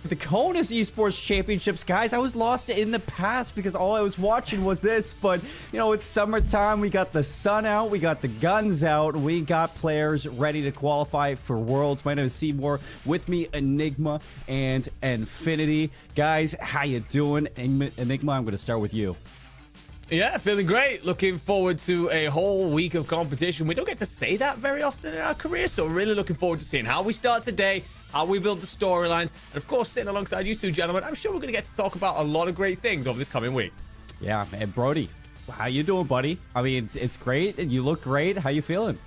The CONUS Esports Championships, guys, I was lost in the past because all I was watching was this, but, you know, it's summertime, we got the sun out, we got the guns out, we got players ready to qualify for Worlds. My name is Seymour, with me, Enigma and Infinity. Guys, how you doing? Enigma, I'm going to start with you. Yeah, feeling great. Looking forward to a whole week of competition. We don't get to say that very often in our career, so really looking forward to seeing how we start today, how we build the storylines, and of course, sitting alongside you two gentlemen, I'm sure we're going to get to talk about a lot of great things over this coming week. Yeah, man, Brody, how you doing, buddy? I mean, it's great, and you look great. How you feeling?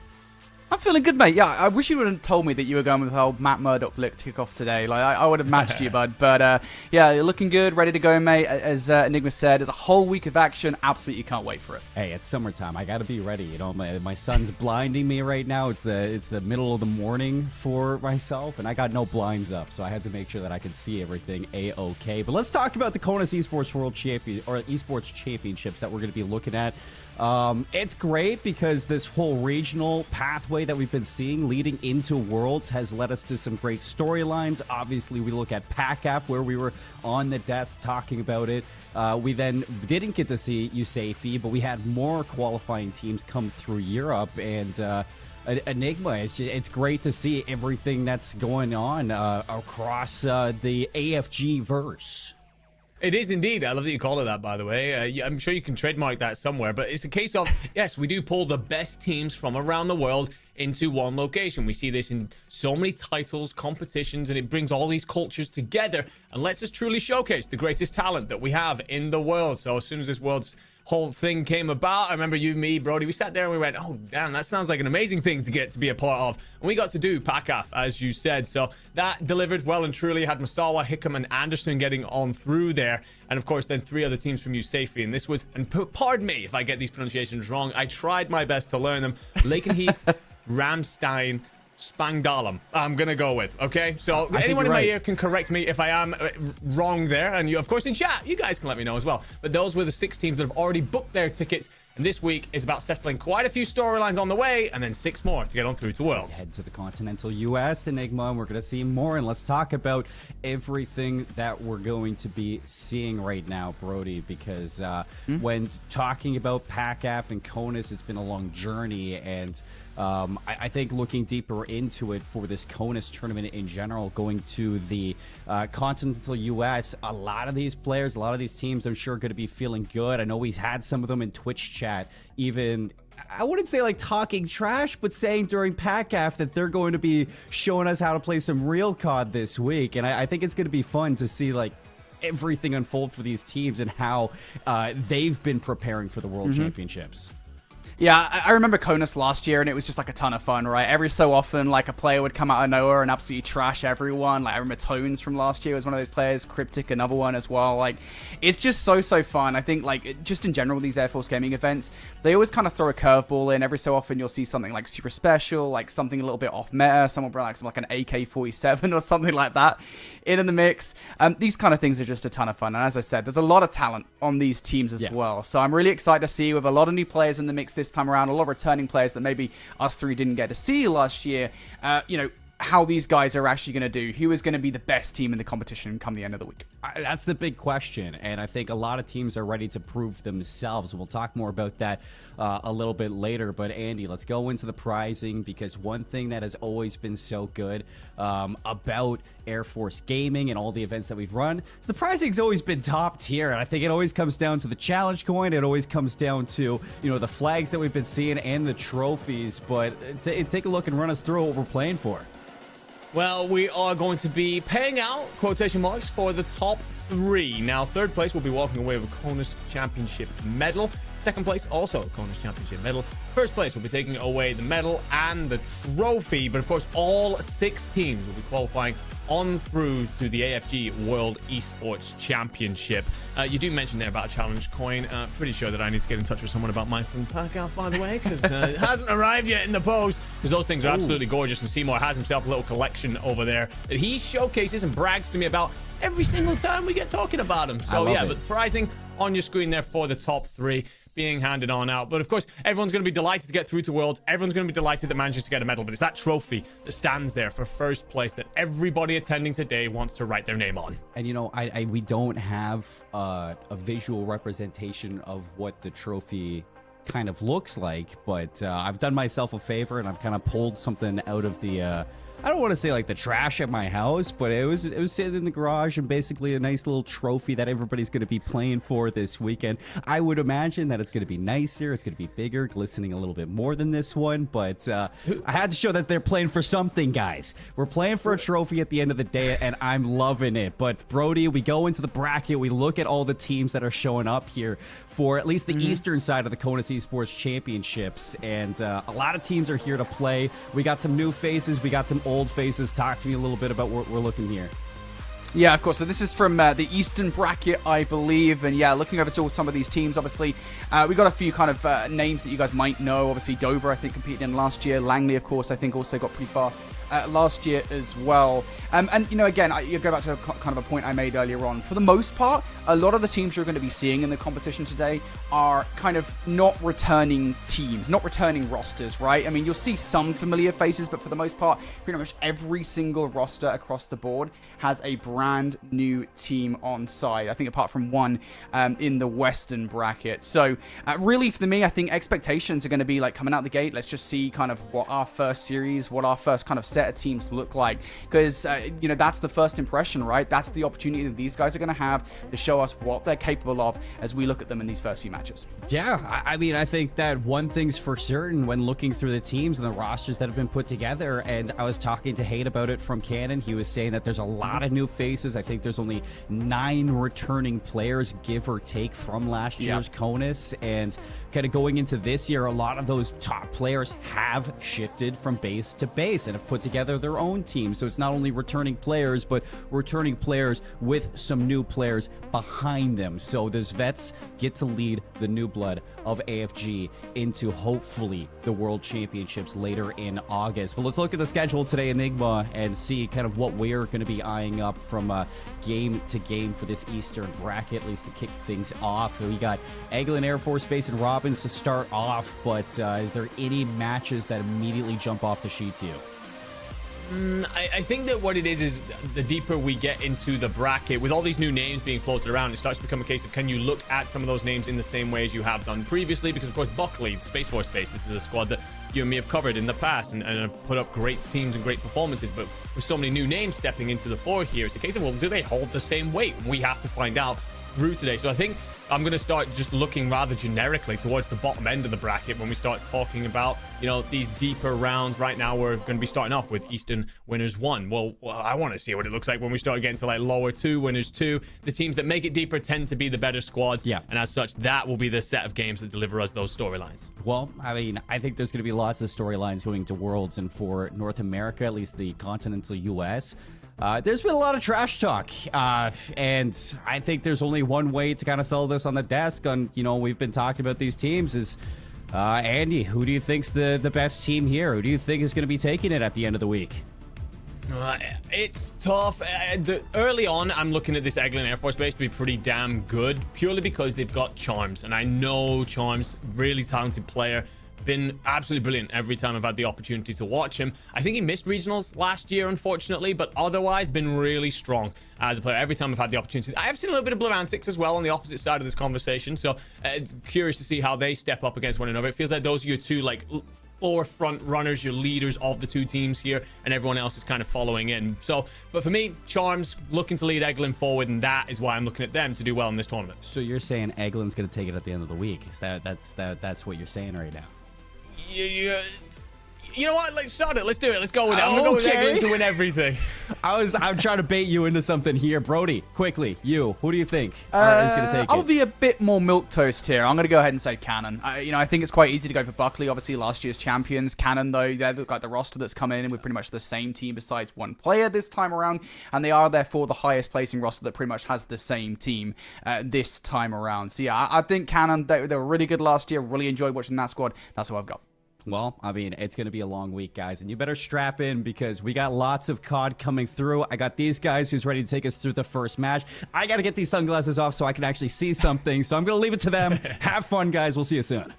I'm feeling good, mate. Yeah, I wish you would have told me that you were going with the whole Matt Murdoch look to kick off today. Like, I would have matched you, bud. But, yeah, you're looking good, ready to go, mate. As Enigma said, there's a whole week of action. Absolutely can't wait for it. Hey, it's summertime. I got to be ready. You know, my sun's blinding me right now. It's the middle of the morning for myself, and I got no blinds up, so I had to make sure that I could see everything A-okay. But let's talk about the CONUS Esports World Champion or Esports Championships that we're going to be looking at. It's great because this whole regional pathway that we've been seeing leading into Worlds has led us to some great storylines. Obviously, we look at PACAF, where we were on the desk talking about it. We then didn't get to see USAFE, but we had more qualifying teams come through Europe, and Enigma, it's great to see everything that's going on across the AFG verse. It is indeed. I love that you call it that, by the way. I'm sure you can trademark that somewhere, but it's a case of, yes, we do pull the best teams from around the world into one location. We see this in so many titles, competitions, and it brings all these cultures together and lets us truly showcase the greatest talent that we have in the world. So as soon as this world's whole thing came about, I remember you, me, Brody, we sat there and we went, oh, damn, that sounds like an amazing thing to get to be a part of. And we got to do PACAF, as you said. So that delivered well and truly. Had Masawa, Hickam, and Anderson getting on through there. And of course, then 3 other teams from USAFE. And this was, and pardon me if I get these pronunciations wrong, I tried my best to learn them. Lakenheath, Ramstein, Spangdahlem, I'm gonna go with. Okay, so anyone in my ear can correct me if I am wrong there, and you, of course, in chat, you guys can let me know as well. But those were the 6 teams that have already booked their tickets, and this week is about settling quite a few storylines on the way, and then 6 more to get on through to Worlds. Head to the continental US, Enigma, and we're going to see more, and let's talk about everything that we're going to be seeing right now, Brody, because when talking about PACAF and CONUS, it's been a long journey, and I think looking deeper into it for this CONUS tournament in general, going to the continental US, a lot of these players, a lot of these teams, I'm sure, are going to be feeling good. I know we've had some of them in Twitch chat, even, I wouldn't say like talking trash, but saying during PACAF that they're going to be showing us how to play some real COD this week. And I think it's going to be fun to see like everything unfold for these teams and how they've been preparing for the World Championships. Yeah, I remember CONUS last year, and it was just like a ton of fun, right? Every so often, like a player would come out of nowhere and absolutely trash everyone. Like I remember Tones from last year was one of those players, Cryptic another one as well. Like it's just so fun. I think like just in general these Air Force gaming events, they always kind of throw a curveball in. Every so often you'll see something like super special, like something a little bit off meta. Someone bring like an AK-47 or something like that in the mix. These kind of things are just a ton of fun. And as I said, there's a lot of talent on these teams as well. So I'm really excited to see with a lot of new players in the mix this time around, a lot of returning players that maybe us 3 didn't get to see last year, you know, how these guys are actually going to do. Who is going to be the best team in the competition come the end of the week? That's the big question, and I think a lot of teams are ready to prove themselves. We'll talk more about that a little bit later, but Andy, let's go into the prizing, because one thing that has always been so good about Air Force Gaming and all the events that we've run is the prizing's always been top tier, and I think it always comes down to the challenge coin. It always comes down to, you know, the flags that we've been seeing and the trophies, but take a look and run us through what we're playing for. Well, we are going to be paying out quotation marks for the top 3. Now, 3rd place will be walking away with a CONUS Championship medal. 2nd place, also a CONUS Championship medal. 1st place will be taking away the medal and the trophy. But of course, all 6 teams will be qualifying on through to the AFG World Esports Championship. You do mention there about a challenge coin. Pretty sure that I need to get in touch with someone about my from PACAF, by the way, because it hasn't arrived yet in the post, because those things are absolutely gorgeous, and Seymour has himself a little collection over there that he showcases and brags to me about every single time we get talking about him. So yeah, but prizing on your screen there for the top 3 being handed on out. But of course, everyone's going to be delighted to get through to Worlds. Everyone's going to be delighted that manages to get a medal, but it's that trophy that stands there for 1st place that everybody attending today wants to write their name on. And you know, we don't have a visual representation of what the trophy kind of looks like, but I've done myself a favor and I've kind of pulled something out of the I don't want to say like the trash at my house, but it was sitting in the garage, and basically a nice little trophy that everybody's going to be playing for this weekend. I would imagine that it's going to be nicer, it's going to be bigger, glistening a little bit more than this one, but I had to show that they're playing for something, guys. We're playing for a trophy at the end of the day, and I'm loving it. But Brody, we go into the bracket, we look at all the teams that are showing up here for at least the eastern side of the CONUS Esports Championships, and a lot of teams are here to play. We got some new faces, we got some old faces. Talk to me a little bit about what we're looking here. Yeah, of course. So this is from the Eastern bracket, I believe. And yeah, looking over to some of these teams, obviously, we got a few kind of names that you guys might know. Obviously, Dover, I think, competed in last year. Langley, of course, I think also got pretty far last year as well. And, you know, again, you go back to kind of a point I made earlier on. For the most part, a lot of the teams you're going to be seeing in the competition today are kind of not returning teams, not returning rosters, right? I mean, you'll see some familiar faces, but for the most part, pretty much every single roster across the board has a brand new team on side. I think apart from one in the Western bracket. So really for me, I think expectations are going to be like coming out the gate. Let's just see kind of what our first series, what our first kind of set of teams look like. Because, you know, that's the first impression, right? That's the opportunity that these guys are going to have to show us what they're capable of as we look at them in these first few matches. Yeah, I mean, I think that one thing's for certain when looking through the teams and the rosters that have been put together, and I was talking to Hate about it from Canon. He was saying that there's a lot of new faces. I think there's only 9 returning players, give or take, from last year's CONUS, and kind of going into this year, a lot of those top players have shifted from base to base and have put together their own team. So it's not only returning players, but returning players with some new players behind them. So those vets get to lead the new blood of AFG into hopefully the World Championships later in August. But let's look at the schedule today, Enigma, and see kind of what we're going to be eyeing up from game to game for this Eastern bracket, at least to kick things off. We got Eglin, Air Force Base, and Robbins to start off, but is there any matches that immediately jump off the sheet to you? I think that what it is the deeper we get into the bracket, with all these new names being floated around, it starts to become a case of, can you look at some of those names in the same way as you have done previously? Because, of course, Buckley, the Space Force base, this is a squad that you and me have covered in the past and have put up great teams and great performances. But with so many new names stepping into the fore here, it's a case of, well, do they hold the same weight? We have to find out through today. So I think I'm going to start just looking rather generically towards the bottom end of the bracket when we start talking about, you know, these deeper rounds. Right now, we're going to be starting off with Eastern Winners 1. Well, I want to see what it looks like when we start getting to like lower 2, Winners 2. The teams that make it deeper tend to be the better squads. Yeah. And as such, that will be the set of games that deliver us those storylines. Well, I mean, I think there's going to be lots of storylines going to Worlds, and for North America, at least the continental US, there's been a lot of trash talk, and I think there's only one way to kind of sell this on the desk. On, you know, we've been talking about these teams is, Andy, who do you think's the best team here? Who do you think is going to be taking it at the end of the week? It's tough. Early on, I'm looking at this Eglin Air Force Base to be pretty damn good, purely because they've got Charms, and I know Charms, really talented player. Been absolutely brilliant every time I've had the opportunity to watch him. I think he missed regionals last year, unfortunately, but otherwise been really strong as a player every time I've had the opportunity. I have seen a little bit of Blue Antics as well on the opposite side of this conversation, so curious to see how they step up against one another. It feels like those are your two like forefront runners, your leaders of the two teams here, and everyone else is kind of following in. So, but for me, Charms looking to lead Eglin forward, and that is why I'm looking at them to do well in this tournament. So you're saying Eglin's going to take it at the end of the week? Is that's what you're saying right now? You know what? Let's start it. Let's do it. Let's go with it. I'm gonna go with Eglin to win everything. I'm trying to bait you into something here, Brody. Quickly, who do you think is going to take it? I'll be a bit more milquetoast here. I'm going to go ahead and say Cannon. I think it's quite easy to go for Buckley. Obviously, last year's champions. Cannon, though, they've got the roster that's come in with pretty much the same team besides one player this time around, and they are therefore the highest placing roster that pretty much has the same team this time around. So yeah, I think Cannon, they were really good last year. Really enjoyed watching that squad. That's who I've got. Well, I mean, it's going to be a long week, guys, and you better strap in because we got lots of COD coming through. I got these guys who's ready to take us through the first match. I got to get these sunglasses off so I can actually see something, so I'm going to leave it to them. Have fun, guys. We'll see you soon.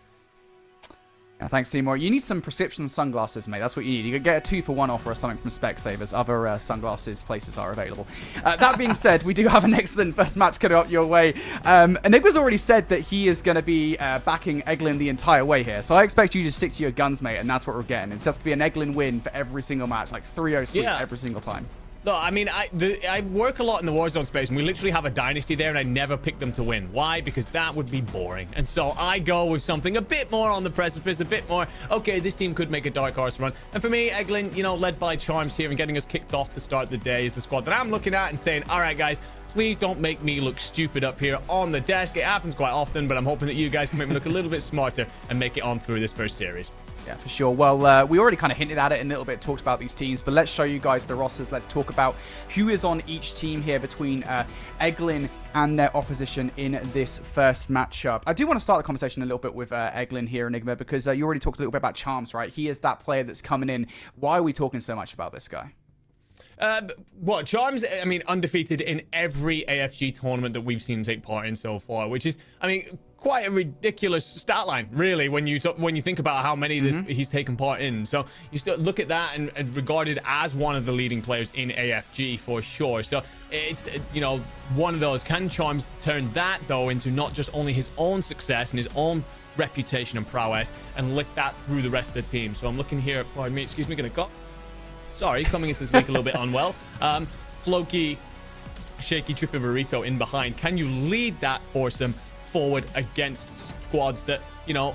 Thanks, Seymour. You need some prescription sunglasses, mate. That's what you need. You could get a 2-for-1 offer or something from Specsavers. Other sunglasses places are available. That being said, we do have an excellent first match coming up your way. Enigma's already said that he is going to be backing Eglin the entire way here. So I expect you to stick to your guns, mate, and that's what we're getting. It's has to be an Eglin win for every single match, like 3-0 sweep every single time. No, I mean, I work a lot in the Warzone space, and we literally have a dynasty there, and I never pick them to win. Why? Because that would be boring. And so I go with something a bit more on the precipice, a bit more, okay, this team could make a dark horse run. And for me, Eglin, you know, led by Charms here and getting us kicked off to start the day is the squad that I'm looking at and saying, all right, guys, please don't make me look stupid up here on the desk. It happens quite often, but I'm hoping that you guys can make me look a little bit smarter and make it on through this first series. Yeah, for sure. Well, we already kind of hinted at it a little bit, talked about these teams, but let's show you guys the rosters. Let's talk about who is on each team here between Eglin and their opposition in this first matchup. I do want to start the conversation a little bit with Eglin here, Enigma, because you already talked a little bit about Charms, right? He is that player that's coming in. Why are we talking so much about this guy? What, Charms, I mean, undefeated in every AFG tournament that we've seen him take part in so far, which is, I mean, quite a ridiculous stat line, really, when you think about how many he's taken part in. So you still look at that and regarded as one of the leading players in AFG for sure. So it's, you know, one of those. Can Charms turn that, though, into not just only his own success and his own reputation and prowess and lift that through the rest of the team? So I'm looking here, pardon me, excuse me, gonna go. Sorry, coming into this week a little bit unwell. Floki, Shaky, Trippy Burrito in behind. Can you lead that foursome forward against squads that, you know,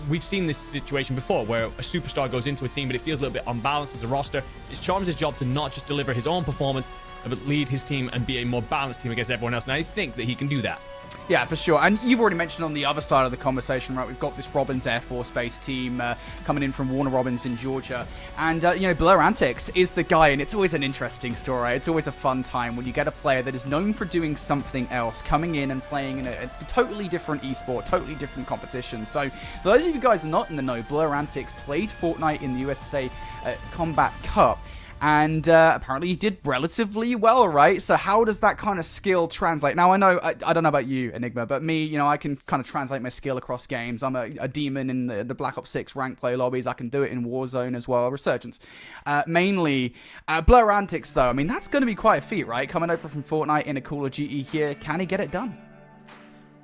we've seen this situation before where a superstar goes into a team, but it feels a little bit unbalanced as a roster. It's Charms' job to not just deliver his own performance, but lead his team and be a more balanced team against everyone else. And I think that he can do that. Yeah, for sure. And you've already mentioned on the other side of the conversation, right, we've got this Robbins Air Force Base team coming in from Warner Robins in Georgia. And, you know, Blur Antics is the guy, and it's always an interesting story. It's always a fun time when you get a player that is known for doing something else, coming in and playing in a totally different esport, totally different competition. So, for those of you guys not in the know, Blur Antics played Fortnite in the USA Combat Cup. And apparently he did relatively well, right? So how does that kind of skill translate? Now, I know, I don't know about you, Enigma, but me, you know, I can kind of translate my skill across games. I'm a demon in the Black Ops 6 rank play lobbies. I can do it in Warzone as well, Resurgence. Mainly, Blur Antics, though, I mean, that's going to be quite a feat, right? Coming over from Fortnite in a Call of Duty here, can he get it done?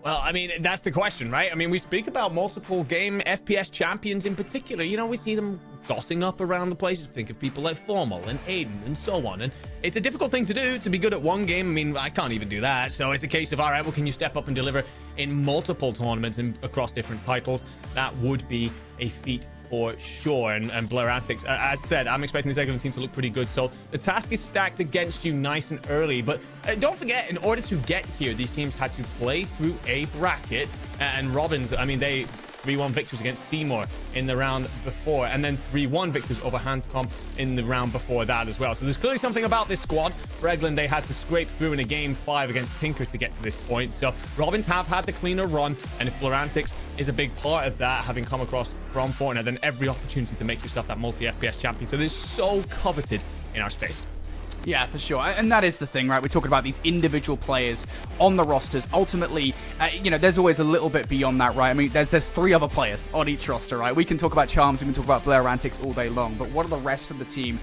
Well, I mean, that's the question, right? I mean, we speak about multiple game FPS champions in particular. You know, we see them dotting up around the place. Think of people like Formal and Aiden and so on. And it's a difficult thing to do, to be good at one game. I mean, I can't even do that. So it's a case of, all right, well, can you step up and deliver in multiple tournaments and across different titles? That would be a feat for sure. And Blur Antics, as said, I'm expecting this Eglin team to look pretty good. So the task is stacked against you nice and early. But don't forget, in order to get here, these teams had to play through a bracket. And Robbins, I mean, they 3-1 victors against Seymour in the round before, and then 3-1 victors over Hanscom in the round before that as well. So there's clearly something about this squad. For Eglin, they had to scrape through in a game 5 against Tinker to get to this point. So Robbins have had the cleaner run, and if Blur Antics is a big part of that, having come across from Fortnite, then every opportunity to make yourself that multi-FPS champion. So this is so coveted in our space. Yeah, for sure. And that is the thing, right? We're talking about these individual players on the rosters. Ultimately, you know, there's always a little bit beyond that, right? I mean, there's 3 other players on each roster, right? We can talk about Charms, we can talk about Blur Antics all day long, but what are the rest of the team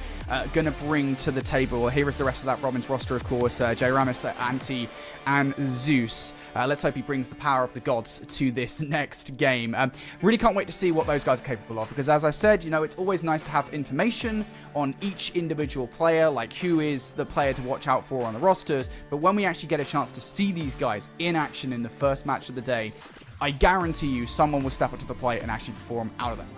going to bring to the table? Well, here is the rest of that Robbins roster, of course. J. Ramis, Anti, and Zeus. Let's hope he brings the power of the gods to this next game. Really can't wait to see what those guys are capable of, because as I said, you know, it's always nice to have information on each individual player, like who is the player to watch out for on the rosters, but when we actually get a chance to see these guys in action in the first match of the day, I guarantee you someone will step up to the plate and actually perform out of that match.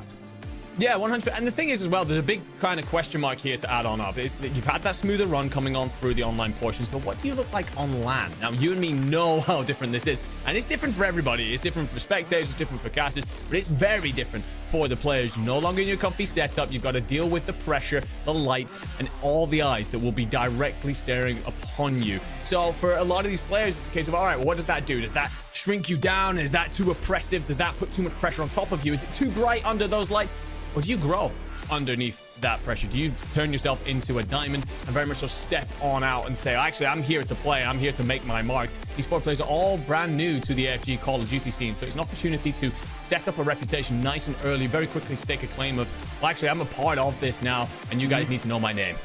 Yeah, 100%. And the thing is as well, there's a big kind of question mark here to add on up. Is that you've had that smoother run coming on through the online portions, but what do you look like on LAN? Now, you and me know how different this is, and it's different for everybody. It's different for spectators, it's different for casters, but it's very different for the players. You're no longer in your comfy setup. You've got to deal with the pressure, the lights, and all the eyes that will be directly staring upon you. So for a lot of these players, it's a case of, all right, well, what does that do? Does that shrink you down? Is that too oppressive? Does that put too much pressure on top of you? Is it too bright under those lights? Or do you grow? underneath that pressure? Do you turn yourself into a diamond and very much so step on out and say, actually, I'm here to play, I'm here to make my mark? These 4 players are all brand new to the AFG Call of Duty scene, so it's an opportunity to set up a reputation nice and early, very quickly stake a claim of, well, actually, I'm a part of this now, and you guys need to know my name.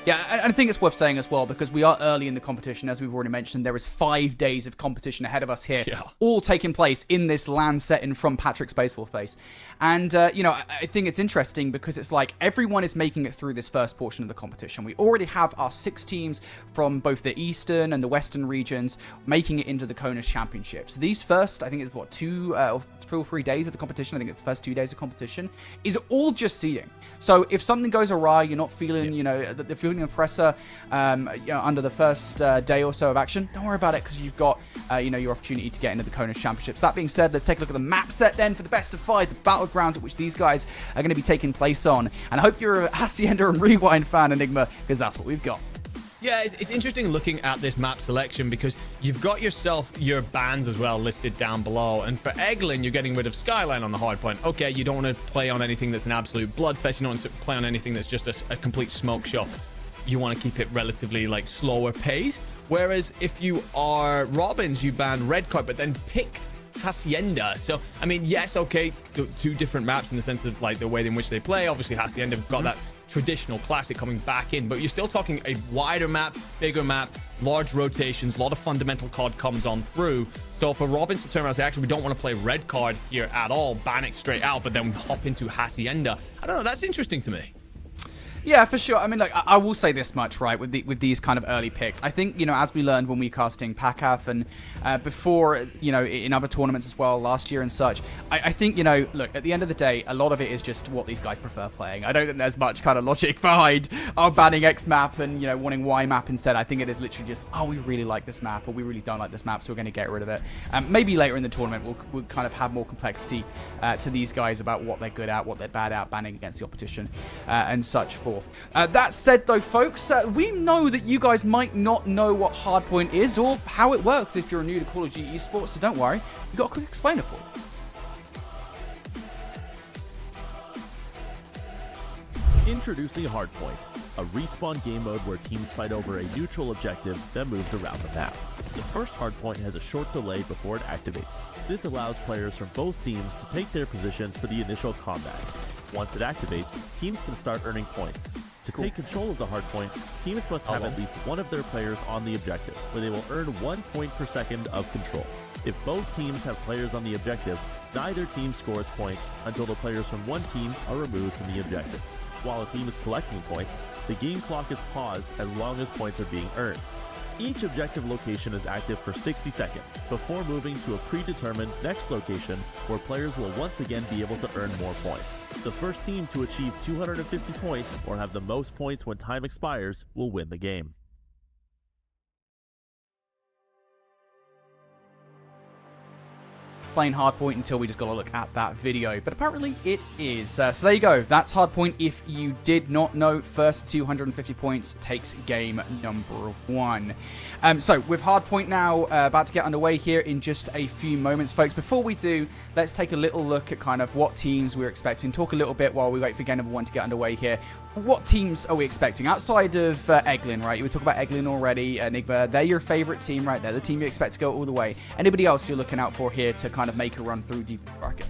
Yeah, and I think it's worth saying as well, because we are early in the competition, as we've already mentioned. There is 5 days of competition ahead of us here, all taking place in this LAN setting from Patrick's Space Force base. And, you know, I think it's interesting because it's like everyone is making it through this first portion of the competition. We already have our 6 teams from both the Eastern and the Western regions making it into the CONUS Championships. These first, I think it's what, 2 or 3 days of the competition, I think it's the first 2 days of competition, is all just seeding. So if something goes awry, you're not feeling, you know, the feeling of pressure you know, under the first day or so of action, don't worry about it, because you've got you know, your opportunity to get into the CONUS Championships. That being said, let's take a look at the map set then for the best of 5, the battlegrounds at which these guys are going to be taking place on. And I hope you're a Hacienda and Rewind fan, Enigma, because that's what we've got. Yeah, it's interesting looking at this map selection because you've got yourself your bans as well listed down below. And for Eglin, you're getting rid of Skyline on the hardpoint. Okay, you don't want to play on anything that's an absolute bloodfest. You don't want to play on anything that's just a complete smoke show. You want to keep it relatively like slower paced. Whereas if you are Robins, you ban red card, but then picked Hacienda. So, I mean, yes, okay, 2 different maps in the sense of like the way in which they play. Obviously, Hacienda have got that traditional classic coming back in, but you're still talking a wider map, bigger map, large rotations, a lot of fundamental COD comes on through. So for Robins to turn around and say, actually, we don't want to play red card here at all, ban it straight out, but then hop into Hacienda, I don't know, that's interesting to me. Yeah, for sure. I mean, like, I will say this much, right, with these kind of early picks. I think, you know, as we learned when we were casting PACAF and before, you know, in other tournaments as well last year and such, I think, you know, look, at the end of the day, a lot of it is just what these guys prefer playing. I don't think there's much kind of logic behind banning X map and, you know, wanting Y map instead. I think it is literally just, oh, we really like this map, or we really don't like this map, so we're going to get rid of it. Maybe later in the tournament, we'll kind of have more complexity to these guys about what they're good at, what they're bad at, banning against the opposition, and such forth. That said, though, folks, we know that you guys might not know what Hardpoint is or how it works if you're new to Call of Duty Esports, so don't worry, we've got a quick explainer for you. Introducing Hardpoint, a respawn game mode where teams fight over a neutral objective that moves around the map. The first Hardpoint has a short delay before it activates. This allows players from both teams to take their positions for the initial combat. Once it activates, teams can start earning points. To take control of the hardpoint, teams must have at least one of their players on the objective, where they will earn 1 point per second of control. If both teams have players on the objective, neither team scores points until the players from one team are removed from the objective. While a team is collecting points, the game clock is paused as long as points are being earned. Each objective location is active for 60 seconds before moving to a predetermined next location where players will once again be able to earn more points. The first team to achieve 250 points or have the most points when time expires will win the game. Playing Hardpoint until we just got to look at that video, but apparently it is. So there you go. That's Hardpoint. If you did not know, first 250 points takes game number 1. So with Hardpoint now about to get underway here in just a few moments, folks. Before we do, let's take a little look at kind of what teams we're expecting. Talk a little bit while we wait for game number 1 to get underway here. What teams are we expecting outside of Eglin, right? We talked about Eglin already, Enigma. They're your favorite team, right? They're the team you expect to go all the way. Anybody else you're looking out for here to kind of make a run through deep in the bracket?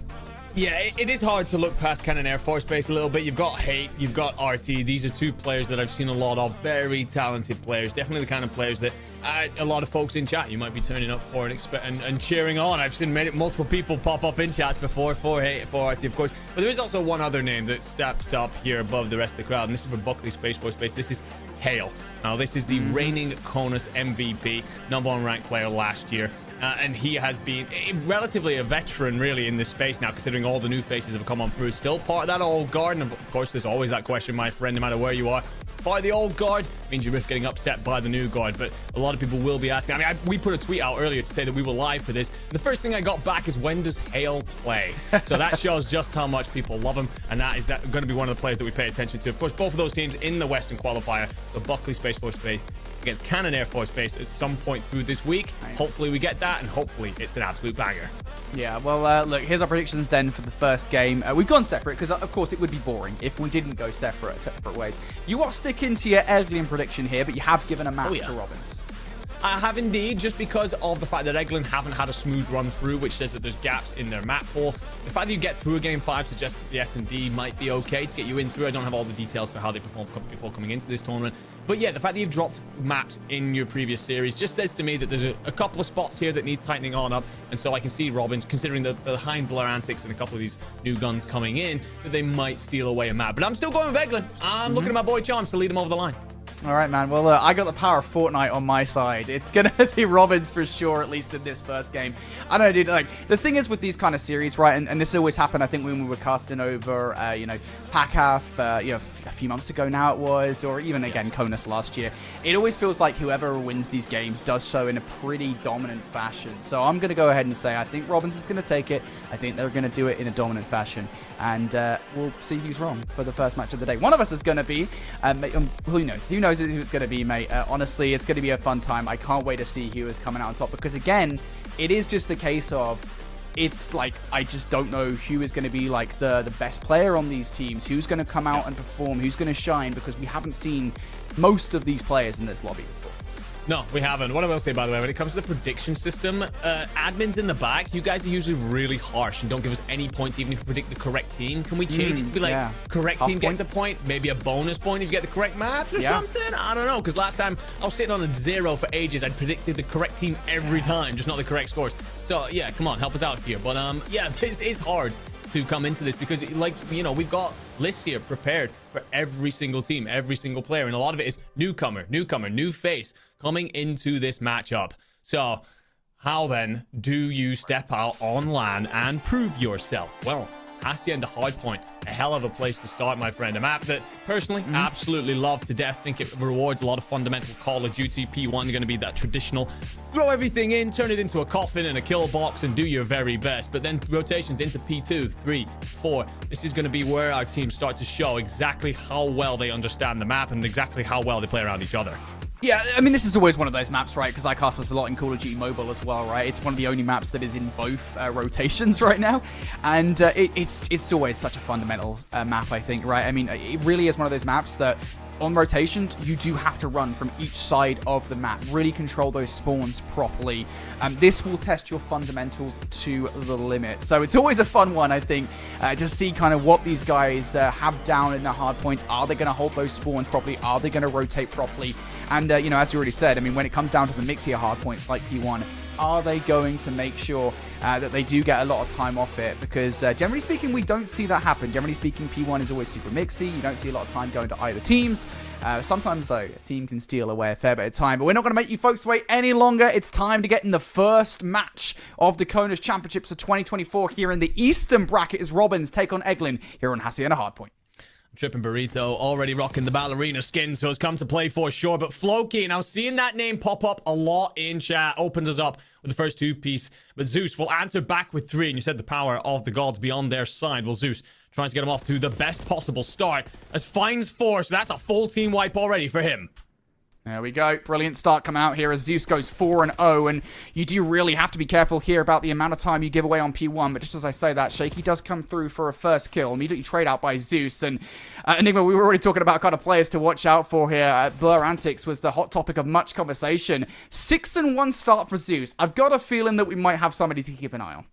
Yeah, it is hard to look past Cannon Air Force Base a little bit. You've got Hate, you've got RT. These are 2 players that I've seen a lot of. Very talented players. Definitely the kind of players that a lot of folks in chat you might be turning up for and cheering on. I've seen multiple people pop up in chats before for Hate, for RT, of course. But there is also one other name that steps up here above the rest of the crowd, and this is for Buckley Space Force Base. This is Hale. Now, this is the reigning CONUS MVP, #1 ranked player last year. And he has been relatively a veteran, really, in this space now, considering all the new faces have come on through. Still part of that old guard, and of course, there's always that question, my friend, no matter where you are. Part of the old guard means you risk getting upset by the new guard, but a lot of people will be asking. I mean, we put a tweet out earlier to say that we were live for this. The first thing I got back is, when does Hale play? So that shows just how much people love him, and that is going to be one of the players that we pay attention to. Of course, both of those teams in the Western qualifier, the Buckley Space Force Base against Cannon Air Force Base at some point through this week. Nice. Hopefully we get that, and hopefully it's an absolute banger. Yeah, well, look, here's our predictions then for the first game. We've gone separate because, of course, it would be boring if we didn't go separate ways. You are sticking to your Eglin prediction here, but you have given a map to Robbins. I have indeed, just because of the fact that Eglin haven't had a smooth run through, which says that there's gaps in their map pool. The fact that you get through a game 5 suggests that the S&D might be okay to get you in through. I don't have all the details for how they performed before coming into this tournament. But yeah, the fact that you've dropped maps in your previous series just says to me that there's a couple of spots here that need tightening on up. And so I can see Robbins, considering the behind blur antics and a couple of these new guns coming in, that they might steal away a map. But I'm still going with Eglin. I'm looking at my boy Charms to lead him over the line. All right, man. Well, I got the power of Fortnite on my side. It's going to be Robbins for sure, at least in this first game. I don't know, dude. Like, the thing is with these kind of series, right, and this always happened, I think, when we were casting over, Pack Half, a few months ago now it was, or even, again, CONUS last year. It always feels like whoever wins these games does so in a pretty dominant fashion. So I'm going to go ahead and say I think Robbins is going to take it. I think they're going to do it in a dominant fashion. And we'll see who's wrong for the first match of the day. One of us is going to be, who knows? Who knows who it's going to be, mate? Honestly, it's going to be a fun time. I can't wait to see who is coming out on top. Because, again, it is just a case of, it's like, I just don't know who is going to be, like, the best player on these teams. Who's going to come out and perform? Who's going to shine? Because we haven't seen most of these players in this lobby before. No, we haven't. What I will say, by the way, when it comes to the prediction system, admins in the back, you guys are usually really harsh and don't give us any points even if you predict the correct team. Can we change it to be like, correct team gets a point, maybe a bonus point if you get the correct maps or something? I don't know, because last time I was sitting on a 0 for ages. I'd predicted the correct team every time, just not the correct scores. So, yeah, come on, help us out here. But, yeah, it's hard to come into this because, like, we've got lists here prepared for every single team, every single player, and a lot of it is newcomer, new face coming into this matchup. So how then do you step out on LAN and prove yourself? Well, Hacienda Hardpoint, a hell of a place to start, my friend. A map that personally absolutely love to death. Think it rewards a lot of fundamental Call of Duty. P1 is going to be that traditional throw everything in, turn it into a coffin and a kill box and do your very best. But then rotations into P2, 3, 4. This is going to be where our teams start to show exactly how well they understand the map and exactly how well they play around each other. Yeah, I mean, this is always one of those maps, right? Because I cast this a lot in Call of Duty Mobile as well, right? It's one of the only maps that is in both rotations right now. And it's always such a fundamental map, I think, right? I mean, it really is one of those maps that on rotations, you do have to run from each side of the map. Really control those spawns properly. This will test your fundamentals to the limit. So it's always a fun one, I think, to see kind of what these guys have down in their hard points. Are they going to hold those spawns properly? Are they going to rotate properly? And, as you already said, I mean, when it comes down to the mixy hard points like P1, are they going to make sure that they do get a lot of time off it? Because generally speaking, we don't see that happen. Generally speaking, P1 is always super mixy. You don't see a lot of time going to either teams. Sometimes, though, a team can steal away a fair bit of time. But we're not going to make you folks wait any longer. It's time to get in the first match of the CONUS Championships of 2024 here in the Eastern bracket as Robbins take on Eglin here on Hacienda Hardpoint. Trippin' Burrito already rocking the ballerina skin, so it's come to play for sure. But Floki, now seeing that name pop up a lot in chat, opens us up with the first 2 piece. But Zeus will answer back with 3, and you said the power of the gods be on their side. Well, Zeus tries to get him off to the best possible start as finds 4, so that's a full team wipe already for him. There we go. Brilliant start coming out here as Zeus goes 4-0, and you do really have to be careful here about the amount of time you give away on P1, but just as I say that, Shaky does come through for a first kill, immediately trade out by Zeus, and Enigma, we were already talking about kind of players to watch out for here. Blur Antics was the hot topic of much conversation. 6-1 start for Zeus. I've got a feeling that we might have somebody to keep an eye on.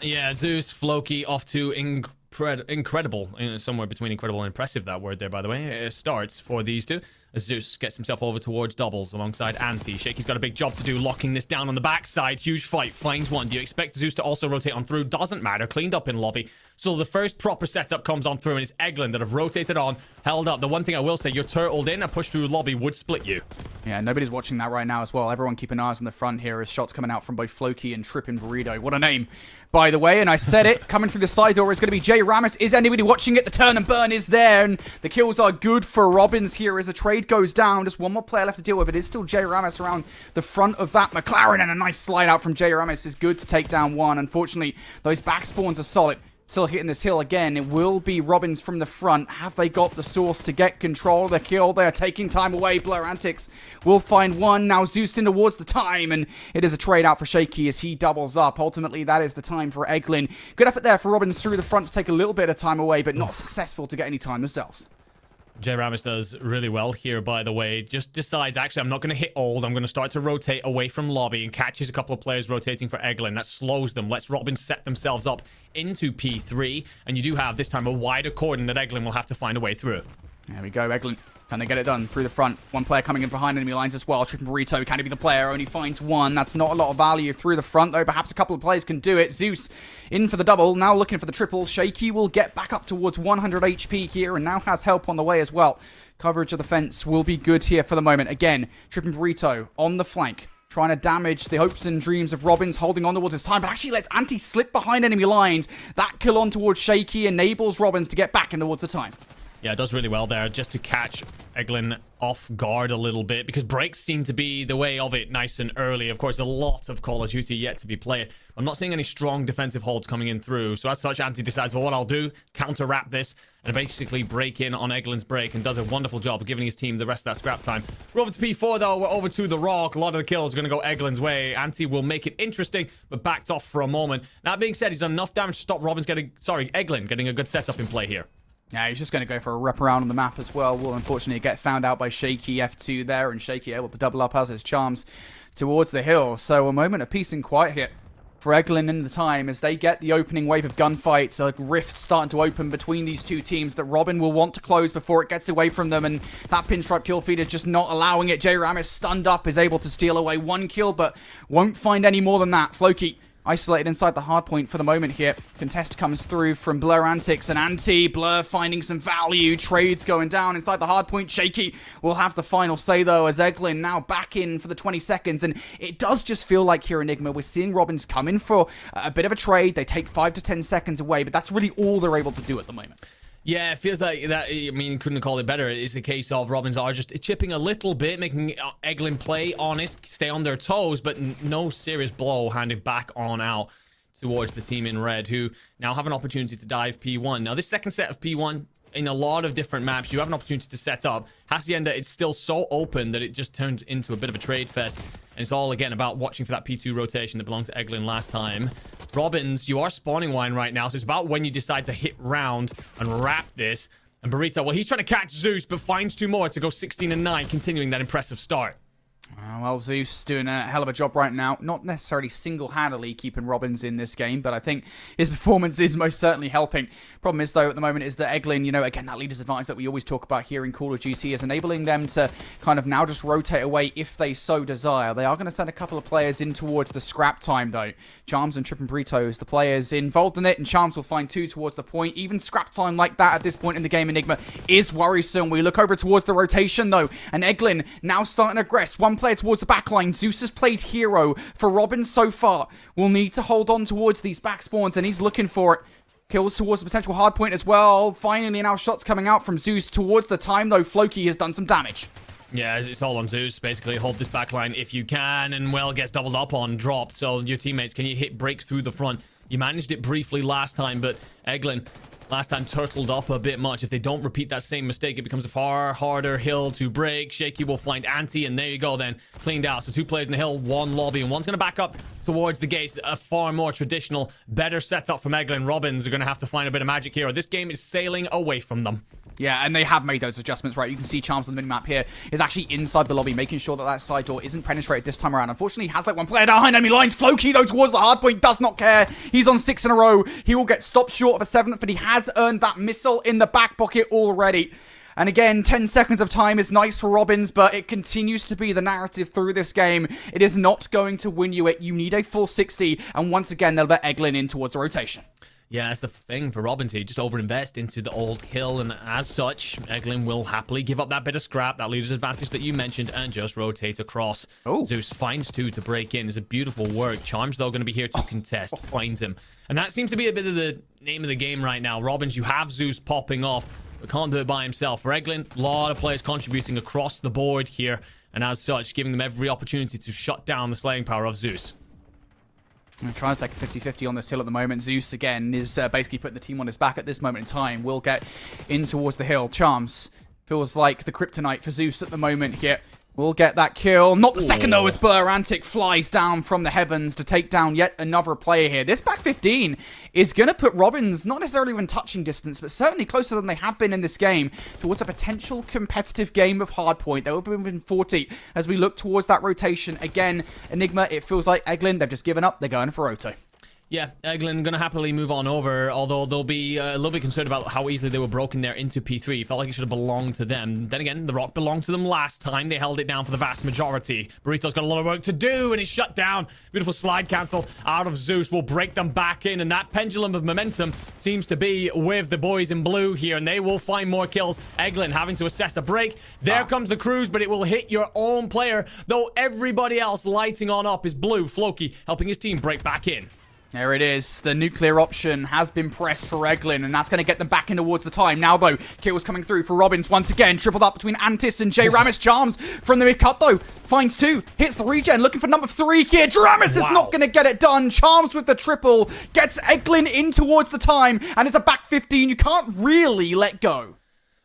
Yeah, Zeus, Floki off to incredible, somewhere between incredible and impressive, that word there, by the way, starts for these two. As Zeus gets himself over towards doubles alongside Anti. Shaky's got a big job to do, locking this down on the backside. Huge fight, finds one. Do you expect Zeus to also rotate on through? Doesn't matter, cleaned up in lobby. So the first proper setup comes on through, and it's Eglin that have rotated on, held up. The one thing I will say, you're turtled in, a push through lobby would split you. Yeah, nobody's watching that right now as well. Everyone keeping eyes on the front here as shots coming out from both Floki and Trippin' Burrito. What a name, by the way, and I said it, coming through the side door is going to be Jay Ramos. Is anybody watching it? The turn and burn is there, and the kills are good for Robbins here as the trade goes down. Just one more player left to deal with. It is still Jay Ramos around the front of that McLaren, and a nice slide out from Jay Ramos is good to take down one. Unfortunately, those back spawns are solid. Still hitting this hill again. It will be Robins from the front. Have they got the source to get control of the kill? They're taking time away. Blur Antics will find one. Now Zeus in towards the time, and it is a trade out for Shaky as he doubles up. Ultimately, that is the time for Eglin. Good effort there for Robins through the front to take a little bit of time away, but not successful to get any time themselves. J Ramis does really well here, by the way. Just decides, actually, I'm not going to hit old. I'm going to start to rotate away from lobby and catches a couple of players rotating for Eglin. That slows them. Lets Robin set themselves up into P3. And you do have, this time, a wider cordon that Eglin will have to find a way through. There we go, Eglin. Can they get it done through the front? One player coming in behind enemy lines as well. Tripping Burrito, can he be the player? Only finds one. That's not a lot of value through the front, though. Perhaps a couple of players can do it. Zeus in for the double. Now looking for the triple. Shaky will get back up towards 100 HP here and now has help on the way as well. Coverage of the fence will be good here for the moment. Again, Tripping Burrito on the flank. Trying to damage the hopes and dreams of Robins, holding on towards his time, but actually lets Anti slip behind enemy lines. That kill on towards Shaky enables Robins to get back in towards the time. Yeah, it does really well there just to catch Eglin off guard a little bit because breaks seem to be the way of it nice and early. Of course, a lot of Call of Duty yet to be played. I'm not seeing any strong defensive holds coming in through. So as such, Anti decides, well, what I'll do, counter-wrap this and basically break in on Eglin's break and does a wonderful job of giving his team the rest of that scrap time. We're over to P4 though. We're over to the Rock. A lot of the kills are going to go Eglin's way. Anti will make it interesting, but backed off for a moment. That being said, he's done enough damage to stop Eglin getting a good setup in play here. Yeah, he's just going to go for a wrap around on the map as well. Will unfortunately get found out by Shaky F2 there, and Shaky able to double up as his charms towards the hill. So a moment of peace and quiet here for Eglin in the time as they get the opening wave of gunfights. A rift starting to open between these two teams that Robin will want to close before it gets away from them, and that pinstripe kill feed is just not allowing it. J Ram is stunned up, is able to steal away one kill, but won't find any more than that. Floki isolated inside the hardpoint for the moment here. Contest comes through from Blur Antics and Anti. Blur finding some value. Trades going down inside the hardpoint. Shaky will have the final say though as Eglin now back in for the 20 seconds. And it does just feel like here Enigma, we're seeing Robins come in for a bit of a trade. They take 5 to 10 seconds away, but that's really all they're able to do at the moment. Yeah, it feels like that. I mean, couldn't have called it better. It's a case of Robins are just chipping a little bit, making Eglin play honest, stay on their toes, but no serious blow handed back on out towards the team in red, who now have an opportunity to dive P1. Now, this second set of P1, in a lot of different maps, you have an opportunity to set up. Hacienda, it's still so open that it just turns into a bit of a trade fest. And it's all, again, about watching for that P2 rotation that belonged to Eglin last time. Robins, you are spawning wine right now, so it's about when you decide to hit round and wrap this. And Burrito, well, he's trying to catch Zeus, but finds 2 more to go 16 and 9, continuing that impressive start. Well, Zeus doing a hell of a job right now. Not necessarily single-handedly keeping Robins in this game, but I think his performance is most certainly helping. Problem is, though, at the moment is that Eglin, you know, again, that leader's advantage that we always talk about here in Call of Duty is enabling them to kind of now just rotate away if they so desire. They are going to send a couple of players in towards the scrap time, though. Charms and Trippin' Burritos, the players involved in it, and Charms will find 2 towards the point. Even scrap time like that at this point in the game, Enigma, is worrisome. We look over towards the rotation, though, and Eglin now starting to aggress. One player towards the backline. Zeus has played hero for Robin so far. Will need to hold on towards these back spawns, and he's looking for it. Kills towards the potential hardpoint as well. Finally, now shots coming out from Zeus towards the time, though. Floki has done some damage. Yeah, it's all on Zeus. Basically, hold this backline if you can, and, well, gets doubled up on, dropped. So your teammates, can you break through the front? You managed it briefly last time, but Eglin last time turtled up a bit much. If they don't repeat that same mistake, it becomes a far harder hill to break. Shaky will find Anti, and there you go then. Cleaned out. So 2 players in the hill, 1 lobby, and one's going to back up towards the gates. A far more traditional, better setup from Eglin. Robins are going to have to find a bit of magic here. This game is sailing away from them. Yeah, and they have made those adjustments, right? You can see Charms on the minimap here is actually inside the lobby, making sure that that side door isn't penetrated this time around. Unfortunately, he has like 1 player behind enemy lines. Floki, though, towards the hardpoint, does not care. He's on 6 in a row. He will get stopped short of a 7th, but he has earned that missile in the back pocket already. And again, 10 seconds of time is nice for Robins, but it continues to be the narrative through this game. It is not going to win you it. You need a full 60, and once again, they'll let Eglin in towards a rotation. Yeah, that's the thing for Robin to just overinvest into the old hill, and as such, Eglin will happily give up that bit of scrap, that leader's advantage that you mentioned, and just rotate across. Oh. Zeus finds 2 to break in. It's a beautiful work. Charms, though, going to be here to contest. Finds him. And that seems to be a bit of the name of the game right now. Robins, you have Zeus popping off, but can't do it by himself. For Eglin, a lot of players contributing across the board here, and as such, giving them every opportunity to shut down the slaying power of Zeus. I'm trying to take a 50-50 on this hill at the moment. Zeus, again, is basically putting the team on his back at this moment in time. Will get in towards the hill. Charms feels like the kryptonite for Zeus at the moment here. We'll get that kill. Not the second, though, as Blurrantic flies down from the heavens to take down yet another player here. This back 15 is going to put Robins, not necessarily even touching distance, but certainly closer than they have been in this game, towards a potential competitive game of Hardpoint. They will be within 40 as we look towards that rotation. Again, Enigma, it feels like Eglin, they've just given up. They're going for Roto. Yeah, Eglin going to happily move on over, although they'll be a little bit concerned about how easily they were broken there into P3. Felt like it should have belonged to them. Then again, the rock belonged to them last time. They held it down for the vast majority. Burrito's got a lot of work to do, and he's shut down. Beautiful slide cancel out of Zeus will break them back in, and that pendulum of momentum seems to be with the boys in blue here, and they will find more kills. Eglin having to assess a break. There comes the cruise, but it will hit your own player, though everybody else lighting on up is blue. Floki helping his team break back in. There it is. The nuclear option has been pressed for Eglin, and that's going to get them back in towards the time. Now, though, kills coming through for Robins once again. Tripled up between Antis and J. Ramis. Charms from the mid-cut, though. Finds 2. Hits the regen. Looking for number 3 here. Ramis is not going to get it done. Charms with the triple. Gets Eglin in towards the time, and it's a back 15. You can't really let go.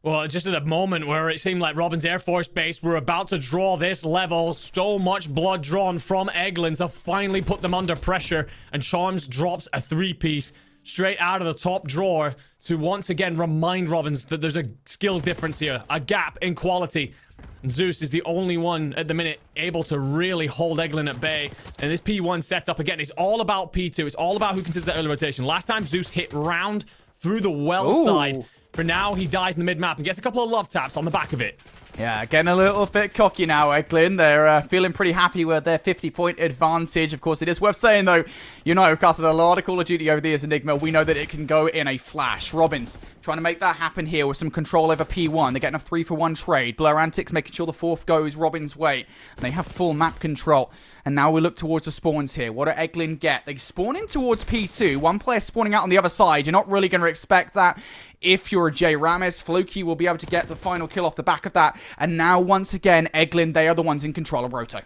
Well, just at a moment where it seemed like Robin's Air Force Base were about to draw this level, so much blood drawn from Eglin to finally put them under pressure, and Charms drops a 3-piece straight out of the top drawer to once again remind Robins that there's a skill difference here, a gap in quality. And Zeus is the only one at the minute able to really hold Eglin at bay. And this P1 setup, again, is all about P2. It's all about who can sit that early rotation. Last time, Zeus hit round through the well side. For now, he dies in the mid-map and gets a couple of love taps on the back of it. Yeah, getting a little bit cocky now, Eglin. They're feeling pretty happy with their 50-point advantage. Of course, it is worth saying, though, you know, we've casted a lot of Call of Duty over the years, Enigma. We know that it can go in a flash. Robins trying to make that happen here with some control over P1. They're getting a 3-for-1 trade. Blurrantics making sure the 4th goes Robins' way. And they have full map control. And now we look towards the spawns here. What do Eglin get? They spawn in towards P2. One player spawning out on the other side. You're not really going to expect that. If you're a J. Ramis, Floki will be able to get the final kill off the back of that. And now, once again, Eglin, they are the ones in control of Roto.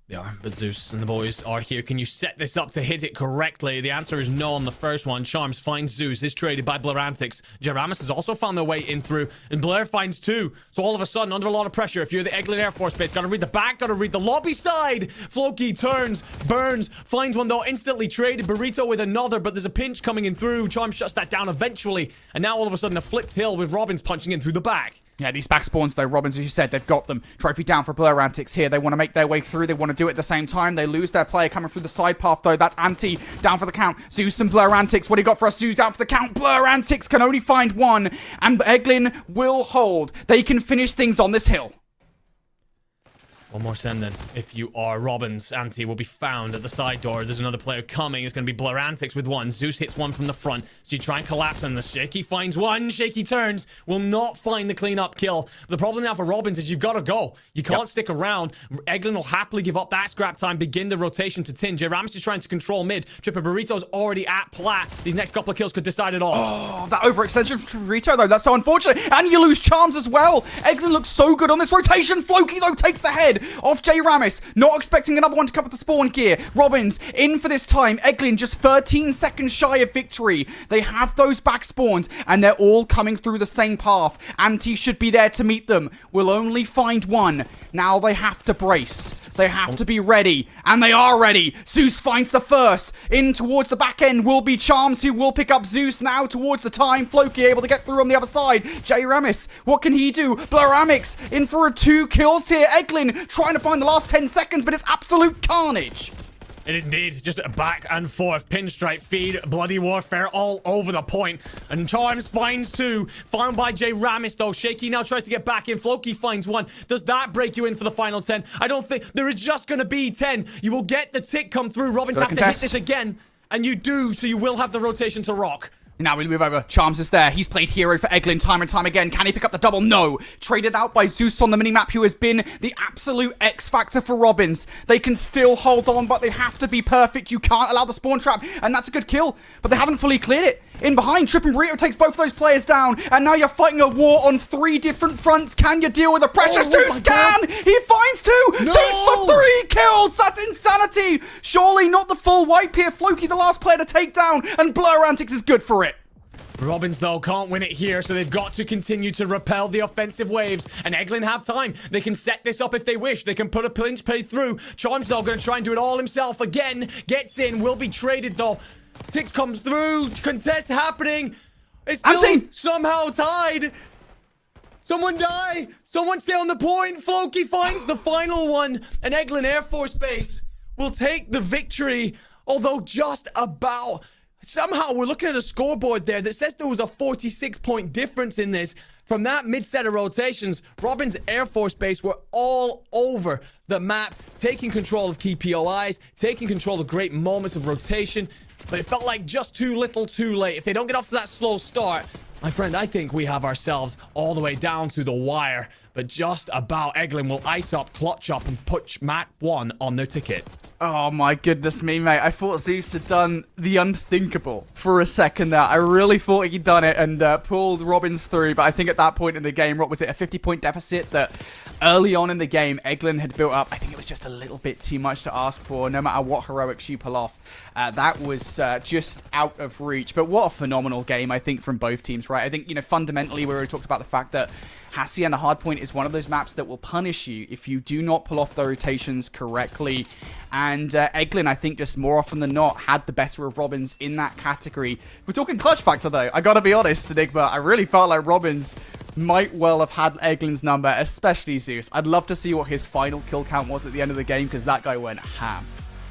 They are, but Zeus and the boys are here. Can you set this up to hit it correctly? The answer is no on the first one. Charms finds Zeus, is traded by Blurrantics. Jeramis has also found their way in through, and Blair finds 2. So all of a sudden, under a lot of pressure, if you're the Eglin Air Force Base, gotta read the back, gotta read the lobby side. Floki turns, burns, finds one though, instantly traded. Burrito with another, but there's a pinch coming in through. Charms shuts that down eventually, and now all of a sudden a flipped hill with Robins punching in through the back. Yeah, these back spawns, though, Robins, as you said, they've got them. Trophy down for Blurrantics here. They want to make their way through. They want to do it at the same time. They lose their player coming through the side path, though. That's Anti down for the count. Zeus and Blurrantics. What do you got for us? Zeus down for the count. Blurrantics can only find 1. And Eglin will hold. They can finish things on this hill. One more send then. If you are Robins, Anti will be found at the side door. There's another player coming. It's going to be Blurrantics with 1. Zeus hits 1 from the front. So you try and collapse on the Shaky. Finds 1. Shaky turns. Will not find the clean-up kill. The problem now for Robins is you've got to go. You can't stick around. Eglin will happily give up that scrap time. Begin the rotation to Tin. J. Ramis is trying to control mid. Tripper Burrito's already at plat. These next couple of kills could decide it all. Oh, that overextension from Burrito, though. That's so unfortunate. And you lose Charms as well. Eglin looks so good on this rotation. Floki, though, takes the head off J. Ramis, not expecting another one to come with the spawn gear. Robins in for this time. Eglin just 13 seconds shy of victory. They have those back spawns, and they're all coming through the same path. Anti should be there to meet them. Will only find 1. Now they have to brace. They have to be ready, and they are ready. Zeus finds the first. In towards the back end will be Charms, who will pick up Zeus now towards the time. Floki able to get through on the other side. J. Ramis, what can he do? Blurrantics in for a 2 kills here. Eglin trying to find the last 10 seconds, but it's absolute carnage. It is indeed just a back and forth pinstripe feed, bloody warfare all over the point. And Charms finds 2, found by J. Ramis though. Shaky now tries to get back in. Floki finds 1. Does that break you in for the final 10? I don't think there is just going to be 10. You will get the tick come through. Robins have to hit this again, and you do, so you will have the rotation to rock. Now we move over. Charms is there. He's played hero for Eglin time and time again. Can he pick up the double? No. Traded out by Zeus on the minimap, who has been the absolute X factor for Robins. They can still hold on, but they have to be perfect. You can't allow the spawn trap, and that's a good kill. But they haven't fully cleared it. in behind. Trip and Burrito takes both of those players down, and now you're fighting a war on 3 different fronts. Can you deal with the pressure? Zeus can! He finds 2! No! Zeus for 3 kills! That's insanity! Surely not the full wipe here. Floki, the last player to take down, and Blur Antics is good for it. Robins, though, can't win it here, so they've got to continue to repel the offensive waves. And Eglin have time. They can set this up if they wish. They can put a pinch play through. Charms, though, going to try and do it all himself again. Gets in, will be traded, though. Tick comes through. Contest happening. It's still somehow tied. Someone die. Someone stay on the point. Floki finds the final one. And Eglin Air Force Base will take the victory, although just about. Somehow, we're looking at a scoreboard there that says there was a 46-point difference in this. From that mid-set of rotations, Robin's Air Force Base were all over the map, taking control of key POIs, taking control of great moments of rotation, but it felt like just too little too late. If they don't get off to that slow start, my friend, I think we have ourselves all the way down to the wire. But just about, Eglin will ice up, clutch up, and put map 1 on their ticket. Oh my goodness me, mate. I thought Zeus had done the unthinkable for a second there. I really thought he'd done it and pulled Robins through, but I think at that point in the game, what was it, a 50-point deficit that early on in the game, Eglin had built up. I think it was just a little bit too much to ask for, no matter what heroics you pull off. That was just out of reach. But what a phenomenal game, I think, from both teams, right? I think, you know, fundamentally, we already talked about the fact that Hacienda Hardpoint is one of those maps that will punish you if you do not pull off the rotations correctly. And Eglin, I think, just more often than not, had the better of Robins in that category. We're talking clutch factor, though. I gotta be honest, Enigma. I really felt like Robins might well have had Eglin's number, especially Zeus. I'd love to see what his final kill count was at the end of the game, because that guy went ham.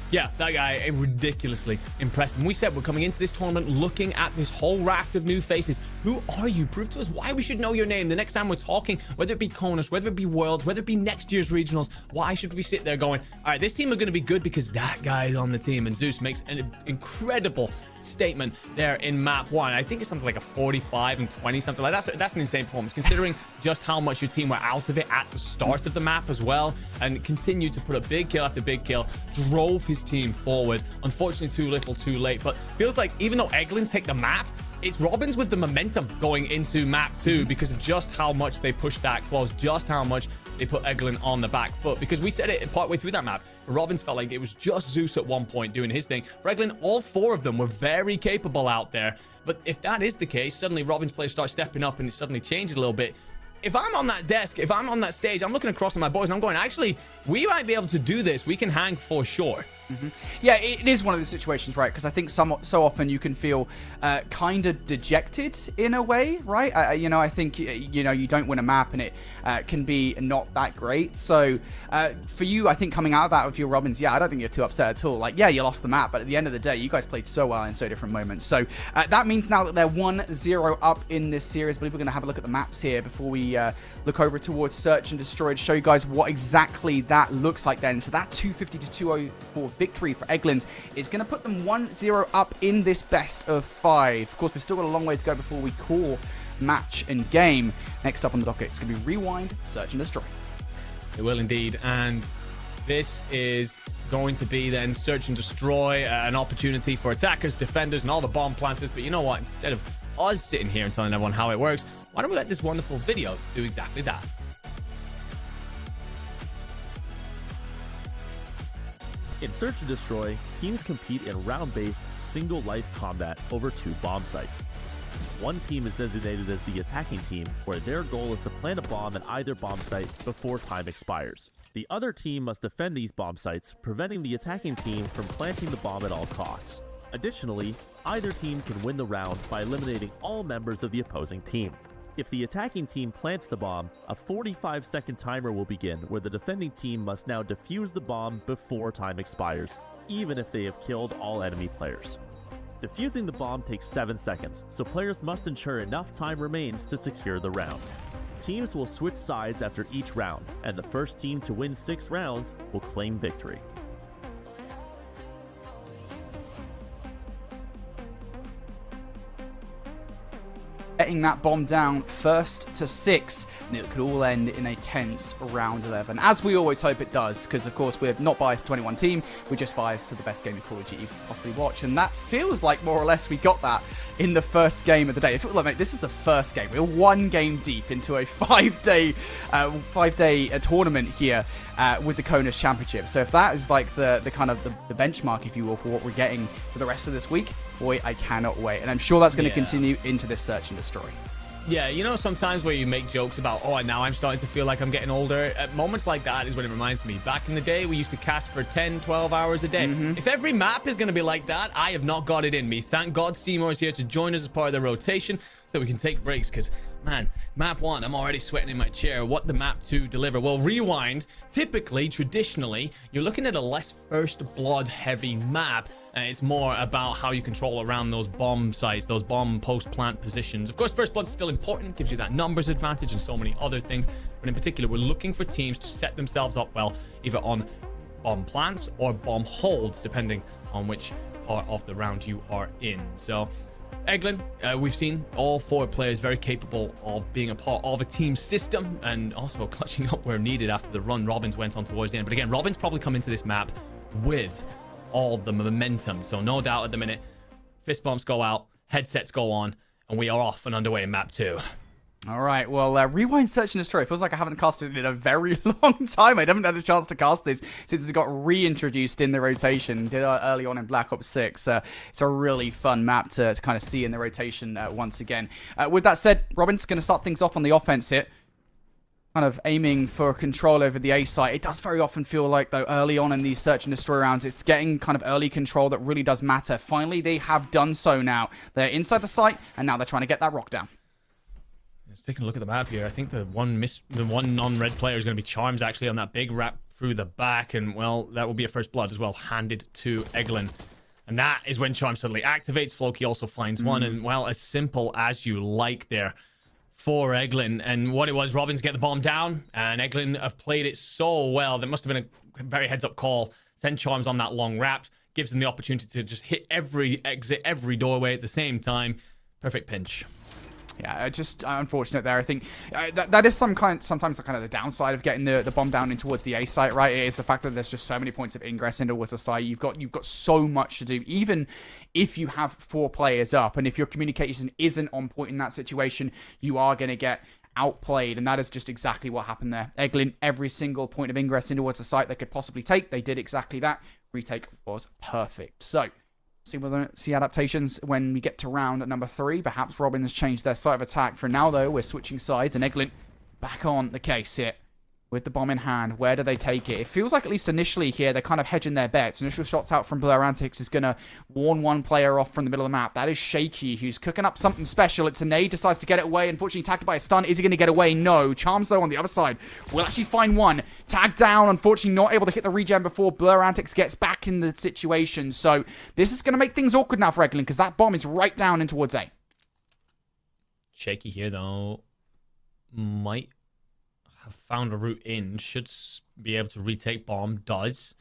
Yeah, that guy, ridiculously impressive. And we said we're coming into this tournament looking at this whole raft of new faces. Who are you? Prove to us why we should know your name. The next time we're talking, whether it be CONUS, whether it be Worlds, whether it be next year's regionals, why should we sit there going, all right, this team are going to be good because that guy is on the team. And Zeus makes an incredible statement there in map 1. I think it's something like a 45 and 20, something like that. That's an insane performance, considering just how much your team were out of it at the start of the map as well, and continued to put a big kill after big kill, drove his team forward. Unfortunately, too little too late, but feels like even though Eglin take the map, it's Robins with the momentum going into map 2 because of just how much they pushed that close, just how much they put Eglin on the back foot. Because we said it partway through that map, Robins felt like it was just Zeus at one point doing his thing. For Eglin, all 4 of them were very capable out there. But if that is the case, suddenly Robins players start stepping up and it suddenly changes a little bit. If I'm on that desk, if I'm on that stage, I'm looking across at my boys and I'm going, actually, we might be able to do this. We can hang for sure. Yeah, it is one of the situations, right? Because I think so often you can feel kind of dejected in a way, right? You know, I think, you know, you don't win a map and it can be not that great. So for you, I think coming out of that with your Robins, yeah, I don't think you're too upset at all. Like, yeah, you lost the map, but at the end of the day, you guys played so well in so different moments. So that means now that they're 1-0 up in this series. I believe we're going to have a look at the maps here before we look over towards Search and Destroy to show you guys what exactly that looks like then. So that 250 to 204 victory for Eglins is going to put them 1-0 up in this best of 5. Of course, we've still got a long way to go before we call match and game. Next up on the docket, it's going to be Rewind, Search and Destroy. It will indeed, and this is going to be then Search and Destroy, an opportunity for attackers, defenders, and all the bomb planters. But you know what? Instead of us sitting here and telling everyone how it works, why don't we let this wonderful video do exactly that? In Search and Destroy, teams compete in round-based, single-life combat over 2 bomb sites. One team is designated as the attacking team, where their goal is to plant a bomb at either bomb site before time expires. The other team must defend these bomb sites, preventing the attacking team from planting the bomb at all costs. Additionally, either team can win the round by eliminating all members of the opposing team. If the attacking team plants the bomb, a 45-second timer will begin where the defending team must now defuse the bomb before time expires, even if they have killed all enemy players. Defusing the bomb takes 7 seconds, so players must ensure enough time remains to secure the round. Teams will switch sides after each round, and the first team to win 6 rounds will claim victory. getting that bomb down first to 6, and it could all end in a tense round 11, as we always hope it does, because of course we're not biased to any one team, we're just biased to the best game of Call of Duty you can possibly watch, and that feels like more or less we got that in the first game of the day. It feels like, mate, this is the first game. We're one game deep into a five-day tournament here with the CONUS Championship. So if that is like the kind of the benchmark, if you will, for what we're getting for the rest of this week, boy, I cannot wait. And I'm sure that's going to continue into this search and destroy. Yeah, you know, sometimes where you make jokes about, oh, now I'm starting to feel like I'm getting older. At moments like that is when it reminds me. Back in the day, we used to cast for 10, 12 hours a day. If every map is going to be like that, I have not got it in me. Thank God Seymour is here to join us as part of the rotation so we can take breaks, because, man, map 1, I'm already sweating in my chair. What the map 2 deliver? Well, Rewind, typically, traditionally, you're looking at a less first blood heavy map. It's more about how you control around those bomb sites, those bomb post-plant positions. Of course, first blood's still important, gives you that numbers advantage and so many other things. But in particular, we're looking for teams to set themselves up well, either on bomb plants or bomb holds, depending on which part of the round you are in. So, Eglin, we've seen all 4 players very capable of being a part of a team system and also clutching up where needed after the run Robbins went on towards the end. But again, Robbins probably come into this map with all the momentum, so no doubt at the minute fist bumps go out, headsets go on, and we are off and underway in map 2. All right, well, Rewind, Search and Destroy. Feels like I haven't casted it in a very long time. I haven't had a chance to cast this since it got reintroduced in the rotation. Did early on in Black Ops 6. It's a really fun map to kind of see in the rotation once again. With that said, Robin's going to start things off on the offense here. Kind of aiming for control over the A site. It does very often feel like, though, early on in these Search and Destroy rounds, it's getting kind of early control that really does matter. Finally, they have done so now. They're inside the site, and now they're trying to get that rock down. Let's take a look at the map here. I think the one non-red player is going to be Charms, actually, on that big wrap through the back, and, well, that will be a first blood as well, handed to Eglin. And that is when Charm suddenly activates. Floki also finds one, and, well, as simple as you like there for Eglin. And what it was, Robbins get the bomb down, and Eglin have played it so well. There must have been a very heads-up call. Send Charms on that long wrap. Gives them the opportunity to just hit every exit, every doorway at the same time. Perfect pinch. Yeah, just unfortunate there. I think that is sometimes the kind of the downside of getting the bomb down in towards the A site, right? It is the fact that there's just so many points of ingress into towards the site. You've got so much to do, even if you have 4 players up, and if your communication isn't on point in that situation, you are going to get outplayed, and that is just exactly what happened there. Eglin, every single point of ingress into towards the site they could possibly take, they did exactly that. Retake was perfect. So, see adaptations when we get to round number 3. Perhaps Robins changed their site of attack. For now, though, we're switching sides, and Eglin back on the case here with the bomb in hand. Where do they take it? It feels like, at least initially here, they're kind of hedging their bets. Initial shots out from Blur Antics is going to warn one player off from the middle of the map. That is Shaky, who's cooking up something special. It's a nade, decides to get it away. Unfortunately, tagged by a stun. Is he going to get away? No. Charms, though, on the other side will actually find one. Tagged down, unfortunately not able to hit the regen before Blur Antics gets back in the situation. So this is going to make things awkward now for Eglin, because that bomb is right down in towards A. Shaky here, though, might have found a route in, should be able to retake bomb, does.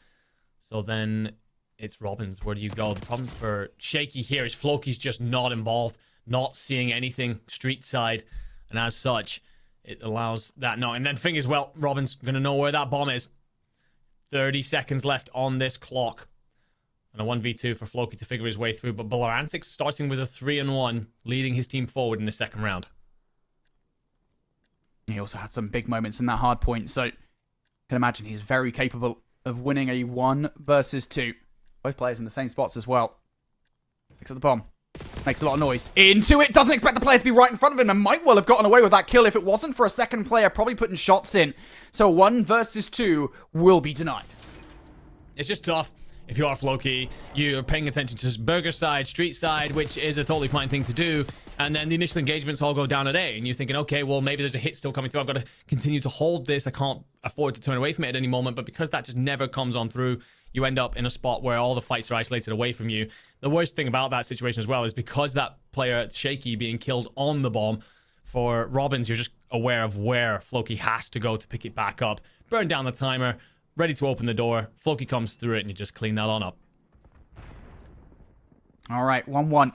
So then it's Robbins. Where do you go? The problem for Shaky here is Floki's just not involved, not seeing anything street side, and as such, it allows that no. And then thing is, well, Robbins going to know where that bomb is. 30 seconds left on this clock. And a 1v2 for Floki to figure his way through, but Balarantic starting with a 3-1, leading his team forward in the second round. He also had some big moments in that hard point, so I can imagine he's very capable of winning a 1 versus 2. Both players in the same spots as well. Picks up the bomb. Makes a lot of noise. Into it. Doesn't expect the player to be right in front of him, and might well have gotten away with that kill if it wasn't for a second player probably putting shots in. So 1 versus 2 will be denied. It's just tough. If you are Floki, you're paying attention to burger side, street side, which is a totally fine thing to do. And then the initial engagements all go down at A. And you're thinking, okay, well, maybe there's a hit still coming through. I've got to continue to hold this. I can't afford to turn away from it at any moment. But because that just never comes on through, you end up in a spot where all the fights are isolated away from you. The worst thing about that situation as well is because that player, Shaky, being killed on the bomb, for Robbins, you're just aware of where Floki has to go to pick it back up. Burn down the timer. Ready to open the door. Floki comes through it, and you just clean that on up. All right, 1-1.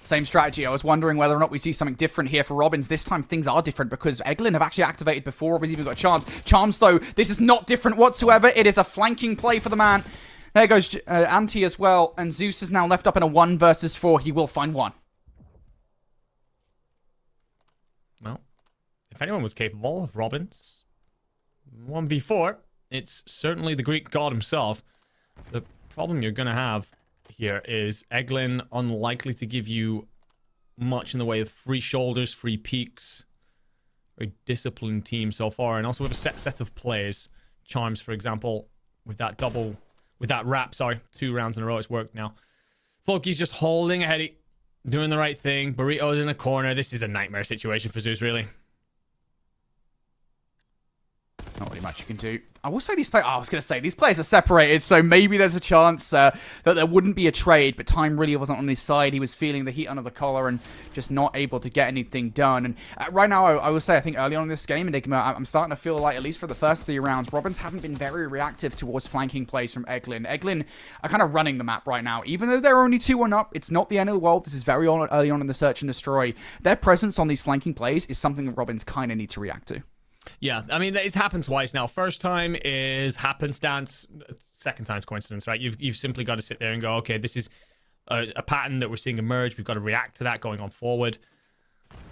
Same strategy. I was wondering whether or not we see something different here for Robins. This time things are different because Eglin have actually activated before Robins even got a chance. Charms, though, this is not different whatsoever. It is a flanking play for the man. There goes Anti as well, and Zeus is now left up in a 1 versus 4. He will find one. Well, if anyone was capable of Robins 1v4, it's certainly the Greek god himself. The problem you're going to have here is Eglin unlikely to give you much in the way of free shoulders, free peaks. Very disciplined team so far, and also with a set of plays. Charms, for example, with that wrap, 2 rounds in a row, it's worked now. Floki's just holding a heady, doing the right thing. Burrito's in a corner. This is a nightmare situation for Zeus, really. Not really much you can do. I will say these players... I was going to say, these players are separated, so maybe there's a chance that there wouldn't be a trade, but time really wasn't on his side. He was feeling the heat under the collar and just not able to get anything done. And right now, I will say, I think early on in this game, Enigma, I'm starting to feel like, at least for the first 3 rounds, Robins haven't been very reactive towards flanking plays from Eglin. Eglin are kind of running the map right now. Even though they're only 2-1 up, it's not the end of the world. This is very early on in the search and destroy. Their presence on these flanking plays is something that Robins kind of need to react to. Yeah, I mean, it's happened twice now. First time is happenstance. Second time's coincidence, right? You've simply got to sit there and go, okay, this is a pattern that we're seeing emerge. We've got to react to that going on forward.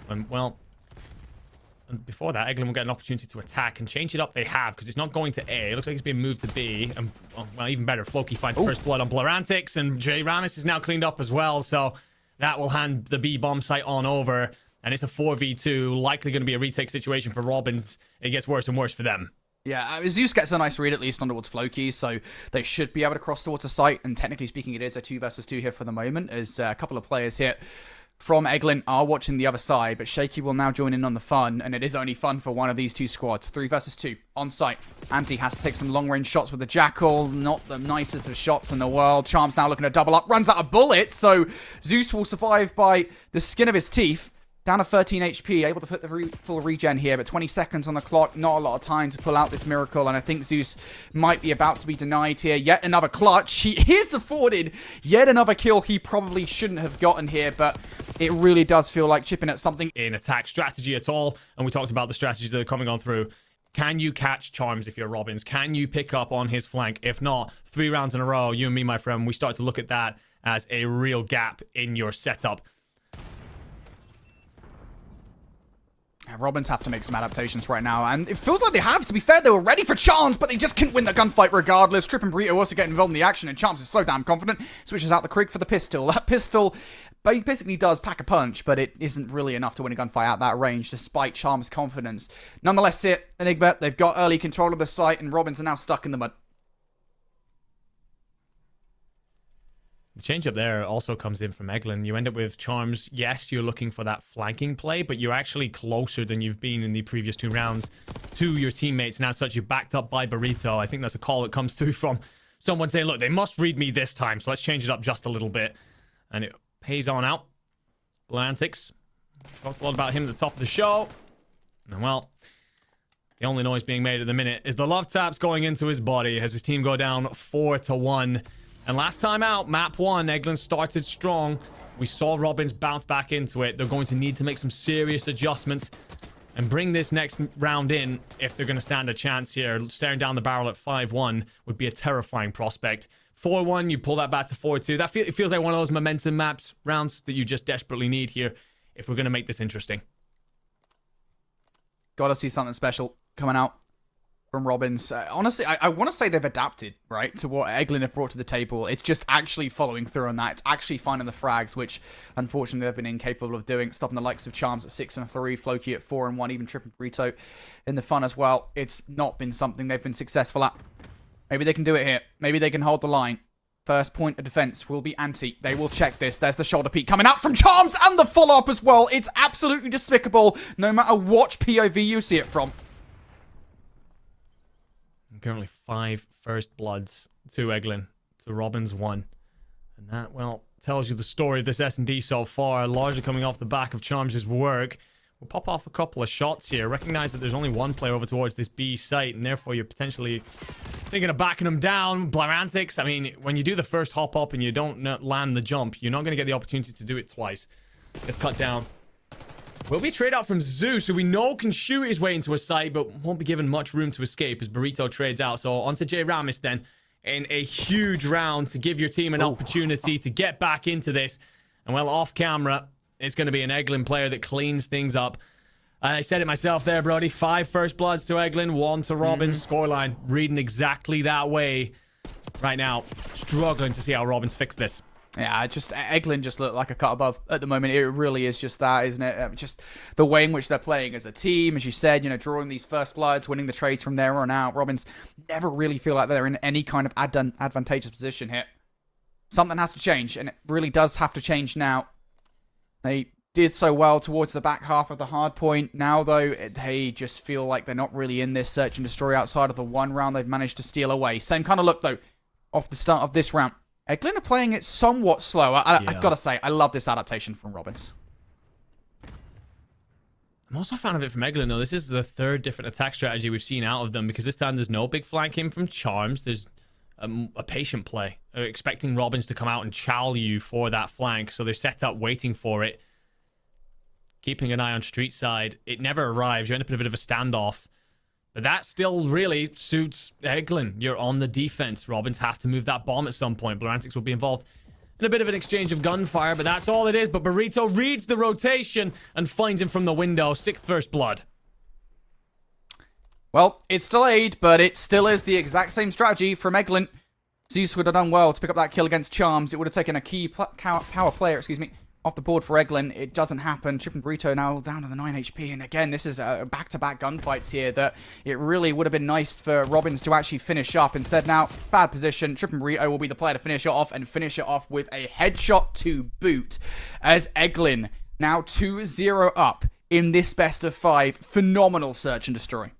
And before that, Eglin will get an opportunity to attack and change it up. They have, because it's not going to A. It looks like it's being moved to B. And, well, even better, Floki finds first blood on Blurantix, and J Ramis is now cleaned up as well. So that will hand the B bomb site on over. And it's a 4v2, likely going to be a retake situation for Robins. It gets worse and worse for them. Yeah, Zeus gets a nice read at least on towards Floki, so they should be able to cross towards the site. And technically speaking, it is a 2 versus 2 here for the moment, as a couple of players here from Eglin are watching the other side, but Shaky will now join in on the fun, and it is only fun for one of these 2 squads. 3 versus 2 on site. Anti has to take some long-range shots with the Jackal, not the nicest of shots in the world. Charm's now looking to double up, runs out of bullets, so Zeus will survive by the skin of his teeth. Down to 13 HP, able to put the full regen here, but 20 seconds on the clock, not a lot of time to pull out this miracle, and I think Zeus might be about to be denied here. Yet another clutch. He is afforded yet another kill he probably shouldn't have gotten here, but it really does feel like chipping at something. In attack strategy at all, and we talked about the strategies that are coming on through. Can you catch Charms if you're Robins? Can you pick up on his flank? If not, 3 rounds in a row, you and me, my friend, we start to look at that as a real gap in your setup. Robins have to make some adaptations right now, and it feels like they have. To be fair, they were ready for Charms, but they just couldn't win the gunfight regardless. Trip and Burrito also get involved in the action, and Charms is so damn confident. Switches out the Krieg for the pistol. That pistol basically does pack a punch, but it isn't really enough to win a gunfight at that range, despite Charms' confidence. Nonetheless, Enigma, they've got early control of the site, and Robins are now stuck in the mud. The change up there also comes in from Eglin. You end up with Charms. Yes, you're looking for that flanking play, but you're actually closer than you've been in the previous 2 rounds to your teammates. And as such, you're backed up by Burrito. I think that's a call that comes through from someone saying, look, they must read me this time, so let's change it up just a little bit. And it pays on out. Blurantix. Talked a lot about him at the top of the show. And well, the only noise being made at the minute is the love taps going into his body as his team go down 4-1. And last time out, map 1, Eglin started strong. We saw Robins bounce back into it. They're going to need to make some serious adjustments and bring this next round in if they're going to stand a chance here. Staring down the barrel at 5-1 would be a terrifying prospect. 4-1, you pull that back to 4-2. It feels like one of those momentum maps rounds that you just desperately need here if we're going to make this interesting. Gotta see something special coming out from Robins. Honestly, I want to say they've adapted, right, to what Eglin have brought to the table. It's just actually following through on that. It's actually finding the frags, which unfortunately they've been incapable of doing. Stopping the likes of Charms at 6-3, Floki at 4-1, even Trip and Burrito in the fun as well. It's not been something they've been successful at. Maybe they can do it here. Maybe they can hold the line. First point of defense will be Anti. They will check this. There's the shoulder peek coming out from Charms and the follow-up as well. It's absolutely despicable no matter what POV you see it from. Currently 5 first bloods to Eglin, to Robins 1. And that, well, tells you the story of this S&D so far, largely coming off the back of Charms' work. We'll pop off a couple of shots here. Recognize that there's only one player over towards this B site, and therefore you're potentially thinking of backing them down. Blarantics, I mean, when you do the first hop up and you don't land the jump, you're not going to get the opportunity to do it twice. Gets cut down. Will be a trade out from Zeus, who we know can shoot his way into a site, but won't be given much room to escape as Burrito trades out. So onto J Ramis then, in a huge round to give your team an opportunity to get back into this. And well, off camera, it's going to be an Eglin player that cleans things up. I said it myself there, Brody. 5 first bloods to Eglin, 1 to Robins. Scoreline reading exactly that way right now. Struggling to see how Robins fix this. Yeah, Eglin just looked like a cut above at the moment. It really is just that, isn't it? Just the way in which they're playing as a team, as you said, drawing these first bloods, winning the trades from there on out. Robins never really feel like they're in any kind of advantageous position here. Something has to change, and it really does have to change now. They did so well towards the back half of the hard point. Now, though, they just feel like they're not really in this search and destroy outside of the one round they've managed to steal away. Same kind of look, though, off the start of this round. Eglin are playing it somewhat slower. I've got to say, I love this adaptation from Robins. I'm also a fan of it from Eglin, though. This is the 3rd different attack strategy we've seen out of them, because this time there's no big flanking from Charms. There's a patient play, expecting Robins to come out and chow you for that flank. So they're set up waiting for it. Keeping an eye on street side. It never arrives. You end up in a bit of a standoff. But that still really suits Eglin. You're on the defense. Robins have to move that bomb at some point. Blarantics will be involved in a bit of an exchange of gunfire, but that's all it is. But Burrito reads the rotation and finds him from the window. 6th first blood. Well, it's delayed, but it still is the exact same strategy from Eglin. Zeus would have done well to pick up that kill against Charms. It would have taken a key power player, off the board for Eglin. It doesn't happen. Chip and Burrito now down to the 9 HP. And again, this is back-to-back gunfights here that it really would have been nice for Robins to actually finish up. Instead now, bad position. Chip and Burrito will be the player to finish it off, and finish it off with a headshot to boot. As Eglin now 2-0 up in this best of 5. Phenomenal search and destroy.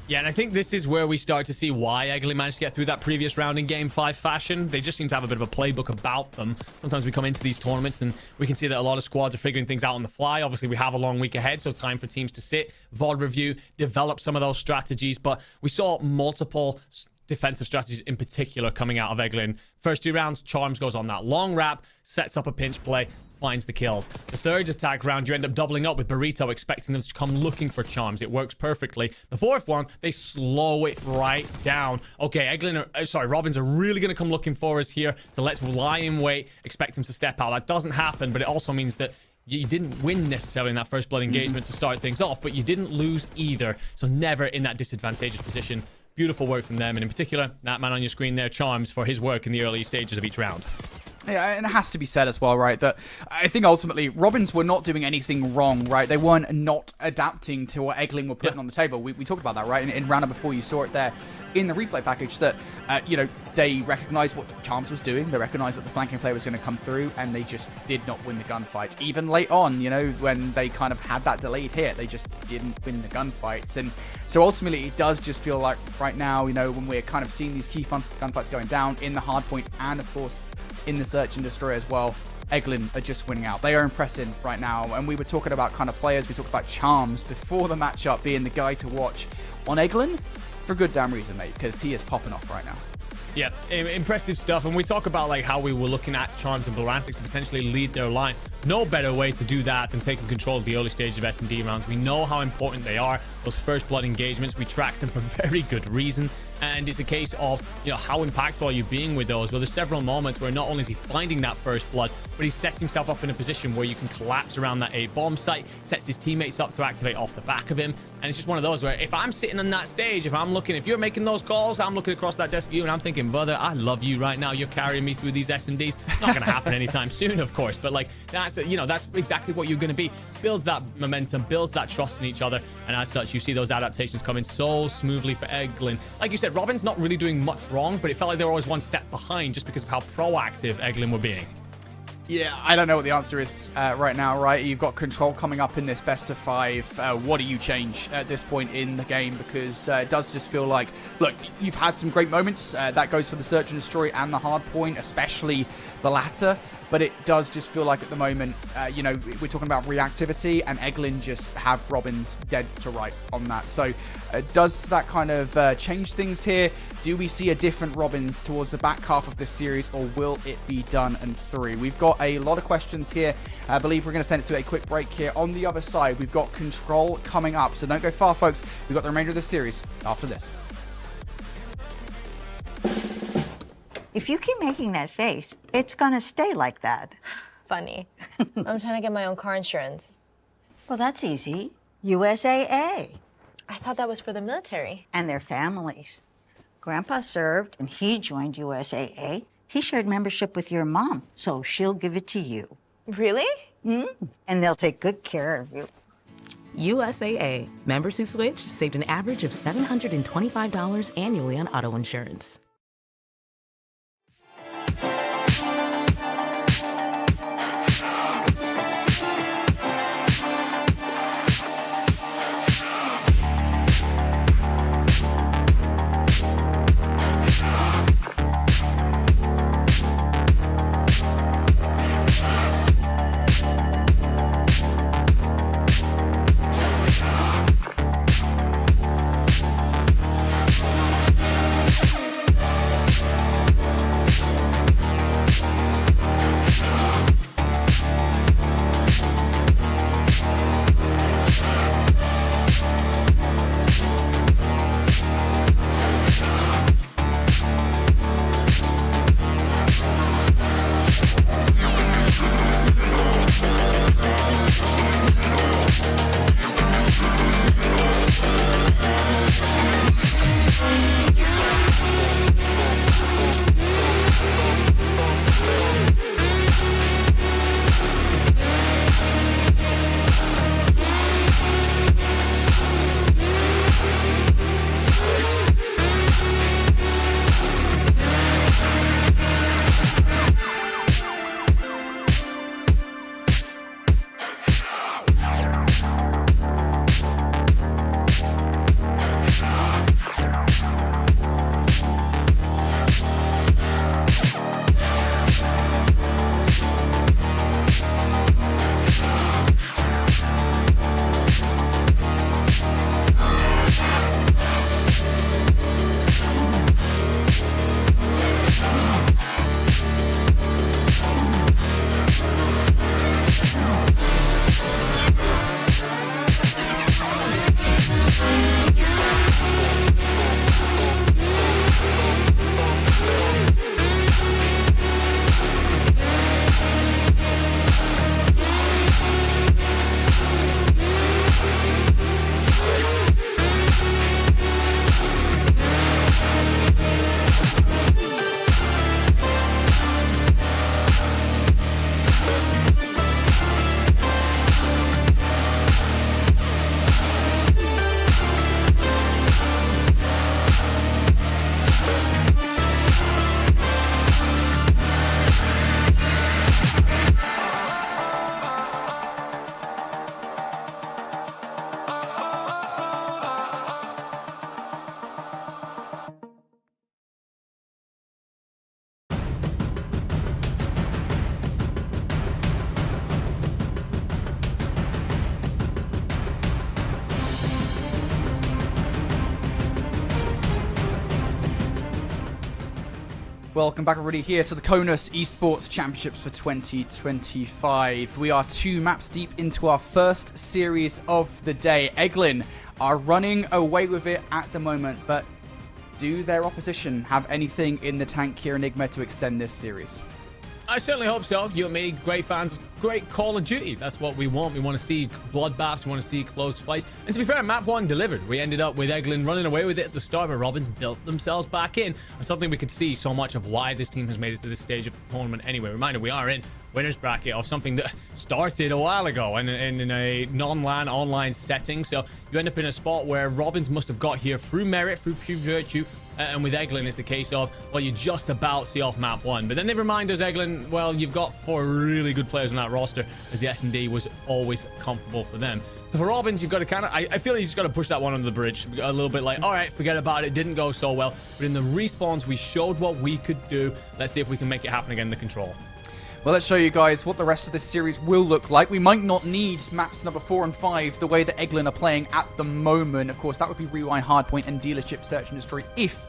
Yeah, and I think this is where we start to see why Eglin managed to get through that previous round in Game 5 fashion. They just seem to have a bit of a playbook about them. Sometimes we come into these tournaments and we can see that a lot of squads are figuring things out on the fly. Obviously, we have a long week ahead, so time for teams to sit, VOD review, develop some of those strategies. But we saw multiple defensive strategies in particular coming out of Eglin. First 2 rounds, Charms goes on that long wrap, sets up a pinch play, finds the kills. The 3rd attack round, you end up doubling up with Burrito, expecting them to come looking for Charms. It works perfectly. The 4th one, they slow it right down. Okay, Robins are really going to come looking for us here, so let's lie in wait, expect them to step out. That doesn't happen, but it also means that you didn't win necessarily in that first blood engagement to start things off, but you didn't lose either, so never in that disadvantageous position. Beautiful work from them, and in particular, that man on your screen there, Charms, for his work in the early stages of each round. Yeah, and it has to be said as well, right, that I think ultimately Robins were not doing anything wrong, right? They weren't not adapting to what Eglin were putting on the table. We talked about that, right? In round number 4, you saw it there in the replay package that, they recognized what Charms was doing. They recognized that the flanking player was going to come through, and they just did not win the gunfights. Even late on, when they kind of had that delayed hit, they just didn't win the gunfights. And so ultimately, it does just feel like right now, when we're kind of seeing these key gunfights going down in the hardpoint and, of course, in the search and destroy as well, Eglin are just winning out. They are impressing right now, and we were talking about kind of players. We talked about Charms before the matchup being the guy to watch on Eglin for good damn reason, mate, because he is popping off right now. Yeah, impressive stuff. And we talk about how we were looking at Charms and Blarantics to potentially lead their line. No better way to do that than taking control of the early stage of S&D rounds. We know how important they are. Those first blood engagements, we track them for very good reason. And it's a case of, how impactful are you being with those? Well, there's several moments where not only is he finding that first blood, but he sets himself up in a position where you can collapse around that A bomb site, sets his teammates up to activate off the back of him. And it's just one of those where if I'm sitting on that stage, if you're making those calls, I'm looking across that desk at you and I'm thinking, brother, I love you right now. You're carrying me through these S&Ds. Not going to happen anytime soon, of course. But that's exactly what you're going to be. Builds that momentum, builds that trust in each other. And as such, you see those adaptations coming so smoothly for Eglin. Like you said, Robin's not really doing much wrong, but it felt like they were always one step behind just because of how proactive Eglin were being. Yeah, I don't know what the answer is right now, right? You've got Control coming up in this best of 5. What do you change at this point in the game? Because it does just feel like, look, you've had some great moments. That goes for the Search and Destroy and the Hardpoint, especially the latter. But it does just feel like at the moment, we're talking about reactivity, and Eglin just have Robins dead to right on that. So does that kind of change things here? Do we see a different Robins towards the back half of this series, or will it be done and through? We've got a lot of questions here. I believe we're going to send it to a quick break here. On the other side, we've got Control coming up. So don't go far, folks. We've got the remainder of the series after this. If you keep making that face, it's gonna stay like that. Funny. I'm trying to get my own car insurance. Well, that's easy. USAA. I thought that was for the military. And their families. Grandpa served, and he joined USAA. He shared membership with your mom, so she'll give it to you. Really? And they'll take good care of you. USAA. Members who switched saved an average of $725 annually on auto insurance. Welcome back, everybody, here to the CONUS Esports Championships for 2025. We are 2 maps deep into our first series of the day. Eglin are running away with it at the moment, but do their opposition have anything in the tank here, Enigma, to extend this series? I certainly hope so. You and me, great fans, great Call of Duty. That's what we want. We want to see bloodbaths. We want to see close fights. And to be fair, map 1 delivered. We ended up with Eglin running away with it at the start, but Robins built themselves back in. And something we could see so much of why this team has made it to this stage of the tournament anyway. Reminder, we are in winner's bracket of something that started a while ago and in a non-LAN online setting. So you end up in a spot where Robins must have got here through merit, through pure virtue, And with Eglin, it's a case of, well, you just about see off map 1. But then they remind us, Eglin, well, you've got 4 really good players on that roster, as the S&D was always comfortable for them. So for Robbins, you've got to kind of, I feel like you just got to push that one under the bridge. A little bit like, all right, forget about it. Didn't go so well. But in the respawns, we showed what we could do. Let's see if we can make it happen again in the control. Well, let's show you guys what the rest of this series will look like. We might not need maps number 4 and 5 the way that Eglin are playing at the moment. Of course, that would be Rewind, Hardpoint, and Dealership Search and Destroy if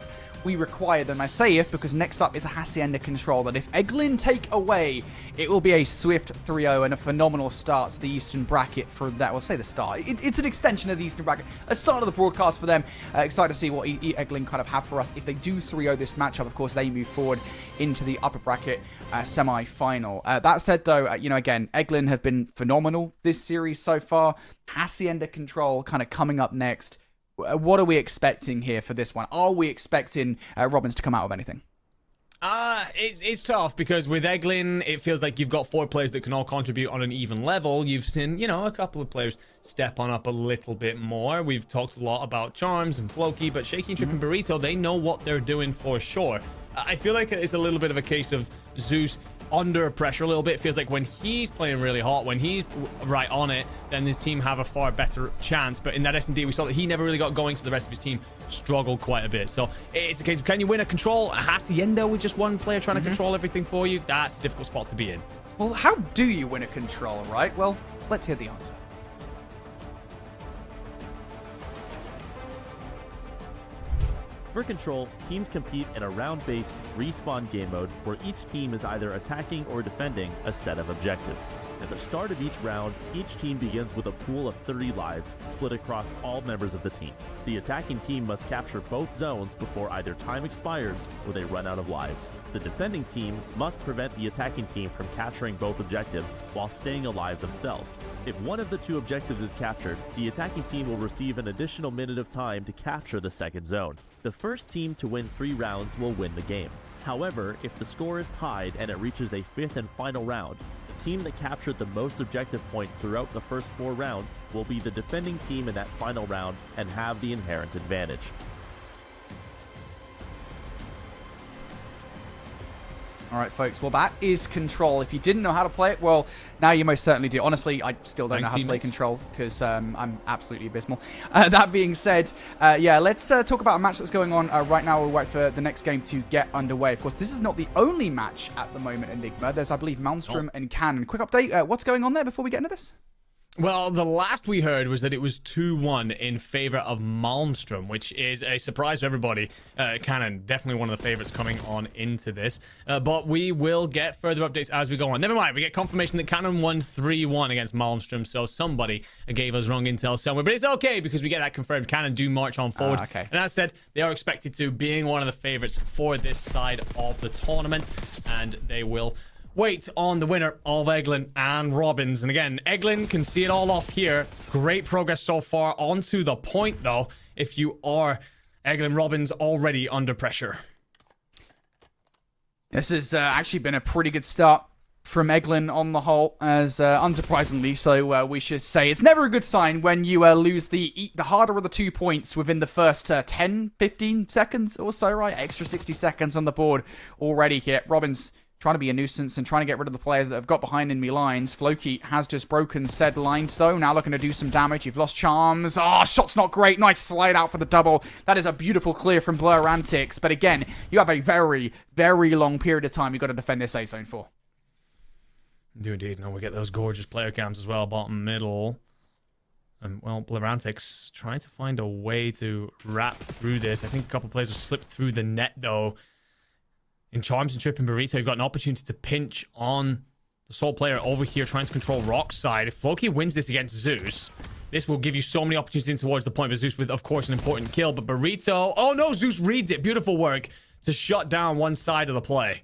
we require them. I say if because next up is a Hacienda Control that if Eglin take away, it will be a swift 3-0 and a phenomenal start to the Eastern bracket for that. Well, say the start. It's an extension of the Eastern bracket. A start of the broadcast for them. Excited to see what Eglin kind of have for us. If they do 3-0 this matchup, of course, they move forward into the upper bracket semi-final. That said, though, again, Eglin have been phenomenal this series so far. Hacienda Control kind of coming up next. What are we expecting here for this one? Are we expecting Robbins to come out with anything? It's tough because with Eglin, it feels like you've got 4 players that can all contribute on an even level. You've seen, a couple of players step on up a little bit more. We've talked a lot about Charms and Floki, but Shaky, Trip, and Burrito, they know what they're doing for sure. I feel like it's a little bit of a case of Zeus under pressure a little bit. It feels like when he's playing really hot, when he's right on it, then his team have a far better chance. But in that S&D, we saw that he never really got going, so the rest of his team struggled quite a bit. So it's a case of, can you win a control? A Hacienda with just one player trying to control everything for you? That's a difficult spot to be in. Well, how do you win a control, right? Well, let's hear the answer. For Control, teams compete in a round-based respawn game mode where each team is either attacking or defending a set of objectives. At the start of each round, each team begins with a pool of 30 lives split across all members of the team. The attacking team must capture both zones before either time expires or they run out of lives. The defending team must prevent the attacking team from capturing both objectives while staying alive themselves. If one of the 2 objectives is captured, the attacking team will receive an additional minute of time to capture the second zone. The first team to win 3 rounds will win the game. However, if the score is tied and it reaches a 5th and final round, the team that captured the most objective points throughout the first 4 rounds will be the defending team in that final round and have the inherent advantage. All right, folks. Well, that is Control. If you didn't know how to play it, well, now you most certainly do. Honestly, I still don't know how to play Control because I'm absolutely abysmal. That being said, let's talk about a match that's going on right now. We'll wait for the next game to get underway. Of course, this is not the only match at the moment, Enigma. There's, I believe, Malmstrom and Cannon. Quick update. What's going on there before we get into this? Well, the last we heard was that it was 2-1 in favor of Malmstrom, which is a surprise to everybody. Cannon, definitely one of the favorites coming on into this. But we will get further updates as we go on. Never mind, we get confirmation that Cannon won 3-1 against Malmstrom, so somebody gave us wrong intel somewhere. But it's okay because we get that confirmed. Cannon do march on forward. Okay. And as said, they are expected to, being one of the favorites for this side of the tournament, and they will wait on the winner of Eglin and Robbins. And again, Eglin can see it all off here. Great progress so far. On to the point, though, if you are Eglin Robbins already under pressure. This has actually been a pretty good start from Eglin on the whole, as unsurprisingly, so we should say. It's never a good sign when you lose the harder of the 2 points within the first 10, 15 seconds or so, right? Extra 60 seconds on the board already here. Robbins trying to be a nuisance and trying to get rid of the players that have got behind enemy lines. Floki has just broken said lines, though. Now looking to do some damage. You've lost Charms. Oh, shot's not great. Nice slide out for the double. That is a beautiful clear from Blur Antics. But again, you have a very, very long period of time you've got to defend this A-zone for. Do indeed. No, we get those gorgeous player cams as well, bottom, middle. And, well, Blur Antics trying to find a way to wrap through this. I think a couple of players have slipped through the net, though. In Charms and Trip and Burrito, you've got an opportunity to pinch on the sole player over here trying to control Rock's side. If Floki wins this against Zeus, this will give you so many opportunities in towards the point, but Zeus with, of course, an important kill. But Burrito, oh no, Zeus reads it. Beautiful work to shut down one side of the play.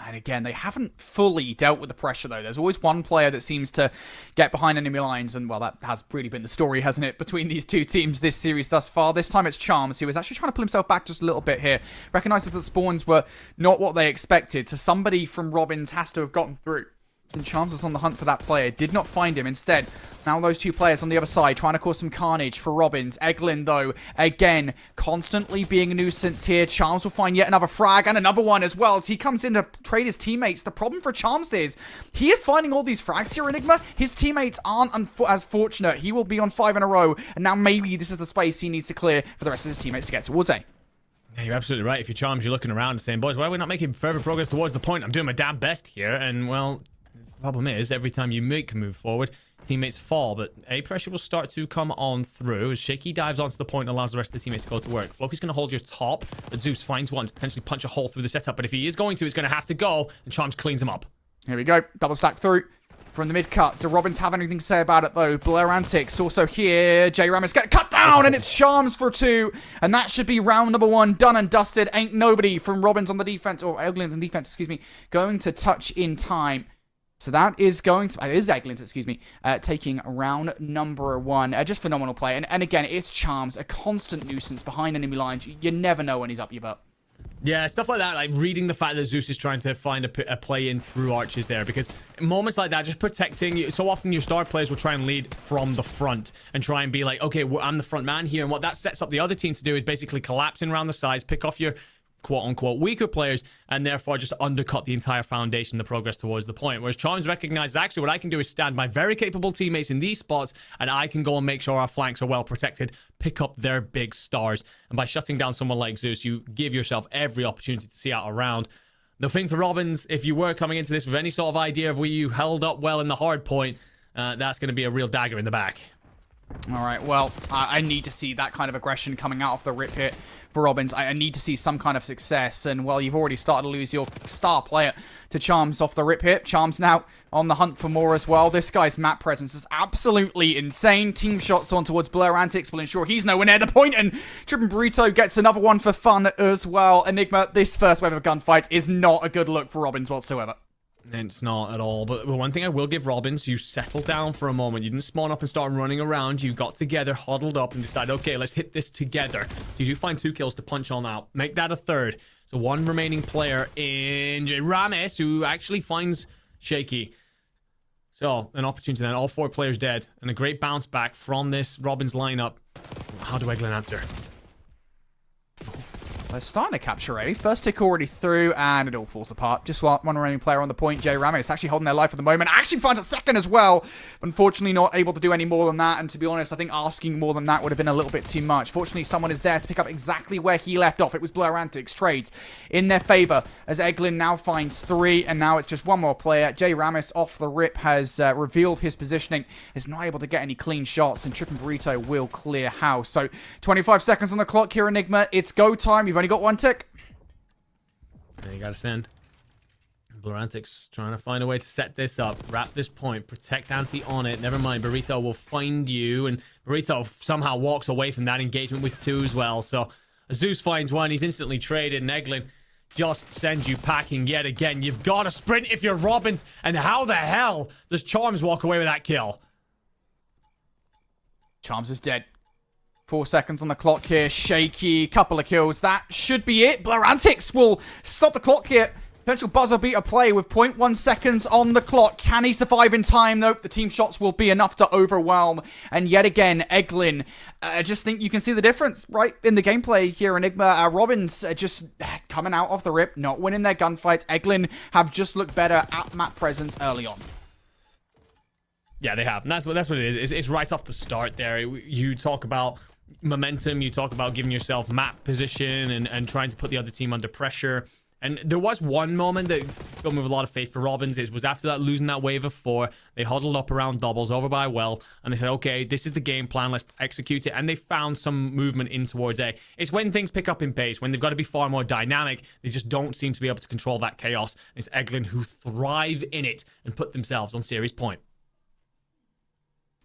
And again, they haven't fully dealt with the pressure, though. There's always one player that seems to get behind enemy lines, and, well, that has really been the story, hasn't it, between these two teams this series thus far. This time it's Charms, who is actually trying to pull himself back just a little bit here. Recognizes that the spawns were not what they expected, so somebody from Robbins has to have gotten through. And Charms is on the hunt for that player. Did not find him. Instead, now those two players on the other side trying to cause some carnage for Robbins. Eglin, though, again, constantly being a nuisance here. Charms will find yet another frag and another one as well as he comes in to trade his teammates. The problem for Charms is he is finding all these frags here, Enigma. His teammates aren't as fortunate. He will be on 5 in a row, and now maybe this is the space he needs to clear for the rest of his teammates to get towards A. Yeah, you're absolutely right. If you're Charms, you're looking around and saying, boys, why are we not making further progress towards the point? I'm doing my damn best here, and, well, the problem is, every time you make a move forward, teammates fall, but A pressure will start to come on through as Shaky dives onto the point and allows the rest of the teammates to go to work. Floki's going to hold your top, but Zeus finds one to potentially punch a hole through the setup, but if he is going to, he's going to have to go, and Charms cleans him up. Here we go. Double stack through from the mid cut. Do Robbins have anything to say about it, though? Blur Antics also here. J Ramis get cut down, and it's Charms for 2, and that should be round number 1 done and dusted. Ain't nobody from Robbins on the defense, or Eglin on defense, excuse me, going to touch in time. So that is going to... is Eglin, excuse me, taking round number 1. Just phenomenal play. And again, it's Charms, a constant nuisance behind enemy lines. You never know when he's up your butt. Yeah, stuff like that, like reading the fact that Zeus is trying to find a play in through arches there, because moments like that, just protecting you. So often your star players will try and lead from the front and try and be like, okay, well, I'm the front man here. And what that sets up the other team to do is basically collapsing around the sides, pick off your quote-unquote weaker players, and therefore just undercut the entire foundation, the progress towards the point. Whereas Charms recognizes, actually, what I can do is stand my very capable teammates in these spots, and I can go and make sure our flanks are well protected, pick up their big stars. And by shutting down someone like Zeus, you give yourself every opportunity to see out a round. The thing for Robbins, if you were coming into this with any sort of idea of where you held up well in the hard point, that's going to be a real dagger in the back. All right, well, I need to see that kind of aggression coming out of the rip hit for Robbins. I need to see some kind of success. And, well, you've already started to lose your star player to Charms off the rip hit. Charms now on the hunt for more as well. This guy's map presence is absolutely insane. Team shots on towards Blur Antics will ensure he's nowhere near the point. And Trippin' Burrito gets another one for fun as well. Enigma, this first wave of gunfights is not a good look for Robbins whatsoever. It's not at all. But one thing I will give Robbins, you settled down for a moment. You didn't spawn up and start running around. You got together, huddled up, and decided, okay, let's hit this together. So you do find 2 kills to punch on out. Make that a 3rd. So 1 remaining player in Rames, who actually finds Shaky. So an opportunity then. All 4 players dead. And a great bounce back from this Robbins lineup. How do Eglin answer? They're starting to capture A. First tick already through, and it all falls apart. Just one remaining player on the point. J Ramis actually holding their life at the moment. Actually finds a second as well. Unfortunately, not able to do any more than that. And to be honest, I think asking more than that would have been a little bit too much. Fortunately, someone is there to pick up exactly where he left off. It was Blur Antics. Trades in their favor as Eglin now finds 3. And now it's just 1 more player. J Ramis off the rip has revealed his positioning. Is not able to get any clean shots. And Trippin' Burrito will clear house. So 25 seconds on the clock here, Enigma. It's go time. You've only got 1 tick. And you gotta send. Blur Antics trying to find a way to set this up, wrap this point, protect Anti on it. Never mind, Burrito will find you, and Burrito somehow walks away from that engagement with 2 as well. So Zeus finds 1, he's instantly traded, and Eglin just sends you packing yet again. You've got to sprint if you're Robbins, and how the hell does Charms walk away with that kill? Charms is dead. 4 seconds on the clock here. Shaky. Couple of kills. That should be it. Blur Antics will stop the clock here. Potential buzzer beater play with 0.1 seconds on the clock. Can he survive in time? Nope. The team shots will be enough to overwhelm. And yet again, Eglin. I just think you can see the difference, right, in the gameplay here. Enigma, Robbins just coming out off the rip, not winning their gunfights. Eglin have just looked better at map presence early on. Yeah, they have. And that's what it is. It's right off the start there. You talk about momentum, you talk about giving yourself map position and trying to put the other team under pressure. And there was one moment that filled me with a lot of faith for Robbins. It was after that, losing that wave of 4, they huddled up around doubles over by well, and they said, okay, this is the game plan, let's execute it. And they found some movement in towards A. It's when things pick up in pace, when they've got to be far more dynamic, they just don't seem to be able to control that chaos. It's Eglin who thrive in it and put themselves on series point.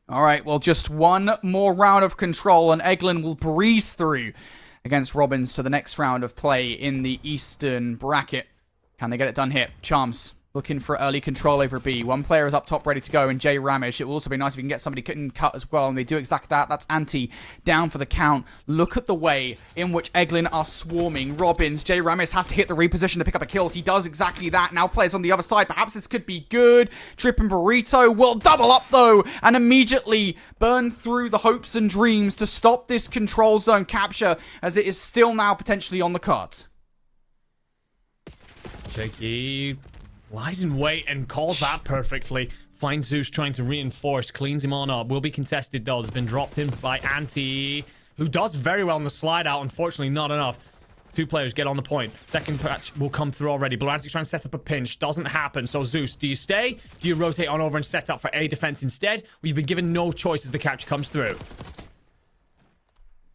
All right, well, just 1 more round of control, and Eglin will breeze through against Robbins to the next round of play in the Eastern bracket. Can they get it done here? Charms looking for early control over B. One player is up top ready to go, and Jay Ramesh. It will also be nice if you can get somebody cut as well, and they do exactly that. That's Anti down for the count. Look at the way in which Eglin are swarming Robbins. Jay Ramesh has to hit the reposition to pick up a kill. He does exactly that. Now players on the other side. Perhaps this could be good. Trip and Burrito will double up, though, and immediately burn through the hopes and dreams to stop this control zone capture, as it is still now potentially on the cards. Shaky lies in wait and calls that perfectly. Finds Zeus trying to reinforce, cleans him on up. Will be contested though. Has been dropped in by Anti, who does very well in the slide out. Unfortunately, not enough. Two players get on the point. Second patch will come through already. Blarantic's trying to set up a pinch. Doesn't happen. So Zeus, do you stay? Do you rotate on over and set up for A defense instead? We've been given no choice as the capture comes through.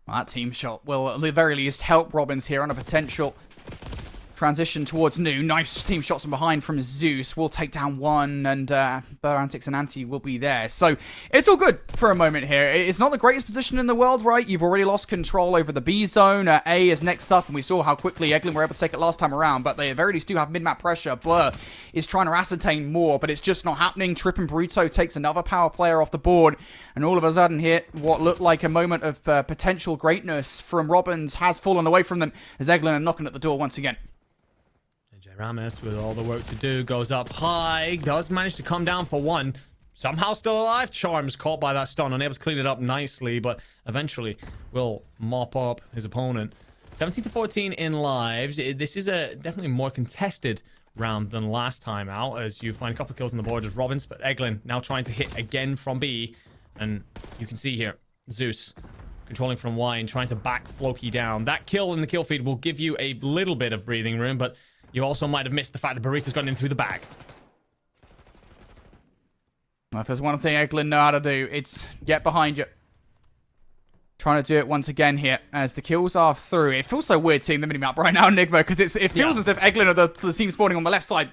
Well, that team shot will at the very least help Robbins here on a potential transition towards Nu. Nice team shots from behind from Zeus. Will take down one, and Burantix and Anti will be there. So it's all good for a moment here. It's not the greatest position in the world, right? You've already lost control over the B zone. A is next up, and we saw how quickly Eglin were able to take it last time around, but they at very least do have mid-map pressure. Blur is trying to ascertain more, but it's just not happening. Trip and Burrito takes another power player off the board, and all of a sudden here, what looked like a moment of potential greatness from Robbins has fallen away from them as Eglin are knocking at the door once again. Ramis, with all the work to do, goes up high, does manage to come down for one. Somehow still alive. Charms caught by that stun, unable to clean it up nicely, but eventually will mop up his opponent. 17-14 in lives. This is a definitely more contested round than last time out, as you find a couple of kills on the board as Robbins, but Eglin now trying to hit again from B, and you can see here, Zeus controlling from Y and trying to back Floki down. That kill in the kill feed will give you a little bit of breathing room, but you also might have missed the fact that Burrito's gotten in through the bag. Well, if there's one thing Eglin know how to do, it's get behind you. Trying to do it once again here as the kills are through. It feels so weird seeing the minimap right now, Enigma, because it feels as if Eglin are the team spawning on the left side.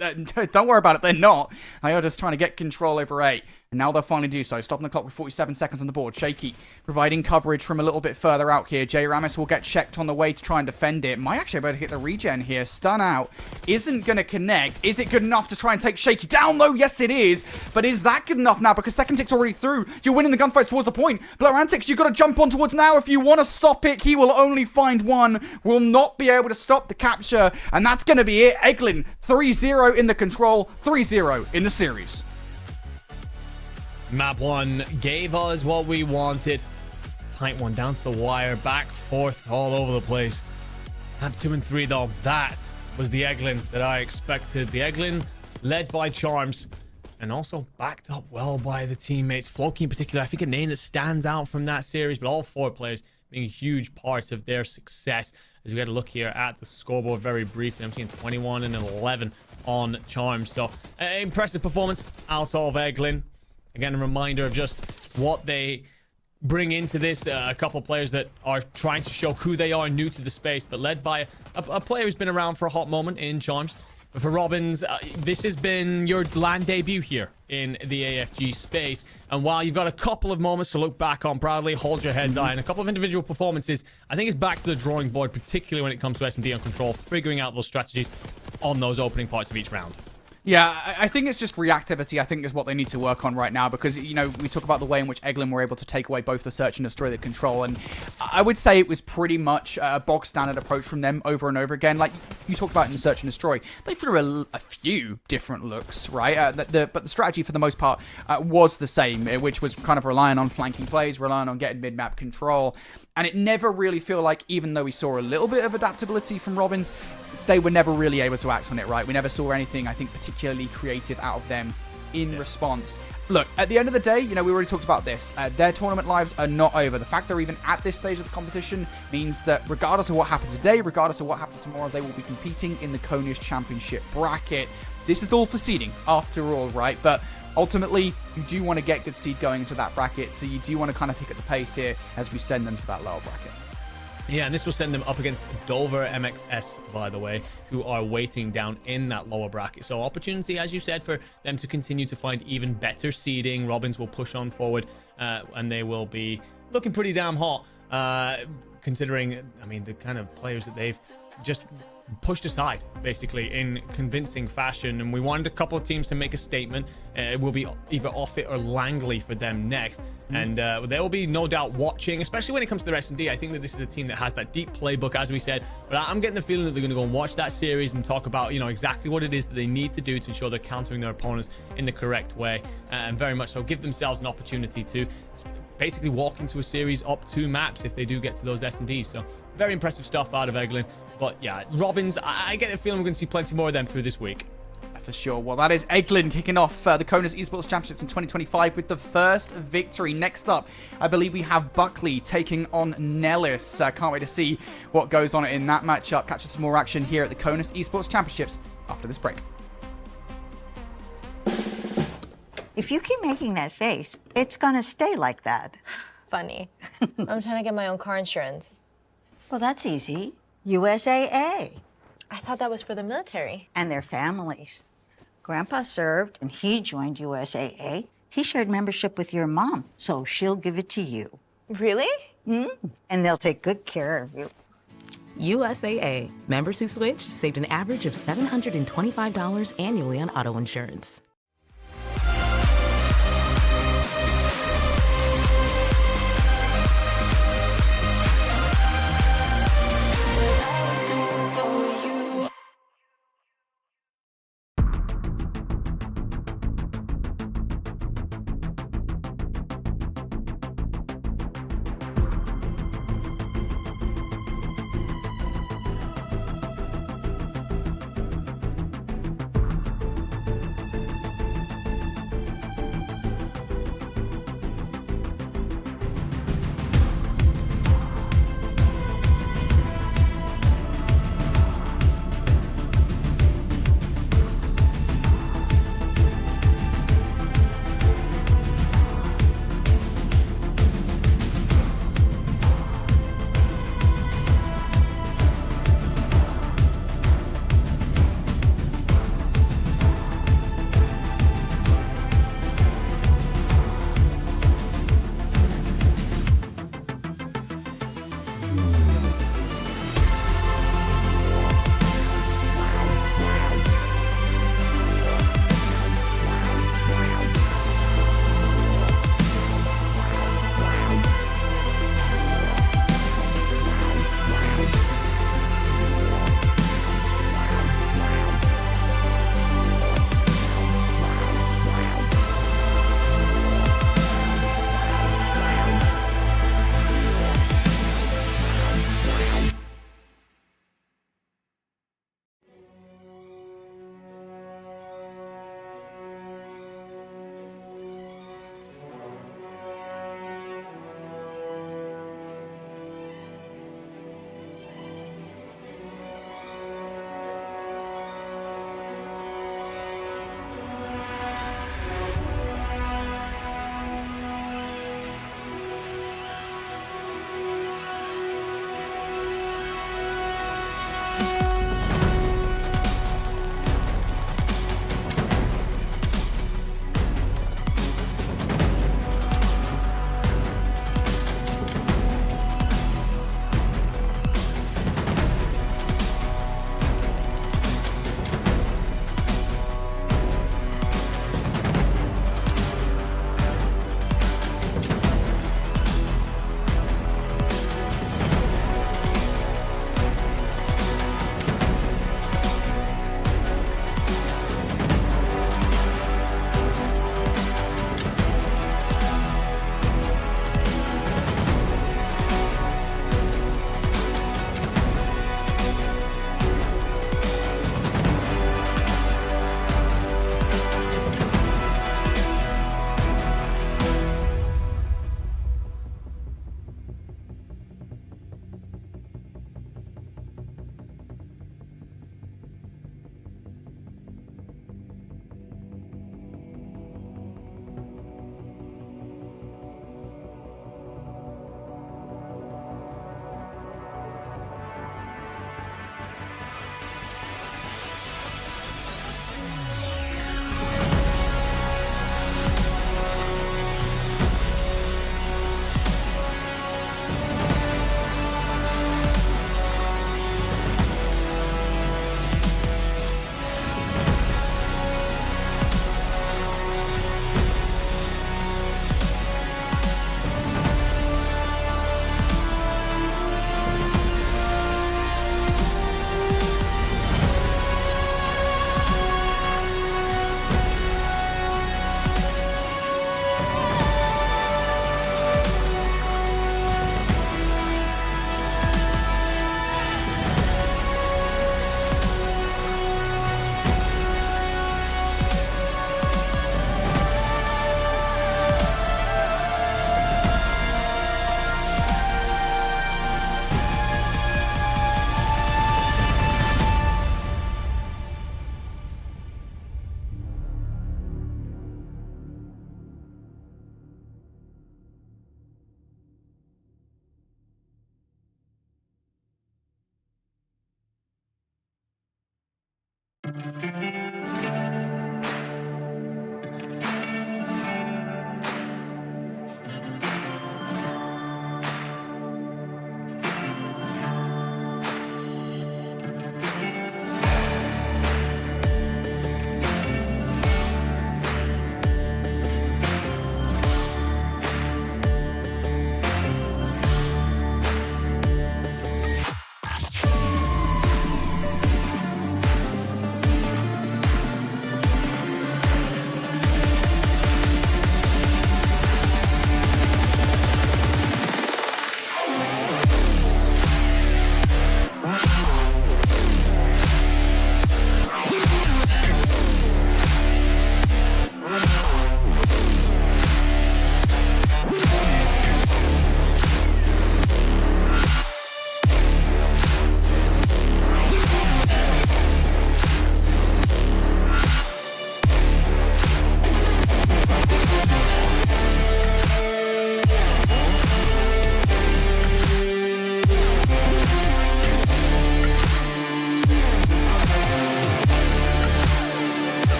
Don't worry about it, they're not. They are just trying to get control over A. And now they'll finally do so. Stopping the clock with 47 seconds on the board. Shaky providing coverage from a little bit further out here. Jay Ramis will get checked on the way to try and defend it. Might actually be able to hit the regen here. Stun out. Isn't going to connect. Is it good enough to try and take Shaky down, though? Yes, it is. But is that good enough now? Because second tick's already through. You're winning the gunfights towards the point. Blurantix, you've got to jump on towards now if you want to stop it. He will only find one. Will not be able to stop the capture. And that's going to be it. Eglin, 3-0 in the control. 3-0 in the series. Map 1 gave us what we wanted. Tight one down to the wire, back, forth, all over the place. Map 2 and 3 though, that was the Eglin that I expected. The Eglin led by Charms and also backed up well by the teammates. Floki in particular, I think a name that stands out from that series, but all four players being huge parts of their success. As we had a look here at the scoreboard very briefly, I'm seeing 21 and 11 on Charms. So impressive performance out of Eglin. Again, a reminder of just what they bring into this. A couple players that are trying to show who they are new to the space, but led by a player who's been around for a hot moment in Charms. But for Robbins, this has been your LAN debut here in the AFG space. And while you've got a couple of moments to look back on proudly, hold your heads high, and a couple of individual performances, I think it's back to the drawing board, particularly when it comes to S&D on control, figuring out those strategies on those opening parts of each round. Yeah, I think it's just reactivity, I think, is what they need to work on right now, because, you know, we talk about the way in which Eglin were able to take away both the search and destroy the control, and I would say it was pretty much a bog standard approach from them over and over again. Like you talked about in search and destroy, they threw a few different looks, right? But the strategy for the most part was the same, which was kind of relying on flanking plays, relying on getting mid-map control, and it never really feel like, even though we saw a little bit of adaptability from Robbins, they were never really able to act on it, right? We never saw anything, I think, particularly creative out of them in response. Look, at the end of the day, you know, we already talked about this. Their tournament lives are not over. The fact they're even at this stage of the competition means that regardless of what happens today, regardless of what happens tomorrow, they will be competing in the CONUS Championship bracket. This is all for seeding, after all, right? But ultimately, you do want to get good seed going into that bracket, so you do want to kind of pick up the pace here as we send them to that lower bracket. Yeah, and this will send them up against Dover MXS, by the way, who are waiting down in that lower bracket. So opportunity, as you said, for them to continue to find even better seeding. Robbins will push on forward, and they will be looking pretty damn hot, considering, I mean, the kind of players that they've just pushed aside basically in convincing fashion, and we wanted a couple of teams to make a statement. It will be either Offit or Langley for them next, and there will be no doubt watching, especially when it comes to the S&D. I think that this is a team that has that deep playbook, as we said, but I'm getting the feeling that they're going to go and watch that series and talk about, you know, exactly what it is that they need to do to ensure they're countering their opponents in the correct way, and very much so give themselves an opportunity to basically walk into a series up 2 maps if they do get to those S&Ds. So very impressive stuff out of Eglin. But yeah, Robins, I get the feeling we're going to see plenty more of them through this week. For sure. Well, that is Eglin kicking off the CONUS Esports Championships in 2025 with the first victory. Next up, I believe we have Buckley taking on Nellis. Can't wait to see what goes on in that matchup. Catch us some more action here at the CONUS Esports Championships after this break. If you keep making that face, it's going to stay like that. Funny. I'm trying to get my own car insurance. Well, that's easy. USAA. I thought that was for the military. And their families. Grandpa served, and he joined USAA. He shared membership with your mom, so she'll give it to you. Really? And they'll take good care of you. USAA. Members who switched saved an average of $725 annually on auto insurance.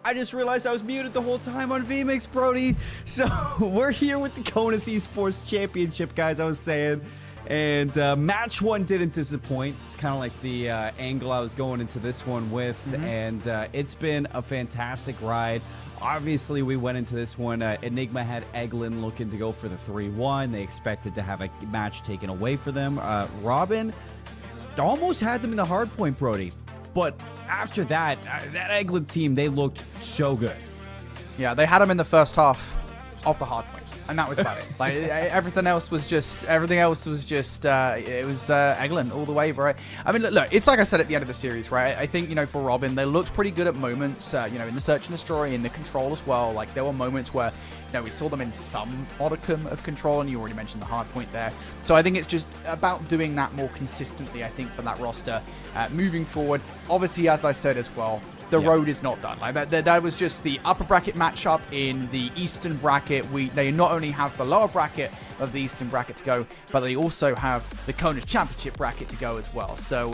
I just realized I was muted the whole time on VMix, Brody. So we're here with the CONUS Esports Championship, guys, I was saying. And match one didn't disappoint. It's kind of like the angle I was going into this one with. And it's been a fantastic ride. Obviously, we went into this one. Enigma had Eglin looking to go for the 3-1. They expected to have a match taken away for them. Robin almost had them in the hardpoint, Brody. But after that, that Eglin team, they looked so good. Yeah, they had them in the first half of the hardpoint. And that was about it. Like everything else was just it was Eglin all the way, right? I mean, look, it's like I said at the end of the series, right? I think, for Robin, they looked pretty good at moments, in the search and destroy, in the control as well. Like there were moments where, we saw them in some modicum of control, and you already mentioned the hard point there. So I think it's just about doing that more consistently, I think, for that roster moving forward. Obviously, as I said as well, the road is not done. Like that was just the upper bracket matchup in the Eastern bracket. They not only have the lower bracket of the Eastern bracket to go, but they also have the CONUS Championship bracket to go as well. So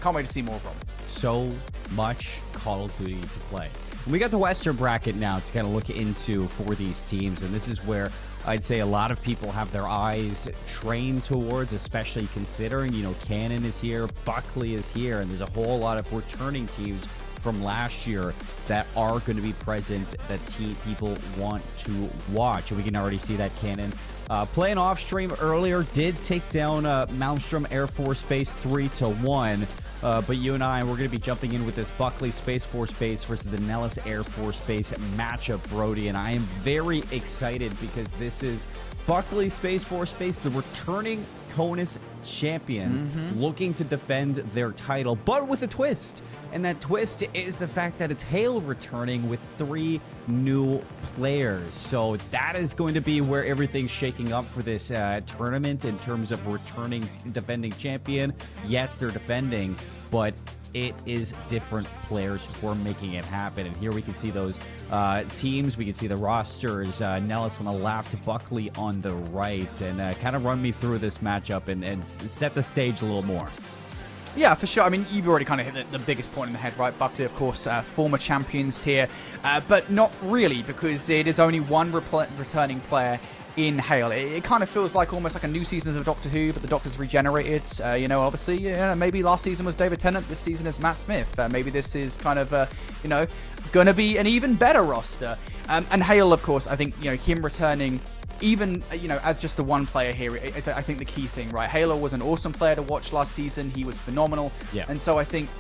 can't wait to see more of them. So much Call of Duty to play. And we got the Western bracket now to kind of look into for these teams, and this is where I'd say a lot of people have their eyes trained towards, especially considering, Cannon is here, Buckley is here, and there's a whole lot of returning teams from last year that are going to be present that people want to watch. And we can already see that Cannon playing off stream earlier did take down Malmstrom Air Force Base 3-1. But you and I, we're going to be jumping in with this Buckley Space Force Base versus the Nellis Air Force Base matchup, Brody. And I am very excited because this is Buckley Space Force Base, the returning CONUS champions, looking to defend their title, but with a twist. And that twist is the fact that it's Hale returning with 3 new players. So that is going to be where everything's shaking up for this tournament in terms of returning defending champion. Yes, they're defending, but it is different players who are making it happen. And here we can see those teams. We can see the rosters. Nellis on the left, Buckley on the right. And kind of run me through this matchup and set the stage a little more. Yeah, for sure. I mean, you've already kind of hit the biggest point in the head, right? Buckley, of course, former champions here, but not really, because it is only one returning player in Hale. It kind of feels like almost like a new season of Doctor Who, but the Doctor's regenerated. Obviously, maybe last season was David Tennant, this season is Matt Smith. Maybe this is kind of, going to be an even better roster. And Hale, of course, I think, him returning, even, as just the one player here, it's, I think, the key thing, right? Halo was an awesome player to watch last season. He was phenomenal. Yeah. And so I think,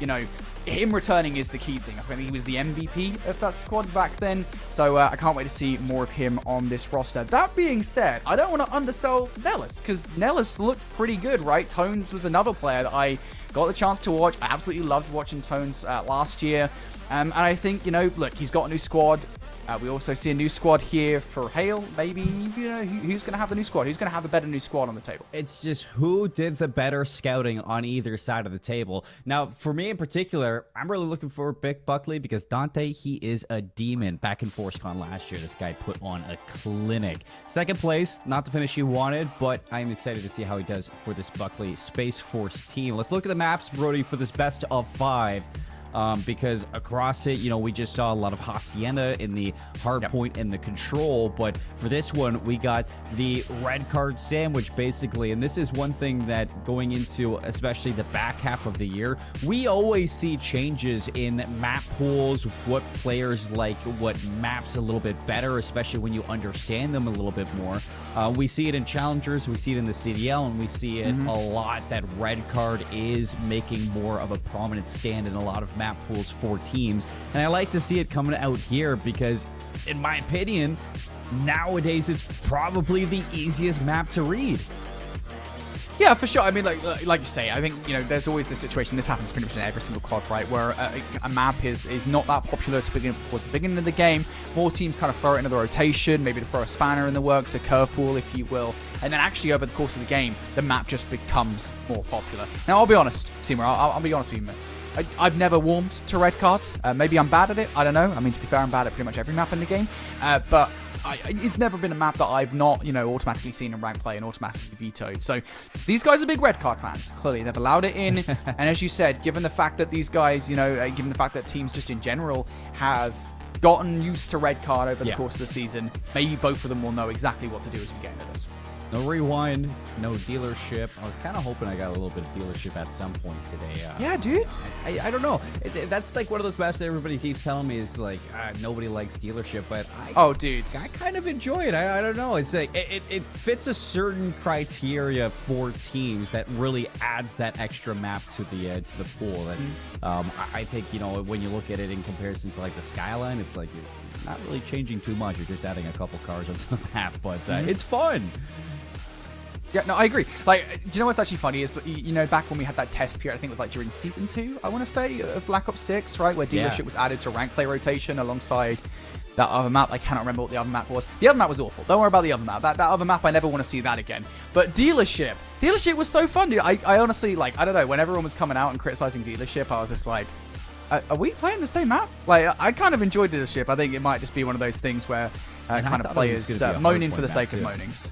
him returning is the key thing. I think he was the MVP of that squad back then. So I can't wait to see more of him on this roster. That being said, I don't want to undersell Nellis, because Nellis looked pretty good, right? Tones was another player that I got the chance to watch. I absolutely loved watching Tones last year. And I think, look, he's got a new squad. We also see a new squad here for Hale. Maybe, who's going to have the new squad? Who's going to have a better new squad on the table? It's just who did the better scouting on either side of the table. Now, for me in particular, I'm really looking for Big Buckley because Dante, he is a demon. Back in ForceCon last year, this guy put on a clinic. Second place, not the finish he wanted, but I'm excited to see how he does for this Buckley Space Force team. Let's look at the maps, Brody, for this best of 5. Because across it, we just saw a lot of Hacienda in the hardpoint and the control, but for this one, we got the red card sandwich, basically, and this is one thing that going into especially the back half of the year, we always see changes in map pools, what players like, what maps a little bit better, especially when you understand them a little bit more. We see it in Challengers, we see it in the CDL, and we see it a lot that red card is making more of a prominent stand in a lot of map pools for teams, and I like to see it coming out here because, in my opinion, nowadays it's probably the easiest map to read. Yeah, for sure. I mean, like you say, I think, there's always this situation, this happens pretty much in every single COD, right, where a map is not that popular to begin towards the beginning of the game. More teams kind of throw it into the rotation, maybe to throw a spanner in the works, a curveball, if you will, and then actually over the course of the game, the map just becomes more popular. Now, I'll be honest, Seymour, I'll be honest with you, man. I've never warmed to red card. Maybe I'm bad at it. I don't know. I mean, to be fair, I'm bad at pretty much every map in the game. But it's never been a map that I've not, automatically seen in rank play and automatically vetoed. So these guys are big red card fans. Clearly, they've allowed it in. And as you said, given the fact that these guys, given the fact that teams just in general have gotten used to red card over the Yeah. course of the season, maybe both of them will know exactly what to do as we get into this. No rewind, no dealership. I was kind of hoping I got a little bit of dealership at some point today. Yeah, dude. I don't know. That's like one of those maps that everybody keeps telling me is like, nobody likes dealership, but Dude. I kind of enjoy it. I don't know. It's like it fits a certain criteria for teams that really adds that extra map to the pool. And I think, you know, when you look at it in comparison to like the Skyline, it's like you're not really changing too much. You're just adding a couple cars onto the map, but it's fun. Yeah, no, I agree. Like, do you know what's actually funny is, you know, back when we had that test period, I think it was like during Season 2, I want to say, of Black Ops 6, right? Where dealership was added to rank play rotation alongside that other map. I cannot remember what the other map was. The other map was awful. Don't worry about the other map. That other map, I never want to see that again. But dealership was so fun, dude. I honestly, like, I don't know, when everyone was coming out and criticizing dealership, I was just like, are we playing the same map? Like, I kind of enjoyed dealership. I think it might just be one of those things where kind of players moaning for the sake of moanings.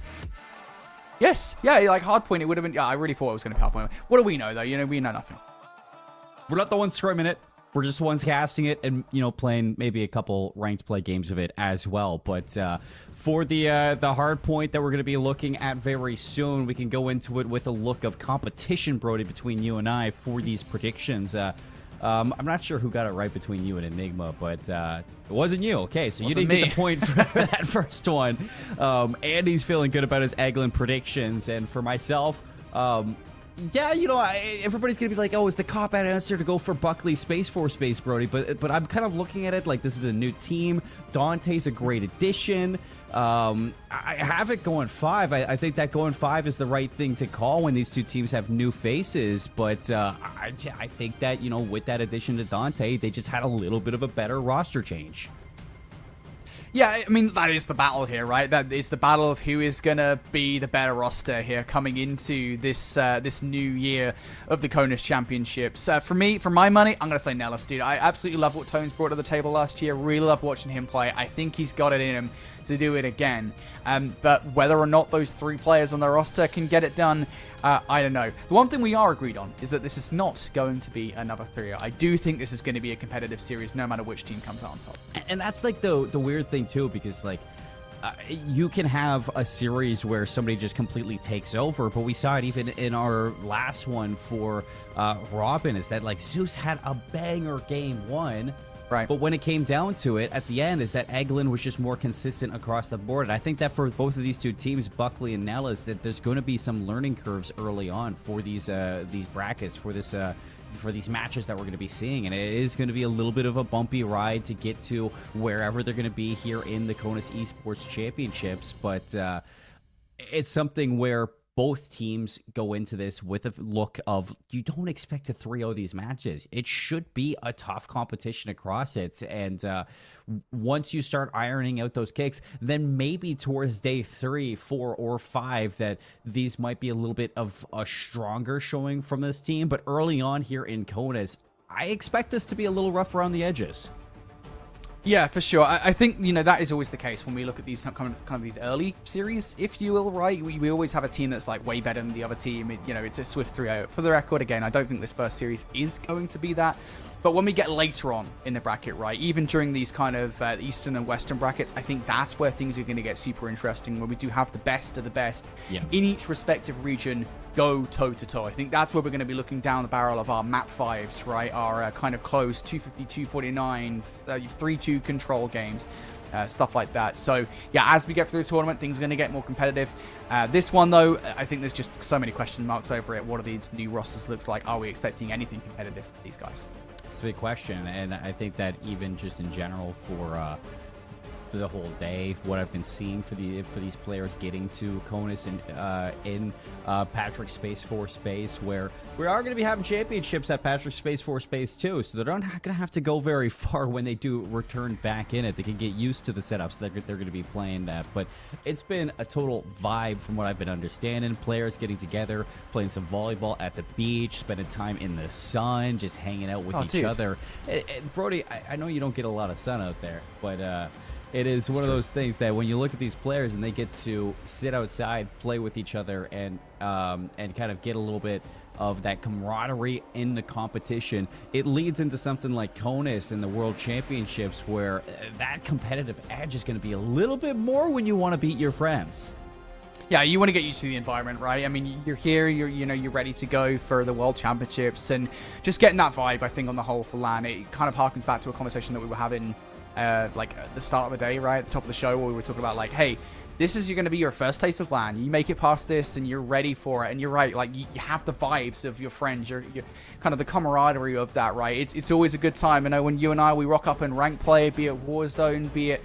Yes, yeah, like Hardpoint, it would have been. Yeah, I really thought it was going to be Hardpoint. What do we know, though? You know, we know nothing. We're not the ones scrimming it. We're just the ones casting it and, you know, playing maybe a couple ranked play games of it as well. But for the Hardpoint that we're going to be looking at very soon, we can go into it with a look of competition, Brody, between you and I for these predictions. I'm not sure who got it right between you and Enigma, but it wasn't you. Okay, so you didn't get the point for that first one. Andy's feeling good about his Eglin predictions, and for myself, yeah, you know, everybody's gonna be like, "Oh, is the cop-out answer to go for Buckley Space Force base, Brody?" But I'm kind of looking at it like this is a new team. Dante's a great addition. I have it going 5. I think that going 5 is the right thing to call when these two teams have new faces. But I think that, you know, with that addition to Dante, they just had a little bit of a better roster change. Yeah, I mean, that is the battle here, right? That is the battle of who is going to be the better roster here coming into this this new year of the CONUS Championships. For me, for my money, I'm going to say Nellis, dude. I absolutely love what Tones brought to the table last year. Really love watching him play. I think he's got it in him to do it again. But whether or not those 3 players on the roster can get it done, I don't know. The one thing we are agreed on is that this is not going to be another 3. I do think this is going to be a competitive series no matter which team comes out on top. And that's like the weird thing too, because like you can have a series where somebody just completely takes over, but we saw it even in our last one for Robin, is that like Zeus had a banger game 1. Right. But when it came down to it, at the end, is that Eglin was just more consistent across the board. And I think that for both of these two teams, Buckley and Nellis, that there's going to be some learning curves early on for these brackets, for this for these matches that we're going to be seeing. And it is going to be a little bit of a bumpy ride to get to wherever they're going to be here in the CONUS Esports Championships. But it's something where both teams go into this with a look of, you don't expect to 3-0 these matches. It should be a tough competition across it. And once you start ironing out those kicks, then maybe towards day 3, 4, or 5 that these might be a little bit of a stronger showing from this team. But early on here in CONUS, I expect this to be a little rough around the edges. Yeah, for sure. I think, you know, that is always the case when we look at these kind of these early series, if you will, right? We always have a team that's like way better than the other team. You know, it's a swift 3-0. For the record, again, I don't think this first series is going to be that. But when we get later on in the bracket, right, even during these kind of Eastern and Western brackets, I think that's where things are going to get super interesting, where we do have the best of the best in each respective region go toe-to-toe. I think that's where we're going to be looking down the barrel of our map 5s, right, our kind of close 250, 249, 3-2 control games, stuff like that. So, yeah, as we get through the tournament, things are going to get more competitive. This one, though, I think there's just so many question marks over it. What are these new rosters looks like? Are we expecting anything competitive for these guys? It's a big question, and I think that even just in general for the whole day, what I've been seeing for these players getting to CONUS and in Patrick Space Force base, where we are going to be having championships at Patrick Space Force base too, so they're not going to have to go very far when they do return back in it. They can get used to the setups that they're going to be playing that. But it's been a total vibe from what I've been understanding. Players getting together, playing some volleyball at the beach, spending time in the sun, just hanging out with each other. Brody, I know you don't get a lot of sun out there, but It is one of those things that when you look at these players and they get to sit outside, play with each other, and kind of get a little bit of that camaraderie in the competition, it leads into something like CONUS and the World Championships, where that competitive edge is going to be a little bit more when you want to beat your friends. Yeah, you want to get used to the environment, right? I mean, you're here, you're ready to go for the World Championships, and just getting that vibe, I think, on the whole for LAN, it kind of harkens back to a conversation that we were having, like at the start of the day, right, at the top of the show, where we were talking about, like, hey, this is going to be your first taste of LAN. You make it past this, and you're ready for it. And you're right, like, you have the vibes of your friends. You're kind of the camaraderie of that, right? It's always a good time. I know when you and I, we rock up and rank play, be it Warzone, be it,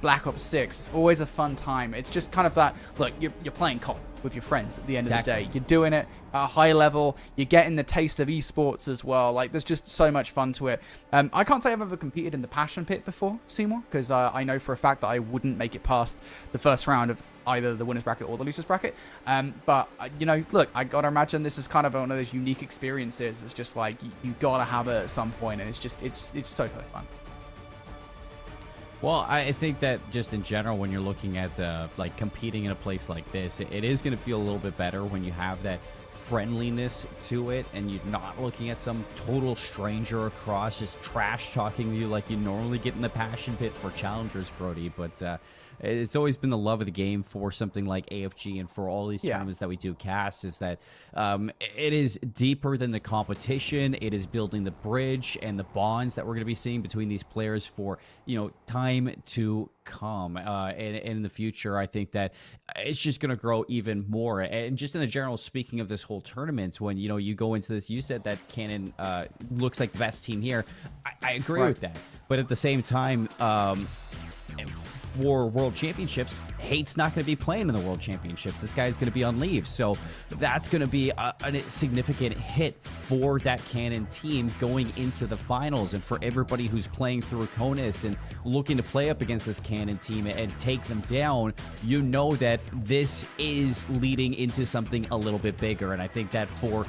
Black Ops 6. It's always a fun time. It's just kind of that, look, you're playing COD with your friends at the end of the day. You're doing it at a high level. You're getting the taste of esports as well. Like, there's just so much fun to it. I can't say I've ever competed in the Passion Pit before, Seymour, because I know for a fact that I wouldn't make it past the first round of either the winners bracket or the losers bracket. But look, I gotta imagine this is kind of one of those unique experiences. It's just like you gotta have it at some point, and it's so fun. Well, I think that just in general, when you're looking at like competing in a place like this, it is going to feel a little bit better when you have that friendliness to it, and you're not looking at some total stranger across just trash talking to you like you normally get in the Passion Pit for challengers, Brody. But it's always been the love of the game for something like AFG and for all these tournaments that we do cast, is that it is deeper than the competition. It is building the bridge and the bonds that we're going to be seeing between these players for time to come. And in the future, I think that it's just going to grow even more. And just in the general, speaking of this whole tournament, when you go into this, you said that Canon looks like the best team here. I agree with that, but at the same time, for World Championships, Hate's not going to be playing in the World Championships. This guy's going to be on leave, so that's going to be a significant hit for that Canon team going into the finals. And for everybody who's playing through CONUS and looking to play up against this Canon team and take them down, you know that this is leading into something a little bit bigger. And I think that for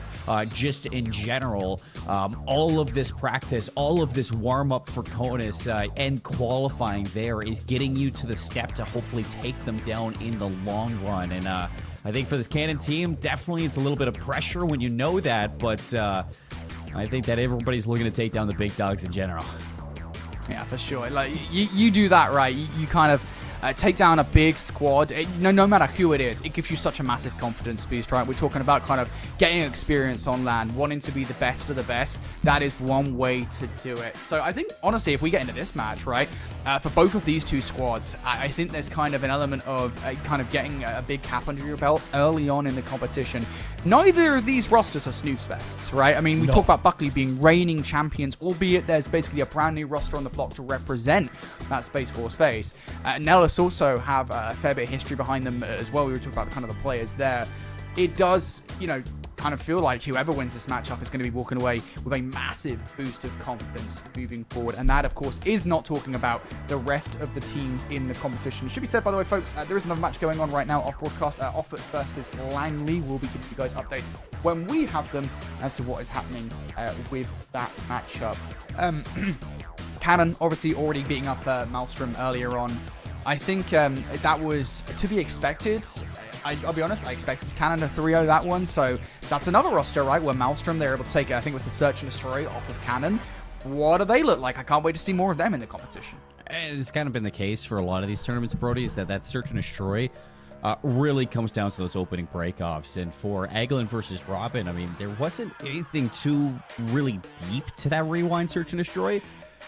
just in general, all of this practice, all of this warm-up for CONUS and qualifying there is getting you to the step to hopefully take them down in the long run. And I think for this Canon team, definitely it's a little bit of pressure when you know that, but I think that everybody's looking to take down the big dogs in general. Yeah, for sure. Like, you do that, right? You kind of take down a big squad. No matter who it is, it gives you such a massive confidence boost, right? We're talking about kind of getting experience on LAN, wanting to be the best of the best. That is one way to do it. So I think, honestly, if we get into this match, right, for both of these two squads, I think there's kind of an element of kind of getting a big cap under your belt early on in the competition. Neither of these rosters are snooze fests, right? I mean, we talk about Buckley being reigning champions, albeit there's basically a brand new roster on the block to represent that Space for Space. Nellis also have a fair bit of history behind them as well. We were talking about kind of the players there. It does, kind of feel like whoever wins this matchup is going to be walking away with a massive boost of confidence moving forward. And that, of course, is not talking about the rest of the teams in the competition. It should be said, by the way, folks, there is another match going on right now off broadcast. Offit versus Langley. We'll be giving you guys updates when we have them as to what is happening with that matchup. Canon, obviously, already beating up Maelstrom earlier on. I think that was to be expected. I'll be honest, I expected Canon to 3-0 that one, so that's another roster, right, where Maelstrom, they're able to take it. I think it was the Search and Destroy off of Canon. What do they look like? I can't wait to see more of them in the competition. It's kind of been the case for a lot of these tournaments, Brody, is that Search and Destroy really comes down to those opening breakoffs. And for Eglin versus Robin, I mean, there wasn't anything too really deep to that Rewind Search and Destroy.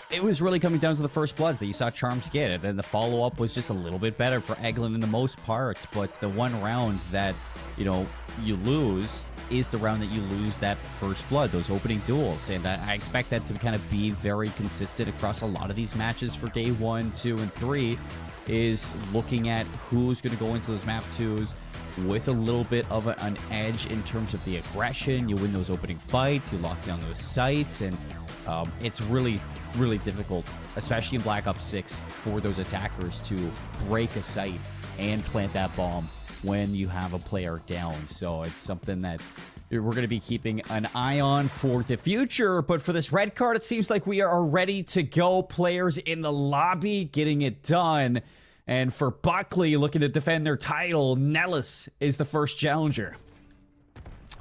It was really coming down to the first bloods that you saw Charms get, and then the follow-up was just a little bit better for Eglin in the most parts. But the one round that, you lose is the round that you lose that first blood, those opening duels. And I expect that to kind of be very consistent across a lot of these matches for day 1, 2, and 3, is looking at who's going to go into those map 2s with a little bit of an edge in terms of the aggression. You win those opening fights, you lock down those sites, and it's really difficult, especially in Black Ops 6, for those attackers to break a site and plant that bomb when you have a player down. So it's something that we're going to be keeping an eye on for the future. But for this red card, it seems like we are ready to go. Players in the lobby getting it done. And for Buckley looking to defend their title, Nellis is the first challenger.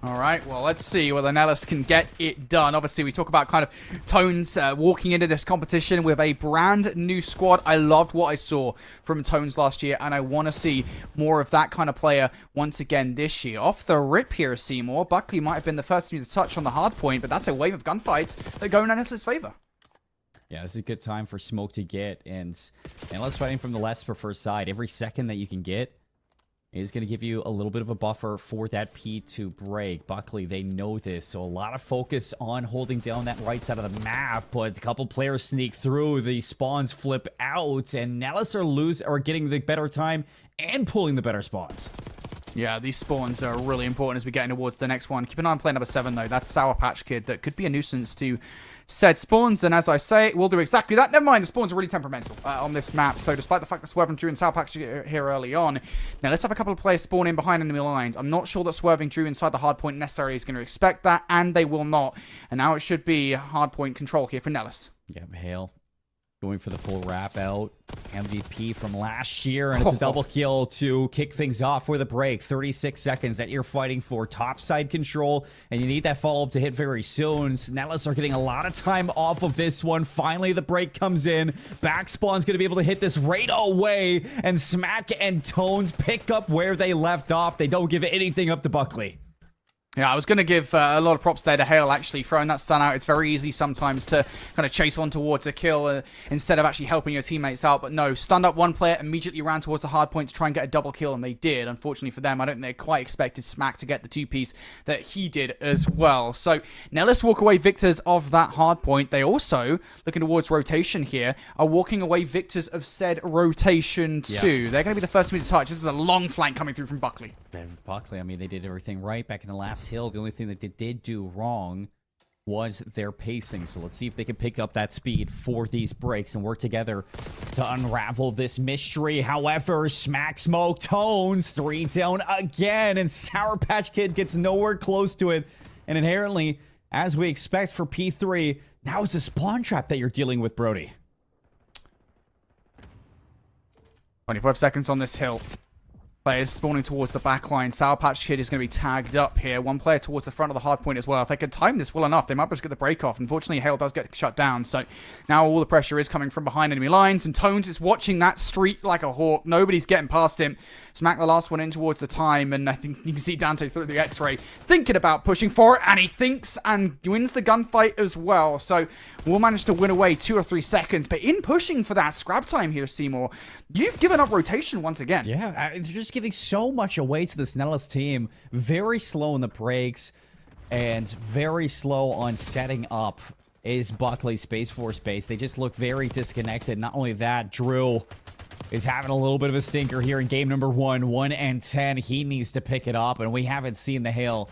All right, well, let's see whether Nellis can get it done. Obviously, we talk about kind of Tones walking into this competition with a brand new squad. I loved what I saw from Tones last year, and I want to see more of that kind of player once again this year. Off the rip here, Seymour. Buckley might have been the first team to touch on the hard point, but that's a wave of gunfights that go in Nellis' favor. Yeah, this is a good time for Smoke to get, and Nellis fighting from the less preferred side. Every second that you can get is going to give you a little bit of a buffer for that P2 break. Buckley, they know this, so a lot of focus on holding down that right side of the map, but a couple players sneak through, the spawns flip out, and Nellis are getting the better time and pulling the better spawns. Yeah, these spawns are really important as we get towards the next one. Keep an eye on player number 7, though. That's Sour Patch Kid. That could be a nuisance to said spawns, and as I say, we'll do exactly that. Never mind, the spawns are really temperamental on this map, so despite the fact that Swerving Drew and Sour Patch Kid here early on, now let's have a couple of players spawn in behind enemy lines. I'm not sure that Swerving Drew inside the hardpoint necessarily is going to expect that, and they will not. And now it should be hardpoint control here for Nellis. Yeah, Hale going for the full wrap out. MVP from last year, and it's a double kill to kick things off for the break. 36 seconds that you're fighting for top side control, and you need that follow-up to hit very soon. Nellis are getting a lot of time off of this one. Finally, the break comes in. Backspawn's going to be able to hit this right away, and Smack and Tones pick up where they left off. They don't give anything up to Buckley. Yeah, I was going to give a lot of props there to Hale, actually, throwing that stun out. It's very easy sometimes to kind of chase on towards a kill instead of actually helping your teammates out. But no, stunned up one player, immediately ran towards the hard point to try and get a double kill, and they did. Unfortunately for them, I don't think they quite expected Smack to get the two-piece that he did as well. So, Nellis walk away victors of that hard point. They also, looking towards rotation here, are walking away victors of said rotation too. Yeah. They're going to be the first to touch. This is a long flank coming through from Buckley. Buckley, I mean, they did everything right back in the last hill. The only thing that they did do wrong was their pacing. So let's see if they can pick up that speed for these breaks and work together to unravel this mystery. However, Smack, Smoke, Tones, 3 down again, and Sour Patch Kid gets nowhere close to it. And inherently, as we expect for P3, now it's a spawn trap that you're dealing with, Brody. 25 seconds on this hill. Players spawning towards the back line. Sour Patch Kid is going to be tagged up here. One player towards the front of the hard point as well. If they could time this well enough, they might be able to get the break off. Unfortunately, Hale does get shut down. So now all the pressure is coming from behind enemy lines. And Tones is watching that street like a hawk. Nobody's getting past him. Smack the last one in towards the time. And I think you can see Dante through the X-ray thinking about pushing for it. And he thinks and wins the gunfight as well. So we'll manage to win away 2 or 3 seconds. But in pushing for that scrap time here, Seymour, you've given up rotation once again. Yeah, they're just giving so much away to this Nellis team. Very slow in the breaks and very slow on setting up is Buckley Space Force base. They just look very disconnected. Not only that, Drew is having a little bit of a stinker here in game number 1. 1 and 10. He needs to pick it up, and we haven't seen the hail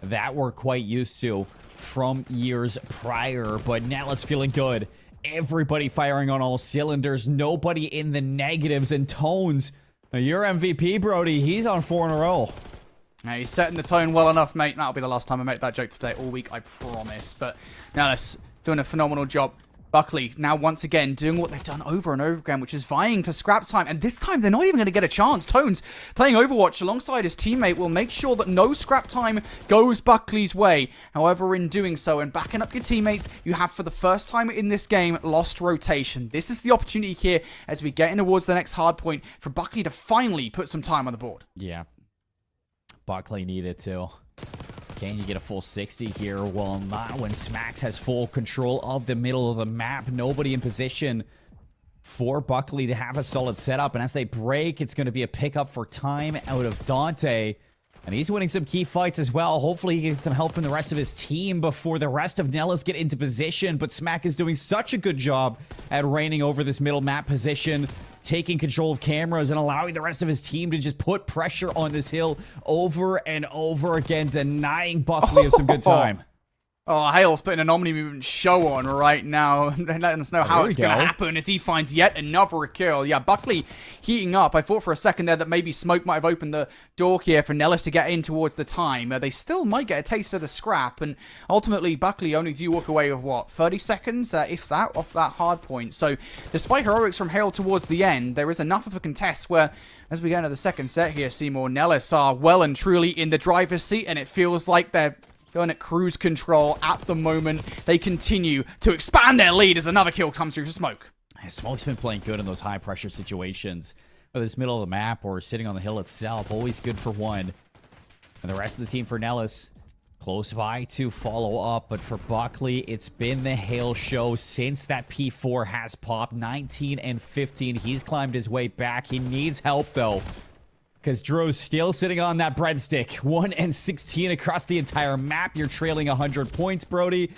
that we're quite used to from years prior. But Nellis feeling good. Everybody firing on all cylinders. Nobody in the negatives. And Tones, your MVP, Brody, he's on 4 in a row. Now, he's setting the tone well enough, mate. That'll be the last time I make that joke today all week, I promise. But Nellis doing a phenomenal job. Buckley now once again doing what they've done over and over again, which is vying for scrap time. And this time, they're not even going to get a chance. Tones playing Overwatch alongside his teammate will make sure that no scrap time goes Buckley's way. However, in doing so and backing up your teammates, you have for the first time in this game lost rotation. This is the opportunity here as we get in towards the next hard point for Buckley to finally put some time on the board. Yeah. Buckley needed to. Can you get a full 60 here? Well, not when Smax has full control of the middle of the map. Nobody in position for Buckley to have a solid setup. And as they break, it's going to be a pickup for time out of Dante. And he's winning some key fights as well. Hopefully he gets some help from the rest of his team before the rest of Nellis get into position. But Smack is doing such a good job at reigning over this middle map position, taking control of cameras and allowing the rest of his team to just put pressure on this hill over and over again, denying Buckley of some good time. Oh, Hale's putting an Omni movement show on right now, letting us know how it's going to happen as he finds yet another kill. Yeah, Buckley heating up. I thought for a second there that maybe Smoke might have opened the door here for Nellis to get in towards the time. They still might get a taste of the scrap, and ultimately Buckley only do walk away with, what, 30 seconds, if that, off that hard point. So, despite heroics from Hale towards the end, there is enough of a contest where, as we get into the second set here, Seymour, Nellis are well and truly in the driver's seat, and it feels like they're going at cruise control at the moment. They continue to expand their lead as another kill comes through for Smoke. Smoke's been playing good in those high-pressure situations. Whether it's middle of the map or sitting on the hill itself, always good for one. And the rest of the team for Nellis, close by to follow up. But for Buckley, it's been the Hale show since that P4 has popped. 19 and 15. He's climbed his way back. He needs help, though, because Drew's still sitting on that breadstick. 1 and 16 across the entire map. You're trailing 100 points, Brody.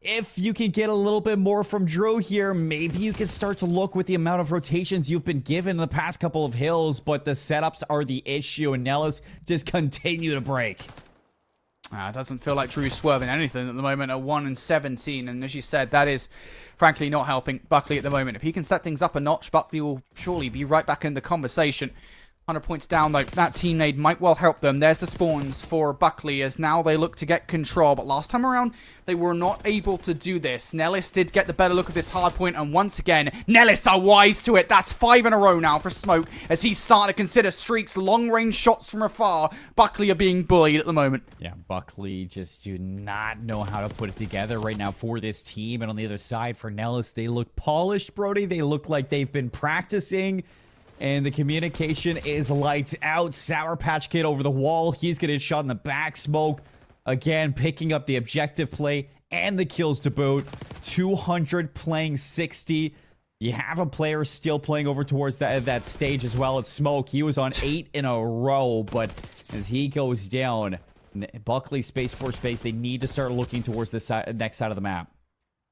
If you can get a little bit more from Drew here, maybe you can start to look with the amount of rotations you've been given in the past couple of hills, but the setups are the issue, and Nellis just continue to break. It doesn't feel like Drew's swerving anything at the moment at 1 and 17, and as you said, that is frankly not helping Buckley at the moment. If he can set things up a notch, Buckley will surely be right back in the conversation. 100 points down, though. That team nade might well help them. There's the spawns for Buckley as now they look to get control. But last time around, they were not able to do this. Nellis did get the better look at this hard point. And once again, Nellis are wise to it. That's 5 in a row now for Smoke as he's starting to consider streaks, long-range shots from afar. Buckley are being bullied at the moment. Yeah, Buckley just do not know how to put it together right now for this team. And on the other side for Nellis, they look polished, Brody. They look like they've been practicing. And the communication is lights out. Sour Patch Kid over the wall. He's going to get shot in the back. Smoke, again, picking up the objective play and the kills to boot. 200 playing 60. You have a player still playing over towards that stage as well as Smoke. He was on 8 in a row, but as he goes down, Buckley space for space, they need to start looking towards the next side of the map.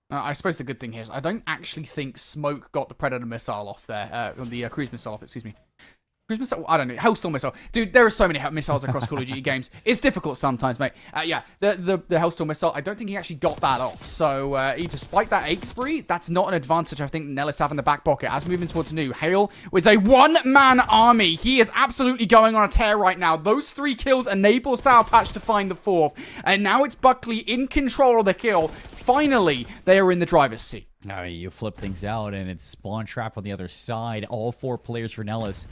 I suppose the good thing here is I don't actually think Smoke got the Predator missile off there. The cruise missile off, excuse me. Cruise missile? I don't know. Hellstorm missile. Dude, there are so many missiles across Call of Duty games. It's difficult sometimes, mate. Yeah, the Hellstorm missile, I don't think he actually got that off. So, despite that 8 spree, that's not an advantage I think Nellis have in the back pocket. As moving towards New, Hale with a one-man army. He is absolutely going on a tear right now. Those 3 kills enable Sour Patch to find the 4th. And now it's Buckley in control of the kill. Finally, they are in the driver's seat. All right, you flip things out, and it's Spawn Trap on the other side. All 4 players for Nellis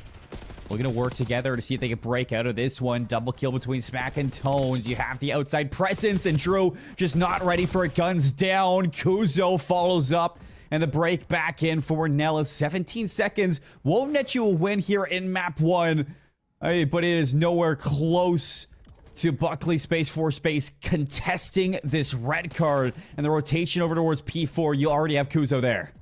looking to work together to see if they can break out of this one. Double kill between Smack and Tones. You have the outside presence, and Drew just not ready for it. Guns down. Kuzo follows up, and the break back in for Nellis. 17 seconds. Won't net you a win here in map 1, but it is nowhere close to Buckley space for space contesting this red card, and the rotation over towards P4. You already have Kuzo there.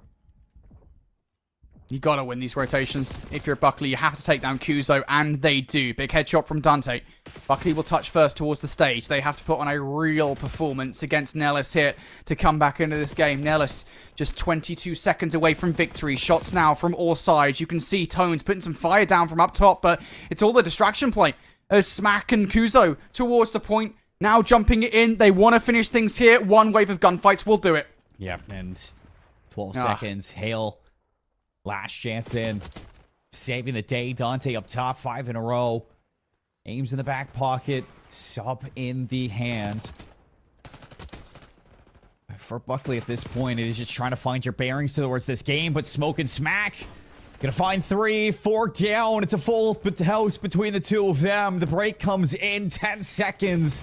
You gotta win these rotations. If you're Buckley, you have to take down Kuzo, and they do. Big headshot from Dante. Buckley will touch first towards the stage. They have to put on a real performance against Nellis here to come back into this game. Nellis just 22 seconds away from victory. Shots now from all sides. You can see Tones putting some fire down from up top, but it's all the distraction play. As Smack and Kuzo towards the point, now jumping in. They want to finish things here. One wave of gunfights will do it. Yeah, and 12 seconds. Hale, last chance in. Saving the day. Dante up top, 5 in a row. Aims in the back pocket. Sub in the hand. For Buckley at this point, it is just trying to find your bearings towards this game, but Smoke and Smack gonna find 3, 4 down. It's a full house between the two of them. The break comes in 10 seconds.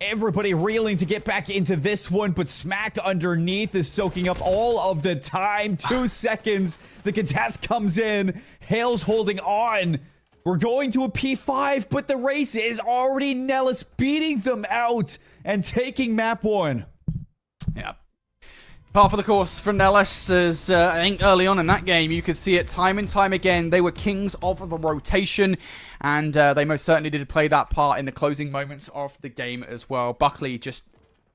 Everybody reeling to get back into this one, but Smack underneath is soaking up all of the time. 2 seconds. The contest comes in. Hale's holding on. We're going to a P5, but the race is already Nellis beating them out and taking map 1. Yeah. Par for the course for Nellis, as I think early on in that game, you could see it time and time again. They were kings of the rotation, and they most certainly did play that part in the closing moments of the game as well. Buckley just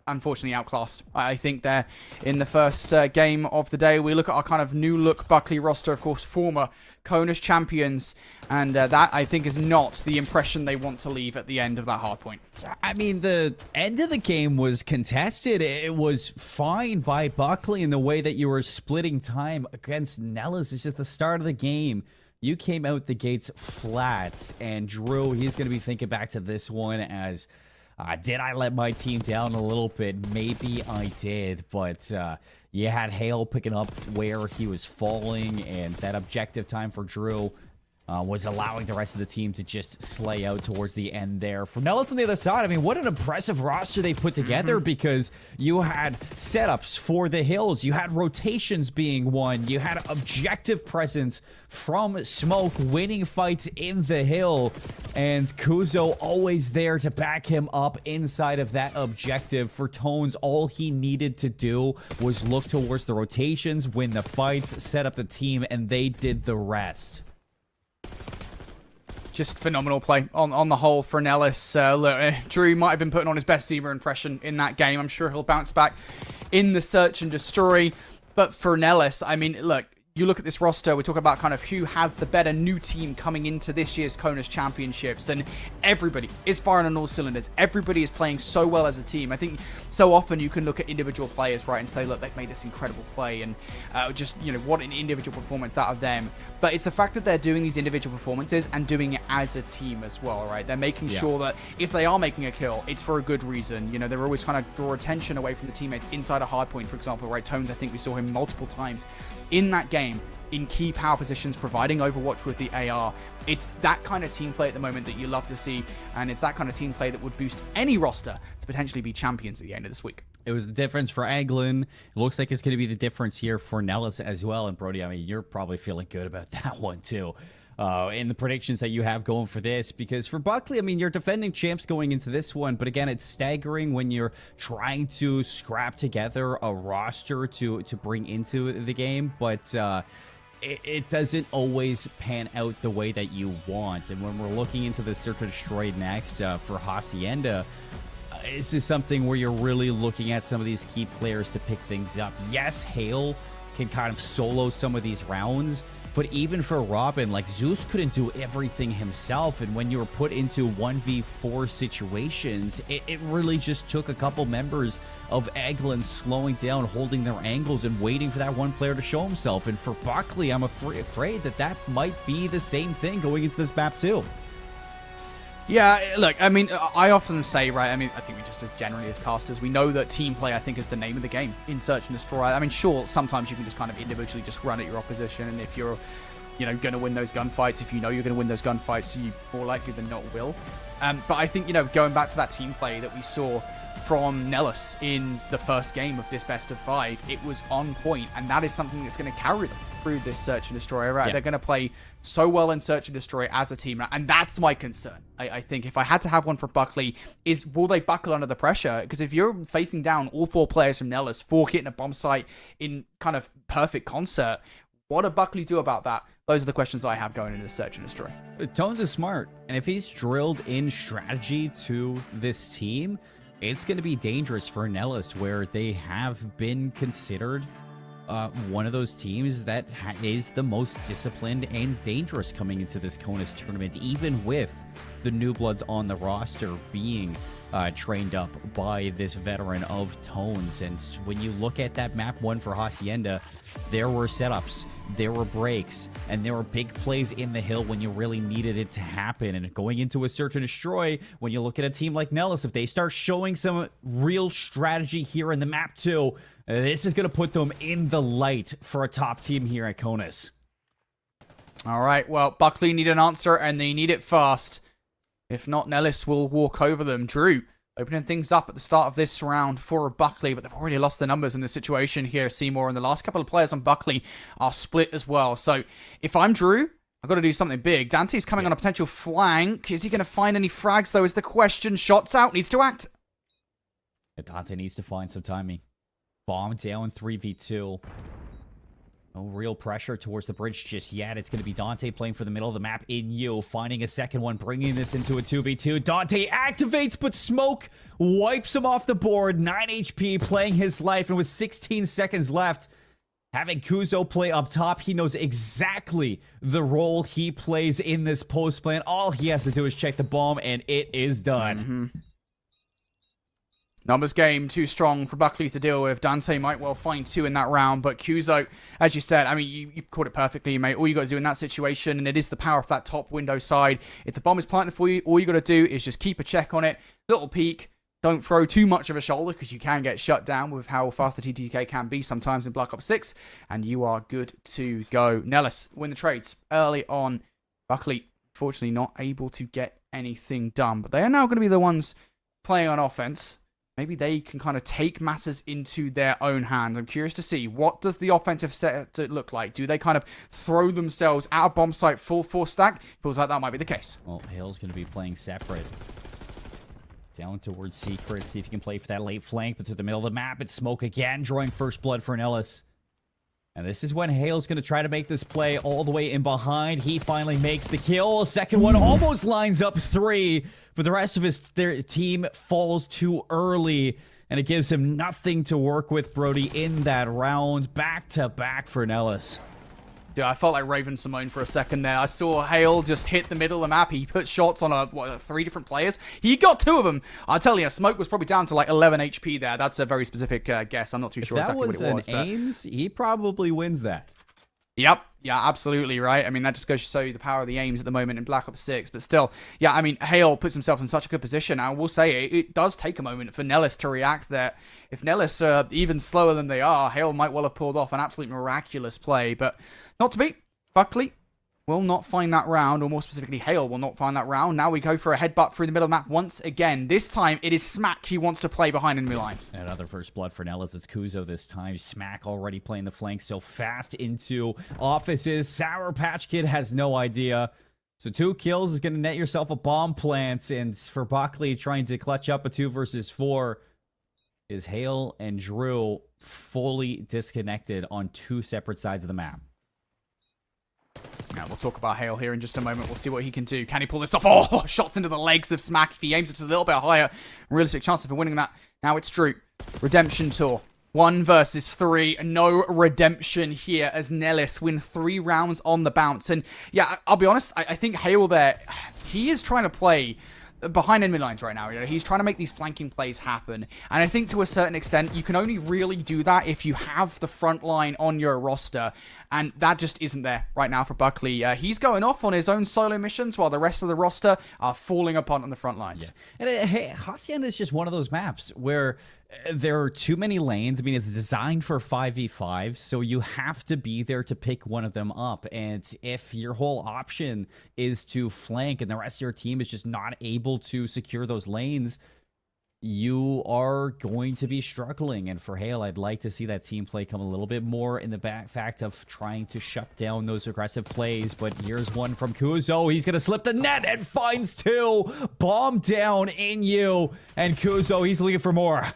unfortunately outclassed. I think they're in the first game of the day. We look at our kind of new look Buckley roster, of course, former CONUS champions, and that I think is not the impression they want to leave at the end of that hardpoint. I mean, the end of the game was contested. It was fine by Buckley in the way that you were splitting time against Nellis. It's just the start of the game. You came out the gates flat, and Drew, he's going to be thinking back to this one as, did I let my team down a little bit? Maybe I did, but you had Hale picking up where he was falling, and that objective time for Drew was allowing the rest of the team to just slay out towards the end there. For Nellis on the other side, I mean, what an impressive roster they put together, because you had setups for the hills, you had rotations being won, you had objective presence from Smoke winning fights in the hill, and Kuzo always there to back him up inside of that objective. For Tones, all he needed to do was look towards the rotations, win the fights, set up the team, and they did the rest. Just phenomenal play on the whole for Nellis. Look, Drew might have been putting on his best Zima impression in that game. I'm sure he'll bounce back in the search and destroy. But for Nellis, I mean, look, you look at this roster, we're talking about kind of who has the better new team coming into this year's CONUS Championships, and everybody is firing on all cylinders. Everybody is playing so well as a team. I think so often you can look at individual players, right, and say, look, they've made this incredible play, and just, you know, what an individual performance out of them. But it's the fact that they're doing these individual performances and doing it as a team as well, right? They're making sure that if they are making a kill, it's for a good reason. You know, they're always trying to draw attention away from the teammates inside a hardpoint, for example, right? Tones, I think we saw him multiple times in that game in key power positions, providing Overwatch with the AR. It's that kind of team play at the moment that you love to see, and it's that kind of team play that would boost any roster to potentially be champions at the end of this week. It was the difference for Eglin. It looks like it's going to be the difference here for Nellis as well. And Brody, I mean, you're probably feeling good about that one too. In the predictions that you have going for this, because for Buckley, I mean, you're defending champs going into this one, but again, it's staggering when you're trying to scrap together a roster to bring into the game, but it doesn't always pan out the way that you want. And when we're looking into the Search and Destroy next for Hacienda, this is something where you're really looking at some of these key players to pick things up. Yes, Hale can kind of solo some of these rounds, but even for Robin, like, Zeus couldn't do everything himself, and when you were put into 1v4 situations, it really just took a couple members of Eglin slowing down, holding their angles, and waiting for that one player to show himself. And for Buckley, I'm afraid that might be the same thing going into this map too. Yeah, look, I mean, I often say, right, I mean, I think we just as generally as casters, we know that team play, I think, is the name of the game in Search and Destroy. I mean, sure, sometimes you can just kind of individually just run at your opposition, and if you're, you know, going to win those gunfights, if you know you're going to win those gunfights, you more likely than not will. But I think, you know, going back to that team play that we saw from Nellis in the first game of this best of 5, it was on point, and that is something that's going to carry them through this Search and Destroy, right? Yeah. They're going to play so well in Search and Destroy as a team, and that's my concern. I think if I had to have one for Buckley, is will they buckle under the pressure? Because if you're facing down all 4 players from Nellis, 4 hitting a bomb site in kind of perfect concert, what do Buckley do about that? Those are the questions I have going into the Search and Destroy. Tones is smart, and if he's drilled in strategy to this team, it's going to be dangerous for Nellis, where they have been considered one of those teams that is the most disciplined and dangerous coming into this CONUS tournament, even with the new bloods on the roster being trained up by this veteran of Tones. And when you look at that map 1 for Hacienda, there were setups, there were breaks, and there were big plays in the hill when you really needed it to happen. And going into a Search and Destroy, when you look at a team like Nellis, if they start showing some real strategy here in the map 2, this is going to put them in the light for a top team here at CONUS. All right, well, Buckley need an answer, and they need it fast. If not, Nellis will walk over them. Drew opening things up at the start of this round for Buckley, but they've already lost the numbers in the situation here, Seymour, and the last couple of players on Buckley are split as well. So if I'm Drew, I've got to do something big. Dante's coming on a potential flank. Is he going to find any frags, though, is the question. Shots out, needs to act. Dante needs to find some timing. Bomb down 3v2. Oh, No real pressure towards the bridge just yet. It's going to be Dante playing for the middle of the map. In you, finding a second one, bringing this into a 2v2. Dante activates, but Smoke wipes him off the board. 9 HP, playing his life, and with 16 seconds left, having Kuzo play up top, he knows exactly the role he plays in this post plan. All he has to do is check the bomb, and it is done. Numbers game, too strong for Buckley to deal with. Dante might well find 2 in that round, but Kuzo, as you said, I mean, you caught it perfectly, mate. All you got to do in that situation, and it is the power of that top window side. If the bomb is planted for you, all you got to do is just keep a check on it, little peek. Don't throw too much of a shoulder because you can get shut down with how fast the TTK can be sometimes in Black Ops 6, and you are good to go. Nellis win the trades early on. Buckley, fortunately, not able to get anything done, but they are now going to be the ones playing on offense. Maybe they can kind of take matters into their own hands. I'm curious to see, what does the offensive set look like? Do they kind of throw themselves out of bomb site full force stack? Feels like that might be the case. Well, Hale's going to be playing separate. Down towards Secret, see if he can play for that late flank, but through the middle of the map, it's Smoke again, drawing first blood for an Ellis. And this is when Hale's going to try to make this play all the way in behind. He finally makes the kill. Second one almost lines up 3, but the rest of their team falls too early, and it gives him nothing to work with, Brody, in that round. Back to back for Nellis. Yeah, I felt like Raven Simone for a second there. I saw Hale just hit the middle of the map. He put shots on 3 different players. He got 2 of them. I'll tell you, Smoke was probably down to like 11 HP there. That's a very specific guess. I'm not too sure exactly what it was. That was an Ames, he probably wins that. Yep. Yeah, absolutely, right? I mean, that just goes to show you the power of the aims at the moment in Black Ops 6. But still, yeah, I mean, Hale puts himself in such a good position. I will say it does take a moment for Nellis to react there. If Nellis are even slower than they are, Hale might well have pulled off an absolute miraculous play. But not to be. Buckley will not find that round, or more specifically, Hale will not find that round. Now we go for a headbutt through the middle of the map once again. This time, it is Smack he wants to play behind enemy lines. Another first blood for Nellis. It's Kuzo this time. Smack already playing the flank so fast into offices. Sour Patch Kid has no idea. So 2 kills is going to net yourself a bomb plant, and for Buckley trying to clutch up a 2 versus 4 is Hale and Drew fully disconnected on 2 separate sides of the map. Now, we'll talk about Hale here in just a moment. We'll see what he can do. Can he pull this off? Oh, shots into the legs of Smack. If he aims it a little bit higher, realistic chance of winning that. Now it's Drew. Redemption tour. 1 versus 3. No redemption here as Nellis win 3 rounds on the bounce. And yeah, I'll be honest, I think Hale there, he is trying to play behind enemy lines right now. You know, he's trying to make these flanking plays happen, and I think to a certain extent you can only really do that if you have the front line on your roster, and that just isn't there right now for Buckley. He's going off on his own solo missions while the rest of the roster are falling apart on the front lines. Yeah. And hey, Hacienda is just one of those maps where there are too many lanes. I mean, it's designed for 5v5, so you have to be there to pick one of them up. And if your whole option is to flank and the rest of your team is just not able to secure those lanes, you are going to be struggling. And for Hale, I'd like to see that team play come a little bit more in the fact of trying to shut down those aggressive plays. But here's one from Kuzo. He's going to slip the net and finds 2. Bomb down in you. And Kuzo, he's looking for more.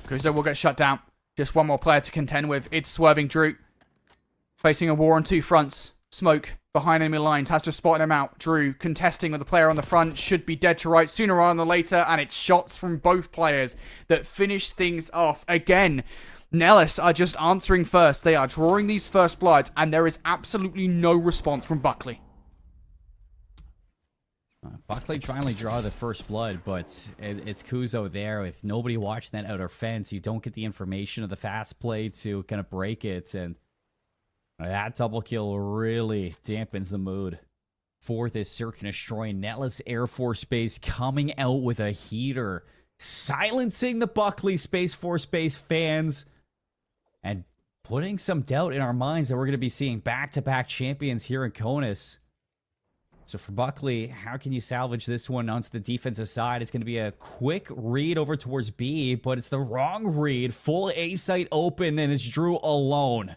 Kuzo will get shut down. Just one more player to contend with. It's Swerving Drew. Facing a war on 2 fronts. Smoke behind enemy lines has just spotted him out. Drew contesting with the player on the front. Should be dead to right sooner rather than later. And it's shots from both players that finish things off. Again, Nellis are just answering first. They are drawing these first bloods. And there is absolutely no response from Buckley. Buckley trying to draw the first blood, but it's Kuzo there with nobody watching that outer fence. You don't get the information of the fast play to kind of break it, and that double kill really dampens the mood for this search and destroy. Nellis Air Force Base coming out with a heater, silencing the Buckley Space Force Base fans, and putting some doubt in our minds that we're going to be seeing back-to-back champions here in CONUS. So for Buckley, how can you salvage this one onto the defensive side? It's going to be a quick read over towards B, but it's the wrong read. Full A site open, and it's Drew alone.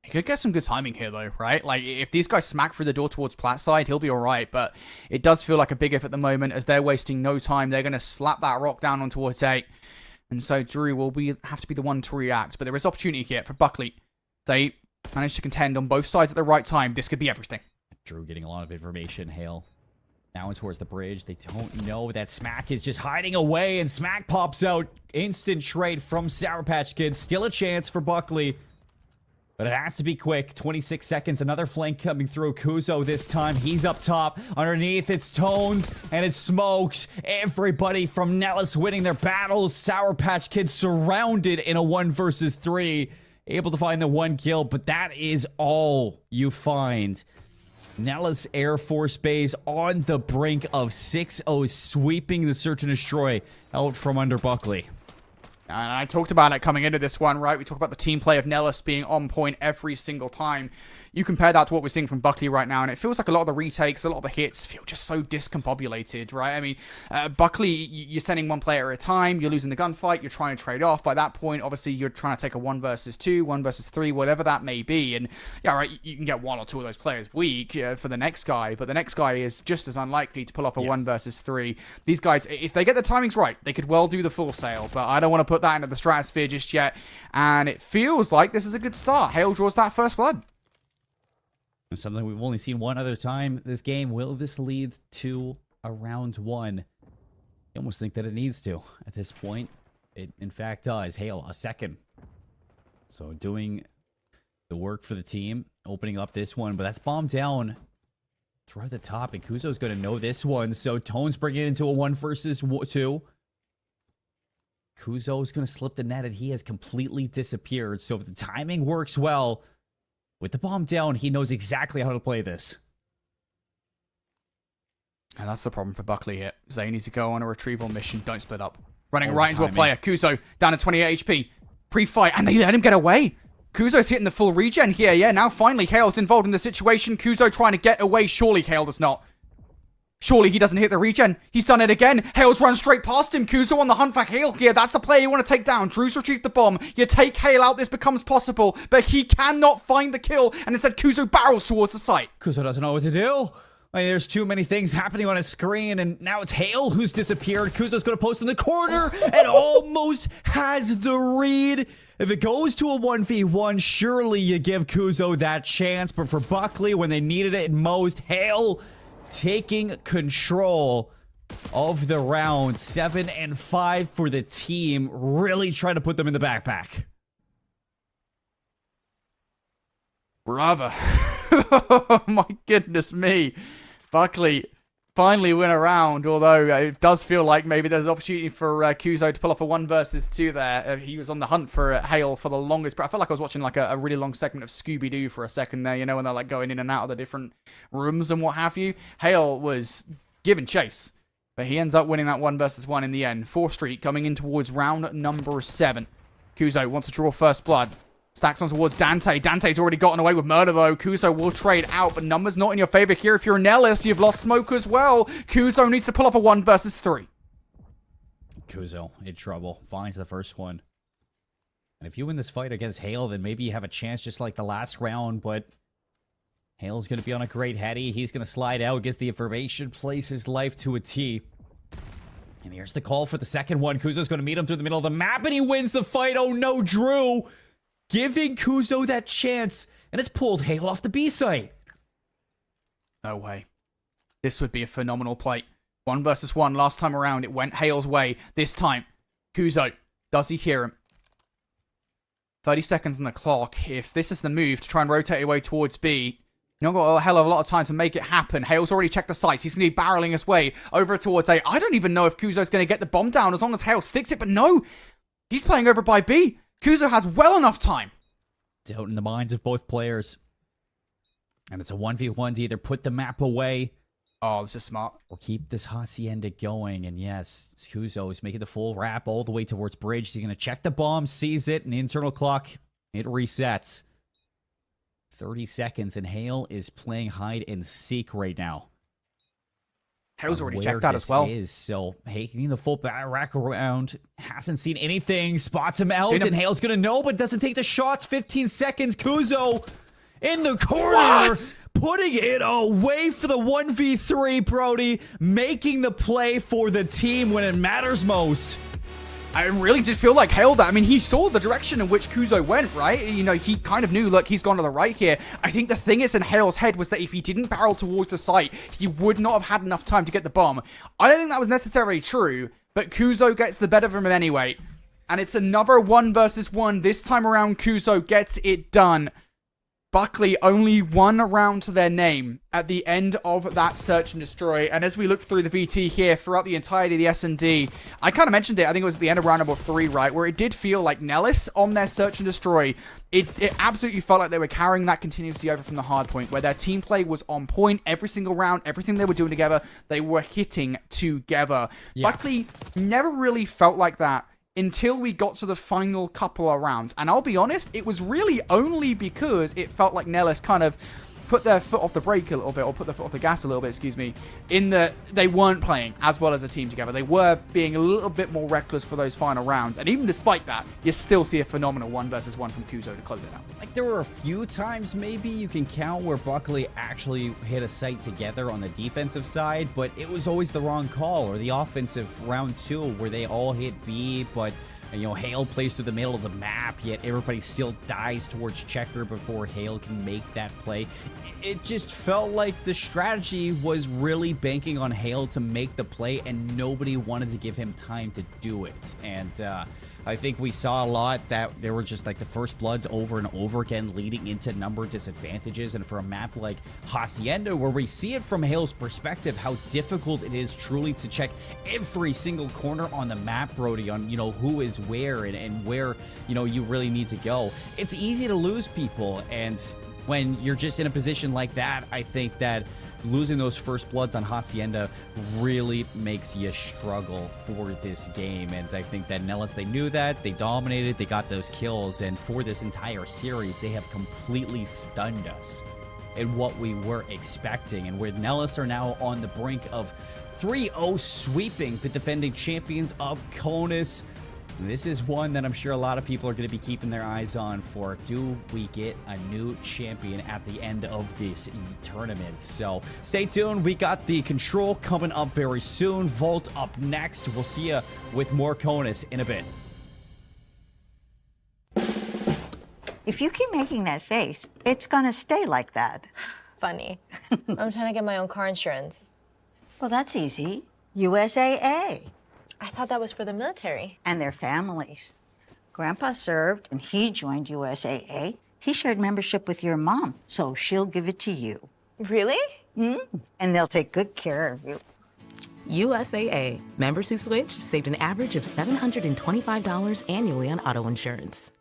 He could get some good timing here, though, right? Like, if these guys smack through the door towards Plat side, he'll be all right. But it does feel like a big if at the moment, as they're wasting no time. They're going to slap that rock down on towards A. And so Drew will have to be the one to react. But there is opportunity here for Buckley. They managed to contend on both sides at the right time. This could be everything. Drew getting a lot of information. Hale now towards the bridge. They don't know that Smack is just hiding away, and Smack pops out. Instant trade from Sour Patch Kids. Still a chance for Buckley, but it has to be quick. 26 seconds. Another flank coming through. Kuzo this time. He's up top. Underneath, it's Tones, and it's Smokes. Everybody from Nellis winning their battles. Sour Patch Kids surrounded in a 1 versus 3. Able to find the 1 kill, but that is all you find. Nellis Air Force Base on the brink of 6-0, sweeping the search and destroy out from under Buckley. And I talked about it coming into this one, right? We talked about the team play of Nellis being on point every single time. You compare that to what we're seeing from Buckley right now, and it feels like a lot of the retakes, a lot of the hits feel just so discombobulated, right? I mean, Buckley, you're sending one player at a time, you're losing the gunfight, you're trying to trade off. By that point, obviously, you're trying to take a 1 versus 2, 1 versus 3, whatever that may be. And, yeah, right, you can get 1 or 2 of those players weak for the next guy, but the next guy is just as unlikely to pull off a 1 versus 3. These guys, if they get the timings right, they could well do the full sale, but I don't want to put that into the stratosphere just yet. And it feels like this is a good start. Hale draws that first blood. Something we've only seen one other time this game. Will this lead to a round 1? I almost think that it needs to at this point. It, in fact, does. Hale, a second. So doing the work for the team, opening up this one. But that's bombed down throughout the top, and Kuzo's going to know this one. So Tone's bringing it into a 1 versus 2. Kuzo's going to slip the net, and he has completely disappeared. So if the timing works well, with the bomb down, he knows exactly how to play this. And that's the problem for Buckley here. Is they need to go on a retrieval mission. Don't split up. Running right into a player. Kuzo down to 28 HP. Pre-fight. And they let him get away. Kuzo's hitting the full regen here. Yeah, now finally Hale's involved in the situation. Kuzo trying to get away. Surely Hale does not. Surely he doesn't hit the regen. He's done it again. Hale's run straight past him. Kuzo on the hunt for Hale here. That's the player you want to take down. Drew's retrieved the bomb. You take Hale out. This becomes possible. But he cannot find the kill. And instead Kuzo barrels towards the site. Kuzo doesn't know what to do. I mean, there's too many things happening on his screen. And now it's Hale who's disappeared. Kuzo's going to post in the corner. And almost has the read. If it goes to a 1v1, surely you give Kuzo that chance. But for Buckley, when they needed it most, Hale taking control of the round. 7-5 for the team. Really trying to put them in the backpack. Bravo. Oh my goodness me. Buckley finally win a round, although it does feel like maybe there's an opportunity for Kuzo to pull off a 1 versus 2 there. He was on the hunt for Hale for the longest, but I felt like I was watching like a really long segment of Scooby-Doo for a second there, you know, when they're like going in and out of the different rooms and what have you. Hale was giving chase, but he ends up winning that 1 versus 1 in the end. 4th Street coming in towards round number 7. Kuzo wants to draw first blood. Stacks on towards Dante. Dante's already gotten away with murder, though. Kuzo will trade out, but numbers not in your favor here. If you're a Nellis, you've lost smoke as well. Kuzo needs to pull off a 1 versus 3. Kuzo in trouble. Finds the first one. And if you win this fight against Hale, then maybe you have a chance just like the last round, but Hale's going to be on a great heady. He's going to slide out, gets the information, plays his life to a T. And here's the call for the second one. Kuzo's going to meet him through the middle of the map, and he wins the fight. Oh no, Drew! Giving Kuzo that chance, and it's pulled Hale off the B site. No way. This would be a phenomenal play. 1 versus 1 last time around. It went Hale's way. This time, Kuzo, does he hear him? 30 seconds on the clock. If this is the move to try and rotate away towards B, you've not got a hell of a lot of time to make it happen. Hale's already checked the sights. He's going to be barreling his way over towards A. I don't even know if Kuzo's going to get the bomb down as long as Hale sticks it, but no. He's playing over by B. Kuzo has well enough time. Doubt in the minds of both players. And it's a 1v1 to either put the map away. Oh, this is smart. Or keep this Hacienda going. And yes, Kuzo is making the full wrap all the way towards bridge. He's going to check the bomb, sees it, and the internal clock, it resets. 30 seconds, and Hale is playing hide and seek right now. Hale's already checked that as well. So, taking the full rack around, hasn't seen anything, spots him out, and Hale's gonna know, but doesn't take the shots. 15 seconds, Kuzo in the corner, putting it away for the 1v3, Brody, making the play for the team when it matters most. I really did feel like Hale that. I mean, he saw the direction in which Kuzo went, right? You know, he kind of knew, look, he's gone to the right here. I think the thing is in Hale's head was that if he didn't barrel towards the site, he would not have had enough time to get the bomb. I don't think that was necessarily true, but Kuzo gets the better of him anyway. And it's another 1 versus 1. This time around, Kuzo gets it done. Buckley only one round to their name at the end of that search and destroy. And as we look through the VT here throughout the entirety of the S&D, I kind of mentioned it, I think it was at the end of round number 3, right, where it did feel like Nellis on their search and destroy, it absolutely felt like they were carrying that continuity over from the hard point, where their team play was on point every single round, everything they were doing together, they were hitting together. Yeah. Buckley never really felt like that until we got to the final couple of rounds. And I'll be honest, it was really only because it felt like Nellis kind of put their foot off the brake a little bit, or put their foot off the gas a little bit, excuse me, in that they weren't playing as well as a team together. They were being a little bit more reckless for those final rounds. And even despite that, you still see a phenomenal 1 versus 1 from Kuzo to close it out. Like, there were a few times maybe you can count where Buckley actually hit a site together on the defensive side, but it was always the wrong call. Or the offensive round 2 where they all hit B, but you know, Hale plays through the middle of the map, yet everybody still dies towards checker before Hale can make that play. It just felt like the strategy was really banking on Hale to make the play, and nobody wanted to give him time to do it. And I think we saw a lot that there were just like the first bloods over and over again, leading into number disadvantages. And for a map like Hacienda, where we see it from Hale's perspective, how difficult it is truly to check every single corner on the map, Brody, on, you know, who is where and where, you know, you really need to go. It's easy to lose people. And when you're just in a position like that, I think that losing those first bloods on Hacienda really makes you struggle for this game. And I think that Nellis, they knew that, they dominated, they got those kills, and for this entire series, they have completely stunned us in what we were expecting. And where Nellis are now on the brink of 3-0 sweeping the defending champions of CONUS. This is one that I'm sure a lot of people are going to be keeping their eyes on for. Do we get a new champion at the end of this tournament? So stay tuned. We got the control coming up very soon. Vault up next. We'll see you with more CONUS in a bit. If you keep making that face, it's gonna stay like that. Funny. I'm trying to get my own car insurance. Well, that's easy. USAA. I thought that was for the military. And their families. Grandpa served, and he joined USAA. He shared membership with your mom, so she'll give it to you. Really? And they'll take good care of you. USAA. Members who switched saved an average of $725 annually on auto insurance.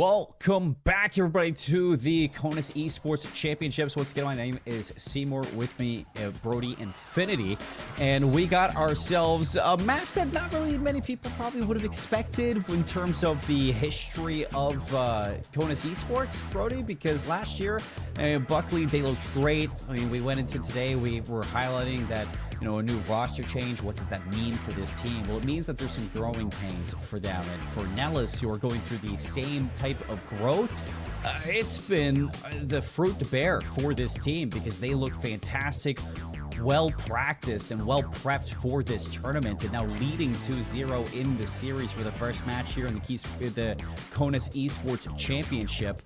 Welcome back, everybody, to the CONUS Esports Championships. Once again, my name is Seymour. With me, Brody Infinity. And we got ourselves a match that not really many people probably would have expected in terms of the history of CONUS Esports, Brody, because last year, Buckley, they looked great. I mean, we went into today, we were highlighting that, you know, a new roster change. What does that mean for this team? Well, it means that there's some growing pains for them. And for Nellis, who are going through the same type of growth, it's been the fruit to bear for this team because they look fantastic, well practiced and well prepped for this tournament, and now leading 2-0 in the series for the first match here in the CONUS Esports Championship.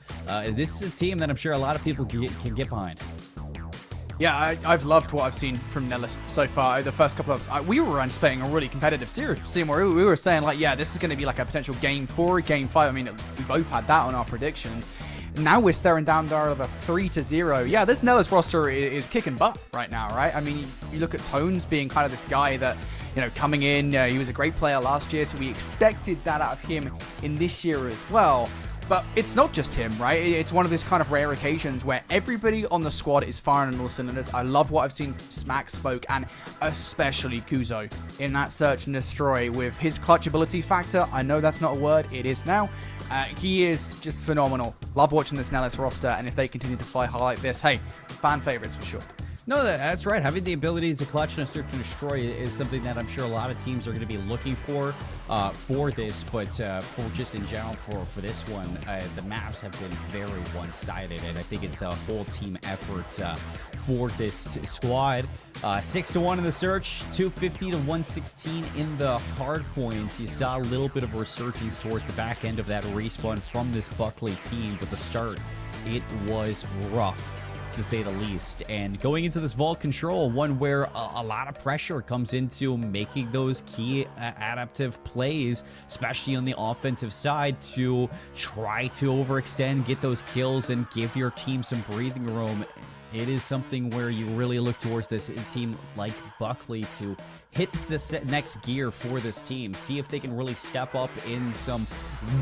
This is a team that I'm sure a lot of people can get behind. Yeah, I've loved what I've seen from Nellis so far. The first couple of we were anticipating a really competitive series. Where we were saying, like, yeah, this is going to be like a potential game 4, game 5. I mean, we both had that on our predictions. Now we're staring down there of a 3-0. Yeah, this Nellis roster is kicking butt right now, right? I mean, you look at Tones being kind of this guy that, you know, coming in, he was a great player last year, so we expected that out of him in this year as well. But it's not just him, right? It's one of these kind of rare occasions where everybody on the squad is firing on all cylinders. I love what I've seen from Smack, Spoke, and especially Kuzo in that search and destroy with his clutch ability factor. I know that's not a word. It is now. He is just phenomenal. Love watching this Nellis roster, and if they continue to fly high like this, hey, fan favorites for sure. No, that's right. Having the ability to clutch and search and destroy is something that I'm sure a lot of teams are going to be looking for this. But for just in general, for this one, the maps have been very one-sided, and I think it's a whole team effort for this squad. 6-1 in the search, 250 to 116 in the hardpoint. You saw a little bit of a resurgence towards the back end of that respawn from this Buckley team, but the start, it was rough, to say the least. And going into this vault control, one where a lot of pressure comes into making those key adaptive plays, especially on the offensive side, to try to overextend, get those kills, and give your team some breathing room. It is something where you really look towards this team like Buckley to hit the next gear for this team, see if they can really step up in some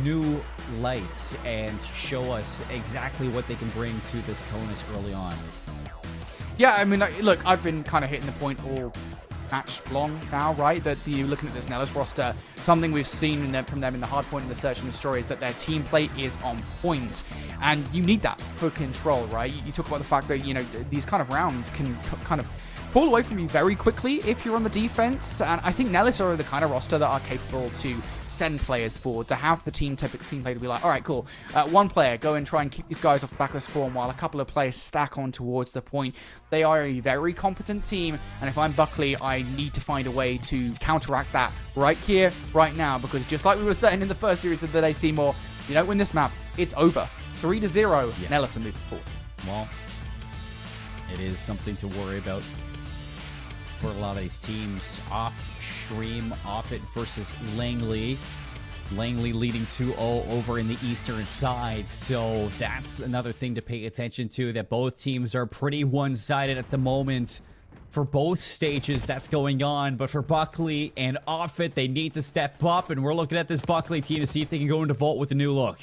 new lights and show us exactly what they can bring to this CONUS early on. Yeah, I mean, look, I've been kind of hitting the point all match long now, right? That you're looking at this Nellis roster, something we've seen from them in the hardpoint and the search and destroy is that their team play is on point. And you need that for control, right? You talk about the fact that, you know, these kind of rounds can kind of pull away from you very quickly if you're on the defense. And I think Nellis are the kind of roster that are capable to send players forward, to have the team play to be like, all right, cool. One player, go and try and keep these guys off the back of the spawn while a couple of players stack on towards the point. They are a very competent team, and if I'm Buckley, I need to find a way to counteract that right here, right now, because just like we were saying in the first series of the day, Seymour, you don't win this map, it's over. 3-0, yeah. Nellis are moving forward. Well, it is something to worry about for a lot of these teams. Off Stream, off it versus Langley. Langley leading 2-0 over in the eastern side. So that's another thing to pay attention to, that both teams are pretty one-sided at the moment for both stages that's going on. But for Buckley and Offit, they need to step up, and we're looking at this Buckley team to see if they can go into Vault with a new look.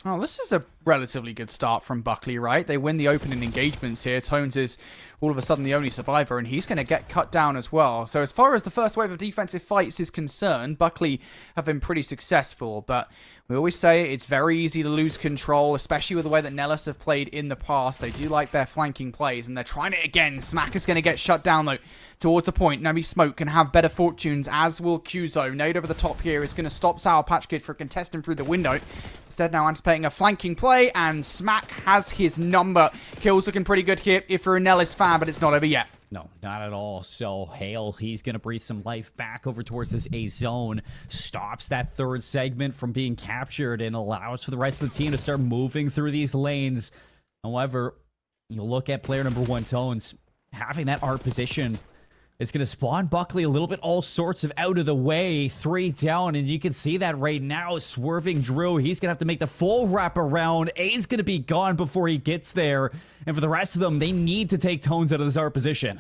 Oh, this is a relatively good start from Buckley, right? They win the opening engagements here. Tones is all of a sudden the only survivor, and he's going to get cut down as well. So as far as the first wave of defensive fights is concerned, Buckley have been pretty successful, but we always say it's very easy to lose control, especially with the way that Nellis have played in the past. They do like their flanking plays, and they're trying it again. Smack is going to get shut down, though, towards a point. Maybe Smoke can have better fortunes, as will Kuzo. Nade over the top here is going to stop Sour Patch Kid from contesting through the window. Instead, now anticipating a flanking play, and Smack has his number. Kills looking pretty good here if you're a Nellis fan, but it's not over yet. No, not at all. So Hale, he's going to breathe some life back over towards this A zone. Stops that third segment from being captured and allows for the rest of the team to start moving through these lanes. However, you look at player number 1, Tones, having that art position. It's going to spawn Buckley a little bit all sorts of out of the way. 3 down, and you can see that right now. Swerving Drew, he's going to have to make the full wrap around. A's going to be gone before he gets there. And for the rest of them, they need to take Tones out of this art position.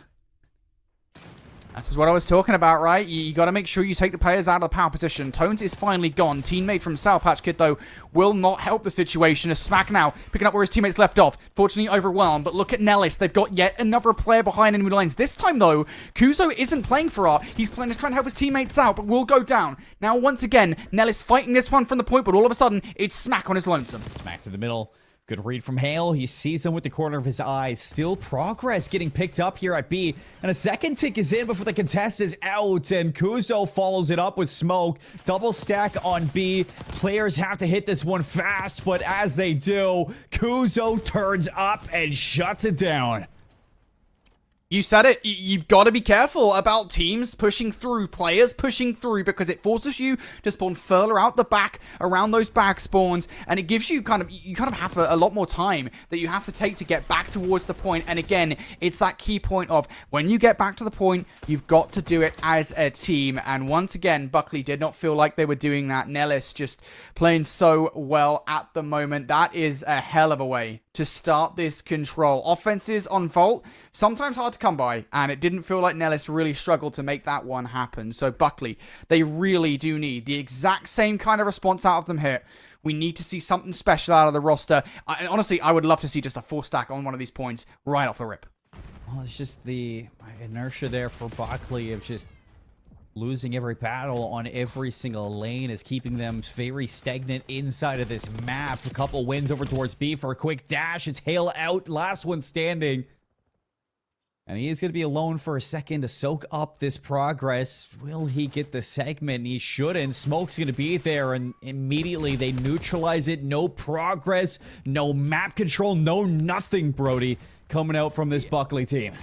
This is what I was talking about, right? You got to make sure you take the players out of the power position. Tones is finally gone. Teammate from Sour Patch Kid, though, will not help the situation. A Smack now picking up where his teammates left off. Fortunately overwhelmed, but look at Nellis. They've got yet another player behind enemy lines. This time, though, Kuzo isn't playing for art. He's playing to try and help his teammates out, but will go down. Now, once again, Nellis fighting this one from the point, but all of a sudden, it's Smack on his lonesome. Smack to the middle. Good read from Hale. He sees him with the corner of his eye. Still progress getting picked up here at B. And a second tick is in before the contest is out. And Kuzo follows it up with smoke. Double stack on B. Players have to hit this one fast. But as they do, Kuzo turns up and shuts it down. You said it. You've got to be careful about teams pushing through, players pushing through, because it forces you to spawn further out the back around those back spawns, and it gives you you kind of have a lot more time that you have to take to get back towards the point. And again, it's that key point of when you get back to the point, you've got to do it as a team. And once again, Buckley did not feel like they were doing that. Nellis just playing so well at the moment. That is a hell of a way to start this control. Offenses on Vault, sometimes hard to come by, and it didn't feel like Nellis really struggled to make that one happen. So Buckley, they really do need the exact same kind of response out of them here. We need to see something special out of the roster. And honestly, I would love to see just a 4-stack on one of these points right off the rip. Well, it's just the inertia there for Buckley of just losing every battle on every single lane is keeping them very stagnant inside of this map. A couple wins over towards B for a quick dash. It's Hale out, last one standing. And he is going to be alone for a second to soak up this progress. Will he get the segment? He shouldn't. Smoke's going to be there, and immediately they neutralize it. No progress, no map control, no nothing, Brody, coming out from this Buckley team.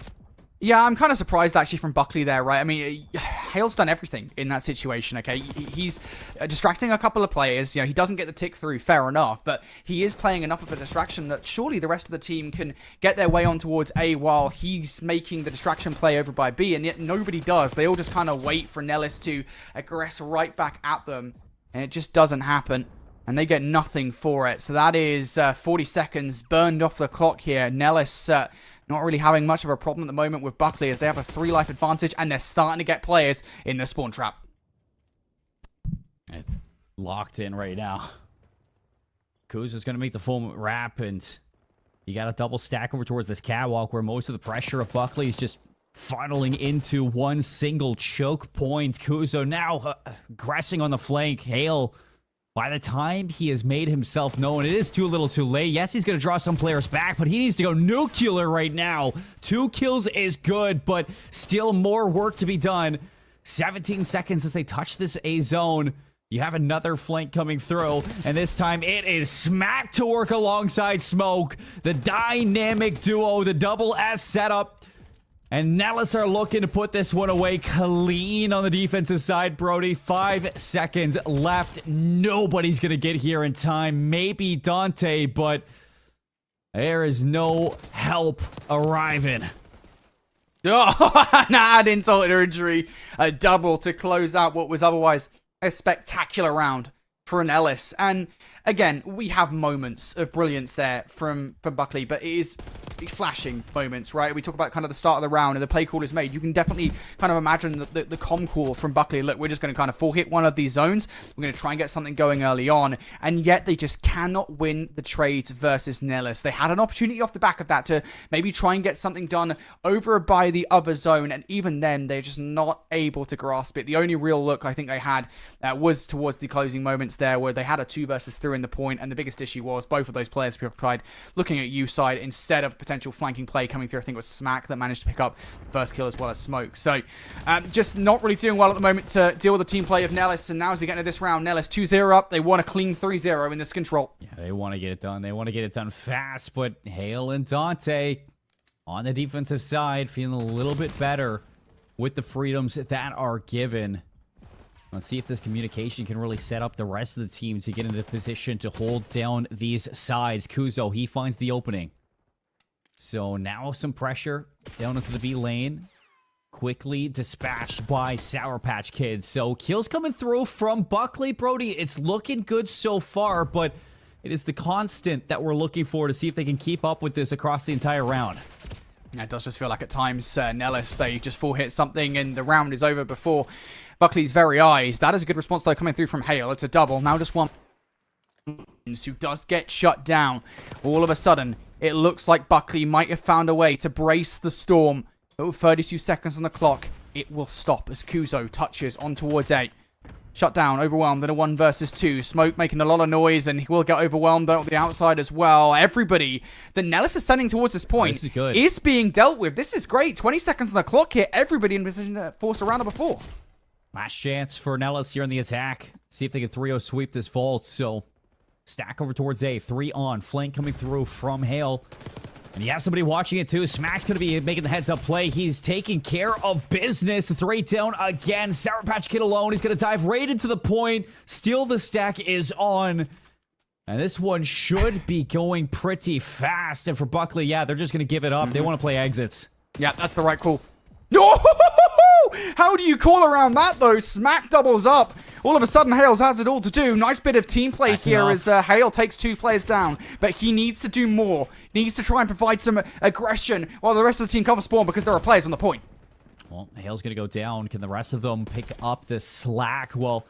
Yeah, I'm kind of surprised actually from Buckley there, right? I mean, Hale's done everything in that situation, okay? He's distracting a couple of players. You know, he doesn't get the tick through, fair enough, but he is playing enough of a distraction that surely the rest of the team can get their way on towards A while he's making the distraction play over by B, and yet nobody does. They all just kind of wait for Nellis to aggress right back at them, and it just doesn't happen. And they get nothing for it. So that is 40 seconds burned off the clock here. Nellis not really having much of a problem at the moment with Buckley as they have a 3-life advantage and they're starting to get players in the spawn trap. It's locked in right now. Kuzo's going to make the full wrap, and you got a double stack over towards this catwalk where most of the pressure of Buckley is just funneling into one single choke point. Kuzo now aggressing on the flank. Hale, by the time he has made himself known, it is too little too late. Yes, he's going to draw some players back, but he needs to go nuclear right now. 2 kills is good, but still more work to be done. 17 seconds as they touch this A zone. You have another flank coming through, and this time it is Smack to work alongside Smoke. The dynamic duo, the double S setup. And Nellis are looking to put this one away clean on the defensive side, Brody. 5 seconds left. Nobody's going to get here in time. Maybe Dante, but there is no help arriving. Oh, add insult to injury. A double to close out what was otherwise a spectacular round for an Ellis. And again, we have moments of brilliance there from Buckley, but it is flashing moments, right? We talk about kind of the start of the round and the play call is made. You can definitely kind of imagine the comm call from Buckley. Look, we're just going to kind of full hit one of these zones. We're going to try and get something going early on. And yet they just cannot win the trades versus Nellis. They had an opportunity off the back of that to maybe try and get something done over by the other zone. And even then, they're just not able to grasp it. The only real look I think they had was towards the closing moments there where they had a 2 versus 3 in the point. And the biggest issue was both of those players preoccupied looking at U side instead of potential flanking play coming through. I think it was Smack that managed to pick up the first kill as well as Smoke. So just not really doing well at the moment to deal with the team play of Nellis. And now as we get into this round, Nellis 2-0 up. They want a clean 3-0 in this control. Yeah, they want to get it done. They want to get it done fast. But Hale and Dante on the defensive side feeling a little bit better with the freedoms that are given. Let's see if this communication can really set up the rest of the team to get into position to hold down these sides. Kuzo, he finds the opening. So now some pressure down into the B lane. Quickly dispatched by Sour Patch Kids. So kills coming through from Buckley. Brody, it's looking good so far, but it is the constant that we're looking for to see if they can keep up with this across the entire round. It does just feel like at times, Nellis, they just full hit something and the round is over before Buckley's very eyes. That is a good response, though, coming through from Hale. It's a double. Now just one who does get shut down. All of a sudden, it looks like Buckley might have found a way to brace the storm. Oh, 32 seconds on the clock. It will stop as Kuzo touches on towards A. Shut down, overwhelmed in a 1 versus 2. Smoke making a lot of noise, and he will get overwhelmed on the outside as well. Everybody that Nellis is sending towards this point is being dealt with. This is great. 20 seconds on the clock here. Everybody in position to force a round of before. Last chance for Nellis here in the attack. See if they can 3-0 sweep this vault. So, stack over towards A. 3 on. Flank coming through from Hale. And you have somebody watching it too. Smack's going to be making the heads-up play. He's taking care of business. 3 down again. Sour Patch Kid alone. He's going to dive right into the point. Steal the stack is on. And this one should be going pretty fast. And for Buckley, yeah, they're just going to give it up. They want to play exits. Yeah, that's the right call. No! How do you call around that, though? Smack doubles up. All of a sudden, Hales has it all to do. Nice bit of team play here as Hale takes 2 players down. But he needs to do more. He needs to try and provide some aggression while the rest of the team cover spawn because there are players on the point. Well, Hale's going to go down. Can the rest of them pick up the slack? Well,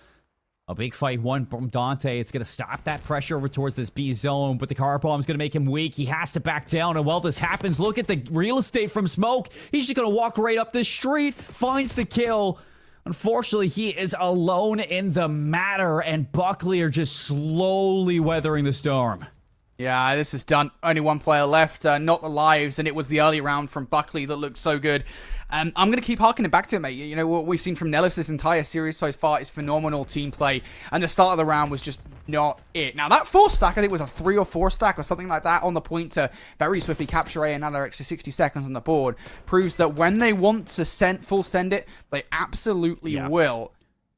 a big fight one from Dante. It's going to stop that pressure over towards this B zone, but the car bomb's going to make him weak. He has to back down, and while this happens, look at the real estate from Smoke. He's just going to walk right up this street, finds the kill. Unfortunately, he is alone in the matter, and Buckley are just slowly weathering the storm. Yeah, this is done. Only 1 player left, not the lives, and it was the early round from Buckley that looked so good. I'm going to keep harkening back to it, mate. You know, what we've seen from Nellis this entire series so far is phenomenal team play, and the start of the round was just not it. Now, that 4 stack, I think, was a 3 or 4 stack or something like that on the point to very swiftly capture A, another extra 60 seconds on the board, proves that when they want to full send it, they absolutely will.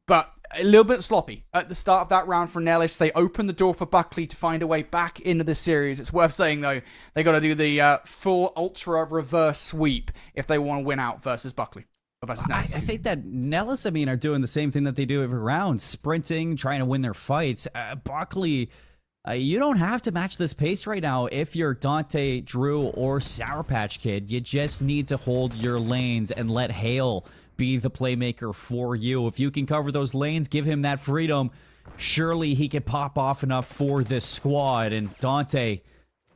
But a little bit sloppy at the start of that round for Nellis. They opened the door for Buckley to find a way back into the series. It's worth saying, though, they got to do the full ultra reverse sweep if they want to win out versus Buckley. Versus Nellis. I think that Nellis, are doing the same thing that they do every round, sprinting, trying to win their fights. Buckley, you don't have to match this pace right now if you're Dante, Drew, or Sour Patch Kid. You just need to hold your lanes and let Hale be the playmaker for you. If you can cover those lanes, give him that freedom, surely he could pop off enough for this squad. And Dante,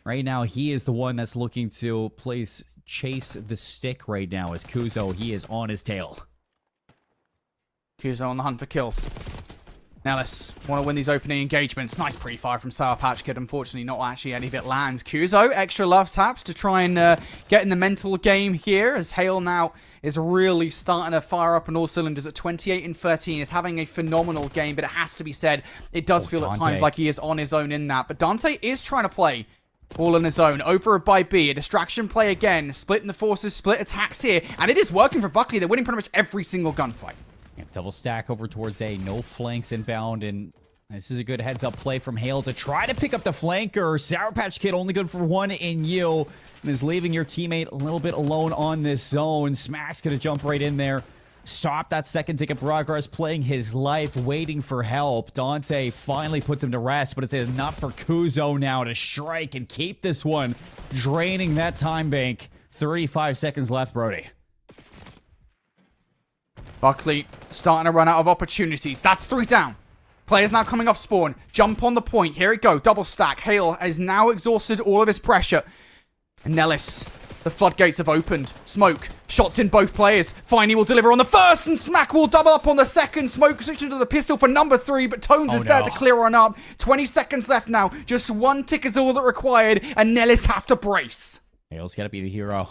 right now, he is the one that's looking to chase the stick right now as Kuzo, he is on his tail. Kuzo on the hunt for kills. Nellis want to win these opening engagements. Nice pre-fire from Sour Patch Kid. Unfortunately, not actually any of it lands. Kuzo, extra love taps to try and get in the mental game here as Hale now is really starting to fire up on all cylinders at 28 and 13. Is having a phenomenal game, but it has to be said, it does feel at times like he is on his own in that. But Dante is trying to play all on his own. Over by B, a distraction play again. Splitting the forces, split attacks here. And it is working for Buckley. They're winning pretty much every single gunfight. Yeah, double stack over towards A. No flanks inbound, and this is a good heads-up play from Hale to try to pick up the flanker. Sour Patch Kid only good for 1 in you, and is leaving your teammate a little bit alone on this zone. Smack's going to jump right in there. Stop that second ticket progress, playing his life, waiting for help. Dante finally puts him to rest, but it's enough for Kuzo now to strike and keep this one, draining that time bank. 35 seconds left, Brody. Buckley starting to run out of opportunities. That's 3 down. Players now coming off spawn. Jump on the point. Here it go. Double stack. Hale has now exhausted all of his pressure. And Nellis, the floodgates have opened. Smoke, shots in both players. Finally will deliver on the first, and Smack will double up on the second. Smoke switching to the pistol for number 3, but Tones is there to clear on up. 20 seconds left now. Just 1 tick is all that required, and Nellis have to brace. Hale's got to be the hero.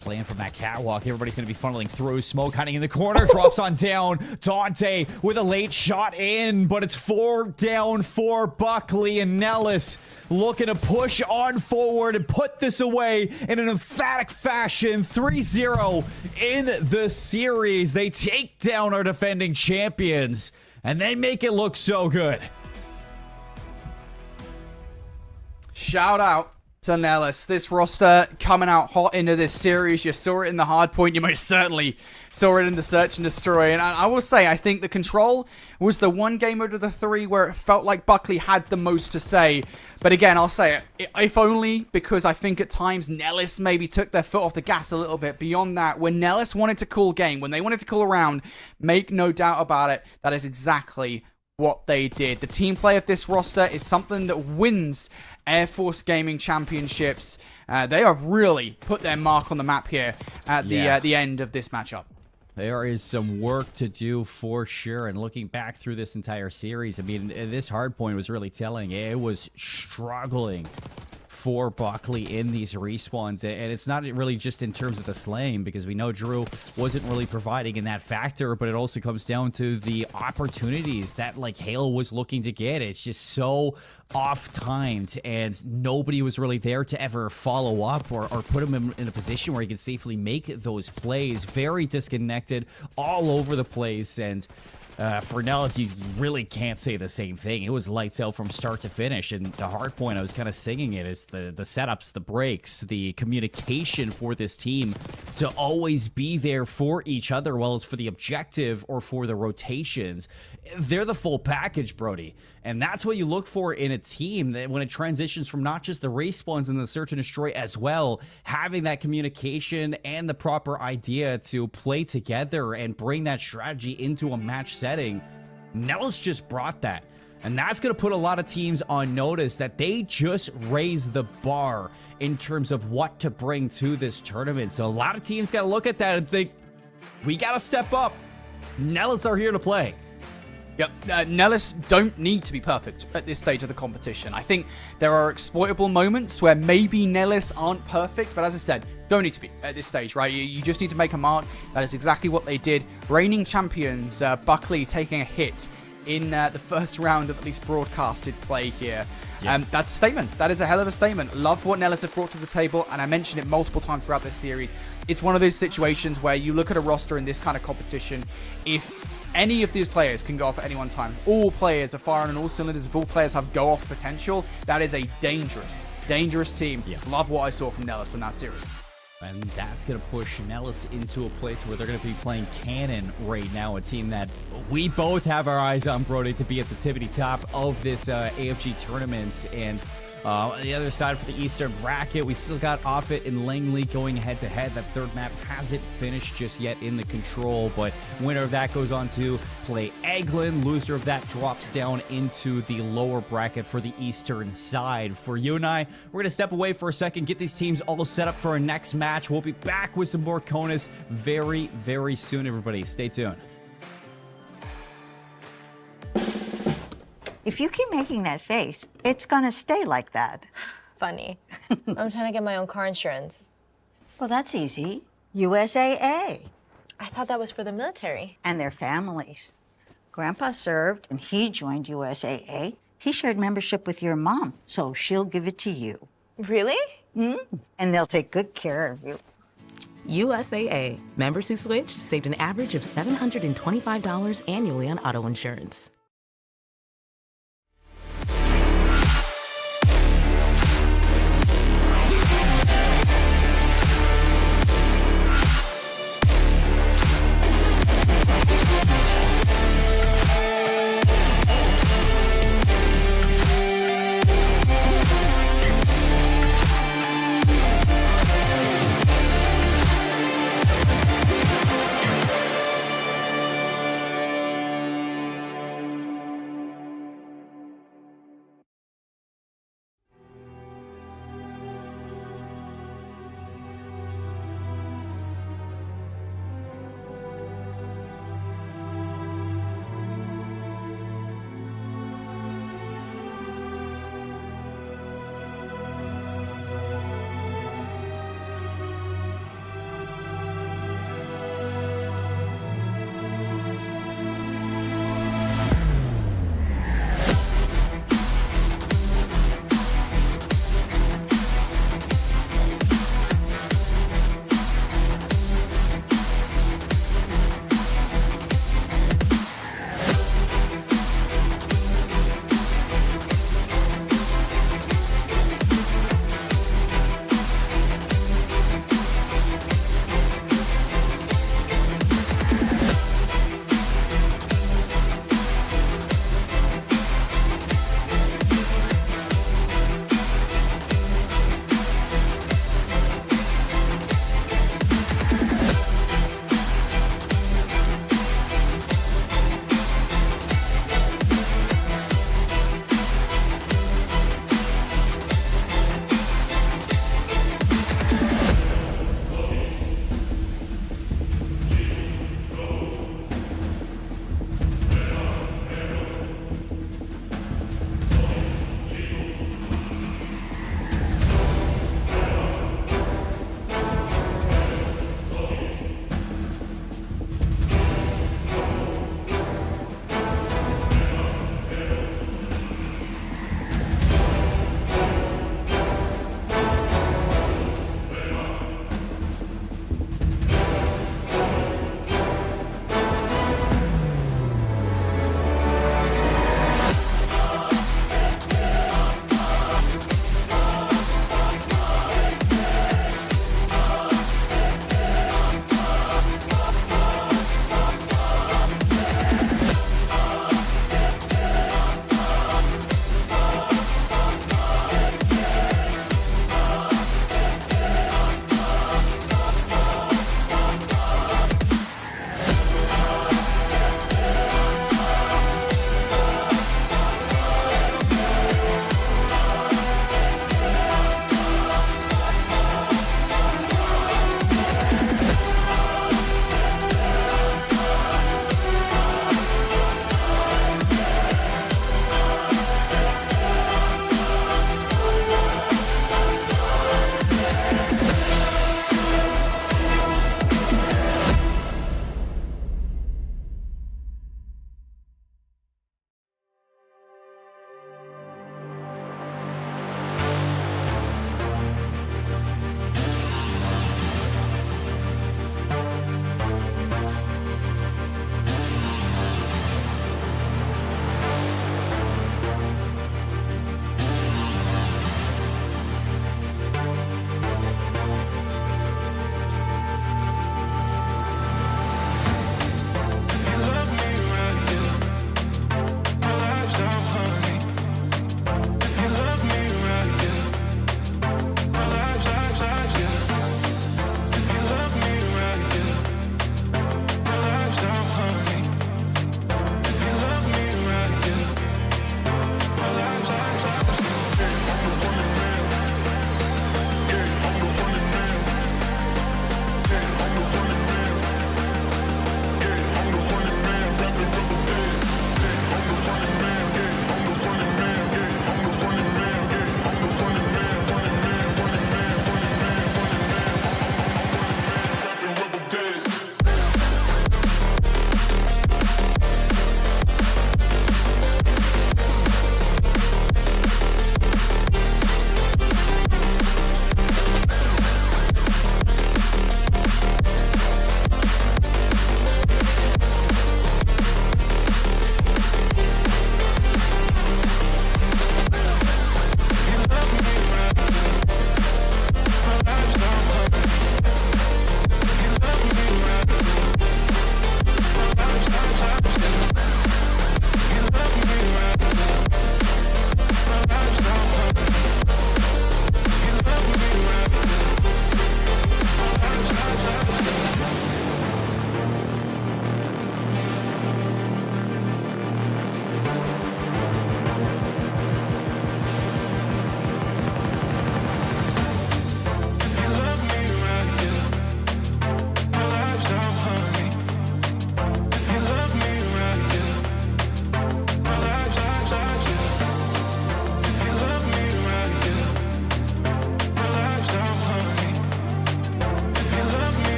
Playing from that catwalk, everybody's going to be funneling through. Smoke hiding in the corner, drops on down. Dante with a late shot in, but it's 4 down for Buckley, and Nellis looking to push on forward and put this away in an emphatic fashion. 3-0 in the series. They take down our defending champions, and they make it look so good. Shout out to Nellis. This roster coming out hot into this series. You saw it in the Hardpoint. You most certainly saw it in the Search and Destroy. And I will say, I think the Control was the one game out of the three where it felt like Buckley had the most to say. But again, I'll say it, if only because I think at times Nellis maybe took their foot off the gas a little bit. Beyond that, when Nellis wanted to call game, when they wanted to call around, make no doubt about it, that is exactly what they did. The team play of this roster is something that wins Air Force Gaming Championships. They have really put their mark on the map here at the end of this matchup. There is some work to do for sure. And looking back through this entire series, I mean, this Hardpoint was really telling. It was struggling for Buckley in these respawns, and it's not really just in terms of the slaying, because we know Drew wasn't really providing in that factor, but it also comes down to the opportunities that like Hale was looking to get. It's just so off-timed, and nobody was really there to ever follow up or put him in a position where he could safely make those plays. Very disconnected all over the place, and for Nellis, you really can't say the same thing. It was lights out from start to finish, and the hard point, I was kind of singing it, is the setups, the breaks, the communication for this team to always be there for each other, while it's for the objective or for the rotations. They're the full package, Brody. And that's what you look for in a team, that when it transitions from not just the respawns and the search and destroy as well, having that communication and the proper idea to play together and bring that strategy into a match setting. Nellis just brought that. And that's going to put a lot of teams on notice that they just raised the bar in terms of what to bring to this tournament. So a lot of teams got to look at that and think, we got to step up. Nellis are here to play. Yep, Nellis don't need to be perfect at this stage of the competition. I think there are exploitable moments where maybe Nellis aren't perfect, but as I said, don't need to be at this stage, right? You just need to make a mark. That is exactly what they did. Reigning champions, Buckley taking a hit in the first round of at least broadcasted play here. That's a statement. That is a hell of a statement. Love what Nellis have brought to the table, and I mentioned it multiple times throughout this series. It's one of those situations where you look at a roster in this kind of competition, if any of these players can go off at any one time, all players are firing on all cylinders, if all players have go-off potential, that is a dangerous team. Love what I saw from Nellis in that series. And that's going to push Nellis into a place where they're going to be playing Cannon right now, a team that we both have our eyes on, Brody, to be at the tippity top of this AFG tournament. And on the other side for the Eastern bracket, we still got Offit and Langley going head-to-head. That third map hasn't finished just yet in the Control, but winner of that goes on to play Eglin. Loser of that drops down into the lower bracket for the Eastern side. For you and I, we're going to step away for a second, get these teams all set up for our next match. We'll be back with some more CONUS very, very soon, everybody. Stay tuned. If you keep making that face, it's gonna stay like that. Funny. I'm trying to get my own car insurance. Well, that's easy. USAA. I thought that was for the military. And their families. Grandpa served and he joined USAA. He shared membership with your mom, so she'll give it to you. Really? And they'll take good care of you. USAA. Members who switched saved an average of $725 annually on auto insurance.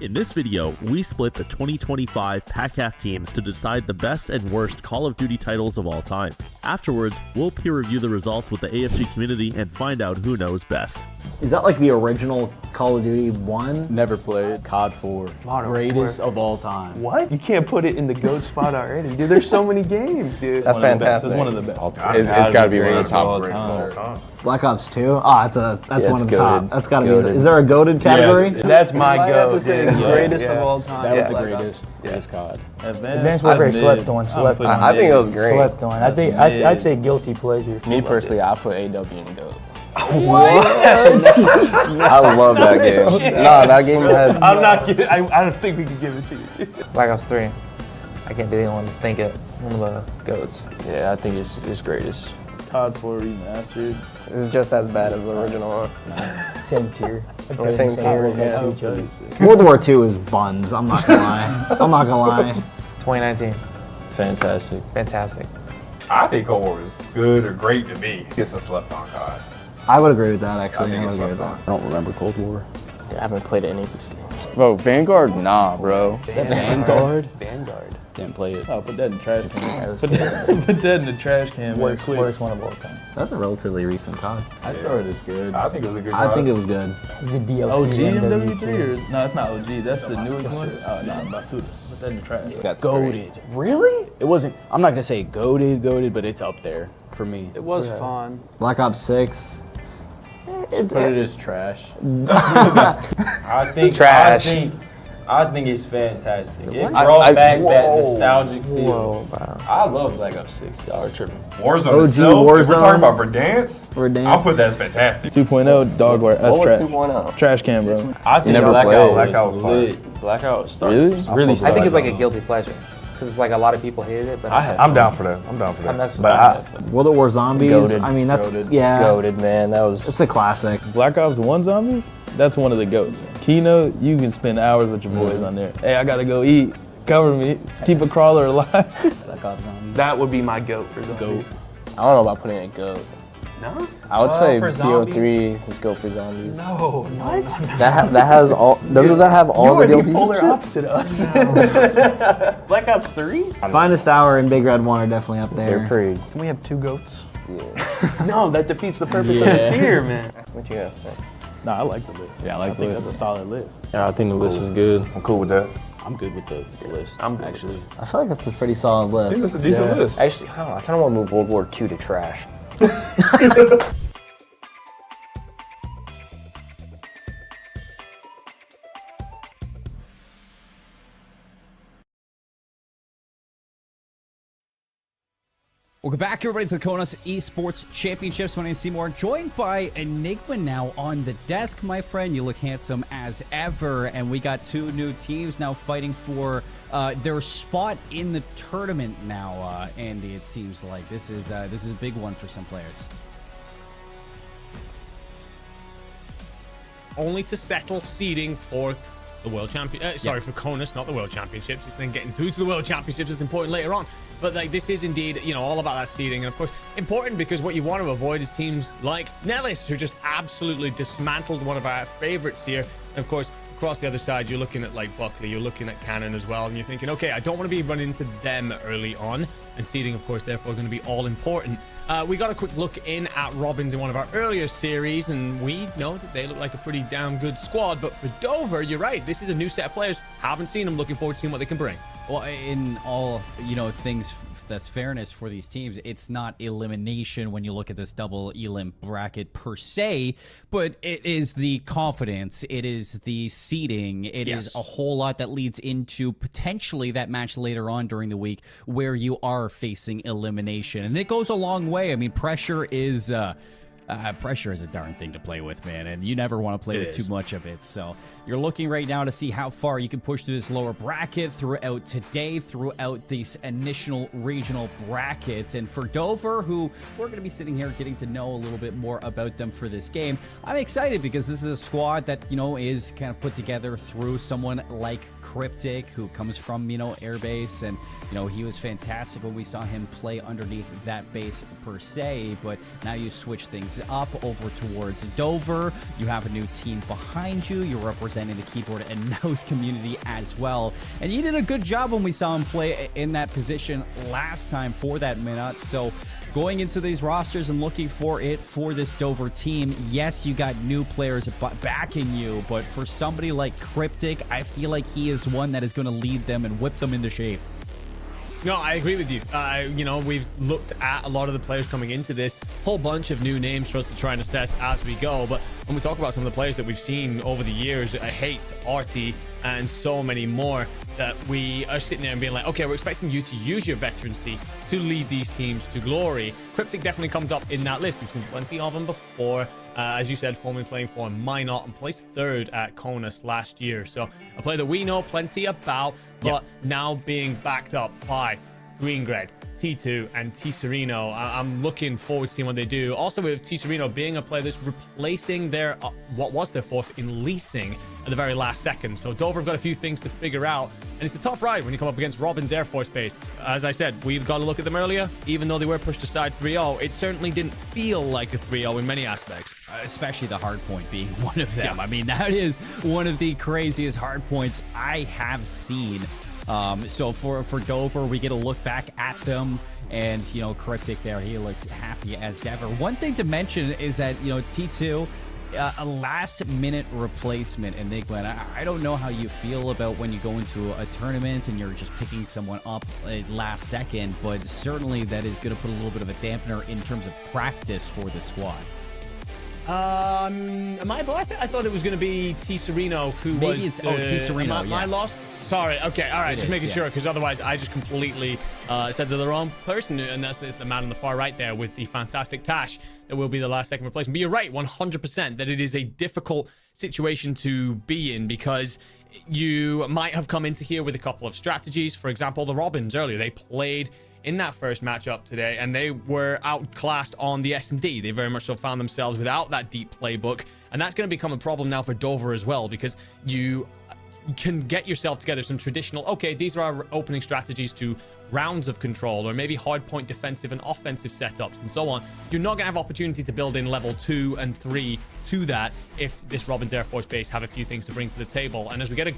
In this video, we split the 2025 PACAF teams to decide the best and worst Call of Duty titles of all time. Afterwards, we'll peer review the results with the AFG community and find out who knows best. Is that like the original Call of Duty 1? Never played. COD 4. Greatest of all time. What? You can't put it in the GOAT spot already, dude. There's so many games, dude. That's fantastic. That's one of the best. It's got to be one of the top time. Black Ops 2? Ah, that's one of the top. That's got to be. Is there a goated category? Yeah, that's my GOAT, dude. Greatest of all time. That was the greatest. Greatest COD. Advanced Warfare slept on. I think it was great. Slept on. I think I'd say guilty pleasure. Me personally, I put AW in the GOAT. What? I love that game. Nah, that game had. I'm not kidding. I don't think we can give it to you. Black Ops 3. I can't be the only one to think it. One of the GOATs. Yeah, I think it's greatest. COD 4 remastered. It's just as bad as the original one. Same tier. Same tier, Yeah. World War II is buns. I'm not gonna lie. I'm not gonna lie. 2019. Fantastic. Fantastic. I think Cold War is good or great to me. It's a slept on COD. I would agree with that, actually. I think it's slept on. I don't remember Cold War. I haven't played any of these games. Bro, Vanguard? Nah, bro. Is that Vanguard? Vanguard. Didn't play it. Oh, put that in the trash can. Put that in the trash can. Worst one of all time. That's a relatively recent COD. I thought it was good. I think it was a good I think it was good. It's the DLC. OG MW3 or no? It's not OG. That's the newest one. Oh no, Basuda. Put that in the trash. That's goated. great. Really? It wasn't. I'm not gonna say goated, but it's up there for me. It was fun. Black Ops 6. Put it as trash. I think trash. I think it's fantastic. It brought back that nostalgic feel. Wow. I love Black Ops 6. Y'all are tripping. Warzone OG itself, Warzone. if we're talking about Verdansk, Verdansk. I'll put that as fantastic. 2.0 dogware. That's What trash. was 2.0? Trash can, bro. I think never played. Blackout was fun. lit. Blackout Really? really I started. think I think it's it's like like a guilty pleasure. Because it's like a lot of people hated it, but I'm down for that. I'm down for I mess that. with But it. World at War Zombies. Goated. I mean, that's Goated. yeah. Goated, man. That was. It's a classic. Black Ops 1 Zombies? That's one of the GOATs. Keynote, you can spend hours with your boys on there. Hey, I gotta go eat. Cover me. Keep a crawler alive. That would be my GOAT for zombies. I don't know about putting a GOAT. No? I would say for BO3. Let's go for zombies. No. What? That has all. Doesn't that have all the You are DLCs? the polar opposite of us. Black Ops 3? Finest Hour and Big Red 1 are definitely up there. They're pretty. Can we have 2 GOATs? Yeah. No, that defeats the purpose of the tier, man. What you got? Think? Nah, I like the list. Yeah, I I like the think list. that's a solid list. Yeah, I think the list is good. I'm cool with that. I'm good with the list. I'm good. actually. I feel like that's a pretty solid I think list. that's a decent list. Actually, I don't know. I kind of want to move World War II to trash. Welcome back, everybody, to the CONUS Esports Championships. My name is Seymour, joined by Enigma now on the desk, my friend. You look handsome as ever, and we got 2 new teams now fighting for their spot in the tournament now, Andy. It seems like this is a big one for some players. Only to settle seeding for the World Champion. For CONUS, not the World Championships. It's then getting through to the World Championships is important later on. But like, this is indeed, all about that seeding, and of course important because what you want to avoid is teams like Nellis, who just absolutely dismantled one of our favorites here. And of course, across the other side, you're looking at like Buckley, you're looking at Cannon as well, and you're thinking, okay, I don't want to be running into them early on. And seeding, of course, therefore going to be all important. We got a quick look in at Robins in one of our earlier series, and we know that they look like a pretty damn good squad. But for Dover, you're right, this is a new set of players. Haven't seen them. Looking forward to seeing what they can bring. Well, in all, things that's fairness for these teams, it's not elimination when you look at this double elim bracket per se, but it is the confidence, it is the seeding, it is a whole lot that leads into potentially that match later on during the week where you are facing elimination. And it goes a long way. I mean, pressure is a darn thing to play with, man, and you never want to play with too much of it. So you're looking right now to see how far you can push through this lower bracket throughout today, throughout these initial regional brackets. And for Dover, who we're going to be sitting here getting to know a little bit more about them for this game, I'm excited because this is a squad that, is kind of put together through someone like Cryptic, who comes from, Airbase, and, he was fantastic when we saw him play underneath that base per se, but now you switch things heads up over towards Dover. You have a new team behind you. You're representing the keyboard and mouse community as well. And you did a good job when we saw him play in that position last time for that minute. So going into these rosters and looking for it for this Dover team, yes, you got new players backing you, but for somebody like Cryptic, I feel like he is one that is going to lead them and whip them into shape. No, I agree with you. You know, we've looked at a lot of the players coming into this, whole bunch of new names for us to try and assess as we go. But when we talk about some of the players that we've seen over the years, Hate, Artie, and so many more, that we are sitting there and being like, okay, we're expecting you to use your veterancy to lead these teams to glory. Cryptic definitely comes up in that list. We've seen plenty of them before. As you said, formerly playing for Minot and placed third at CONUS last year. So a player that we know plenty about, but now being backed up by Greengred, T2, and T Sereno. I'm looking forward to seeing what they do. Also with T Sereno being a player that's replacing their what was their fourth in leasing at the very last second. So Dover have got a few things to figure out, and it's a tough ride when you come up against Robin's Air Force Base. As I said, we've got to look at them earlier. Even though they were pushed aside 3-0, it certainly didn't feel like a 3-0 in many aspects. Especially the Hardpoint being one of them. I mean, that is one of the craziest Hardpoints I have seen. So for Dover, we get a look back at them, and, you know, Cryptic there, he looks happy as ever. One thing to mention is that, you know, T2, a last-minute replacement in Eglin. I don't know how you feel about when you go into a tournament and you're just picking someone up last second, but certainly that is going to put a little bit of a dampener in terms of practice for the squad. Am I biased? I thought it was going to be T Sereno who Maybe was. T Sereno. Am I lost? Sorry. Okay. All right. Just making sure, because otherwise I just completely said to the wrong person, and that's the man on the far right there with the fantastic Tash that will be the last second replacement. But you're right, 100%, that it is a difficult situation to be in, because you might have come into here with a couple of strategies. For example, the Robins earlier, they played in that first matchup today, and they were outclassed on the S&D. They very much so found themselves without that deep playbook, and that's going to become a problem now for Dover as well, because you can get yourself together some traditional, okay, these are our opening strategies to rounds of control, or maybe hardpoint defensive and offensive setups and so on. You're not going to have opportunity to build in level 2 and 3 to that if this Robin's Air Force Base have a few things to bring to the table. And as we get a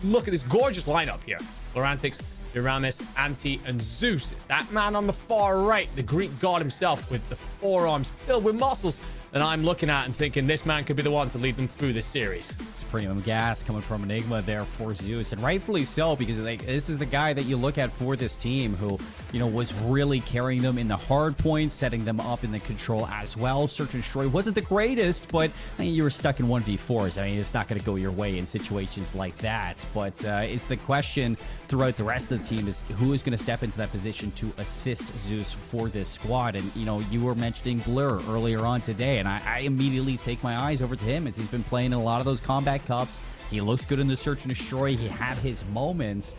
look at this gorgeous lineup here, Laurentix, Uramis, Anti, and Zeus. It's that man on the far right, the Greek god himself with the forearms filled with muscles, that I'm looking at and thinking this man could be the one to lead them through this series. It's premium gas coming from Enigma there for Zeus, and rightfully so, because like, this is the guy that you look at for this team who, you know, was really carrying them in the hard points, setting them up in the control as well. Search and Destroy wasn't the greatest, but I mean, you were stuck in 1v4s. I mean, it's not going to go your way in situations like that, but it's the question throughout the rest of the team is who is going to step into that position to assist Zeus for this squad. And, you know, you were mentioning Blur earlier on today, and I immediately take my eyes over to him as he's been playing in a lot of those combat cups. He looks good in the Search and Destroy. He had his moments.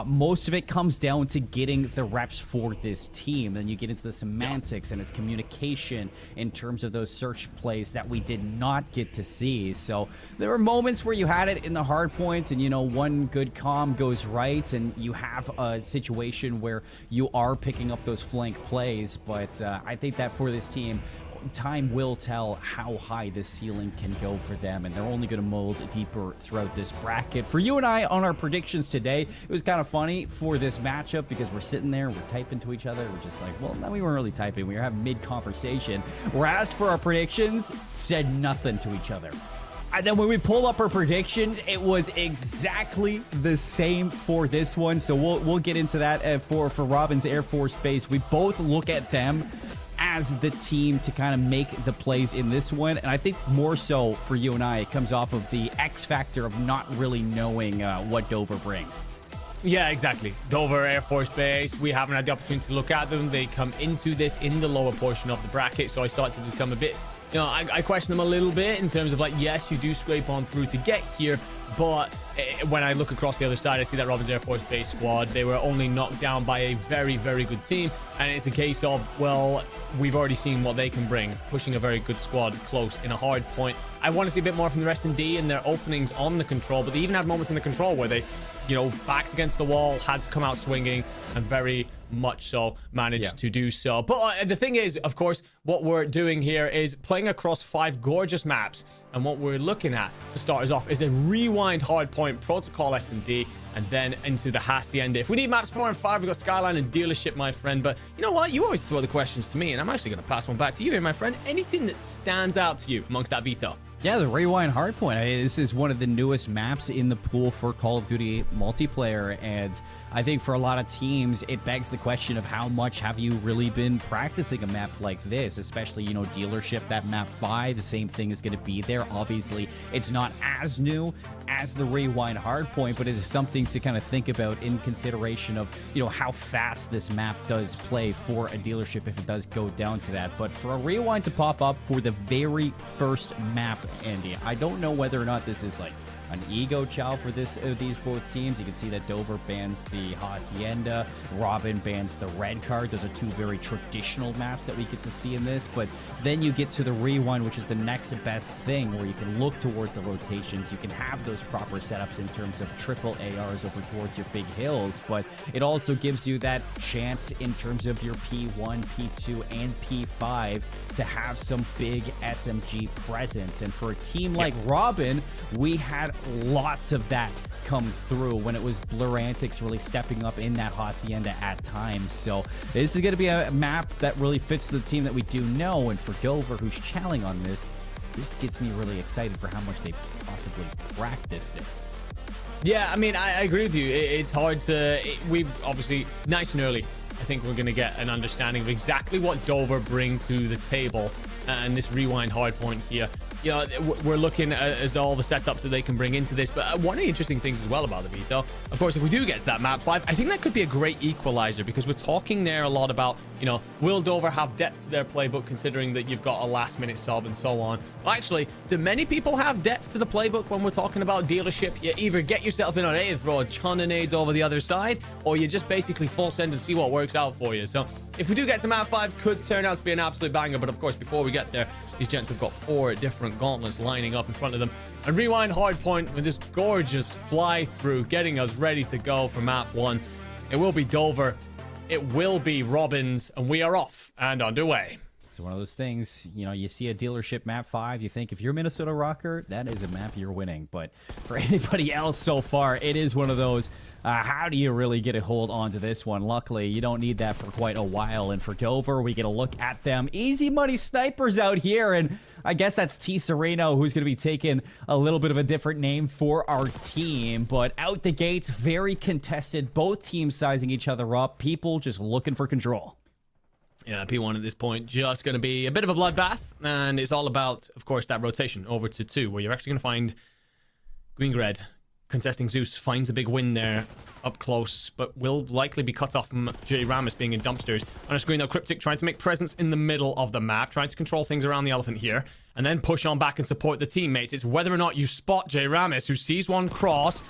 Most of it comes down to getting the reps for this team. Then you get into the semantics and its communication in terms of those search plays that we did not get to see. So there were moments where you had it in the hard points, and, you know, one good comm goes right and you have a situation where you are picking up those flank plays. But I think that for this team, time will tell how high this ceiling can go for them, and they're only going to mold deeper throughout this bracket. For you and I on our predictions today, it was kind of funny for this matchup because we're sitting there, we're typing to each other, we're just like, well, no, we weren't really typing, we were having mid-conversation. We're asked for our predictions, said nothing to each other. And then when we pull up our prediction, it was exactly the same for this one. So we'll get into that for Robin's Air Force Base. We both look at them as the team to kind of make the plays in this one. And I think more so for you and I, it comes off of the X factor of not really knowing what Dover brings. Yeah, exactly. Dover Air Force Base, we haven't had the opportunity to look at them. They come into this in the lower portion of the bracket, so I start to become a bit, you know, I question them a little bit in terms of like, yes, you do scrape on through to get here, but when I look across the other side, I see that Robin's Air Force Base squad, they were only knocked down by a very, very good team, and it's a case of, well, we've already seen what they can bring, pushing a very good squad close in a hard point. I want to see a bit more from the S&D and their openings on the control, but they even had moments in the control where they, you know, backs against the wall, had to come out swinging, and very much so managed to do so. But the thing is, of course, what we're doing here is playing across 5 gorgeous maps. And what we're looking at to start us off is a rewind hardpoint, protocol S&D, and then into the Hacienda. If we need maps 4 and 5, we've got Skyline and Dealership, my friend. But you know what? You always throw the questions to me, and I'm actually going to pass one back to you here, my friend. Anything that stands out to you amongst that veto? Yeah, the Rewind Hardpoint. This is one of the newest maps in the pool for Call of Duty multiplayer, and I think for a lot of teams, it begs the question of how much have you really been practicing a map like this, especially, you know, Dealership, that map 5, the same thing is going to be there. Obviously, it's not as new as the Rewind Hardpoint, but it is something to kind of think about in consideration of, you know, how fast this map does play for a Dealership if it does go down to that. But for a Rewind to pop up for the very first map, Andy, I don't know whether or not this is like an ego chow for these both teams. You can see that Dover bans the Hacienda, Robin bans the red card. Those are 2 very traditional maps that we get to see in this. But then you get to the Rewind, which is the next best thing, where you can look towards the rotations. You can have those proper setups in terms of triple ARs over towards your big hills, but it also gives you that chance in terms of your P1, P2, and P5 to have some big SMG presence. And for a team like Robin, we had lots of that come through when it was Blur Antics really stepping up in that Hacienda at times. So this is going to be a map that really fits the team that we do know. And for Dover, who's challenging on this gets me really excited for how much they possibly practiced it. Yeah, I mean, I agree with you. It's hard to... We obviously, nice and early, I think we're going to get an understanding of exactly what Dover bring to the table. And this Rewind Hardpoint here, you know, we're looking at all the setups that they can bring into this. But one of the interesting things as well about the veto, of course, if we do get to that map 5, I think that could be a great equalizer, because we're talking there a lot about, you know, will Dover have depth to their playbook, considering that you've got a last-minute sub and so on. Well, actually, do many people have depth to the playbook when we're talking about Dealership? You either get yourself in on A and throw a ton of nades over the other side, or you just basically full send and see what works out for you. So if we do get to map 5, could turn out to be an absolute banger. But of course, before we get there, these gents have got 4 different gauntlets lining up in front of them. And Rewind Hardpoint with this gorgeous fly through, getting us ready to go for map 1. It will be Dover, it will be Robbins, and we are off and underway. It's one of those things, you know, you see a Dealership map 5, you think if you're Minnesota Rocker, that is a map you're winning. But for anybody else so far, it is one of those, how do you really get a hold onto this one? Luckily, you don't need that for quite a while. And for Dover, we get a look at them. Easy money snipers out here, and I guess that's T. Sereno, who's going to be taking a little bit of a different name for our team. But out the gates, very contested, both teams sizing each other up, people just looking for control. Yeah, P1 at this point just going to be a bit of a bloodbath, and it's all about, of course, that rotation over to 2, where you're actually going to find Green-Red contesting Zeus, finds a big win there up close, but will likely be cut off from J. Ramus being in dumpsters. On a screen, though, Cryptic trying to make presence in the middle of the map, trying to control things around the elephant here, and then push on back and support the teammates. It's whether or not you spot J. Ramus, who sees one cross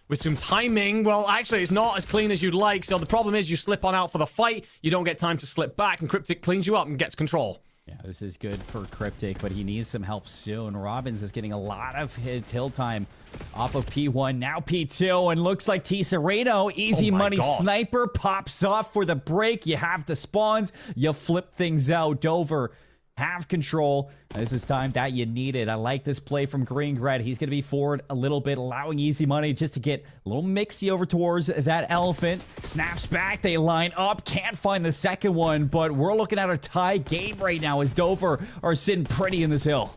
with some timing. Well, actually, it's not as clean as you'd like, so the problem is you slip on out for the fight, you don't get time to slip back, and Cryptic cleans you up and gets control. Yeah, this is good for Cryptic, but he needs some help soon. Robbins is getting a lot of hill time off of P1, now P2, and looks like T. Sereno, easy money sniper, pops off for the break. You have the spawns, you flip things out. Dover have control. This is time that you need it. I like this play from Green-Red. He's going to be forward a little bit, allowing easy money just to get a little mixy over towards that elephant. Snaps back. They line up. Can't find the second one, but we're looking at a tie game right now as Dover are sitting pretty in this hill.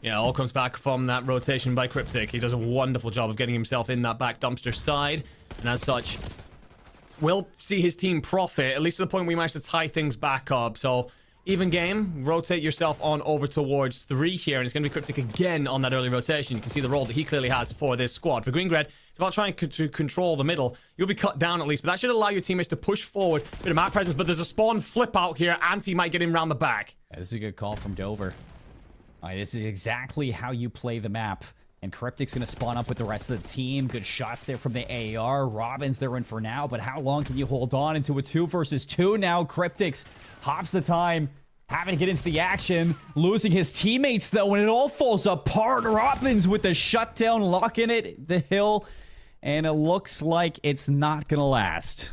Yeah, all comes back from that rotation by Cryptic. He does a wonderful job of getting himself in that back dumpster side, and as such, we'll see his team profit, at least to the point we managed to tie things back up. So even game, rotate yourself on over towards 3 here, and it's going to be Cryptic again on that early rotation. You can see the role that he clearly has for this squad. For Green-Red, it's about trying to control the middle. You'll be cut down at least, but that should allow your teammates to push forward. Bit of map presence, but there's a spawn flip out here. Anti might get him around the back. Yeah, this is a good call from Dover. This is exactly how you play the map. And Cryptic's going to spawn up with the rest of the team. Good shots there from the AR. Robbins, they're in for now, but how long can you hold on into a 2 versus 2 now? Cryptic's hops the time, having to get into the action, losing his teammates, though, and it all falls apart. Robbins with the shutdown, locking it, the hill, and it looks like it's not going to last.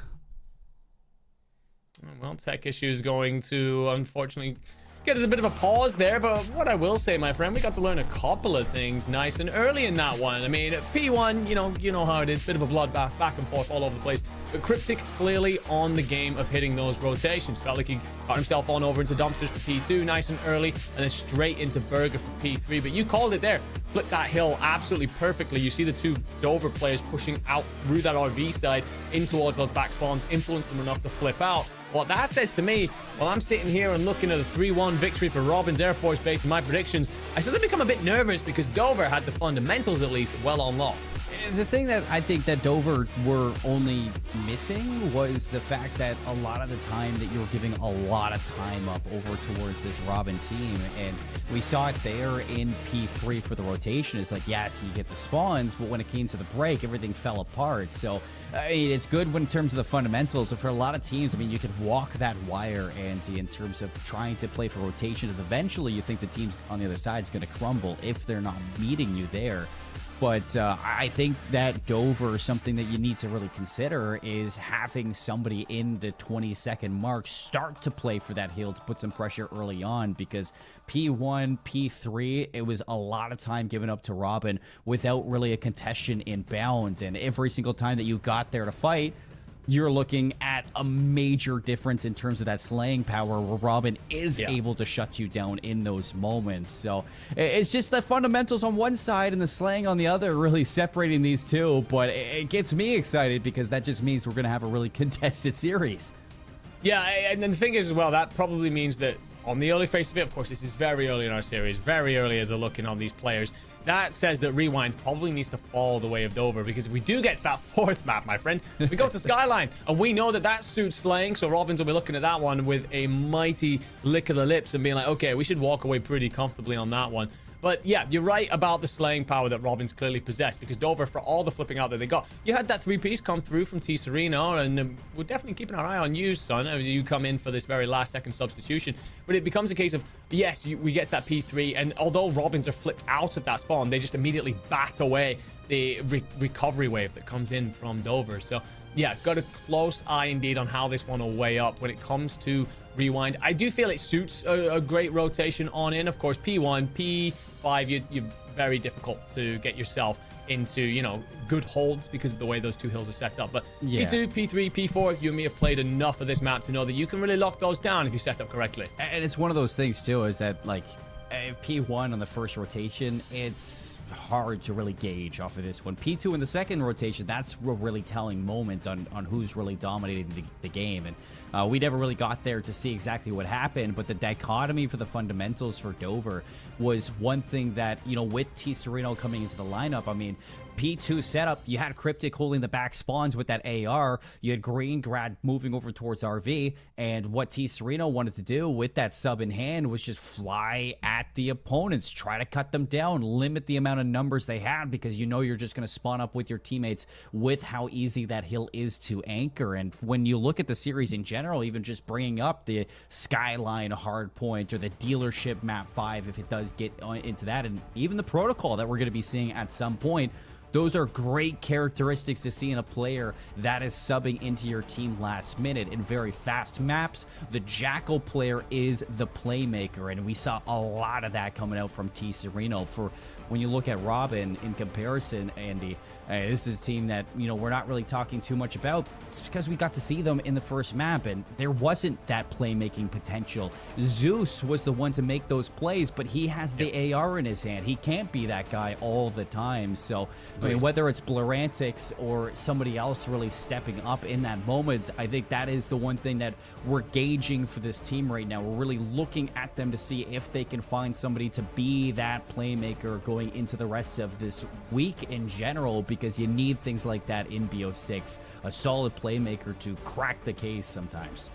Well, tech issue is going to, unfortunately, get us a bit of a pause there, but what I will say, my friend, we got to learn a couple of things nice and early in that one. I mean, P1, you know how it is, bit of a bloodbath, back and forth all over the place, but Cryptic clearly on the game of hitting those rotations. Felt like he got himself on over into dumpsters for P2 nice and early, and then straight into Burger for P3, but you called it there. Flip that hill absolutely perfectly. You see the two Dover players pushing out through that RV side in towards those back spawns, influence them enough to flip out. What that says to me, while I'm sitting here and looking at a 3-1 victory for Robin's Air Force Base and my predictions, I suddenly become a bit nervous because Dover had the fundamentals at least well on lock. The thing that I think that Dover were only missing was the fact that a lot of the time that you were giving a lot of time up over towards this Robin team, and we saw it there in P3 for the rotation. It's like, yes, you get the spawns, but when it came to the break, everything fell apart. So, I mean, it's good when in terms of the fundamentals, and for a lot of teams, I mean, you could walk that wire, and in terms of trying to play for rotations, eventually you think the teams on the other side is going to crumble if they're not meeting you there. But I think that Dover, something that you need to really consider is having somebody in the 20-second mark start to play for that hill to put some pressure early on, because P1, P3, it was a lot of time given up to Robin without really a contestation in bounds. And every single time that you got there to fight, you're looking at a major difference in terms of that slaying power where Robin is able to shut you down in those moments. So it's just the fundamentals on one side and the slaying on the other really separating these two. But it gets me excited because that just means we're going to have a really contested series. Yeah, and then the thing is as well, that probably means that on the early face of it, of course, this is very early in our series, very early as a look in on these players. That says that Rewind probably needs to follow the way of Dover, because if we do get that fourth map, my friend, we go to Skyline, and we know that that suits slaying, so Robins will be looking at that one with a mighty lick of the lips and being like, okay, we should walk away pretty comfortably on that one. But yeah, you're right about the slaying power that Robins clearly possessed, because Dover, for all the flipping out that they got, you had that 3-piece come through from T Sereno, and we're definitely keeping our eye on you, son, as you come in for this very last second substitution. But it becomes a case of, yes, we get that P3, and although Robins are flipped out of that spawn, they just immediately bat away the recovery wave that comes in from Dover. So yeah, got a close eye indeed on how this one will weigh up when it comes to Rewind. I do feel it suits a great rotation on in. Of course, P1, P5, you're very difficult to get yourself into, you know, good holds because of the way those two hills are set up. But yeah. P2, P3, P4, you and me have played enough of this map to know that you can really lock those down if you set up correctly. And it's one of those things too, is that like P1 on the first rotation, it's hard to really gauge off of this one. P2 in the second rotation, that's a really telling moment on who's really dominating the game. And we never really got there to see exactly what happened, but the dichotomy for the fundamentals for Dover was one thing that, you know, with T Sereno coming into the lineup, I mean, P2 setup, you had Cryptic holding the back spawns with that AR, you had Greengrad moving over towards RV, and what T Sereno wanted to do with that sub in hand was just fly at the opponents, try to cut them down, limit the amount of numbers they had, because you know you're just going to spawn up with your teammates with how easy that hill is to anchor. And when you look at the series in general, even just bringing up the Skyline Hardpoint or the Dealership Map 5, if it does get into that, and even the Protocol that we're going to be seeing at some point, those are great characteristics to see in a player that is subbing into your team last minute. In very fast maps, the Jackal player is the playmaker, and we saw a lot of that coming out from T Sereno. For when you look at Robin in comparison, Andy, this is a team that, you know, we're not really talking too much about. It's because we got to see them in the first map, and there wasn't that playmaking potential. Zeus was the one to make those plays, but he has the AR in his hand. He can't be that guy all the time. So, I mean, whether it's Blurantix or somebody else really stepping up in that moment, I think that is the one thing that we're gauging for this team right now. We're really looking at them to see if they can find somebody to be that playmaker going into the rest of this week in general, because you need things like that in BO6, a solid playmaker to crack the case sometimes.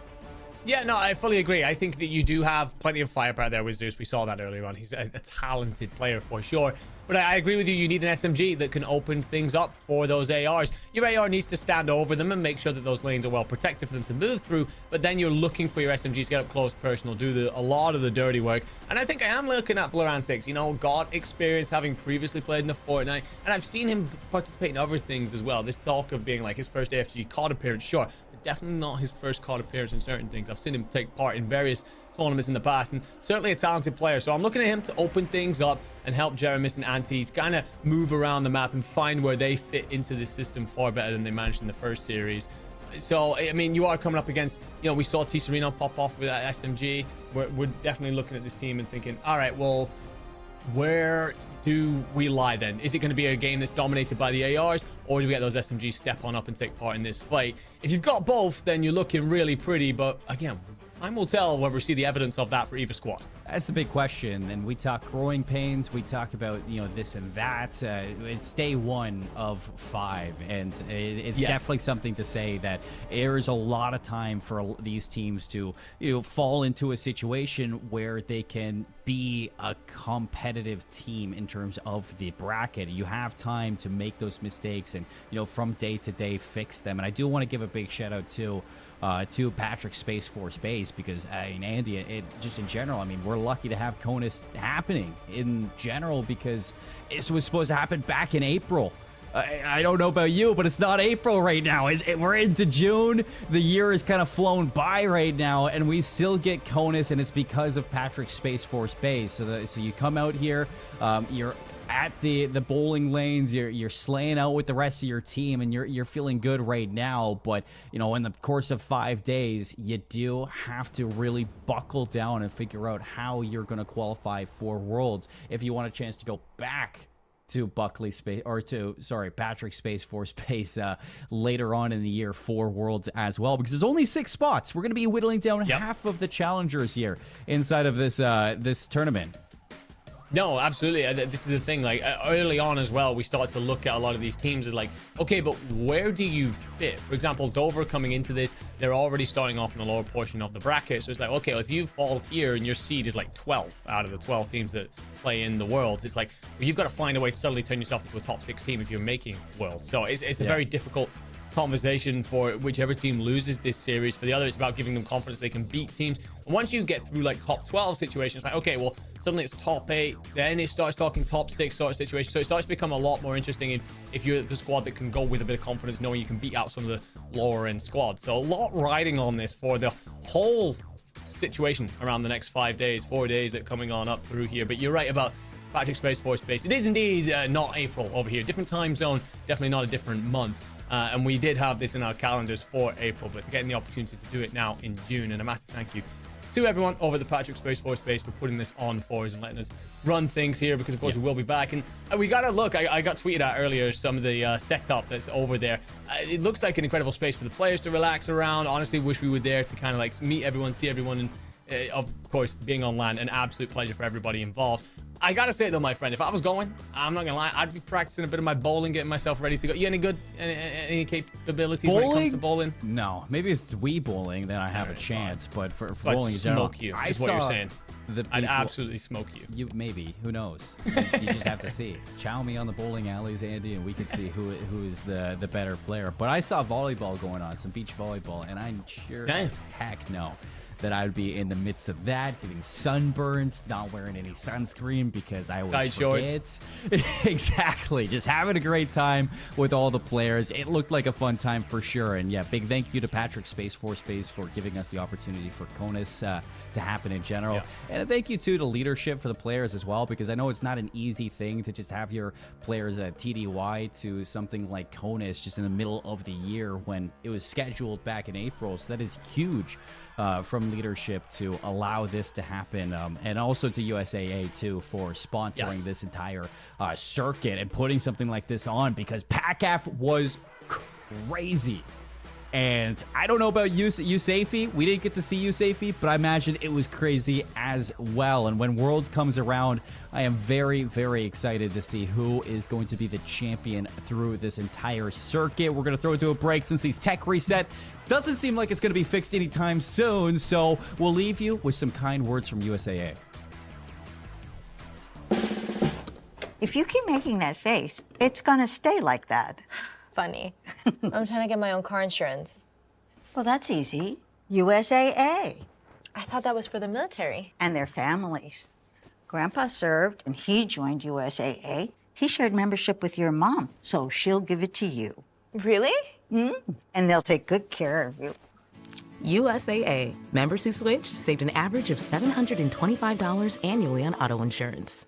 Yeah, no, I fully agree. I think that you do have plenty of firepower there with Zeus. We saw that earlier on. He's a talented player for sure. But I agree with you. You need an SMG that can open things up for those ARs. Your AR needs to stand over them and make sure that those lanes are well protected for them to move through. But then you're looking for your SMGs to get up close, personal, do a lot of the dirty work. And I think I am looking at Blurantix. You know, got experience having previously played in the Fortnite. And I've seen him participate in other things as well. This talk of being like his first AFG COD appearance, sure. definitely not his first COD appearance in certain things. I've seen him take part in various tournaments in the past, and certainly a talented player. So I'm looking at him to open things up and help Jeremis and Anti kind of move around the map and find where they fit into this system far better than they managed in the first series. So, I mean, you are coming up against, we saw T Sereno pop off with that SMG. We're definitely looking at this team and thinking, all right, well, where do we lie then? Is it going to be a game that's dominated by the ARs, or do we get those SMGs step on up and take part in this fight? If you've got both, then you're looking really pretty, but again, time will tell whether we see the evidence of that for either squad. That's the big question. And we talk growing pains. We talk about, this and that. It's day 1 of 5. And it's definitely something to say that there is a lot of time for these teams to, fall into a situation where they can be a competitive team in terms of the bracket. You have time to make those mistakes and, from day to day fix them. And I do want to give a big shout out to Patrick Space Force Base, because Andy, just in general, we're lucky to have CONUS happening in general, because this was supposed to happen back in April. I don't know about you, but it's not April right now. We're into June. The year is kind of flown by right now, and we still get CONUS, and it's because of Patrick Space Force Base. So you come out here, you're at the bowling lanes, you're slaying out with the rest of your team, and you're feeling good right now. But in the course of 5 days, you do have to really buckle down and figure out how you're going to qualify for Worlds if you want a chance to go back to Patrick Space Force Base later on in the year for Worlds as well, because there's only 6 spots. We're going to be whittling down half of the challengers here inside of this tournament. No, absolutely. This is the thing. Like, early on as well, we start to look at a lot of these teams as like, okay, but where do you fit? For example, Dover coming into this, they're already starting off in the lower portion of the bracket. So it's like, okay, well, if you fall here and your seed is like 12 out of the 12 teams that play in the Worlds, it's like, well, you've got to find a way to suddenly turn yourself into a top 6 team if you're making Worlds. So it's a very difficult conversation for whichever team loses this series. For the other, it's about giving them confidence they can beat teams. And once you get through like top 12 situations, like, okay, well, suddenly it's top 8, then it starts talking top 6 sort of situation. So it starts to become a lot more interesting if you're the squad that can go with a bit of confidence, knowing you can beat out some of the lower end squads. So a lot riding on this for the whole situation around the next 4 days that are coming on up through here. But you're right about Patrick Space Force Base. It is indeed not April over here. Different time zone, definitely not a different month. And we did have this in our calendars for April, but getting the opportunity to do it now in June. And a massive thank you to everyone over at the Patrick Space Force Base for putting this on for us and letting us run things here, because of course we will be back. And we gotta look, I got tweeted at earlier some of the setup that's over there. It looks like an incredible space for the players to relax around. Honestly, wish we were there to kind of like meet everyone, see everyone, and of course being on land, an absolute pleasure for everybody involved. I gotta say though, my friend, if I was going, I'm not gonna lie, I'd be practicing a bit of my bowling, getting myself ready to go. You any capabilities when it comes to bowling? No, maybe if it's Wii bowling, then I have a chance. But for bowling in general, smoke you. Is what you're saying. I'd absolutely smoke you. Maybe. Who knows? You just have to see. Chow me on the bowling alleys, Andy, and we can see who is the better player. But I saw volleyball going on, some beach volleyball, and I'm sure as heck no that I would be in the midst of that, getting sunburns, not wearing any sunscreen because I always forget. Exactly. Just having a great time with all the players. It looked like a fun time for sure. And yeah, big thank you to Patrick Space Force Base for giving us the opportunity for CONUS to happen in general. Yeah. And a thank you to leadership for the players as well, because I know it's not an easy thing to just have your players at TDY to something like CONUS just in the middle of the year when it was scheduled back in April. So that is huge. From leadership to allow this to happen, and also to USAA too for sponsoring this entire circuit and putting something like this on, because PACAF was crazy. And I don't know about USAFE. We didn't get to see USAFE, but I imagine it was crazy as well. And when Worlds comes around, I am very, very excited to see who is going to be the champion through this entire circuit. We're going to throw it to a break since these tech reset doesn't seem like it's going to be fixed anytime soon. So we'll leave you with some kind words from USAA. If you keep making that face, it's going to stay like that. Funny. I'm trying to get my own car insurance. Well, that's easy. USAA. I thought that was for the military. And their families. Grandpa served, and he joined USAA. He shared membership with your mom, so she'll give it to you. Really? And they'll take good care of you. USAA. Members who switched saved an average of $725 annually on auto insurance.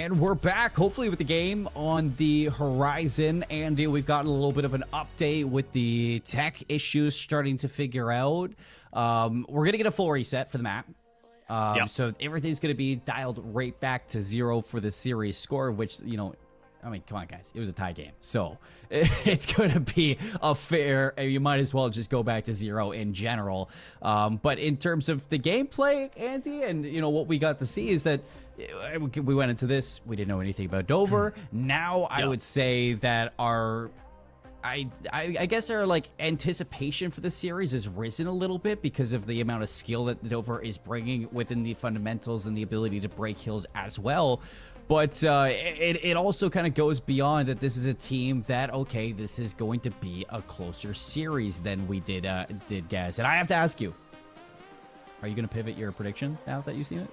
And we're back, hopefully, with the game on the horizon. Andy, we've gotten a little bit of an update with the tech issues starting to figure out. We're going to get a full reset for the map. So everything's going to be dialed right back to 0 for the series score, which, you know, I mean, come on, guys. It was a tie game. So it's going to be a fair, you might as well just go back to 0 in general. But in terms of the gameplay, Andy, and, you know, what we got to see is that we went into this, we didn't know anything about Dover. Now I would say that our... I guess our like anticipation for the series has risen a little bit because of the amount of skill that Dover is bringing within the fundamentals and the ability to break hills as well. But it also kind of goes beyond that. This is a team that, okay, this is going to be a closer series than we did guess. And I have to ask you, are you going to pivot your prediction now that you've seen it?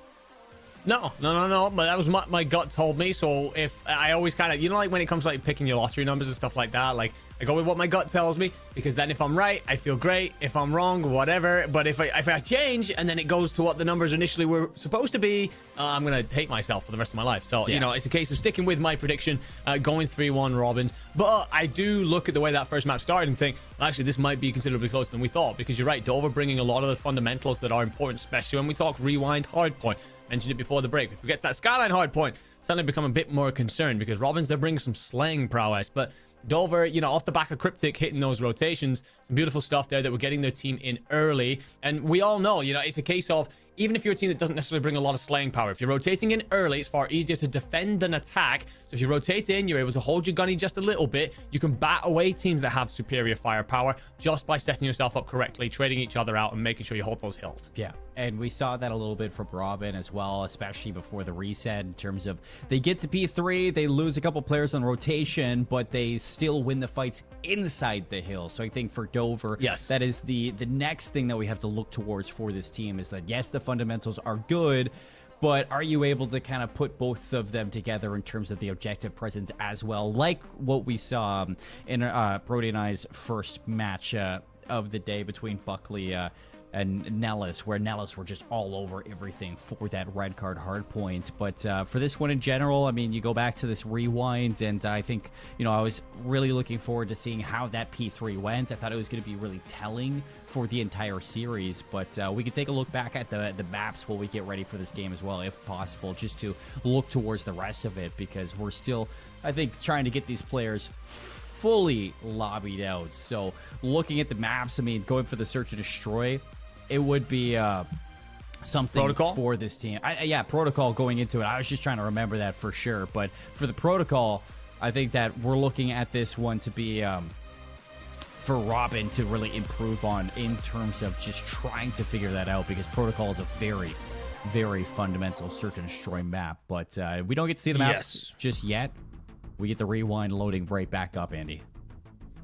No. But that was my gut told me. So if I always kind of, you know, like when it comes to like picking your lottery numbers and stuff like that, like I go with what my gut tells me, because then if I'm right, I feel great. If I'm wrong, whatever. But if I change and then it goes to what the numbers initially were supposed to be, I'm going to hate myself for the rest of my life. So, you know, it's a case of sticking with my prediction, going 3-1 Robins. But I do look at the way that first map started and think, actually, this might be considerably closer than we thought, because you're right, Dover bringing a lot of the fundamentals that are important, especially when we talk rewind hardpoint. Mentioned it before the break. If we get to that skyline hardpoint, suddenly become a bit more concerned, because Robins, they're bringing some slaying prowess. But Dover, you know, off the back of Cryptic hitting those rotations, some beautiful stuff there that we're getting their team in early. And we all know, you know, it's a case of, even if you're a team that doesn't necessarily bring a lot of slaying power, if you're rotating in early, it's far easier to defend than attack. So if you rotate in, you're able to hold your gunny just a little bit. You can bat away teams that have superior firepower just by setting yourself up correctly, trading each other out, and making sure you hold those hills. Yeah, and we saw that a little bit from Robin as well, especially before the reset, in terms of they get to P3, they lose a couple players on rotation, but they still win the fights inside the hill. So I think for Dover, that is the next thing that we have to look towards for this team, is that, yes, the fundamentals are good, but are you able to kind of put both of them together in terms of the objective presence as well, like what we saw in Brody and I's first match of the day between Buckley and Nellis, where Nellis were just all over everything for that red card hard point. But for this one in general, I mean, you go back to this rewind, and I think, you know, I was really looking forward to seeing how that P3 went. I thought it was going to be really telling for the entire series, but we could take a look back at the maps while we get ready for this game as well, if possible, just to look towards the rest of it, because we're still, I think, trying to get these players fully lobbied out. So looking at the maps, I mean, going for the search and destroy, it would be something protocol for this team. Yeah, protocol going into it. I was just trying to remember that for sure. But for the protocol, I think that we're looking at this one to be for Robin to really improve on, in terms of just trying to figure that out, because protocol is a very, very fundamental search and destroy map. But we don't get to see the maps just yet. We get the rewind loading right back up, Andy.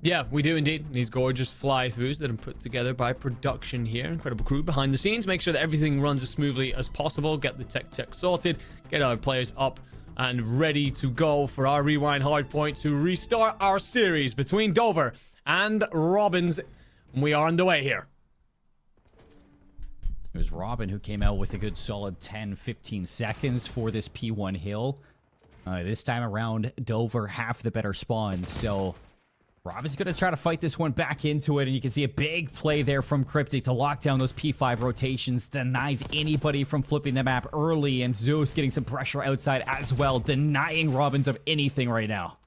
Yeah, we do indeed. These gorgeous fly-throughs that are put together by production here. Incredible crew behind the scenes. Make sure that everything runs as smoothly as possible. Get the tech check sorted. Get our players up and ready to go for our rewind hardpoint to restart our series between Dover and Robins. We are underway here. It was Robin who came out with a good solid 10-15 seconds for this P1 hill. This time around, Dover half the better spawn, so Robin's going to try to fight this one back into it, and you can see a big play there from Cryptic to lock down those P5 rotations, denies anybody from flipping the map early, and Zeus getting some pressure outside as well, denying Robins of anything right now.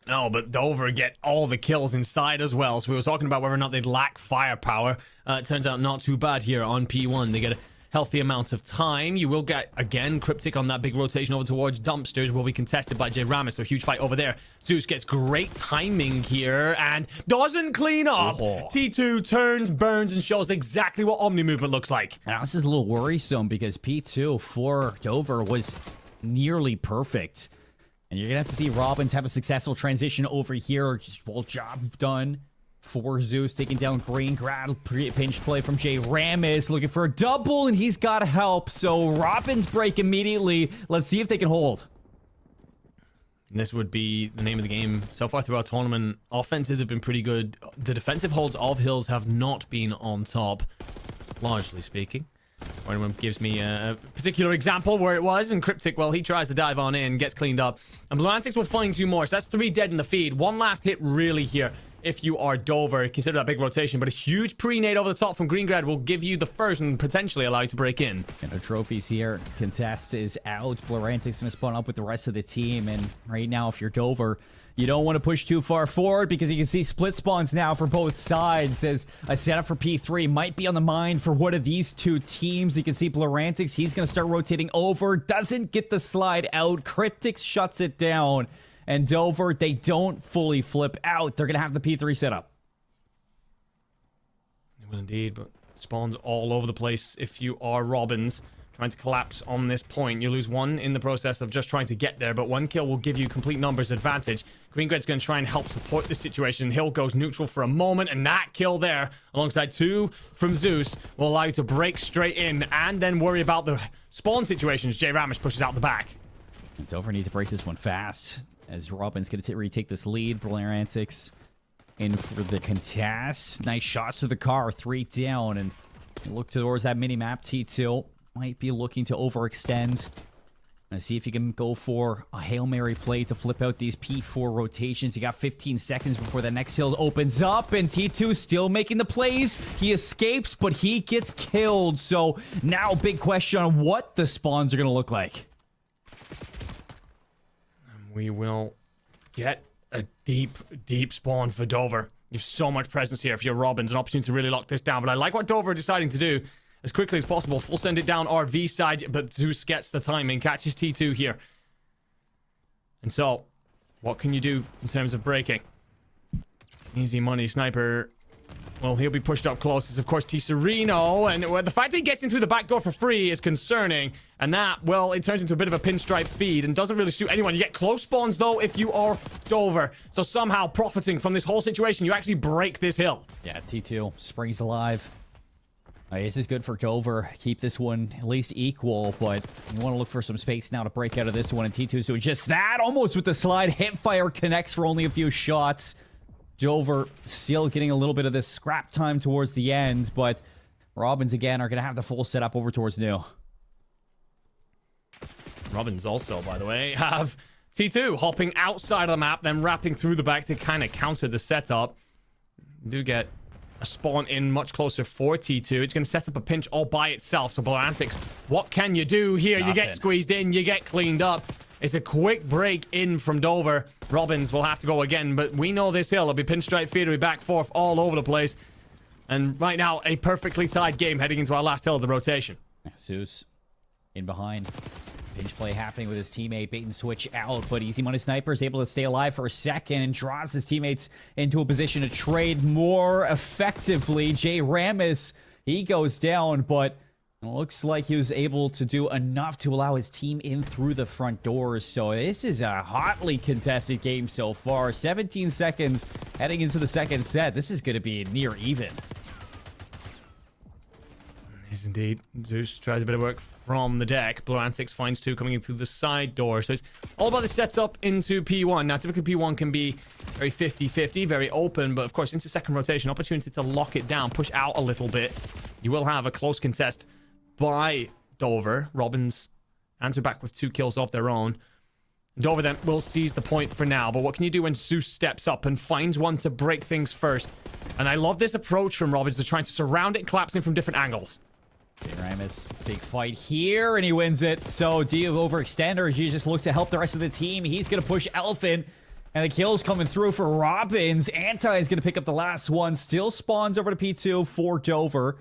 No, but Dover get all the kills inside as well, so we were talking about whether or not they'd lack firepower. It turns out not too bad here on P1. They get a healthy amount of time. You will get, again, Cryptic on that big rotation over towards Dumpsters, will be contested by J Ramis, so huge fight over there. Zeus gets great timing here and doesn't clean up. T2 turns, burns, and shows exactly what Omni movement looks like. Now, this is a little worrisome, because P2 for Dover was nearly perfect. And you're going to have to see Robins have a successful transition over here. Just well, job done for Zeus, taking down Green. Grad pinch play from J Ramis, looking for a double, and he's got help. So Robins break immediately. Let's see if they can hold. And this would be the name of the game so far throughout tournament. Offenses have been pretty good. The defensive holds of hills have not been on top, largely speaking. Or anyone gives me a particular example where it was, and Cryptic, well, he tries to dive on in, gets cleaned up. And Bluantics will find 2 more, so that's 3 dead in the feed. One last hit really here if you are Dover. Consider that big rotation, but a huge pre-nade over the top from Greengrad will give you the first and potentially allow you to break in. And the trophies here. Contest is out. Bluantics going to spawn up with the rest of the team, and right now, if you're Dover, you don't want to push too far forward because you can see split spawns now for both sides as a setup for P3 might be on the mind for one of these 2 teams. You can see Bluantics, he's going to start rotating over, doesn't get the slide out. Cryptic shuts it down. And Dover, they don't fully flip out. They're going to have the P3 setup. They will indeed, but spawns all over the place if you are Robbins. Trying to collapse on this point. You lose 1 in the process of just trying to get there, but 1 kill will give you complete numbers advantage. Greengrad's going to try and help support the situation. Hill goes neutral for a moment, and that kill there, alongside 2 from Zeus, will allow you to break straight in and then worry about the spawn situations. Jay Ramish pushes out the back. And Dover need to break this one fast, as Robin's going to retake this lead. Bluantics in for the contest. Nice shots to the car, 3 down, and look towards that mini-map. T2 might be looking to overextend. And see if you can go for a Hail Mary play to flip out these P4 rotations. You got 15 seconds before the next hill opens up, and T2 still making the plays. He escapes, but he gets killed. So now big question on what the spawns are going to look like. We will get a deep, deep spawn for Dover. You have so much presence here if you're Robbins. An opportunity to really lock this down. But I like what Dover are deciding to do as quickly as possible. Full send it down RV side, but Zeus gets the timing, catches T2 here. And so, what can you do in terms of breaking? Easy money, Sniper. Well, he'll be pushed up close. It's, of course, T Sereno. And the fact that he gets in through the back door for free is concerning. And that, well, it turns into a bit of a pinstripe feed and doesn't really suit anyone. You get close spawns, though, if you are Dover. So somehow, profiting from this whole situation, you actually break this hill. Yeah, T2 springs alive. This is good for Dover. Keep this one at least equal, but you want to look for some space now to break out of this one. And T2's doing just that, almost with the slide. Hipfire connects for only a few shots. Dover still getting a little bit of this scrap time towards the end, but Robbins again are going to have the full setup over towards New. Robbins also, by the way, have T2 hopping outside of the map, then wrapping through the back to kind of counter the setup. Do get a spawn in much closer for T2. It's going to set up a pinch all by itself. So Bluantics, what can you do here? Nothing. You get squeezed in, you get cleaned up. It's a quick break in from Dover. Robbins will have to go again, but we know this hill. It'll be pinstripe feed, it'll be back forth all over the place. And right now, a perfectly tied game heading into our last hill of the rotation. Zeus in behind. Pinch play happening with his teammate. Bait and switch out, but Easy Money Sniper is able to stay alive for a second and draws his teammates into a position to trade more effectively. Jay Ramis, he goes down, but it looks like he was able to do enough to allow his team in through the front doors. So this is a hotly contested game so far. 17 seconds heading into the second set. This is going to be near even. Yes, indeed. Zeus tries a bit of work from the deck. Bluantics finds 2 coming in through the side door. So it's all about the setup into P1. Now, typically P1 can be very 50-50, very open. But, of course, into second rotation, opportunity to lock it down, push out a little bit. You will have a close contest by Dover. Robbins answer back with 2 kills of their own. Dover then will seize the point for now. But what can you do when Zeus steps up and finds one to break things first? And I love this approach from Robbins to trying to surround it and collapse in from different angles. Ramis, big fight here, and he wins it. So, do you overextend, or do you just look to help the rest of the team? He's going to push Elephant, and the kill's coming through for Robbins. Anti is going to pick up the last one. Still spawns over to P2 for Dover.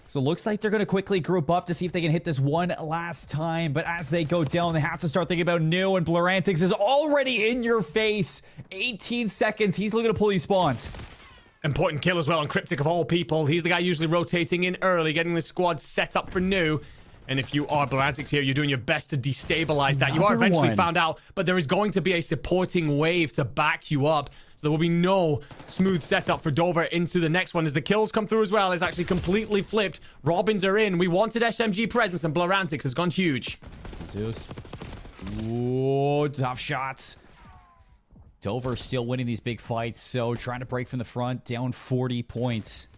So, looks like they're going to quickly group up to see if they can hit this one last time. But as they go down, they have to start thinking about New, and Bluantics is already in your face. 18 seconds. He's looking to pull these spawns. Important kill as well on Cryptic of all people. He's the guy usually rotating in early, getting the squad set up for New. And if you are Bluantics here, you're doing your best to destabilize that. You are eventually found out, but there is going to be a supporting wave to back you up. So there will be no smooth setup for Dover into the next one. As the kills come through as well, it's actually completely flipped. Robbins are in. We wanted SMG presence, and Bluantics has gone huge. Zeus. Ooh, tough shots. Dover still winning these big fights, so trying to break from the front, down 40 points.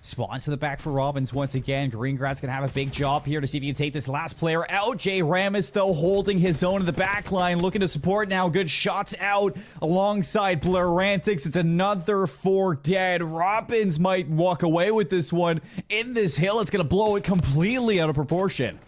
Spawns to the back for Robbins once again. Greengrad's going to have a big job here to see if he can take this last player out. Jay Ramis, though, holding his own in the back line, looking to support now. Good shots out alongside Blurantix. It's another 4 dead. Robbins might walk away with this one. In this hill, it's going to blow it completely out of proportion.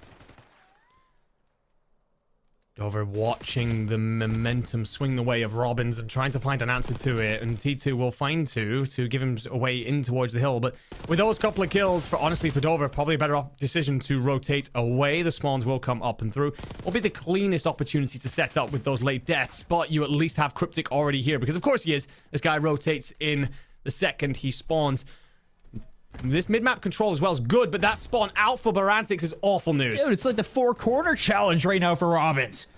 Dover watching the momentum swing the way of Robbins and trying to find an answer to it, and T2 will find 2 to give him a way in towards the hill. But with those couple of kills, honestly for Dover, probably a better decision to rotate away. The spawns will come up and through. Will be the cleanest opportunity to set up with those late deaths, but you at least have Cryptic already here, because of course he is. This guy rotates in the second he spawns. This mid-map control as well is good, but that spawn out for Barantix is awful news. Dude, it's like the 4-corner challenge right now for Robbins.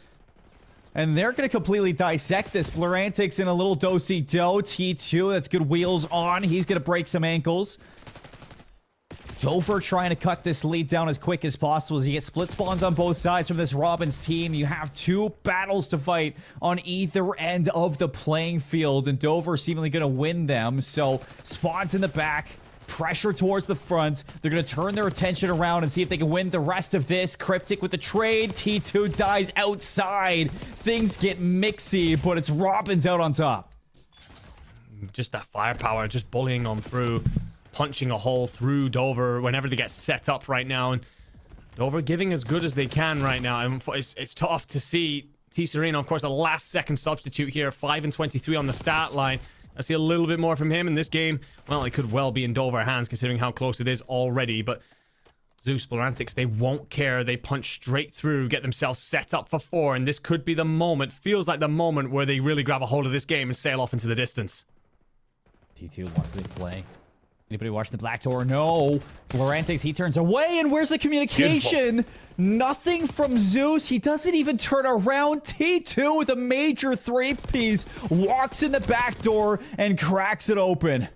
And they're going to completely dissect this. Blurantix in a little do-si-do. T2, that's good wheels on. He's going to break some ankles. Dover trying to cut this lead down as quick as possible as you get split spawns on both sides from this Robbins team. You have 2 battles to fight on either end of the playing field, and Dover seemingly going to win them. So spawns in the back. Pressure towards the front. They're going to turn their attention around and see if they can win the rest of this. Cryptic with the trade. T2 dies outside. Things get mixy, but it's Robbins out on top. Just that firepower, just bullying on through, punching a hole through Dover whenever they get set up right now. And Dover giving as good as they can right now. And it's tough to see. T Sereno, of course, a last-second substitute here. 5 and 23 on the stat line. I see a little bit more from him in this game. Well, it could well be in Dover hands considering how close it is already. But Zeus, Blurantix, they won't care. They punch straight through, get themselves set up for 4. And this could be the moment, feels like the moment where they really grab a hold of this game and sail off into the distance. T2 wants to play. Anybody watching the Black Door? No. Blurantix, he turns away, and where's the communication? Beautiful. Nothing from Zeus. He doesn't even turn around. T2 with a major 3-piece walks in the back door and cracks it open.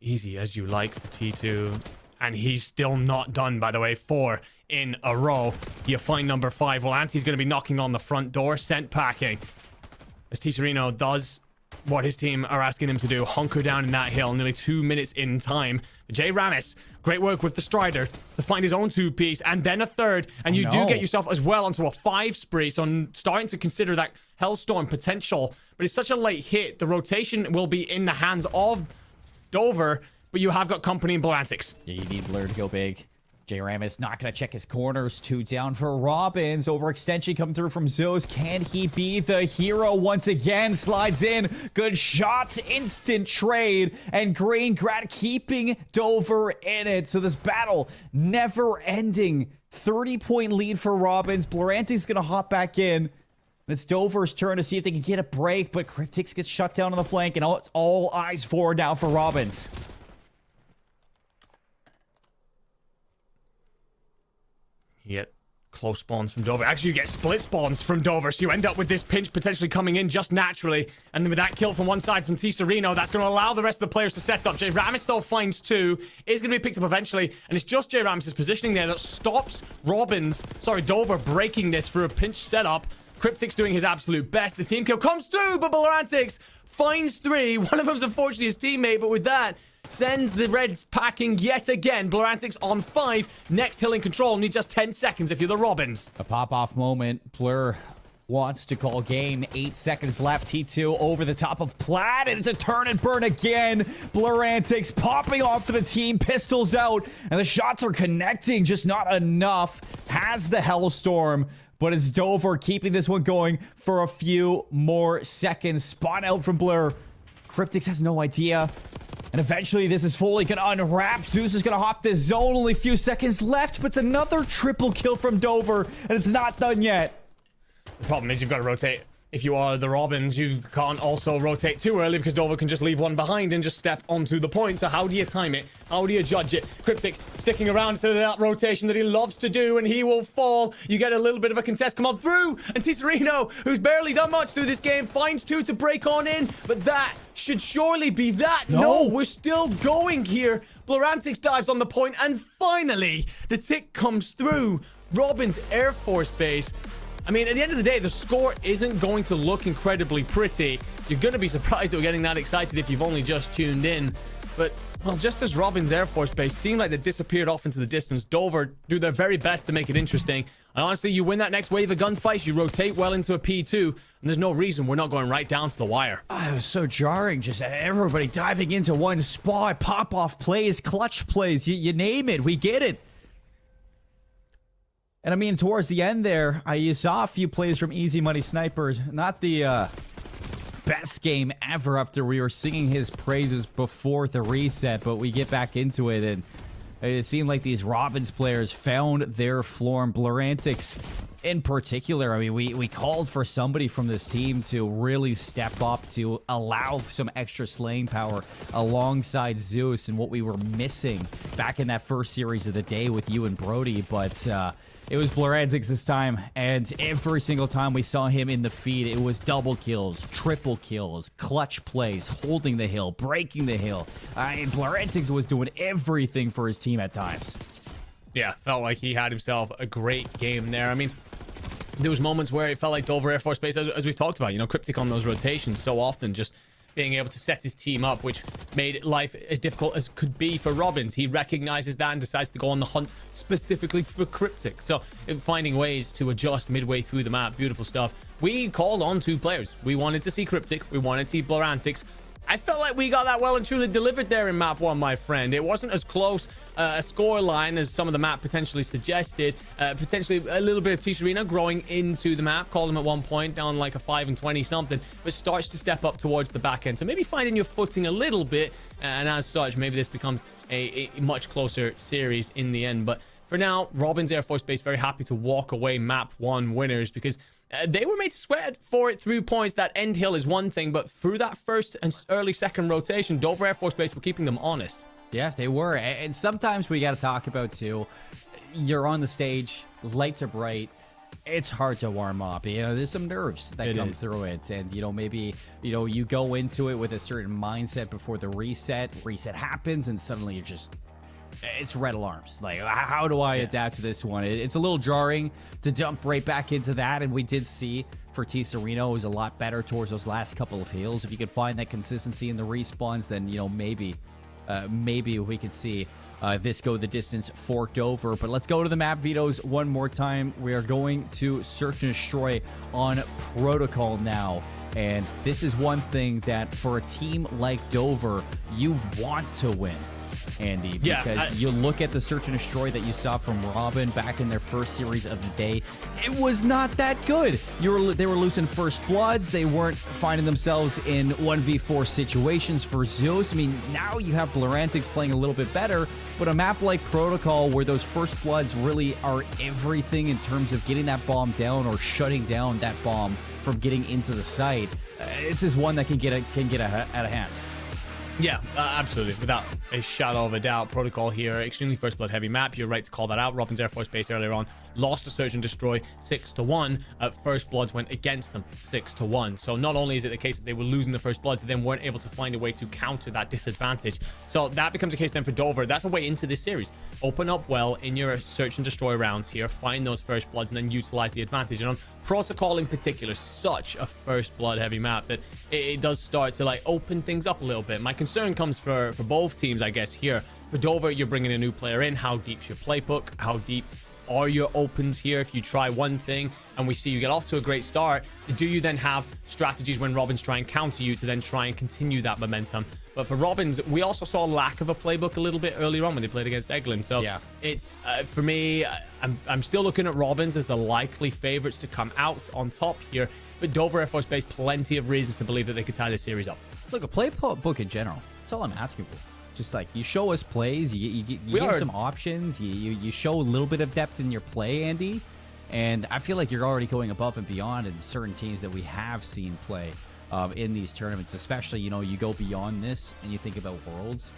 Easy as you like for T2. And he's still not done, by the way. 4 in a row. You find number 5. Well, Anti's going to be knocking on the front door, sent packing. As T Sereno does what his team are asking him to do, hunker down in that hill, nearly 2 minutes in time. Jay Ramis, great work with the Strider to find his own 2-piece and then a 3rd, and you do get yourself as well onto a 5 spree, so I'm starting to consider that Hellstorm potential, but it's such a late hit. The rotation will be in the hands of Dover, but you have got company in Blurantix. Yeah, you need Blur to go big. Jay Ramis not going to check his corners. 2 down for Robbins. Overextension coming through from Zeus. Can he be the hero once again? Slides in. Good shots. Instant trade. And Greengrad keeping Dover in it. So this battle never ending. 30-point lead for Robbins. Blurantix going to hop back in. And it's Dover's turn to see if they can get a break. But Cryptix gets shut down on the flank. And it's all eyes forward now for Robbins. You get close spawns from Dover. Actually, you get split spawns from Dover, so you end up with this pinch potentially coming in just naturally. And then with that kill from one side from T Sereno, that's going to allow the rest of the players to set up. Jay Ramis, though, finds 2. Is going to be picked up eventually. And it's just Jay Ramis' positioning there that stops Dover breaking this for a pinch setup. Cryptic's doing his absolute best. The team kill comes through, but Blurantix finds 3. One of them's unfortunately his teammate, but with that, sends the Reds packing yet again. Blurantix on 5. Next hill in control. Need just 10 seconds if you're the Robbins. A pop-off moment. Blur wants to call game. 8 seconds left. T2 over the top of Plaid, and it's a turn and burn again. Blurantix popping off for the team. Pistols out, and the shots are connecting. Just not enough. Has the Hellstorm, but it's Dover keeping this one going for a few more seconds. Spawn out from Blur. Cryptix has no idea. And eventually this is fully going to unwrap. Zeus is going to hop this zone. Only a few seconds left, but it's another triple kill from Dover, and it's not done yet. The problem is you've got to rotate. If you are the Robbins, you can't also rotate too early because Dover can just leave one behind and just step onto the point. So how do you time it? How do you judge it? Cryptic sticking around to that rotation that he loves to do, and he will fall. You get a little bit of a contest come on through, and T Sereno, who's barely done much through this game, finds 2 to break on in, but that should surely be that. No, we're still going here. Blurantix dives on the point, and finally, the tick comes through. Robbins Air Force Base. I mean, at the end of the day, the score isn't going to look incredibly pretty. You're going to be surprised that we're getting that excited if you've only just tuned in. But, well, just as Robin's Air Force Base seemed like they disappeared off into the distance, Dover do their very best to make it interesting. And honestly, you win that next wave of gunfights, you rotate well into a P2, and there's no reason we're not going right down to the wire. Oh, it was so jarring, just everybody diving into one spot, pop-off plays, clutch plays, you name it, we get it. And I mean, towards the end there, you saw a few plays from Easy Money Snipers, not the best game ever after we were singing his praises before the reset, but we get back into it, and it seemed like these Robins players found their floor. And Blurantix in particular, I mean, we called for somebody from this team to really step up, to allow some extra slaying power alongside Zeus, and what we were missing back in that first series of the day with you and Brody, but it was Blurantix this time, and every single time we saw him in the feed, it was double kills, triple kills, clutch plays, holding the hill, breaking the hill. Blurantix was doing everything for his team at times. Yeah, felt like he had himself a great game there. I mean, there was moments where it felt like Dover Air Force Base, as we've talked about, you know, Cryptic on those rotations so often, just being able to set his team up, which made life as difficult as could be for Robins. He recognizes that and decides to go on the hunt specifically for Cryptic. So finding ways to adjust midway through the map, beautiful stuff. We called on 2 players. We wanted to see Cryptic, we wanted to see Blurantix. I felt like we got that well and truly delivered there in map 1, my friend. It wasn't as close a score line as some of the map potentially suggested. Potentially a little bit of T-Serena growing into the map. Called him at one point down like a 5 and 20 something, but starts to step up towards the back end. So maybe finding your footing a little bit, and as such, maybe this becomes a much closer series in the end. But for now, Robins Air Force Base very happy to walk away map 1 winners, because they were made to sweat for it through points. That end hill is one thing, but through that first and early second rotation, Dover Air Force Base were keeping them honest. Yeah, they were. And sometimes we got to talk about, too, you're on the stage, lights are bright, it's hard to warm up. You know, there's some nerves that come through it. And, you know, maybe, you know, you go into it with a certain mindset before the reset happens, and suddenly you're just... it's red alarms. Like, how do I adapt to this one? It's a little jarring to jump right back into that, and we did see for T Sereno was a lot better towards those last couple of heals. If you could find that consistency in the respawns, then, you know, maybe we could see this go the distance forked over. But let's go to the map vetoes one more time. We are going to search and destroy on Protocol now. And this is one thing that for a team like Dover, you want to win, Andy, because you look at the search and destroy that you saw from Robin back in their first series of the day. It was not that good. They were losing first bloods. They weren't finding themselves in 1v4 situations for Zeus. I mean, now you have Blurantix playing a little bit better, but a map like Protocol where those first bloods really are everything in terms of getting that bomb down or shutting down that bomb from getting into the site. This is one that can get out of hand. Yeah, absolutely. Without a shadow of a doubt. Protocol here, extremely first blood heavy map. You're right to call that out. Robin's Air Force Base earlier on lost to Search and Destroy 6-1. First bloods went against them 6-1. So not only is it the case that they were losing the first bloods, they then weren't able to find a way to counter that disadvantage. So that becomes the case then for Dover. That's a way into this series. Open up well in your Search and Destroy rounds here. Find those first bloods and then utilize the advantage. And on Protocol in particular, such a first blood heavy map that it does start to like open things up a little bit. My concern comes for both teams, I guess. Here for Dover, you're bringing a new player in. How deep's your playbook? How deep are your opens here? If you try one thing and we see you get off to a great start, do you then have strategies when Robins try and counter you to then try and continue that momentum? But for Robins, we also saw a lack of a playbook a little bit earlier on when they played against Eglin. So yeah, it's for me, I'm still looking at Robins as the likely favorites to come out on top here. But Dover Air Force Base, plenty of reasons to believe that they could tie this series up. Look, a playbook in general, that's all I'm asking for. Just like you show us plays, you give some options, you show a little bit of depth in your play, Andy. And I feel like you're already going above and beyond in certain teams that we have seen play in these tournaments, especially, you know, you go beyond this and you think about Worlds.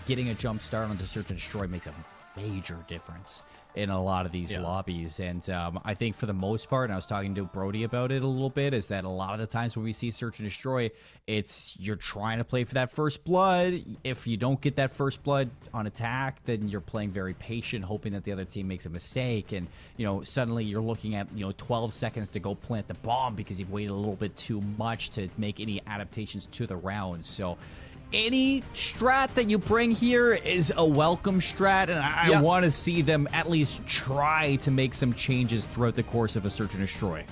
Getting a jump start onto Search and Destroy makes a major difference in a lot of these lobbies. And I think for the most part, and I was talking to Brody about it a little bit, is that a lot of the times when we see Search and Destroy, it's you're trying to play for that first blood. If you don't get that first blood on attack, then you're playing very patient, hoping that the other team makes a mistake. And, you know, suddenly you're looking at, you know, 12 seconds to go plant the bomb because you've waited a little bit too much to make any adaptations to the round. So any strat that you bring here is a welcome strat, and I want to see them at least try to make some changes throughout the course of a Search and Destroy.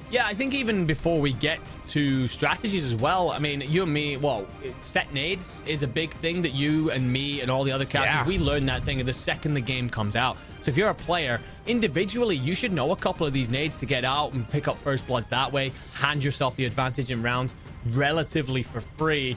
Yeah, I think even before we get to strategies as well, I mean, you and me, well, set nades is a big thing that you and me and all the other casters, we learn that thing the second the game comes out. So if you're a player, individually, you should know a couple of these nades to get out and pick up first bloods that way, hand yourself the advantage in rounds relatively for free.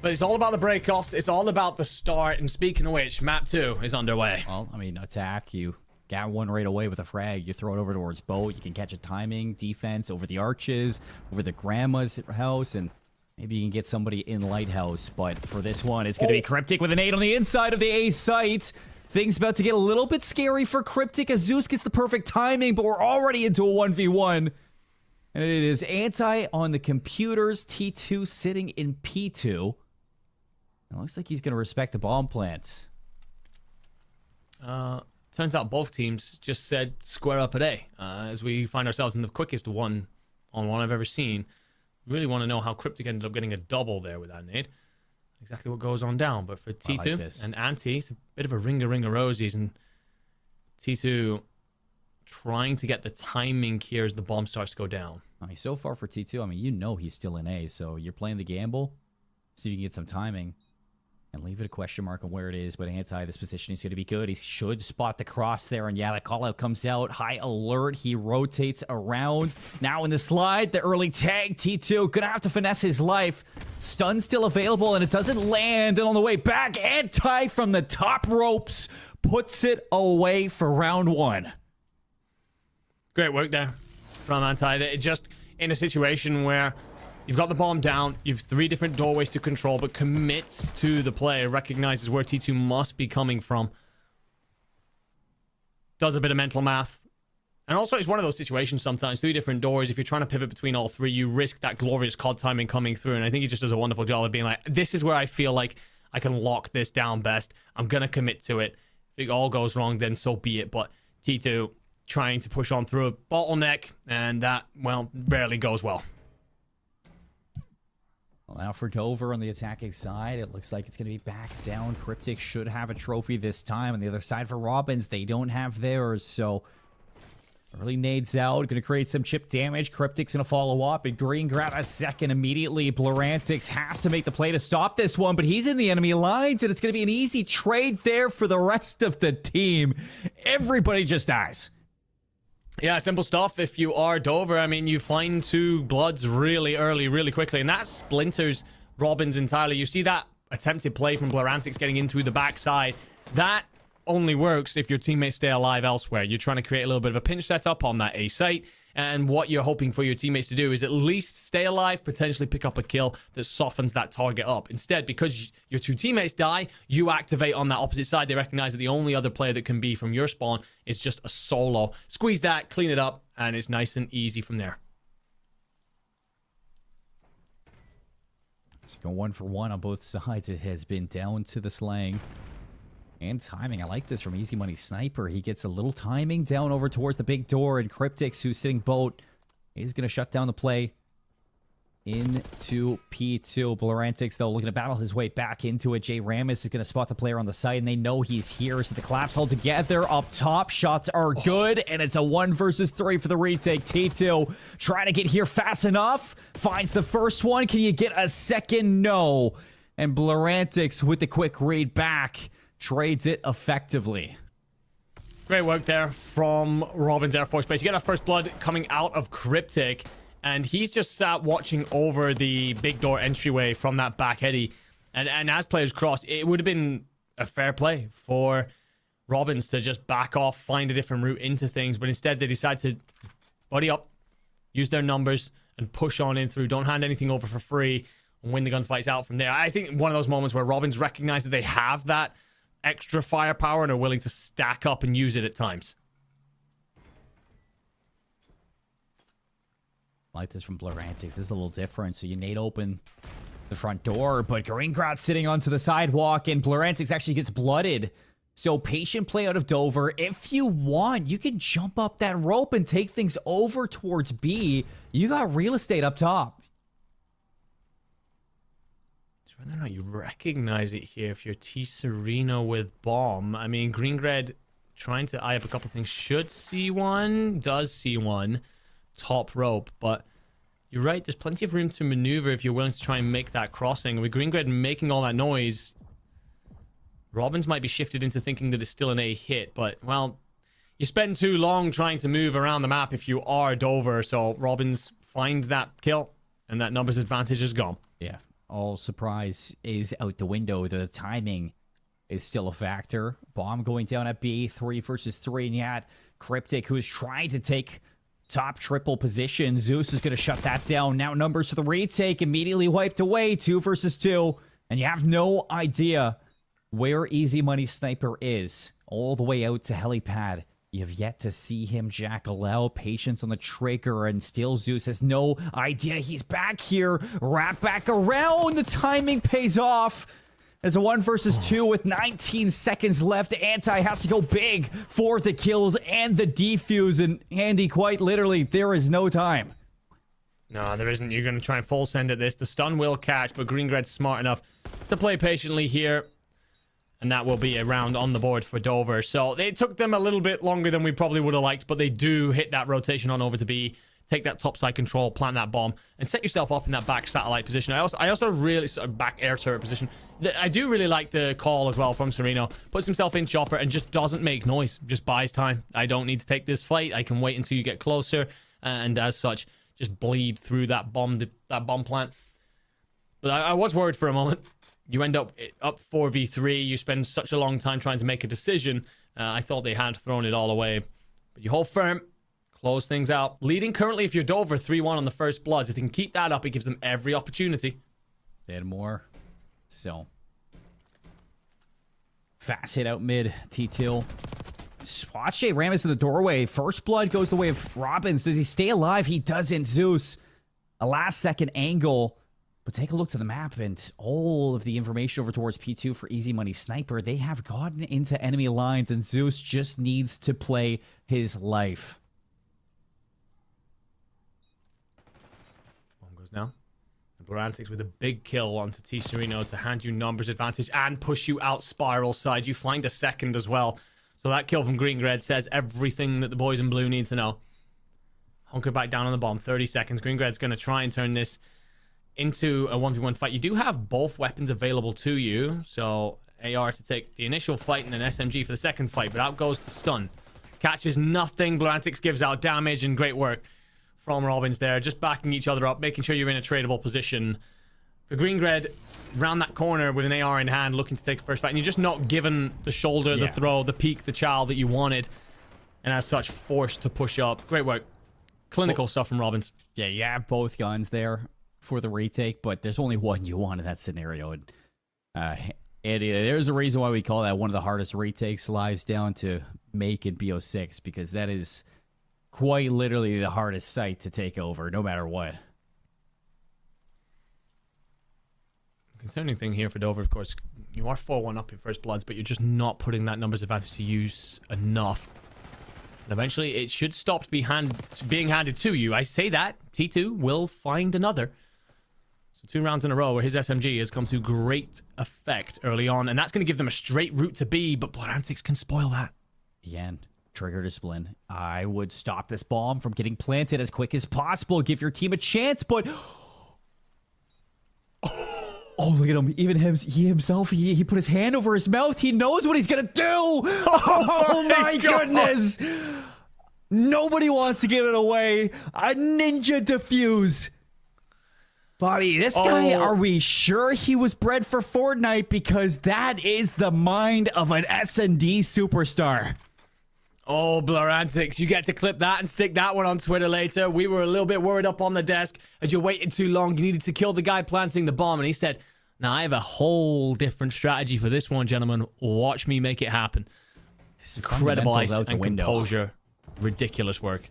But it's all about the breakoffs. It's all about the start. And speaking of which, map 2 is underway. Well, I mean, attack, you got one right away with a frag. You throw it over towards boat. You can catch a timing, defense over the arches, over the grandma's house, and maybe you can get somebody in lighthouse. But for this one, it's going to be Cryptic with an 8 on the inside of the A site. Things about to get a little bit scary for Cryptic as Zeus gets the perfect timing, but we're already into a 1v1. And it is Anti on the computers, T2 sitting in P2. It looks like he's going to respect the bomb plant. Turns out both teams just said square up at A, as we find ourselves in the quickest one-on-one I've ever seen. Really want to know how Cryptic ended up getting a double there with that nade. Exactly what goes on down. But for T2 like and Anti, it's a bit of a ring of rosies. And T2 trying to get the timing here as the bomb starts to go down. I mean, so far for T2, I mean, you know he's still in A, so you're playing the gamble. See if you can get some timing. And leave it a question mark on where it is, but Anti, this position is going to be good. He should spot the cross there, and yeah, the call-out comes out. High alert, he rotates around. Now in the slide, the early tag, T2 gonna have to finesse his life. Stun still available, and it doesn't land, and on the way back, Anti from the top ropes puts it away for round 1. Great work there from Anti. It just in a situation where you've got the bomb down, you've 3 different doorways to control, but commits to the play, recognizes where T2 must be coming from. Does a bit of mental math. And also, it's one of those situations sometimes, 3 different doors, if you're trying to pivot between all 3, you risk that glorious COD timing coming through, and I think he just does a wonderful job of being like, this is where I feel like I can lock this down best. I'm going to commit to it. If it all goes wrong, then so be it, but T2 trying to push on through a bottleneck, and that, well, rarely goes well. Well, now for Dover on the attacking side, it looks like it's going to be back down. Cryptic should have a trophy this time. On the other side for Robins, they don't have theirs, so early nades out, going to create some chip damage. Cryptic's going to follow up, and Green grab a second immediately. Blurantix has to make the play to stop this one, but he's in the enemy lines, and it's going to be an easy trade there for the rest of the team. Everybody just dies. Yeah, simple stuff. If you are Dover, I mean, you find 2 bloods really early, really quickly, and that splinters Robins entirely. You see that attempted play from Blurantix getting in through the backside. That only works if your teammates stay alive elsewhere. You're trying to create a little bit of a pinch setup on that A site, and what you're hoping for your teammates to do is at least stay alive, potentially pick up a kill that softens that target up. Instead, because your 2 teammates die, you activate on that opposite side. They recognize that the only other player that can be from your spawn is just a solo. Squeeze that, clean it up, and it's nice and easy from there. So go 1 for 1 on both sides. It has been down to the slang. And timing. I like this from Easy Money Sniper. He gets a little timing down over towards the big door, and Cryptix, who's sitting boat, is going to shut down the play into P2. Blurantix, though, looking to battle his way back into it. Jay Ramis is going to spot the player on the side, and they know he's here, so the collapse hold together. Up top, shots are good, and it's a 1 versus 3 for the retake. T2 trying to get here fast enough. Finds the first one. Can you get a second? No. And Blurantix with the quick read back trades it effectively. Great work there from Robin's Air Force Base. You get that first blood coming out of Cryptic, and he's just sat watching over the big door entryway from that back heady. And as players cross, it would have been a fair play for Robins to just back off, find a different route into things, but instead they decide to buddy up, use their numbers, and push on in through. Don't hand anything over for free, and win the gunfights out from there. I think one of those moments where Robins recognize that they have that extra firepower and are willing to stack up and use it at times. Like this from Blurantix. This is a little different. So you nade open the front door, but Greengrass sitting onto the sidewalk, and Blurantix actually gets blooded. So patient play out of Dover. If you want, you can jump up that rope and take things over towards B. You got real estate up top. It's whether or not you recognize it here if you're T Sereno with bomb. I mean, Green-Gred trying to eye up a couple things. Should see one, does see one. Top rope, but you're right. There's plenty of room to maneuver if you're willing to try and make that crossing. With Green-Gred making all that noise, Robbins might be shifted into thinking that it's still an A hit, but, well, you spend too long trying to move around the map if you are Dover, so Robbins find that kill, and that numbers advantage is gone. Yeah, all surprise is out the window. The timing is still a factor. Bomb going down at B, 3 versus 3, and yet Cryptic, who is trying to take top triple position. Zeus is going to shut that down. Now numbers for the retake immediately wiped away, 2 versus 2, and you have no idea where Easy Money Sniper is. All the way out to helipad. You've yet to see him jackal out. Patience on the trigger, and still Zeus has no idea he's back here. Wrap back around. The timing pays off. It's a 1 versus 2 with 19 seconds left. Anti has to go big for the kills and the defuse. And Andy, quite literally, there is no time. No, there isn't. You're going to try and full send at this. The stun will catch, but Green-Gred's smart enough to play patiently here. And that will be a round on the board for Dover. So it took them a little bit longer than we probably would have liked, but they do hit that rotation on over to B, take that topside control, plant that bomb, and set yourself up in that back satellite position. I also really back air turret position. I do really like the call as well from Sereno. Puts himself in chopper and just doesn't make noise. Just buys time. I don't need to take this fight. I can wait until you get closer, and as such, just bleed through that bomb plant. But I was worried for a moment. You end up 4v3. You spend such a long time trying to make a decision. I thought they had thrown it all away. But you hold firm. Close things out. Leading currently, if you're Dover, 3-1 on the first bloods. If they can keep that up, it gives them every opportunity. They had more. So. Fast hit out mid. T2. Watch Jay Ramus in the doorway. First blood goes the way of Robbins. Does he stay alive? He doesn't. Zeus. A last second angle. But take a look to the map and all of the information over towards P2 for Easy Money Sniper. They have gotten into enemy lines, and Zeus just needs to play his life. Bomb goes now. And Blorantics with a big kill onto T Sereno to hand you numbers advantage and push you out spiral side. You find a second as well. So that kill from Green-Gred says everything that the boys in blue need to know. Hunker back down on the bomb. 30 seconds. Green-Gred's going to try and turn this into a 1v1 fight. You do have both weapons available to you, so AR to take the initial fight and an SMG for the second fight, but out goes the stun. Catches nothing. Blorantics gives out damage, and great work from Robbins there, just backing each other up, making sure you're in a tradable position. For Green-Gred, round that corner with an AR in hand, looking to take a first fight, and you're just not given the shoulder, the throw, the peek, the chow that you wanted, and as such, forced to push up. Great work. Clinical stuff from Robbins. Yeah, you have both guns there for the retake, but there's only one you want in that scenario. And there's a reason why we call that one of the hardest retakes lives down to make in BO6, because that is quite literally the hardest site to take over, no matter what. Concerning thing here for Dover, of course, you are 4-1 up in first bloods, but you're just not putting that numbers advantage to use enough. And eventually, it should stop being handed to you. I say that. T2 will find another. 2 rounds in a row where his SMG has come to great effect early on, and that's going to give them a straight route to B, but Blorantics can spoil that. Again, trigger discipline. I would stop this bomb from getting planted as quick as possible. Give your team a chance, but... Oh, look at him. Even he himself, he put his hand over his mouth. He knows what he's going to do. Oh, my goodness. Nobody wants to give it away. A ninja defuse. Bobby, this guy, are we sure he was bred for Fortnite? Because that is the mind of an S&D superstar. Oh, Blorantics, you get to clip that and stick that one on Twitter later. We were a little bit worried up on the desk as you waited too long. You needed to kill the guy planting the bomb. And he said, "Now, I have a whole different strategy for this one, gentlemen. Watch me make it happen." Incredible ice and composure. Ridiculous work.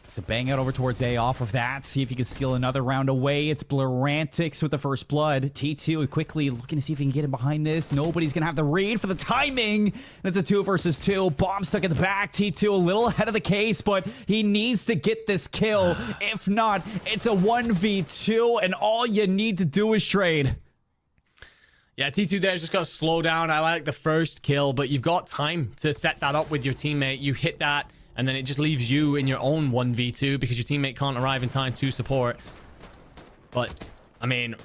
So bang out over towards A off of that. See if you can steal another round away. It's Blorantics with the first blood. T2 quickly looking to see if he can get in behind this. Nobody's going to have the read for the timing. And it's a 2 versus 2. Bomb stuck at the back. T2 a little ahead of the case, but he needs to get this kill. If not, it's a 1v2, and all you need to do is trade. Yeah, T2 there's just got to slow down. I like the first kill, but you've got time to set that up with your teammate. You hit that, and then it just leaves you in your own 1v2 because your teammate can't arrive in time to support. But, I mean,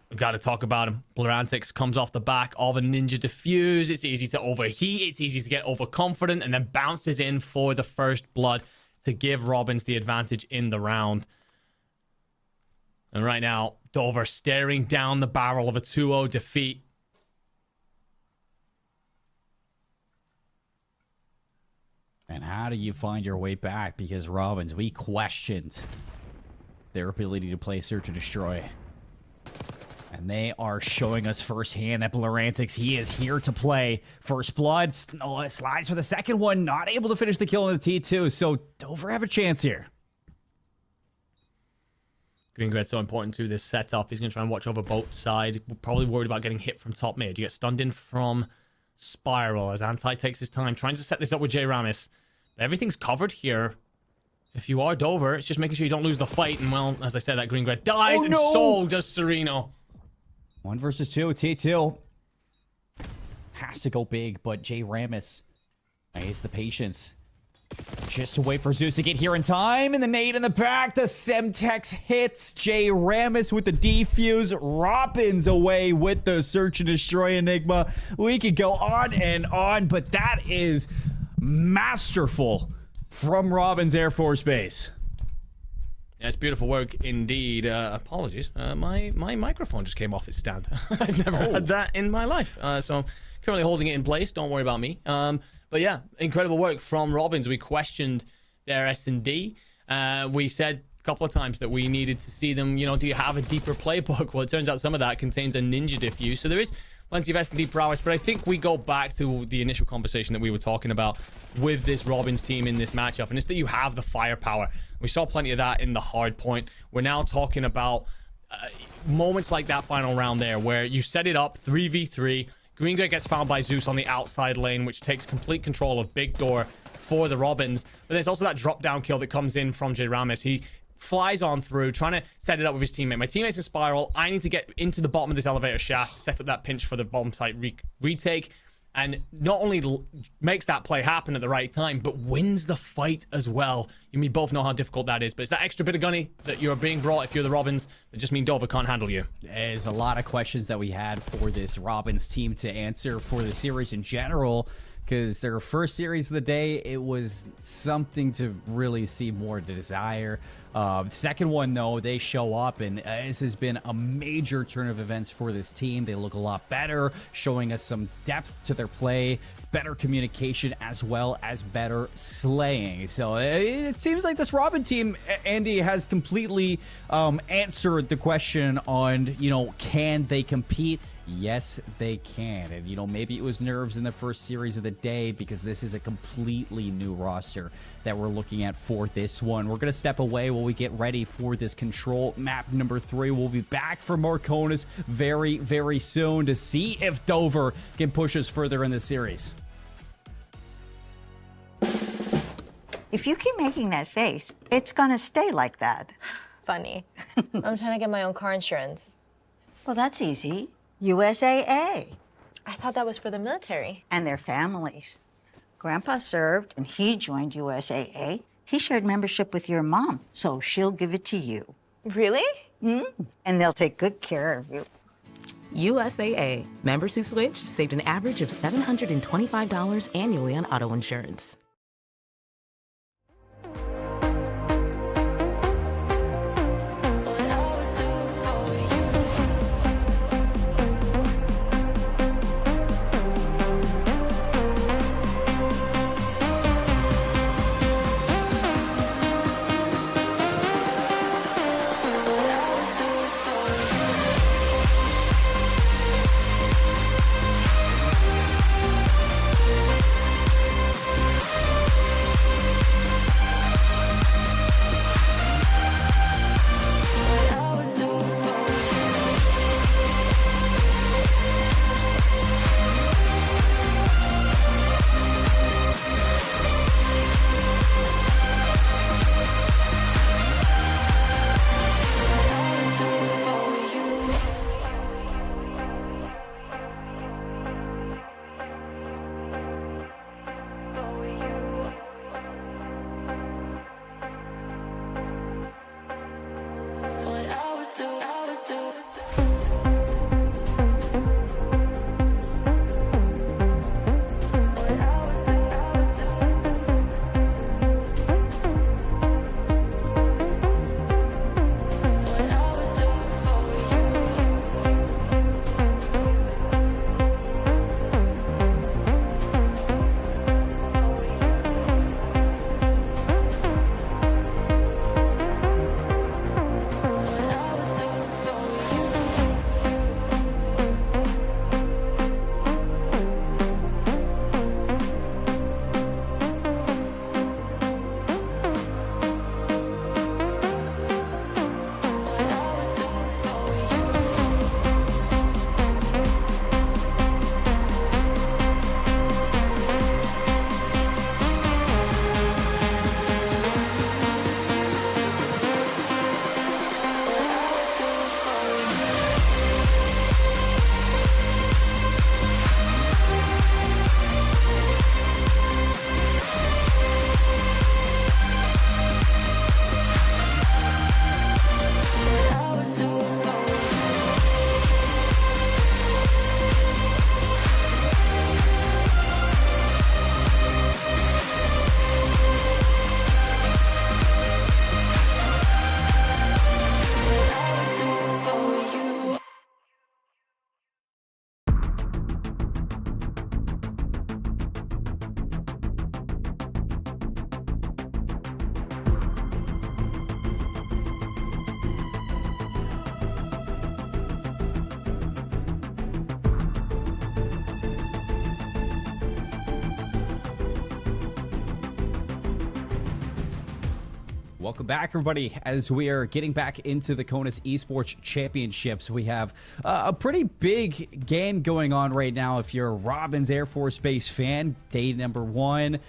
we've got to talk about him. Blurantix comes off the back of a Ninja Diffuse. It's easy to overheat. It's easy to get overconfident, and then bounces in for the first blood to give Robbins the advantage in the round. And right now, Dover staring down the barrel of a 2-0 defeat. And how do you find your way back? Because Robbins, we questioned their ability to play Search and Destroy. And they are showing us firsthand that Blurantix, he is here to play. First blood, slides for the second one, not able to finish the kill on the T2. So Dover have a chance here. Green Grid's so important to this setup. He's going to try and watch over both sides. Probably worried about getting hit from top mid. You get stunned in from Spiral as Anti takes his time, trying to set this up with J Ramis. Everything's covered here. If you are Dover, it's just making sure you don't lose the fight. And, well, as I said, that Green Grid dies, and so does Sereno. 1 versus 2. T2 has to go big, but J Ramis has the patience. Just to wait for Zeus to get here in time, and the nade in the back. The Semtex hits J Ramis with the defuse. Robbins away with the Search and Destroy Enigma. We could go on, but that is masterful from Robbins Air Force Base. Yeah, it's beautiful work indeed. Apologies. My microphone just came off its stand. I've never had that in my life. So I'm currently holding it in place. Don't worry about me. But yeah, incredible work from Robbins. We questioned their S&D. We said a couple of times that we needed to see them, do you have a deeper playbook? Well, it turns out some of that contains a Ninja Diffuse. So there is plenty of S&D prowess, but I think we go back to the initial conversation that we were talking about with this Robbins team in this matchup, and it's that you have the firepower. We saw plenty of that in the Hardpoint. We're now talking about moments like that final round there where you set it up 3v3. Green Grid gets found by Zeus on the outside lane, which takes complete control of Big Door for the Robbins. But there's also that drop-down kill that comes in from J Ramis. He flies on through, trying to set it up with his teammate. My teammate's in Spiral. I need to get into the bottom of this elevator shaft, set up that pinch for the bottom site retake, and not only makes that play happen at the right time, but wins the fight as well. You and me both know how difficult that is, but it's that extra bit of gunny that you're being brought if you're the Robbins that just mean Dover can't handle you. There's a lot of questions that we had for this Robbins team to answer for the series in general, because their first series of the day, it was something to really see more desire. The second one, though, they show up, and this has been a major turn of events for this team. They look a lot better, showing us some depth to their play, better communication, as well as better slaying. So it seems like this Robin team, Andy, has completely answered the question on, can they compete? Yes, they can. And, maybe it was nerves in the first series of the day because this is a completely new roster that we're looking at for this one. We're going to step away while we get ready for this control map number 3. We'll be back for more CONUS very, very soon to see if Dover can push us further in the series. If you keep making that face, it's going to stay like that. Funny. I'm trying to get my own car insurance. Well, that's easy. USAA. I thought that was for the military. And their families. Grandpa served, and he joined USAA. He shared membership with your mom, so she'll give it to you. Really? And they'll take good care of you. USAA. Members who switched saved an average of $725 annually on auto insurance. Welcome back, everybody. As we are getting back into the CONUS Esports Championships, we have a pretty big game going on right now. If you're a Robbins Air Force Base fan, day number 1,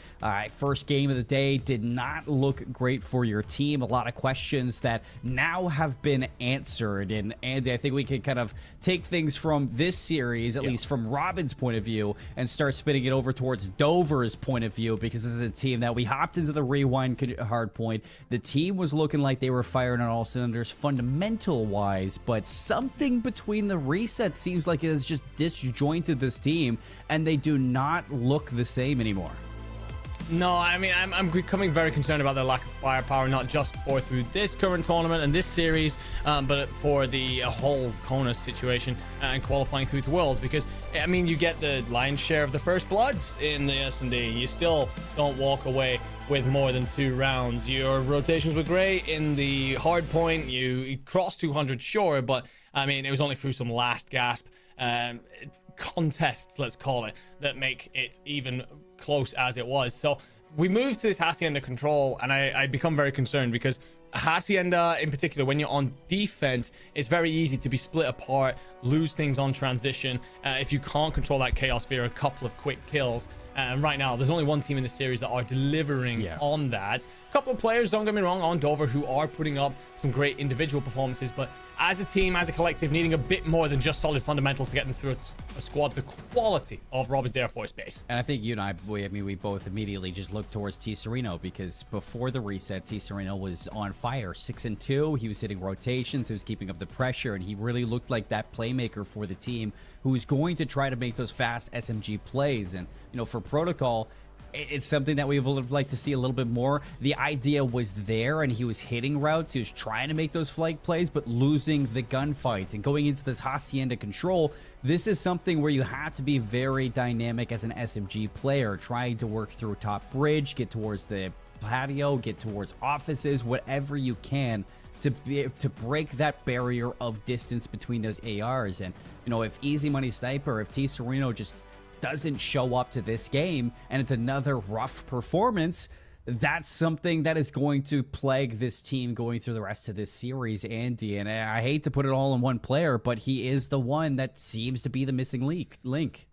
first game of the day did not look great for your team. A lot of questions that now have been answered. And Andy, I think we can kind of take things from this series, at least from Robbins' point of view, and start spinning it over towards Dover's point of view, because this is a team that we hopped into the rewind Hardpoint. The team was looking like they were firing on all cylinders fundamental wise, but something between the resets seems like it has just disjointed this team, and they do not look the same anymore. No, I mean, I'm becoming very concerned about their lack of firepower, not just through this current tournament and this series, but for the whole CONUS situation and qualifying through to Worlds. Because, I mean, you get the lion's share of the first bloods in the S&D. You still don't walk away with more than 2 rounds. Your rotations were great in the Hardpoint. You crossed 200, sure, but, I mean, it was only through some last gasp contests, let's call it, that make it even close as it was. So we moved to this Hacienda control, and I become very concerned, because Hacienda in particular, when you're on defense, it's very easy to be split apart, lose things on transition if you can't control that chaos via a couple of quick kills. And right now, there's only one team in the series that are delivering on that. A couple of players, don't get me wrong, on Dover who are putting up some great individual performances, but as a team, as a collective, needing a bit more than just solid fundamentals to get them through a squad the quality of Robbins Air Force Base. And I think you and I mean, we both immediately just looked towards T. Sereno, because before the reset, T. Sereno was on fire, 6-2. He was hitting rotations, he was keeping up the pressure, and he really looked like that playmaker for the team who was going to try to make those fast SMG plays. And, you know, for Protocol, it's something that we would like to see a little bit more. The idea was there, and he was hitting routes. He was trying to make those flank plays, but losing the gunfights. And going into this Hacienda control, this is something where you have to be very dynamic as an SMG player, trying to work through top bridge, get towards the patio, get towards offices, whatever you can to break that barrier of distance between those ARs. And, you know, if Easy Money Sniper, if T. Sereno just doesn't show up to this game and it's another rough performance, that's something that is going to plague this team going through the rest of this series, Andy. And I hate to put it all in one player, but he is the one that seems to be the missing link.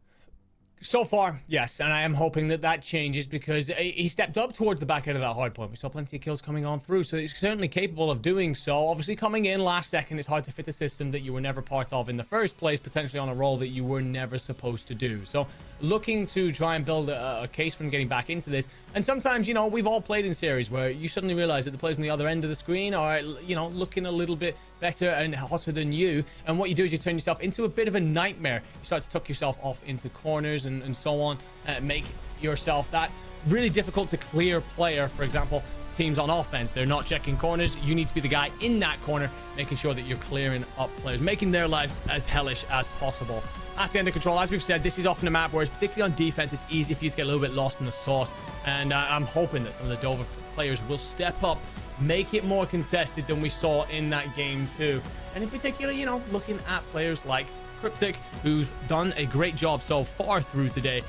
So far, yes, and I am hoping that that changes, because he stepped up towards the back end of that hard point. We saw plenty of kills coming on through, so he's certainly capable of doing so. Obviously, coming in last second, it's hard to fit a system that you were never part of in the first place, potentially on a role that you were never supposed to do. So looking to try and build a case for him getting back into this. And sometimes, you know, we've all played in series where you suddenly realize that the players on the other end of the screen are, you know, looking a little bit better and hotter than you. And what you do is you turn yourself into a bit of a nightmare. You start to tuck yourself off into corners and so on, make yourself that really difficult to clear player. For example, teams on offense, they're not checking corners. You need to be the guy in that corner, making sure that you're clearing up players, making their lives as hellish as possible. Hacienda control, as we've said, this is often a map where, particularly on defense, it's easy for you to get a little bit lost in the sauce. And I'm hoping that some of the Dover players will step up, make it more contested than we saw in that game too. And in particular, you know, looking at players like Cryptic, who's done a great job so far through today,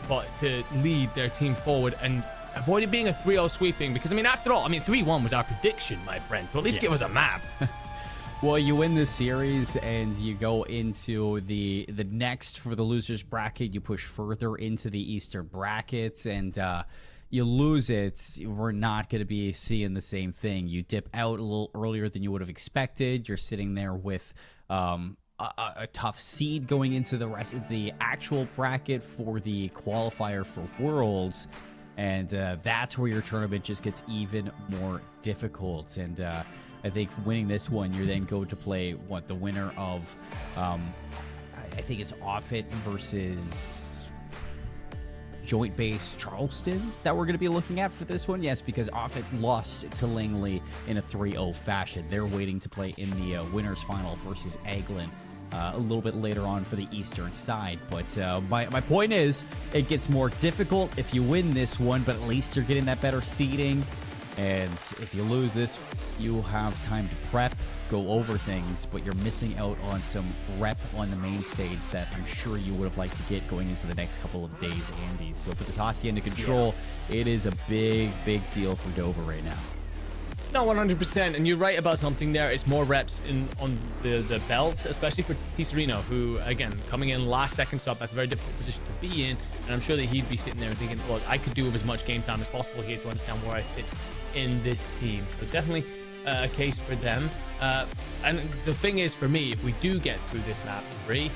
but to lead their team forward and avoid it being a 3-0 sweeping. Because, I mean, after all, I mean, 3-1 was our prediction, my friend. So at least give us a map. Well, you win this series and you go into the next for the losers bracket. You push further into the Eastern brackets, and you lose it. We're not going to be seeing the same thing. You dip out a little earlier than you would have expected. You're sitting there with a tough seed going into the rest of the actual bracket for the qualifier for Worlds. And that's where your tournament just gets even more difficult. And I think winning this one, you then go to play the winner of, I think it's Offit versus Joint Base Charleston that we're going to be looking at for this one. Yes, because Offit lost to Langley in a 3-0 fashion. They're waiting to play in the winners final versus Eglin a little bit later on for the eastern side. But my point is, it gets more difficult if you win this one, but at least you're getting that better seeding. And if you lose this, you have time to prep, go over things, but you're missing out on some rep on the main stage that I'm sure you would have liked to get going into the next couple of days, Andy. So for this Hacienda control, it is a big deal for Dover right now. No, 100%. And you're right about something there. It's more reps on the belt, especially for Tisserino, who, again, coming in last second stop, that's a very difficult position to be in. And I'm sure that he'd be sitting there and thinking, look, I could do with as much game time as possible here to understand where I fit in this team. So definitely a case for them. And the thing is, for me, if we do get through this map 3,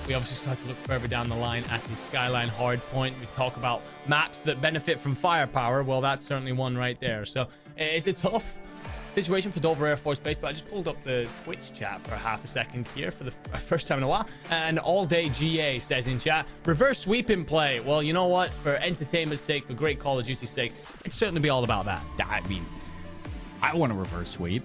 we obviously start to look further down the line at the Skyline Hardpoint. We talk about maps that benefit from firepower. Well, that's certainly one right there. So it's a tough situation for Dover Air Force Base, but I just pulled up the Twitch chat for half a second here for the first time in a while. And All Day GA says in chat, reverse sweep in play. Well, you know what? For entertainment's sake, for great Call of Duty's sake, it'd certainly be all about that. I mean, I want a reverse sweep.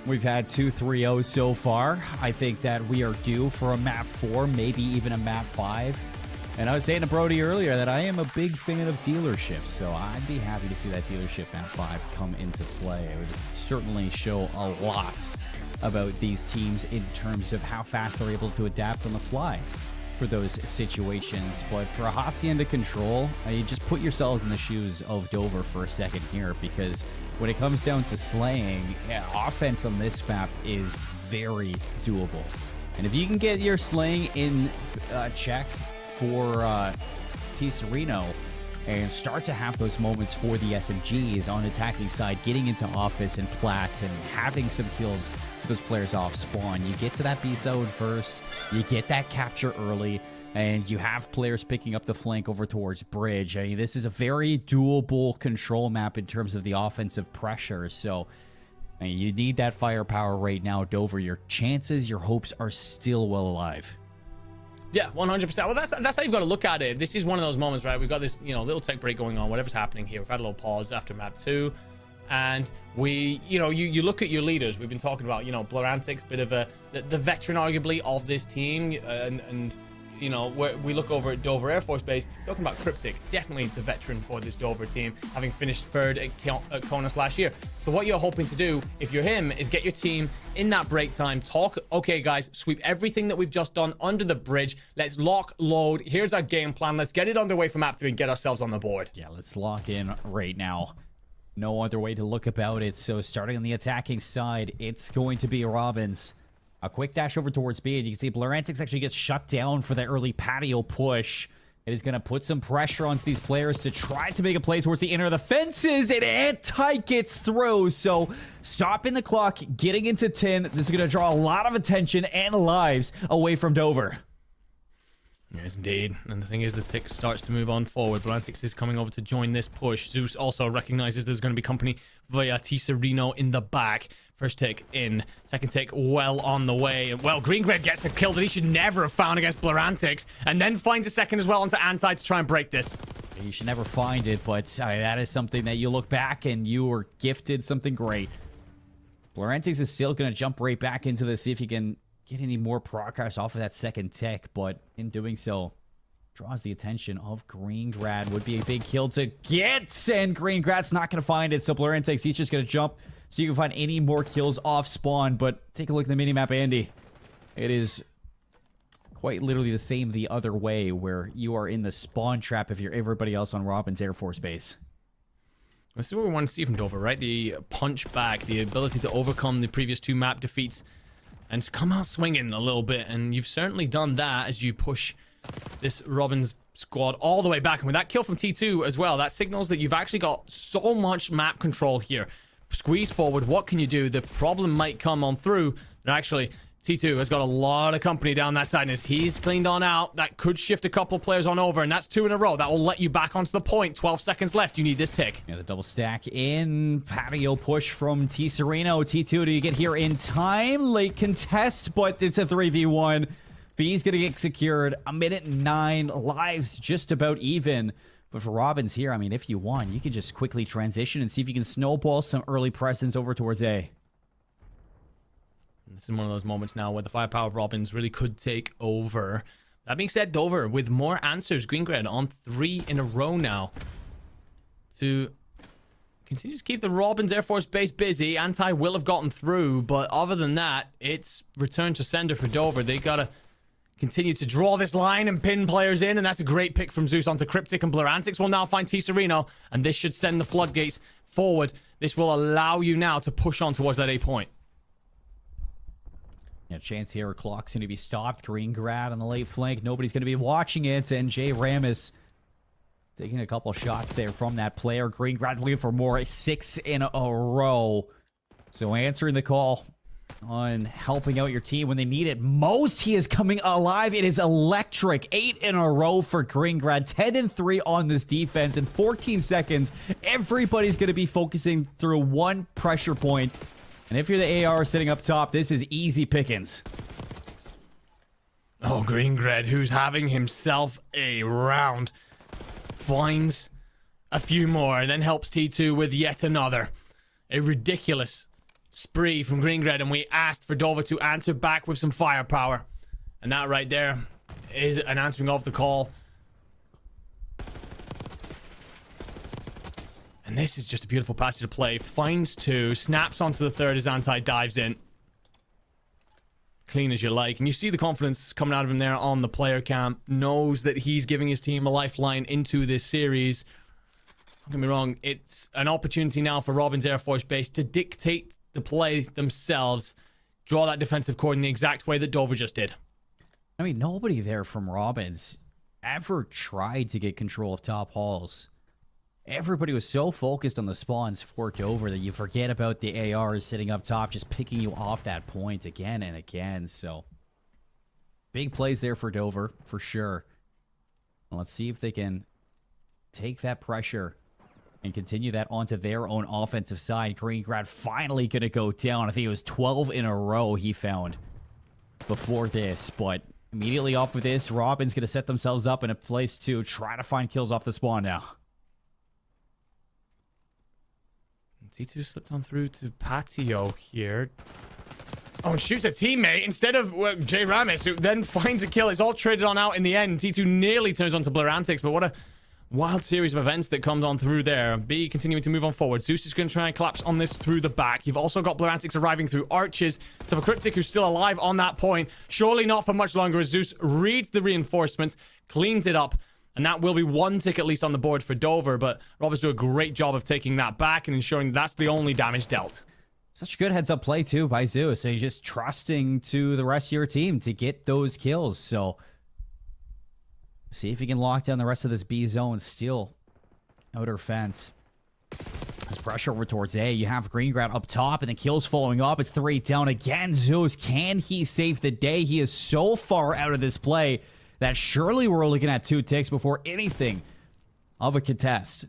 We've had 2 3-0s so far. I think that we are due for a map 4, maybe even a map 5. And I was saying to Brody earlier that I am a big fan of dealerships, so I'd be happy to see that dealership map 5 come into play. It would certainly show a lot about these teams in terms of how fast they're able to adapt on the fly for those situations. But for a Hacienda control, you just put yourselves in the shoes of Dover for a second here, because when it comes down to slaying, offense on this map is very doable. And if you can get your slaying in check for Tisserino and start to have those moments for the SMGs on attacking side, getting into office and plat and having some kills for those players off spawn, you get to that B zone first, you get that capture early, and you have players picking up the flank over towards bridge. I mean, this is a very doable control map in terms of the offensive pressure. So I mean, you need that firepower right now, Dover. Your chances, your hopes are still well alive. Yeah, 100%. Well, that's how you've got to look at it. This is one of those moments, right? We've got this, little tech break going on, whatever's happening here. We've had a little pause after map 2. And we, you look at your leaders. We've been talking about, Blurantix, bit of the veteran, arguably, of this team. And where we look over at Dover Air Force Base, talking about Cryptic, definitely the veteran for this Dover team, having finished 3rd at CONUS last year. So what you're hoping to do, if you're him, is get your team in that break time, talk, okay guys, sweep everything that we've just done under the bridge, let's lock, load, here's our game plan, let's get it underway for map 3 and get ourselves on the board. Yeah, let's lock in right now. No other way to look about it. So starting on the attacking side, it's going to be Robbins. A quick dash over towards B, and you can see Blurantix actually gets shut down for that early patio push. It is going to put some pressure onto these players to try to make a play towards the inner of the fences, and Anti gets through. So stopping the clock, getting into 10. This is going to draw a lot of attention and lives away from Dover. Yes, indeed. And the thing is, the tick starts to move on forward. Blurantix is coming over to join this push. Zeus also recognizes there's going to be company via Tisserino in the back. First take in, second take well on the way. Well, Greengred gets a kill that he should never have found against Blurantix, and then finds a second as well onto Anti to try and break this. You should never find it, but that is something that you look back and you were gifted something great. Blurantix is still going to jump right back into this, see if he can get any more progress off of that second tech, but in doing so, draws the attention of Greengrad. Would be a big kill to get, and Greengrad's not going to find it, so Blurantix, he's just going to jump so you can find any more kills off spawn. But take a look at the minimap, Andy. It is quite literally the same the other way, where you are in the spawn trap if you're everybody else on Robbins Air Force Base. This is what we want to see from Dover, right? The punch back, the ability to overcome the previous 2 map defeats and come out swinging a little bit. And you've certainly done that as you push this Robbins squad all the way back. And with that kill from T2 as well, that signals that you've actually got so much map control here. Squeeze forward, what can you do? The problem might come on through, but actually T2 has got a lot of company down that side, and as he's cleaned on out, that could shift a couple of players on over, and that's 2 in a row. That will let you back onto the point. 12 seconds left. You need this tick. Yeah, the double stack in. Patio push from Tisserino. T2, do you get here in time? Late contest, but it's a 3v1. B's gonna get secured. 1:09. Lives just about even. But for Robbins here, I mean, if you want, you can just quickly transition and see if you can snowball some early presence over towards A. This is one of those moments now where the firepower of Robbins really could take over. That being said, Dover with more answers. Greengred on 3 in a row now to continue to keep the Robbins Air Force Base busy. Anti will have gotten through, but other than that, it's return to sender for Dover. They gotta continue to draw this line and pin players in, and that's a great pick from Zeus onto Cryptic, and Blurantix will now find Tisserino, and this should send the floodgates forward. This will allow you now to push on towards that A point. Yeah, chance here. Clock's going to be stopped. Greengrad on the late flank. Nobody's going to be watching it. And Jay Ramis taking a couple shots there from that player. Greengrad looking for more. 6 in a row. So answering the call on helping out your team when they need it most. He is coming alive. It is electric. 8 in a row for Greengrad. 10-3 on this defense. In 14 seconds, everybody's going to be focusing through one pressure point. And if you're the AR sitting up top, this is easy pickings. Oh, Greengrad, who's having himself a round, finds a few more and then helps T2 with yet another. A ridiculous spree from Greengrad, and we asked for Dover to answer back with some firepower. And that right there is an answering of the call. And this is just a beautiful passage of play. Finds 2, snaps onto the third as Anti dives in. Clean as you like. And you see the confidence coming out of him there on the player cam. Knows that he's giving his team a lifeline into this series. Don't get me wrong, it's an opportunity now for Robins Air Force Base to dictate the play themselves. Draw that defensive cord in the exact way that Dover just did. I mean, nobody there from Robins ever tried to get control of top halls. Everybody was so focused on the spawns for Dover that you forget about the ARs sitting up top, just picking you off that point again and again. So, big plays there for Dover, for sure. Well, let's see if they can take that pressure and continue that onto their own offensive side. Greengrad finally going to go down. I think it was 12 in a row he found before this. But immediately off of this, Robin's going to set themselves up in a place to try to find kills off the spawn now. T2 slipped on through to Patio here. Oh, and shoots a teammate instead of Jay Ramis, who then finds a kill. It's all traded on out in the end. T2 nearly turns on to Blur Antics, but what a wild series of events that comes on through there. B continuing to move on forward. Zeus is going to try and collapse on this through the back. You've also got Blur Antics arriving through arches. So for Cryptic, who's still alive on that point, surely not for much longer as Zeus reads the reinforcements, cleans it up, and that will be 1 tick at least on the board for Dover. But Roberts do a great job of taking that back and ensuring that's the only damage dealt. Such good heads-up play, too, by Zeus. So you're just trusting to the rest of your team to get those kills. So see if you can lock down the rest of this B zone. Steal outer fence. There's pressure over towards A. You have Greengrad up top, and the kills following up. It's 3 down again. Zeus, can he save the day? He is so far out of this play that surely we're looking at 2 ticks before anything of a contest.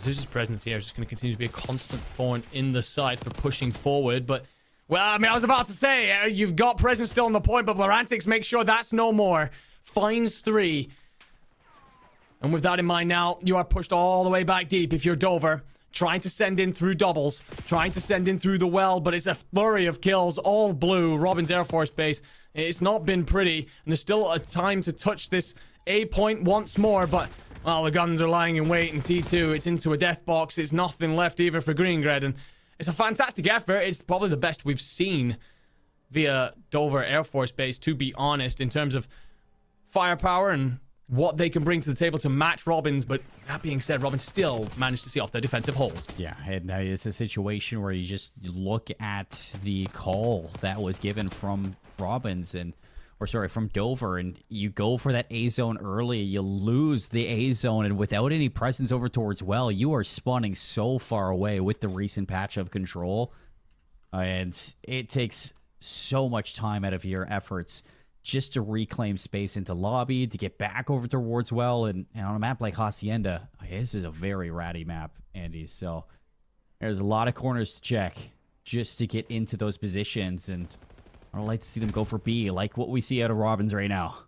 Zeus's presence here is just going to continue to be a constant thorn in the side for pushing forward. But, well, I mean, I was about to say, you've got presence still on the point, but Blorantics makes sure that's no more. Finds 3. And with that in mind now, you are pushed all the way back deep if you're Dover. Trying to send in through doubles. Trying to send in through the well, but it's a flurry of kills. All blue. Robins Air Force Base. It's not been pretty. And there's still a time to touch this A point once more, but, well, the guns are lying in wait in T2. It's into a death box. It's nothing left either for Greengrad. And it's a fantastic effort. It's probably the best we've seen via Dover Air Force Base, to be honest, in terms of firepower and what they can bring to the table to match Robins. But that being said, Robins still managed to see off their defensive hold. Yeah, and it's a situation where you just look at the call that was given from Robins from Dover, and you go for that A zone early, you lose the A zone, and without any presence over towards well, you are spawning so far away with the recent patch of control, and it takes so much time out of your efforts just to reclaim space into lobby, to get back over towards well, and on a map like Hacienda, this is a very ratty map, Andy, so there's a lot of corners to check just to get into those positions, and I don't like to see them go for B, like what we see out of Robins right now.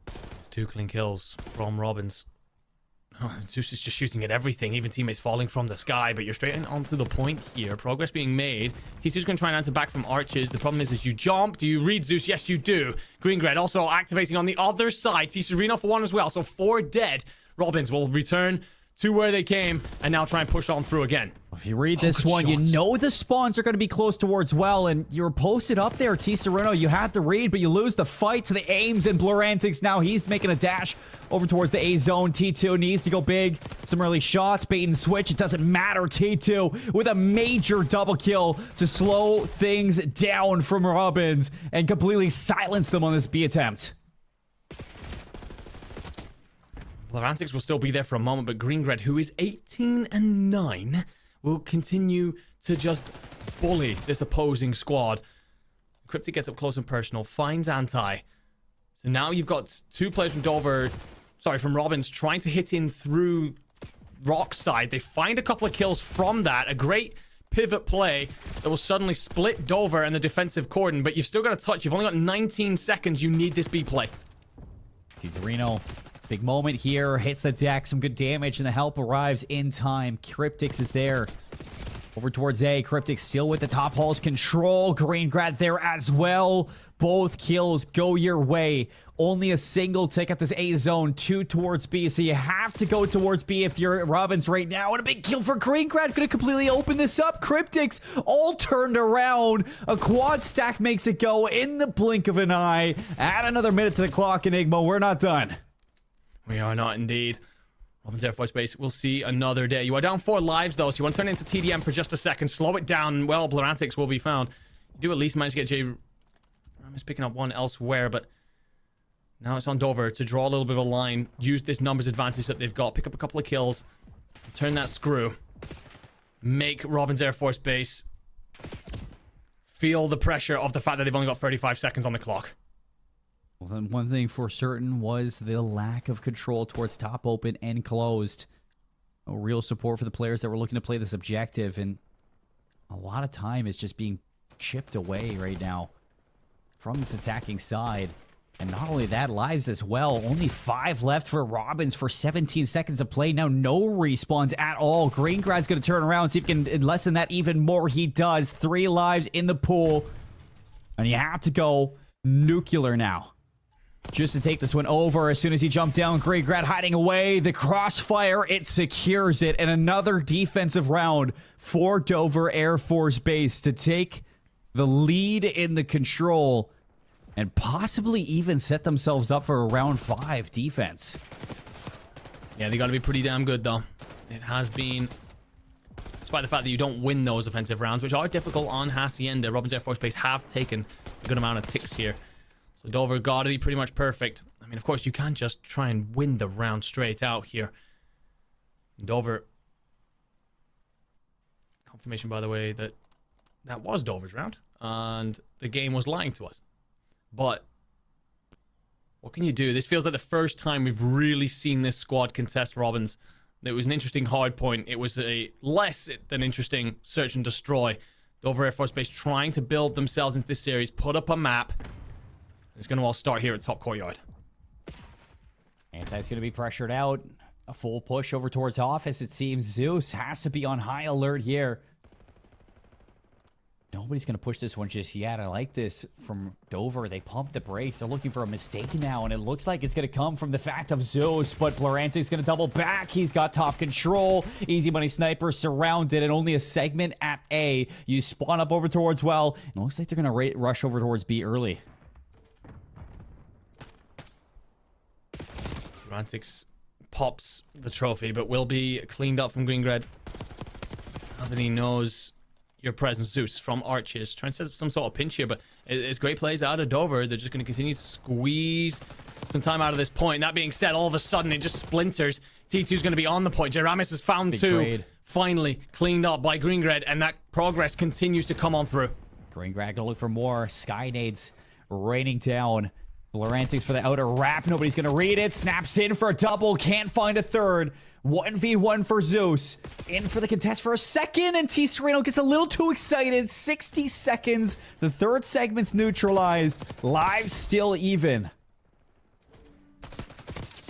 It's 2 clean kills from Robins. Oh, Zeus is just shooting at everything, even teammates falling from the sky, but you're straight in onto the point here. Progress being made. T2's going to try and answer back from arches. The problem is you jump. Do you read Zeus? Yes, you do. Greengrad also activating on the other side. T2's arena for 1 as well, so 4 dead. Robins will return to where they came and now try and push on through again. If you read this one, you know the spawns are going to be close towards well, and you're posted up there, T. Sereno. You had to read, but you lose the fight to the aims, and Blurantics now he's making a dash over towards the A zone. T2 needs to go big. Some early shots, bait and switch. It doesn't matter. T2 with a major double kill to slow things down from Robbins and completely silence them on this B attempt. Blurantics will still be there for a moment, but Green-Red, who is 18-9, will continue to just bully this opposing squad. Cryptic gets up close and personal, finds Anti. So now you've got two players from Robbins trying to hit in through Rock's side. They find a couple of kills from that. A great pivot play that will suddenly split Dover and the defensive cordon, but you've still got to touch. You've only got 19 seconds. You need this B play. Tizarino, big moment here, hits the deck, some good damage, and the help arrives in time. Cryptix is there. Over towards A, Cryptix still with the top halls control. Green-Grad there as well. Both kills go your way. Only a single tick at this A zone, 2 towards B, so you have to go towards B if you're Robbins right now. And a big kill for Green-Grad, gonna completely open this up. Cryptix all turned around. A quad stack makes it go in the blink of an eye. Add another minute to the clock, Enigma. We're not done. We are not indeed. Robbins Air Force Base, we'll see another day. You are down 4 lives, though, so you want to turn it into TDM for just a second. Slow it down. Well, Blurantics will be found. You do at least manage to get J... I'm just picking up one elsewhere, but now it's on Dover to draw a little bit of a line. Use this numbers advantage that they've got. Pick up a couple of kills. Turn that screw. Make Robbins Air Force Base feel the pressure of the fact that they've only got 35 seconds on the clock. Well, then one thing for certain was the lack of control towards top open and closed. No real support for the players that were looking to play this objective, and a lot of time is just being chipped away right now from this attacking side. And not only that, lives as well. Only 5 left for Robbins for 17 seconds of play. Now no respawns at all. Green-Grad's going to turn around, see if he can lessen that even more. He does. 3 lives in the pool. And you have to go nuclear now, just to take this one over. As soon as he jumped down, Green-Grad hiding away. The crossfire, it secures it. And another defensive round for Dover Air Force Base to take the lead in the control and possibly even set themselves up for a round 5 defense. Yeah, they got to be pretty damn good, though. It has been, despite the fact that you don't win those offensive rounds, which are difficult on Hacienda, Robbins Air Force Base have taken a good amount of ticks here. So Dover got to be pretty much perfect. I mean, of course, you can't just try and win the round straight out here. Dover, confirmation, by the way, that was Dover's round, and the game was lying to us. But what can you do? This feels like the first time we've really seen this squad contest Robbins. It was an interesting hard point. It was a less than interesting search and destroy. Dover Air Force Base trying to build themselves into this series, put up a map. It's going to all start here at top courtyard. Anti's going to be pressured out. A full push over towards office. It seems Zeus has to be on high alert here. Nobody's going to push this one just yet. I like this from Dover. They pumped the brakes. They're looking for a mistake now, and it looks like it's going to come from the fact of Zeus, but Blurantics going to double back. He's got top control. Easy money sniper surrounded, and only a segment at A. You spawn up over towards well, and it looks like they're going to rush over towards B early. Blurantics pops the trophy, but will be cleaned up from Green-Grad. Now that he knows your presence, Zeus from Arches, trying to set up some sort of pinch here, but it's great plays out of Dover. They're just going to continue to squeeze some time out of this point. That being said, all of a sudden it just splinters. T2's going to be on the point. Jeramis has found 2, finally cleaned up by Green-Grad, and that progress continues to come on through. Green-Grad gonna look for more. Sky nades raining down. Blurantics for the outer wrap. Nobody's gonna read it. Snaps in for a double. Can't find a third. 1v1 for Zeus. In for the contest for a second, and T. Sereno gets a little too excited. 60 seconds. The third segment's neutralized. Lives still even.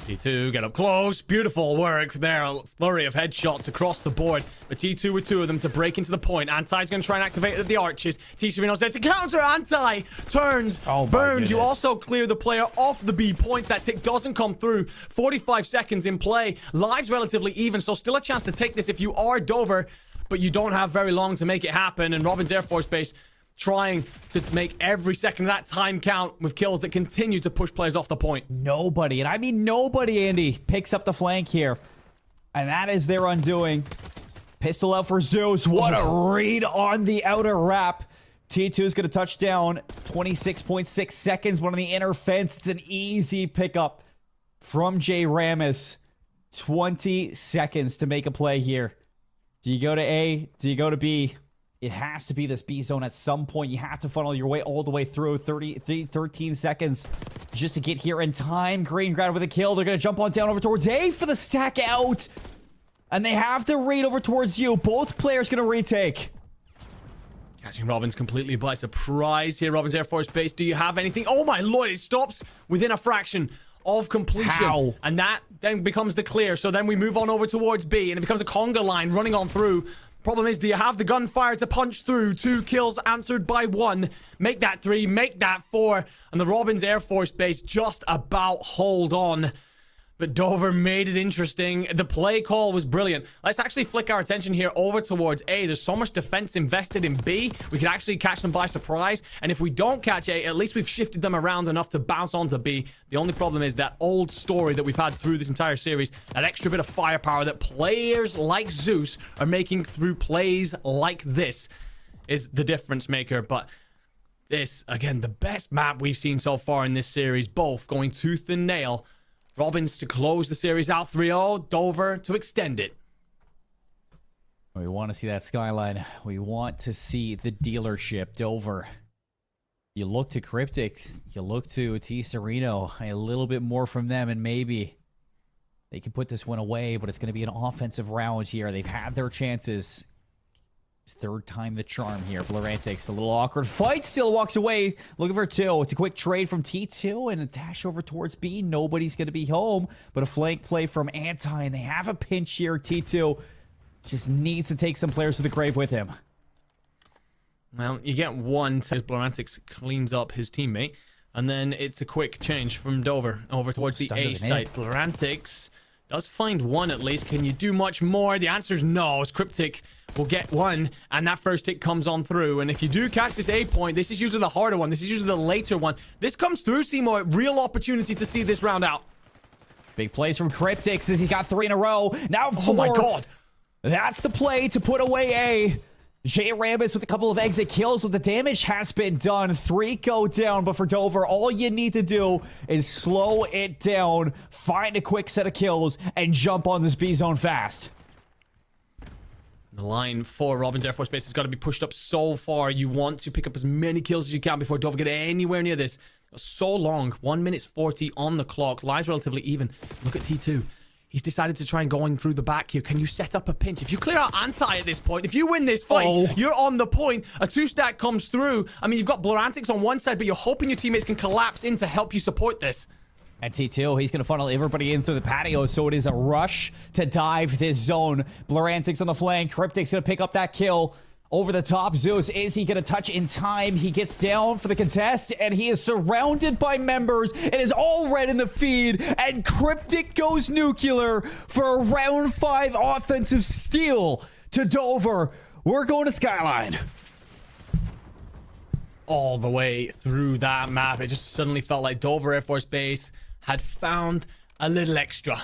T2 get up close. Beautiful work there. Flurry of headshots across the board. But T2 with 2 of them to break into the point. Anti's going to try and activate the arches. T-Sereno's there to counter. Anti turns, burns. You also clear the player off the B points. That tick doesn't come through. 45 seconds in play. Lives relatively even, so still a chance to take this if you are Dover. But you don't have very long to make it happen. And Robin's Air Force Base trying to make every second of that time count with kills that continue to push players off the point. Nobody, and I mean nobody, Andy, picks up the flank here. And that is their undoing. Pistol out for Zeus. What a read on the outer wrap. T2 is going to touch down. 26.6 seconds. One on the inner fence. It's an easy pickup from Jay Ramis. 20 seconds to make a play here. Do you go to A? Do you go to B? It has to be this B zone at some point. You have to funnel your way all the way through. 13 seconds just to get here in time. Green Grad with a kill. They're going to jump on down over towards A for the stack out. And they have the read over towards you. Both players going to retake. Catching Robins completely by surprise here. Robins Air Force Base. Do you have anything? Oh my lord, it stops within a fraction of completion. How? And that then becomes the clear. So then we move on over towards B. And it becomes a conga line running on through. Problem is, do you have the gunfire to punch through? 2 kills answered by 1. Make that 3, make that 4. And the Robins Air Force Base just about hold on. But Dover made it interesting. The play call was brilliant. Let's actually flick our attention here over towards A. There's so much defense invested in B. We could actually catch them by surprise. And if we don't catch A, at least we've shifted them around enough to bounce onto B. The only problem is that old story that we've had through this entire series, that extra bit of firepower that players like Zeus are making through plays like this is the difference maker. But this, again, the best map we've seen so far in this series, both going tooth and nail. Robins to close the series out 3-0. Dover to extend it. We want to see that skyline. We want to see the dealership. Dover. You look to Cryptic. You look to T. Sereno. A little bit more from them, and maybe they can put this one away, but it's going to be an offensive round here. They've had their chances. It's third time the charm here. Blurantix, a little awkward fight, still walks away. Looking for 2. It's a quick trade from T2 and a dash over towards B. Nobody's going to be home, but a flank play from Anti, and they have a pinch here. T2 just needs to take some players to the grave with him. Well, you get 1 as Blurantix cleans up his teammate, and then it's a quick change from Dover over towards the A site. Blurantix does find 1 at least. Can you do much more? The answer is no. As Cryptic will get 1, and that first tick comes on through. And if you do catch this A point, this is usually the harder one. This is usually the later one. This comes through, Seymour. Real opportunity to see this round out. Big plays from Cryptic as he got 3 in a row. Now 4. Oh my god. That's the play to put away A. Jay Rambis with a couple of exit kills, but the damage has been done. 3 go down, but for Dover, all you need to do is slow it down, find a quick set of kills, and jump on this B zone fast. The line for Robins Air Force Base has got to be pushed up so far. You want to pick up as many kills as you can before Dover get anywhere near this. So long. 1 minute 40 on the clock. Lives relatively even. Look at T2. He's decided to try and go in through the back here. Can you set up a pinch? If you clear out Anti at this point, if you win this fight, you're on the point. A 2-stack comes through. I mean, you've got Blurantix on one side, but you're hoping your teammates can collapse in to help you support this. And T2, he's going to funnel everybody in through the patio, so it is a rush to dive this zone. Blurantix on the flank. Cryptic's going to pick up that kill. Over the top, Zeus, is he going to touch in time? He gets down for the contest, and he is surrounded by members. It is all red in the feed, and Cryptic goes nuclear for a round 5 offensive steal to Dover. We're going to Skyline. All the way through that map, it just suddenly felt like Dover Air Force Base had found a little extra.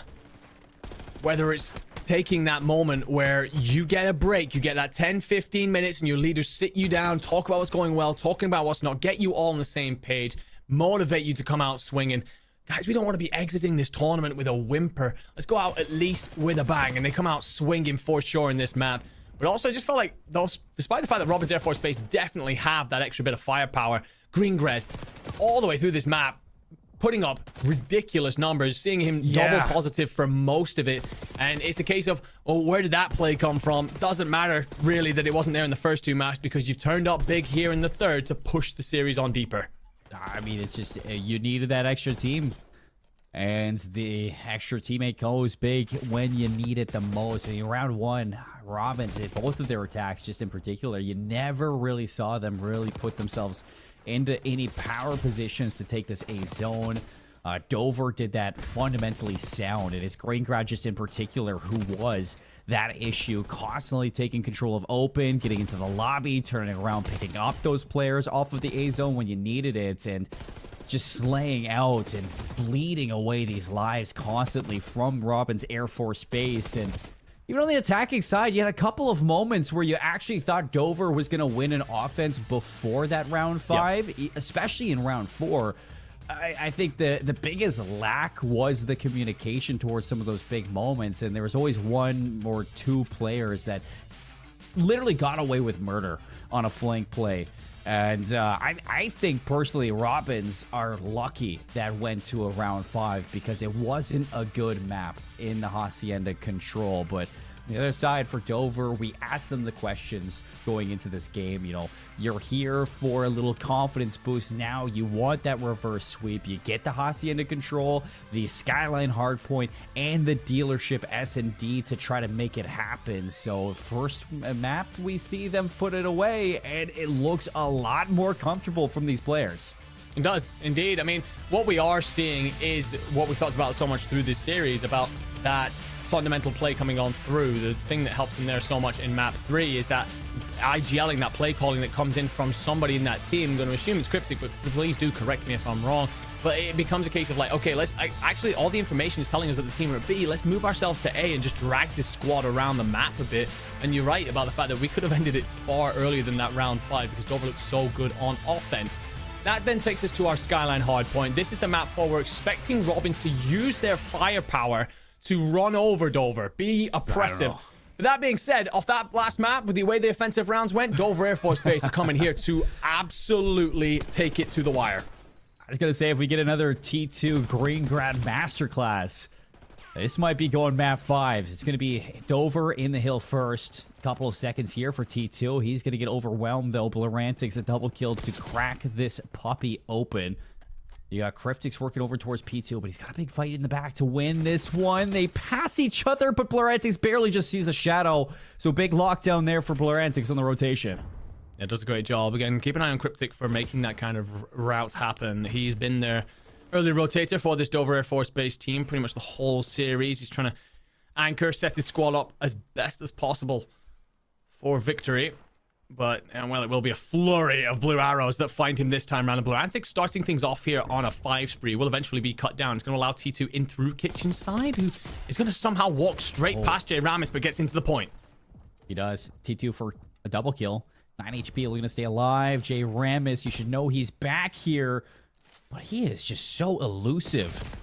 Whether it's taking that moment where you get a break, you get that 10-15 minutes and your leaders sit you down, talk about what's going well, talking about what's not, get you all on the same page, motivate you to come out swinging. Guys, we don't want to be exiting this tournament with a whimper. Let's go out at least with a bang, and they come out swinging for sure in this map. But also, I just felt like, despite the fact that Robins Air Force Base definitely have that extra bit of firepower, Green Gred, all the way through this map, putting up ridiculous numbers, seeing him double positive for most of it. And it's a case of, well, where did that play come from? Doesn't matter, really, that it wasn't there in the first 2 maps, because you've turned up big here in the third to push the series on deeper. I mean, it's just, you needed that extra team. And the extra teammate goes big when you need it the most. And in round 1, Robins, both of their attacks, just in particular, you never really saw them really put themselves into any power positions to take this A zone. Dover did that fundamentally sound, and it's Greengrad just in particular who was that issue, constantly taking control of open, getting into the lobby, turning around, picking up those players off of the A zone when you needed it, and just slaying out and bleeding away these lives constantly from Robin's Air Force Base. And even on the attacking side, you had a couple of moments where you actually thought Dover was going to win an offense before that round 5, especially in round 4. I think the biggest lack was the communication towards some of those big moments, and there was always 1 or 2 players that literally got away with murder on a flank play. And I think personally Robins are lucky that went to a round 5 because it wasn't a good map in the Hacienda control. But on the other side for Dover, we asked them the questions going into this game. You know, you're here for a little confidence boost now. You want that reverse sweep. You get the Hacienda control, the Skyline Hardpoint, and the dealership S&D to try to make it happen. So first map, we see them put it away, and it looks a lot more comfortable from these players. It does, indeed. I mean, what we are seeing is what we talked about so much through this series, about that fundamental play coming on through. The thing that helps them there so much in map 3 is that IGLing, that play calling that comes in from somebody in that team. I'm going to assume it's Cryptic, but please do correct me if I'm wrong. But it becomes a case of like, okay, actually all the information is telling us that the team are at B. Let's move ourselves to A and just drag this squad around the map a bit. And you're right about the fact that we could have ended it far earlier than that round 5 because Dover looks so good on offense. That then takes us to our Skyline Hardpoint. This is the map 4. We're expecting Robins to use their firepower to run over Dover, be oppressive. But that being said, off that last map, with the way the offensive rounds went, Dover Air Force Base are coming here to absolutely take it to the wire. I was going to say, if we get another T2 Greengrad Masterclass, this might be going map 5. It's going to be Dover in the hill first. A couple of seconds here for T2. He's going to get overwhelmed, though. Blurantix a double kill to crack this puppy open. You got Cryptics working over towards P2, but he's got a big fight in the back to win this one. They pass each other, but Blurantix barely just sees a shadow. So big lockdown there for Blurantix on the rotation. Yeah, does a great job. Again, keep an eye on Cryptic for making that kind of route happen. He's been their early rotator for this Dover Air Force Base team pretty much the whole series. He's trying to anchor, set his squad up as best as possible for victory. But, well, it will be a flurry of blue arrows that find him this time around. And Blurantix starting things off here on a 5 spree will eventually be cut down. It's going to allow T2 in through kitchen side, who is going to somehow walk straight past J Ramis, but gets into the point. He does. T2 for a double kill. 9 HP, going to stay alive. J Ramis, you should know he's back here, but he is just so elusive.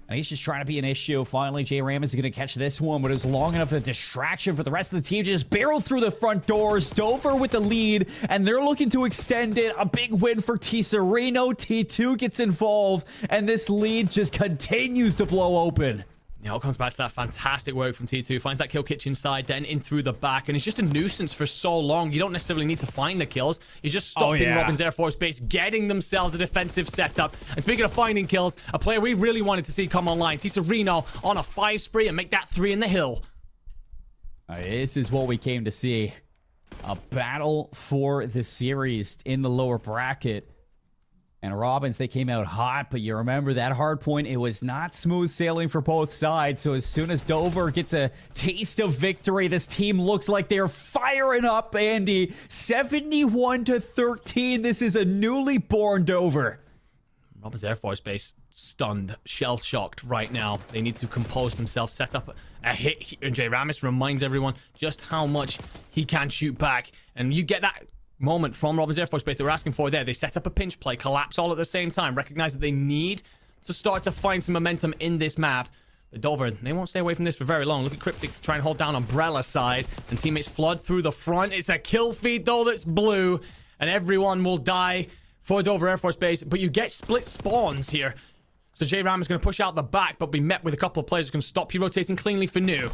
And he's just trying to be an issue. Finally, J Ramis is going to catch this one, but it was long enough of a distraction for the rest of the team to just barrel through the front doors. Dover with the lead, and they're looking to extend it. A big win for T Sereno. T2 gets involved, and this lead just continues to blow open. It all comes back to that fantastic work from T2. Finds that kill kitchen side, then in through the back. And it's just a nuisance for so long. You don't necessarily need to find the kills. You're just stopping Robin's Air Force Base, getting themselves a defensive setup. And speaking of finding kills, a player we really wanted to see come online, T Sereno on a 5 spree and make that 3 in the hill. This is what we came to see. A battle for the series in the lower bracket. And Robins, they came out hot, but you remember that hard point, it was not smooth sailing for both sides. So as soon as Dover gets a taste of victory, this team looks like they're firing up, Andy. 71-13. This is a newly born Dover. Robin's Air Force Base stunned, shell-shocked right now. They need to compose themselves, set up a hit. And J Ramis reminds everyone just how much he can shoot back. And you get that moment from Robin's Air Force Base they were asking for there. They set up a pinch play, collapse all at the same time, recognize that they need to start to find some momentum in this map. But Dover, they won't stay away from this for very long. Look at Cryptic to try and hold down Umbrella side, and teammates flood through the front. It's a kill feed though that's blue, and everyone will die for Dover Air Force Base, but you get split spawns here. So J Ram is going to push out the back, but be met with a couple of players who can stop you rotating cleanly for new.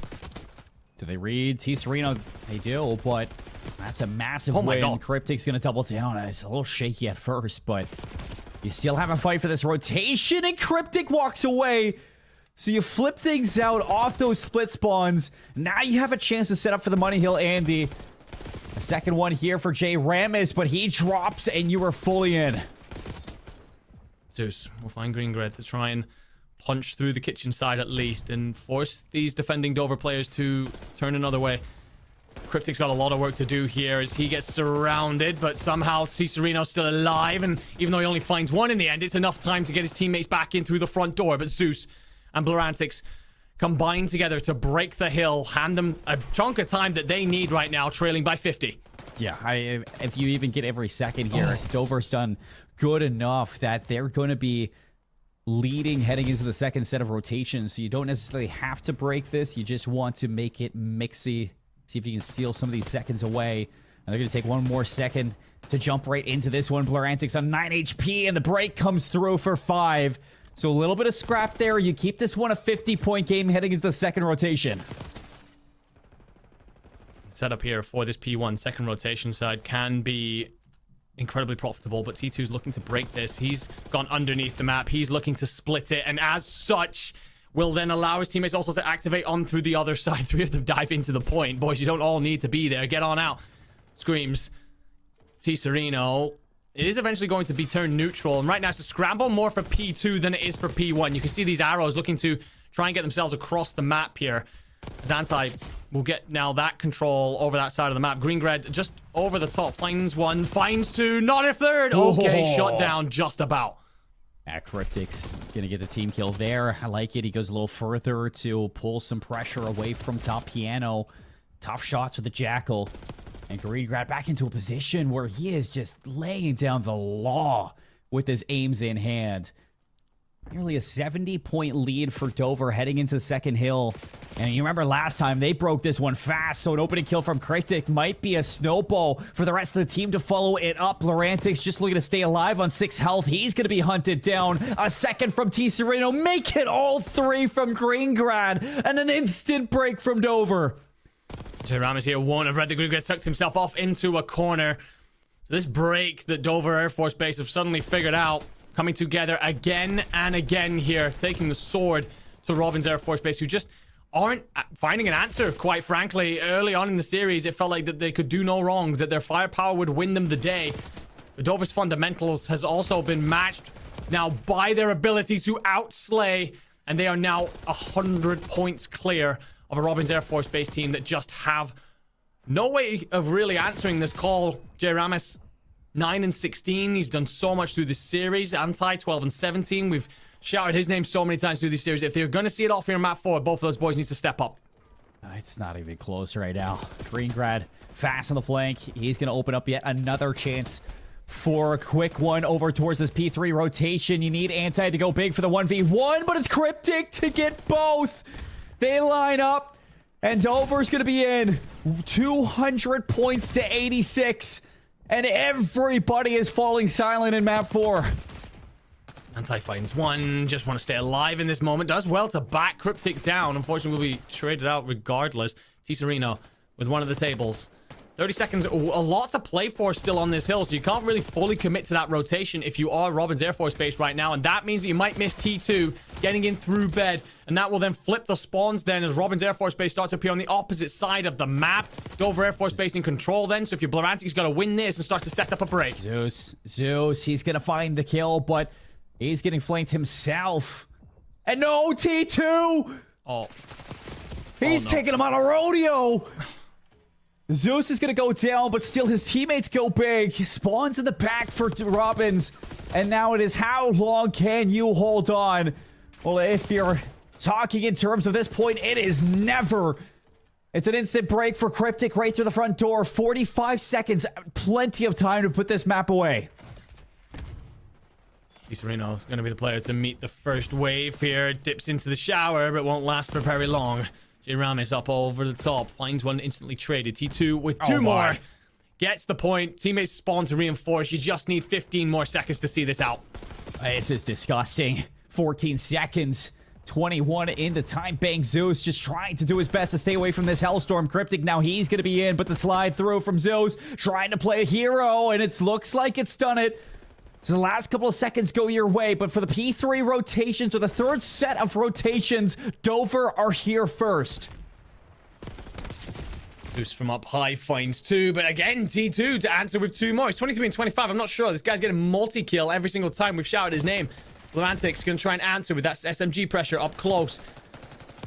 Do they read T Sereno? They do, but that's a massive win. God. Cryptic's going to double down. It's a little shaky at first, but You still have a fight for this rotation, and Cryptic walks away. So you flip things out off those split spawns. Now you have a chance to set up for the Money Hill Andy. A second one here for Jay Ramis, but he drops, and you are fully in. Zeus will find Green-Gred to try and punch through the kitchen side at least and force these defending Dover players to turn another way. Cryptic's got a lot of work to do here as he gets surrounded, but somehow Cicerino's still alive, and even though he only finds one in the end, it's enough time to get his teammates back in through the front door. But Zeus and Blurantix combine together to break the hill, hand them a chunk of time that they need right now, trailing by 50. Yeah, if you even get every second here, Dover's done good enough that they're going to be leading heading into the second set of rotations, so you don't necessarily have to break this. You just want to make it mixy. See if you can steal some of these seconds away. And they're going to take one more second to jump right into this one. Blurantix on 9 HP, and the break comes through for 5. So a little bit of scrap there. You keep this one a 50-point game heading into the second rotation. Setup here for this P1 second rotation side can be incredibly profitable, but T2's looking to break this. He's gone underneath the map. He's looking to split it, and as such, will then allow his teammates also to activate on through the other side. 3 of them dive into the point. Boys, you don't all need to be there. Get on out. Screams. Cicerino. It is eventually going to be turned neutral, and right now it's a scramble more for P2 than it is for P1. You can see these arrows looking to try and get themselves across the map here. Zantai will get now that control over that side of the map. Green-Gred just over the top. Finds one, finds two, not a third. Okay, shot down just about. Cryptic's gonna get the team kill there. I like it. He goes a little further to pull some pressure away from top piano. Tough shots with the Jackal. And Green-Gred back into a position where he is just laying down the law with his aims in hand. Nearly a 70-point lead for Dover heading into the second hill. And you remember last time, they broke this one fast, so an opening kill from Cryptic might be a snowball for the rest of the team to follow it up. Blurantix just looking to stay alive on 6 health. He's going to be hunted down. A second from T. Sereno. Make it all 3 from Green-Gred. And an instant break from Dover. Jay Ramis here won't have read the Green-Gred, sucked himself off into a corner. So this break that Dover Air Force Base have suddenly figured out, coming together again and again here, taking the sword to Robin's Air Force Base, who just aren't finding an answer, quite frankly. Early on in the series, it felt like that they could do no wrong, that their firepower would win them the day. But Dover's fundamentals has also been matched now by their ability to outslay, and they are now 100 points clear of a Robin's Air Force Base team that just have no way of really answering this call. Jay Ramis, 9-16. He's done so much through this series. Anti, 12-17. We've shouted his name so many times through this series. If they're going to see it off here in map 4, both of those boys need to step up. It's not even close right now. Green-Gred fast on the flank. He's going to open up yet another chance for a quick one over towards this P3 rotation. You need Anti to go big for the 1v1, but it's Cryptic to get both. They line up, and Dover's going to be in 200 points to 86. And everybody is falling silent in map 4. Anti finds one. Just want to stay alive in this moment. Does well to back Cryptic down. Unfortunately, will be traded out regardless. T. Sereno with one of the tables. 30 seconds. A lot to play for still on this hill, so you can't really fully commit to that rotation if you are Robin's Air Force Base right now, and that means that you might miss T2 getting in through bed, and that will then flip the spawns then as Robin's Air Force Base starts to appear on the opposite side of the map. Dover Air Force Base in control then, so if you're Blurantix, he's got to win this and start to set up a break. Zeus, he's going to find the kill, but he's getting flanked himself. And no, T2! Oh. He's taking him on a rodeo! Zeus is going to go down, but still his teammates go big. Spawns in the back for Robbins. And now it is how long can you hold on? Well, if you're talking in terms of this point, it is never. It's an instant break for Cryptic right through the front door. 45 seconds. Plenty of time to put this map away. Sereno going to be the player to meet the first wave here. Dips into the shower, but won't last for very long. Jay Ramis up over the top. Finds one instantly traded. T2 with 2 more. Gets the point. Teammates spawn to reinforce. You just need 15 more seconds to see this out. This is disgusting. 14 seconds. 21 into time. Bang Zeus just trying to do his best to stay away from this Hellstorm. Cryptic now he's going to be in, but the slide through from Zeus. Trying to play a hero, and it looks like it's done it. So the last couple of seconds go your way, but for the P3 rotations, or the third set of rotations, Dover are here first. Boost from up high finds 2, but again, T2 to answer with 2 more. It's 23 and 25. I'm not sure. This guy's getting multi-kill every single time we've shouted his name. Romantic's going to try and answer with that SMG pressure up close.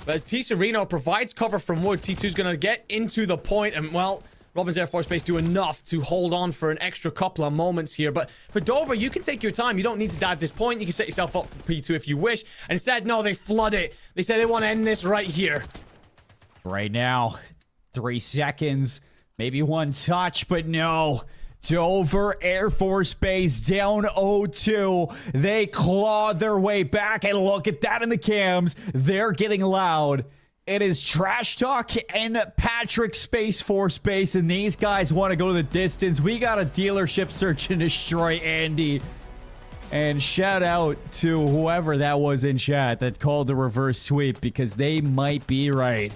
But as T Sereno provides cover from wood, T2's going to get into the point, and well, Robin's Air Force Base do enough to hold on for an extra couple of moments here. But for Dover, you can take your time. You don't need to dive this point. You can set yourself up for P2 if you wish. And instead, no, they flood it. They say they want to end this right here. Right now, 3 seconds, maybe 1 touch, but no. Dover Air Force Base down 0-2. They claw their way back, and look at that in the cams. They're getting loud. It is Trash Talk and Patrick Space Force Base, and these guys want to go to the distance. We got a dealership search and destroy, Andy. And shout out to whoever that was in chat that called the reverse sweep, because they might be right.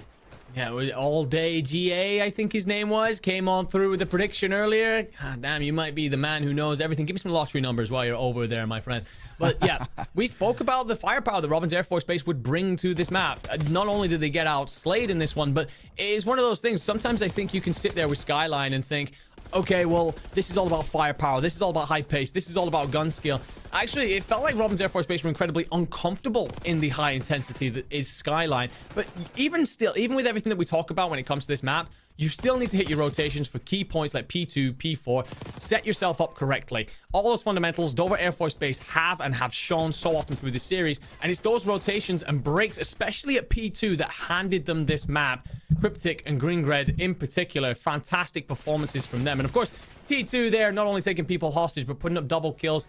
Yeah, it was All Day GA, I think his name was, came on through with the prediction earlier. God damn, you might be the man who knows everything. Give me some lottery numbers while you're over there, my friend. But yeah, we spoke about the firepower that Robin's Air Force Base would bring to this map. Not only did they get outslayed in this one, but it is one of those things. Sometimes I think you can sit there with Skyline and think, okay, well, this is all about firepower. This is all about high pace. This is all about gun skill. Actually, it felt like Robin's Air Force Base were incredibly uncomfortable in the high intensity that is Skyline. But even still, even with everything that we talk about when it comes to this map, you still need to hit your rotations for key points like P2, P4. Set yourself up correctly. All those fundamentals Dover Air Force Base have and have shown so often through the series. And it's those rotations and breaks, especially at P2, that handed them this map. Cryptic and Green-Gred in particular, fantastic performances from them. And of course, T2 there, not only taking people hostage, but putting up double kills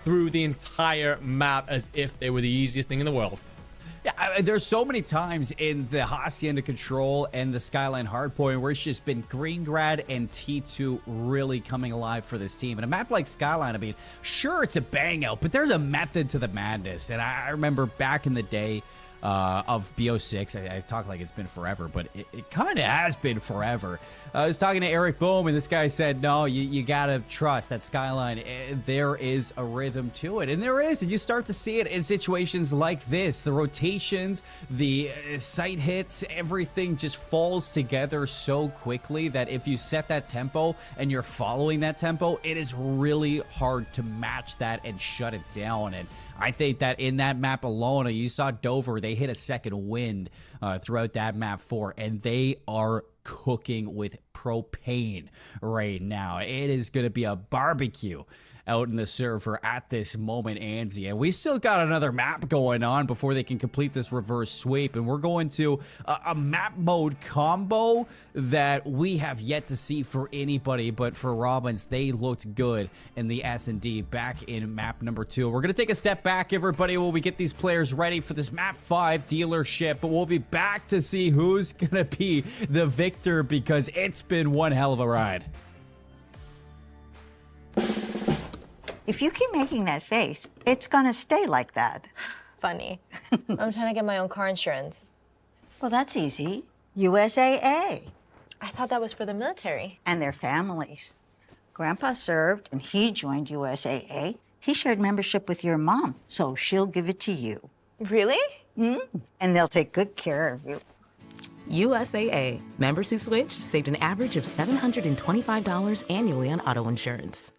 through the entire map as if they were the easiest thing in the world. Yeah, there's so many times in the Hacienda Control and the Skyline Hardpoint where it's just been Green-Grad and T2 really coming alive for this team. And a map like Skyline, I mean, sure, it's a bang out, but there's a method to the madness. And I remember back in the day of BO6, I talk like it's been forever, but it kind of has been forever. I was talking to Eric Bohm, and this guy said, no, you gotta trust that Skyline. There is a rhythm to it, and there is, and you start to see it in situations like this. The rotations, the sight hits, everything just falls together so quickly that if you set that tempo and you're following that tempo, it is really hard to match that and shut it down. And I think that in that map alone, you saw Dover, they hit a second wind throughout that map 4, and they are cooking with propane right now. It is going to be a barbecue out in the server at this moment, Anzi. And we still got another map going on before they can complete this reverse sweep. And we're going to a map mode combo that we have yet to see for anybody. But for Robins, they looked good in the S&D back in map number 2. We're going to take a step back, everybody, while we get these players ready for this map 5 dealership. But we'll be back to see who's going to be the victor, because it's been one hell of a ride. If you keep making that face, it's gonna stay like that. Funny. I'm trying to get my own car insurance. Well, that's easy. USAA. I thought that was for the military. And their families. Grandpa served, and he joined USAA. He shared membership with your mom, so she'll give it to you. Really? Mm-hmm. And they'll take good care of you. USAA. Members who switched saved an average of $725 annually on auto insurance.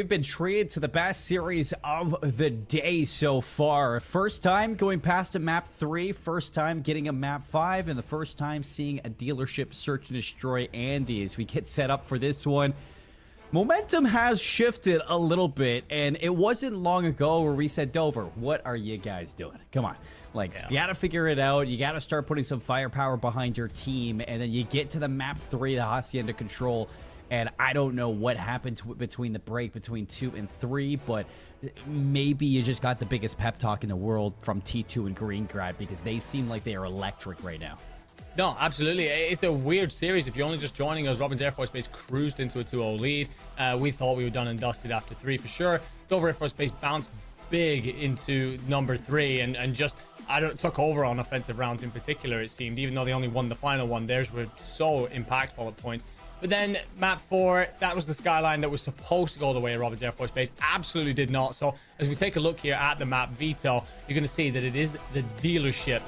we've been treated to the best series of the day so far. First time going past a map 3, first time getting a map 5, and the first time seeing a dealership search and destroy Andy. As we get set up for this one, momentum has shifted a little bit, and it wasn't long ago where we said, Dover, what are you guys doing? Come on. Like, you gotta figure it out. You gotta start putting some firepower behind your team, and then you get to the map 3, the Hacienda Control, and I don't know what happened between the break between 2 and 3, but maybe you just got the biggest pep talk in the world from T2 and Greengrad, because they seem like they are electric right now. No, absolutely. It's a weird series. If you're only just joining us, Robin's Air Force Base cruised into a 2-0 lead. We thought we were done and dusted after 3 for sure. Dover Air Force Base bounced big into number 3 and just took over on offensive rounds in particular, it seemed, even though they only won the final one. Theirs were so impactful at points. But then map 4, that was the skyline that was supposed to go the way of Robin's Air Force Base. Absolutely did not. So as we take a look here at the map Vito, you're going to see that it is the dealership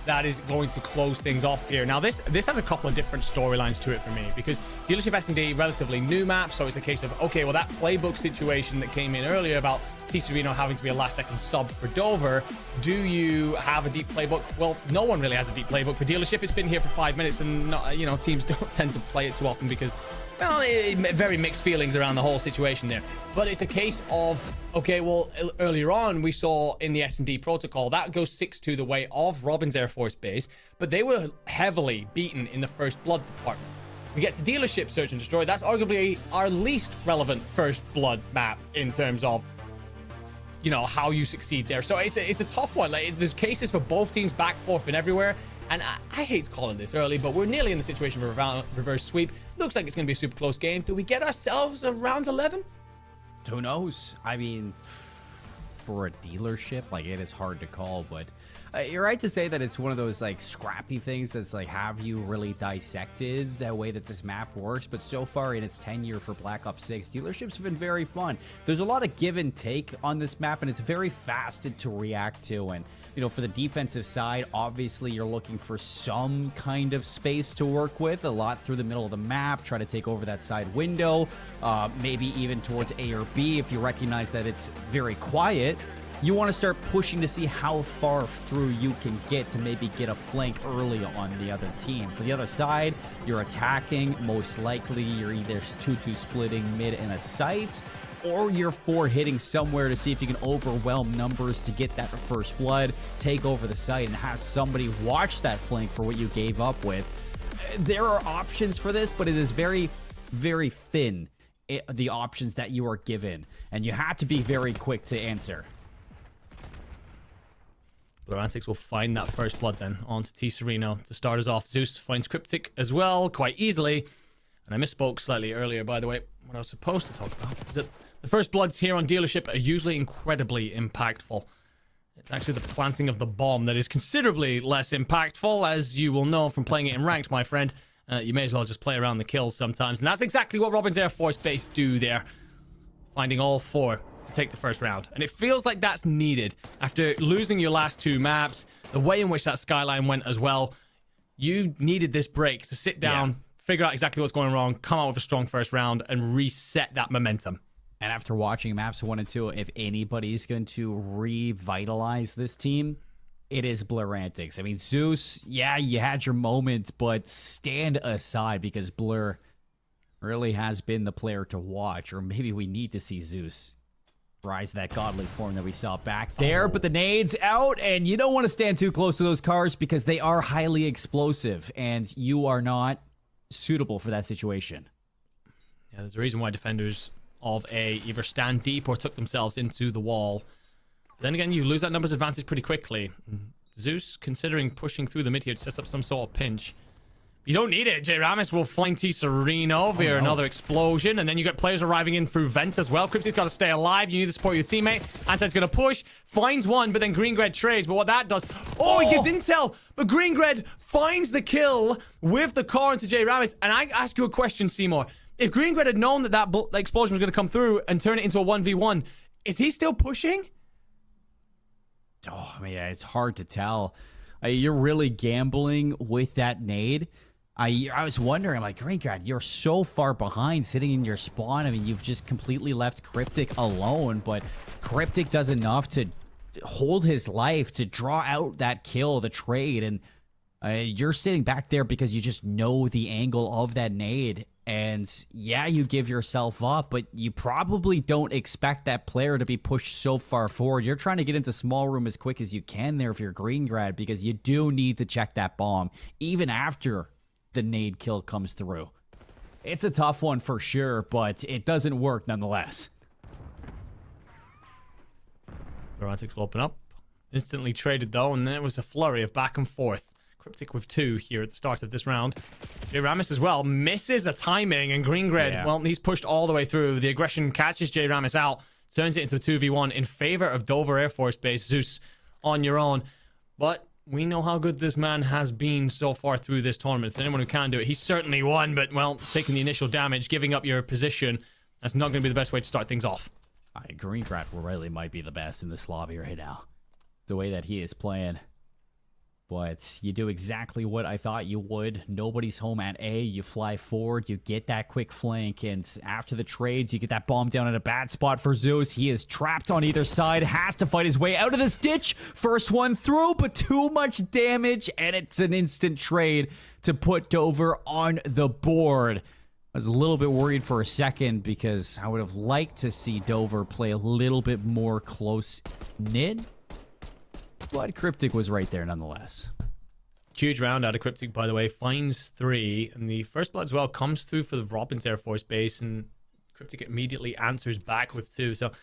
that is going to close things off here. Now, this has a couple of different storylines to it for me, because dealership S&D, relatively new map, so it's a case of, okay, well, that playbook situation that came in earlier about T Sereno having to be a last-second sub for Dover, do you have a deep playbook? Well, no one really has a deep playbook for dealership. It's been here for 5 minutes, and not, teams don't tend to play it too often because, well, very mixed feelings around the whole situation there. But it's a case of, okay, well, earlier on, we saw in the S&D protocol, that goes 6-2 the way of Robin's Air Force Base, but they were heavily beaten in the First Blood department. We get to dealership search and destroy. That's arguably our least relevant First Blood map in terms of, how you succeed there. So it's a tough one. Like, there's cases for both teams back, forth, and everywhere. And I hate calling this early, but we're nearly in the situation of a reverse sweep. Looks like it's going to be a super close game. Do we get ourselves a round 11? Who knows? I mean, for a dealership, like, it is hard to call, but you're right to say that it's one of those, like, scrappy things that's like, have you really dissected the way that this map works? But so far in its tenure for Black Ops 6, dealerships have been very fun. There's a lot of give and take on this map, and it's very fast to react to. And for the defensive side, obviously you're looking for some kind of space to work with, a lot through the middle of the map, try to take over that side window, maybe even towards A or B if you recognize that it's very quiet. You want to start pushing to see how far through you can get to maybe get a flank early on the other team. For the other side, you're attacking. Most likely, you're either 2-2 splitting mid in a site, or you're 4 hitting somewhere to see if you can overwhelm numbers to get that first blood, take over the site, and have somebody watch that flank for what you gave up with. There are options for this, but it is very, very thin, the options that you are given, and you have to be very quick to answer. Blue Antics will find that first blood then onto T Sereno to start us off. Zeus finds Cryptic as well quite easily. And I misspoke slightly earlier, by the way. What I was supposed to talk about is that the first bloods here on dealership are usually incredibly impactful. It's actually the planting of the bomb that is considerably less impactful, as you will know from playing it in ranked, my friend. You may as well just play around the kills sometimes. And that's exactly what Robin's Air Force Base do there. Finding all 4 to take the first round. And it feels like that's needed. After losing your last 2 maps, the way in which that skyline went as well, you needed this break to sit down, figure out exactly what's going wrong, come out with a strong first round, and reset that momentum. And after watching maps 1 and 2, if anybody's going to revitalize this team, it is Blur Antics. I mean, Zeus, yeah, you had your moments, but stand aside, because Blur really has been the player to watch. Or maybe we need to see Zeus rise to that godly form that we saw back there. But the nades out, and you don't want to stand too close to those cars because they are highly explosive, and you are not suitable for that situation. Yeah, there's a reason why defenders of A either stand deep or took themselves into the wall. Then again, you lose that numbers advantage pretty quickly. Zeus considering pushing through the mid here to set up some sort of pinch. You don't need it. J. Ramis will find T Sereno via another explosion, and then you get players arriving in through vent as well. Cryptic's got to stay alive. You need to support your teammate. Anti's going to push, finds one, but then Greengred trades. But what that does, he gives intel. But Greengred finds the kill with the car into J. Ramis. And I ask you a question, Seymour. If Greengred had known that explosion was going to come through and turn it into a 1v1, is he still pushing? Oh, man, it's hard to tell. You're really gambling with that nade. I was wondering, like, Greengrad, you're so far behind sitting in your spawn. I mean, you've just completely left Cryptic alone, but Cryptic does enough to hold his life, to draw out that kill, the trade, and you're sitting back there because you just know the angle of that nade. And yeah, you give yourself up, but you probably don't expect that player to be pushed so far forward. You're trying to get into small room as quick as you can there if you're Greengrad, because you do need to check that bomb, even after the nade kill comes through. It's a tough one for sure, but it doesn't work nonetheless. Romantics will open up. Instantly traded though, and then it was a flurry of back and forth. Cryptic with 2 here at the start of this round. J-Ramis as well misses the timing, and Greengrad, well, he's pushed all the way through. The aggression catches J-Ramis out, turns it into a 2v1 in favor of Dover Air Force Base. Zeus on your own. But we know how good this man has been so far through this tournament. If anyone who can do it, he's certainly won, but, well, taking the initial damage, giving up your position, that's not going to be the best way to start things off. Greengrad really might be the best in this lobby right now, the way that he is playing. But you do exactly what I thought you would. Nobody's home at A. You fly forward. You get that quick flank. And after the trades, you get that bomb down in a bad spot for Zeus. He is trapped on either side. Has to fight his way out of this ditch. First one through, but too much damage. And it's an instant trade to put Dover on the board. I was a little bit worried for a second because I would have liked to see Dover play a little bit more close-knit. But Cryptic was right there nonetheless. Huge round out of Cryptic, by the way. Finds 3. And the first blood as well comes through for the Robbins Air Force Base. And Cryptic immediately answers back with 2. So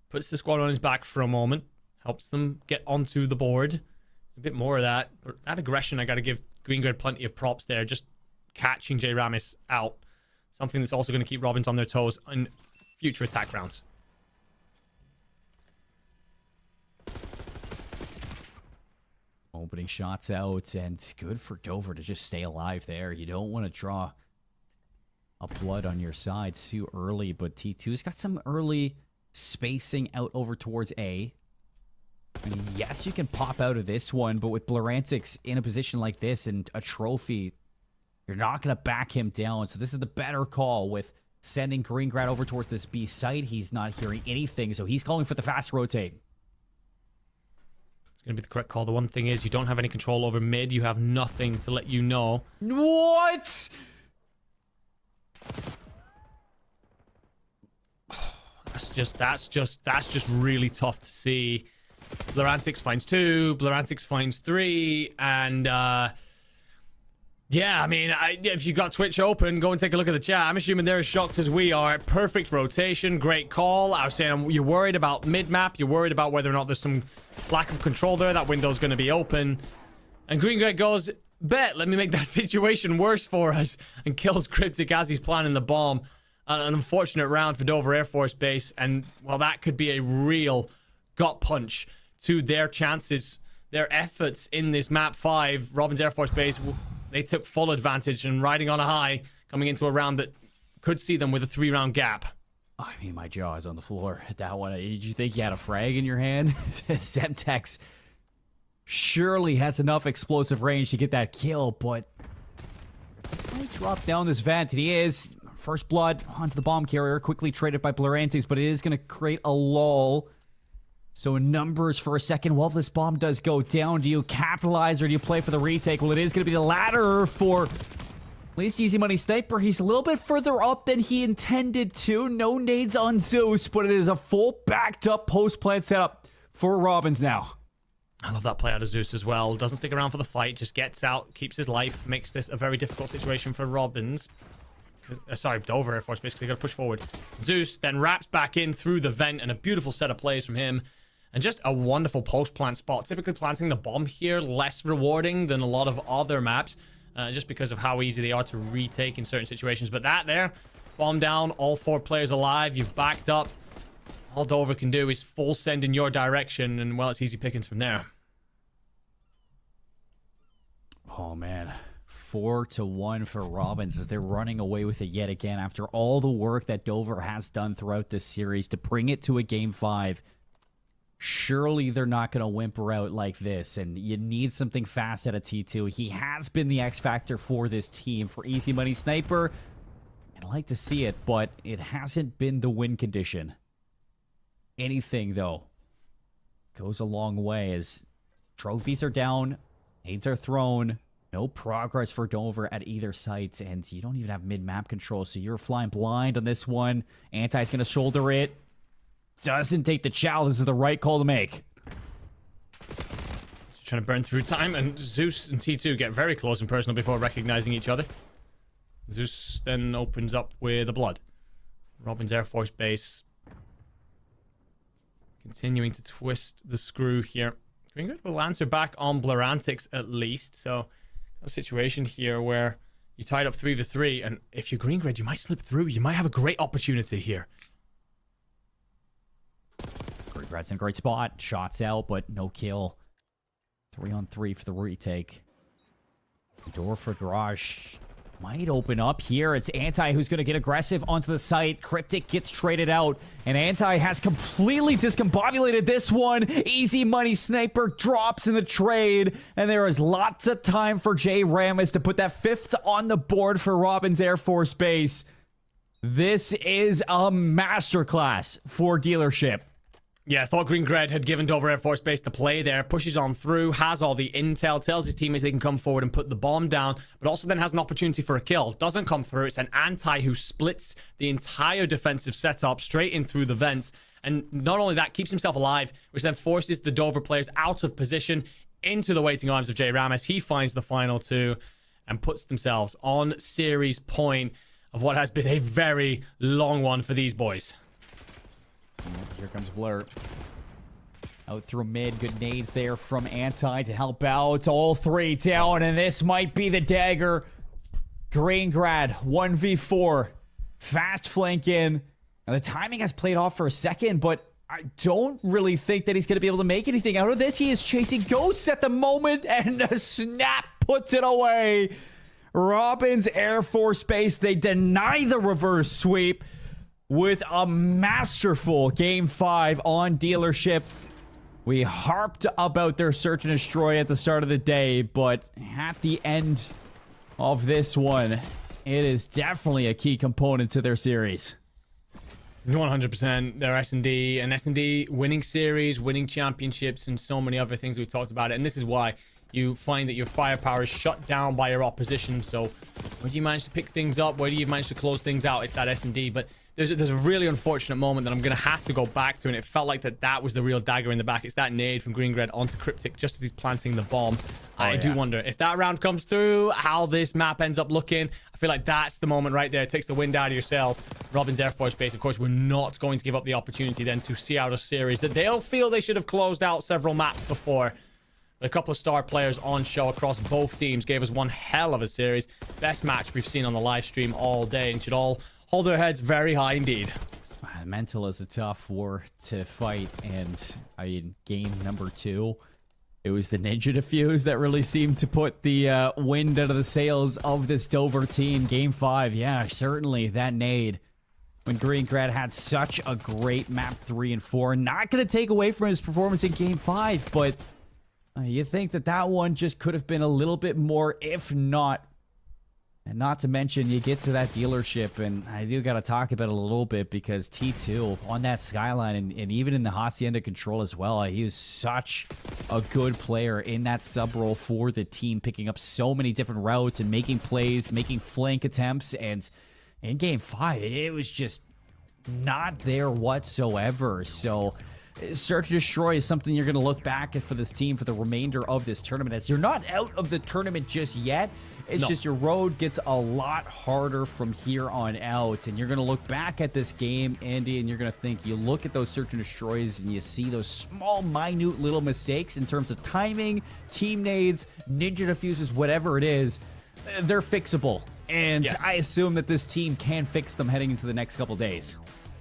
puts the squad on his back for a moment. Helps them get onto the board. A bit more of that. That aggression, I got to give Greengrad plenty of props there. Just catching J-Ramis out. Something that's also going to keep Robbins on their toes in future attack rounds. Opening shots out, and it's good for Dover to just stay alive there. You don't want to draw a blood on your side too early, but T2's got some early spacing out over towards A. I mean, yes, you can pop out of this one, but with Blurantix in a position like this and a trophy, you're not going to back him down. So this is the better call with sending Greengrad over towards this B site. He's not hearing anything, so he's calling for the fast rotate. Going to be the correct call. The one thing is you don't have any control over mid. You have nothing to let you know. What? That's just really tough to see. Blurantix finds 2, Blurantix finds 3, and yeah, I mean, if you got Twitch open, go and take a look at the chat. I'm assuming they're as shocked as we are. Perfect rotation, great call. I was saying you're worried about mid-map. You're worried about whether or not there's some lack of control there. That window's going to be open. And Greengrad goes, bet, let me make that situation worse for us, and kills Cryptic as he's planning the bomb. An unfortunate round for Dover Air Force Base, and, well, that could be a real gut punch to their chances, their efforts in this map 5. Robbins Air Force Base, they took full advantage and riding on a high, coming into a round that could see them with a 3-round gap. I mean, my jaw is on the floor at that one. Did you think you had a frag in your hand? Zemtex surely has enough explosive range to get that kill, but he dropped down this vent, and he is. First blood onto the bomb carrier, quickly traded by Blurantix, but it is going to create a lull. So numbers for a second while this bomb does go down. Do you capitalize or do you play for the retake? Well, it is going to be the latter for at least Easy Money Sniper. He's a little bit further up than he intended to. No nades on Zeus, but it is a full backed up post plant setup for Robbins now. I love that play out of Zeus as well. Doesn't stick around for the fight, just gets out, keeps his life, makes this a very difficult situation for Robbins. Sorry, Dover Air Force, basically got to push forward. Zeus then wraps back in through the vent, and a beautiful set of plays from him. And just a wonderful post-plant spot. Typically planting the bomb here, less rewarding than a lot of other maps, just because of how easy they are to retake in certain situations. But that there, bomb down, all 4 players alive, you've backed up. All Dover can do is full send in your direction, and, well, it's easy pickings from there. Oh, man. 4-1 for Robbins as they're running away with it yet again after all the work that Dover has done throughout this series to bring it to a Game 5. surely they're not going to whimper out like this, and you need something fast out of T2. He has been the X factor for this team. For Easy Money Sniper, I'd like to see it, but it hasn't been the win condition. Anything, though, goes a long way as trophies are down, nades are thrown, no progress for Dover at either site, and you don't even have mid-map control, so you're flying blind on this one. Anti's going to shoulder it. Doesn't take the chow. This is the right call to make. Trying to burn through time, and Zeus and T2 get very close and personal before recognizing each other. Zeus then opens up with the blood. Robin's Air Force Base continuing to twist the screw here. Green will answer back on Blarantics at least, so a situation here where you tied up 3v3, and if you're Green Grid, you might slip through. You might have a great opportunity here. Green Grid's in a great spot. Shots out, but no kill. 3-on-3 for the retake. Door for Garage might open up here. It's Anti who's going to get aggressive onto the site. Cryptic gets traded out, and Anti has completely discombobulated this one. Easy Money Sniper drops in the trade, and there is lots of time for Jay Ramis to put that 5th on the board for Robin's Air Force Base. This is a masterclass for Dealership. Yeah, I thought Green Gred had given Dover Air Force Base to play there, pushes on through, has all the intel, tells his teammates they can come forward and put the bomb down, but also then has an opportunity for a kill. Doesn't come through. It's an Anti who splits the entire defensive setup straight in through the vents, and not only that, keeps himself alive, which then forces the Dover players out of position into the waiting arms of Jay Ramis. He finds the final 2 and puts themselves on series point of what has been a very long one for these boys. Here comes Blur. Out through mid. Good nades there from Anti to help out. All 3 down, and this might be the dagger. Greengrad, 1v4. Fast flank in. Now, the timing has played off for a second, but I don't really think that he's going to be able to make anything out of this. He is chasing ghosts at the moment, and a snap puts it away. Robin's Air Force Base, they deny the reverse sweep with a masterful Game 5 on Dealership. We harped about their search and destroy at the start of the day, but at the end of this one, it is definitely a key component to their series. 100%. They're S&D, and S&D winning series, winning championships, and so many other things we've talked about it. And this is why you find that your firepower is shut down by your opposition. So where do you manage to pick things up? Where do you manage to close things out? It's that S&D. But there's a really unfortunate moment that I'm going to have to go back to, and it felt like that was the real dagger in the back. It's that nade from Green Gred onto Cryptic just as he's planting the bomb. I do wonder if that round comes through, how this map ends up looking. I feel like that's the moment right there. It takes the wind out of your sails. Robin's Air Force Base, of course, we're not going to give up the opportunity then to see out a series that they'll feel they should have closed out several maps before. But a couple of star players on show across both teams gave us one hell of a series. Best match we've seen on the live stream all day, and should all hold their heads very high indeed. Mental is a tough war to fight, and I mean, game number 2, it was the Ninja Defuse that really seemed to put the wind out of the sails of this Dover team. Game 5, yeah, certainly that nade. When Green Grad had such a great map 3 and 4, not going to take away from his performance in game 5, but you think that one just could have been a little bit more, if not. And not to mention, you get to that Dealership, and I do got to talk about it a little bit because T2 on that skyline, and even in the Hacienda control as well, he was such a good player in that sub role for the team, picking up so many different routes and making plays, making flank attempts. And in game 5, it was just not there whatsoever. So search and destroy is something you're going to look back at for this team for the remainder of this tournament, as you're not out of the tournament just yet. It's just your road gets a lot harder from here on out, and you're going to look back at this game, Andy, and you're going to think, you look at those search and destroys and you see those small, minute little mistakes in terms of timing, team nades, ninja diffuses, whatever it is, they're fixable. And yes, I assume that this team can fix them heading into the next couple days.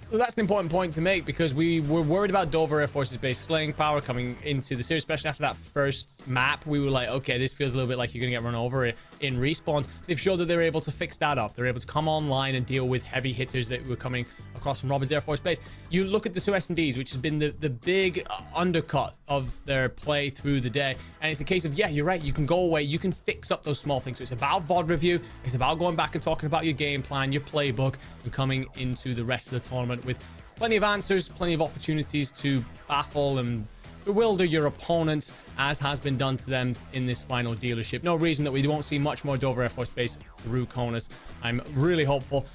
Well, that's an important point to make, because we were worried about Dover Air Force's base slaying power coming into the series, especially after that first map. We were like, okay, this feels a little bit like you're going to get run over. in respawns. They've showed that they're able to fix that up. They're able to come online and deal with heavy hitters that were coming across from Robin's Air Force Base. You look at the two S&Ds, which has been the big undercut of their play through the day. And it's a case of, yeah, you're right. You can go away. You can fix up those small things. So it's about VOD review. It's about going back and talking about your game plan, your playbook, and coming into the rest of the tournament with plenty of answers, plenty of opportunities to baffle and bewilder your opponents, as has been done to them in this final dealership. No reason that we won't see much more Dover Air Force Base through CONUS. I'm really hopeful.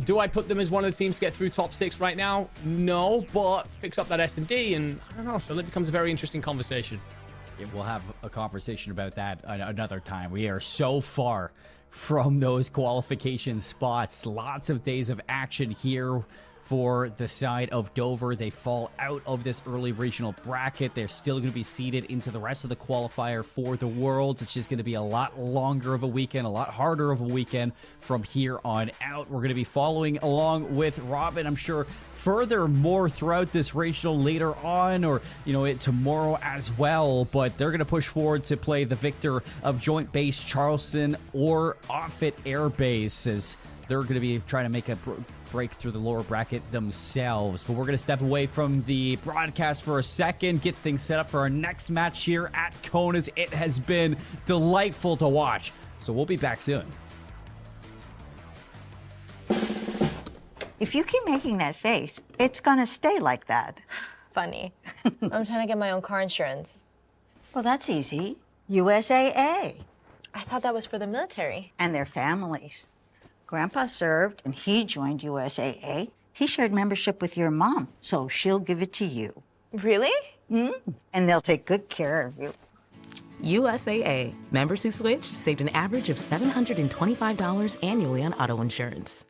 Do I put them as one of the teams to get through top 6 right now? No, but fix up that S&D, and I don't know, so it becomes a very interesting conversation. We'll have a conversation about that another time. We are so far from those qualification spots. Lots of days of action here for the side of Dover. They fall out of this early regional bracket. They're still going to be seeded into the rest of the qualifier for the Worlds. It's just going to be a lot longer of a weekend, a lot harder of a weekend from here on out. We're going to be following along with Robin, I'm sure, furthermore throughout this regional later on, or tomorrow as well. But they're going to push forward to play the victor of Joint Base Charleston or Offutt Air Base, as they're going to be trying to make a break through the lower bracket themselves. But we're going to step away from the broadcast for a second, get things set up for our next match here at CONUS. It has been delightful to watch, so we'll be back soon. If you keep making that face, it's gonna stay like that. Funny. I'm trying to get my own car insurance. Well, that's easy. USAA. I thought that was for the military. And their families. Grandpa served, and he joined USAA. He shared membership with your mom, so she'll give it to you. Really? And they'll take good care of you. USAA. Members who switched saved an average of $725 annually on auto insurance.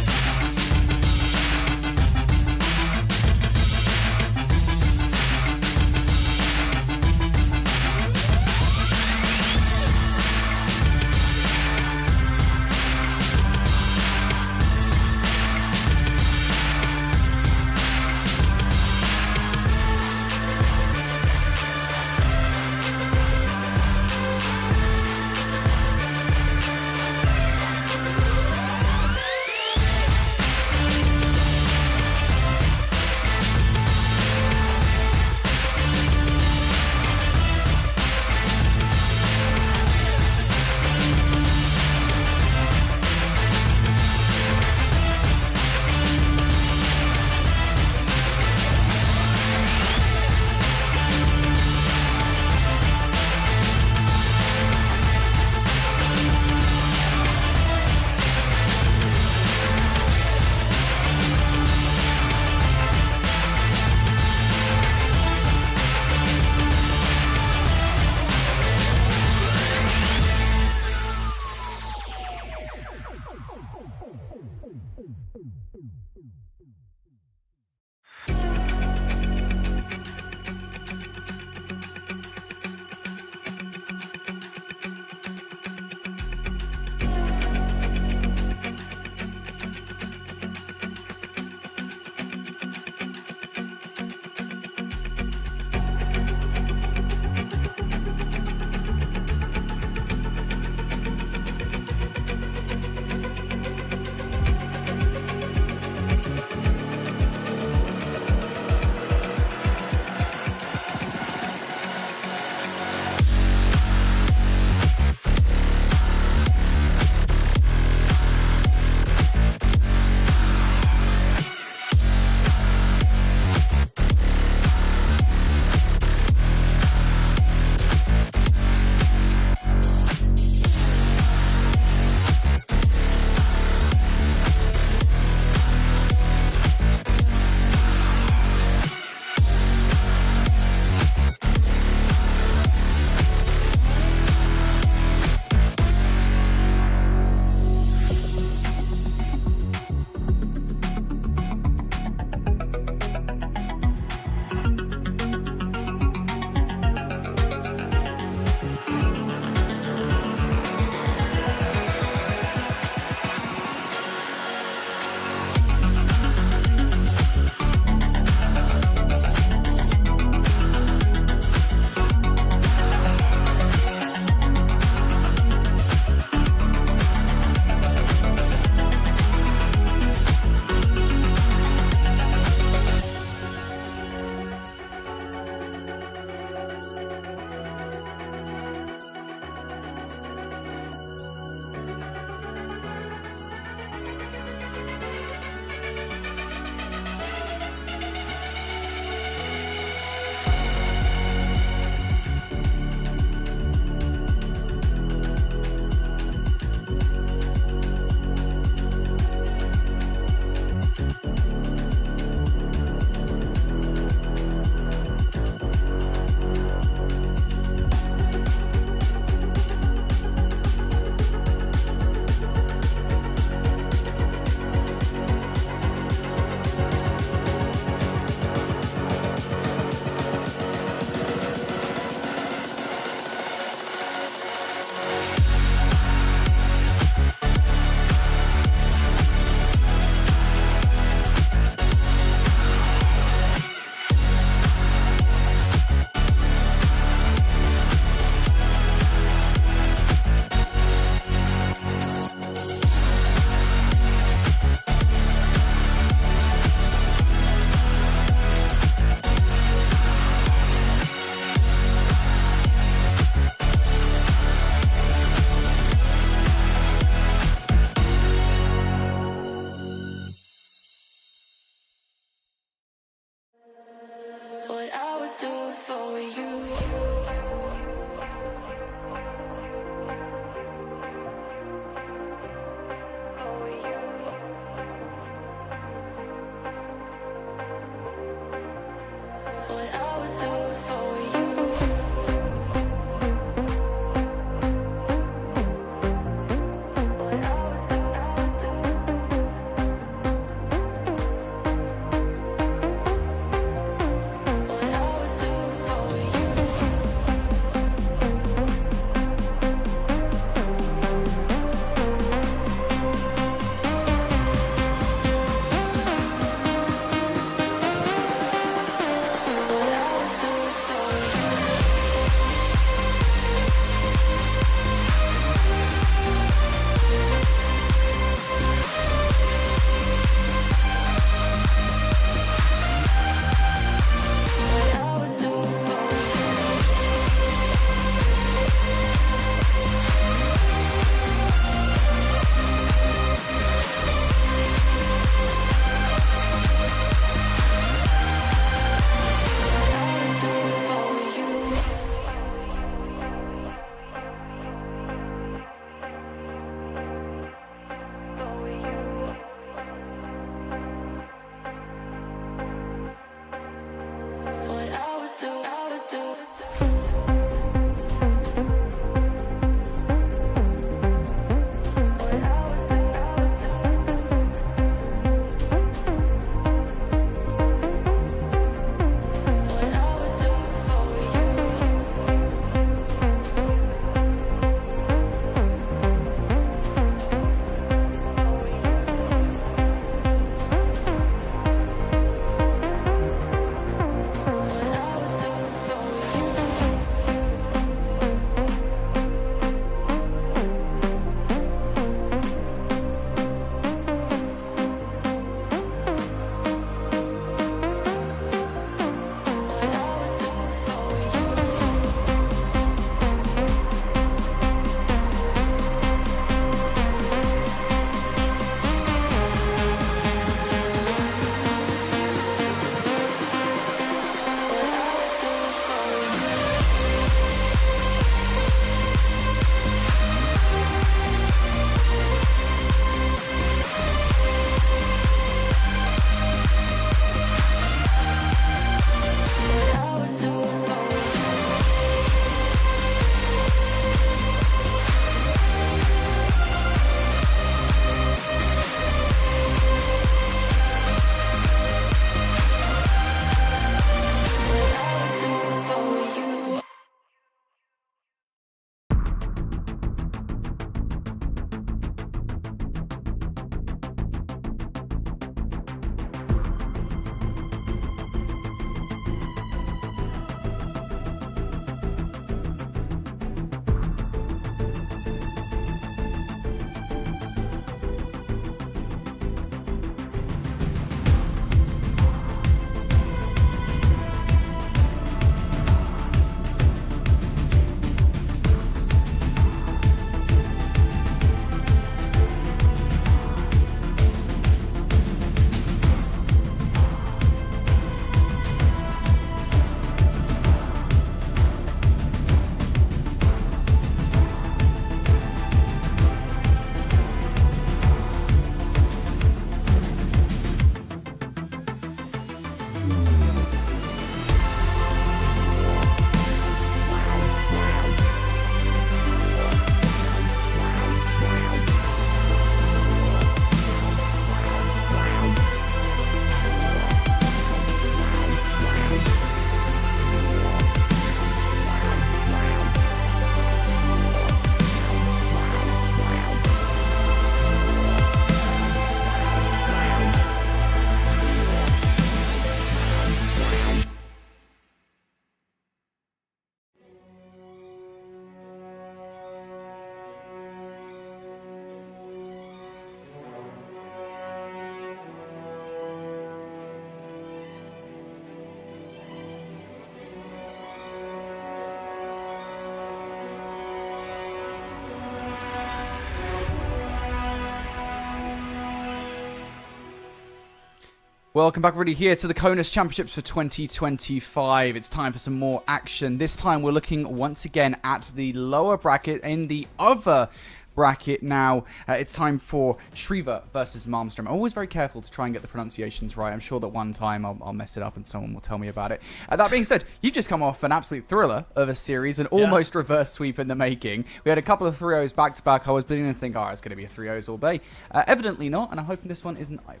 Welcome back, everybody, here to the CONUS Championships for 2025. It's time for some more action. This time we're looking once again at the lower bracket. In the other bracket now, it's time for Shriva versus Malmstrom. I'm always very careful to try and get the pronunciations right. I'm sure that one time I'll mess it up and someone will tell me about it. That being said, you've just come off an absolute thriller of a series, an almost reverse sweep in the making. We had a couple of 3-0s back-to-back. I was beginning to think, it's going to be a 3-0s all day. Evidently not, and I'm hoping this one isn't either.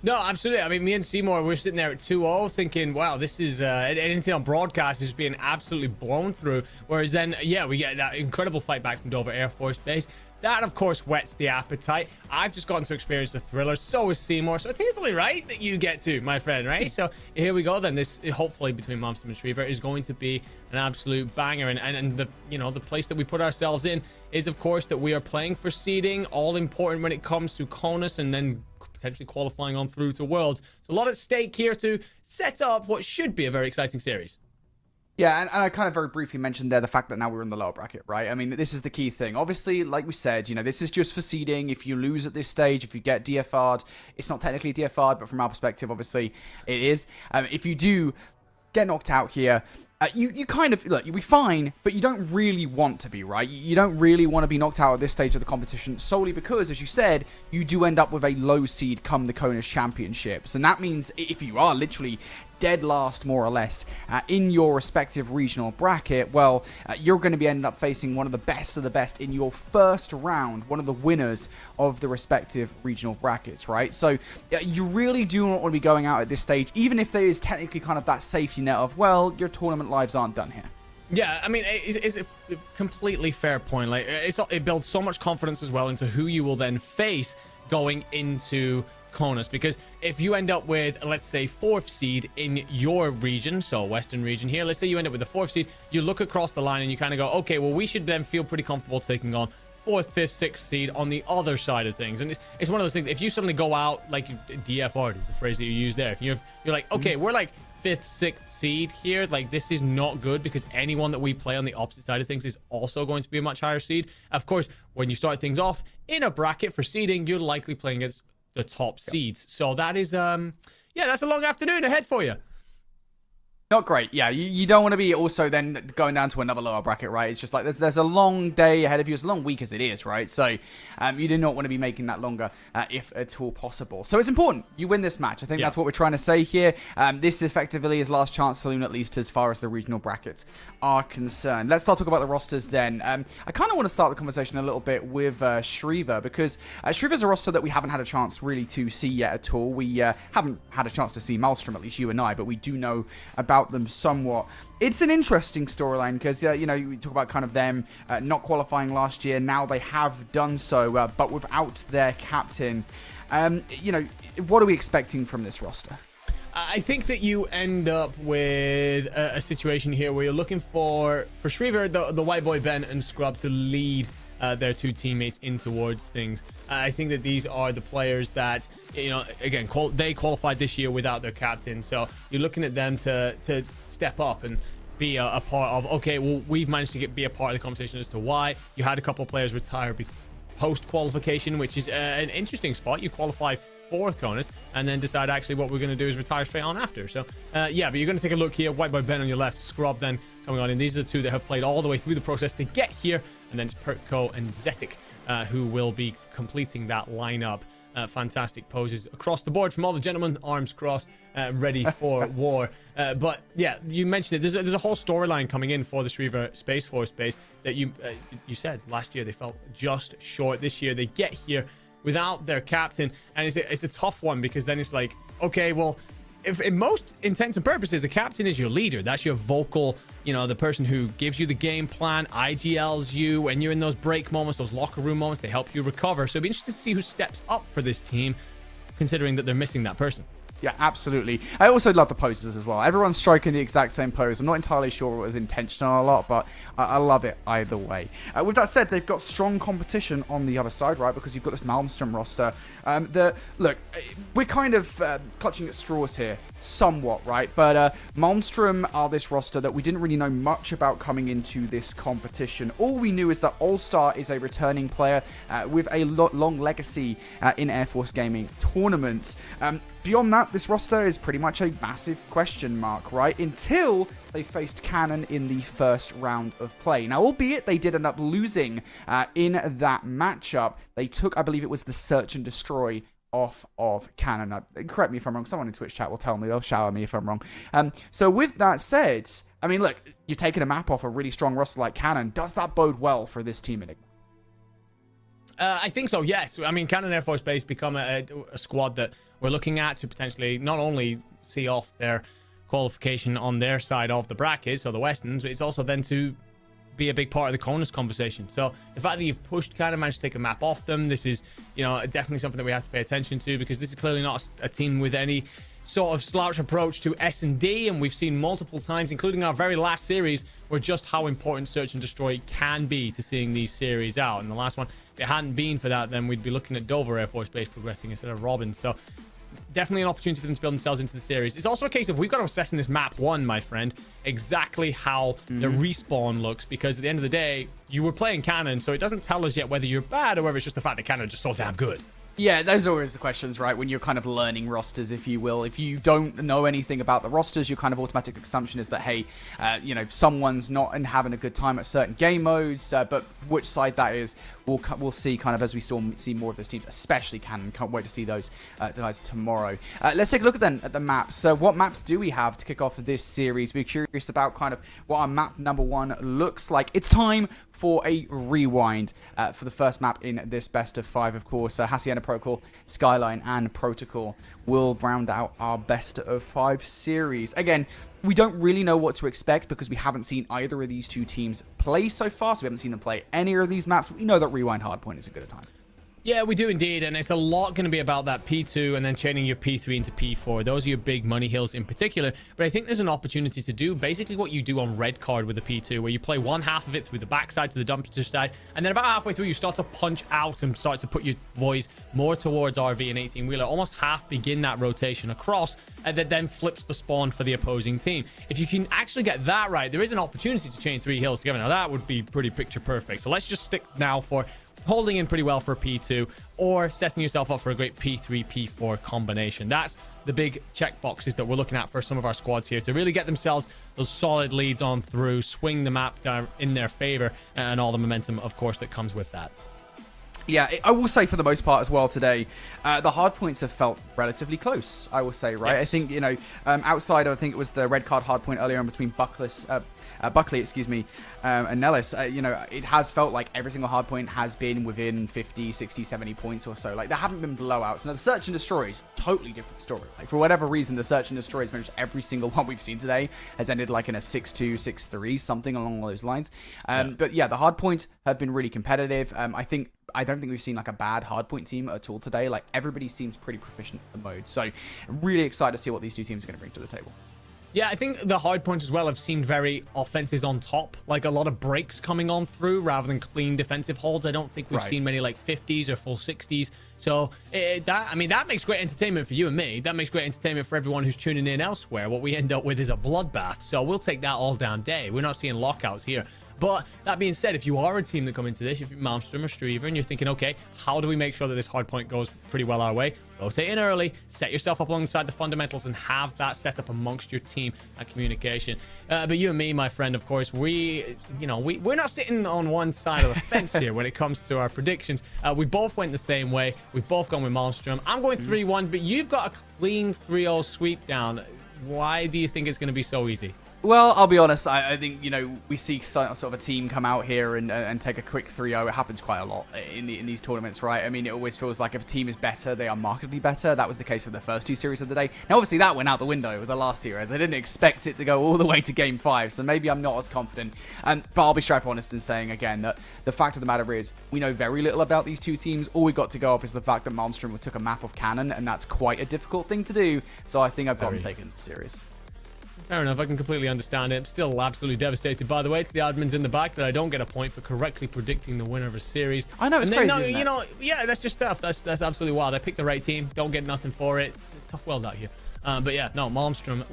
No, absolutely. I mean, me and Seymour, we're sitting there at 2-0 thinking, wow, this is anything on broadcast is being absolutely blown through. Whereas then, we get that incredible fight back from Dover Air Force Base. That, of course, whets the appetite. I've just gotten to experience a thriller. So is Seymour. So I think it's only right that you get to, my friend, right? So here we go then. This, hopefully, between Malmstrom and Shriva is going to be an absolute banger. And the, the place that we put ourselves in is, of course, that we are playing for seeding. All important when it comes to CONUS and then potentially qualifying on through to Worlds. So a lot at stake here to set up what should be a very exciting series. Yeah, and I kind of very briefly mentioned there the fact that now we're in the lower bracket, right? I mean, this is the key thing. Obviously, like we said, this is just for seeding. If you lose at this stage, if you get DFR'd, it's not technically DFR'd, but from our perspective, obviously, it is. If you do get knocked out here, you kind of, look, you'll be fine, but you don't really want to be, right? You don't really want to be knocked out at this stage of the competition solely because, as you said, you do end up with a low seed come the CONUS Championships. And that means if you are literally dead last, more or less, in your respective regional bracket, well, you're going to be ending up facing one of the best in your first round, one of the winners of the respective regional brackets, right? So you really do not want to be going out at this stage, even if there is technically kind of that safety net of, well, your tournament lives aren't done here. Yeah, I mean, it's a completely fair point. Like, it builds so much confidence as well into who you will then face going into CONUS, because if you end up with, let's say, 4th seed in your region, so Western region here, let's say you end up with the 4th seed, you look across the line and you kind of go, okay, well, we should then feel pretty comfortable taking on 4th, 5th, 6th seed on the other side of things. And it's one of those things, if you suddenly go out, like DFR is the phrase that you use there, if you're like, okay, we're like 5th, 6th seed here, like this is not good because anyone that we play on the opposite side of things is also going to be a much higher seed. Of course, when you start things off in a bracket for seeding, you're likely playing against the top seeds. So that is that's a long afternoon ahead for you. Not great. Yeah, you don't want to be also then going down to another lower bracket, right? It's just like there's a long day ahead of you. It's a long week as it is, right? So you do not want to be making that longer if at all possible. So it's important you win this match. I think that's what we're trying to say here. This effectively is last chance saloon, at least as far as the regional brackets are concerned. Let's start talking about the rosters then. I kind of want to start the conversation a little bit with Shriva, because Shriva's a roster that we haven't had a chance really to see yet at all. We haven't had a chance to see Malmstrom, at least you and I, but we do know about them somewhat. It's an interesting storyline because, we talk about kind of them not qualifying last year. Now they have done so, but without their captain. What are we expecting from this roster? I think that you end up with a situation here where you're looking for Shriva, the white boy Ben and Scrub to lead their two teammates in towards things. I think that these are the players that, again, they qualified this year without their captain. So you're looking at them to step up and be a part of, okay, well, we've managed to be a part of the conversation as to why. You had a couple of players retire post-qualification, which is an interesting spot. You qualify for CONUS and then decide actually what we're going to do is retire straight on after. So but you're going to take a look here. White boy Ben on your left, Scrub then coming on in. These are the two that have played all the way through the process to get here, and then it's Pertco and Zetic who will be completing that lineup. Fantastic poses across the board from all the gentlemen, arms crossed, ready for war. But yeah, you mentioned it. There's a whole storyline coming in for the Shriva Space Force base that you said last year they fell just short. This year they get here without their captain, and it's a tough one, because then it's like, okay, well, if in most intents and purposes the captain is your leader, that's your vocal, the person who gives you the game plan, IGLs you when you're in those break moments, those locker room moments, they help you recover. So it'd be interesting to see who steps up for this team, considering that they're missing that person. Yeah, absolutely. I also love the poses as well. Everyone's striking the exact same pose. I'm not entirely sure it was intentional or not, but I love it either way. With that said, they've got strong competition on the other side, right? Because you've got this Malmstrom roster. Look, we're kind of clutching at straws here, somewhat, right? But Malmstrom are this roster that we didn't really know much about coming into this competition. All we knew is that All-Star is a returning player with a long legacy in Air Force Gaming tournaments. beyond that, this roster is pretty much a massive question mark, right? Until they faced Canon in the first round of play. Now, albeit they did end up losing in that matchup, they took, I believe it was the Search and Destroy off of Canon. Correct me if I'm wrong. Someone in Twitch chat will tell me. They'll shower me if I'm wrong. So with that said, I mean, look, you're taking a map off a really strong roster like Canon. Does that bode well for this team, Enigma? I think so, yes. I mean, Canon Air Force Base become a squad that we're looking at to potentially not only see off their qualification on their side of the bracket, so the Westerns, but it's also then to be a big part of the CONUS conversation. So the fact that you've pushed Canon, managed to take a map off them, this is, you know, definitely something that we have to pay attention to, because this is clearly not a team with any sort of slouch approach to S&D, and we've seen multiple times, including our very last series, where just how important Search and Destroy can be to seeing these series out. And the last one, if it hadn't been for that, then we'd be looking at Dover Air Force Base progressing instead of Robin. So definitely an opportunity for them to build themselves into the series. It's also a case of we've got to assess in this map 1, my friend, exactly how the respawn looks, because at the end of the day, you were playing Canon, so it doesn't tell us yet whether you're bad or whether it's just the fact that Canon are just so damn good. Yeah, those are always the questions, right? When you're kind of learning rosters, if you will. If you don't know anything about the rosters, your kind of automatic assumption is that, hey, you know, someone's not having a good time at certain game modes, but which side that is, we'll see kind of as we see more of those teams, especially Canon. Can't wait to see those guys tomorrow. Let's take a look at the maps. So what maps do we have to kick off this series? We're curious about kind of what our map number 1 looks like. It's time for a rewind for the first map in this best of 5, of course. Hacienda Protocol, Skyline, and Protocol will round out our best of 5 series. Again, we don't really know what to expect because we haven't seen either of these two teams play so far, so we haven't seen them play any of these maps. We know that Rewind Hardpoint is a good time. Yeah, we do indeed, and it's a lot going to be about that P2 and then chaining your P3 into P4. Those are your big money hills in particular, but I think there's an opportunity to do basically what you do on Red Card with the P2, where you play one half of it through the backside to the dumpster side, and then about halfway through you start to punch out and start to put your boys more towards RV and 18-wheeler, almost half begin that rotation across, and that then flips the spawn for the opposing team. If you can actually get that right, there is an opportunity to chain 3 hills together. Now that would be pretty picture perfect, so let's just stick now for holding in pretty well for P2 or setting yourself up for a great P3, P4 combination. That's the big check boxes that we're looking at for some of our squads here to really get themselves those solid leads on through, swing the map down in their favor, and all the momentum, of course, that comes with that. Yeah, I will say for the most part as well today, the hard points have felt relatively close, I will say, right? Yes. I think, you know, outside of, I think it was the red card hard point earlier on between Buckley, and Nellis, you know, it has felt like every single hard point has been within 50, 60, 70 points or so. Like, there haven't been blowouts. Now, the Search and Destroys, totally different story. Like, for whatever reason, the Search and Destroys, pretty much every single one we've seen today has ended like in a 6-2, 6-3, something along those lines. But yeah, the hard points have been really competitive. I don't think we've seen like a bad hardpoint team at all today. Like, everybody seems pretty proficient at the mode. So I'm really excited to see what these two teams are going to bring to the table. Yeah, I think the hard points as well have seemed very offenses on top, like a lot of breaks coming on through rather than clean defensive holds. I don't think we've seen many like 50s or full 60s. So that makes great entertainment for you and me. That makes great entertainment for everyone who's tuning in elsewhere. What we end up with is a bloodbath. So we'll take that all down day. We're not seeing lockouts here. But that being said, if you are a team that come into this, if you're Malmstrom or Streaver, and you're thinking, okay, how do we make sure that this hard point goes pretty well our way? Rotate in early, set yourself up alongside the fundamentals, and have that set up amongst your team and communication. But you and me, my friend, of course, we're not sitting on one side of the fence here when it comes to our predictions. We both went the same way. We've both gone with Malmstrom. I'm going 3-1, but you've got a clean 3-0 sweep down. Why do you think it's going to be so easy? Well, I'll be honest, I think, you know, we see sort of a team come out here and take a quick 3-0. It happens quite a lot in these tournaments, right? I mean, it always feels like if a team is better, they are markedly better. That was the case for the first 2 series of the day. Now, obviously, that went out the window with the last series. I didn't expect it to go all the way to Game 5, so maybe I'm not as confident. But I'll be straight honest in saying, again, that the fact of the matter is we know very little about these two teams. All we've got to go off is the fact that Malmstrom took a map of Cannon, and that's quite a difficult thing to do. So I think I've got them taken serious. Fair enough, I can completely understand it. I'm still absolutely devastated, by the way, to the admins in the back that I don't get a point for correctly predicting the winner of a series. I know, it's crazy, isn't it? You know, yeah, that's just tough. That's absolutely wild. I picked the right team, don't get nothing for it. Tough world out here. But yeah, no, Malmstrom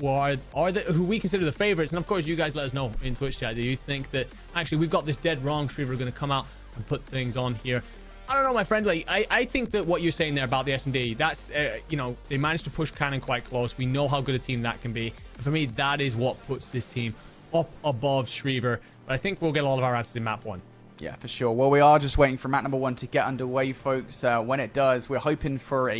are who we consider the favorites. And of course, you guys let us know in Twitch chat. Do you think that actually we've got this dead wrong? Shriver are going to come out and put things on here. I don't know, my friend. Like, I think that what you're saying there about the S&D, that's, you know, they managed to push Canon quite close. We know how good a team that can be. And for me, that is what puts this team up above Shriver. But I think we'll get a lot of our answers in map 1. Yeah, for sure. Well, we are just waiting for map number 1 to get underway, folks. When it does, we're hoping for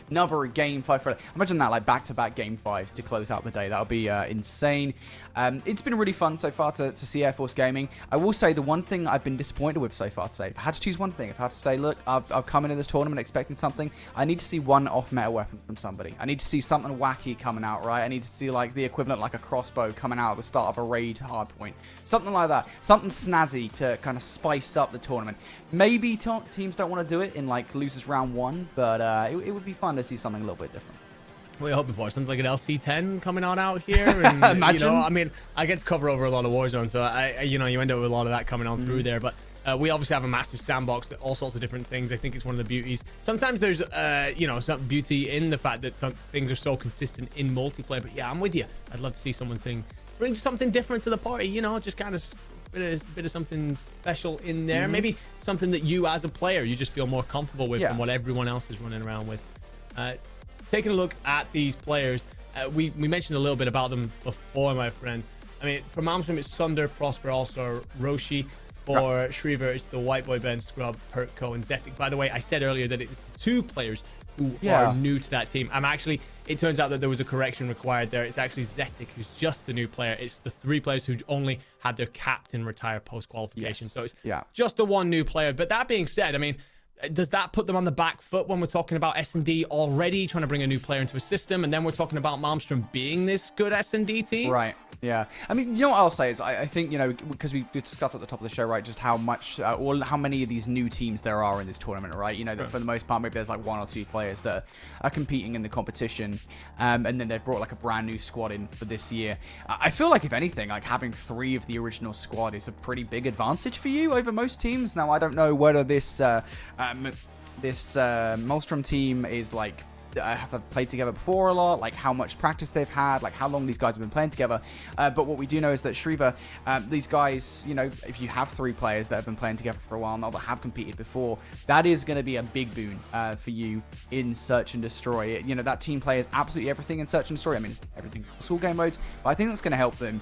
another game 5. Imagine that, like back-to-back game 5s to close out the day. That would be insane. It's been really fun so far to see Air Force Gaming. I will say the one thing I've been disappointed with so far today, if I had to choose one thing, if I had to say, look, I've come into this tournament expecting something, I need to see one off-meta weapon from somebody. I need to see something wacky coming out, right? I need to see like the equivalent, like a crossbow coming out at the start of a raid hardpoint. Something like that. Something snazzy to kind of spice up the tournament. Maybe teams don't want to do it in like losers round 1, but it would be fun to see something a little bit different. We're hoping for sounds like an LC10 coming on out here. And, Imagine. You know, I mean, I get to cover over a lot of Warzone, so you end up with a lot of that coming on through there. But we obviously have a massive sandbox, that all sorts of different things. I think it's one of the beauties. Sometimes there's, some beauty in the fact that some things are so consistent in multiplayer. But yeah, I'm with you. I'd love to see someone bring something different to the party. You know, just kind of bit of something special in there. Maybe something that you, as a player, you just feel more comfortable with than what everyone else is running around with. Taking a look at these players, we mentioned a little bit about them before, my friend. I mean, for Malmstrom, it's Sunder, Prosper, also Roshi. For Shriver, it's the White Boy Ben, Scrub, Pertco, and Zetic. By the way, I said earlier that it's 2 players who are new to that team. It turns out that there was a correction required there. It's actually Zetic who's just the new player. It's the 3 players who only had their captain retire post-qualification. So it's just the 1 new player. But that being said, I mean, does that put them on the back foot when we're talking about S&D already trying to bring a new player into a system, and then we're talking about Malmstrom being this good S&D team? Right. Yeah. I mean, you know what I'll say is I think, you know, because we discussed at the top of the show, right, just how much or how many of these new teams there are in this tournament, right? You know, that for the most part, maybe there's like 1 or 2 players that are competing in the competition, and then they've brought like a brand new squad in for this year. I feel like, if anything, like having 3 of the original squad is a pretty big advantage for you over most teams. Now, I don't know whether this Maelstrom team is like have played together before a lot, like how much practice they've had, like how long these guys have been playing together. But what we do know is that Shriver, these guys, you know, if you have 3 players that have been playing together for a while now that have competed before, that is going to be a big boon for you in Search and Destroy. You know, that team plays absolutely everything in Search and Destroy. I mean, it's everything across all game modes, but I think that's going to help them.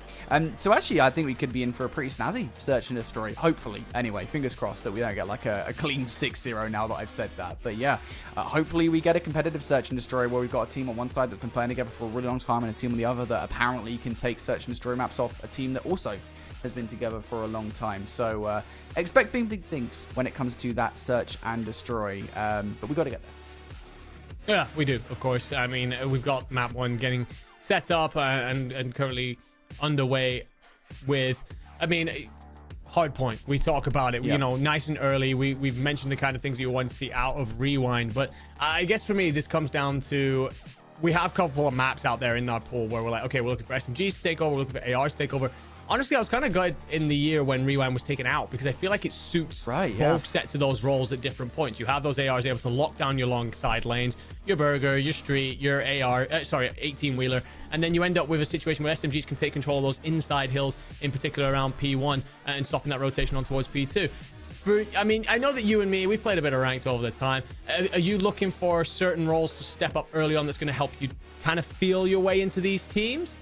So actually, I think we could be in for a pretty snazzy Search and Destroy, hopefully. Anyway, fingers crossed that we don't get like a clean 6-0 now that I've said that. But yeah, hopefully we get a competitive Search and Destroy where we've got a team on one side that's been playing together for a really long time and a team on the other that apparently can take Search and Destroy maps off a team that also has been together for a long time. So expect big things when it comes to that Search and Destroy, but we got to get there. Yeah, we do, of course. I mean, we've got map 1 getting set up and currently underway with, I mean, Hardpoint. We talk about it, you know, nice and early. We've mentioned the kind of things you want to see out of Rewind, but I guess for me, this comes down to, we have a couple of maps out there in our pool where we're like, okay, we're looking for SMGs to take over, we're looking for ARs to take over. Honestly, I was kind of good in the year when Rewind was taken out because I feel like it suits both sets of those roles at different points. You have those ARs able to lock down your long side lanes, your Burger, your Street, your 18-wheeler, and then you end up with a situation where SMGs can take control of those inside hills, in particular around P1, and stopping that rotation on towards P2. I mean, I know that you and me, we've played a bit of ranked over the time. Are you looking for certain roles to step up early on that's going to help you kind of feel your way into these teams?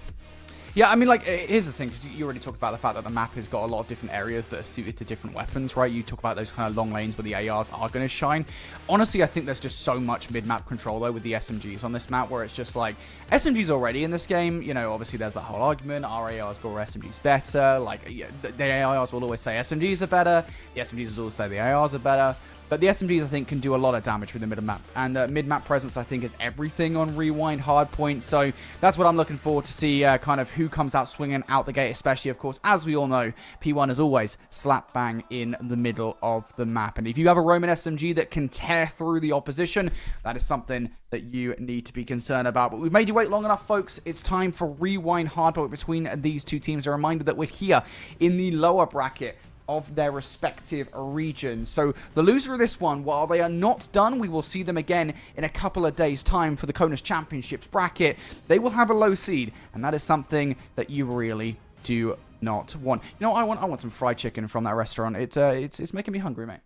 Yeah, I mean, like, here's the thing, because you already talked about the fact that the map has got a lot of different areas that are suited to different weapons, right? You talk about those kind of long lanes where the ARs are going to shine. Honestly, I think there's just so much mid-map control, though, with the SMGs on this map, where it's just like, SMGs already in this game, you know, obviously there's that whole argument, our ARs score SMGs better, like, the ARs will always say SMGs are better, the SMGs will always say the ARs are better. But the SMGs, I think, can do a lot of damage with the mid-map. And mid-map presence, I think, is everything on Rewind Hardpoint. So that's what I'm looking forward to see, kind of who comes out swinging out the gate, especially, of course, as we all know, P1 is always slap bang in the middle of the map. And if you have a Roman SMG that can tear through the opposition, that is something that you need to be concerned about. But we've made you wait long enough, folks. It's time for Rewind Hardpoint between these 2 teams. A reminder that we're here in the lower bracket of their respective regions. So the loser of this one, while they are not done, we will see them again in a couple of days' time for the CONUS Championships bracket. They will have a low seed, and that is something that you really do not want. You know, I want some fried chicken from that restaurant. It's making me hungry, mate.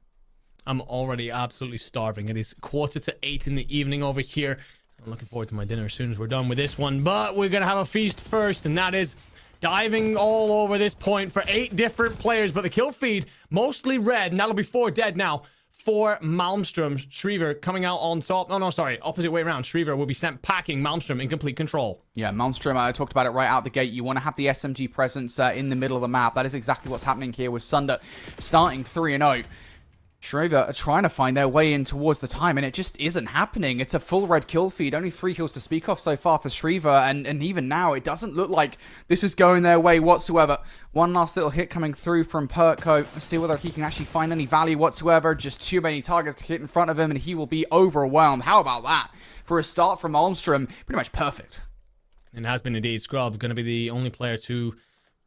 I'm already absolutely starving. It is 7:45 in the evening over here. I'm looking forward to my dinner as soon as we're done with this one. But we're going to have a feast first, and that is diving all over this point for 8 different players. But the kill feed, mostly red, and that'll be 4 dead now for Malmstrom. Shriver coming out on top. No, sorry. Opposite way around. Shriver will be sent packing. Malmstrom in complete control. Yeah, Malmstrom, I talked about it right out the gate. You want to have the SMG presence in the middle of the map. That is exactly what's happening here with Sunder starting 3-0. Shriver are trying to find their way in towards the time, and it just isn't happening. It's a full red kill feed. Only 3 kills to speak of so far for Shriver, and even now, it doesn't look like this is going their way whatsoever. One last little hit coming through from Pertco. Let's see whether he can actually find any value whatsoever. Just too many targets to hit in front of him, and he will be overwhelmed. How about that? For a start from Malmstrom, pretty much perfect. And has been indeed. Scrub going to be the only player to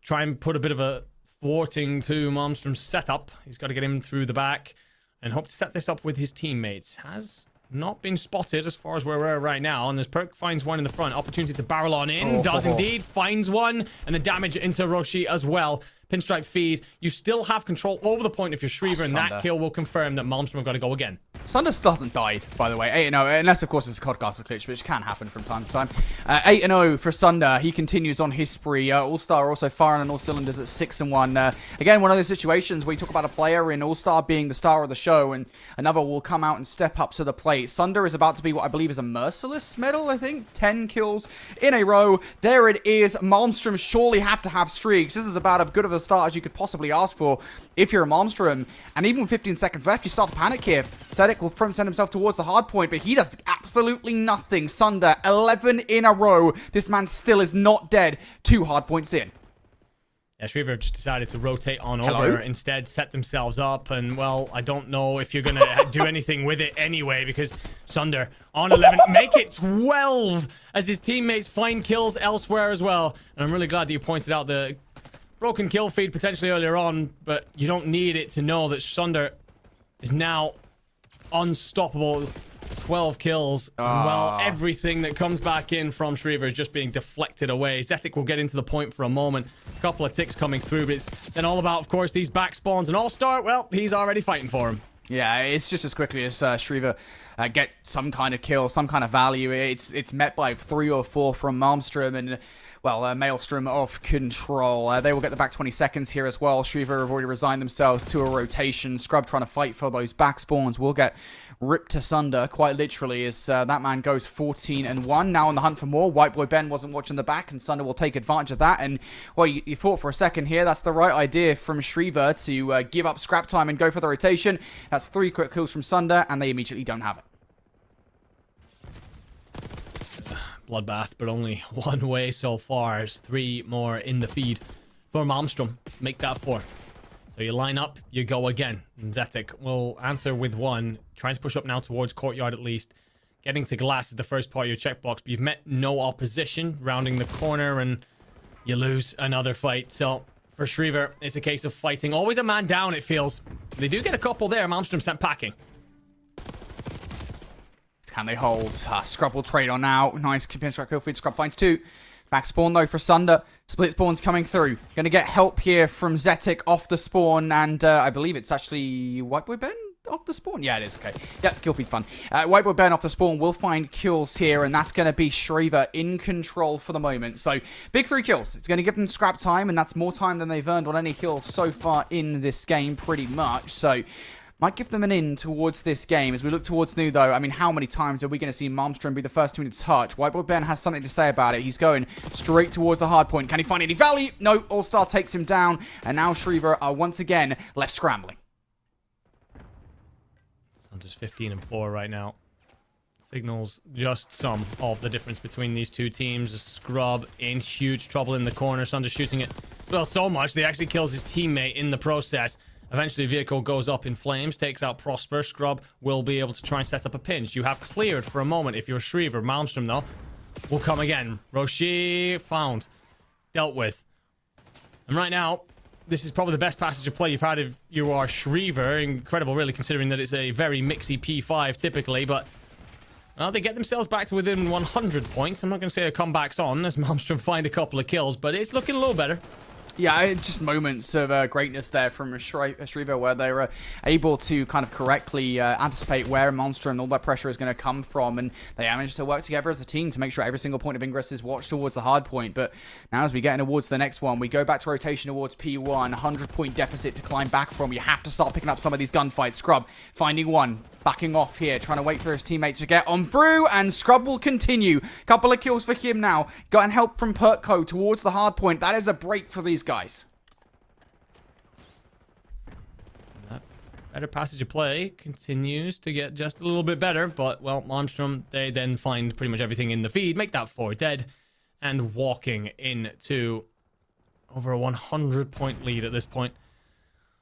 try and put a bit of a thwarting to Malmstrom's setup. He's got to get him through the back and hope to set this up with his teammates. Has not been spotted as far as where we're right now. And as Perk finds one in the front, opportunity to barrel on in. Does indeed. Finds one. And the damage into Roshi as well. Pinstripe feed. You still have control over the point if you're Shriver, and that kill will confirm that Malmstrom have got to go again. Sunder still hasn't died, by the way. 8-0, unless, of course, it's a Codcaster glitch, which can happen from time to time. 8-0 for Sunder. He continues on his spree. All-Star also firing on all cylinders at 6-1. Again, one of those situations where you talk about a player in All-Star being the star of the show, and another will come out and step up to the plate. Sunder is about to be what I believe is a Merciless medal, I think. 10 kills in a row. There it is. Malmstrom surely have to have streaks. This is about as good of a start as you could possibly ask for if you're a Malmstrom. And even with 15 seconds left, you start to panic here. Zedek will front send himself towards the hard point, but he does absolutely nothing. Sunder, 11 in a row. This man still is not dead. 2 hard points in. Yeah, Shriver have just decided to rotate on over, instead set themselves up, and well, I don't know if you're going to do anything with it anyway, because Sunder on 11, make it 12 as his teammates find kills elsewhere as well. And I'm really glad that you pointed out the broken kill feed potentially earlier on, but you don't need it to know that Sunder is now unstoppable. 12 kills. And, well, everything that comes back in from Shriver is just being deflected away. Zetic will get into the point for a moment. A couple of ticks coming through, but it's then all about, of course, these back spawns. And All-Star, well, he's already fighting for him. Yeah, it's just as quickly as Shriver gets some kind of kill, some kind of value. It's met by 3 or 4 from Malmstrom, and well, Maelstrom off control. They will get the back 20 seconds here as well. Shriver have already resigned themselves to a rotation. Scrub trying to fight for those back spawns will get ripped asunder, quite literally, as that man goes 14-1. Now on the hunt for more. White Boy Ben wasn't watching the back, and Sunder will take advantage of that. And, well, you thought for a second here, that's the right idea from Shriver to give up scrap time and go for the rotation. That's 3 quick kills from Sunder, and they immediately don't have it. Bloodbath, but only one way so far. There's 3 more in the feed for Malmstrom. Make that 4. So you line up, you go again. And Zetic will answer with 1. Trying to push up now towards Courtyard at least. Getting to glass is the first part of your checkbox, but you've met no opposition. Rounding the corner, and you lose another fight. So for Shriver, it's a case of fighting. Always a man down, it feels. They do get a couple there. Malmstrom sent packing. Can they hold? Scrub will trade on now. Nice pinstripe kill feed. Scrub finds 2. Back spawn though for Sunder. Split spawns coming through. Going to get help here from Zetic off the spawn, and I believe it's actually White Boy Ben off the spawn. Yeah, it is. Okay. Yep, kill feed fun. White Boy Ben off the spawn will find kills here, and that's going to be Shriver in control for the moment. So big 3 kills. It's going to give them scrap time, and that's more time than they've earned on any kill so far in this game, pretty much. So might give them an in towards this game. As we look towards new, though, I mean, how many times are we going to see Malmstrom be the first one to touch? White Boy Ben has something to say about it. He's going straight towards the hard point. Can he find any value? No, All-Star takes him down, and now Shriver are once again left scrambling. Sunder's 15-4 right now. Signals just some of the difference between these two teams. A Scrub in huge trouble in the corner. Sunder's shooting it, well, so much that he actually kills his teammate in the process. Eventually, vehicle goes up in flames, takes out Prosper. Scrub will be able to try and set up a pinch. You have cleared for a moment if you're Shriver. Malmstrom, though, will come again. Roshi found. Dealt with. And right now, this is probably the best passage of play you've had if you are Shriver. Incredible, really, considering that it's a very mixy P5 typically, but well, they get themselves back to within 100 points. I'm not going to say a comeback's on as Malmstrom find a couple of kills, but it's looking a little better. Yeah, it's just moments of greatness there from Shriva where they were able to kind of correctly anticipate where Monster and all that pressure is going to come from, and they managed to work together as a team to make sure every single point of ingress is watched towards the hard point. But now as we get towards the next one, we go back to rotation towards P1, 100-point deficit to climb back from. You have to start picking up some of these gunfights. Scrub finding one, backing off here, trying to wait for his teammates to get on through, and Scrub will continue. Couple of kills for him now. Gotten help from Pertco towards the hard point. That is a break for these guys. That better passage of play continues to get just a little bit better, but, well, Malmstrom, they then find pretty much everything in the feed, make that 4 dead, and walking into over a 100-point lead at this point.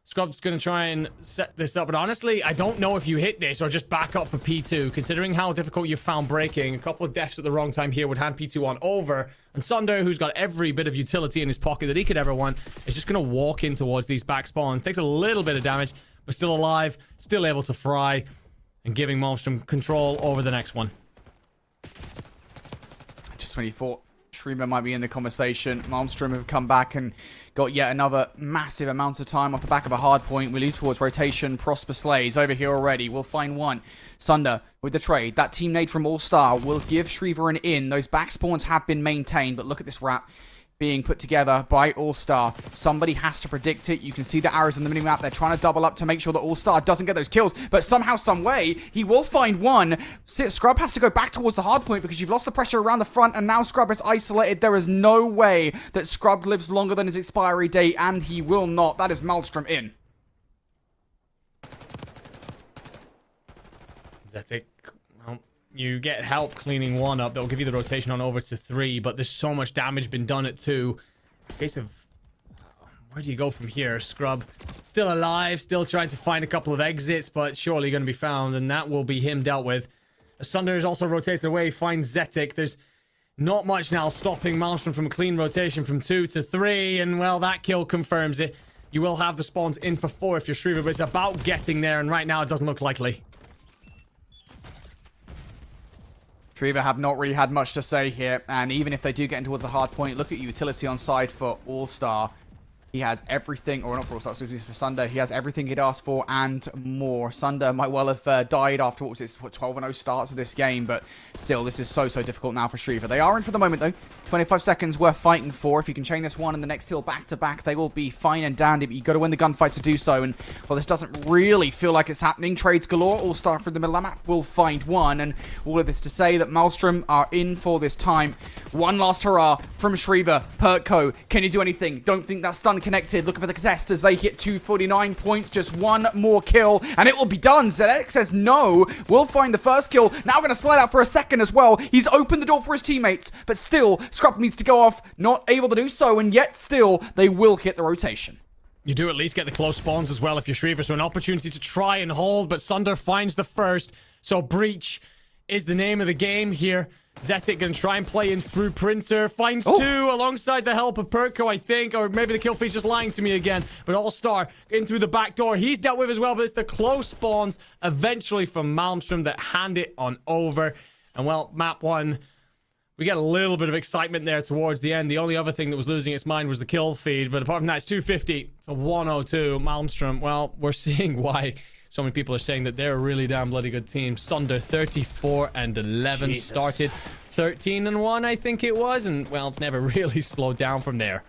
Scrub's going to try and set this up, but honestly, I don't know if you hit this or just back up for P2, considering how difficult you found breaking. A couple of deaths at the wrong time here would hand P2 on over, and Sunder, who's got every bit of utility in his pocket that he could ever want, is just going to walk in towards these back spawns. Takes a little bit of damage, but still alive, still able to fry, and giving Malmstrom control over the next one. Just when you thought Shriva might be in the conversation, Malmstrom have come back and got yet another massive amount of time off the back of a hard point. We move towards rotation. Prosper Slays over here already. We'll find one. Sunder with the trade. That team nade from All-Star will give Shriva an in. Those back spawns have been maintained, but look at this wrap being put together by All-Star. Somebody has to predict it. You can see the arrows in the minimap. They're trying to double up to make sure that All-Star doesn't get those kills, but somehow, some way, he will find one. Scrub has to go back towards the hard point because you've lost the pressure around the front, and now Scrub is isolated. There is no way that Scrub lives longer than his expiry date, and he will not. That is Maelstrom in. That's it. Well, you get help cleaning 1 up. That'll give you the rotation on over to 3, but there's so much damage been done at 2. Case of... where do you go from here? Scrub still alive, still trying to find a couple of exits, but surely going to be found, and that will be him dealt with. Sunder is also rotated away, finds Zetic. There's not much now stopping Malmstrom from a clean rotation from 2 to 3, and, well, that kill confirms it. You will have the spawns in for 4 if you're Shriva, but it's about getting there, and right now it doesn't look likely. Shriva have not really had much to say here, and even if they do get in towards the hard point, look at utility on side for All-Star. He has everything, or not for All-Star, for Sunder. He has everything he'd asked for and more. Sunder might well have died after, what was it, 12-0 starts of this game, but still, this is so difficult now for Shriva. They are in for the moment, though. 25 seconds worth fighting for. If you can chain this one and the next hill back-to-back, they will be fine and dandy, but you've got to win the gunfight to do so, and, well, this doesn't really feel like it's happening. Trades galore. All-Star from the middle of the map will find one, and all of this to say that Maelstrom are in for this time. One last hurrah from Shriva. Pertco, can you do anything? Don't think that's stun connected. Looking for the contest as they hit 249 points. Just one more kill, and it will be done. Zedek says no. We'll find the first kill. Now going to slide out for a second as well. He's opened the door for his teammates, but still, Scrub needs to go off. Not able to do so, and yet still, they will hit the rotation. You do at least get the close spawns as well if you're Shriva, so an opportunity to try and hold, but Sunder finds the first. So Breach is the name of the game here. Zetic gonna try and play in through Printer. Finds 2 alongside the help of Pertco, I think. Or maybe the kill feed's just lying to me again. But All-Star in through the back door. He's dealt with as well, but it's the close spawns eventually from Malmstrom that hand it on over. And, well, map 1... we get a little bit of excitement there towards the end. The only other thing that was losing its mind was the kill feed. But apart from that, it's 250. It's a 102. Malmstrom, well, we're seeing why so many people are saying that they're a really damn bloody good team. Sunder 34-11 started 13-1, I think it was. And, well, never really slowed down from there.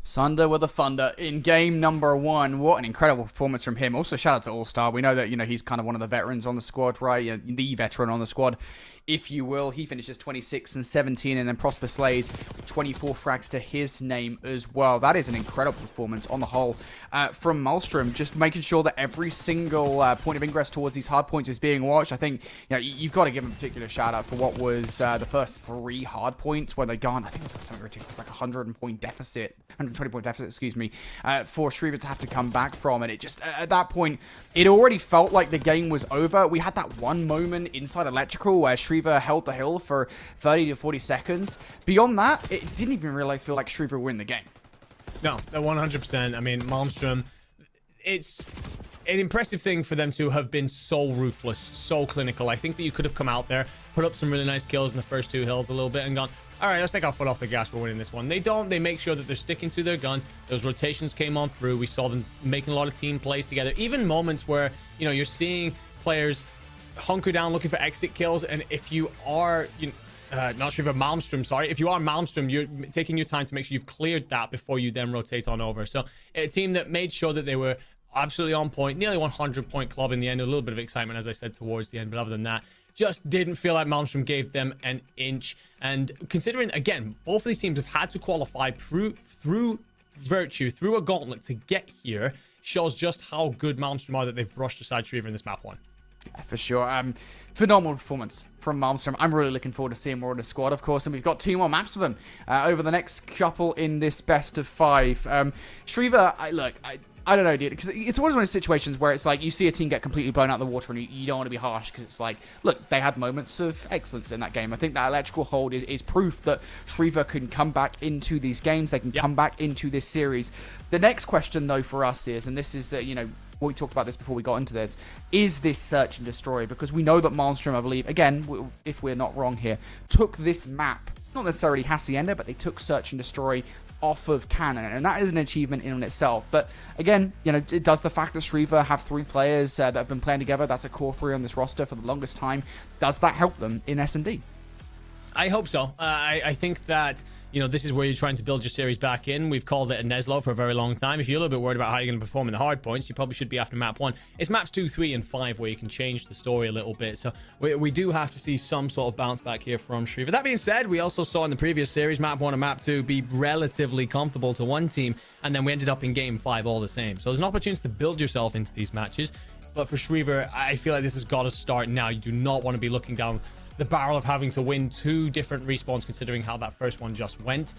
Sunder with a thunder in game number 1. What an incredible performance from him. Also, shout out to All-Star. We know that, you know, he's kind of one of the veterans on the squad, right? The veteran on the squad, if you will. He finishes 26-17, and then Prosper Slays 24 frags to his name as well. That is an incredible performance on the whole from Maelstrom. Just making sure that every single point of ingress towards these hard points is being watched. I think, you know, you've got to give him a particular shout out for what was the first 3 hard points where they gone. I think it was something ridiculous, like 120-point deficit, excuse me, for Shriva to have to come back from. And it just, at that point, it already felt like the game was over. We had that one moment inside Electrical where Shriva held the hill for 30 to 40 seconds. Beyond that, it didn't even really feel like Shriva would win the game. No, 100%. I mean, Malmstrom, it's an impressive thing for them to have been so ruthless, so clinical. I think that you could have come out there, put up some really nice kills in the first 2 hills a little bit and gone, all right, let's take our foot off the gas. We're winning this one. They don't. They make sure that they're sticking to their guns. Those rotations came on through. We saw them making a lot of team plays together. Even moments where, you know, you're seeing players hunker down looking for exit kills. And if you are, not sure if Malmstrom, sorry. If you are Malmstrom, you're taking your time to make sure you've cleared that before you then rotate on over. So a team that made sure that they were absolutely on point, nearly 100-point club in the end. A little bit of excitement, as I said, towards the end. But other than that, just didn't feel like Malmstrom gave them an inch. And considering, again, both of these teams have had to qualify through Virtue, through a gauntlet to get here, shows just how good Malmstrom are that they've brushed aside Shriver in this map one. Yeah, for sure. Phenomenal performance from Malmstrom. I'm really looking forward to seeing more of the squad, of course, and we've got 2 more maps for them over the next couple in this best of 5. Shriver, I don't know, dude, because it's always one of those situations where it's like you see a team get completely blown out of the water and you don't want to be harsh because it's like, look, they had moments of excellence in that game. I think that electrical hold is proof that Shriver can come back into these games. They can come back into this series. The next question, though, for us is, and this is, we talked about this before we got into this, is this search and destroy? Because we know that Malmstrom, I believe, again, if we're not wrong here, took this map, not necessarily Hacienda, but they took search and destroy off of Cannon, and that is an achievement in itself. But again, it does the fact that Shriver have 3 players that have been playing together, that's a core 3 on this roster for the longest time, does that help them in S&D? I hope so. I think that, this is where you're trying to build your series back in. We've called it a Neslo for a very long time. If you're a little bit worried about how you're going to perform in the hard points, you probably should be after map 1. It's maps 2, 3, and 5 where you can change the story a little bit. So we do have to see some sort of bounce back here from Shriver. That being said, we also saw in the previous series, map 1 and map 2 be relatively comfortable to one team, and then we ended up in game 5 all the same. So there's an opportunity to build yourself into these matches. But for Shriver, I feel like this has got to start now. You do not want to be looking down the barrel of having to win 2 different respawns, considering how that first one just went.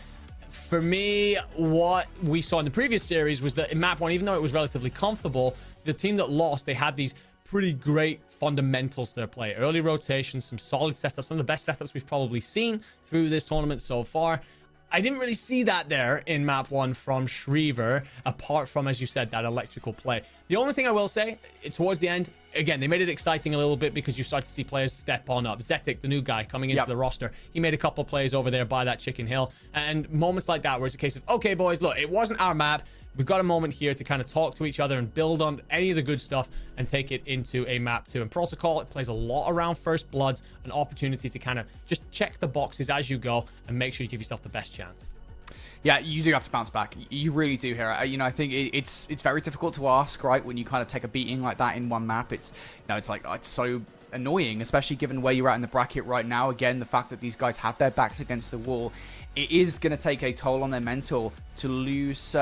For me, what we saw in the previous series was that in map 1, even though it was relatively comfortable, the team that lost, they had these pretty great fundamentals to their play. Early rotations, some solid setups, some of the best setups we've probably seen through this tournament so far. I didn't really see that there in map 1 from Shriver, apart from, as you said, that electrical play. The only thing I will say, towards the end, again, they made it exciting a little bit because you start to see players step on up. Zetic, the new guy coming into the roster, he made a couple plays over there by that Chicken Hill. And moments like that where it's a case of, okay, boys, look, it wasn't our map. We've got a moment here to kind of talk to each other and build on any of the good stuff and take it into a map 2. And Protocol, it plays a lot around First Bloods, an opportunity to kind of just check the boxes as you go and make sure you give yourself the best chance. Yeah, you do have to bounce back. You really do here. I think it's very difficult to ask, right? When you kind of take a beating like that in one map, it's so annoying, especially given where you're at in the bracket right now. Again, the fact that these guys have their backs against the wall, it is going to take a toll on their mental to lose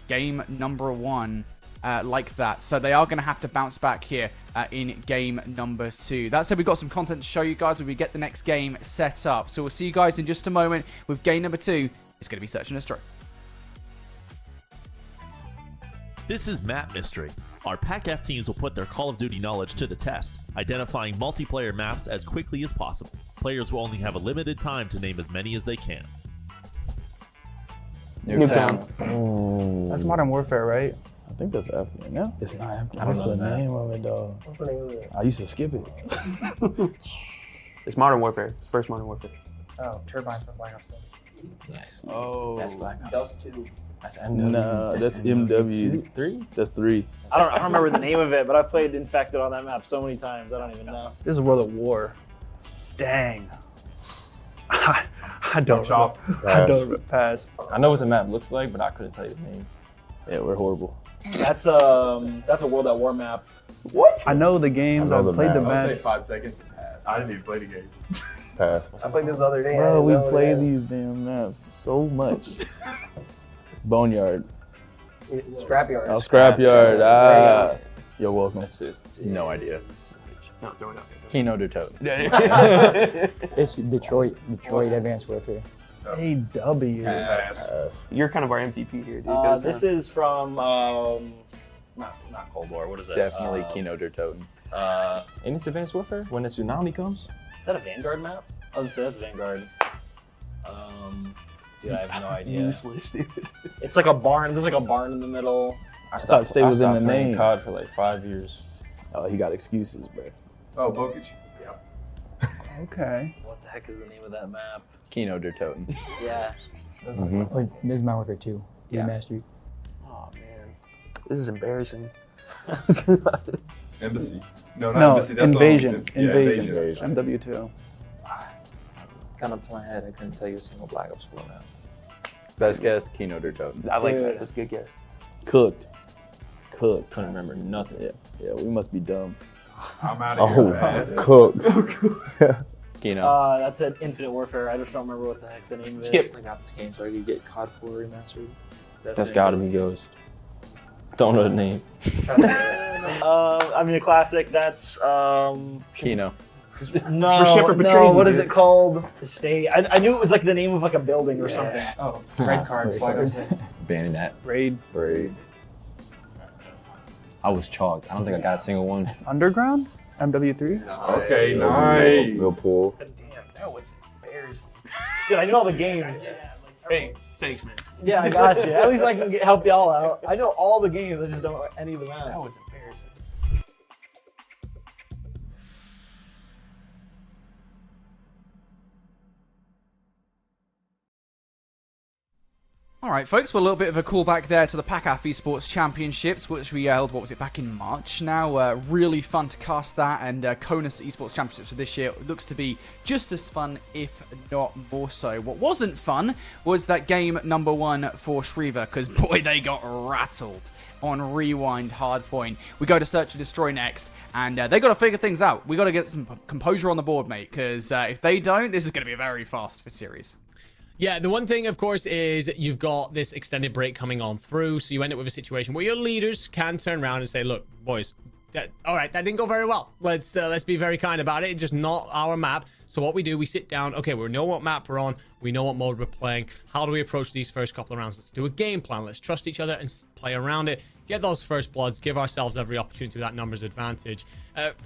game number 1 like that. So they are going to have to bounce back here in game number 2. That said, we've got some content to show you guys when we get the next game set up. So we'll see you guys in just a moment with game number 2. It's going to be Search and Destroy. This is Map Mystery. Our PAC-F teams will put their Call of Duty knowledge to the test, identifying multiplayer maps as quickly as possible. Players will only have a limited time to name as many as they can. Nuketown. Oh. That's Modern Warfare, right? I think that's Afghan. No, it's not Afghan. What's the name of it, dog? What's the name of it? I used to skip it. It's Modern Warfare. It's first Modern Warfare. Oh, Turbine from Black Ops 7. Nice. Oh. That's Black Ops. Dust 2. That's MW. Nah, that's MW. 3? That's 3. I don't remember the name of it, but I played Infected on that map so many times. I don't even know. This is World of War. Dang. I don't pass. I know what the map looks like, but I couldn't tell you the name. Yeah, we're horrible. That's a World at War map. What? I know the games. I played the I would say maps. 5 seconds to pass. I didn't even play the game. Pass. I played this the other day. Bro, we play these damn maps so much. Boneyard. Scrapyard. Oh, Scrapyard. Ah. You're welcome. Assist. No idea. No, throw it out. Kino der Toten. It's Detroit Advanced Warfare. AW. You're kind of our MVP here, dude. This is from not Cold War. What is that? Definitely Kino der Toten. And it's Advanced Warfare when the tsunami comes? Is that a Vanguard map? I would say that's Vanguard. Dude, I have no idea. Useless, dude. It's like a barn. There's like a barn in the middle. I thought stay was in the name. COD for like 5 years. Oh, he got excuses, bro. Oh, Bokic. Yeah. Okay. What the heck is the name of that map? Kino der Toten. Yeah. Or this is Modern Warfare 2. Yeah. Remastered. Oh man, this is embarrassing. Embassy. No, not No, Embassy. That's Invasion. Yeah, Invasion. MW2. Gun up to my head, I couldn't tell you a single Black Ops 4 map. Best guess, Kino der Toten. I like that. That's a good guess. Cooked. Couldn't remember nothing. Yeah, we must be dumb. I'm out of here. man. Cooked. Kino. That's an Infinite Warfare. I just don't remember what the heck the name is. Skip. I got this game so I could get COD 4 remastered. That's gotta be Ghost. Don't know the name. I mean, a classic. That's Kino. no, Shepard no. betrays What you, is dude. it called? The state. I knew it was like the name of like a building or something. Oh, red card. Black Ops. Banning that. Raid. I was chalked. I don't think I got a single one. Underground? MW3? Okay, nice. Real pool. Damn, that was embarrassing. Dude, I know all the games. Hey, thanks, man. Yeah, I got you. At least I can help y'all out. I know all the games. I just don't know any of the maps. That was embarrassing. All right, folks, well, a little bit of a callback there to the PACAF Esports Championships, which we held, what was it, back in March now. Really fun to cast that, and CONUS Esports Championships for this year looks to be just as fun, if not more so. What wasn't fun was that game number 1 for Shriver, because, boy, they got rattled on Rewind Hardpoint. We go to Search and Destroy next, and they got to figure things out. We got to get some composure on the board, mate, because if they don't, this is going to be a very fast series. Yeah, the one thing, of course, is you've got this extended break coming on through, so you end up with a situation where your leaders can turn around and say, look, boys, all right, that didn't go very well. Let's be very kind about it. It's just not our map. So what we do, we sit down. Okay, we know what map we're on. We know what mode we're playing. How do we approach these first couple of rounds? Let's do a game plan. Let's trust each other and play around it. Get those first bloods. Give ourselves every opportunity with that numbers advantage.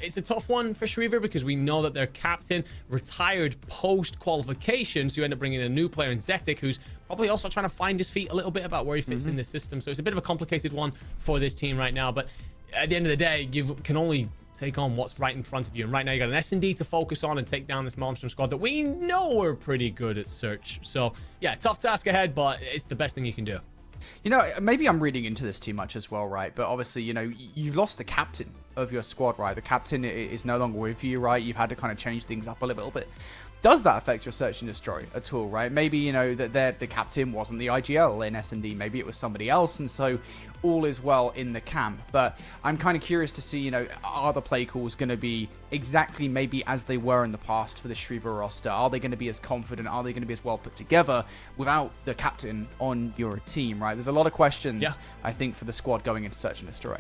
It's a tough one for Shriver because we know that their captain retired post-qualification. So you end up bringing in a new player in Zetic, who's probably also trying to find his feet a little bit about where he fits in the system. So it's a bit of a complicated one for this team right now. But at the end of the day, you can only take on what's right in front of you. And right now, you got an S&D to focus on and take down this Malmstrom squad that we know are pretty good at search. So yeah, tough task ahead, but it's the best thing you can do. You know, maybe I'm reading into this too much as well, right? But obviously, you know, you've lost the captain of your squad, right? The captain is no longer with you, right? You've had to kind of change things up a little bit. Does that affect your search and destroy at all, right? Maybe, you know, that the captain wasn't the IGL in S&D. Maybe it was somebody else, and so all is well in the camp. But I'm kind of curious to see, you know, are the play calls going to be exactly maybe as they were in the past for the Shriver roster? Are they going to be as confident? Are they going to be as well put together without the captain on your team, right? There's a lot of questions, I think, for the squad going into search and destroy.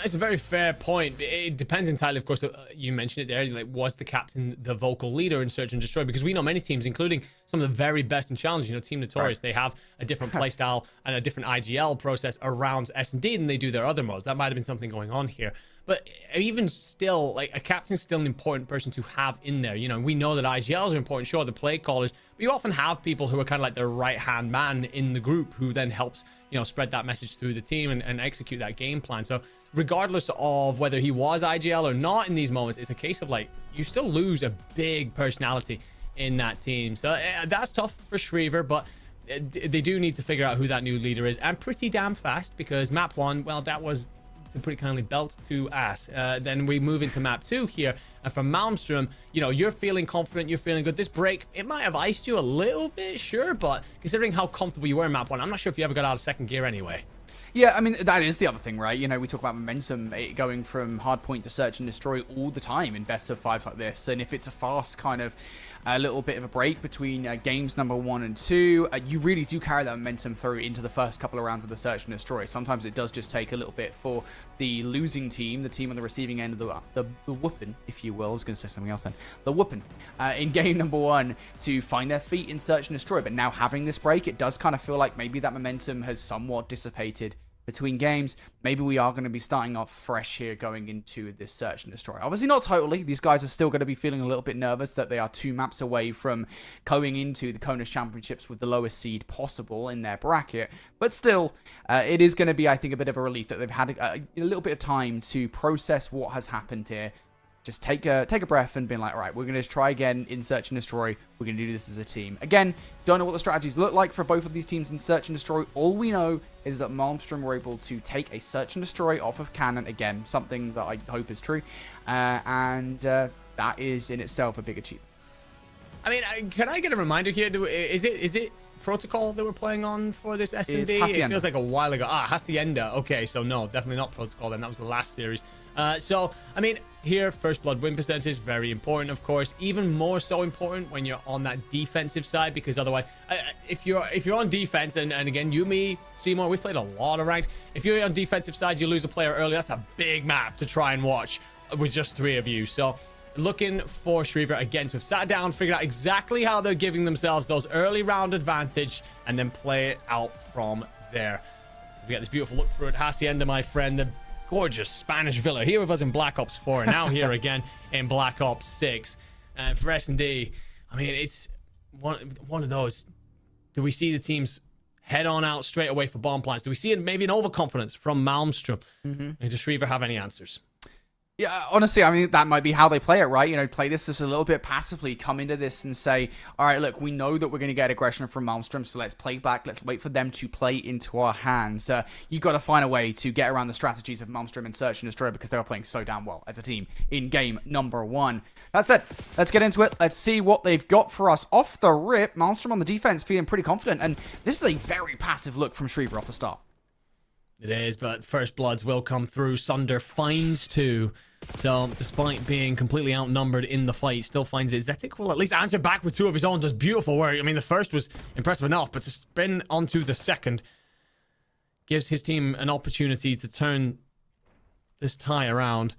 It's a very fair point. It depends entirely, of course, you mentioned it there, like, was the captain the vocal leader in Search and Destroy? Because we know many teams, including some of the very best in Challenge, you know, Team Notorious, they have a different playstyle and a different IGL process around S&D than they do their other modes. That might have been something going on here. But even still, like, a captain's still an important person to have in there. You know, we know that IGLs are important, sure, the play callers, but you often have people who are kind of like the right-hand man in the group who then helps, you know, spread that message through the team and execute that game plan. So regardless of whether he was IGL or not in these moments, it's a case of, like, you still lose a big personality in that team. So that's tough for Shriver, but they do need to figure out who that new leader is, and pretty damn fast, because map 1, well, that was to pretty kindly belt to ass. Then we move into map 2 here, and from Malmstrom, you know, you're feeling confident, you're feeling good. This break, it might have iced you a little bit, sure, but considering how comfortable you were in map 1, I'm not sure if you ever got out of second gear anyway. Yeah, I mean, that is the other thing, right? You know, we talk about momentum going from Hardpoint to Search and Destroy all the time in best of 5s like this. And if it's a fast kind of a little bit of a break between games number 1 and 2, you really do carry that momentum through into the first couple of rounds of the Search and Destroy. Sometimes it does just take a little bit for the losing team, the team on the receiving end of the whooping, if you will. I was going to say something else then. The whooping in game number 1 to find their feet in Search and Destroy. But now having this break, it does kind of feel like maybe that momentum has somewhat dissipated between games. Maybe we are going to be starting off fresh here going into this Search and Destroy. Obviously not totally. These guys are still going to be feeling a little bit nervous that they are 2 maps away from going into the CONUS Championships with the lowest seed possible in their bracket. But still, it is going to be, I think, a bit of a relief that they've had a little bit of time to process what has happened here. just take a breath and being like, all right, we're going to try again in Search and Destroy. We're going to do this as a team. Again, don't know what the strategies look like for both of these teams in Search and Destroy. All we know is that Malmstrom were able to take a Search and Destroy off of Cannon. Again, something that I hope is true. And that is in itself a big achievement. I mean, can I get a reminder here? Is it Protocol that we're playing on for this S&D? It feels like a while ago. Hacienda. Okay, so no, definitely not Protocol then. That was the last series. So, I mean, here, first blood win percentage, very important, of course. Even more so important when you're on that defensive side, because otherwise, if you're on defense, and again, you, me, Seymour, we've played a lot of ranked. If you're on defensive side, you lose a player early, that's a big map to try and watch with just 3 of you. So, looking for Shriver again to have sat down, figured out exactly how they're giving themselves those early round advantage, and then play it out from there. We got this beautiful look through at Hacienda, my friend, the gorgeous Spanish villa, here with us in Black Ops 4, and now here again in Black Ops 6. And for S&D, I mean, it's one of those. Do we see the teams head on out straight away for bomb plants? Do we see maybe an overconfidence from Malmstrom? And does Shriver have any answers? Yeah, honestly, I mean, that might be how they play it, right? You know, play this just a little bit passively, come into this and say, all right, look, we know that we're going to get aggression from Malmstrom, so let's play back. Let's wait for them to play into our hands. You've got to find a way to get around the strategies of Malmstrom and Search and Destroy because they were playing so damn well as a team in game number 1. That said, let's get into it. Let's see what they've got for us off the rip. Malmstrom on the defense feeling pretty confident, and this is a very passive look from Shriver off the start. It is, but first bloods will come through. Sunder finds 2. So, despite being completely outnumbered in the fight, still finds it. Zetic will at least answer back with 2 of his own. Does beautiful work. I mean, the first was impressive enough, but to spin onto the second gives his team an opportunity to turn this tie around.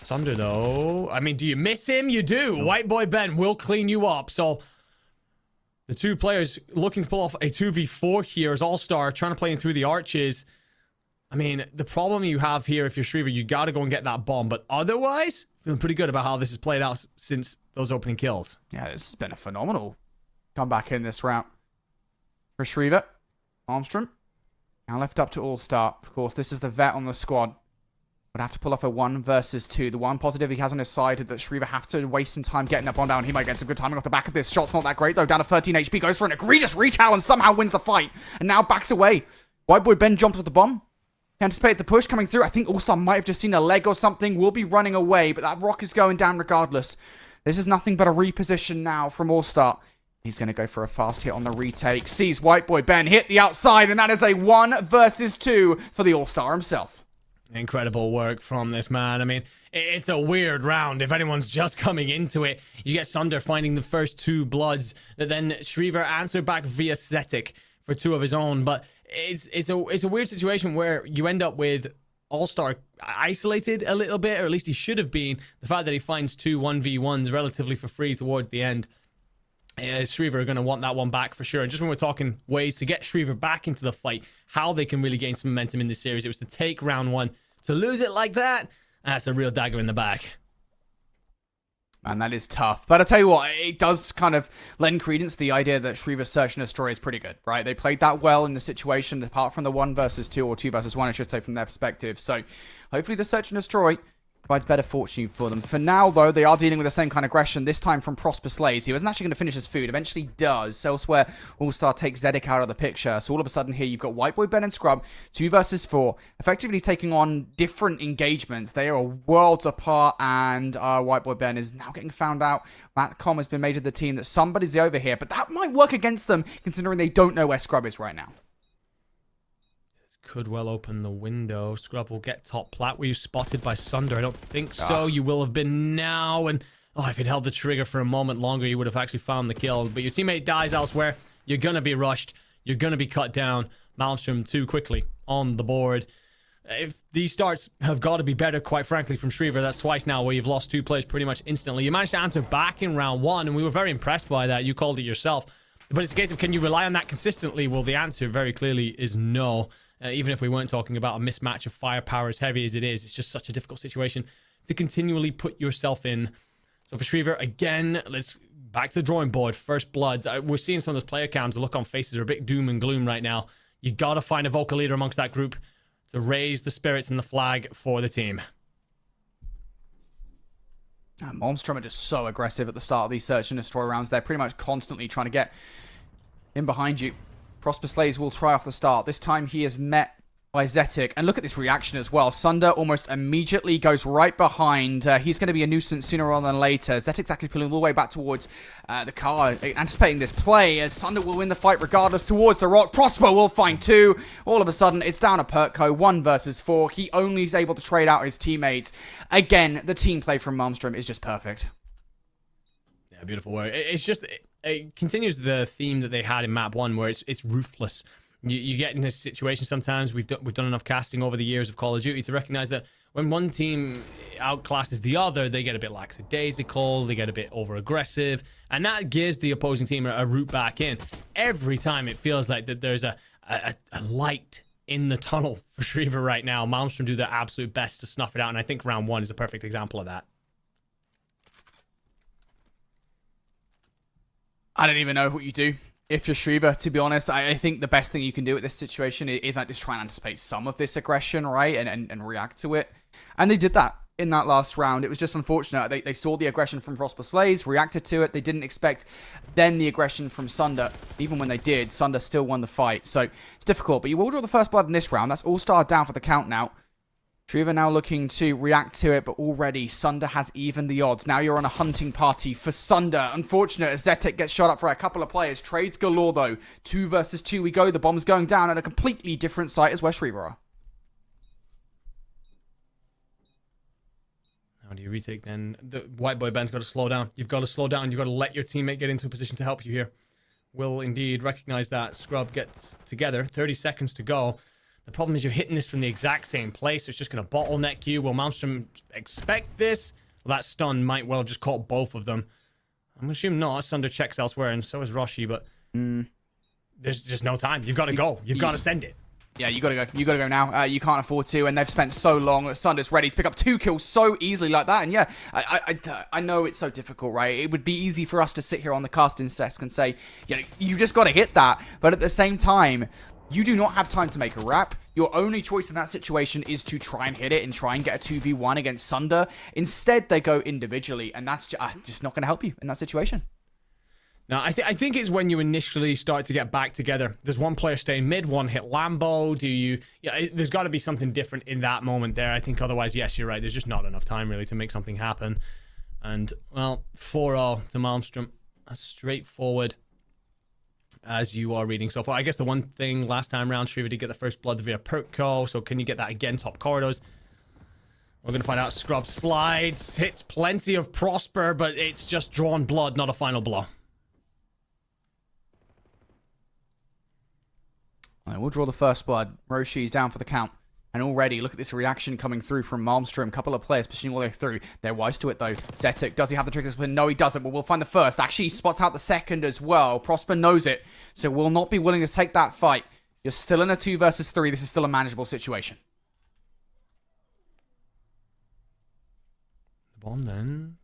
Sunder, though, I mean, do you miss him? You do. White Boy Ben will clean you up. So, the 2 players looking to pull off a 2v4 here as All-Star, trying to play in through the arches. I mean, the problem you have here, if you're Shriver, you got to go and get that bomb. But otherwise, feeling pretty good about how this has played out since those opening kills. Yeah, this has been a phenomenal comeback in this round for Shriver. Malmstrom now left up to All-Star. Of course, this is the vet on the squad. Would have to pull off a 1 versus 2. The one positive he has on his side is that Shriver have to waste some time getting up on down. He might get some good timing off the back of this. Shot's not that great, though. Down to 13 HP. Goes for an egregious retail and somehow wins the fight. And now backs away. White Boy Ben jumps with the bomb. Anticipate the push coming through. I think All-Star might have just seen a leg or something. Will be running away, but that rock is going down regardless. This is nothing but a reposition now from All-Star. He's going to go for a fast hit on the retake. Sees White Boy Ben hit the outside, and that is a 1 versus 2 for the All-Star himself. Incredible work from this man. I mean, it's a weird round. If anyone's just coming into it, you get Sunder finding the first 2 bloods that then Shriver answered back via Zetic for 2 of his own, but it's a weird situation where you end up with All-Star isolated a little bit, or at least he should have been. The fact that he finds 2 1v1s relatively for free toward the end. Shriver are going to want that one back for sure. And just when we're talking ways to get Shriver back into the fight, how they can really gain some momentum in this series, it was to take round 1. To lose it like that, that's a real dagger in the back. And that is tough. But I tell you what, it does kind of lend credence to the idea that Shriver's Search and Destroy is pretty good, right? They played that well in the situation, apart from the 1 versus 2, or 2 versus 1, I should say, from their perspective. So hopefully the Search and Destroy provides better fortune for them. For now, though, they are dealing with the same kind of aggression, this time from Prosper Slays. He wasn't actually going to finish his food, eventually does. Elsewhere, All-Star takes Zetic out of the picture. So all of a sudden here, you've got White Boy Ben and Scrub, 2 versus 4, effectively taking on different engagements. They are worlds apart, and White Boy Ben is now getting found out. That comm has been made to the team that somebody's over here, but that might work against them, considering they don't know where Scrub is right now. Could well open the window. Scrub will get top plat. Were you spotted by Sunder? I don't think so. You will have been now. And if he'd held the trigger for a moment longer, you would have actually found the kill. But your teammate dies elsewhere. You're going to be rushed. You're going to be cut down. Malmstrom too quickly on the board. If these starts have got to be better, quite frankly, from Shriver. That's twice now where you've lost 2 players pretty much instantly. You managed to answer back in round 1, and we were very impressed by that. You called it yourself. But it's a case of, can you rely on that consistently? Well, the answer very clearly is no. Even if we weren't talking about a mismatch of firepower as heavy as it is, it's just such a difficult situation to continually put yourself in. So for Shriver, again, let's back to the drawing board. First bloods. We're seeing some of those player counts. The look on faces are a bit doom and gloom right now. You got to find a vocal leader amongst that group to raise the spirits and the flag for the team. Malmstrom are just so aggressive at the start of these Search and Destroy rounds. They're pretty much constantly trying to get in behind you. Prosper Slays will try off the start. This time he is met by Zetic. And look at this reaction as well. Sunder almost immediately goes right behind. He's going to be a nuisance sooner rather than later. Zetic's actually pulling all the way back towards the car, anticipating this play. And Sunder will win the fight regardless towards the rock. Prosper will find 2. All of a sudden, it's down to Pertco, 1 versus 4. He only is able to trade out his teammates. Again, the team play from Malmstrom is just perfect. Yeah, beautiful work. It's just, it continues the theme that they had in map 1 where it's ruthless. You get in this situation sometimes. We've done enough casting over the years of Call of Duty to recognize that when one team outclasses the other, they get a bit lackadaisical, they get a bit over-aggressive, and that gives the opposing team a route back in. Every time it feels like that there's a light in the tunnel for Shriver right now. Malmstrom do their absolute best to snuff it out, and I think round 1 is a perfect example of that. I don't even know what you do. If you're Shriver, to be honest, I think the best thing you can do at this situation is like just try and anticipate some of this aggression, right? And react to it. And they did that in that last round. It was just unfortunate. They saw the aggression from Prosper's Blaze, reacted to it. They didn't expect then the aggression from Sunder. Even when they did, Sunder still won the fight. So it's difficult. But you will draw the first blood in this round. That's All-Star down for the count now. Shriver now looking to react to it, but already Sunder has evened the odds. Now you're on a hunting party for Sunder. Unfortunate as Zetic gets shot up for a couple of players. Trades galore though. 2 versus 2 we go. The bomb's going down at a completely different site as where Shriver are. How do you retake then? The white boy band's got to slow down. You've got to slow down. You've got to let your teammate get into a position to help you here. Will indeed recognize that. Scrub gets together. 30 seconds to go. The problem is you're hitting this from the exact same place, so it's just going to bottleneck you. Will Malmstrom expect this? Well, that stun might well just caught both of them. I'm going to assume not. Sunder checks elsewhere, and so is Roshi, but there's just no time. You've got to go. You've got to send it. Yeah, you gotta go. You gotta go now. You can't afford to, and they've spent so long that Sunder's ready to pick up 2 kills so easily like that. And yeah, I know it's so difficult, right? It would be easy for us to sit here on the casting desk and say, you know, you just gotta hit that. But at the same time, you do not have time to make a wrap. Your only choice in that situation is to try and hit it and try and get a 2v1 against Sunder. Instead, they go individually, and that's just not going to help you in that situation. Now, I think it's when you initially start to get back together. There's one player staying mid, one hit Lambo. There's got to be something different in that moment there. I think otherwise, yes, you're right. There's just not enough time really to make something happen. And, well, 4-0 to Malmstrom. That's straightforward as you are reading so far. I guess the one thing last time round, Shriver did get the first blood via Pertco, so can you get that again top corridors? We're going to find out. Scrub slides, hits plenty of Prosper, but it's just drawn blood, not a final blow. All right, we'll draw the first blood. Roshi's down for the count. And already, look at this reaction coming through from Malmstrom. Couple of players pushing all the way through. They're wise to it, though. Zetic, does he have the trigger discipline? No, he doesn't. But we'll find the first. Actually, he spots out the second as well. Prosper knows it, so will not be willing to take that fight. You're still in a 2 versus 3. This is still a manageable situation. The bomb, then,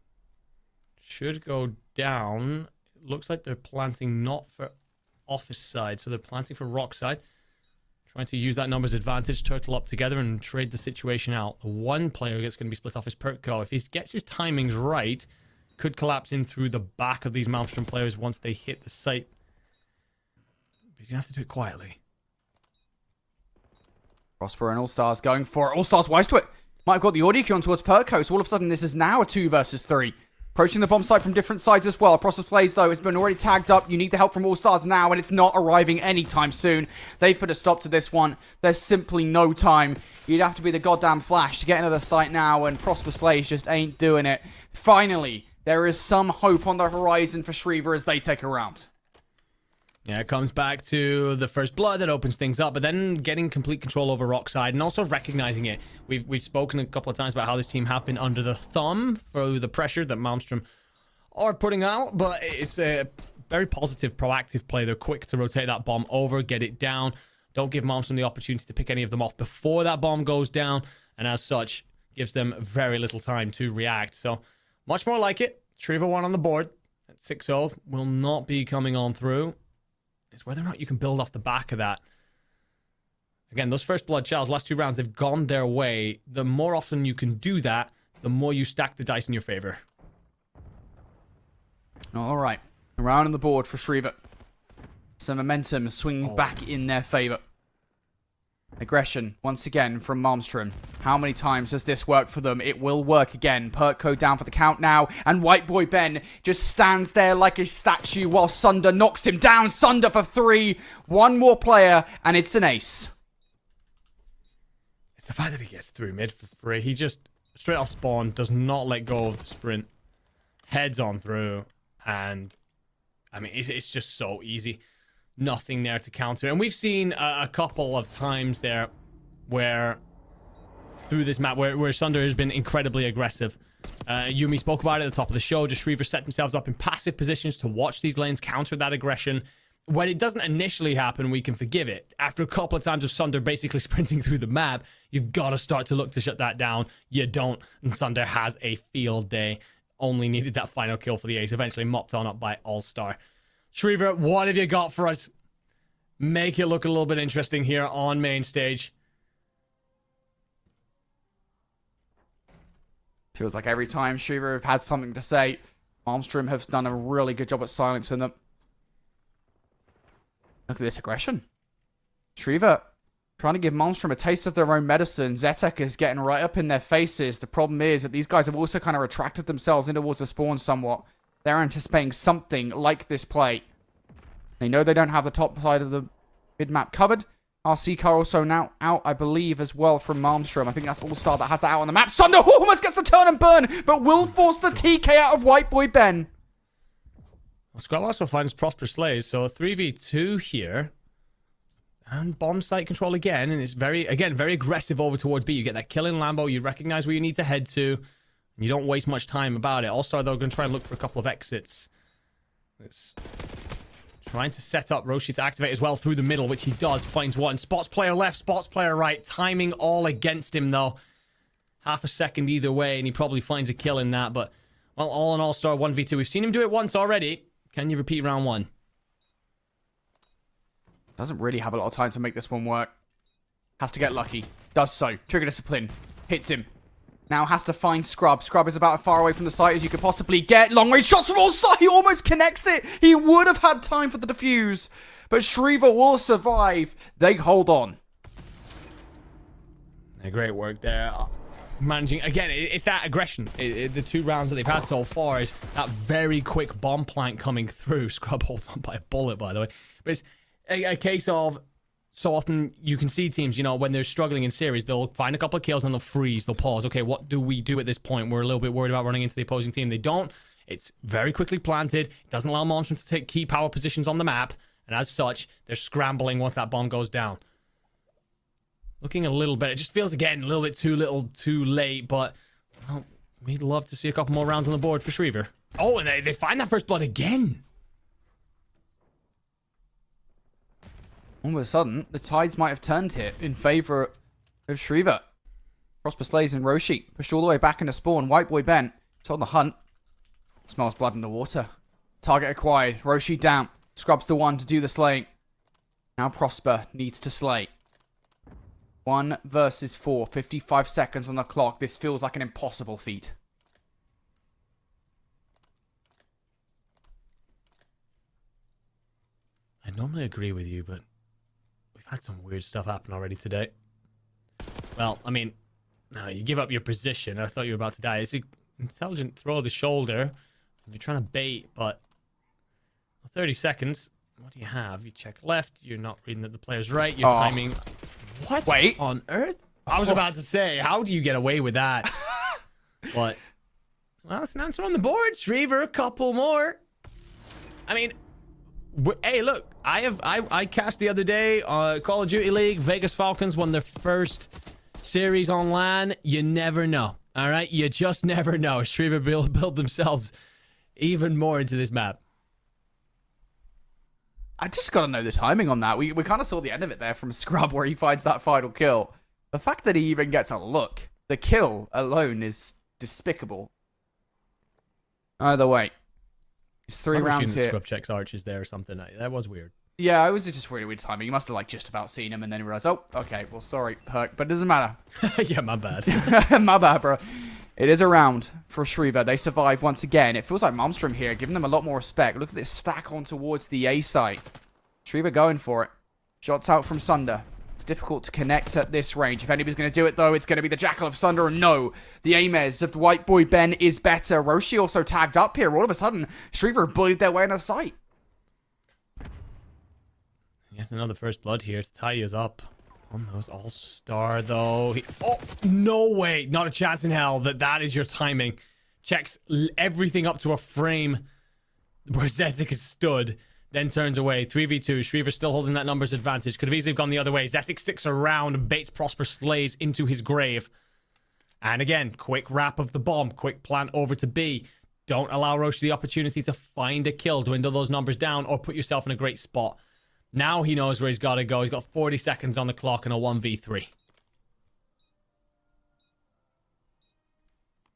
should go down. It looks like they're planting not for office side, so they're planting for rock side. Trying to use that numbers advantage, turtle up together and trade the situation out. The one player that's going to be split off is Pertco. If he gets his timings right, could collapse in through the back of these Malmstrom players once they hit the site. But he's going to have to do it quietly. Prosper and All-Stars going for it. All-Stars wise to it. Might have got the audio cue on towards Pertco, so all of a sudden this is now a 2 versus 3. Approaching the bomb site from different sides as well. Prosper's plays, though, has been already tagged up. You need the help from All-Stars now, and it's not arriving anytime soon. They've put a stop to this one. There's simply no time. You'd have to be the goddamn Flash to get into the site now, and Prosper Slays just ain't doing it. Finally, there is some hope on the horizon for Shriver as they take a round. Yeah, it comes back to the first blood that opens things up, but then getting complete control over Rockside and also recognizing it. We've spoken a couple of times about how this team have been under the thumb for the pressure that Malmstrom are putting out, but it's a very positive, proactive play. They're quick to rotate that bomb over, get it down. Don't give Malmstrom the opportunity to pick any of them off before that bomb goes down, and as such, gives them very little time to react. So, much more like it. Shriver 1 on the board at 6-0 will not be coming on through. It's whether or not you can build off the back of that. Again, those first blood shells, last 2 rounds, they've gone their way. The more often you can do that, the more you stack the dice in your favor. All right. Around on the board for Shriva. Some momentum swinging back in their favor. Aggression, once again, from Malmstrom. How many times does this work for them? It will work again. Perk code down for the count now. And White Boy Ben just stands there like a statue while Sunder knocks him down. Sunder for 3. One more player, and it's an ace. It's the fact that he gets through mid for free. He just, straight off spawn, does not let go of the sprint. Heads on through. And, I mean, it's just so easy. Nothing there to counter. And we've seen a couple of times there where, through this map, where Sunder has been incredibly aggressive. Yumi spoke about it at the top of the show. Just Shriver set themselves up in passive positions to watch these lanes counter that aggression. When it doesn't initially happen, we can forgive it. After a couple of times of Sunder basically sprinting through the map, you've got to start to look to shut that down. You don't. And Sunder has a field day. Only needed that final kill for the ace. Eventually mopped on up by All-Star. Shriver, what have you got for us? Make it look a little bit interesting here on main stage. Feels like every time Shriver have had something to say, Malmstrom have done a really good job at silencing them. Look at this aggression. Shriver trying to give Malmstrom a taste of their own medicine. Zetek is getting right up in their faces. The problem is that these guys have also kind of retracted themselves in towards the spawn somewhat. They're anticipating something like this play. They know they don't have the top side of the mid-map covered. RC car also now out, I believe, as well from Malmstrom. I think that's All-Star that has that out on the map. Sunder almost gets the turn and burn, but will force the TK out of White Boy Ben. Well, Scrub also finds Prosper Slays, so a 3v2 here. And bomb site control again, and it's very aggressive over towards B. You get that kill in Lambo, you recognize where you need to head to, and you don't waste much time about it. All-Star, though, going to try and look for a couple of exits. It's trying to set up Roshi to activate as well through the middle, which he does. Finds one. Spots player left, spots player right. Timing all against him, though. Half a second either way, and he probably finds a kill in that. But, well, all in All-Star 1v2. We've seen him do it once already. Can you repeat round 1? Doesn't really have a lot of time to make this one work. Has to get lucky. Does so. Trigger discipline. Hits him. Now has to find Scrub. Scrub is about as far away from the site as you could possibly get. Long range shots from All-Star. He almost connects it. He would have had time for the defuse. But Shriver will survive. They hold on. Great work there. Managing, again, it's that aggression. The 2 rounds that they've had so far is that very quick bomb plant coming through. Scrub holds on by a bullet, by the way. But it's a case of, so often you can see teams, you know, when they're struggling in series, they'll find a couple of kills and they'll freeze, they'll pause. Okay, what do we do at this point? We're a little bit worried about running into the opposing team. They don't. It's very quickly planted. It doesn't allow Malmstrom to take key power positions on the map. And as such, they're scrambling once that bomb goes down. Looking a little bit, it just feels, again, a little bit too little, too late. But, well, we'd love to see a couple more rounds on the board for Shriver. Oh, and they find that first blood again. All of a sudden, the tides might have turned here in favor of Shriver. Prosper Slays and Roshi pushed all the way back into spawn. White Boy Ben is on the hunt. Smells blood in the water. Target acquired. Roshi down. Scrub's the one to do the slaying. Now Prosper needs to slay. 1 versus 4. 55 seconds on the clock. This feels like an impossible feat. I normally agree with you, but we've had some weird stuff happen already today. Well, I mean, no, you give up your position. I thought you were about to die. It's an intelligent throw of the shoulder. You're trying to bait, but 30 seconds. What do you have? You check left. You're not reading that the player's right. You're timing. What? Wait. On earth? I was about to say, how do you get away with that? But, well, it's an answer on the board. Shriver, a couple more. I mean, hey, look, I cast the other day, Call of Duty League, Vegas Falcons won their first series on LAN. You never know, all right? You just never know. Shriver build themselves even more into this map. I just got to know the timing on that. We kind of saw the end of it there from Scrub where he finds that final kill. The fact that he even gets a look, the kill alone is despicable. Either way, it's 3 rounds here. Scrub checks arches there or something. That was weird. Yeah, I was just really weird timing. He must have like just about seen him and then realized, oh, okay, well, sorry, Perk, but it doesn't matter. Yeah, my bad. My bad, bro. It is a round for Shriva. They survive once again. It feels like Malmstrom here, giving them a lot more respect. Look at this stack on towards the A site. Shriva going for it. Shots out from Sunder. It's difficult to connect at this range. If anybody's going to do it, though, it's going to be the Jackal of Sunder. And no, the Amez of the White Boy Ben is better. Roshi also tagged up here. All of a sudden, Shriva bullied their way in a sight. Yes, another first blood here to tie us up. On those all-star, though. Oh, no way. Not a chance in hell that is your timing. Checks everything up to a frame where Zetic has stood, then turns away. 3v2. Shriva still holding that numbers advantage. Could have easily gone the other way. Zetic sticks around and baits Prosper Slays into his grave. And again, quick wrap of the bomb. Quick plant over to B. Don't allow Roche the opportunity to find a kill, dwindle those numbers down, or put yourself in a great spot. Now he knows where he's got to go. He's got 40 seconds on the clock and a 1v3.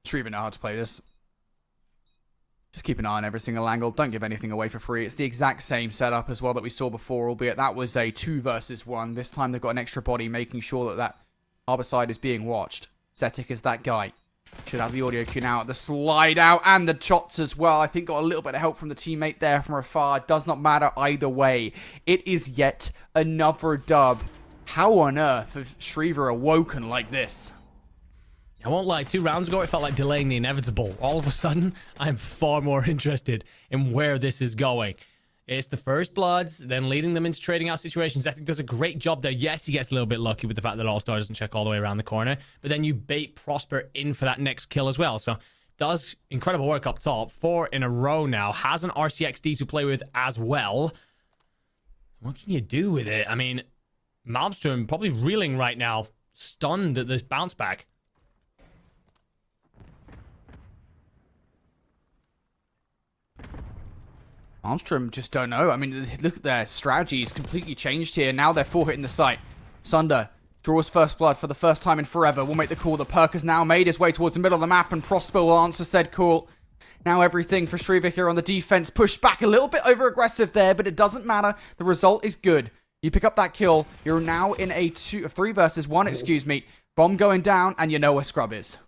Shriva know how to play this. Just keep an eye on every single angle. Don't give anything away for free. It's the exact same setup as well that we saw before, albeit that was a 2 versus 1. This time they've got an extra body, making sure that harbor side is being watched. Zetic is that guy. Should have the audio cue now. The slide out and the shots as well. I think got a little bit of help from the teammate there from afar. Does not matter either way. It is yet another dub. How on earth have Shriva awoken like this? I won't lie, 2 rounds ago, it felt like delaying the inevitable. All of a sudden, I'm far more interested in where this is going. It's the first bloods, then leading them into trading out situations. I think does a great job there. Yes, he gets a little bit lucky with the fact that All-Star doesn't check all the way around the corner, but then you bait Prosper in for that next kill as well. So does incredible work up top. 4 in a row now. Has an RCXD to play with as well. What can you do with it? I mean, Malmstrom probably reeling right now, stunned at this bounce back. Malmstrom just don't know. I mean, look at their strategy. It's completely changed here. Now they're 4 hitting the site. Sunder draws first blood for the first time in forever. We'll make the call. The perk has now made his way towards the middle of the map, and Prosper will answer said call. Now everything for Shriva here on the defense. Pushed back a little bit over-aggressive there, but it doesn't matter. The result is good. You pick up that kill. You're now in a 3 versus 1, excuse me. Bomb going down, and you know where Scrub is.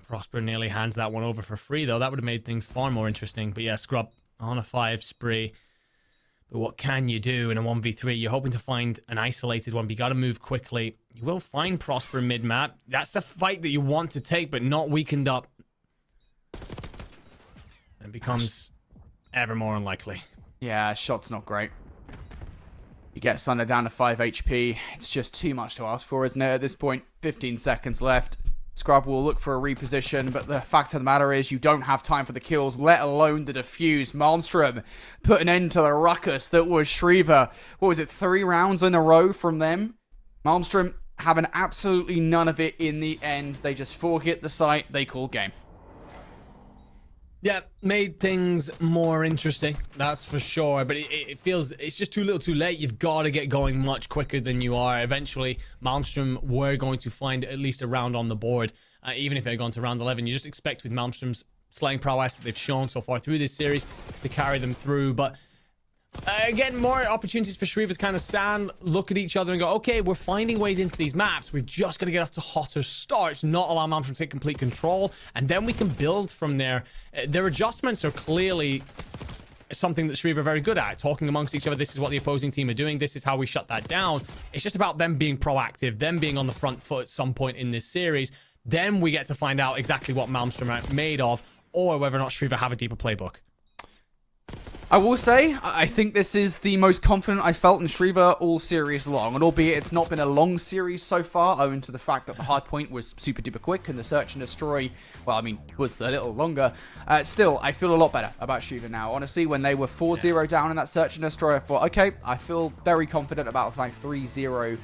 Prosper nearly hands that one over for free, though. That would have made things far more interesting. But yeah, Scrub on a 5 spree. But what can you do in a 1v3? You're hoping to find an isolated one, but you got to move quickly. You will find Prosper mid-map. That's a fight that you want to take, but not weakened up. It becomes ever more unlikely. Yeah, shot's not great. You get Sunder down to 5 HP. It's just too much to ask for, isn't it, at this point? 15 seconds left. Scrub will look for a reposition, but the fact of the matter is you don't have time for the kills, let alone the defuse. Malmstrom put an end to the ruckus that was Shriva. What was it, 3 rounds in a row from them? Malmstrom having absolutely none of it in the end. They just forget the site, they call game. Yeah, made things more interesting, that's for sure. But it feels it's just too little too late. You've got to get going much quicker than you are. Eventually, Malmstrom were going to find at least a round on the board. Even if they'd gone to round 11, you just expect with Malmstrom's slaying prowess that they've shown so far through this series to carry them through. But again, more opportunities for Shriva to kind of stand, look at each other and go, okay, we're finding ways into these maps. We've just got to get off to hotter starts, not allow Malmstrom to take complete control, and then we can build from there. Their adjustments are clearly something that Shriva are very good at, talking amongst each other. This is what the opposing team are doing. This is how we shut that down. It's just about them being proactive, them being on the front foot at some point in this series. Then we get to find out exactly what Malmstrom are made of, or whether or not Shriva have a deeper playbook. I will say, I think this is the most confident I felt in Shriva all series long. And albeit it's not been a long series so far, owing to the fact that the Hardpoint was super duper quick and the Search and Destroy, well, I mean, was a little longer. Still, I feel a lot better about Shriva now. Honestly, when they were 4-0 down in that Search and Destroy, I thought, okay, I feel very confident about my 3-0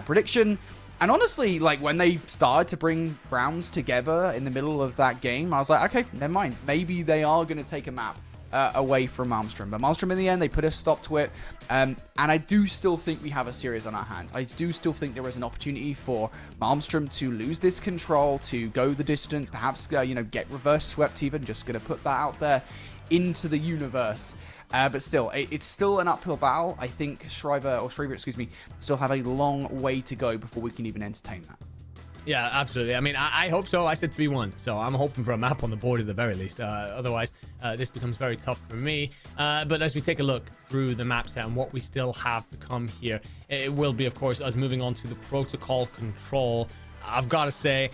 prediction. And honestly, like, when they started to bring rounds together in the middle of that game, I was like, okay, never mind. Maybe they are going to take a map away from Malmstrom. But Malmstrom, in the end, they put a stop to it. And I do still think we have a series on our hands. I do still think there is an opportunity for Malmstrom to lose this control, to go the distance, perhaps, you know, get reverse swept even. Just going to put that out there into the universe. But still, it's still an uphill battle. I think Shriva, excuse me, still have a long way to go before we can even entertain that. Yeah, absolutely. I mean, I hope so. I said 3-1, so I'm hoping for a map on the board at the very least. Otherwise, this becomes very tough for me. But as we take a look through the map set and what we still have to come here, it will be, of course, us moving on to the protocol control. I've got to say,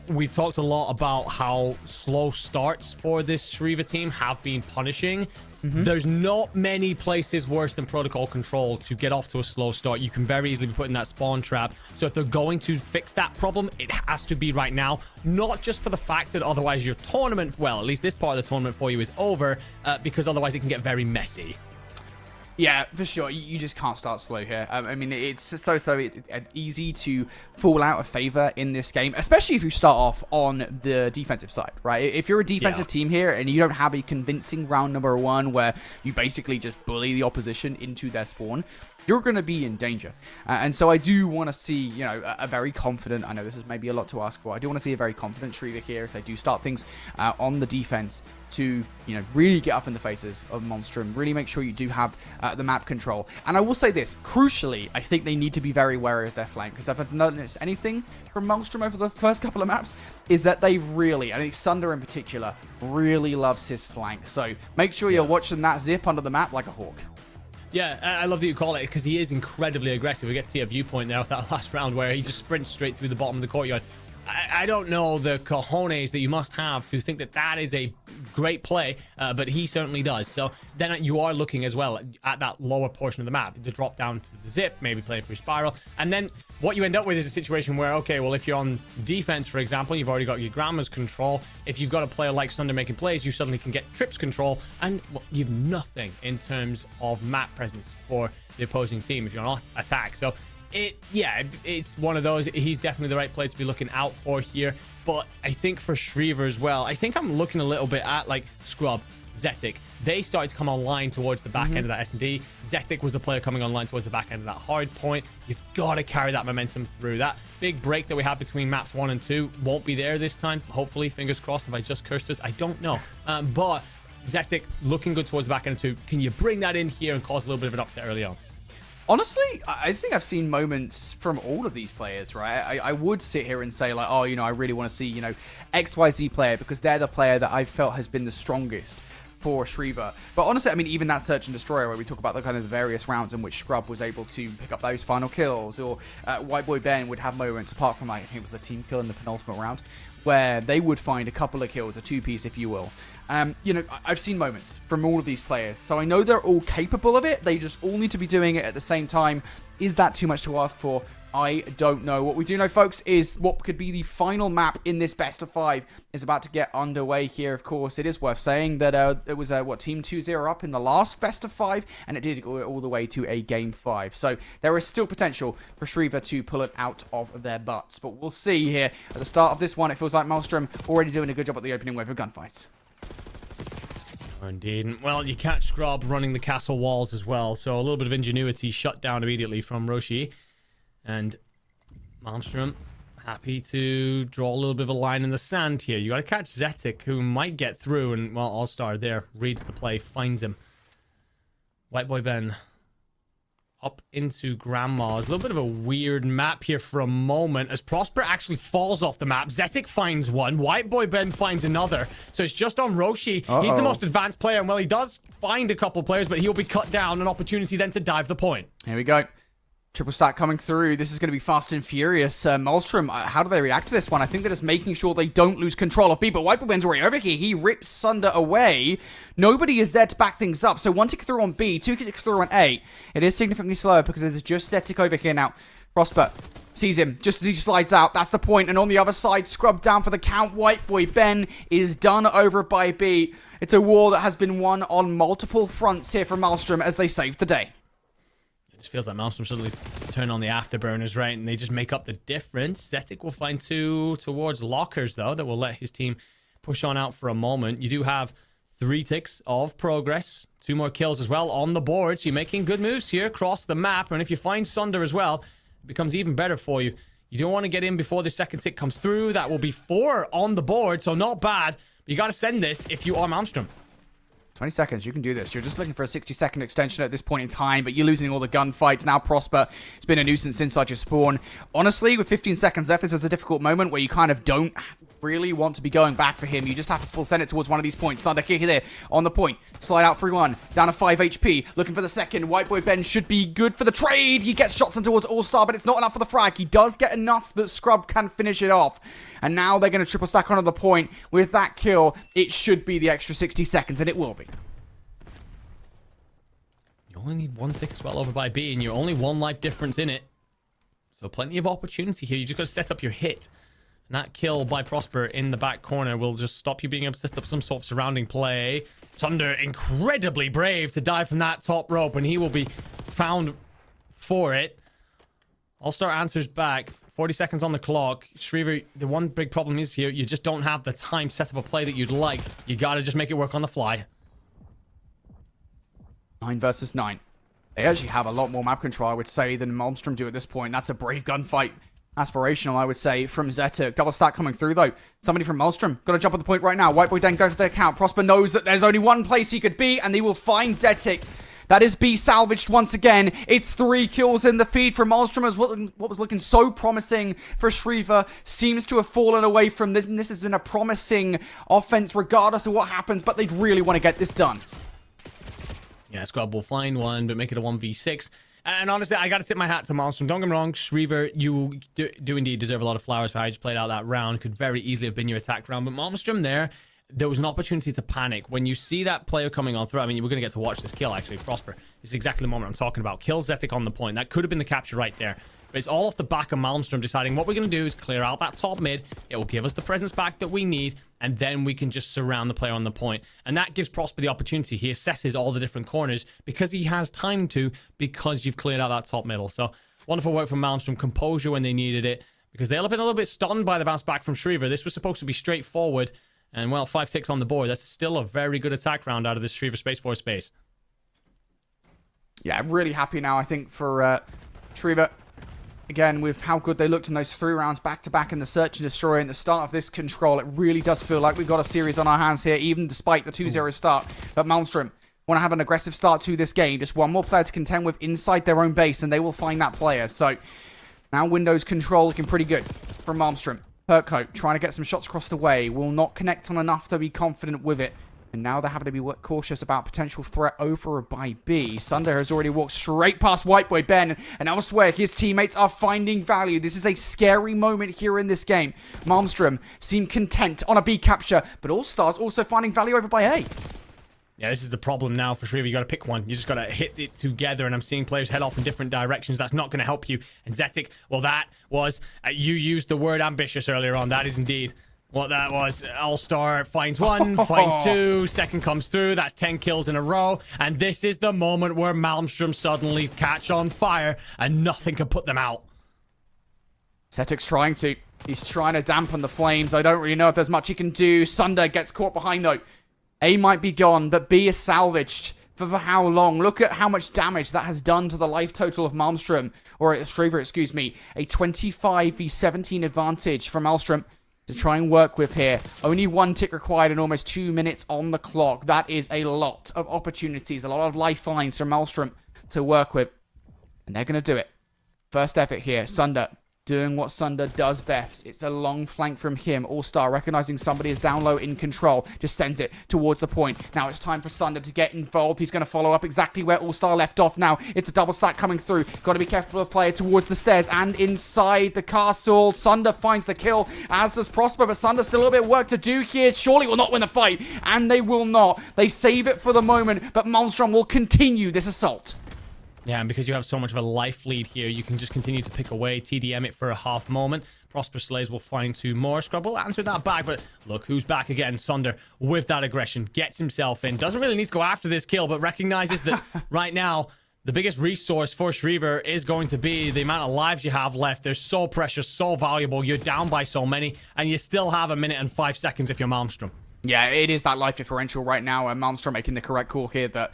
we've talked a lot about how slow starts for this Shriva team have been punishing. There's not many places worse than protocol control to get off to a slow start. You can very easily be put in that spawn trap. So if they're going to fix that problem, it has to be right now. Not just for the fact that otherwise your tournament, well, at least this part of the tournament for you is over, because otherwise it can get very messy. Yeah, for sure. You just can't start slow here. I mean, it's so easy to fall out of favor in this game, especially if you start off on the defensive side, right? If you're a defensive team here and you don't have a convincing round number 1 where you basically just bully the opposition into their spawn, you're going to be in danger. And so I do want to see, you know, a very confident, I know this is maybe a lot to ask for, I do want to see a very confident Shriva here if they do start things on the defense to, you know, really get up in the faces of Monstrum, really make sure you do have the map control. And I will say this, crucially, I think they need to be very wary of their flank, because if I've noticed anything from Monstrum over the first couple of maps, is that they really, I think Sunder in particular, really loves his flank. So make sure you're watching that zip under the map like a hawk. Yeah, I love that you call it, because he is incredibly aggressive. We get to see a viewpoint there of that last round where he just sprints straight through the bottom of the courtyard. I don't know the cojones that you must have to think that that is a great play, but he certainly does. So then you are looking as well at that lower portion of the map to drop down to the zip, maybe play through spiral. And then what you end up with is a situation where, okay, well, if you're on defense, for example, you've already got your Grandma's control. If you've got a player like Sunder making plays, you suddenly can get Trips control, and well, you've nothing in terms of map presence for the opposing team if you're on attack. So it's one of those. He's definitely the right player to be looking out for here. But I think for Shriva as well, I think I'm looking a little bit at like Scrub, Zetic. They started to come online towards the back end of that S&D. Zetic was the player coming online towards the back end of that Hardpoint. You've got to carry that momentum through. That big break that we have between maps 1 and 2 won't be there this time. Hopefully, fingers crossed. If I just cursed us, I don't know. But Zetic looking good towards the back end of 2. Can you bring that in here and cause a little bit of an upset early on? Honestly, I think I've seen moments from all of these players, right? I would sit here and say, like, oh, you know, I really want to see, you know, XYZ player, because they're the player that I felt has been the strongest for Shriva. But honestly, I mean, even that Search and Destroyer, where we talk about the kind of the various rounds in which Scrub was able to pick up those final kills, or White Boy Ben would have moments, apart from, like, I think it was the team kill in the penultimate round, where they would find a couple of kills, a 2-piece, if you will. You know, I've seen moments from all of these players, so I know they're all capable of it. They just all need to be doing it at the same time. Is that too much to ask for? I don't know. What we do know, folks, is what could be the final map in this best of 5 is about to get underway here. Of course, it is worth saying that it was, Team 2-0 up in the last best of 5, and it did go all the way to a Game 5. So there is still potential for Shriva to pull it out of their butts. But we'll see here at the start of this one. It feels like Maelstrom already doing a good job at the opening wave of gunfights. Indeed. Well, you catch Scrub running the castle walls as well, so a little bit of ingenuity shut down immediately from Roshi. And Malmstrom happy to draw a little bit of a line in the sand here. You got to catch Zetic, who might get through, and, well, All-Star there reads the play, finds him. White Boy Ben up into Grandma's. A little bit of a weird map here for a moment as Prosper actually falls off the map. Zetic finds one. White Boy Ben finds another. So it's just on Roshi. He's the most advanced player, and, well, he does find a couple players, but he'll be cut down. An opportunity then to dive the point. Here we go. Triple stack coming through. This is going to be fast and furious. Maelstrom, how do they react to this one? I think they're just making sure they don't lose control of B, but White Boy Ben's already over here. He rips Sunder away. Nobody is there to back things up. So 1 tick through on B, 2 ticks through on A. It is significantly slower because there's just Zetic over here now. Prosper sees him just as he slides out. That's the point. And on the other side, Scrub down for the count. White Boy Ben is done over by B. It's a war that has been won on multiple fronts here from Maelstrom as they save the day. It just feels like Malmstrom suddenly turn on the afterburners, right? And they just make up the difference. Zetic will find 2 towards lockers, though, that will let his team push on out for a moment. You do have 3 ticks of progress. 2 more kills as well on the board. So you're making good moves here across the map. And if you find Sunder as well, it becomes even better for you. You don't want to get in before the second tick comes through. That will be 4 on the board, so not bad. But you got to send this if you are Malmstrom. 20 seconds, you can do this. You're just looking for a 60-second extension at this point in time, but you're losing all the gunfights. Now Prosper, it's been a nuisance inside your spawn. Honestly, with 15 seconds left, this is a difficult moment where you kind of don't really want to be going back for him. You just have to full send it towards one of these points. Thunder kick there on the point. Slide out 3-1. Down to 5 HP. Looking for the second. White Boy Ben should be good for the trade. He gets shots in towards All-Star, but it's not enough for the frag. He does get enough that Scrub can finish it off. And now they're going to triple stack onto the point. With that kill, it should be the extra 60 seconds, and it will be. You only need one tick as well over by B, and you're only one life difference in it. So plenty of opportunity here. You just got to set up your hit. And that kill by Prosper in the back corner will just stop you being able to set up some sort of surrounding play. Thunder incredibly brave to dive from that top rope, and he will be found for it. All-Star answers back. 40 seconds on the clock. Shriver, the one big problem is here, you just don't have the time to set up a play that you'd like. You got to just make it work on the fly. 9 versus 9. They actually have a lot more map control, I would say, than Malmstrom do at this point. That's a brave gunfight. Aspirational, I would say, from Zetuk. Double stack coming through, though. Somebody from Malmstrom. Got to jump on the point right now. White Boy then goes for the account. Prosper knows that there's only one place he could be, and they will find Zetuk. That is B salvaged once again. It's 3 kills in the feed from Malmstrom, as what was looking so promising for Shriver seems to have fallen away from this. And this has been a promising offense regardless of what happens, but they'd really want to get this done. Yeah, Scrub will find one, but make it a 1v6. And honestly, I got to tip my hat to Malmstrom. Don't get me wrong, Shriver, you do indeed deserve a lot of flowers for how you just played out that round. Could very easily have been your attack round. But Malmstrom there was an opportunity to panic. When you see that player coming on through, I mean, we're going to get to watch this kill, actually, Prosper. This is exactly the moment I'm talking about. Kill Zetik on the point. That could have been the capture right there. But it's all off the back of Malmstrom deciding what we're going to do is clear out that top mid. It will give us the presence back that we need, and then we can just surround the player on the point. And that gives Prosper the opportunity. He assesses all the different corners because he has time to, because you've cleared out that top middle. So wonderful work from Malmstrom. Composure when they needed it, because they'll have been a little bit stunned by the bounce back from Shriver. This was supposed to be straightforward. And, well, 5 ticks on the board. That's still a very good attack round out of this Shriver Space Force space. Yeah, I'm really happy now, I think, for Shriver. Again, with how good they looked in those 3 rounds back-to-back in the Search and Destroy and the start of this control, it really does feel like we've got a series on our hands here, even despite the 2-0 start. But Malmstrom want to have an aggressive start to this game. Just one more player to contend with inside their own base, and they will find that player. So, now Windows control looking pretty good from Malmstrom. Perkcoat trying to get some shots across the way. Will not connect on enough to be confident with it. And now they're having to be cautious about potential threat over by B. Sunder has already walked straight past White Boy Ben. And elsewhere, his teammates are finding value. This is a scary moment here in this game. Malmstrom seemed content on a B capture. But All-Stars also finding value over by A. Yeah, this is the problem now for Shriver. You got to pick one. You just got to hit it together, and I'm seeing players head off in different directions. That's not going to help you. And Zetik, well, that was... you used the word ambitious earlier on. That is indeed what that was. All-Star finds one, finds 2, second comes through. That's 10 kills in a row. And this is the moment where Malmstrom suddenly catch on fire, and nothing can put them out. Zetik's trying to. He's trying to dampen the flames. I don't really know if there's much he can do. Sunder gets caught behind, though. A might be gone, but B is salvaged. For how long? Look at how much damage that has done to the life total of Malmstrom. Or Shriver, excuse me. A 25v17 advantage from Malmstrom to try and work with here. Only 1 tick required and almost 2 minutes on the clock. That is a lot of opportunities. A lot of lifelines from Malmstrom to work with. And they're going to do it. First effort here. Sunder doing what Sunder does best. It's a long flank from him. All-Star recognizing somebody is down low in control. Just sends it towards the point. Now it's time for Sunder to get involved. He's going to follow up exactly where All-Star left off now. It's a double stack coming through. Got to be careful of player towards the stairs and inside the castle. Sunder finds the kill, as does Prosper, but Sunder still a little bit of work to do here. Surely will not win the fight, and they will not. They save it for the moment, but Malmstrom will continue this assault. Yeah, and because you have so much of a life lead here, you can just continue to pick away, TDM it for a half moment. Prosper Slays will find 2 more. Scrub will answer that back, but look who's back again. Sunder, with that aggression, gets himself in. Doesn't really need to go after this kill, but recognizes that right now, the biggest resource for Shriver is going to be the amount of lives you have left. They're so precious, so valuable. You're down by so many, and you still have 1 minute and 5 seconds if you're Malmstrom. Yeah, it is that life differential right now, and Malmstrom making the correct call here that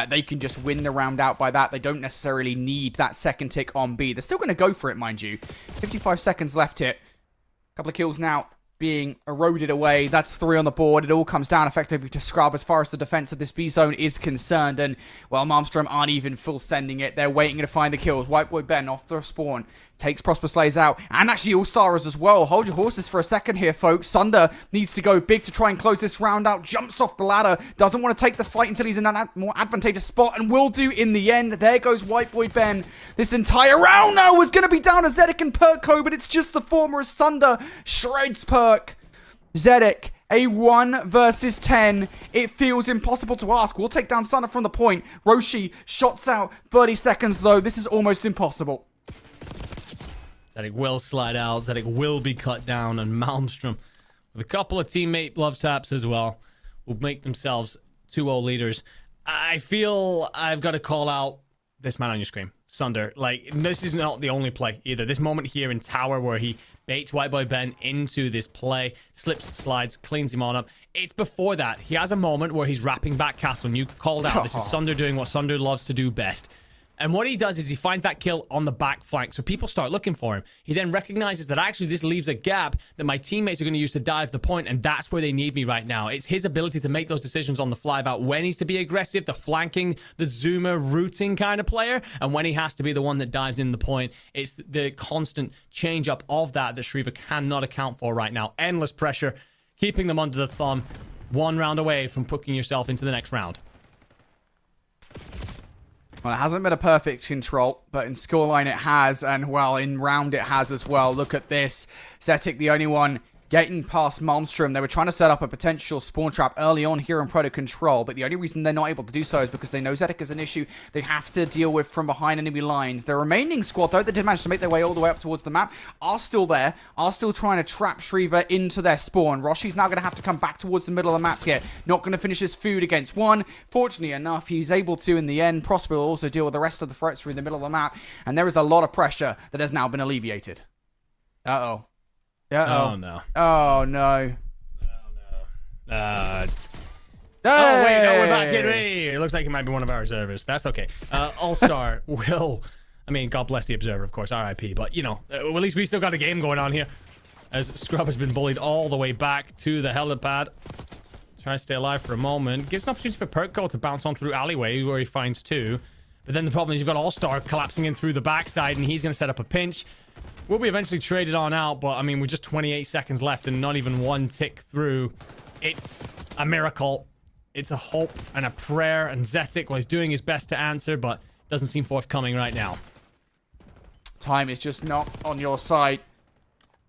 they can just win the round out by that. They don't necessarily need that second tick on B. They're still going to go for it, mind you. 55 seconds left here. Couple of kills now being eroded away. That's 3 on the board. It all comes down effectively to Scrub as far as the defense of this B zone is concerned. And, well, Malmstrom aren't even full sending it. They're waiting to find the kills. White Boy Ben off the spawn. Takes Prosper Slays out. And actually All-Stars as well. Hold your horses for a second here, folks. Sunder needs to go big to try and close this round out. Jumps off the ladder. Doesn't want to take the fight until he's in a more advantageous spot. And will do in the end. There goes White Boy Ben. This entire round now was going to be down to Zedek and Perko. But it's just the former as Sunder shreds Perk. Zedek, a 1 versus 10. It feels impossible to ask. We'll take down Sunder from the point. Roshi shots out. 30 seconds though. This is almost impossible. Zedek will slide out. Zedek will be cut down. And Malmstrom, with a couple of teammate love taps as well, will make themselves 2-0 leaders. I feel I've got to call out this man on your screen, Sunder. Like, this is not the only play either. This moment here in Tower where he baits White Boy Ben into this play, slips, slides, cleans him on up. It's before that. He has a moment where he's wrapping back Castle, and you called out. This is Sunder doing what Sunder loves to do best. And what he does is he finds that kill on the back flank, so people start looking for him. He then recognizes that actually this leaves a gap that my teammates are going to use to dive the point, and that's where they need me right now. It's his ability to make those decisions on the fly about when he's to be aggressive, the flanking, the zoomer, rooting kind of player, and when he has to be the one that dives in the point. It's the constant change up of that Shriva cannot account for right now. Endless pressure, keeping them under the thumb, 1 round away from putting yourself into the next round. Well, it hasn't been a perfect control, but in scoreline it has, and, well, in round it has as well. Look at this. Zetic, the only one getting past Malmstrom. They were trying to set up a potential spawn trap early on here in Proto Control, but the only reason they're not able to do so is because they know Zetic is an issue they have to deal with from behind enemy lines. The remaining squad, though, that did manage to make their way all the way up towards the map, are still there, are still trying to trap Shriva into their spawn. Roshi's now going to have to come back towards the middle of the map here. Not going to finish his food against one. Fortunately enough, he's able to in the end. Prosper will also deal with the rest of the threats through the middle of the map, and there is a lot of pressure that has now been alleviated. Uh-oh. Uh-oh. Oh, no. Oh, no. Oh, wait, no, we're back in. Hey, it looks like he might be one of our observers. That's okay. All-Star will... I mean, God bless the observer, of course, RIP. But, you know, at least we still got a game going on here. As Scrub has been bullied all the way back to the helipad. Trying to stay alive for a moment. Gives an opportunity for Perko to bounce on through alleyway where he finds 2. But then the problem is you've got All-Star collapsing in through the backside, and he's going to set up a pinch. Will be eventually traded on out, but I mean, with just 28 seconds left and not even 1 tick through, it's a miracle. It's a hope and a prayer, and Zetic was doing his best to answer, but doesn't seem forthcoming right now. Time is just not on your side.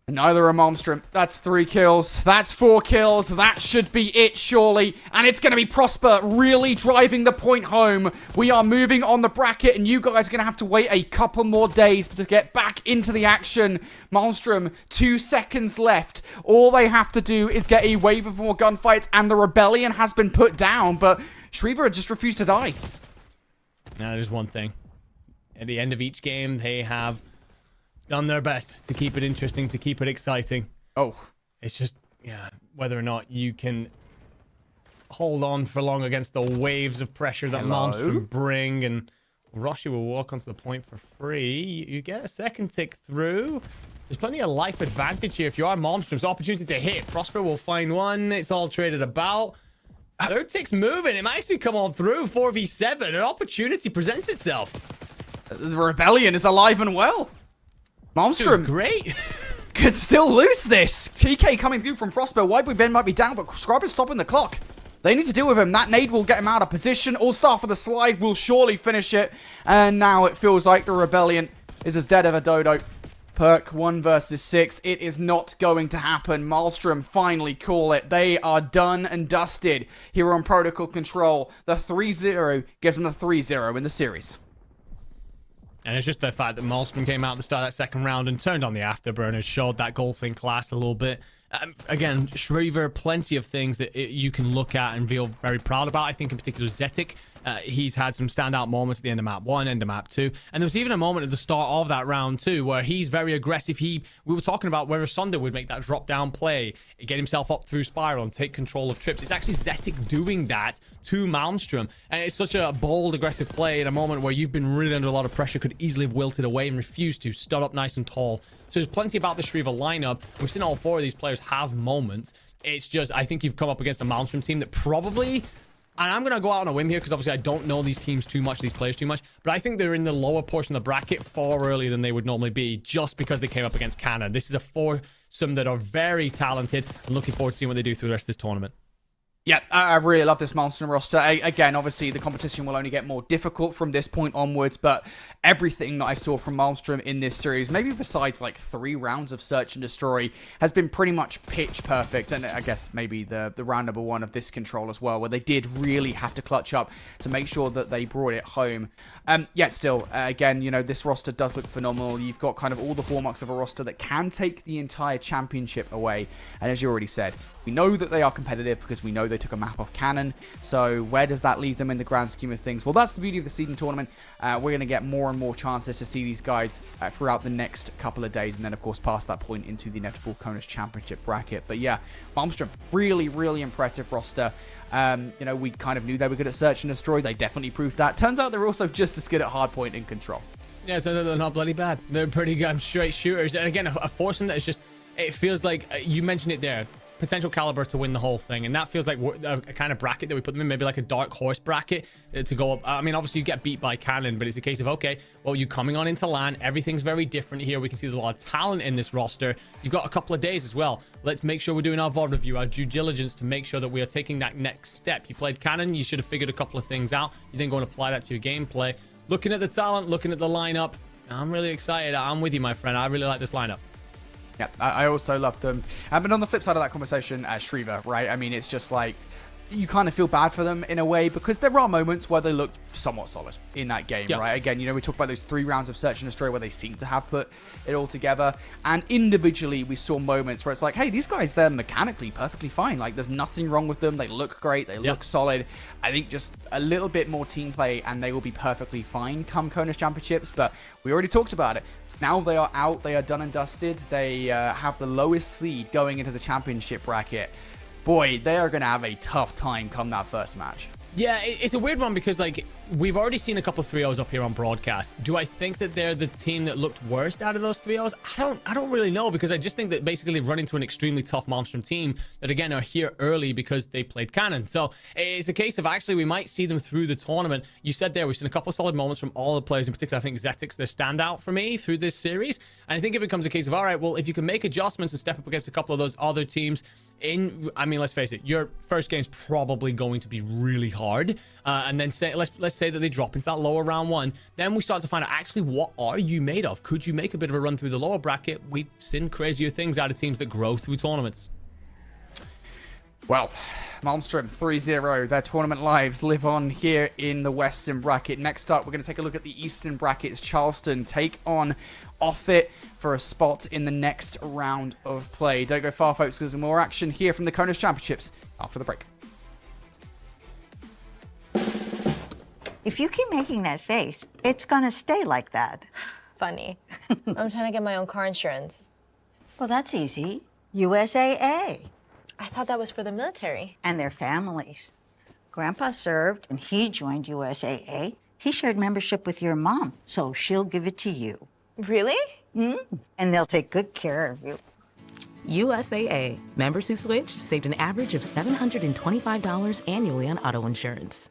And neither are Malmstrom. That's 3 kills. That's 4 kills. That should be it, surely. And it's going to be Prosper really driving the point home. We are moving on the bracket, and you guys are going to have to wait a couple more days to get back into the action. Malmstrom, 2 seconds left. All they have to do is get a wave of more gunfights, and the rebellion has been put down, but Shriva just refused to die. Now, there's one thing. At the end of each game, they have done their best to keep it interesting, to keep it exciting. Oh. It's just, yeah, whether or not you can hold on for long against the waves of pressure that Malmstrom bring, and Roshi will walk onto the point for free. You get a second tick through. There's plenty of life advantage here if you are Malmstrom's opportunity to hit. Prosper will find 1. It's all traded about. Third tick's moving. It might actually come on through. 4v7. An opportunity presents itself. The rebellion is alive and well. Malmstrom great. could still lose this. TK coming through from Prosper. White Boy Ben might be down, but Scrub is stopping the clock. They need to deal with him. That nade will get him out of position. All-Star for the slide will surely finish it. And now it feels like the rebellion is as dead as a dodo. Perk 1 versus 6. It is not going to happen. Malmstrom finally call it. They are done and dusted here on Protocol Control. The 3-0 gives them the 3-0 in the series. And it's just the fact that Malmstrom came out at the start of that second round and turned on the afterburners, showed that golfing class a little bit. Again, Shriva, plenty of things that you can look at and feel very proud about. I think in particular Zetic He's had some standout moments at the end of map 1, end of map 2. And there was even a moment at the start of that round 2 where he's very aggressive. We were talking about whether Sunder would make that drop-down play, get himself up through Spiral and take control of trips. It's actually Zetic doing that to Malmstrom. And it's such a bold, aggressive play in a moment where you've been really under a lot of pressure, could easily have wilted away and refused to. Stood up nice and tall. So there's plenty about the Shriva lineup. We've seen all 4 of these players have moments. It's just, I think you've come up against a Malmstrom team that probably, and I'm going to go out on a whim here because obviously I don't know these teams too much, these players too much, but I think they're in the lower portion of the bracket far earlier than they would normally be just because they came up against Canada. This is a foursome that are very talented. I'm looking forward to seeing what they do through the rest of this tournament. Yeah, I really love this Malmstrom roster. Again, obviously, the competition will only get more difficult from this point onwards, but everything that I saw from Malmstrom in this series, maybe besides like 3 rounds of Search and Destroy, has been pretty much pitch perfect. And I guess maybe the round number 1 of this control as well, where they did really have to clutch up to make sure that they brought it home. Yet still, again, you know, this roster does look phenomenal. You've got kind of all the hallmarks of a roster that can take the entire championship away. And as you already said, we know that they are competitive because we know they took a map off Cannon. So where does that leave them in the grand scheme of things? Well, that's the beauty of the seeding tournament. We're going to get more and more chances to see these guys throughout the next couple of days. And then, of course, past that point into the inevitable CONUS Championship bracket. But yeah, Malmstrom, really, really impressive roster. You know, we kind of knew they were good at Search and Destroy. They definitely proved that. Turns out they're also just as good at Hardpoint and Control. Yeah, so they're not bloody bad. They're pretty good, straight shooters. And again, a foursome that is just, it feels like, you mentioned it there, potential caliber to win the whole thing, and that feels like a kind of bracket that we put them in, maybe like a dark horse bracket to go up. I mean, obviously you get beat by Cannon, but it's a case of, okay, well, you coming on into LAN, everything's very different here. We can see there's a lot of talent in this roster. You've got a couple of days as well. Let's make sure we're doing our VOD review, our due diligence to make sure that we are taking that next step. You played Cannon, you should have figured a couple of things out. You then go and apply that to your gameplay. Looking at the talent, looking at the lineup, I'm really excited. I'm with you, my friend. I really like this lineup. Yeah, I also love them. But on the flip side of that conversation, Shriva, right? I mean, it's just like, you kind of feel bad for them in a way because there are moments where they look somewhat solid in that game, right? Again, you know, we talked about those 3 rounds of Search and Destroy where they seem to have put it all together. And individually, we saw moments where it's like, hey, these guys, they're mechanically perfectly fine. Like, there's nothing wrong with them. They look great. They look solid. I think just a little bit more team play and they will be perfectly fine come CONUS Championships. But we already talked about it. Now they are out. They are done and dusted. They have the lowest seed going into the championship bracket. Boy, they are going to have a tough time come that first match. Yeah, it's a weird one because, like, we've already seen a couple of 3-0s up here on broadcast. Do I think that they're the team that looked worst out of those 3-0s? I don't really know, because I just think that basically they've run into an extremely tough Malmstrom team that, again, are here early because they played Cannon. So it's a case of actually we might see them through the tournament. You said there, we've seen a couple of solid moments from all the players. In particular, I think Zetic's their standout for me through this series. And I think it becomes a case of, all right, well, if you can make adjustments and step up against a couple of those other teams I mean, let's face it, your first game's probably going to be really hard. And then let's say that they drop into that lower round 1. Then we start to find out actually what are you made of? Could you make a bit of a run through the lower bracket? We've seen crazier things out of teams that grow through tournaments. Well, Malmstrom 3-0. Their tournament lives live on here in the Western bracket. Next up, we're going to take a look at the Eastern brackets. Charleston take on Offit for a spot in the next round of play. Don't go far, folks, because there's more action here from the CONUS Championships after the break. If you keep making that face, it's gonna stay like that. Funny. I'm trying to get my own car insurance. Well, that's easy. USAA. I thought that was for the military. And their families. Grandpa served and he joined USAA. He shared membership with your mom, so she'll give it to you. Really? And they'll take good care of you. USAA. Members who switched saved an average of $725 annually on auto insurance.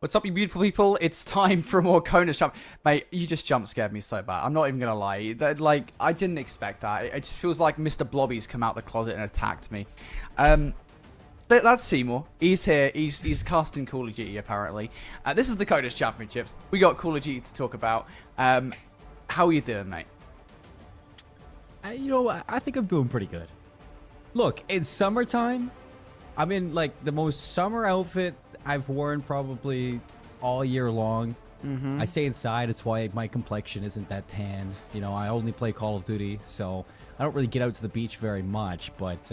What's up, you beautiful people? It's time for more CONUS jump. Mate, you just jump scared me so bad. I'm not even going to lie. Like, I didn't expect that. It just feels like Mr. Blobby's come out the closet and attacked me. That's Seymour. He's here. He's casting Call of Duty, apparently. This is the CONUS Championships. We got Call of Duty to talk about. How are you doing, mate? You know, I think I'm doing pretty good. Look, it's summertime. I'm in, like, the most summer outfit I've worn probably all year long. I stay inside. It's why my complexion isn't that tanned. You know, I only play Call of Duty, so I don't really get out to the beach very much. But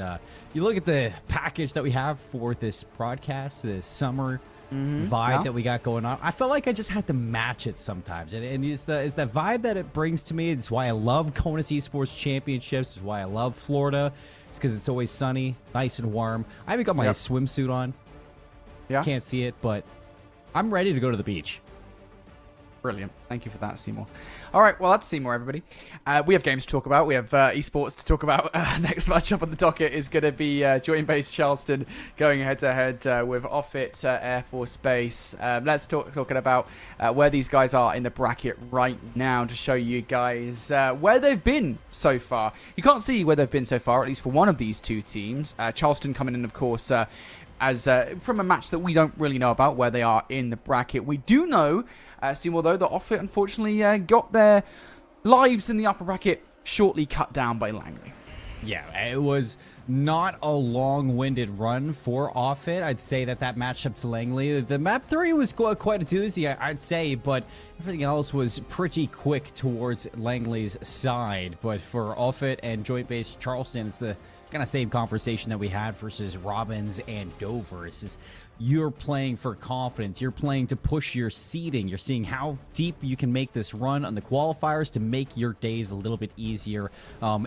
you look at the package that we have for this broadcast, this summer vibe that we got going on. I felt like I just had to match it sometimes. And it's that vibe that it brings to me. It's why I love CONUS Esports Championships. It's why I love Florida. It's because it's always sunny, nice and warm. I even got my swimsuit on. Yeah. Can't see it, but I'm ready to go to the beach. Brilliant. Thank you for that, Seymour. All right, well, that's Seymour, everybody. We have games to talk about. We have esports to talk about. Next matchup on the docket is going to be joint-based Charleston going head-to-head with Offutt Air Force Base. Let's talking about where these guys are in the bracket right now to show you guys where they've been so far. You can't see where they've been so far, at least for one of these two teams. Charleston coming in, of course, as from a match that we don't really know about where they are in the bracket. We do know, Seymour, though, that Offutt unfortunately got their lives in the upper bracket shortly cut down by Langley. Yeah, it was not a long-winded run for Offutt. I'd say that matchup to Langley, the map 3 was quite a doozy, I'd say, but everything else was pretty quick towards Langley's side. But for Offutt and joint-based Charleston, it's the kind of same conversation that we had versus Robbins and Dover. It's just, you're playing for confidence. You're playing to push your seeding. You're seeing how deep you can make this run on the qualifiers to make your days a little bit easier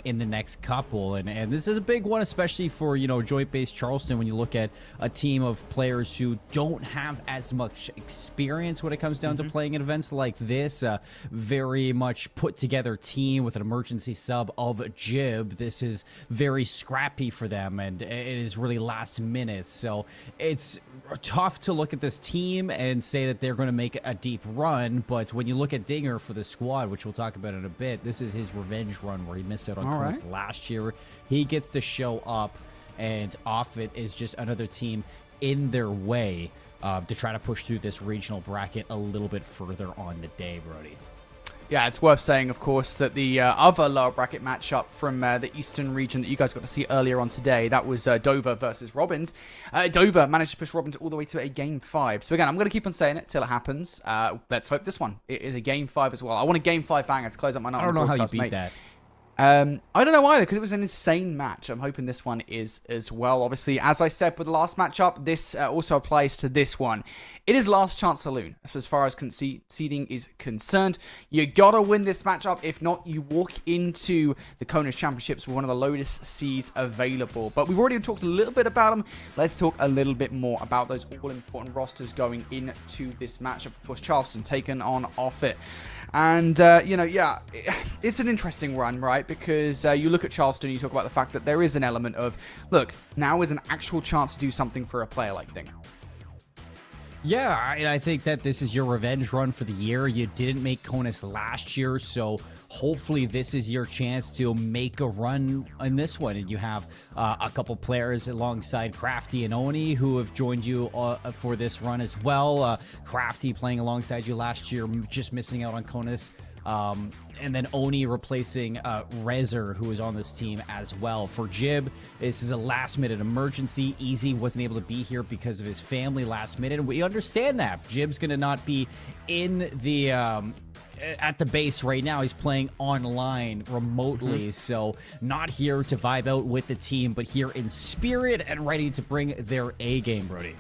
in the next couple. And this is a big one, especially for, you know, joint-based Charleston, when you look at a team of players who don't have as much experience when it comes down to playing in events like this. Very much put together team with an emergency sub of Jib. This is very scrappy for them, and it is really last minute. So it's tough to look at this team and say that they're going to make a deep run, but when you look at Dinger for the squad, which we'll talk about in a bit, this is his revenge run where he missed out on CONUS last year. He gets to show up, and Offutt is just another team in their way to try to push through this regional bracket a little bit further on the day, Brody. Yeah, it's worth saying, of course, that the other lower bracket matchup from the Eastern region that you guys got to see earlier on today, that was Dover versus Robbins. Dover managed to push Robbins all the way to a Game 5. So again, I'm going to keep on saying it till it happens. Let's hope this one is a Game 5 as well. I want a Game 5 banger to close up my night. I don't know how you beat that. I don't know either, because it was an insane match. I'm hoping this one is as well. Obviously, as I said with the last matchup, this also applies to this one. It is last chance saloon, as far as seeding is concerned. You gotta win this matchup. If not, you walk into the CONUS Championships with one of the lowest seeds available. But we've already talked a little bit about them. Let's talk a little bit more about those all-important rosters going into this matchup. Of course, Charleston taken on Offutt. And, you know, yeah, it's an interesting run, right? Because you look at Charleston, you talk about the fact that there is an element of, look, now is an actual chance to do something for a player like Dinger. Yeah, I think that this is your revenge run for the year. You didn't make CONUS last year, so hopefully this is your chance to make a run in this one. And you have a couple players alongside Crafty and Oni who have joined you for this run as well. Crafty playing alongside you last year, just missing out on CONUS. And then Oni replacing Rezer, who is on this team as well. For Jib, this is a last-minute emergency. Easy wasn't able to be here because of his family last minute, and we understand that. Jib's going to not be in the at the base right now. He's playing online remotely, so not here to vibe out with the team, but here in spirit and ready to bring their A game, Brody.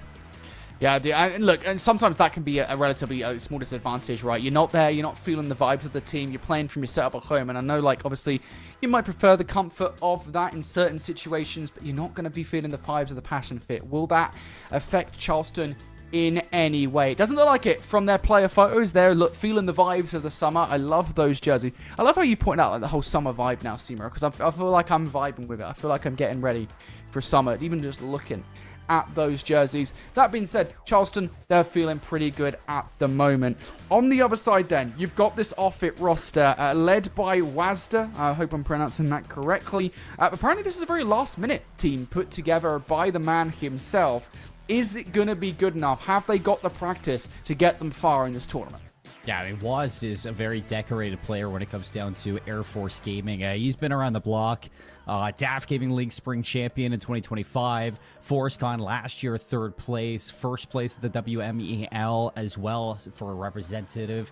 Yeah, dude. And look, and sometimes that can be a relatively small disadvantage, right? You're not there, you're not feeling the vibes of the team, you're playing from your setup at home, and I know, like, obviously, you might prefer the comfort of that in certain situations, but you're not going to be feeling the vibes of the passion fit. Will that affect Charleston in any way? It doesn't look like it from their player photos. They're feeling the vibes of the summer. I love those jerseys. I love how you point out like, the whole summer vibe now, Seymour, because I feel like I'm vibing with it. I feel like I'm getting ready for summer, even just looking at those jerseys. That being said, Charleston, they're feeling pretty good at the moment. On the other side then, you've got this off-it roster led by Wazda. I hope I'm pronouncing that correctly. Apparently this is a very last-minute team put together by the man himself. Is it going to be good enough? Have they got the practice to get them far in this tournament? Yeah, I mean, Waz is a very decorated player when it comes down to Air Force Gaming. He's been around the block. DAF Gaming League Spring Champion in 2025. ForestCon last year, 3rd place. 1st place at the WMEL as well for a representative.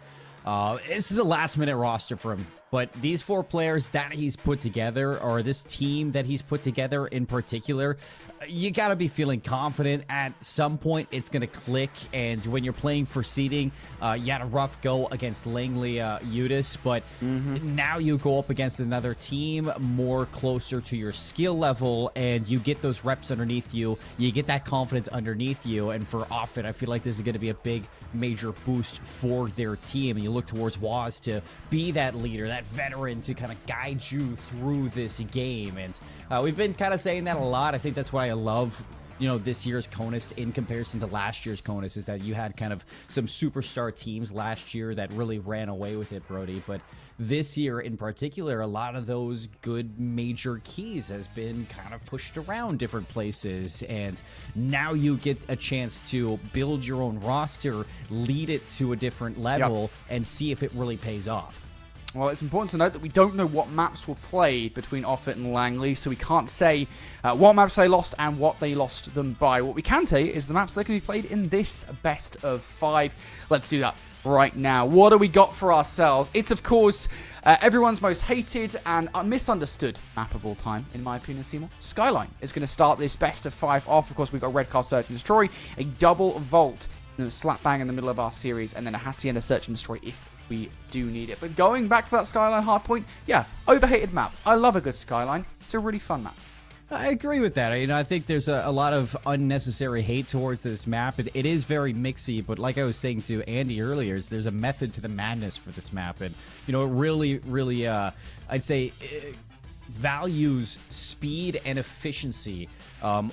This is a last-minute roster for him. But these 4 players that he's put together, or this team that he's put together in particular, you got to be feeling confident. At some point, it's going to click. And when you're playing for seeding, you had a rough go against Langley Udis. But now you go up against another team more closer to your skill level, and you get those reps underneath you. You get that confidence underneath you. And for Offit, I feel like this is going to be a big, major boost for their team. And you look towards Waz to be that leader, that veteran to kind of guide you through this game. And we've been kind of saying that a lot. I think that's why I love, you know, this year's CONUS in comparison to last year's CONUS, is that you had kind of some superstar teams last year that really ran away with it, Brody. But this year in particular, a lot of those good major keys has been kind of pushed around different places. And now you get a chance to build your own roster, lead it to a different level, and see if it really pays off. Well, it's important to note that we don't know what maps were played between Offit and Langley, so we can't say what maps they lost and what they lost them by. What we can say is the maps that can be played in this best of 5. Let's do that right now. What do we got for ourselves? It's, of course, everyone's most hated and misunderstood map of all time, in my opinion, Seymour. Skyline is going to start this best of 5 off. Of course, we've got Red Car Search and Destroy, a double vault, slap bang in the middle of our series, and then a Hacienda Search and Destroy if we do need it. But going back to that Skyline Hardpoint, yeah, overhated map. I love a good Skyline. It's a really fun map. I agree with that. You know, I think there's a lot of unnecessary hate towards this map. It is very mixy, but like I was saying to Andy earlier, there's a method to the madness for this map. And, you know, it really, I'd say, values speed and efficiency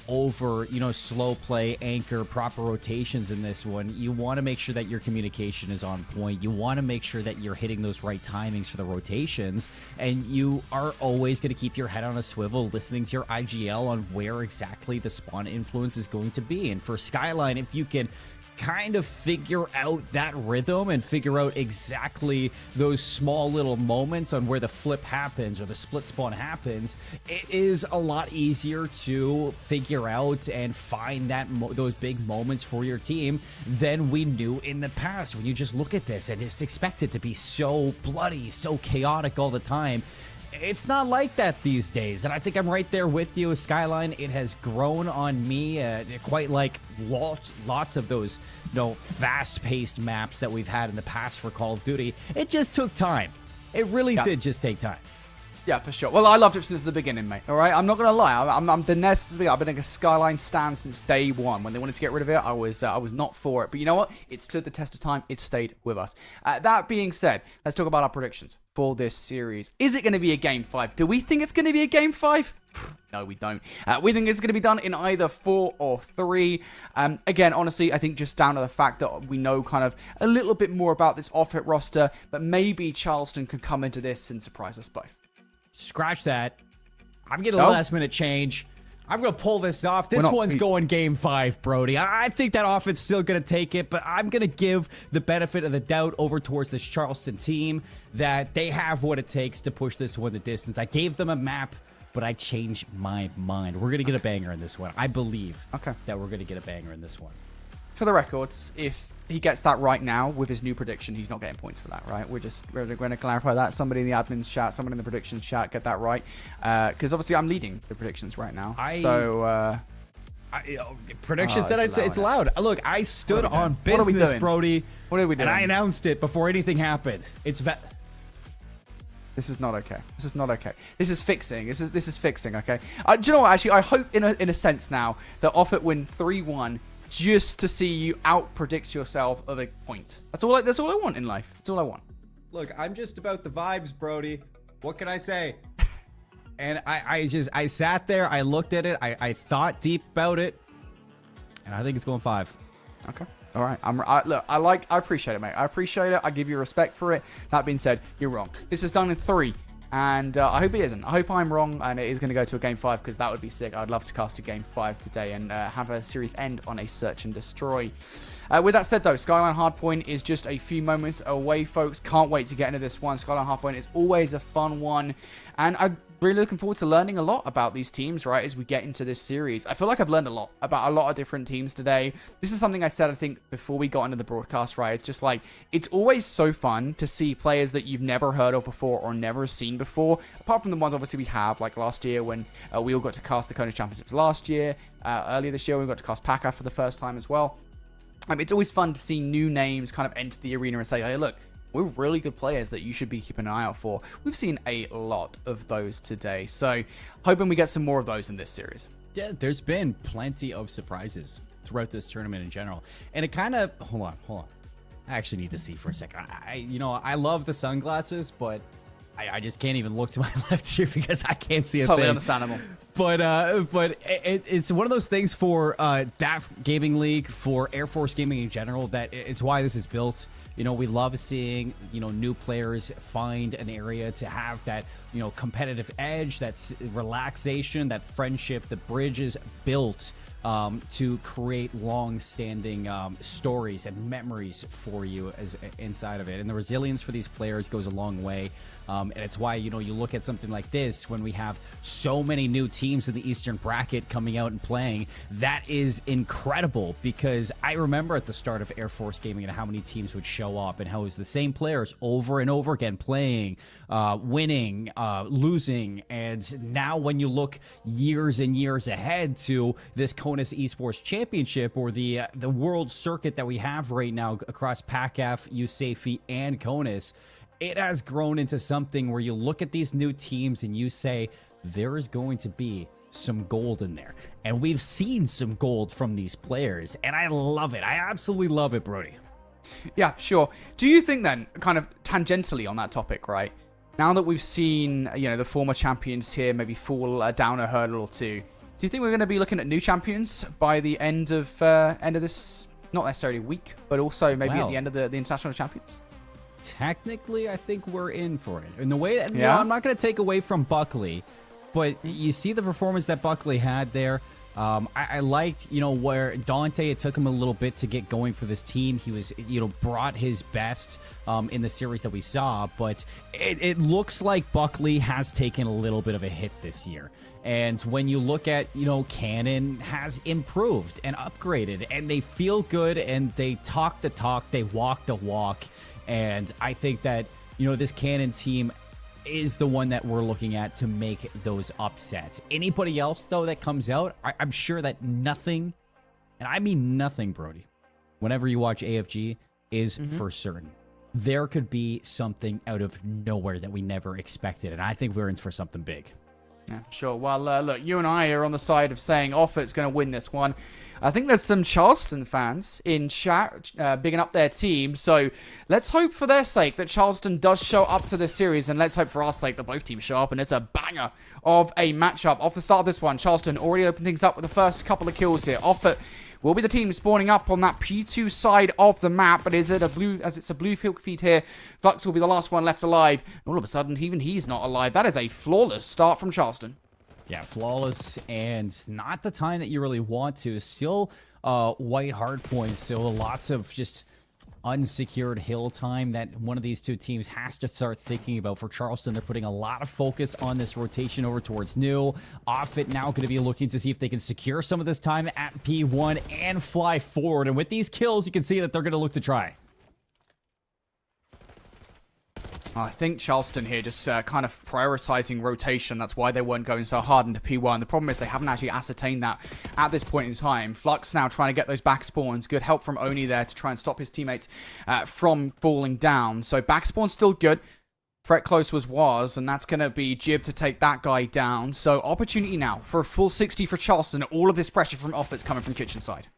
over, you know, slow play, anchor, proper rotations in this one. You want to make sure that your communication is on point. You want to make sure that you're hitting those right timings for the rotations, and you are always going to keep your head on a swivel listening to your IGL on where exactly the spawn influence is going to be. And for Skyline, if you can kind of figure out that rhythm and figure out exactly those small little moments on where the flip happens or the split spawn happens, it is a lot easier to figure out and find that those big moments for your team than we knew in the past. When you just look at this and just expect it to be so bloody, so chaotic all the time, it's not like that these days. And I think I'm right there with you. Skyline, it has grown on me quite like lots of those, you know, fast-paced maps that we've had in the past for Call of Duty. It just took time. It really did just take time. Yeah, for sure. Well, I loved it since the beginning, mate. All right, I'm not gonna lie. I've been there since the beginning. I've been a Skyline stan since day one. When they wanted to get rid of it, I was not for it. But you know what? It stood the test of time. It stayed with us. That being said, let's talk about our predictions for this series. Is it going to be a Game 5? Do we think it's going to be a Game 5? No, we don't. We think it's going to be done in either 4 or 3. Again, honestly, I think just down to the fact that we know kind of a little bit more about this off-it roster, but maybe Charleston could come into this and surprise us both. Scratch that. I'm getting a last-minute change. I'm going to pull this off. This one's going Game 5, Brody. I think that offense still going to take it, but I'm going to give the benefit of the doubt over towards this Charleston team that they have what it takes to push this one the distance. I gave them a map, but I changed my mind. We're going to get a banger in this one. I believe that we're going to get a banger in this one. For the records, if he gets that right now with his new prediction, he's not getting points for that, right? We're going to clarify that. Somebody in the admins chat, somebody in the predictions chat, get that right. Because obviously I'm leading the predictions right now. Prediction said it's loud. Look, I stood on business, Brody. What are we doing? And I announced it before anything happened. This is not okay. This is not okay. This is fixing. This is fixing, okay? Do you know what? Actually, I hope in a sense now that Offit win 3-1 just to see you out-predict yourself of a point. That's all I want in life. That's all I want. Look, I'm just about the vibes, Brody. What can I say? And I sat there, I looked at it, I thought deep about it, And I think it's going 5. Okay. All right. I appreciate it, mate. I appreciate it. I give you respect for it. That being said, you're wrong. This is done in 3. And I hope it isn't. I hope I'm wrong and it is going to go to a game 5 because that would be sick. I'd love to cast a game 5 today and have a series end on a search and destroy. With that said, though, Skyline Hardpoint is just a few moments away, folks. Can't wait to get into this one. Skyline Hardpoint is always a fun one. And I'm really looking forward to learning a lot about these teams, right, as we get into this series. I feel like I've learned a lot about a lot of different teams today. This is something I said, I think, before we got into the broadcast, right? It's just like, it's always so fun to see players that you've never heard of before or never seen before. Apart from the ones, obviously, we have, like last year when we all got to cast the CONUS Championships last year. Earlier this year, we got to cast PACA for the first time as well. It's always fun to see new names kind of enter the arena and say, hey, look, we're really good players that you should be keeping an eye out for. We've seen a lot of those today, so hoping we get some more of those in this series. Yeah, there's been plenty of surprises throughout this tournament in general. And it kind of... Hold on. I actually need to see for a second. I love the sunglasses, but I just can't even look to my left here because I can't see a totally thing. Understandable. But it's one of those things for DAF Gaming League, for Air Force Gaming in general, that it's why this is built. We love seeing, new players find an area to have that, competitive edge, that relaxation, that friendship, the bridges built to create long-standing stories and memories for you as inside of it. And the resilience for these players goes a long way. And it's why, you look at something like this when we have so many new teams in the Eastern bracket coming out and playing. That is incredible because I remember at the start of Air Force Gaming and how many teams would show up and how it was the same players over and over again playing, winning, losing. And now when you look years and years ahead to this CONUS Esports Championship or the world circuit that we have right now across PACAF, USAFE, and CONUS, it has grown into something where you look at these new teams and you say, there is going to be some gold in there. And we've seen some gold from these players, and I love it. I absolutely love it, Brody. Yeah, sure. Do you think then, kind of tangentially on that topic, right? Now that we've seen, the former champions here maybe fall down a hurdle or two, do you think we're going to be looking at new champions by the end of this, not necessarily week, but also maybe at the end of the International Champions? Technically, I think we're in for it. In the way that, I'm not going to take away from Buckley, but you see the performance that Buckley had there. I liked, where Dante, it took him a little bit to get going for this team. He was, brought his best in the series that we saw, but it looks like Buckley has taken a little bit of a hit this year. And when you look at, Cannon has improved and upgraded, and they feel good, and they talk the talk, they walk the walk. And I think that, this Cannon team is the one that we're looking at to make those upsets. Anybody else, though, that comes out, I'm sure that nothing, and I mean nothing, Brody, whenever you watch AFG, is for certain. There could be something out of nowhere that we never expected, and I think we're in for something big. Yeah, sure. Well, look, you and I are on the side of saying Offutt's going to win this one. I think there's some Charleston fans in chat bigging up their team, so let's hope for their sake that Charleston does show up to this series, and let's hope for our sake that both teams show up, and it's a banger of a matchup. Off the start of this one, Charleston already opened things up with the first couple of kills here. Offutt will be the team spawning up on that P2 side of the map, but as it's a blue field feed here, Flux will be the last one left alive. All of a sudden, even he's not alive. That is a flawless start from Charleston. Yeah, flawless, and not the time that you really want to. Still white hard points, so lots of just unsecured hill time that one of these two teams has to start thinking about. For Charleston, they're putting a lot of focus on this rotation over towards New. Offutt now going to be looking to see if they can secure some of this time at P1 and fly forward. And with these kills, you can see that they're going to look to try. I think Charleston here just kind of prioritizing rotation. That's why they weren't going so hard into P1. The problem is they haven't actually ascertained that at this point in time. Flux now trying to get those back spawns. Good help from Oni there to try and stop his teammates from falling down. So back spawn's still good. Threat close was, and that's going to be Jib to take that guy down. So opportunity now for a full 60 for Charleston. All of this pressure from Offutt's coming from kitchen side.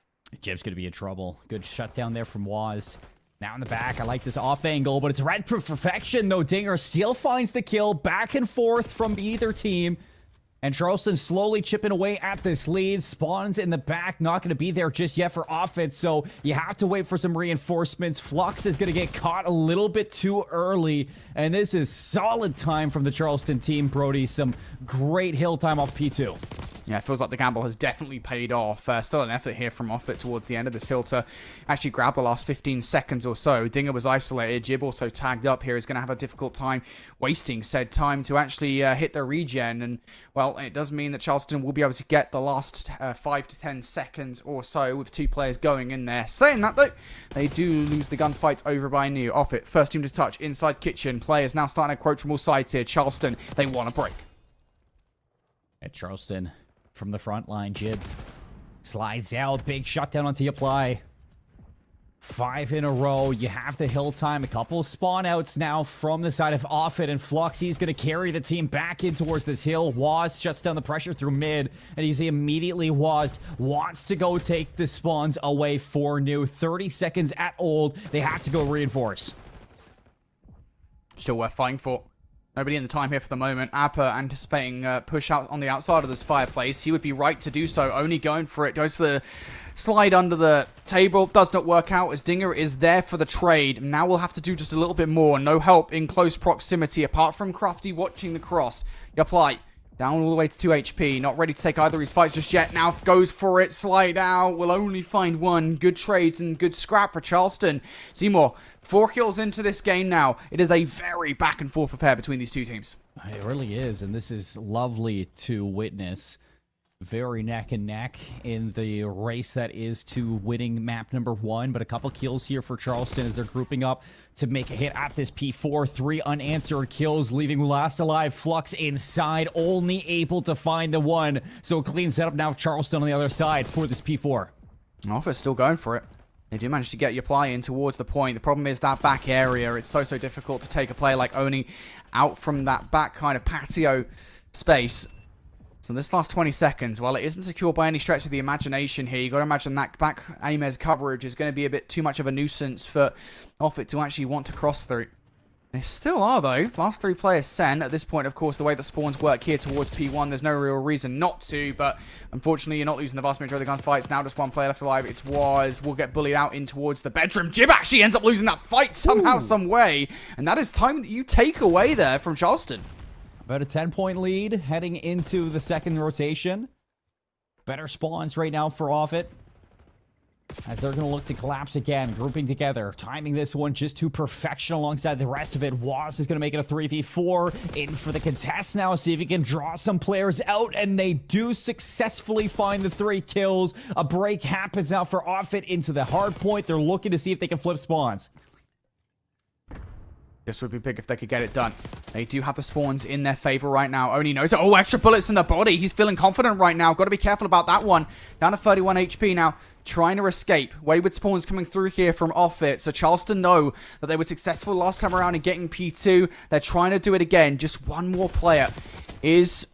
Jib's going to be in trouble. Good shutdown there from Waz. Now in the back, I like this off angle, but it's red for perfection, though. Dinger still finds the kill, back and forth from either team. And Charleston slowly chipping away at this lead. Spawns in the back, not going to be there just yet for offense, so you have to wait for some reinforcements. Flux is going to get caught a little bit too early, and this is solid time from the Charleston team, Brody. Some great hill time off P2. Yeah, it feels like the gamble has definitely paid off. Still an effort here from Offit towards the end of this hill to actually grab the last 15 seconds or so. Dinger was isolated. Jib also tagged up here. Is going to have a difficult time wasting said time to actually hit the regen. And, well, it does mean that Charleston will be able to get the last 5 to 10 seconds or so with 2 players going in there. Saying that, though, they do lose the gunfight over by New. Offit, first team to touch inside kitchen. Players now starting to approach from all sides here. Charleston, they want to break. At Charleston... from the front line, Jib slides out. Big shutdown onto Apply. 5 in a row. You have the hill time. A couple spawn outs now from the side of Offit, and Flux, he's going to carry the team back in towards this hill. Waz shuts down the pressure through mid, and you see immediately Waz wants to go take the spawns away for New. 30 seconds at old. They have to go reinforce. Still worth fighting for. Nobody in the time here for the moment. Appa anticipating push out on the outside of this fireplace. He would be right to do so. Only going for it. Goes for the slide under the table. Does not work out as Dinger is there for the trade. Now we'll have to do just a little bit more. No help in close proximity apart from Crafty watching the cross. You apply. Down all the way to 2 HP. Not ready to take either of his fights just yet. Now goes for it. Slide out. Will only find one. Good trades and good scrap for Charleston. Seymour, 4 kills into this game now. It is a very back and forth affair between these two teams. It really is, and this is lovely to witness. Very neck and neck in the race that is to winning map number 1, but a couple kills here for Charleston as they're grouping up to make a hit at this P4. 3 unanswered kills, leaving last alive Flux inside, only able to find the one. So a clean setup now, Charleston on the other side for this P4. Office still going for it. They do manage to get your play in towards the point. The problem is that back area. It's so difficult to take a player like Oni out from that back kind of patio space. So this last 20 seconds, while it isn't secure by any stretch of the imagination here, you got to imagine that back Amez coverage is going to be a bit too much of a nuisance for Offit to actually want to cross through. They still are, though. Last 3 players sent. At this point, of course, the way that spawns work here towards P1, there's no real reason not to, but unfortunately, you're not losing the vast majority of the gunfights. Now just 1 player left alive. It's Waz. Will get bullied out in towards the bedroom. Jib actually ends up losing that fight somehow, some way, and that is time that you take away there from Charleston. About a 10-point lead heading into the second rotation. Better spawns right now for Offit, as they're going to look to collapse again, grouping together, timing this one just to perfection alongside the rest of it. Waz is going to make it a 3v4, in for the contest now, see if he can draw some players out, and they do successfully find the 3 kills. A break happens now for Offit into the hard point. They're looking to see if they can flip spawns. This would be big if they could get it done. They do have the spawns in their favor right now. Oni knows it. Oh, extra bullets in the body. He's feeling confident right now. Got to be careful about that one. Down to 31 HP now. Trying to escape. Wayward spawns coming through here from Offit. So Charleston know that they were successful last time around in getting P2. They're trying to do it again. Just one more player is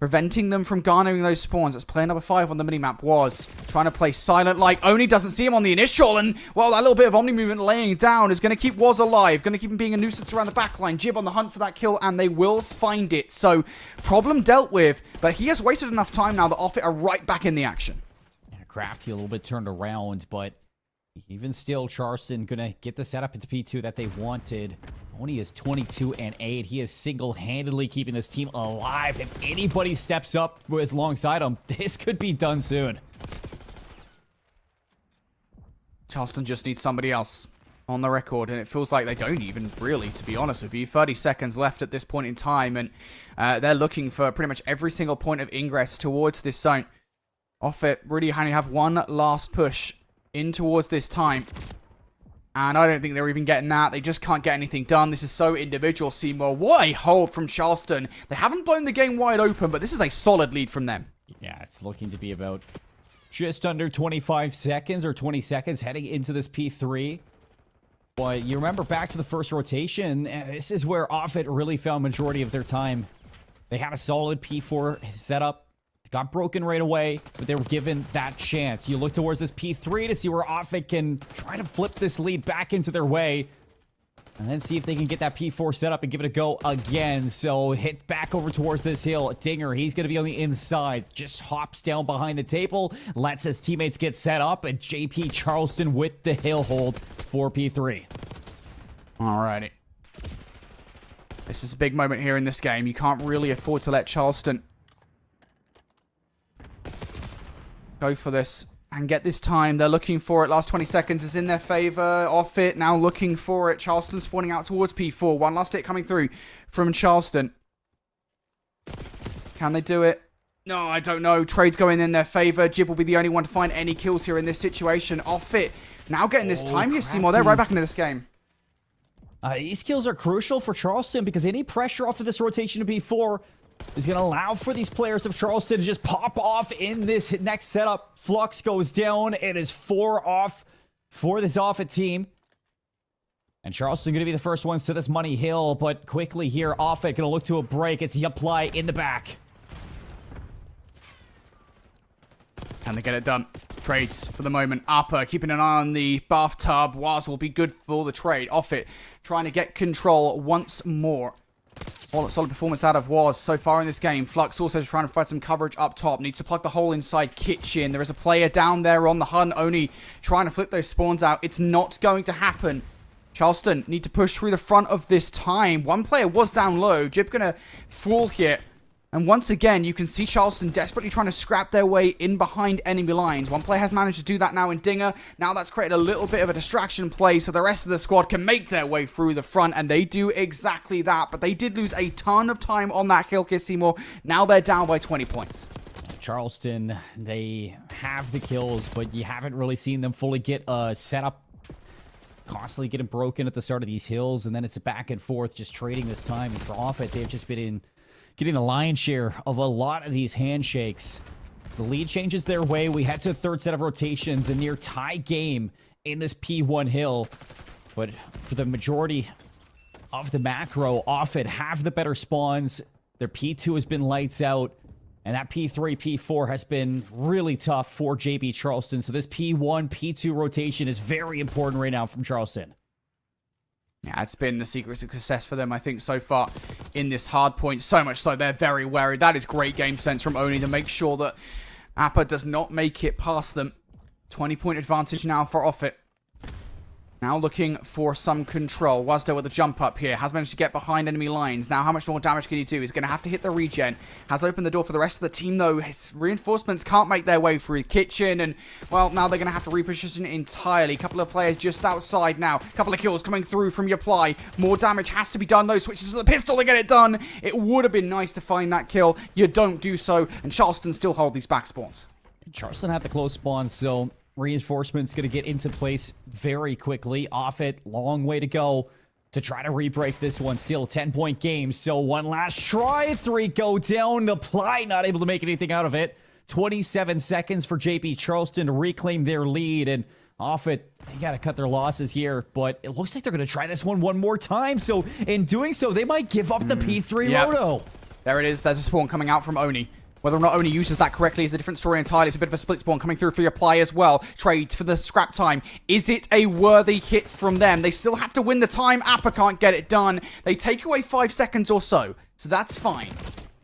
preventing them from garnering those spawns. That's player number 5 on the minimap. Was trying to play silent like Oni doesn't see him on the initial, and well, that little bit of Omni movement laying down is going to keep Was alive, going to keep him being a nuisance around the backline. Jib on the hunt for that kill, and they will find it. So problem dealt with, but he has wasted enough time now that Offit are right back in the action. Crafty a little bit turned around, but even still, Charleston gonna get the setup into P2 that they wanted. Oni is 22-8. He is single-handedly keeping this team alive. If anybody steps up with alongside him, this could be done soon. Charleston just needs somebody else on the record, and it feels like they don't even really, to be honest with you. 30 seconds left at this point in time, and they're looking for pretty much every single point of ingress towards this zone. Offit really only have one last push in towards this time. And I don't think they're even getting that. They just can't get anything done. This is so individual, Seymour. What a hold from Charleston. They haven't blown the game wide open, but this is a solid lead from them. Yeah, it's looking to be about just under 25 seconds or 20 seconds heading into this P3. But you remember back to the first rotation, this is where Offit really found majority of their time. They had a solid P4 setup. Got broken right away, but they were given that chance. You look towards this P3 to see where Offit can try to flip this lead back into their way. And then see if they can get that P4 set up and give it a go again. So hit back over towards this hill. Dinger, he's going to be on the inside. Just hops down behind the table. Lets his teammates get set up. And JP Charleston with the hill hold for P3. Alrighty. This is a big moment here in this game. You can't really afford to let Charleston go for this and get this time. They're looking for it. Last 20 seconds is in their favor. Off it. Now looking for it. Charleston spawning out towards P4. One last hit coming through from Charleston. Can they do it? No, I don't know. Trade's going in their favor. Jib will be the only one to find any kills here in this situation. Off it. Now getting this time here, Seymour. They're right back into this game. These kills are crucial for Charleston because any pressure off of this rotation to P4 is going to allow for these players of Charleston to just pop off in this next setup. Flux goes down. It is 4 off for this Offit team. And Charleston going to be the first ones to this money hill. But quickly here, Offit going to look to a break. It's Yapply in the back. Can they get it done? Trades for the moment. Upper keeping an eye on the bathtub. Waz will be good for the trade. Offit trying to get control once more. Well, solid performance out of Waz so far in this game. Flux also trying to find some coverage up top. Needs to plug the hole inside kitchen. There is a player down there on the hunt. Only trying to flip those spawns out. It's not going to happen. Charleston need to push through the front of this time. One player was down low. Jib gonna fall here. And once again, you can see Charleston desperately trying to scrap their way in behind enemy lines. One player has managed to do that now in Dinger. Now that's created a little bit of a distraction play so the rest of the squad can make their way through the front, and they do exactly that. But they did lose a ton of time on that kill, Seymour. Now they're down by 20 points. Charleston, they have the kills, but you haven't really seen them fully get set up. Constantly getting broken at the start of these hills, and then it's a back and forth, just trading this time. And for Offit, they've just been getting the lion's share of a lot of these handshakes. As the lead changes their way, we head to the third set of rotations, a near tie game in this P1 hill. But for the majority of the macro, Offit have the better spawns. Their P2 has been lights out, and that P3, P4 has been really tough for JB Charleston. So this P1, P2 rotation is very important right now from Charleston. Yeah, it's been the secret to success for them, I think, so far in this hard point. So much so they're very wary. That is great game sense from Oni to make sure that Appa does not make it past them. 20-point advantage now for Offit. Now looking for some control. Wazdo with the jump up here. Has managed to get behind enemy lines. Now how much more damage can he do? He's going to have to hit the regen. Has opened the door for the rest of the team though. His reinforcements can't make their way through the kitchen. And well, now they're going to have to reposition entirely. A couple of players just outside now. A couple of kills coming through from Yapply. More damage has to be done though. Switches to the pistol to get it done. It would have been nice to find that kill. You don't do so. And Charleston still hold these back spawns. Charleston have the close spawn, so reinforcements going to get into place very quickly. Offit, long way to go to try to re-break this one. Still a 10-point game, so one last try. 3 go down. Apply not able to make anything out of it. 27 seconds for JP Charleston to reclaim their lead, and Offit, they got to cut their losses here, but it looks like they're going to try this one more time, so in doing so, they might give up the P3 Roto. There it is. There's a spawn coming out from Oni. Whether or not Oni uses that correctly is a different story entirely. It's a bit of a split spawn coming through for Yapply as well. Trade for the scrap time. Is it a worthy hit from them? They still have to win the time. Appa can't get it done. They take away 5 seconds or so that's fine.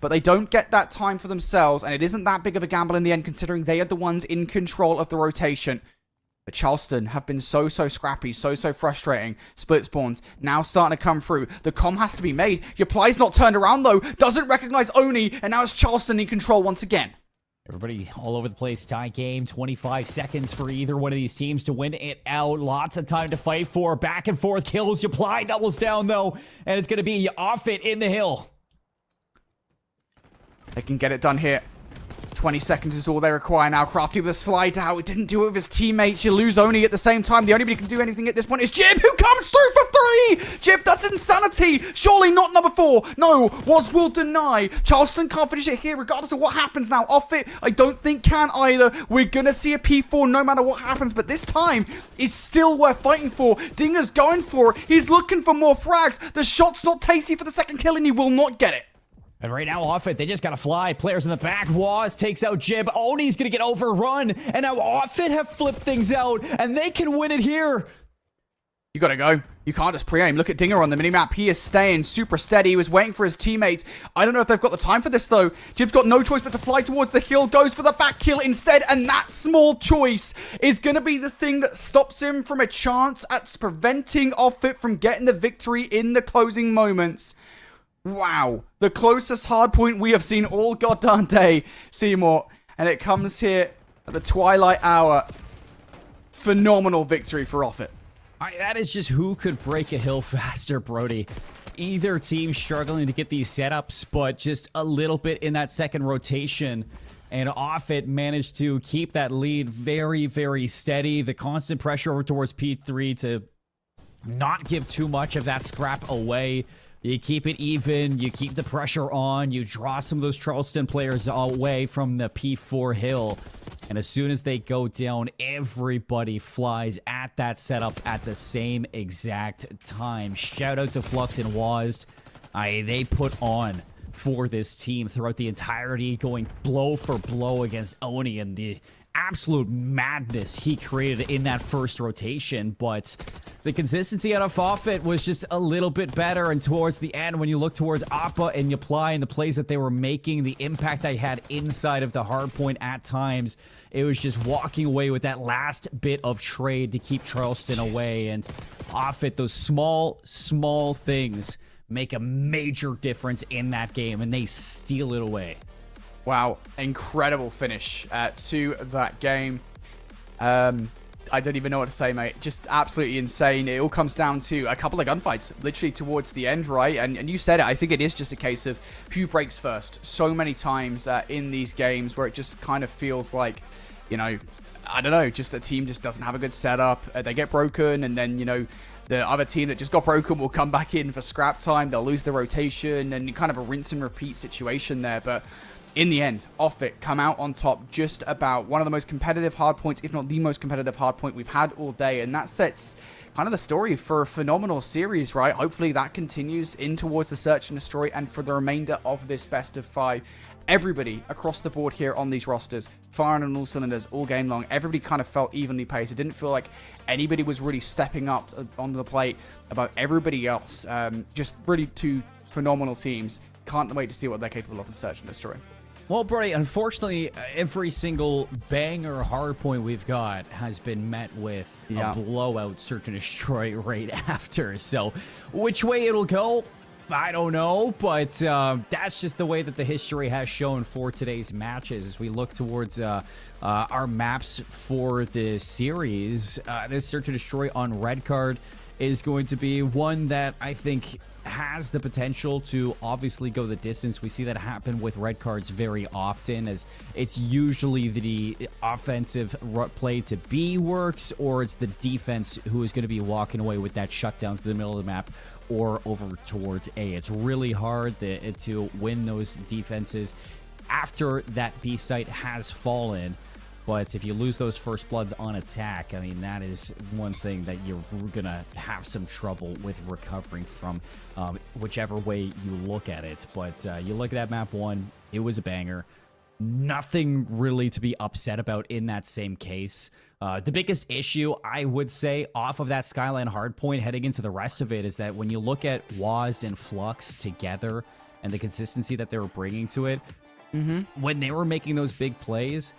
But they don't get that time for themselves, and it isn't that big of a gamble in the end, considering they are the ones in control of the rotation. But Charleston have been so scrappy, so frustrating. Split spawns now starting to come through. The comm has to be made. Yapply's not turned around though. Doesn't recognize Oni, and now it's Charleston in control once again. Everybody all over the place. Tie game. 25 seconds for either one of these teams to win it out. Lots of time to fight for. Back and forth kills. Yapply doubles down though, and it's going to be Offit in the hill. They can get it done here. 20 seconds is all they require now. Crafty with a slide out. He didn't do it with his teammates. You lose Oni at the same time. The only one who can do anything at this point is Jib, who comes through for 3! Jib, that's insanity! Surely not number 4. No, Waz will deny. Charleston can't finish it here regardless of what happens now. Offit, I don't think can either. We're gonna see a P4 no matter what happens, but this time is still worth fighting for. Dinger's going for it. He's looking for more frags. The shot's not tasty for the second kill, and he will not get it. And right now, Offit, they just got to fly. Players in the back. Waz takes out Jib. Oni's going to get overrun. And now Offit have flipped things out. And they can win it here. You got to go. You can't just pre-aim. Look at Dinger on the minimap. He is staying super steady. He was waiting for his teammates. I don't know if they've got the time for this, though. Jib's got no choice but to fly towards the hill. Goes for the back kill instead. And that small choice is going to be the thing that stops him from a chance at preventing Offit from getting the victory in the closing moments. Wow. The closest hardpoint we have seen all goddamn day, Seymour. And it comes here at the twilight hour. Phenomenal victory for Offit. That is just who could break a hill faster, Brody. Either team struggling to get these setups, but just a little bit in that second rotation. And Offit managed to keep that lead very, very steady. The constant pressure over towards P3 to not give too much of that scrap away. You keep it even, you keep the pressure on, you draw some of those Charleston players away from the P4 hill. And as soon as they go down, everybody flies at that setup at the same exact time. Shout out to Flux and Wazd. They put on for this team throughout the entirety, going blow for blow against Oni, and the absolute madness he created in that first rotation. But the consistency out of Offit was just a little bit better, and towards the end, when you look towards Appa and Yaply and the plays that they were making, the impact they had inside of the hardpoint at times, it was just walking away with that last bit of trade to keep Charleston away. And Offit, those small things make a major difference in that game, and they steal it away. Wow, incredible finish to that game. I don't even know what to say, mate. Just absolutely insane. It all comes down to a couple of gunfights, literally towards the end, right? And you said it. I think it is just a case of who breaks first. So many times in these games where it just kind of feels like, you know, I don't know, just the team just doesn't have a good setup. They get broken, and then, you know, the other team that just got broken will come back in for scrap time. They'll lose the rotation, and kind of a rinse and repeat situation there. But in the end, Offit come out on top, just about one of the most competitive hardpoints, if not the most competitive hardpoint we've had all day. And that sets kind of the story for a phenomenal series, right? Hopefully that continues in towards the search and destroy, and for the remainder of this best of 5. Everybody across the board here on these rosters, firing on all cylinders all game long. Everybody kind of felt evenly paced. It didn't feel like anybody was really stepping up onto the plate above everybody else. Just really two phenomenal teams. Can't wait to see what they're capable of in search and destroy. Well, Brody, unfortunately, every single banger hardpoint we've got has been met with a blowout search and destroy right after. So which way it'll go, I don't know, but that's just the way that the history has shown for today's matches. As we look towards our maps for the series, this search and destroy on red card is going to be one that I think has the potential to obviously go the distance. We see that happen with red cards very often, as it's usually the offensive play to B works, or it's the defense who is going to be walking away with that shutdown to the middle of the map or over towards A. It's really hard to win those defenses after that B site has fallen. But if you lose those first bloods on attack, I mean, that is one thing that you're going to have some trouble with recovering from, whichever way you look at it. But you look at that map 1, it was a banger. Nothing really to be upset about in that same case. The biggest issue, I would say, off of that Skyline hardpoint heading into the rest of it is that when you look at Wazd and Flux together and the consistency that they were bringing to it, when they were making those big plays,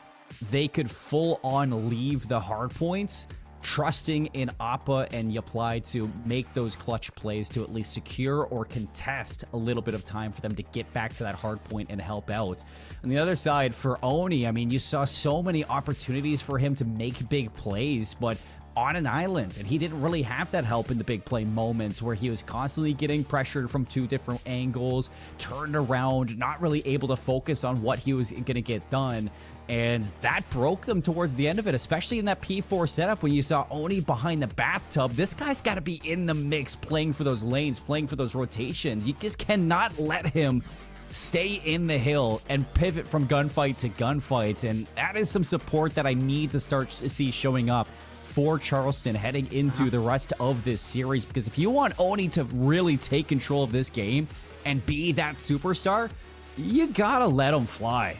they could full-on leave the hard points, trusting in Appa and Yaply to make those clutch plays to at least secure or contest a little bit of time for them to get back to that hard point and help out. On the other side, for Oni, I mean, you saw so many opportunities for him to make big plays, but on an island, and he didn't really have that help in the big play moments where he was constantly getting pressured from 2 different angles, turned around, not really able to focus on what he was going to get done. And that broke them towards the end of it, especially in that P4 setup when you saw Oni behind the bathtub. This guy's got to be in the mix, playing for those lanes, playing for those rotations. You just cannot let him stay in the hill and pivot from gunfight to gunfight. And that is some support that I need to start to see showing up for Charleston heading into the rest of this series. Because if you want Oni to really take control of this game and be that superstar, you gotta let him fly.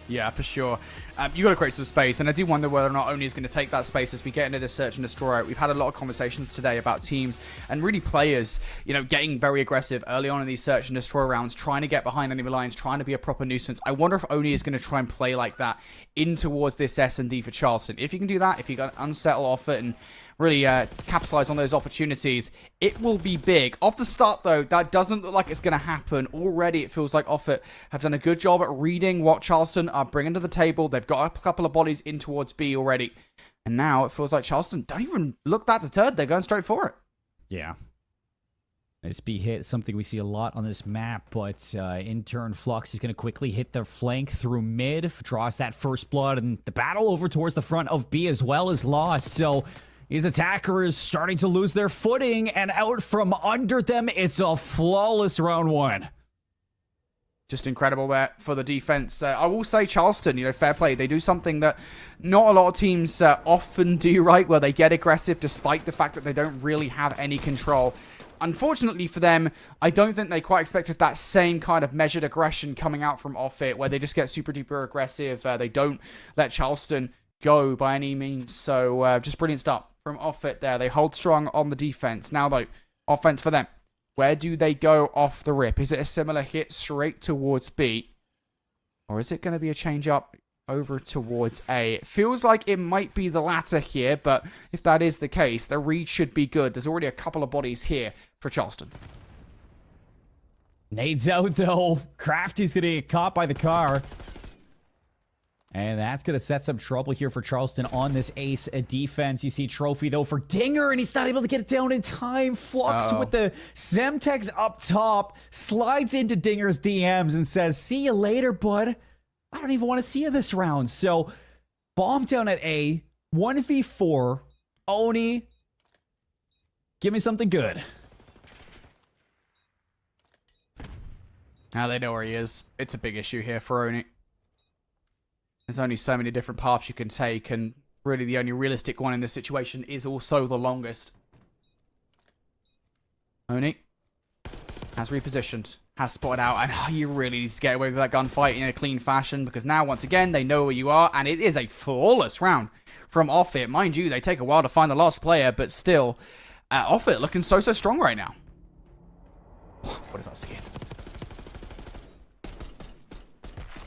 Yeah, for sure. You got to create some space, and I do wonder whether or not Oni is going to take that space as we get into this search and destroy. We've had a lot of conversations today about teams and really players, getting very aggressive early on in these search and destroy rounds, trying to get behind enemy lines, trying to be a proper nuisance. I wonder if Oni is going to try and play like that in towards this S&D for Charleston. If you can do that, if you can unsettle off it and really capitalize on those opportunities, it will be big. Off the start, though, that doesn't look like it's going to happen. Already, it feels like Offit have done a good job at reading what Charleston are bringing to the table. They've got a couple of bodies in towards B already. And now it feels like Charleston don't even look that deterred. They're going straight for it. Yeah. This B hit, something we see a lot on this map, but in turn, Flux is going to quickly hit the flank through mid, draws that first blood, and the battle over towards the front of B as well is lost. So his attacker is starting to lose their footing, and out from under them, it's a flawless round one. Just incredible there for the defense. I will say Charleston, fair play. They do something that not a lot of teams often do, right, where they get aggressive despite the fact that they don't really have any control. Unfortunately for them, I don't think they quite expected that same kind of measured aggression coming out from Offit, where they just get super duper aggressive. They don't let Charleston go by any means. So just brilliant start from Offit there. They hold strong on the defense. Now, though, offense for them. Where do they go off the rip? Is it a similar hit straight towards B? Or is it going to be a change up over towards A? It feels like it might be the latter here, but if that is the case, the read should be good. There's already a couple of bodies here for Charleston. Nades out, though. Crafty's going to get caught by the car. And that's going to set some trouble here for Charleston on this ace defense. You see Trophy, though, for Dinger, and he's not able to get it down in time. Flux with the Semtex up top, slides into Dinger's DMs and says, "See you later, bud. I don't even want to see you this round." So, bomb down at A, 1v4. Oni, give me something good. Now they know where he is. It's a big issue here for Oni. There's only so many different paths you can take, and really the only realistic one in this situation is also the longest. Oni has repositioned, has spotted out, and you really need to get away with that gunfight in a clean fashion, because now, once again, they know where you are, and it is a flawless round from Offit. Mind you, they take a while to find the last player, but still, Offit looking so strong right now. What is that skin?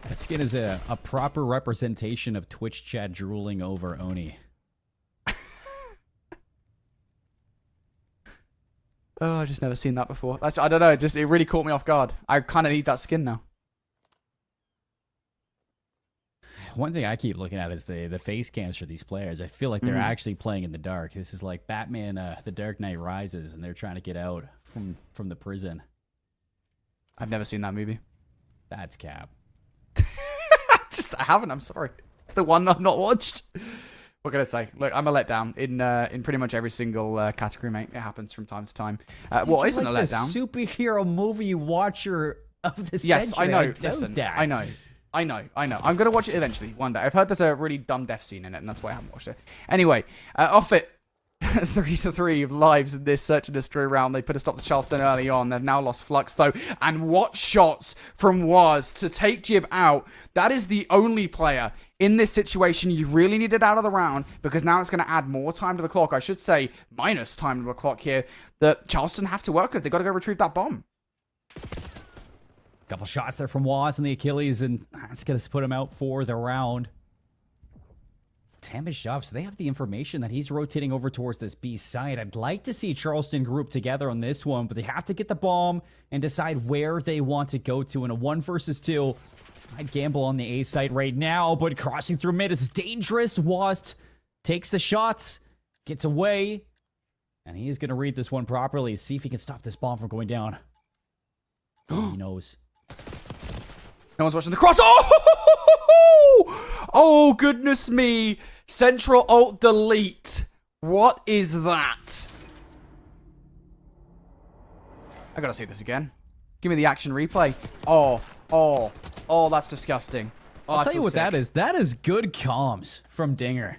That skin is a proper representation of Twitch chat drooling over Oni. Oh, I've just never seen that before. I don't know, it really caught me off guard. I kind of need that skin now. One thing I keep looking at is the face cams for these players. I feel like they're actually playing in the dark. This is like Batman, The Dark Knight Rises, and they're trying to get out from the prison. I've never seen that movie. That's cap. I haven't, I'm sorry. It's the one I've not watched. What can I say? Look, I'm a letdown in pretty much every single category, mate. It happens from time to time. What isn't like a letdown? The superhero movie watcher of the Yes, century. I know. Listen, I know. I'm going to watch it eventually, one day. I've heard there's a really dumb death scene in it, and that's why I haven't watched it. Anyway, Offit. 3-3 lives in this search and destroy round. They put a stop to Charleston early on. They've now lost Flux, though. And what shots from Waz to take Jib out. That is the only player in this situation you really needed out of the round, because now it's going to add more time to the clock. I should say minus time to the clock here that Charleston have to work with. They've got to go retrieve that bomb. Couple shots there from Waz and the Achilles, and that's going to put him out for the round. Damaged up, so they have the information that he's rotating over towards this B side. I'd like to see Charleston group together on this one, but they have to get the bomb and decide where they want to go to in a 1 versus 2. I'd gamble on the A side right now, but crossing through mid is dangerous. Wast takes the shots, gets away, and he is going to read this one properly. See if he can stop this bomb from going down. He knows. No one's watching the cross. Oh, goodness me. Central Alt Delete. What is that? I gotta see this again. Give me the action replay. Oh, that's disgusting. Oh, I'll tell you what that is. That is good comms from Dinger.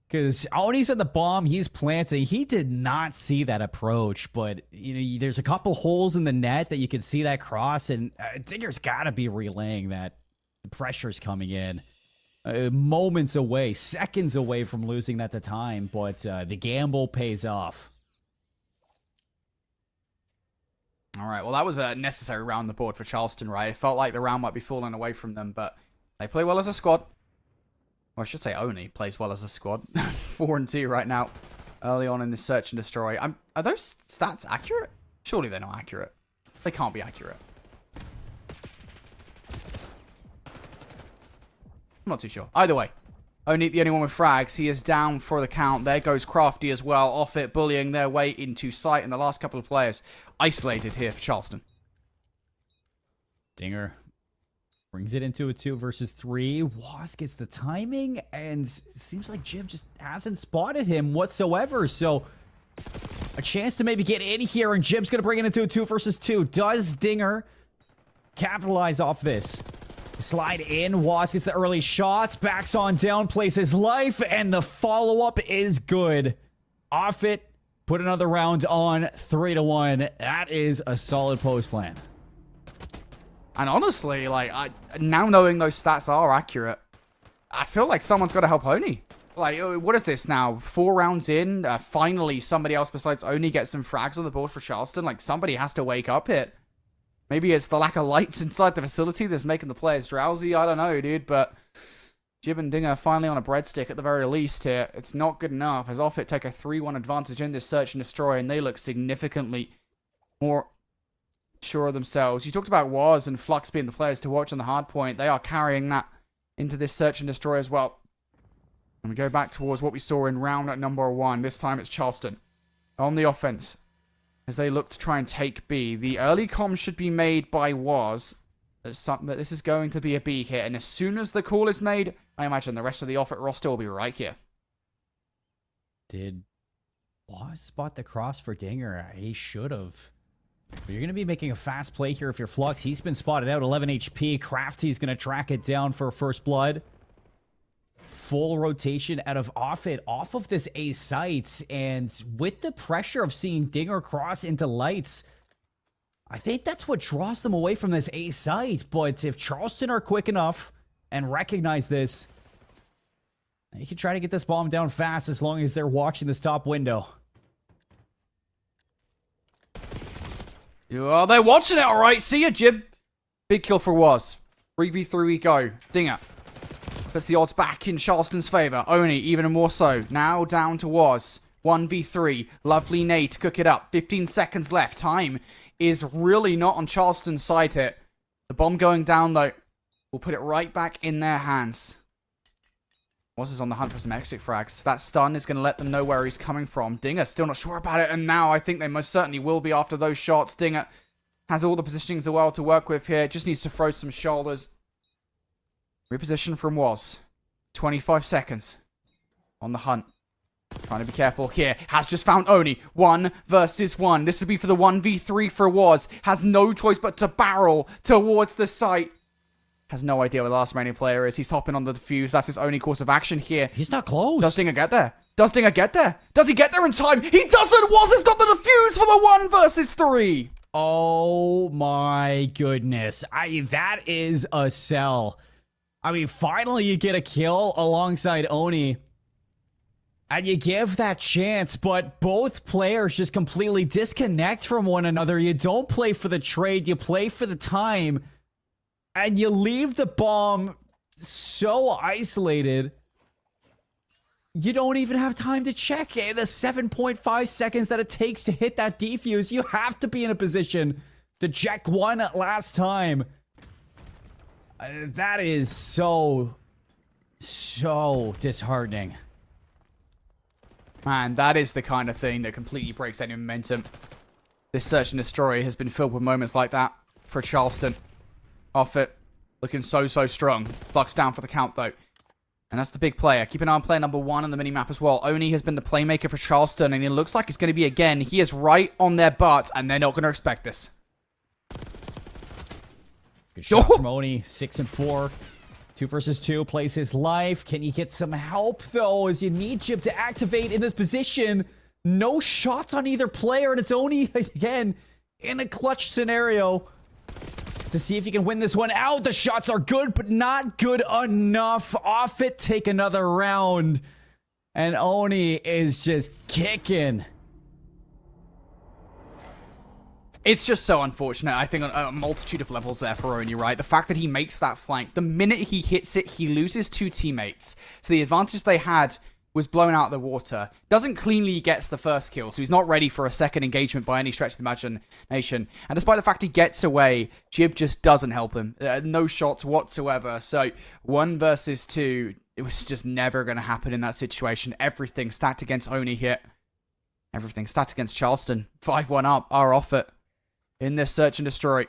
Because Oni's at the bomb, he's planting. He did not see that approach, but there's a couple holes in the net that you can see that cross, and Dinger's got to be relaying that The pressure's coming in. Moments away, seconds away from losing that to time, but the gamble pays off. All right, well, that was a necessary round on the board for Charleston, right? It felt like the round might be falling away from them, but they play well as a squad. Or I should say Oni plays well as a squad. 4-2 right now, early on in this search and destroy. Are those stats accurate? Surely they're not accurate. They can't be accurate. I'm not too sure. Either way, Oni the only one with frags. He is down for the count. There goes Crafty as well. Off it, bullying their way into sight. And the last couple of players isolated here for Charleston. Dinger brings it into a 2 versus 3. Was gets the timing, and it seems like Jib just hasn't spotted him whatsoever. So a chance to maybe get in here, and Jib's going to bring it into a 2 versus 2. Does Dinger capitalize off this? Slide in, Was gets the early shots, backs on down, plays his life, and the follow-up is good. Off it, put another round on, 3-1. That is a solid post plan. And honestly, like, now knowing those stats are accurate, I feel like someone's got to help Oni. Like, what is this now? 4 rounds in, finally somebody else besides Oni gets some frags on the board for Charleston. Like, somebody has to wake up here. Maybe it's the lack of lights inside the facility that's making the players drowsy. I don't know, dude. But Jib and Dinger finally on a breadstick at the very least here. It's not good enough as Offit take a 3-1 advantage in this search and destroy, and they look significantly more sure of themselves. You talked about Waz and Flux being the players to watch on the hard point. They are carrying that into this search and destroy as well. And we go back towards what we saw in round number 1. This time it's Charleston on the offense as they look to try and take B. The early comms should be made by Waz. That this is going to be a B hit, and as soon as the call is made, I imagine the rest of the Offit roster will be right here. Did Waz spot the cross for Dinger? He should have. But you're going to be making a fast play here if you're Flux. He's been spotted out, 11 HP. Crafty's going to track it down for first blood. Full rotation out of Offit, off of this A site. And with the pressure of seeing Dinger cross into lights, I think that's what draws them away from this A site. But if Charleston are quick enough and recognize this, they can try to get this bomb down fast as long as they're watching this top window. Oh, they're watching it, all right. See ya, Jib. Big kill for Waz. 3v3 we go. Dinger puts the odds back in Charleston's favor. Oni, even more so. Now down to Waz. 1v3. Lovely Nate to cook it up. 15 seconds left. Time is really not on Charleston's side here. The bomb going down, though, will put it right back in their hands. Waz is on the hunt for some exit frags. That stun is going to let them know where he's coming from. Dinger still not sure about it, and now I think they most certainly will be after those shots. Dinger has all the positionings as well to work with here. Just needs to throw some shoulders. Reposition from Waz. 25 seconds. On the hunt. Trying to be careful here. Has just found Oni. 1 versus 1. This would be for the 1v3 for Waz. Has no choice but to barrel towards the site. Has no idea where the last remaining player is. He's hopping on the defuse. That's his only course of action here. He's not close. Does Dinger get there? Does Dinger get there? Does he get there in time? He doesn't! Waz has got the defuse for the 1 versus 3. Oh my goodness. That is a sell. I mean, finally you get a kill alongside Oni. And you give that chance, but both players just completely disconnect from one another. You don't play for the trade, you play for the time. And you leave the bomb so isolated, you don't even have time to check. The 7.5 seconds that it takes to hit that defuse, you have to be in a position to check one last time. That is so disheartening. Man, that is the kind of thing that completely breaks any momentum. This search and destroy has been filled with moments like that for Charleston. Offit looking so strong. Flux down for the count, though. And that's the big player. Keep an eye on player number 1 on the minimap as well. Oni has been the playmaker for Charleston, and it looks like it's going to be again. He is right on their butt, and they're not going to expect this. Good shot from Oni. 6 and 4. 2 versus 2. Plays his life. Can you get some help, though, as you need Jib to activate in this position? No shots on either player, and it's Oni, again, in a clutch scenario. to see if he can win this one out. The shots are good, but not good enough. Off it, take another round. And Oni is just kicking. It's just so unfortunate, I think, on a multitude of levels there for Oni, right? The fact that he makes that flank, the minute he hits it, he loses 2 teammates. So the advantage they had was blown out of the water. Doesn't cleanly gets the first kill, so he's not ready for a second engagement by any stretch of the imagination. And despite the fact he gets away, Jib just doesn't help him. No shots whatsoever. So 1 versus 2, it was just never going to happen in that situation. Everything stacked against Oni here. Everything stacked against Charleston. 5-1 up, are off it in this search and destroy.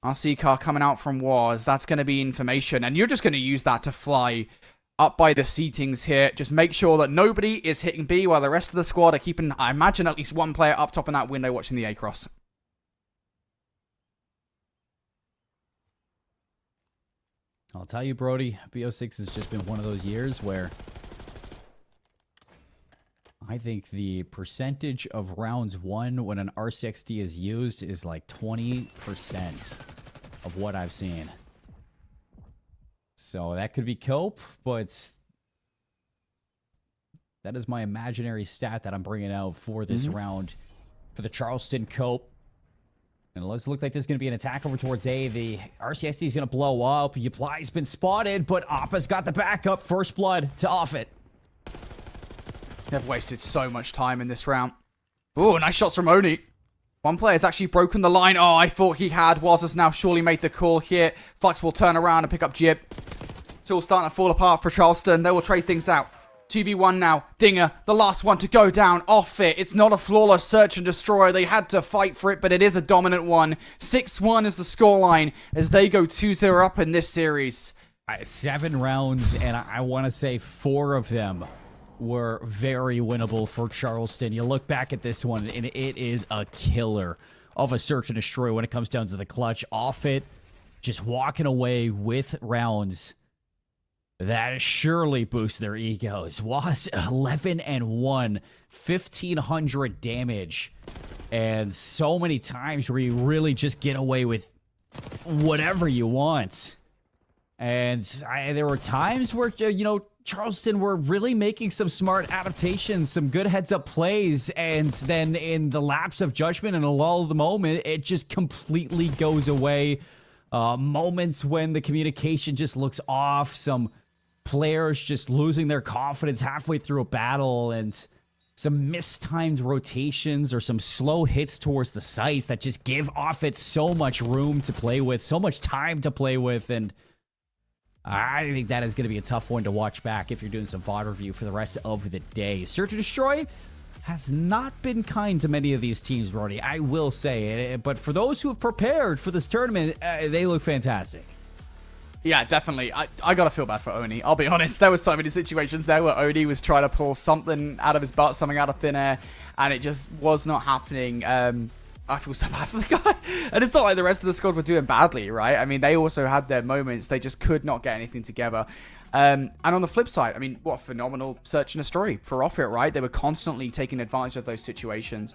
RC car coming out from Wars. That's going to be information. And you're just going to use that to fly up by the seatings here. Just make sure that nobody is hitting B while the rest of the squad are keeping, I imagine, at least one player up top in that window watching the A-cross. I'll tell you, Brody, BO6 has just been one of those years where I think the percentage of rounds won when an RCXD is used is like 20% of what I've seen. So that could be cope, but that is my imaginary stat that I'm bringing out for this round for the Charleston cope. And it looks like there's going to be an attack over towards A. The RCXD is going to blow up. Yaply's been spotted, but Appa's got the backup. First blood to Offit. They've wasted so much time in this round. Ooh, nice shots from Oni. One player's actually broken the line. Oh, I thought he had. Was has now surely made the call here. Flux will turn around and pick up Jib. It's all starting to fall apart for Charleston. They will trade things out. 2v1 now. Dinger, the last one to go down. Off it. It's not a flawless search and destroy. They had to fight for it, but it is a dominant one. 6-1 is the scoreline as they go 2-0 up in this series. 7 rounds, and I want to say 4 of them were very winnable for Charleston. You look back at this one, and it is a killer of a search and destroy when it comes down to the clutch. Off it, just walking away with rounds that surely boosts their egos. Was 11-1, 1,500 damage, and so many times where you really just get away with whatever you want. And there were times where, you know, Charleston were really making some smart adaptations, some good heads-up plays, and then in the lapse of judgment and a lull of the moment, it just completely goes away. Moments when the communication just looks off, some players just losing their confidence halfway through a battle, and some mistimed rotations or some slow hits towards the sights that just give Offit so much room to play with, so much time to play with, and I think that is going to be a tough one to watch back if you're doing some VOD review for the rest of the day. Search and Destroy has not been kind to many of these teams, Brody, I will say. But for those who have prepared for this tournament, they look fantastic. Yeah, definitely. I gotta feel bad for Oni. I'll be honest, there were so many situations there where Oni was trying to pull something out of his butt, something out of thin air, and it just was not happening. I feel so bad for the guy. And it's not like the rest of the squad were doing badly, right? I mean, they also had their moments. They just could not get anything together. And on the flip side, I mean, what a phenomenal search and destroy for Offit, right? They were constantly taking advantage of those situations.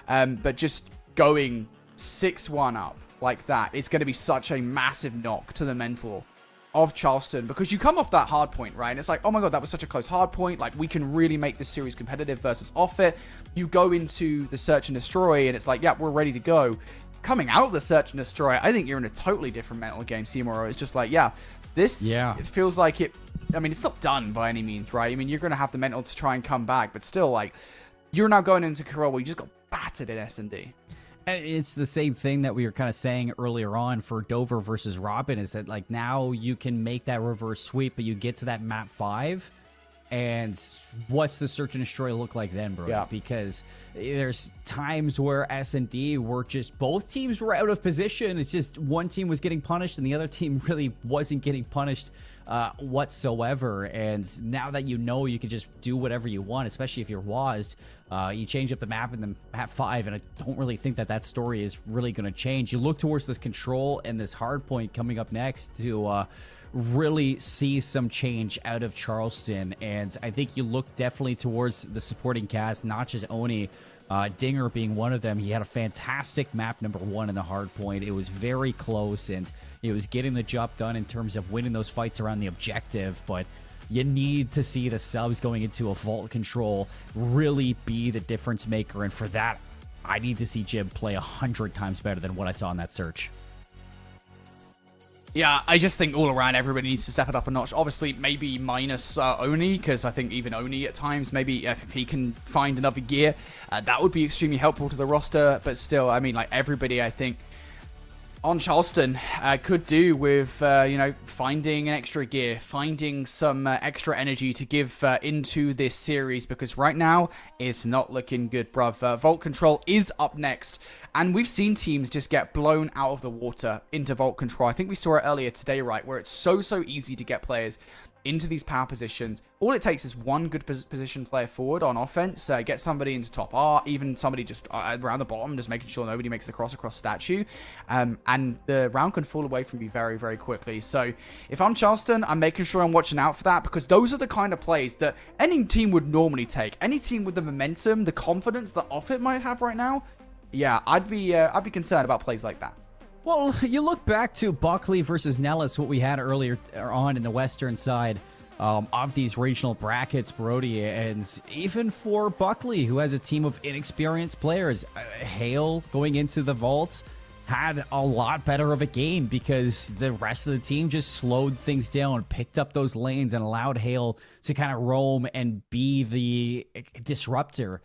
But just going 6-1 up like that, it's going to be such a massive knock to the mental of Charleston, because you come off that hard point, right? And it's like, oh my god, that was such a close hard point. Like, we can really make this series competitive versus Offit. You go into the search and destroy, and it's like, yeah, we're ready to go. Coming out of the search and destroy, I think you're in a totally different mental game, Seymour. It's just like, yeah, this it feels like it. I mean, it's not done by any means, right? I mean, you're going to have the mental to try and come back, but still, like, you're now going into Corel where you just got battered in S&D. And it's the same thing that we were kind of saying earlier on for Dover versus Robin, is that like now you can make that reverse sweep, but you get to that map 5, and what's the search and destroy look like then, bro? Yeah. Because there's times where S&D were just, both teams were out of position. It's just one team was getting punished and the other team really wasn't getting punished whatsoever. And now that you know you can just do whatever you want, especially if you're WASD, you change up the map in the map 5, and I don't really think that story is really going to change. You look towards this control and this hard point coming up next to really see some change out of Charleston, and I think you look definitely towards the supporting cast, not just Oni, Dinger being one of them. He had a fantastic map number 1 in the Hardpoint. It was very close, and it was getting the job done in terms of winning those fights around the objective, but you need to see the subs going into a vault control really be the difference maker, and for that, I need to see Jib play 100 times better than what I saw in that search. Yeah, I just think all around everybody needs to step it up a notch. Obviously, maybe minus Oni, because I think even Oni at times, maybe if he can find another gear, that would be extremely helpful to the roster. But still, I mean, like everybody, I think, on Charleston could do with, finding an extra gear, finding some extra energy to give into this series, because right now, it's not looking good, bruv. Vault Control is up next, and we've seen teams just get blown out of the water into Vault Control. I think we saw it earlier today, right, where it's so easy to get players into these power positions. All it takes is one good position player forward on offense, get somebody into top R, even somebody just around the bottom, just making sure nobody makes the cross across statue, and the round can fall away from you very, very quickly. So if I'm Charleston, I'm making sure I'm watching out for that, because those are the kind of plays that any team would normally take. Any team with the momentum, the confidence that Offit might have right now, yeah, I'd be concerned about plays like that. Well, you look back to Buckley versus Nellis, what we had earlier on in the western side of these regional brackets, Brody, and even for Buckley, who has a team of inexperienced players, Hale going into the vault had a lot better of a game because the rest of the team just slowed things down, picked up those lanes, and allowed Hale to kind of roam and be the disruptor.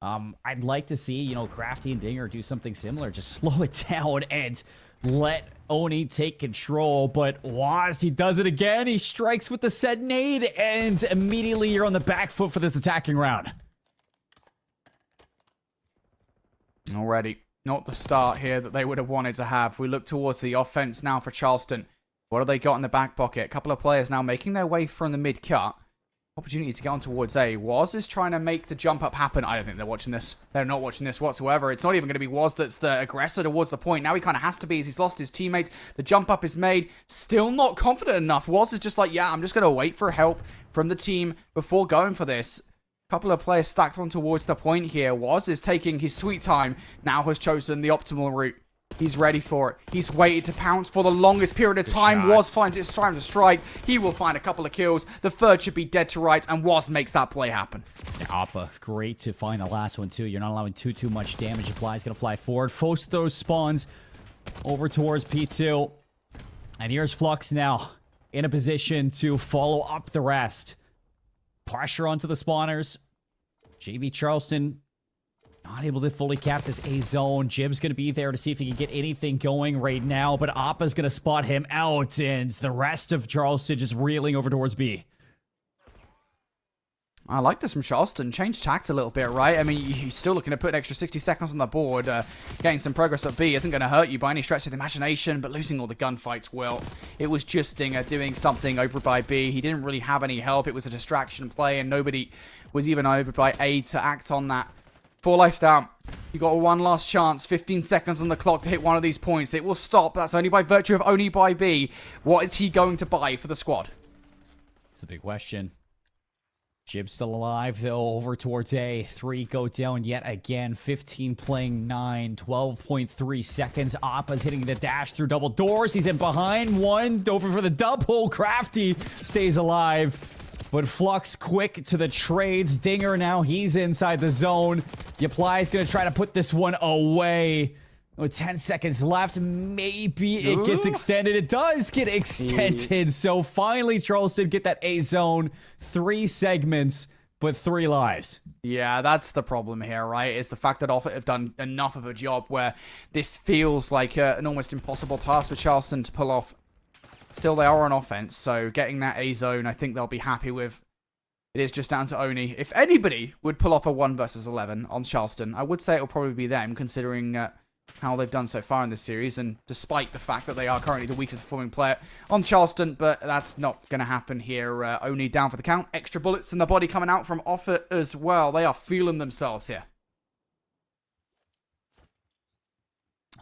I'd like to see, Crafty and Dinger do something similar. Just slow it down and let Oni take control. But Waz, he does it again. He strikes with the set nade, and immediately you're on the back foot for this attacking round. Already, not the start here that they would have wanted to have. We look towards the offense now for Charleston. What have they got in the back pocket? A couple of players now making their way from the mid-cut. Opportunity to get on towards A. Waz is trying to make the jump up happen. I don't think they're watching this. They're not watching this whatsoever. It's not even going to be Waz that's the aggressor towards the point. Now he kind of has to be, as he's lost his teammates. The jump up is made. Still not confident enough. Waz is just like, yeah, I'm just going to wait for help from the team before going for this. Couple of players stacked on towards the point here. Waz is taking his sweet time. Now has chosen the optimal route. He's ready for it. He's waited to pounce for the longest period of time. Waz finds it's time to strike. He will find a couple of kills. The third should be dead to rights, and Waz makes that play happen. Appa, great to find the last one, too. You're not allowing too much damage. Apply is going to fly forward. Force those spawns over towards P2. And here's Flux now in a position to follow up the rest. Pressure onto the spawners. JV Charleston not able to fully cap this A zone. Jib's going to be there to see if he can get anything going right now, but Appa's going to spot him out, and the rest of Charleston just reeling over towards B. I like this from Charleston. Change tact a little bit, right? I mean, you're still looking to put an extra 60 seconds on the board. Getting some progress at B isn't going to hurt you by any stretch of the imagination, but losing all the gunfights will. It was just Dinger doing something over by B. He didn't really have any help. It was a distraction play, and nobody was even over by A to act on that. 4 lives down. You got one last chance. 15 seconds on the clock to hit one of these points. It will stop. That's only by virtue of only by B. What is he going to buy for the squad? It's a big question. Jib's still alive, though, over towards A. 3 go down yet again. 15 playing 9. 12.3 seconds. Appa's hitting the dash through double doors. He's in behind. 1 over for the double. Crafty stays alive. But Flux quick to the trades. Dinger now, he's inside the zone. The Apply is going to try to put this one away. With 10 seconds left, maybe it gets extended. It does get extended. So finally, Charleston get that A zone. 3 segments, but 3 lives. Yeah, that's the problem here, right? It's the fact that Offit have done enough of a job where this feels like an almost impossible task for Charleston to pull off. Still, they are on offense, so getting that A zone, I think they'll be happy with. It is just down to Oni. If anybody would pull off a 1 versus 11 on Charleston, I would say it'll probably be them, considering how they've done so far in this series, and despite the fact that they are currently the weakest performing player on Charleston, but that's not going to happen here. Oni down for the count. Extra bullets in the body coming out from Offit as well. They are feeling themselves here.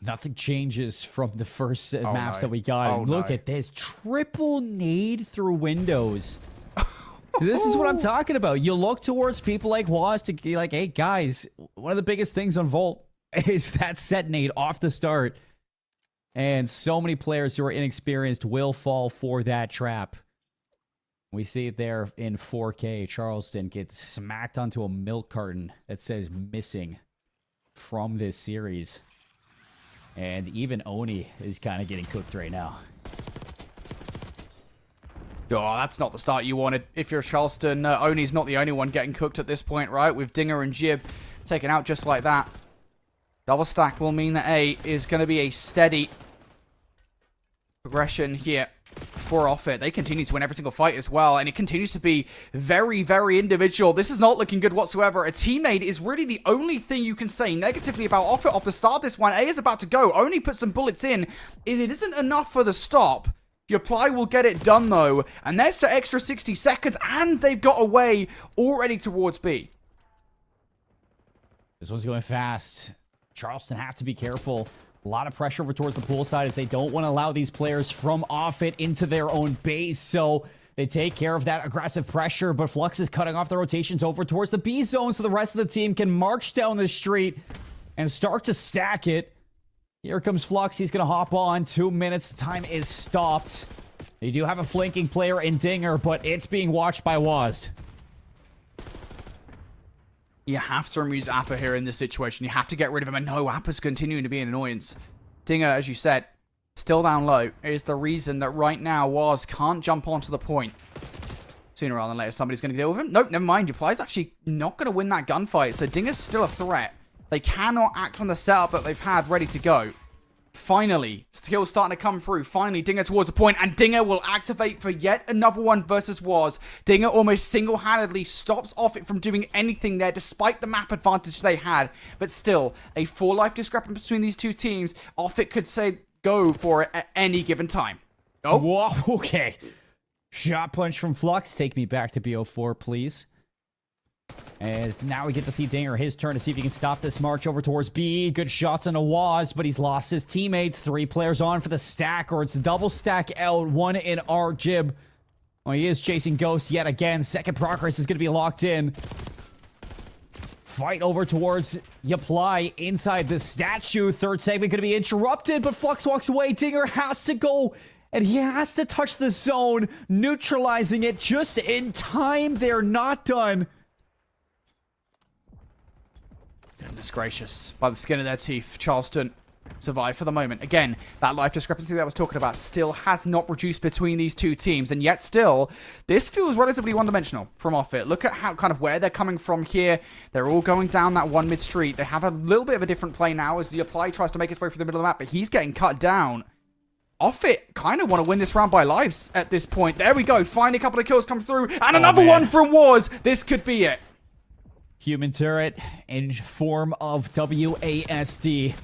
Nothing changes from the first maps that we got. Look at this. Triple nade through windows. This is what I'm talking about. You look towards people like Waz to be like, hey, guys, one of the biggest things on Volt is that set nade off the start. And so many players who are inexperienced will fall for that trap. We see it there in 4K. Charleston gets smacked onto a milk carton that says missing from this series. And even Oni is kind of getting cooked right now. Oh, that's not the start you wanted. If you're Charleston, Oni's not the only one getting cooked at this point, right? With Dinger and Jib taken out just like that. Double stack will mean that A is going to be a steady progression here for Offit. They continue to win every single fight as well, and it continues to be very, very individual. This is not looking good whatsoever. A teammate is really the only thing you can say negatively about Offit off the start of this one. A is about to go. Only put some bullets in. It isn't enough for the stop. The apply will get it done, though. And there's the extra 60 seconds, and they've got away already towards B. This one's going fast. Charleston have to be careful. A lot of pressure over towards the pool side as they don't want to allow these players from Offit into their own base. So they take care of that aggressive pressure, but Flux is cutting off the rotations over towards the B zone so the rest of the team can march down the street and start to stack it. Here comes Flux. He's going to hop on. 2 minutes. The time is stopped. They do have a flanking player in Dinger, but it's being watched by Waz. You have to remove Appa here in this situation. You have to get rid of him. And no, Appa's continuing to be an annoyance. Dinger, as you said, still down low, is the reason that right now Waz can't jump onto the point. Sooner rather than later, somebody's going to deal with him. Nope, never mind. Duply's actually not going to win that gunfight. So Dinger's still a threat. They cannot act on the setup that they've had ready to go. Finally, skills starting to come through. Finally, Dinger towards the point, and Dinger will activate for yet another one versus Waz. Dinger almost single-handedly stops Offit from doing anything there, despite the map advantage they had. But still, a 4-life discrepancy between these two teams. Offit could say go for it at any given time. Oh, whoa, okay. Shot punch from Flux. Take me back to BO4, please. As now we get to see Dinger, his turn to see if he can stop this march over towards B. Good shots on a Waz, but he's lost his teammates. 3 players on for the stack, or it's the double stack out. 1 in R Jib. Oh, he is chasing Ghost yet again. Second progress is going to be locked in. Fight over towards Yaply inside the statue. Third segment going to be interrupted, but Flux walks away. Dinger has to go, and he has to touch the zone, neutralizing it just in time. They're not done. Goodness gracious. By the skin of their teeth, Charleston survive for the moment. Again, that life discrepancy that I was talking about still has not reduced between these two teams, and yet still, this feels relatively one-dimensional from Offit. Look at how kind of where they're coming from here. They're all going down that one mid-street. They have a little bit of a different play now as the apply tries to make his way through the middle of the map, but he's getting cut down. Offit kind of want to win this round by lives at this point. There we go. Finally, a couple of kills come through, and another one from Waz. This could be it. Human turret in form of WASD.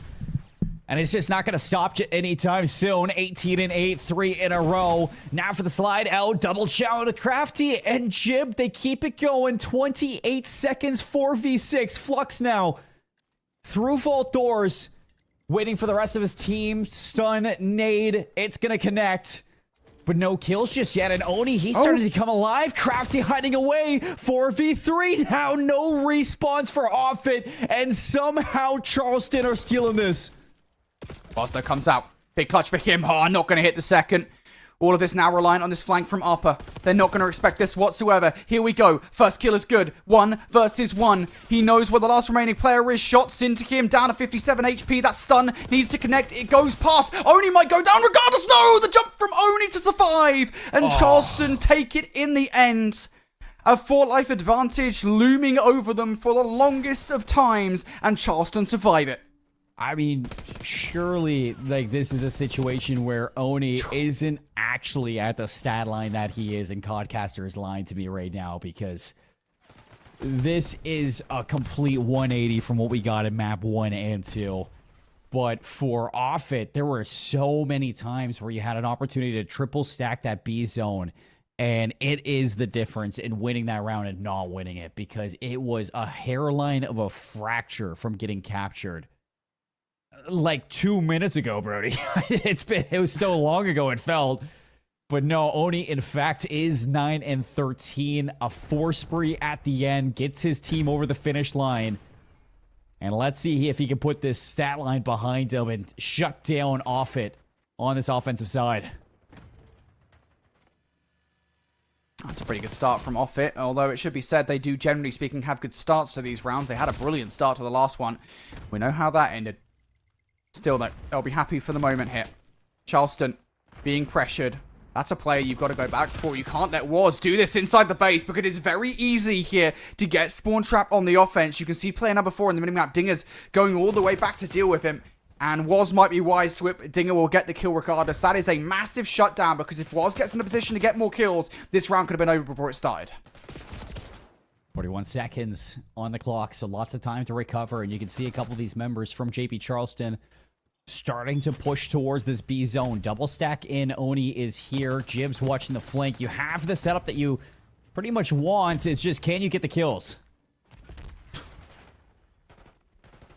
And it's just not going to stop anytime soon. 18 and 8, 3 in a row. Now for the slide out. Double challenge to Crafty and Jib. They keep it going. 28 seconds, 4v6. Flux now through vault doors. Waiting for the rest of his team. Stun, nade. It's going to connect. But no kills just yet, and Oni, he's starting to come alive. Crafty hiding away. 4v3 now, no respawns for Offit, and somehow Charleston are stealing this. Foster comes out. Big clutch for him. Oh, not going to hit the second. All of this now reliant on this flank from Upper. They're not going to expect this whatsoever. Here we go. First kill is good. 1 versus 1. He knows where the last remaining player is. Shots into him. Down to 57 HP. That stun needs to connect. It goes past. Oni might go down regardless. No! The jump from Oni to survive. And Charleston take it in the end. A 4-life advantage looming over them for the longest of times. And Charleston survive it. I mean, surely, like, this is a situation where Oni isn't actually at the stat line that he is, and Codcaster is lying to me right now, because this is a complete 180 from what we got in map 1 and 2. But for Offit, there were so many times where you had an opportunity to triple stack that B zone, and it is the difference in winning that round and not winning it, because it was a hairline of a fracture from getting captured. Like 2 minutes ago, Brody. It was so long ago it felt. But no, Oni, in fact, is 9-13. A 4 spree at the end. Gets his team over the finish line. And let's see if he can put this stat line behind him and shut down off it on this offensive side. That's a pretty good start from off it, although it should be said they do, generally speaking, have good starts to these rounds. They had a brilliant start to the last one. We know how that ended. Still, though, they'll be happy for the moment here. Charleston being pressured. That's a player you've got to go back for. You can't let Waz do this inside the base because it is very easy here to get Spawn Trap on the offense. You can see player number 4 in the minimap, Dinger's going all the way back to deal with him. And Waz might be wise to it, but Dinger will get the kill regardless. That is a massive shutdown because if Waz gets in a position to get more kills, this round could have been over before it started. 41 seconds on the clock, so lots of time to recover. And you can see a couple of these members from JP Charleston starting to push towards this B zone. Double stack in. Oni is here. Jib's watching the flank. You have the setup that you pretty much want. It's just, can you get the kills?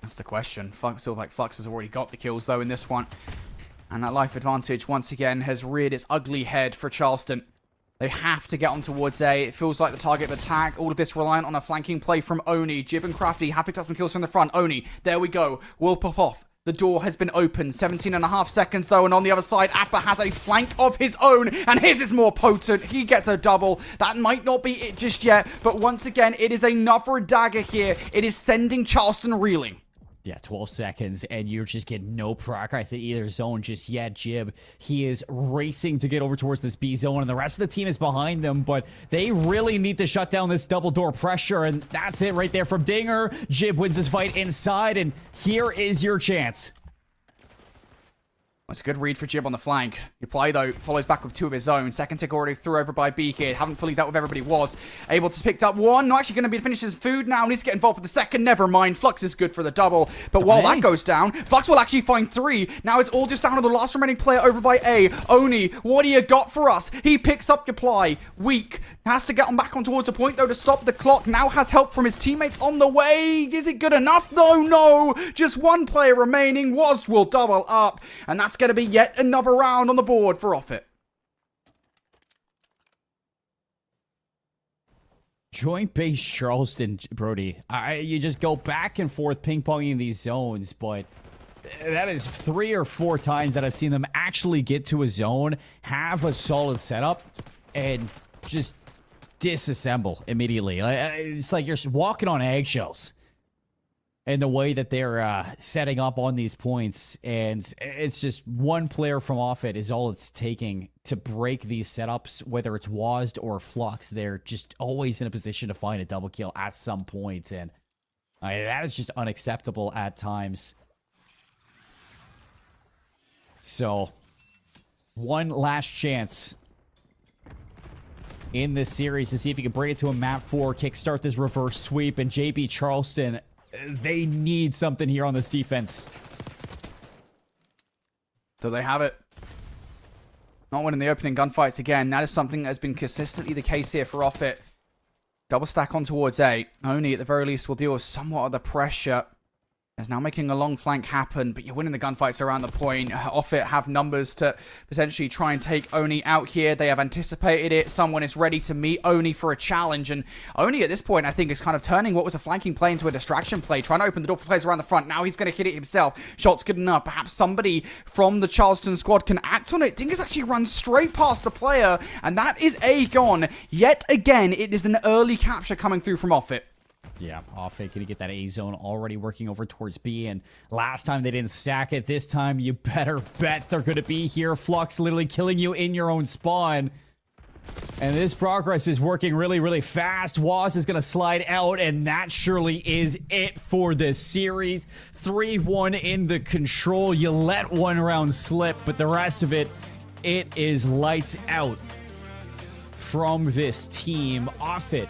That's the question. Feels like Flux has already got the kills, though, in this one. And that life advantage, once again, has reared its ugly head for Charleston. They have to get on towards A. It feels like the target of attack. All of this reliant on a flanking play from Oni. Jib and Crafty have picked up some kills from the front. Oni, there we go. Will pop off. The door has been opened. 17.5 seconds, though. And on the other side, Appa has a flank of his own. And his is more potent. He gets a double. That might not be it just yet. But once again, it is another dagger here. It is sending Charleston reeling. Yeah, 12 seconds, and you're just getting no progress in either zone just yet. Jib, he is racing to get over towards this B zone, and the rest of the team is behind them, but they really need to shut down this double door pressure, and that's it right there from Dinger. Jib wins this fight inside, and here is your chance. That's a good read for Jib on the flank. Play, though, follows back with 2 of his own. Second tick already threw over by B-Kid. Haven't fully dealt with everybody. Was able to pick up 1. Not actually going to be finish his food now. Needs to get involved for the second. Never mind. Flux is good for the double. But while that goes down, Flux will actually find 3. Now it's all just down to the last remaining player over by A. Oni, what do you got for us? He picks up your ply. Weak. Has to get on back on towards the point, though, to stop the clock. Now has help from his teammates on the way. Is it good enough, though? No. Just 1 player remaining. Was will double up. And that's going to be yet another round on the board for Offit. Joint base Charleston, Brody. You just go back and forth ping-ponging these zones, but that is 3 or 4 times that I've seen them actually get to a zone, have a solid setup, and just disassemble immediately. It's like you're walking on eggshells in the way that they're setting up on these points, and it's just 1 player from off it is all it's taking to break these setups, whether it's Wazd or Flux. They're just always in a position to find a double kill at some point, and that is just unacceptable at times. So, 1 last chance in this series to see if you can bring it to a map 4, kickstart this reverse sweep, and JP Charleston, they need something here on this defense. So they have it. Not winning the opening gunfights again. That is something that has been consistently the case here for Offit. Double stack on towards A. Oni, at the very least, will deal with somewhat of the pressure. Is now making a long flank happen, but you're winning the gunfights around the point. Offit have numbers to potentially try and take Oni out here. They have anticipated it. Someone is ready to meet Oni for a challenge, and Oni at this point, I think, is kind of turning what was a flanking play into a distraction play, trying to open the door for players around the front. Now he's going to hit it himself. Shot's good enough. Perhaps somebody from the Charleston squad can act on it. Dingus actually runs straight past the player, and that is A gone. Yet again, it is an early capture coming through from Offit. Yeah, Offit gonna get that A zone already working over towards B, and last time they didn't stack it. This time you better bet they're gonna be here. Flux literally killing you in your own spawn. And this progress is working really, really fast. Waz is gonna slide out, and that surely is it for this series. 3-1 in the control. You let 1 round slip, but the rest of it, it is lights out from this team. Offit.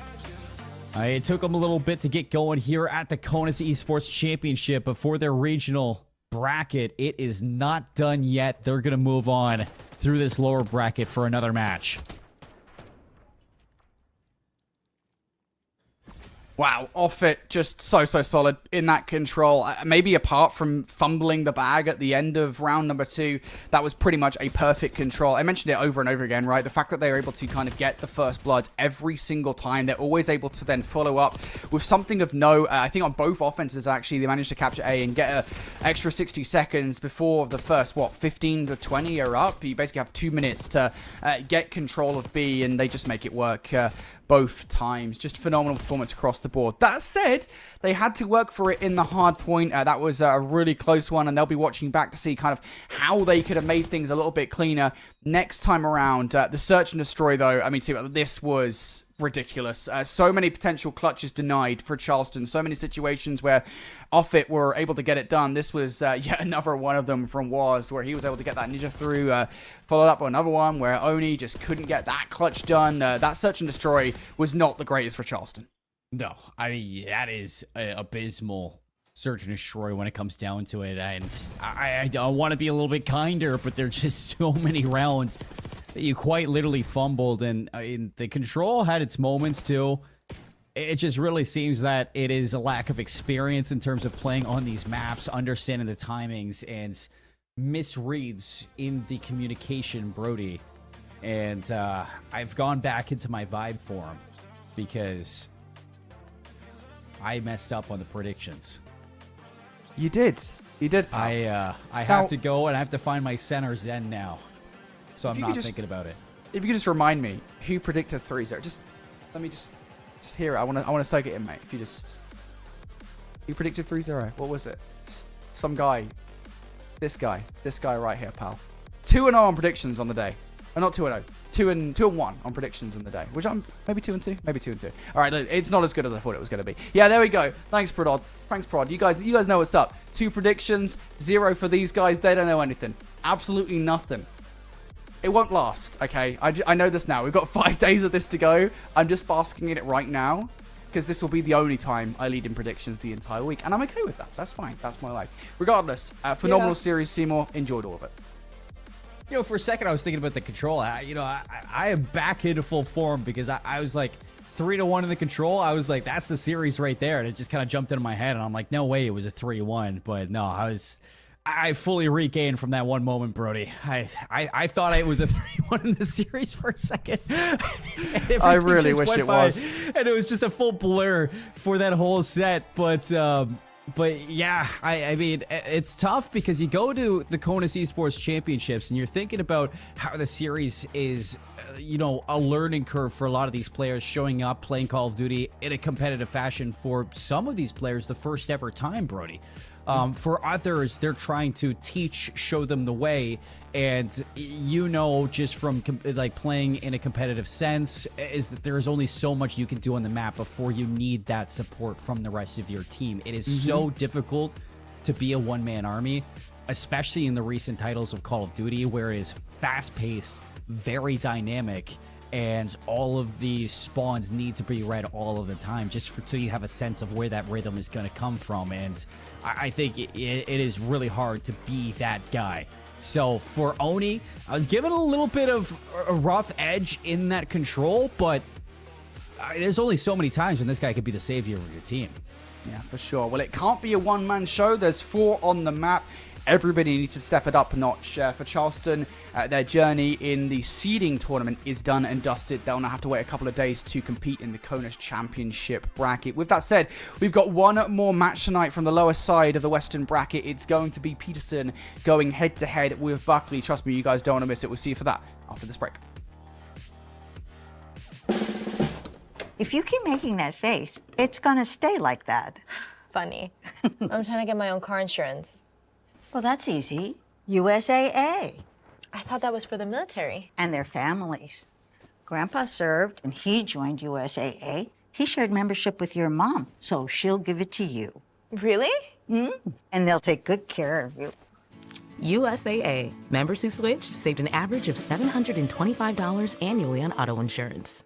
It took them a little bit to get going here at the CONUS Esports Championship, but for their regional bracket, it is not done yet. They're going to move on through this lower bracket for another match. Wow, off it, just so solid in that control. Maybe apart from fumbling the bag at the end of round number 2, that was pretty much a perfect control. I mentioned it over and over again, right? The fact that they were able to kind of get the first blood every single time, they're always able to then follow up with something of note. I think on both offenses, actually, they managed to capture A and get an extra 60 seconds before the first, 15 to 20 are up. You basically have 2 minutes to get control of B, and they just make it work. Both times. Just phenomenal performance across the board. That said, they had to work for it in the hard point. That was a really close one, and they'll be watching back to see kind of how they could have made things a little bit cleaner next time around. The search and destroy, though, I mean, see, this was ridiculous. So many potential clutches denied for Charleston. So many situations where off it were able to get it done. This was yet another one of them from Waz, where he was able to get that ninja through. Followed up on another one where Oni just couldn't get that clutch done. That search and destroy was not the greatest for Charleston. No, I mean, that is abysmal search and destroy when it comes down to it. And I want to be a little bit kinder, but there's just so many rounds that you quite literally fumbled. And the control had its moments too. It just really seems that it is a lack of experience in terms of playing on these maps, understanding the timings, and misreads in the communication, Brody. And I've gone back into my vibe form because I messed up on the predictions. You did. You did. I have to go and I have to find my center Zen now. So I'm not thinking about it. If you could just remind me who predicted 3-0. Just let me just hear it. I want to soak it in, mate. If you just... You predicted 3-0. What was it? Some guy. This guy right here, pal. 2-0 on predictions on the day. Not 2-0. 2-1 on predictions in the day. Which I'm maybe 2-2. Maybe 2-2. All right, it's not as good as I thought it was going to be. Yeah, there we go. Thanks, Prod. Thanks, Prod. You guys know what's up. 2 predictions, 0 for these guys. They don't know anything. Absolutely nothing. It won't last. Okay, I know this now. We've got 5 days of this to go. I'm just basking in it right now, because this will be the only time I lead in predictions the entire week. And I'm okay with that. That's fine. That's my life. Regardless, phenomenal series, Seymour. Enjoyed all of it. You know, for a second, I was thinking about the control. I am back into full form because I was like 3-1 in the control. I was like, that's the series right there. And it just kind of jumped into my head. And I'm like, no way it was a 3-1. But no, I fully regained from that one moment, Brody. I thought it was a 3-1 in the series for a second. I really wish it was. And it was just a full blur for that whole set. But yeah, I mean, it's tough because you go to the CONUS Esports Championships and you're thinking about how the series is, a learning curve for a lot of these players showing up, playing Call of Duty in a competitive fashion. For some of these players, the first ever time, Brody. For others, they're trying to show them the way. And just from playing in a competitive sense, is that there's only so much you can do on the map before you need that support from the rest of your team. It is so difficult to be a one-man army, especially in the recent titles of Call of Duty, where it is fast-paced, very dynamic, and all of these spawns need to be read all of the time so you have a sense of where that rhythm is going to come from. And I think it is really hard to be that guy. So for Oni, I was given a little bit of a rough edge in that control, but there's only so many times when this guy could be the savior of your team. Yeah, for sure. Well, it can't be a one-man show. There's 4 on the map. Everybody needs to step it up a notch. For Charleston, their journey in the seeding tournament is done and dusted. They'll now have to wait a couple of days to compete in the CONUS Championship bracket. With that said, we've got one more match tonight from the lower side of the Western bracket. It's going to be Peterson going head-to-head with Buckley. Trust me, you guys don't want to miss it. We'll see you for that after this break. If you keep making that face, it's gonna stay like that. Funny. I'm trying to get my own car insurance. Well, that's easy. USAA. I thought that was for the military. And their families. Grandpa served, and he joined USAA. He shared membership with your mom, so she'll give it to you. Really? And they'll take good care of you. USAA. Members who switched saved an average of $725 annually on auto insurance.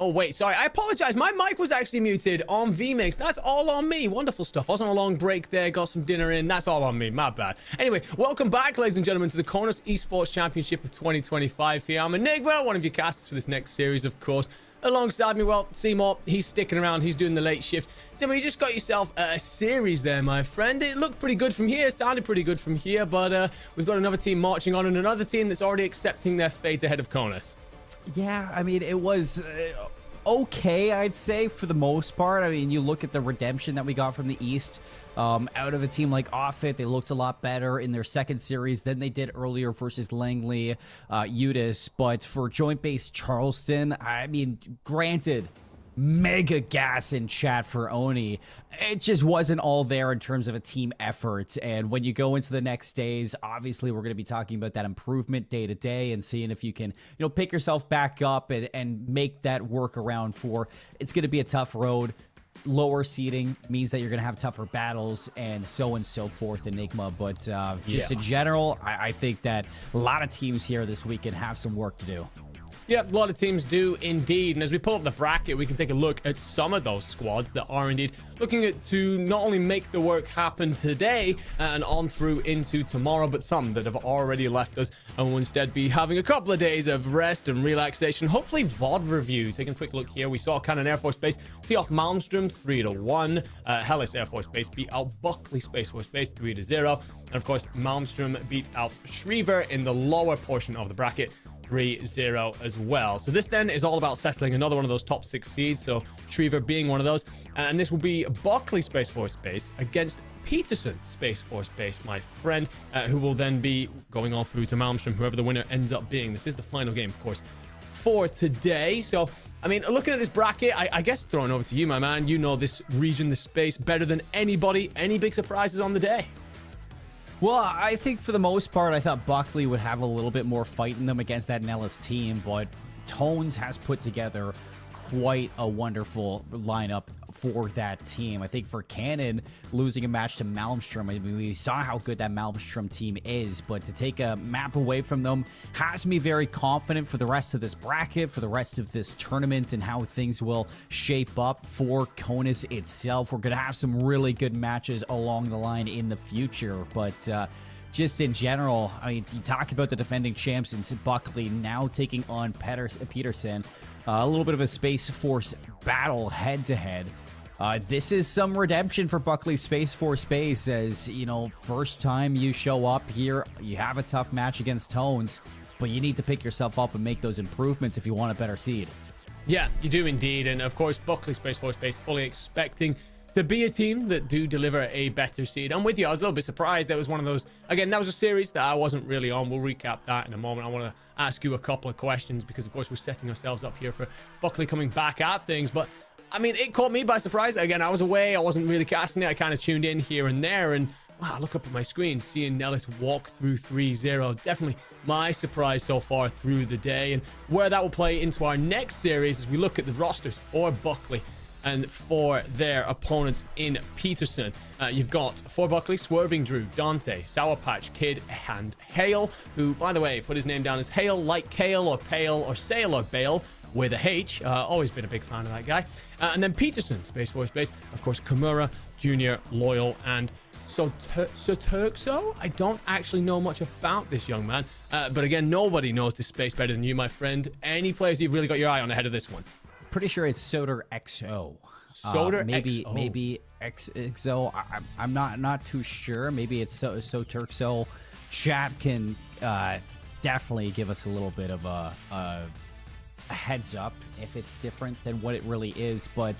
Oh, wait, sorry. I apologize. My mic was actually muted on VMix. That's all on me. Wonderful stuff. I was on a long break there, got some dinner in. That's all on me. My bad. Anyway, welcome back, ladies and gentlemen, to the CONUS Esports Championship of 2025 here. I'm Enigma, one of your casters for this next series, of course. Alongside me, well, Seymour, he's sticking around. He's doing the late shift. Seymour, you just got yourself a series there, my friend. It looked pretty good from here. Sounded pretty good from here, but we've got another team marching on and another team that's already accepting their fate ahead of CONUS. Yeah, I mean, it was okay, I'd say, for the most part. I mean, you look at the redemption that we got from the East. Out of a team like Offit, they looked a lot better in their second series than they did earlier versus Langley, Udis. But for Joint Base Charleston, I mean, granted, mega gas in chat for Oni. It just wasn't all there in terms of a team effort. And when you go into the next days, obviously we're going to be talking about that improvement day to day and seeing if you can, pick yourself back up and make that work around for. It's going to be a tough road. Lower seeding means that you're going to have tougher battles and so forth, Enigma. But just in general, I think that a lot of teams here this weekend have some work to do. Yep, a lot of teams do indeed. And as we pull up the bracket, we can take a look at some of those squads that are indeed looking at to not only make the work happen today and on through into tomorrow, but some that have already left us and will instead be having a couple of days of rest and relaxation. Hopefully VOD review. Taking a quick look here, we saw Cannon Air Force Base tee off Malmstrom 3-1. Hellas Air Force Base beat out Buckley Space Force Base 3-0. And of course, Malmstrom beat out Schriever in the lower portion of the bracket 3-0 as well. So this then is all about settling another one of those top 6 seeds, so Schriever being one of those. And this will be Buckley Space Force Base against Peterson Space Force Base, my friend, who will then be going on through to Malmstrom, whoever the winner ends up being. This is the final game, of course, for today. So, I mean, looking at this bracket, I guess throwing over to you, my man. You know this region, this space better than anybody. Any big surprises on the day? Well, I think for the most part, I thought Buckley would have a little bit more fight in them against that Nellis team, but Tones has put together quite a wonderful lineup for that team. I think for Cannon, losing a match to Malmstrom, I mean, we saw how good that Malmstrom team is, but to take a map away from them has me very confident for the rest of this bracket, for the rest of this tournament, and how things will shape up for CONUS itself. We're going to have some really good matches along the line in the future, but just in general, I mean, you talk about the defending champs in Buckley now taking on Peterson. A little bit of a Space Force battle head-to-head. This is some redemption for Buckley Space Force Base, as, first time you show up here, you have a tough match against Tones, but you need to pick yourself up and make those improvements if you want a better seed. Yeah, you do indeed. And of course, Buckley Space Force Base fully expecting to be a team that do deliver a better seed. I'm with you. I was a little bit surprised. That was one of those, again, that was a series that I wasn't really on. We'll recap that in a moment. I want to ask you a couple of questions because, of course, we're setting ourselves up here for Buckley coming back at things. But, I mean, it caught me by surprise. Again, I was away. I wasn't really casting it. I kind of tuned in here and there. And, wow, I look up at my screen, seeing Nellis walk through 3-0. Definitely my surprise so far through the day. And where that will play into our next series as we look at the rosters for Buckley and for their opponents in Peterson. You've got for Buckley, Swerving Drew, Dante, Sour Patch Kid, and Hale, who, by the way, put his name down as Hale, like Kale or Pale or Sail or Bale with a H. Always been a big fan of that guy. And then Peterson, Space Force Base, of course, Kimura, Junior, Loyal, and Soturkso. I don't actually know much about this young man. But again, nobody knows this space better than you, my friend. Any players you've really got your eye on ahead of this one? Pretty sure it's Soder XO. Soder maybe XO. I'm not too sure. Maybe it's Soturkso. Chat can definitely give us a little bit of a heads up if it's different than what it really is. But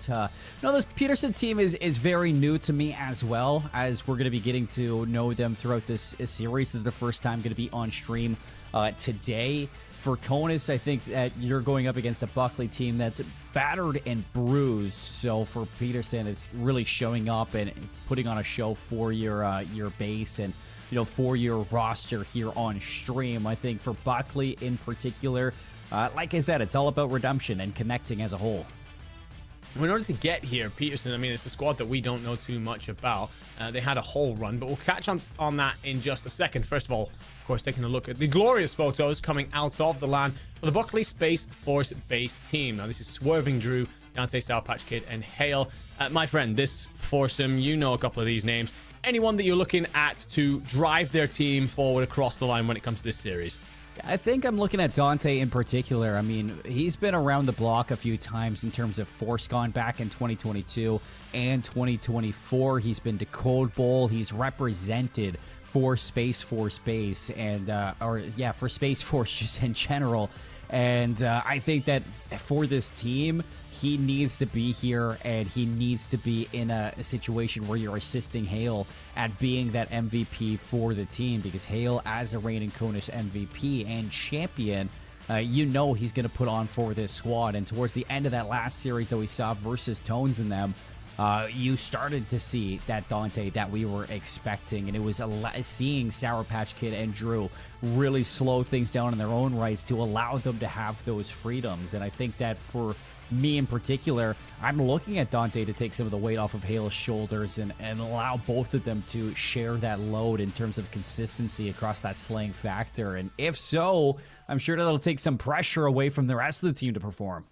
this Peterson team is very new to me, as well, as we're going to be getting to know them throughout this series. This is the first time going to be on stream today. For CONUS, I think that you're going up against a Buckley team that's battered and bruised. So for Peterson, it's really showing up and putting on a show for your base and for your roster here on stream. I think for Buckley in particular, like I said, it's all about redemption and connecting as a whole. In order to get here, Peterson, I mean, it's a squad that we don't know too much about. They had a whole run, but we'll catch on that in just a second. First of all, of course, taking a look at the glorious photos coming out of the LAN for the Buckley Space Force base team. Now, this is Swerving Drew, Dante, Sour Patch Kid, and Hale. My friend, this foursome, you know a couple of these names. Anyone that you're looking at to drive their team forward across the line when it comes to this series? I think I'm looking at Dante in particular. I mean, he's been around the block a few times in terms of ForceCon back in 2022 and 2024. He's been to Code Bowl. He's represented for Space Force base and, for Space Force just in general. And I think that for this team, he needs to be here and he needs to be in a situation where you're assisting Hale at being that MVP for the team, because Hale, as a reigning CONUS MVP and champion, he's going to put on for this squad. And towards the end of that last series that we saw versus Tones in them, you started to see that Dante that we were expecting, and it was seeing Sour Patch Kid and Drew really slow things down in their own rights to allow them to have those freedoms. And I think that for me in particular, I'm looking at Dante to take some of the weight off of Hale's shoulders and allow both of them to share that load in terms of consistency across that slaying factor. And if so, I'm sure that'll take some pressure away from the rest of the team to perform.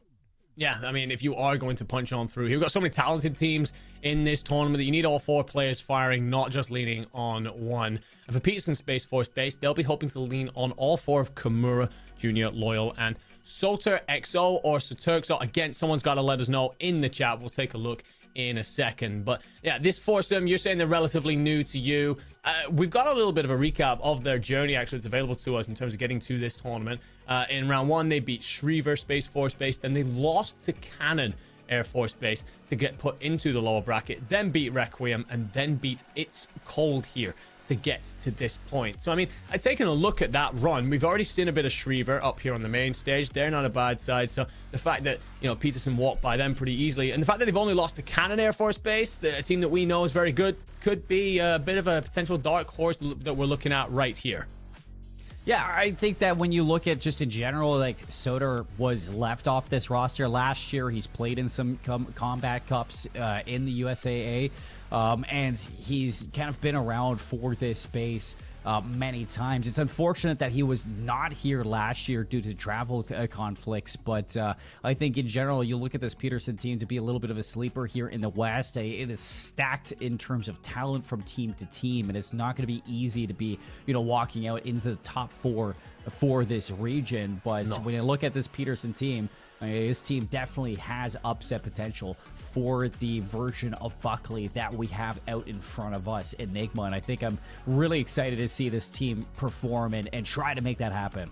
Yeah, I mean, if you are going to punch on through, you've got so many talented teams in this tournament that you need all four players firing, not just leaning on one. And for Peterson Space Force base, they'll be hoping to lean on all four of Kimura, Junior, Loyal, and Soter XO or Soturxo. Again, someone's got to let us know in the chat. We'll take a look in a second. But yeah, this foursome, you're saying they're relatively new to you. We've got a little bit of a recap of their journey, actually. It's available to us in terms of getting to this tournament. In round one, they beat Shriever Space Force base, then they lost to Cannon Air Force base to get put into the lower bracket, then beat Requiem, and then beat It's Cold here to get to this point. So I mean, I've taken a look at that run. We've already seen a bit of Shriever up here on the main stage. They're not a bad side. So the fact that, Peterson walked by them pretty easily, and the fact that they've only lost to Cannon Air Force base, a team that we know is very good, could be a bit of a potential dark horse that we're looking at right here. Yeah, I think that when you look at just in general, like Soter was left off this roster last year. He's played in some combat cups in the USAA, and he's kind of been around for this space many times. It's unfortunate that he was not here last year due to travel conflicts, but I think in general, you look at this Peterson team to be a little bit of a sleeper here in the West. It is stacked in terms of talent from team to team, and it's not going to be easy to be, walking out into the top four for this region. But when you look at this Peterson team, his team definitely has upset potential for the version of Buckley that we have out in front of us, Enigma. And I think I'm really excited to see this team perform and try to make that happen.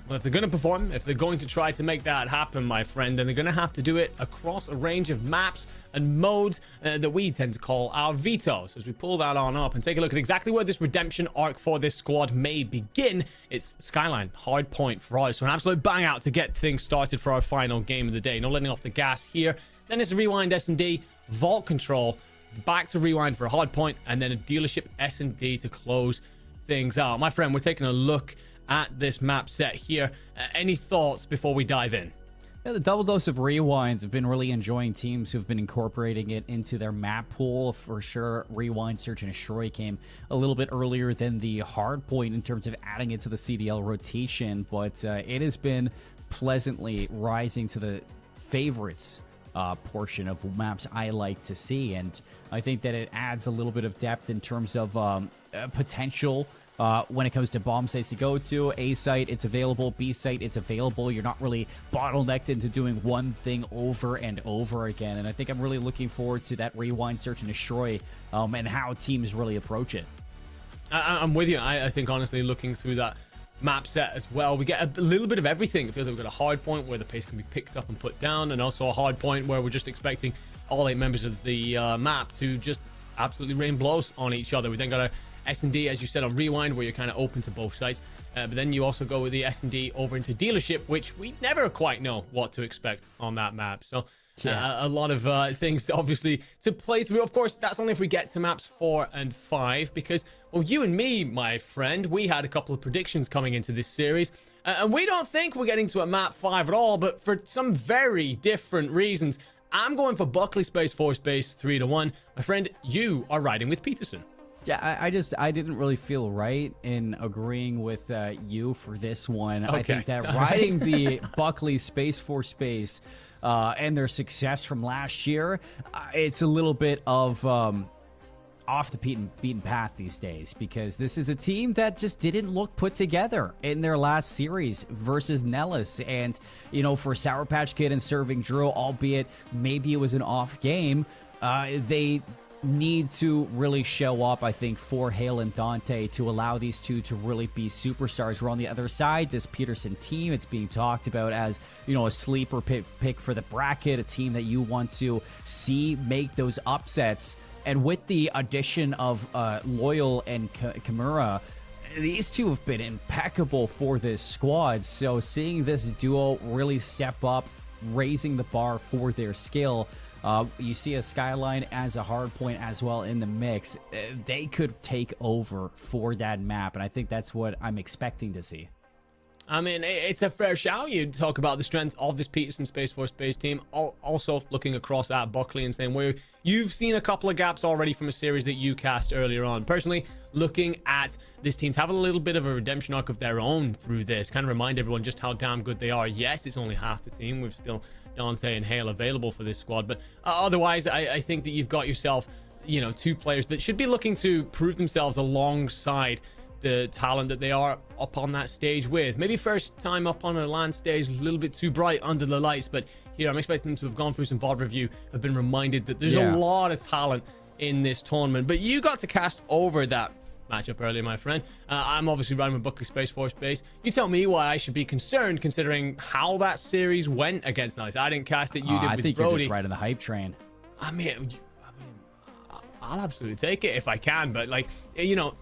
Well, if they're going to perform, if they're going to try to make that happen, my friend, then they're going to have to do it across a range of maps and modes that we tend to call our vetoes. As we pull that on up and take a look at exactly where this redemption arc for this squad may begin, it's Skyline, Hardpoint for us. So an absolute bang out to get things started for our final game of the day. No letting off the gas here. Then it's Rewind S&D, Vault Control, back to Rewind for Hardpoint, and then a Dealership S&D to close things out. My friend, we're taking a look at this map set here. Any thoughts before we dive in? Yeah, the double dose of Rewinds have been really enjoying teams who've been incorporating it into their map pool. For sure, Rewind, Search, and Destroy came a little bit earlier than the Hardpoint in terms of adding it to the CDL rotation, but it has been pleasantly rising to the favorites portion of maps I like to see, and I think that it adds a little bit of depth in terms of potential when it comes to bomb sites to go to. A site, it's available. B site, it's available. You're not really bottlenecked into doing one thing over and over again, and I think I'm really looking forward to that Rewind, Search, and Destroy and how teams really approach it. I'm with you. I think, honestly, looking through that map set as well, we get a little bit of everything. It feels like we've got a hard point where the pace can be picked up and put down, and also a hard point where we're just expecting all 8 members of the map to just absolutely rain blows on each other. We then got a S&D, as you said, on Rewind, where you're kind of open to both sides, but then you also go with the S&D over into Dealership, which we never quite know what to expect on that map. So a lot of things obviously to play through. Of course, that's only if we get to maps 4 and 5, because, well, you and me, my friend, we had a couple of predictions coming into this series, and we don't think we're getting to a map 5 at all, but for some very different reasons. I'm going for Buckley Space Force Base 3-1. My friend, you are riding with Peterson. Yeah, I didn't really feel right in agreeing with you for this one. Okay. I think that riding the Buckley Space Force Base and their success from last year, it's a little bit of off the beaten path these days, because this is a team that just didn't look put together in their last series versus Nellis. And, you know, for Sour Patch Kid and Serving Drill, albeit maybe it was an off game, they need to really show up, I think, for Hale and Dante to allow these two to really be superstars. We're on the other side, this Peterson team, it's being talked about as, you know, a sleeper pick for the bracket, a team that you want to see make those upsets. And with the addition of Loyal and Kimura, these two have been impeccable for this squad. So seeing this duo really step up, raising the bar for their skill, you see a Skyline as a Hardpoint as well in the mix. They could take over for that map, and I think that's what I'm expecting to see. I mean, it's a fair shout. You talk about the strengths of this Peterson Space Force Base team. Also looking across at Buckley and saying where you've seen a couple of gaps already from a series that you cast earlier on. Personally, looking at this team to have a little bit of a redemption arc of their own through this, kind of remind everyone just how damn good they are. Yes, it's only half the team. We've still Dante and Hale available for this squad, but otherwise, I think that you've got yourself, you know, two players that should be looking to prove themselves alongside the talent that they are up on that stage with. Maybe first time up on a LAN stage, a little bit too bright under the lights, but here I'm expecting them to have gone through some VOD review, have been reminded that there's a lot of talent in this tournament. But you got to cast over that matchup earlier, my friend. I'm obviously riding with Buckley Space Force Base. You tell me why I should be concerned considering how that series went against Nice. I didn't cast it, you did I with think Brody. You're just riding the hype train. I mean, I'll absolutely take it if I can, but like, you know,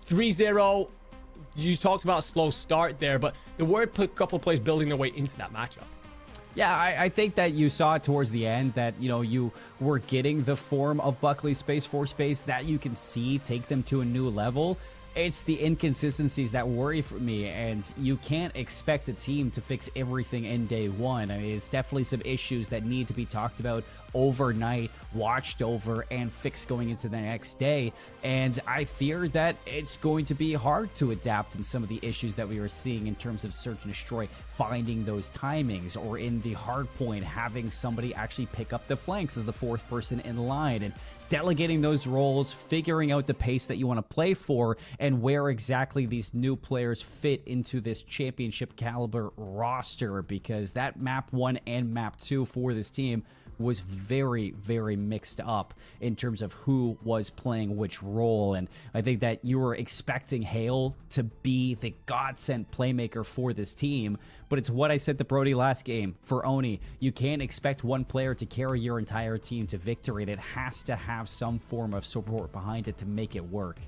3-0, you talked about a slow start there, but there were a couple of plays building their way into that matchup. Yeah, I think that you saw it towards the end that, you know, you were getting the form of Buckley Space Force Base that you can see take them to a new level. It's the inconsistencies that worry for me, and you can't expect a team to fix everything in day one. I mean, it's definitely some issues that need to be talked about overnight, watched over, and fixed going into the next day. And I fear that it's going to be hard to adapt in some of the issues that we were seeing in terms of search and destroy, finding those timings, or in the hard point, having somebody actually pick up the flanks as the fourth person in line, and delegating those roles, figuring out the pace that you want to play for, and where exactly these new players fit into this championship caliber roster, because that map 1 and map 2 for this team was very, very mixed up in terms of who was playing which role. And I think that you were expecting Hale to be the godsend playmaker for this team, but it's what I said to Brody last game for Oni. You can't expect one player to carry your entire team to victory, and it has to have some form of support behind it to make it work.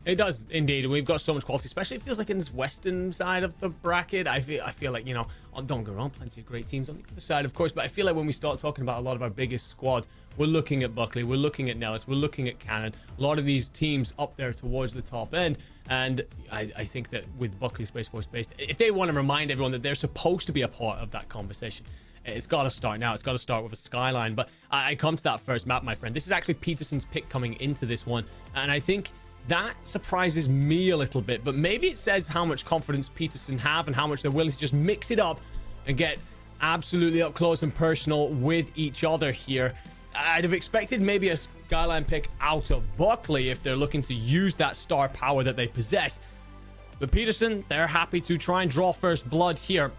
It does indeed. We've got so much quality, especially it feels like in this western side of the bracket. I feel like, you know, don't go wrong, plenty of great teams on the other side, of course, but I feel like when we start talking about a lot of our biggest squads, we're looking at Buckley, we're looking at Nellis, we're looking at Cannon, a lot of these teams up there towards the top end. And I think that with Buckley Space Force Base, if they want to remind everyone that they're supposed to be a part of that conversation, it's got to start now. It's got to start with a Skyline. But I come to that first map, my friend. This is actually Peterson's pick coming into this one, and I think that surprises me a little bit, but maybe it says how much confidence Peterson have and how much they're willing to just mix it up and get absolutely up close and personal with each other here. I'd have expected maybe a Skyline pick out of Buckley if they're looking to use that star power that they possess. But Peterson, they're happy to try and draw first blood here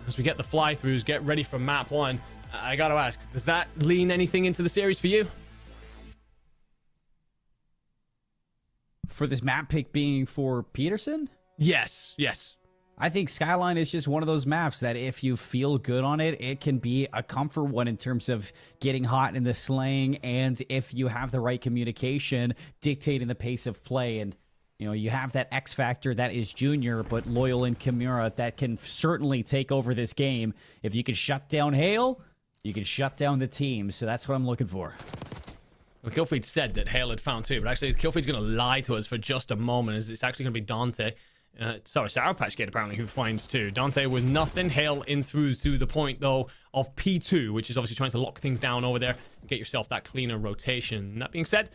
as we get the fly-throughs, get ready for map 1. I gotta ask, does that lean anything into the series for you? For this map pick being for Peterson? Yes. I think Skyline is just one of those maps that if you feel good on it, it can be a comfort one in terms of getting hot in the slaying, and if you have the right communication, dictating the pace of play. And, you know, you have that X factor that is Junior, but Loyal and Kimura that can certainly take over this game. If you can shut down Hale, you can shut down the team. So that's what I'm looking for. Well, Killfeed said that Hale had found 2, but actually Killfeed's going to lie to us for just a moment, as it's actually going to be Dante Sorry, Sour Patch Kid apparently, who finds 2. Dante with nothing. Hale in through to the point, though, of P2, which is obviously trying to lock things down over there and get yourself that cleaner rotation. That being said,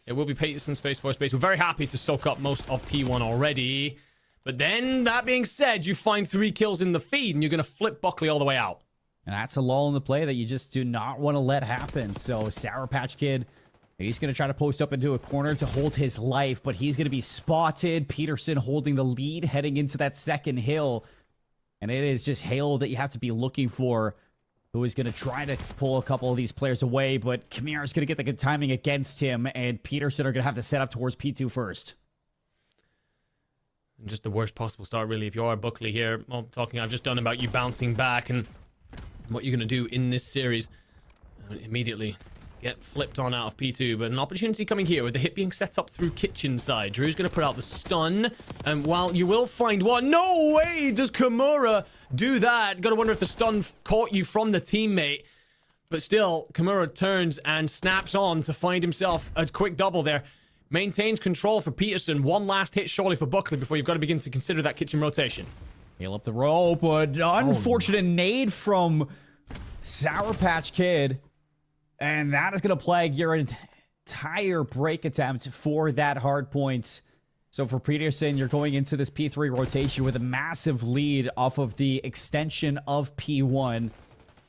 it will be Peterson space for space. We're very happy to soak up most of P1 already. But then, that being said, you find 3 kills in the feed, and you're going to flip Buckley all the way out. And that's a lull in the play that you just do not want to let happen. So, Sour Patch Kid, he's going to try to post up into a corner to hold his life, but he's going to be spotted. Peterson holding the lead heading into that second hill. And it is just Hale that you have to be looking for, who is going to try to pull a couple of these players away, but Kamira's going to get the good timing against him, and Peterson are going to have to set up towards P2 first. Just the worst possible start, really, if you are Buckley here. Well, talking I've just done about you bouncing back and what you're going to do in this series. Immediately get flipped on out of P2, but an opportunity coming here with the hit being set up through kitchen side. Drew's going to put out the stun, and while you will find one, no way does Kimura do that. Gotta wonder if the stun caught you from the teammate, but still, Kimura turns and snaps on to find himself a quick double there. Maintains control for Peterson. One last hit surely for Buckley before you've got to begin to consider that kitchen rotation. Heal up the rope, but unfortunate nade from Sour Patch Kid. And that is going to plague your entire break attempt for that hard point. So for Peterson, you're going into this P3 rotation with a massive lead off of the extension of P1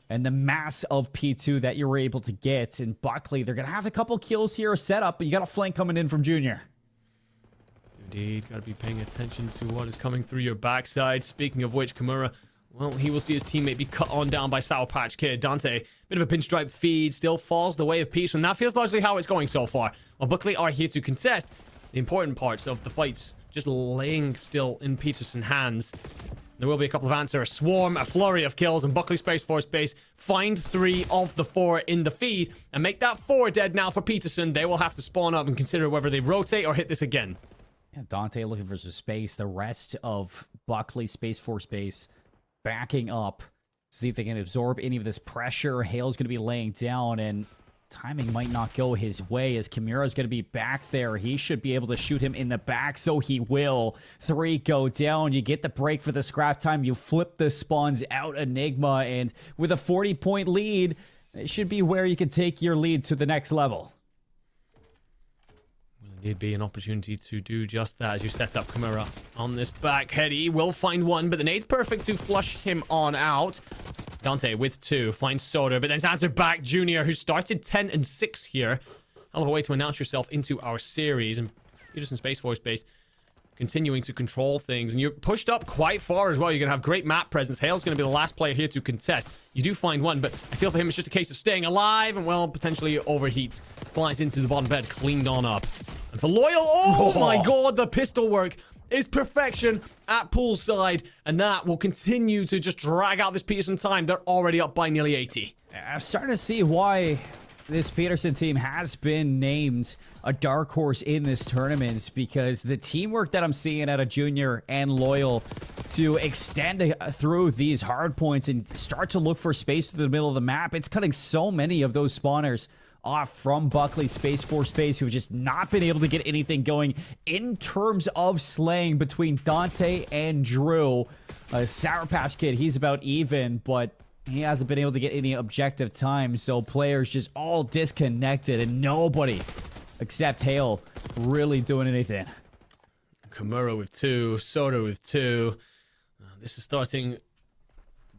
and the mass of P2 that you were able to get. And Buckley, they're going to have a couple kills here set up, but you got a flank coming in from Junior. Indeed, got to be paying attention to what is coming through your backside. Speaking of which, Kimura, well, he will see his teammate be cut on down by Sour Patch Kid. Dante, bit of a pinstripe feed, still falls the way of Peterson. That feels largely how it's going so far. While Buckley are here to contest the important parts of the fights, just laying still in Peterson's hands. There will be a couple of answers. A swarm, a flurry of kills, and Buckley space for space. Find 3 of the 4 in the feed, and make that 4 dead now for Peterson. They will have to spawn up and consider whether they rotate or hit this again. Yeah, Dante looking for some space. The rest of Buckley space for space backing up. See if they can absorb any of this pressure. Hale's going to be laying down, and timing might not go his way as Kimura's going to be back there. He should be able to shoot him in the back, so he will. 3 go down. You get the break for the scrap time. You flip the spawns out Enigma, and with a 40-point lead, it should be where you can take your lead to the next level. Will indeed be an opportunity to do just that as you set up Kimura on this back head. He will find one, but the nade's perfect to flush him on out. Dante with 2 finds Soda, but then it's answered back Junior, who started 10 and 6 here. Hell of a way to announce yourself into our series. And Peterson space for space continuing to control things, and you're pushed up quite far as well. You're gonna have great map presence. Hale's gonna be the last player here to contest. You do find one, but I feel for him it's just a case of staying alive and, well, potentially overheats. Flies into the bottom bed, cleaned on up. And for Loyal, oh my god, the pistol work is perfection at poolside, and that will continue to just drag out this Peterson time. They're already up by nearly 80. I'm starting to see why this Peterson team has been named a dark horse in this tournament, because the teamwork that I'm seeing out of Junior and Loyal to extend through these hard points and start to look for space through the middle of the map, it's cutting so many of those spawners off from Buckley space for space, who have just not been able to get anything going in terms of slaying between Dante and Drew. Sour Patch Kid, he's about even, but he hasn't been able to get any objective time, so players just all disconnected and nobody except Hale really doing anything. Kimura with 2, Soda with 2. This is starting to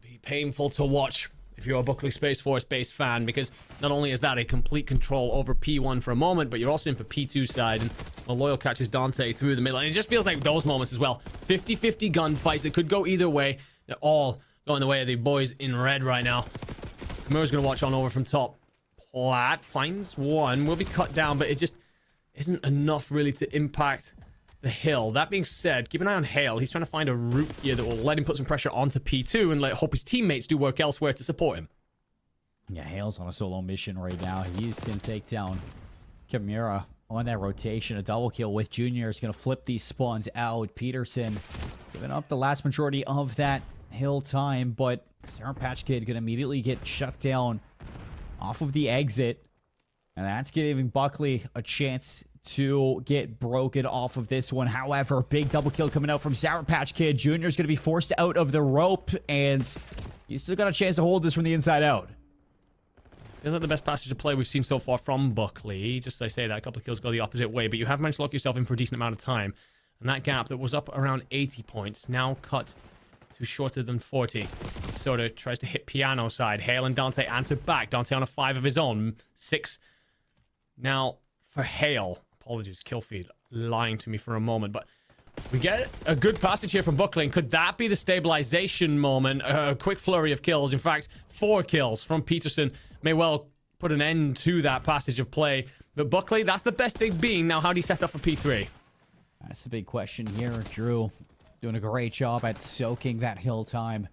be painful to watch if you're a Buckley Space Force based fan, because not only is that a complete control over P1 for a moment, but you're also in for P2 side, and Loyal catches Dante through the middle, and it just feels like those moments as well. 50-50 gunfights that could go either way. They're all going the way of the boys in red right now. Kimura's going to watch on over from top. Plat finds one, will be cut down, but it just isn't enough really to impact the hill. That being said, keep an eye on Hale. He's trying to find a route here that will let him put some pressure onto P2 and hope his teammates do work elsewhere to support him. Yeah, Hale's on a solo mission right now. He's going to take down Kimura on that rotation. A double kill with Junior is going to flip these spawns out. Peterson giving up the last majority of that hill time, but Sour Patch Kid going to immediately get shut down off of the exit. And that's giving Buckley a chance to get broken off of this one. However, big double kill coming out from Sour Patch Kid. Junior's going to be forced out of the rope, and he's still got a chance to hold this from the inside out. Feels like the best passage of play we've seen so far from Buckley. Just as I say that, a couple of kills go the opposite way, but you have managed to lock yourself in for a decent amount of time. And that gap that was up around 80 points now cut to shorter than 40. Soda tries to hit piano side. Hale and Dante answer back. Dante on a 5 of his own. 6 now for Hale. Apologies, kill feed lying to me for a moment, but we get a good passage here from Buckley. And could that be the stabilization moment? A quick flurry of kills. In fact, 4 kills from Peterson may well put an end to that passage of play. But Buckley, that's the best they've been. Now, how do you set up for P3? That's the big question here. Drew doing a great job at soaking that hill time.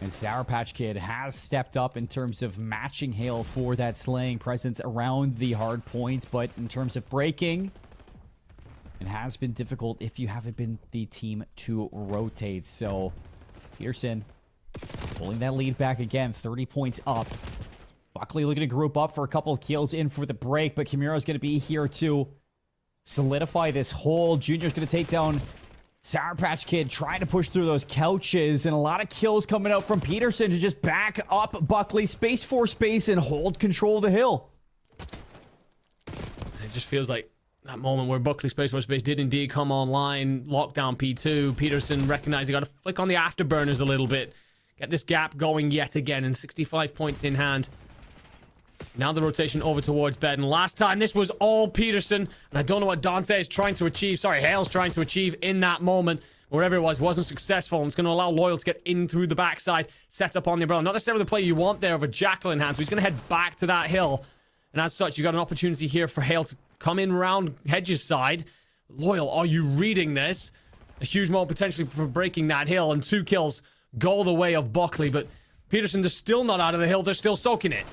And Sour Patch Kid has stepped up in terms of matching Hale for that slaying presence around the hard point. But in terms of breaking, it has been difficult if you haven't been the team to rotate. So Peterson pulling that lead back again, 30 points up. Buckley looking to group up for a couple of kills in for the break, but Kimura's going to be here to solidify this hold. Junior's going to take down Sour Patch Kid, trying to push through those couches, and a lot of kills coming out from Peterson to just back up Buckley space for space and hold control of the hill. It just feels like that moment where Buckley space for space did indeed come online. Lockdown P2. Peterson recognized he got to flick on the afterburners a little bit. Get this gap going yet again, and 65 points in hand. Now the rotation over towards bed. And last time, this was all Peterson. And I don't know what Dante is trying to achieve. Sorry, Hale's trying to achieve in that moment. Wherever it was, wasn't successful. And it's going to allow Loyal to get in through the backside. Set up on the umbrella. Not necessarily the play you want there of a Jackal in hand. So he's going to head back to that hill. And as such, you got an opportunity here for Hale to come in round Hedges' side. Loyal, are you reading this? A huge moment potentially for breaking that hill. And 2 kills go the way of Buckley. But Peterson, they're still not out of the hill. They're still soaking it.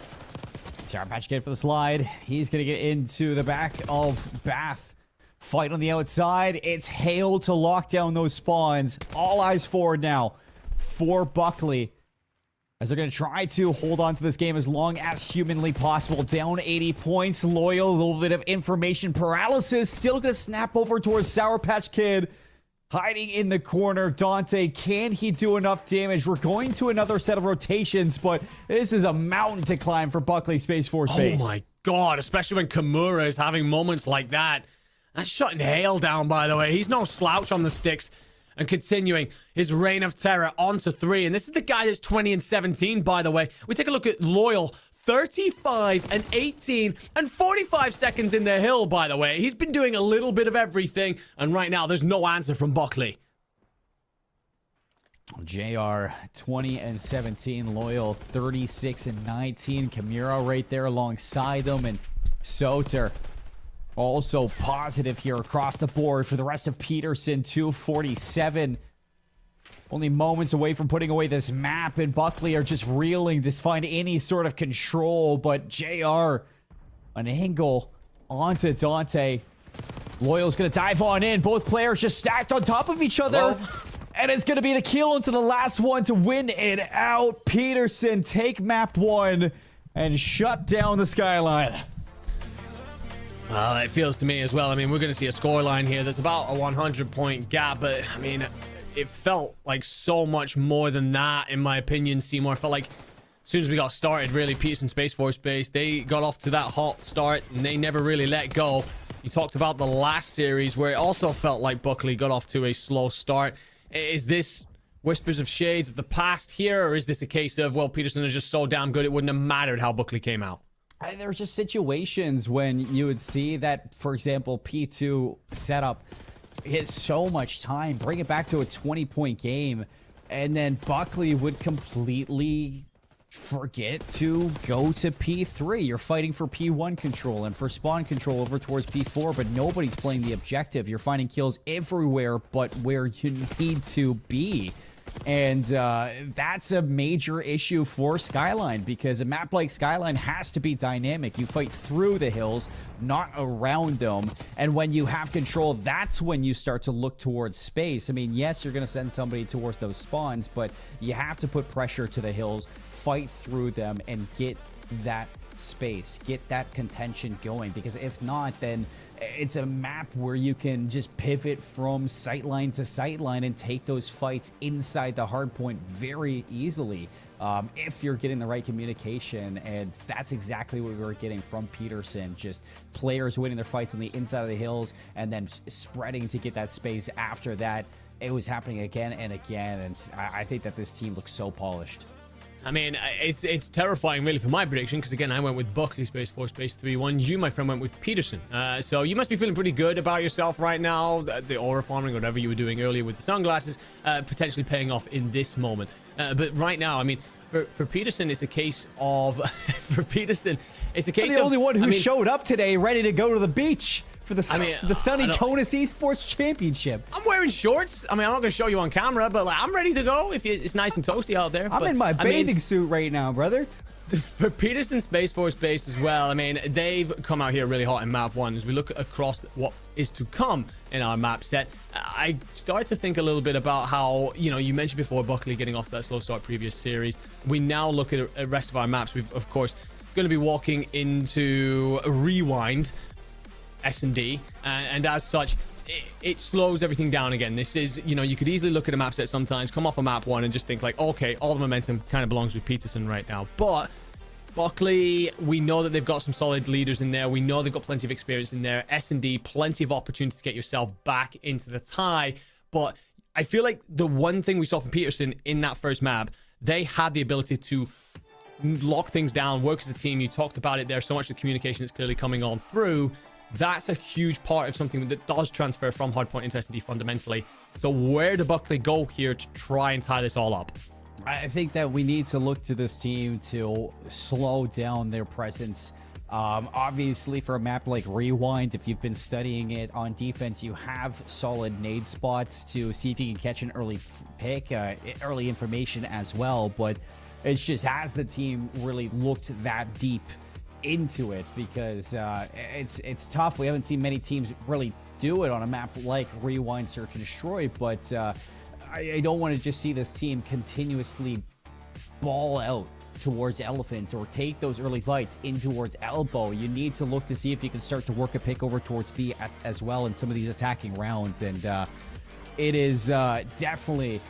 Sour Patch Kid for the slide. He's going to get into the back of Bath. Fight on the outside. It's Hale to lock down those spawns. All eyes forward now for Buckley, as they're going to try to hold on to this game as long as humanly possible. Down 80 points. Loyal, a little bit of information paralysis. Still going to snap over towards Sour Patch Kid. Hiding in the corner. Dante, can he do enough damage? We're going to another set of rotations, but this is a mountain to climb for Buckley space for space. Oh my god, especially when Kimura is having moments like that. That's shutting Hale down, by the way. He's no slouch on the sticks. And continuing his reign of terror onto 3. And this is the guy that's 20 and 17, by the way. We take a look at Loyal. 35 and 18 and 45 seconds in the hill, by the way. He's been doing a little bit of everything. And right now, there's no answer from Buckley. JR, 20 and 17. Loyal, 36 and 19. Kimura right there alongside them. And Soter also positive here across the board for the rest of Peterson. 247. Only moments away from putting away this map, and Buckley are just reeling to find any sort of control. But JR, an angle onto Dante. Loyal's going to dive on in. Both players just stacked on top of each other. And it's going to be the kill into the last one to win it out. Peterson take map 1 and shut down the skyline. Well, it feels to me as well. I mean, we're going to see a scoreline here. There's about a 100-point gap, but I mean, it felt like so much more than that, in my opinion, Seymour. It felt like as soon as we got started, really, Peterson Space Force base, they got off to that hot start, and they never really let go. You talked about the last series, where it also felt like Buckley got off to a slow start. Is this whispers of shades of the past here, or is this a case of, well, Peterson is just so damn good, it wouldn't have mattered how Buckley came out? There were just situations when you would see that, for example, P2 setup hit so much time, bring it back to a 20-point game, and then Buckley would completely forget to go to P3. You're fighting for P1 control and for spawn control over towards P4, but nobody's playing the objective. You're finding kills everywhere but where you need to be. And that's a major issue for Skyline, because a map like Skyline has to be dynamic. You fight through the hills, not around them. And when you have control, that's when you start to look towards space. I mean, yes, you're going to send somebody towards those spawns, but you have to put pressure to the hills, fight through them, and get that space, get that contention going, because if not, then it's a map where you can just pivot from sightline to sightline and take those fights inside the hard point very easily if you're getting the right communication. And that's exactly what we were getting from Peterson. Just players winning their fights on the inside of the hills and then spreading to get that space after that. It was happening again and again, and I think that this team looks so polished. I mean, it's terrifying, really, for my prediction, because, again, I went with Buckley, Space Force, Space 3-1. You, my friend, went with Peterson. So you must be feeling pretty good about yourself right now. The aura farming, whatever you were doing earlier with the sunglasses, potentially paying off in this moment. But right now, I mean, for Peterson, it's a case of... for Peterson, it's a case of... I'm the only one who showed up today ready to go to the beach for the Sunny CONUS Esports Championship. I'm wearing shorts. I mean, I'm not going to show you on camera, but like, I'm ready to go if it's nice and toasty out there. I'm in my bathing suit right now, brother. For Peterson Space Force base as well, I mean, they've come out here really hot in map 1. As we look across what is to come in our map set, I start to think a little bit about how, you know, you mentioned before Buckley getting off that slow start previous series. We now look at the rest of our maps. We've, of course, going to be walking into Rewind, S&D, and as such, it slows everything down again. This is, you know, you could easily look at a map set sometimes, come off a map 1 and just think like, okay, all the momentum kind of belongs with Peterson right now. But Buckley, we know that they've got some solid leaders in there. We know they've got plenty of experience in there. S&D, plenty of opportunity to get yourself back into the tie. But I feel like the one thing we saw from Peterson in that first map, they had the ability to lock things down, work as a team. You talked about it there, so much of the communication is clearly coming on through. That's a huge part of something that does transfer from Hardpoint into S&D fundamentally. So where do Buckley go here to try and tie this all up? I think that we need to look to this team to slow down their presence. Obviously, for a map like Rewind, if you've been studying it on defense, you have solid nade spots to see if you can catch an early pick, early information as well. But it's just, has the team really looked that deep into it? Because it's tough. We haven't seen many teams really do it on a map like Rewind, Search and Destroy, but I don't want to just see this team continuously ball out towards Elephant or take those early fights in towards Elbow. You need to look to see if you can start to work a pick over towards B as well in some of these attacking rounds. And it is definitely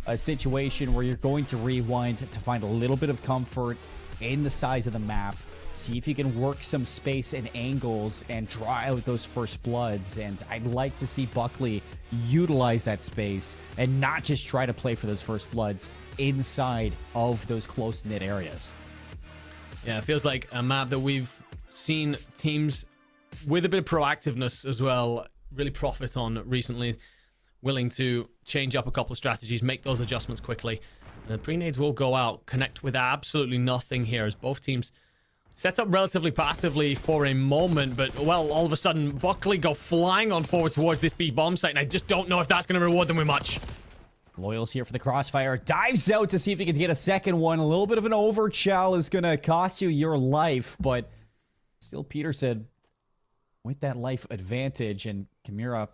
a situation where you're going to Rewind to find a little bit of comfort in the size of the map. See if you can work some space and angles and draw out those first bloods. And I'd like to see Buckley utilize that space and not just try to play for those first bloods inside of those close-knit areas. Yeah, it feels like a map that we've seen teams with a bit of proactiveness as well really profit on recently, willing to change up a couple of strategies, make those adjustments quickly. And the pre-nades will go out, connect with absolutely nothing here as both teams set up relatively passively for a moment, but, well, all of a sudden, Buckley go flying on forward towards this B bomb site, and I just don't know if that's going to reward them with much. Loyal's here for the crossfire. Dives out to see if he can get a second one. A little bit of an overchow is going to cost you your life, but still Peterson with that life advantage, and Kimura,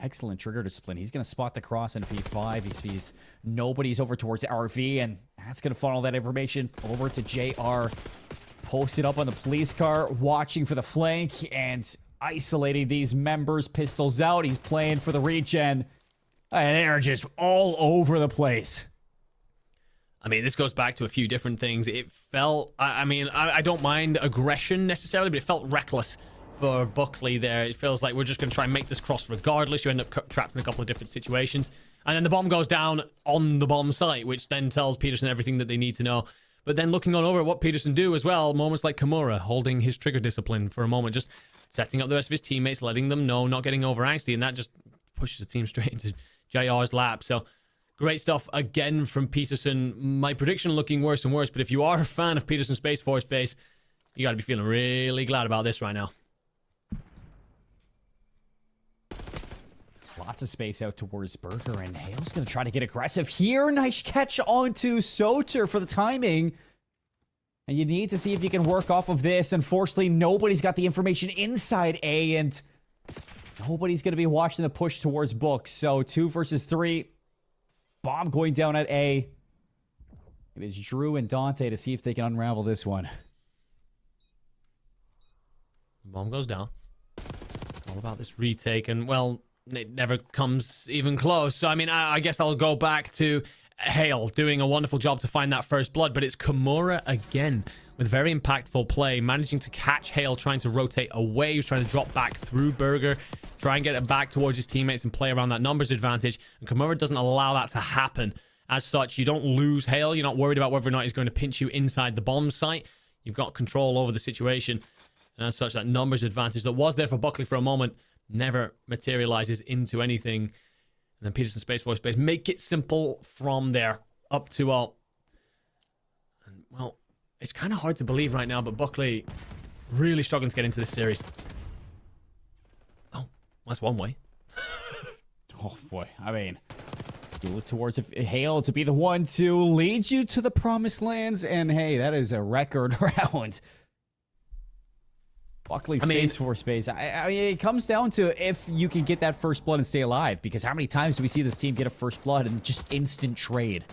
excellent trigger discipline. He's going to spot the cross in P5. He sees nobody's over towards RV, and that's going to funnel that information over to JR. Posted up on the police car, watching for the flank and isolating these members. Pistols out. He's playing for the regen. And they're just all over the place. I mean, this goes back to a few different things. It felt, I don't mind aggression necessarily, but it felt reckless for Buckley there. It feels like we're just going to try and make this cross regardless. You end up trapped in a couple of different situations. And then the bomb goes down on the bomb site, which then tells Peterson everything that they need to know. But then looking on over at what Peterson do as well, moments like Kimura holding his trigger discipline for a moment, just setting up the rest of his teammates, letting them know, not getting over angsty, and that just pushes the team straight into JR's lap. So great stuff again from Peterson. My prediction looking worse and worse, but if you are a fan of Peterson Space Force base, you got to be feeling really glad about this right now. Lots of space out towards Burger, and Hale's going to try to get aggressive here. Nice catch onto Soter for the timing. And you need to see if you can work off of this. Unfortunately, nobody's got the information inside A, and nobody's going to be watching the push towards Book. So 2 versus 3. Bomb going down at A. It is Drew and Dante to see if they can unravel this one. The bomb goes down. It's all about this retake, and, well, it never comes even close. So, I mean, I guess I'll go back to Hale doing a wonderful job to find that first blood, but it's Kimura again with very impactful play, managing to catch Hale, trying to rotate away. He's trying to drop back through Burger, try and get it back towards his teammates and play around that numbers advantage, and Kimura doesn't allow that to happen. As such, you don't lose Hale. You're not worried about whether or not he's going to pinch you inside the bomb site. You've got control over the situation, and as such, that numbers advantage that was there for Buckley for a moment never materializes into anything. And then Peterson Space Force Base make it simple from there up 2-0. And, well, it's kind of hard to believe right now, but Buckley really struggling to get into this series. Oh, that's one way. Oh boy, I mean, you look towards Hale to be the one to lead you to the promised lands, and hey, that is a record round. Buckley Space Force Base. I mean, it comes down to if you can get that first blood and stay alive, because how many times do we see this team get a first blood and just instant trade?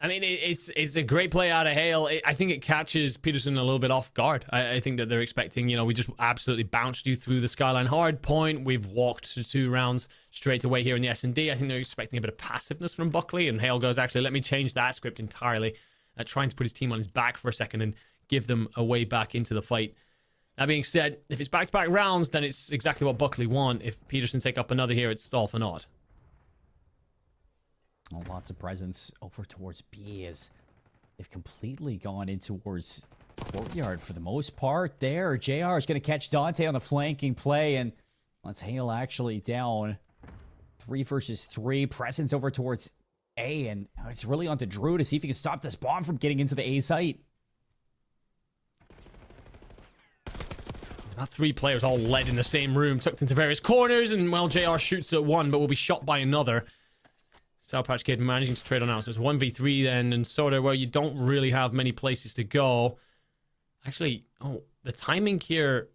I mean, it's a great play out of Hale. I think it catches Peterson a little bit off guard. I think that they're expecting, you know, we just absolutely bounced you through the Skyline Hardpoint. We've walked to 2 rounds straight away here in the S&D. I think they're expecting a bit of passiveness from Buckley, and Hale goes, actually, let me change that script entirely, trying to put his team on his back for a second and give them a way back into the fight. That being said, if it's back-to-back rounds, then it's exactly what Buckley want. If Peterson take up another here, it's all for naught. Oh, lots of presence over towards B as they've completely gone in towards Courtyard for the most part there. JR is going to catch Dante on the flanking play, and let's Hale actually down 3 versus 3. Presence over towards A, and it's really on to Drew to see if he can stop this bomb from getting into the A site. About 3 players all led in the same room, tucked into various corners, and, well, JR shoots at one, but will be shot by another. Sour Patch Kid managing to trade on out. So it's 1v3 then, and sort of where you don't really have many places to go. Actually, oh, the timing here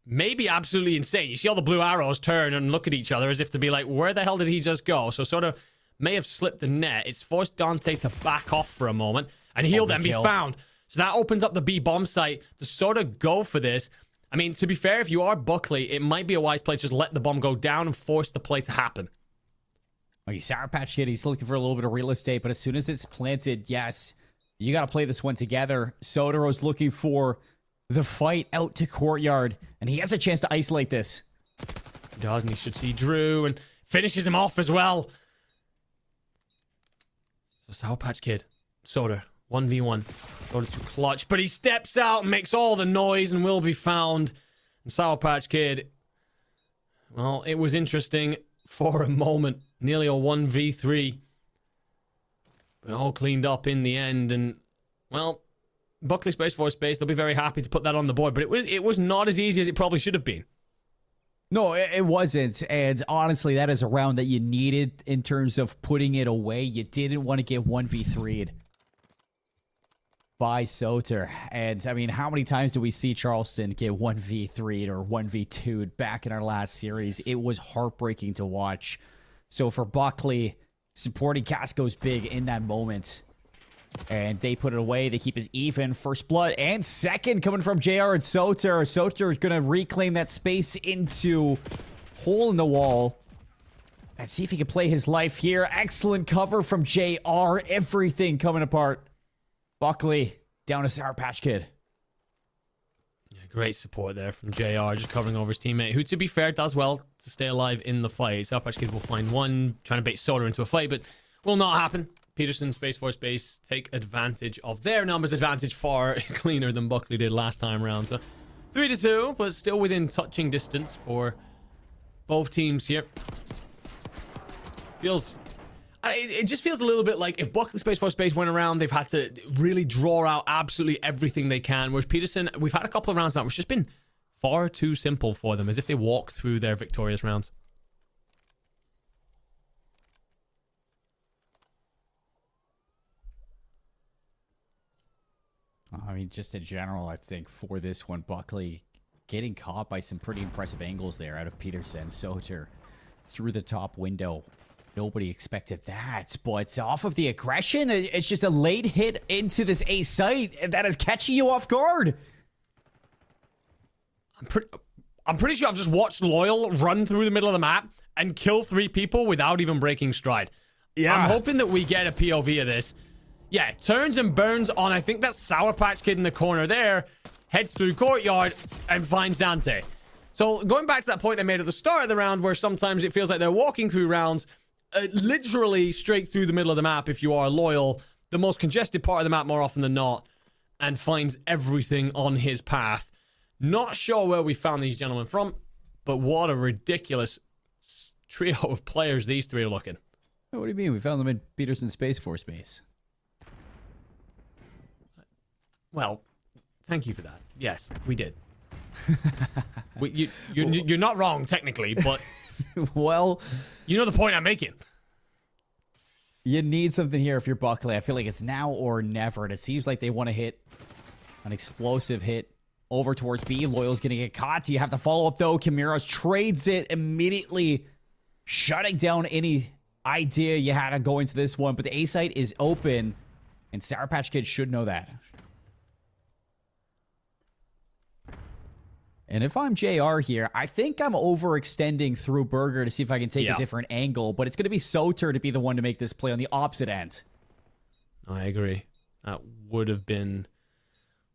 may be absolutely insane. You see all the blue arrows turn and look at each other as if to be like, where the hell did he just go? So sort of may have slipped the net. It's forced Dante to back off for a moment, and he'll then be found. So that opens up the B bomb site to sort of go for this. I mean, to be fair, if you are Buckley, it might be a wise play to just let the bomb go down and force the play to happen. Okay, Sour Patch Kid, he's looking for a little bit of real estate, but as soon as it's planted, yes, you got to play this one together. Sotero's looking for the fight out to Courtyard, and he has a chance to isolate this. He does, and he should see Drew, and finishes him off as well. So Sour Patch Kid, Soda, 1v1. Soda to clutch, but he steps out and makes all the noise and will be found. And Sour Patch Kid, well, it was interesting for a moment. Nearly a 1v3. But all cleaned up in the end. And, well, Buckley Space Force Base, they'll be very happy to put that on the board. But it was not as easy as it probably should have been. No, it wasn't. And honestly, that is a round that you needed in terms of putting it away. You didn't want to get 1v3'd by Soter. And, I mean, how many times do we see Charleston get 1v3'd or 1v2'd back in our last series? It was heartbreaking to watch. So for Buckley, supporting Casco's big in that moment. And they put it away. They keep us even. First blood and second coming from JR and Soter. Soter is going to reclaim that space into hole in the wall. And see if he can play his life here. Excellent cover from JR. Everything coming apart. Buckley down to Sour Patch Kid. Great support there from JR, just covering over his teammate, who, to be fair, does well to stay alive in the fight. Sour Patch Kid will find one, trying to bait Soda into a fight, but will not happen. Peterson, Space Force Base, take advantage of their numbers advantage far cleaner than Buckley did last time around. So 3-2, but still within touching distance for both teams here. It just feels a little bit like if Buckley Space Force Base went around, they've had to really draw out absolutely everything they can. Whereas Peterson, we've had a couple of rounds now, which has just been far too simple for them, as if they walk through their victorious rounds. I mean, just in general, I think for this one, Buckley getting caught by some pretty impressive angles there out of Peterson. Soter through the top window. Nobody expected that, but off of the aggression, it's just a late hit into this A site that is catching you off guard. I'm pretty sure I've just watched Loyal run through the middle of the map and kill 3 people without even breaking stride. Yeah. I'm hoping that we get a POV of this. Yeah, turns and burns on, I think that's Sour Patch Kid in the corner there, heads through courtyard and finds Dante. So going back to that point I made at the start of the round where sometimes it feels like they're walking through rounds, literally straight through the middle of the map if you are Loyal, the most congested part of the map more often than not, and finds everything on his path. Not sure where we found these gentlemen from, but what a ridiculous trio of players these 3 are looking. What do you mean? We found them in Peterson Space Force base. Well, thank you for that. Yes, we did. You're not wrong, technically, but... well... You know the point I'm making. You need something here if you're Buckley. I feel like it's now or never, and it seems like they want to hit an explosive hit over towards B. Loyal's going to get caught. Do you have to follow up, though? Kimura trades it immediately, shutting down any idea you had to go into this one, but the A site is open, and Sour Patch Kid should know that. And if I'm JR here, I think I'm overextending through Burger to see if I can take a different angle, but it's going to be Soter to be the one to make this play on the opposite end. I agree. That would have been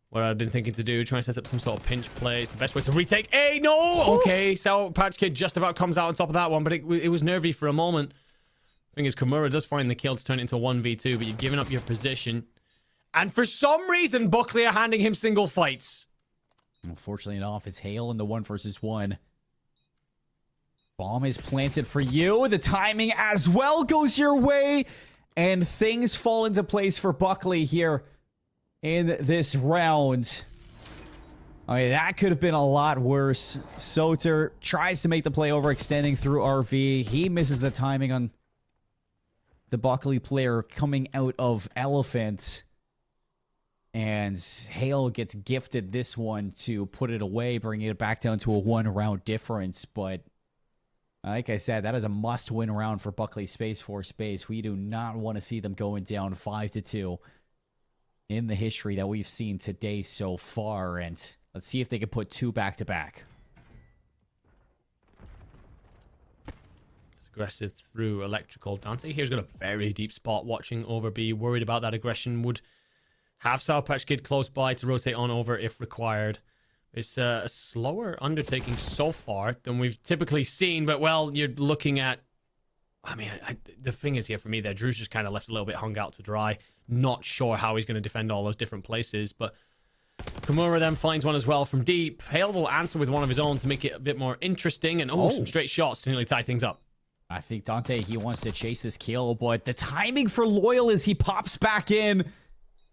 what I've been thinking to do, try and set up some sort of pinch play. It's the best way to retake. Hey, no! Okay, Sour Patch Kid just about comes out on top of that one, but it was nervy for a moment. The thing is, Kimura does find the kill to turn it into 1v2, but you're giving up your position. And for some reason, Buckley are handing him single fights. Unfortunately enough, it's Hale in the 1 versus 1. Bomb is planted for you. The timing as well goes your way. And things fall into place for Buckley here in this round. I mean, that could have been a lot worse. Soter tries to make the play overextending through RV. He misses the timing on the Buckley player coming out of Elephant. And Hale gets gifted this one to put it away, bringing it back down to a 1-round difference. But like I said, that is a must-win round for Buckley Space Force base. We do not want to see them going down 5-2 in the history that we've seen today so far. And let's see if they can put 2 back-to-back. Aggressive through electrical. Dante here's got a very deep spot watching over B. Worried about that aggression. Would have Sour Patch Kid close by to rotate on over if required. It's a slower undertaking so far than we've typically seen, but well, you're looking at... I mean, the thing is here for me there, Drew's just kind of left a little bit hung out to dry. Not sure how he's going to defend all those different places, but Kimura then finds one as well from deep. Hale will answer with one of his own to make it a bit more interesting, and some straight shots to nearly tie things up. I think Dante, he wants to chase this kill, but the timing for Loyal is he pops back in,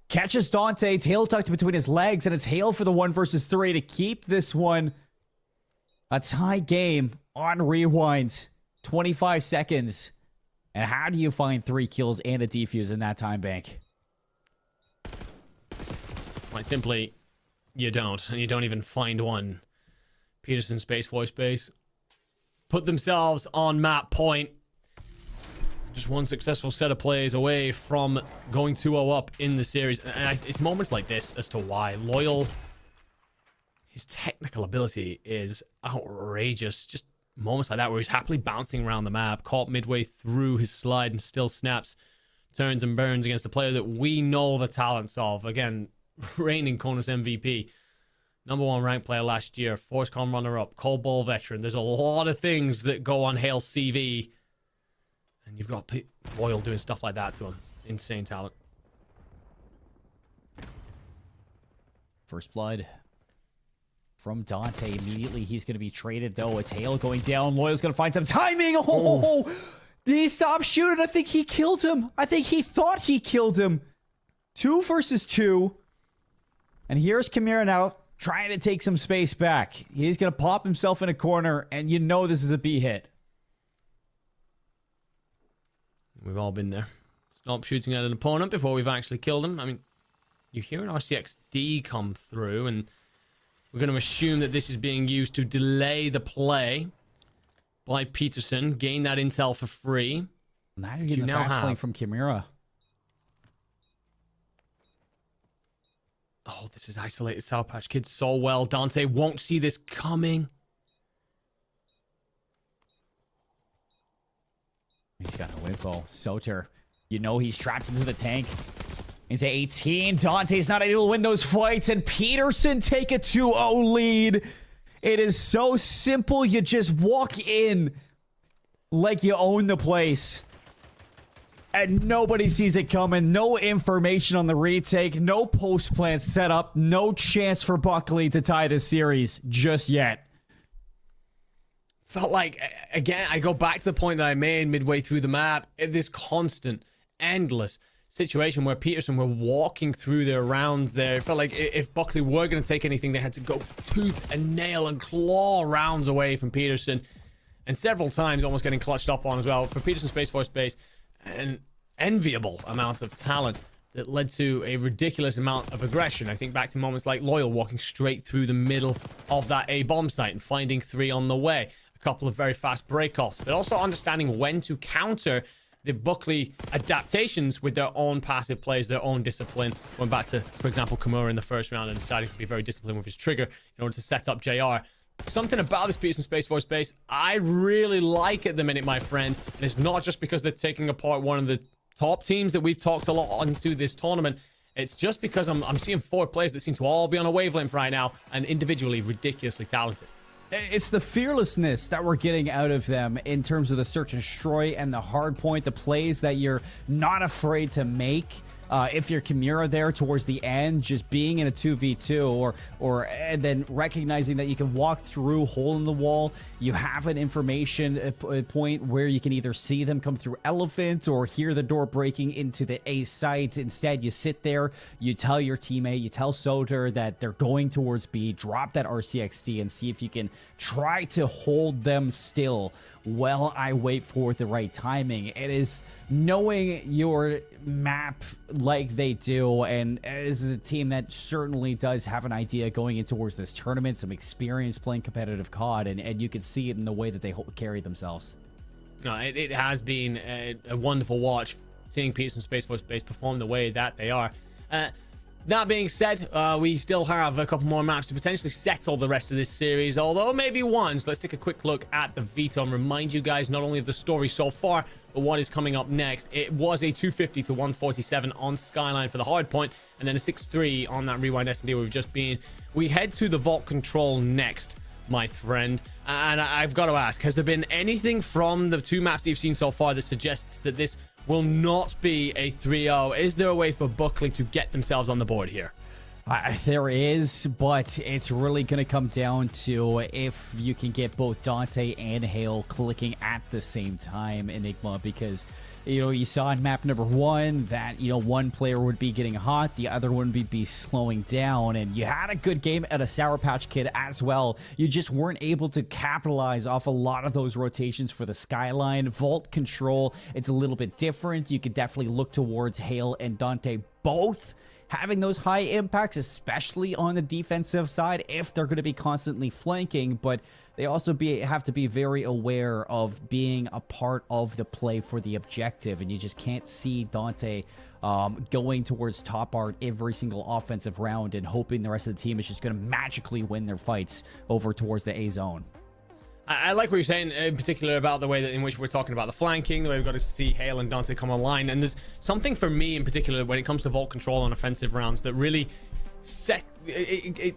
catches Dante, tail tucked between his legs, and it's Hale for the 1 versus 3 to keep this one a tie game on rewind. 25 seconds. And how do you find 3 kills and a defuse in that time bank? Quite simply, you don't. And you don't even find one. Peterson Space Voice Base put themselves on map point. Just one successful set of plays away from going 2-0 up in the series. And it's moments like this as to why Loyal, his technical ability is outrageous. Just moments like that where he's happily bouncing around the map, caught midway through his slide and still snaps, turns and burns against a player that we know the talents of. Again, reigning CONUS MVP, #1 ranked player last year, ForceCon runner-up, Cold Bowl veteran. There's a lot of things that go on Hale's CV. And you've got Loyal doing stuff like that to him. Insane talent. First blood from Dante. Immediately he's going to be traded, though. It's Hale going down. Loyal's going to find some timing. Oh, did he stop shooting? I think he killed him. I think he thought he killed him. 2 versus 2. And here's Kimura now trying to take some space back. He's going to pop himself in a corner, and you know this is a B hit. We've all been there. Stop shooting at an opponent before we've actually killed them. I mean, you hear an RCXD come through, and we're going to assume that this is being used to delay the play by Peterson. Gain that intel for free. Now you're getting the fast play from Kimura. Oh, this is isolated Sour Patch Kids so well. Dante won't see this coming. He's got no info. Soter, you know he's trapped into the tank. He's at 18. Dante's not able to win those fights, and Peterson take a 2-0 lead. It is so simple. You just walk in like you own the place. And nobody sees it coming. No information on the retake. No post plan set up. No chance for Buckley to tie this series just yet. Felt like, again, I go back to the point that I made midway through the map. This constant, endless situation where Peterson were walking through their rounds there. It felt like if Buckley were going to take anything, they had to go tooth and nail and claw rounds away from Peterson. And several times almost getting clutched up on as well. For Peterson Space Force Base, an enviable amount of talent that led to a ridiculous amount of aggression. I think back to moments like Loyal walking straight through the middle of that A bomb site and finding 3 on the way. A couple of very fast breakoffs, but also understanding when to counter the Buckley adaptations with their own passive plays, their own discipline. Going back to, for example, Kimura in the first round and deciding to be very disciplined with his trigger in order to set up JR. Something about this Peterson Space Force base I really like at the minute, my friend. And it's not just because they're taking apart one of the top teams that we've talked a lot onto this tournament. It's just because I'm seeing 4 players that seem to all be on a wavelength right now and individually ridiculously talented. It's the fearlessness that we're getting out of them in terms of the search and destroy and the hard point, the plays that you're not afraid to make. If you're Kimura there towards the end, just being in a 2v2 and then recognizing that you can walk through hole in the wall, you have an information point where you can either see them come through elephant or hear the door breaking into the A site. Instead, you sit there, you tell your teammate, you tell Soter that they're going towards B, drop that RCXD and see if you can try to hold them still while I wait for the right timing. It is knowing your map like they do, and this is a team that certainly does have an idea going in towards this tournament, some experience playing competitive COD, and you can see it in the way that they carry themselves. No, it has been a wonderful watch seeing Peterson Space Force Base perform the way that they are. That being said, we still have a couple more maps to potentially settle the rest of this series, although maybe one. So let's take a quick look at the veto and remind you guys not only of the story so far, but what is coming up next. It was a 250 to 147 on Skyline for the Hardpoint, and then a 6-3 on that Rewind S&D where we've just been. We head to the Vault Control next, my friend. And I've got to ask, has there been anything from the 2 maps that you've seen so far that suggests that this will not be a 3-0? Is there a way for Buckley to get themselves on the board here? There is, but it's really going to come down to if you can get both Dante and Hale clicking at the same time, Enigma, because, you know, you saw in map number 1 that, you know, one player would be getting hot, the other one would be slowing down, and you had a good game at a Sour Patch Kid as well. You just weren't able to capitalize off a lot of those rotations for the Skyline. Vault Control, it's a little bit different. You could definitely look towards Hale and Dante both having those high impacts, especially on the defensive side, if they're going to be constantly flanking, but they also have to be very aware of being a part of the play for the objective, and you just can't see Dante going towards top art every single offensive round and hoping the rest of the team is just going to magically win their fights over towards the A zone. I like what you're saying, in particular about the way that in which we're talking about the flanking, the way we've got to see Hale and Dante come online. And there's something for me in particular when it comes to Vault Control on offensive rounds that really it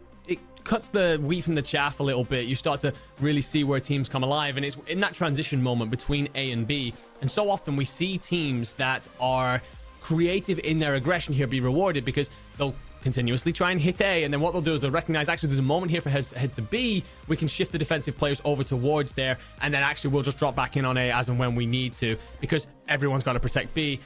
cuts the wheat from the chaff a little bit. You start to really see where teams come alive, and it's in that transition moment between A and B. And so often we see teams that are creative in their aggression here be rewarded because they'll continuously try and hit A, and then what they'll do is they'll recognize actually there's a moment here for head to B. We can shift the defensive players over towards there, and then actually we'll just drop back in on A as and when we need to, because everyone's got to protect B.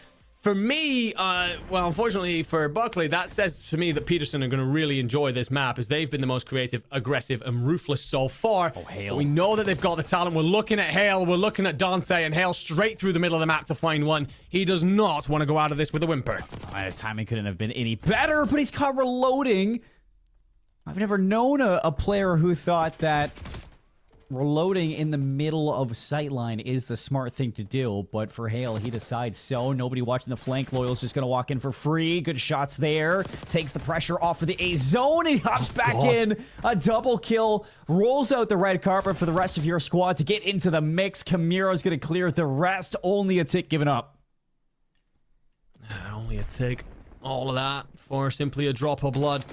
For me, well, unfortunately for Buckley, that says to me that Peterson are going to really enjoy this map, as they've been the most creative, aggressive, and ruthless so far. Oh, Hale. We know that they've got the talent. We're looking at Hale, we're looking at Dante, and Hale straight through the middle of the map to find one. He does not want to go out of this with a whimper. Timing couldn't have been any better, but he's caught reloading. I've never known a player who thought that reloading in the middle of sightline is the smart thing to do, but for Hale, he decides so. Nobody watching the flank. Loyal's just going to walk in for free. Good shots there. Takes the pressure off of the A zone, and he hops back in. A double kill. Rolls out the red carpet for the rest of your squad to get into the mix. Camiro's going to clear the rest. Only a tick given up. Only a tick. All of that for simply a drop of blood.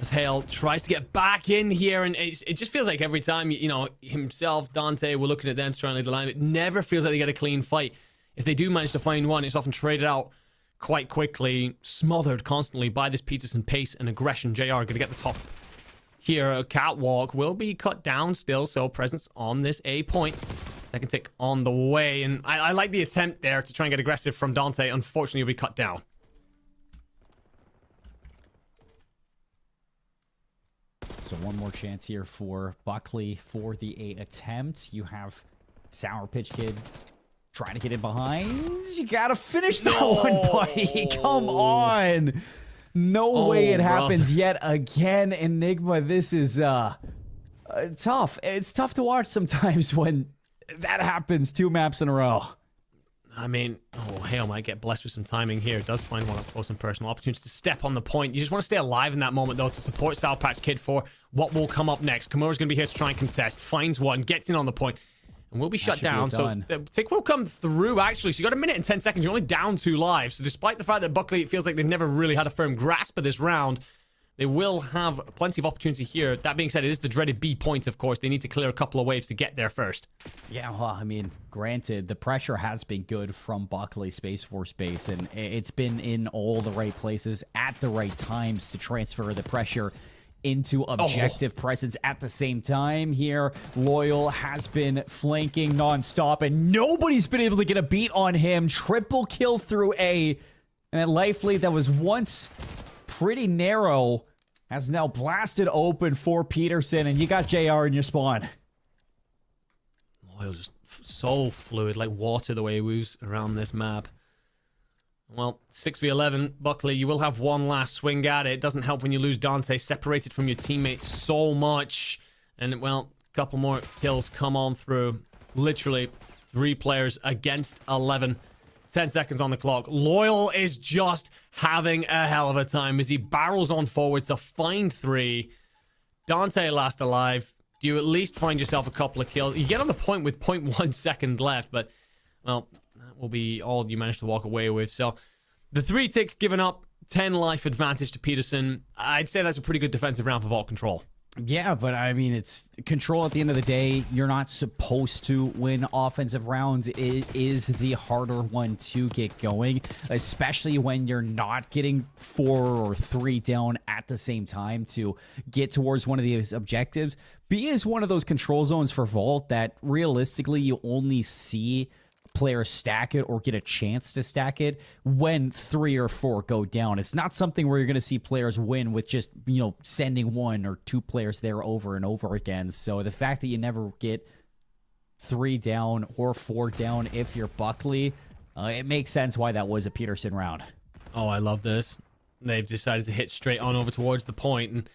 As Hale tries to get back in here, and it just feels like every time, you know, himself, Dante, we're looking at them to try and lead the line. It never feels like they get a clean fight. If they do manage to find one, it's often traded out quite quickly, smothered constantly by this Peterson pace and aggression. JR going to get the top here. A catwalk will be cut down still, so presence on this A point. Second tick on the way, and I like the attempt there to try and get aggressive from Dante. Unfortunately, he'll be cut down. So one more chance here for Buckley for the A attempt. You have Sour Pitch Kid trying to get in behind. You gotta finish that one, buddy. Come on. No way it happens yet again. Enigma, this is tough. It's tough to watch sometimes when that happens 2 maps in a row. I mean, Hale might get blessed with some timing here. Does find one up close and personal. Opportunity to step on the point. You just want to stay alive in that moment, though, to support Sour Patch Kid for what will come up next. Kimura's going to be here to try and contest. Finds one, gets in on the point, and will be shut down. So the tick will come through, actually. So you got 1 minute and 10 seconds. You're only down 2 lives. So despite the fact that Buckley, it feels like they've never really had a firm grasp of this round, they will have plenty of opportunity here. That being said, it is the dreaded B point, of course. They need to clear a couple of waves to get there first. Yeah, well, I mean, granted, the pressure has been good from Buckley Space Force Base, and it's been in all the right places at the right times to transfer the pressure into objective presence at the same time. Here, Loyal has been flanking nonstop, and nobody's been able to get a beat on him. Triple kill through A, and that life lead that was once pretty narrow has now blasted open for Peterson, and you got JR in your spawn. Loyal just so fluid, like water, the way he moves around this map. Well, 6v11, Buckley, you will have one last swing at it. It doesn't help when you lose Dante, separated from your teammates so much. And, well, a couple more kills come on through. Literally, 3 players against 11. 10 seconds on the clock. Loyal is just having a hell of a time as he barrels on forward to find 3. Dante last alive. Do you at least find yourself a couple of kills? You get on the point with 0.1 second left, but, well, that will be all you manage to walk away with. So, the 3 ticks given up, 10 life advantage to Peterson. I'd say that's a pretty good defensive round for Vault Control. Yeah, but I mean, it's control at the end of the day. You're not supposed to win offensive rounds. It is the harder one to get going, especially when you're not getting 4 or 3 down at the same time to get towards one of these objectives. B is one of those control zones for Vault that realistically you only see players stack it or get a chance to stack it when 3 or 4 go down. It's not something where you're going to see players win with just, you know, sending 1 or 2 players there over and over again. So the fact that you never get 3 down or 4 down if you're Buckley, it makes sense why that was a Peterson round. Oh, I love this. They've decided to hit straight on over towards the point, and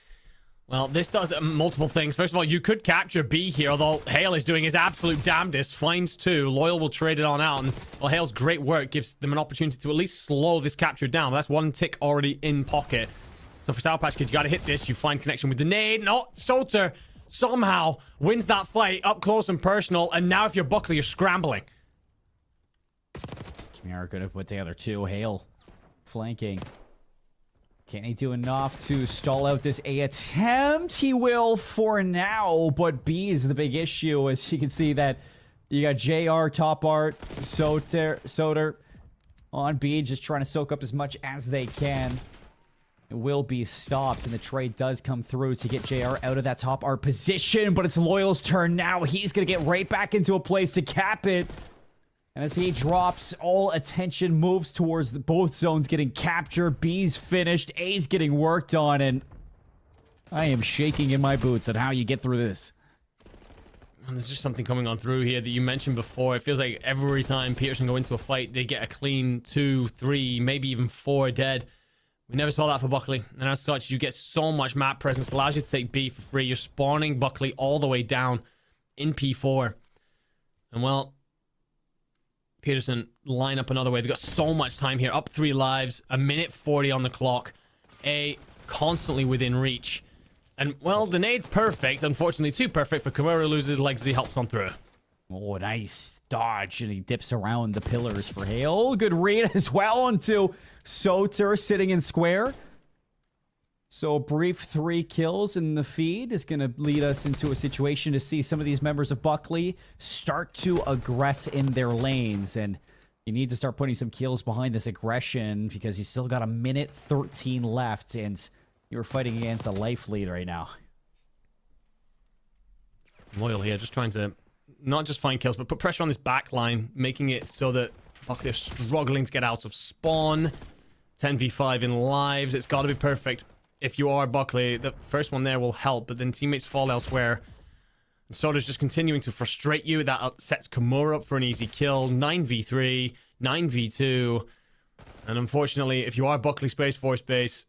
well, this does multiple things. First of all, you could capture B here, although Hale is doing his absolute damnedest. Finds 2. Loyal will trade it on out. And, well, Hale's great work gives them an opportunity to at least slow this capture down. That's 1 tick already in pocket. So for Sour Patch Kid, you got to hit this. You find connection with the nade. No, Soter somehow wins that fight up close and personal. And now if you're Buckley, you're scrambling. Kimura going to put together 2. Hale flanking. Can he do enough to stall out this A attempt? He will for now, but B is the big issue. As you can see that you got JR, Top Art, Soter on B, just trying to soak up as much as they can. It will be stopped, and the trade does come through to get JR out of that Top Art position, but it's Loyal's turn now. He's going to get right back into a place to cap it. And as he drops, all attention moves towards both zones getting captured. B's finished. A's getting worked on. And I am shaking in my boots on how you get through this. And there's just something coming on through here that you mentioned before. It feels like every time Peterson go into a fight, they get a clean 2, 3, maybe even 4 dead. We never saw that for Buckley. And as such, you get so much map presence. It allows you to take B for free. You're spawning Buckley all the way down in P4. And well, Peterson line up another way. They've got so much time here. Up 3 lives, a minute 40 on the clock. A constantly within reach. And well, the nade's perfect. Unfortunately, too perfect for Kimura. Loses legs. He helps on through. Oh, nice dodge, and he dips around the pillars for Hale. Good read as well onto Soter sitting in square. So a brief 3 kills in the feed is going to lead us into a situation to see some of these members of Buckley start to aggress in their lanes. And you need to start putting some kills behind this aggression because you still got a minute 13 left, and you're fighting against a life lead right now. Loyal here, just trying to not just find kills, but put pressure on this back line, making it so that Buckley are struggling to get out of spawn. 10v5 in lives. It's got to be perfect. If you are Buckley, the first one there will help, but then teammates fall elsewhere. And Soda's just continuing to frustrate you. That sets Kimura up for an easy kill. 9v3, 9v2. And unfortunately, if you are Buckley Space Force Base,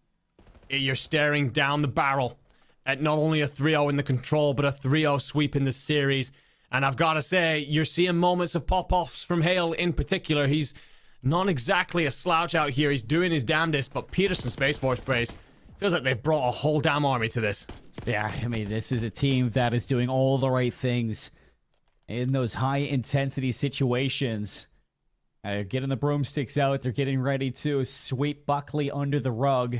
you're staring down the barrel at not only a 3-0 in the control, but a 3-0 sweep in the series. And I've got to say, you're seeing moments of pop-offs from Hale in particular. He's not exactly a slouch out here. He's doing his damnedest, but Peterson Space Force Base feels like they've brought a whole damn army to this. Yeah, I mean, this is a team that is doing all the right things in those high-intensity situations. Getting the broomsticks out, they're getting ready to sweep Buckley under the rug.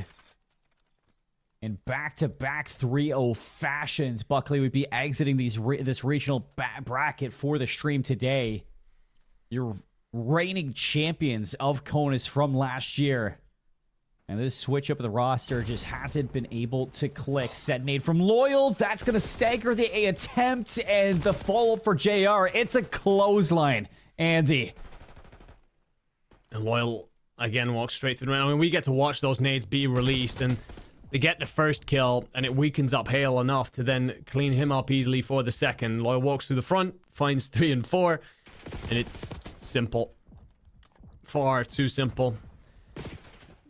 In back-to-back 3-0 fashions, Buckley would be exiting this regional bracket for the stream today. Your reigning champions of CONUS from last year. And this switch up of the roster just hasn't been able to click. Set nade from Loyal. That's going to stagger the A attempt. And the follow-up for JR. It's a clothesline. Andy. And Loyal, again, walks straight through. I mean, we get to watch those nades be released. And they get the first kill. And it weakens up Hale enough to then clean him up easily for the second. Loyal walks through the front. Finds 3 and 4. And it's simple. Far too simple.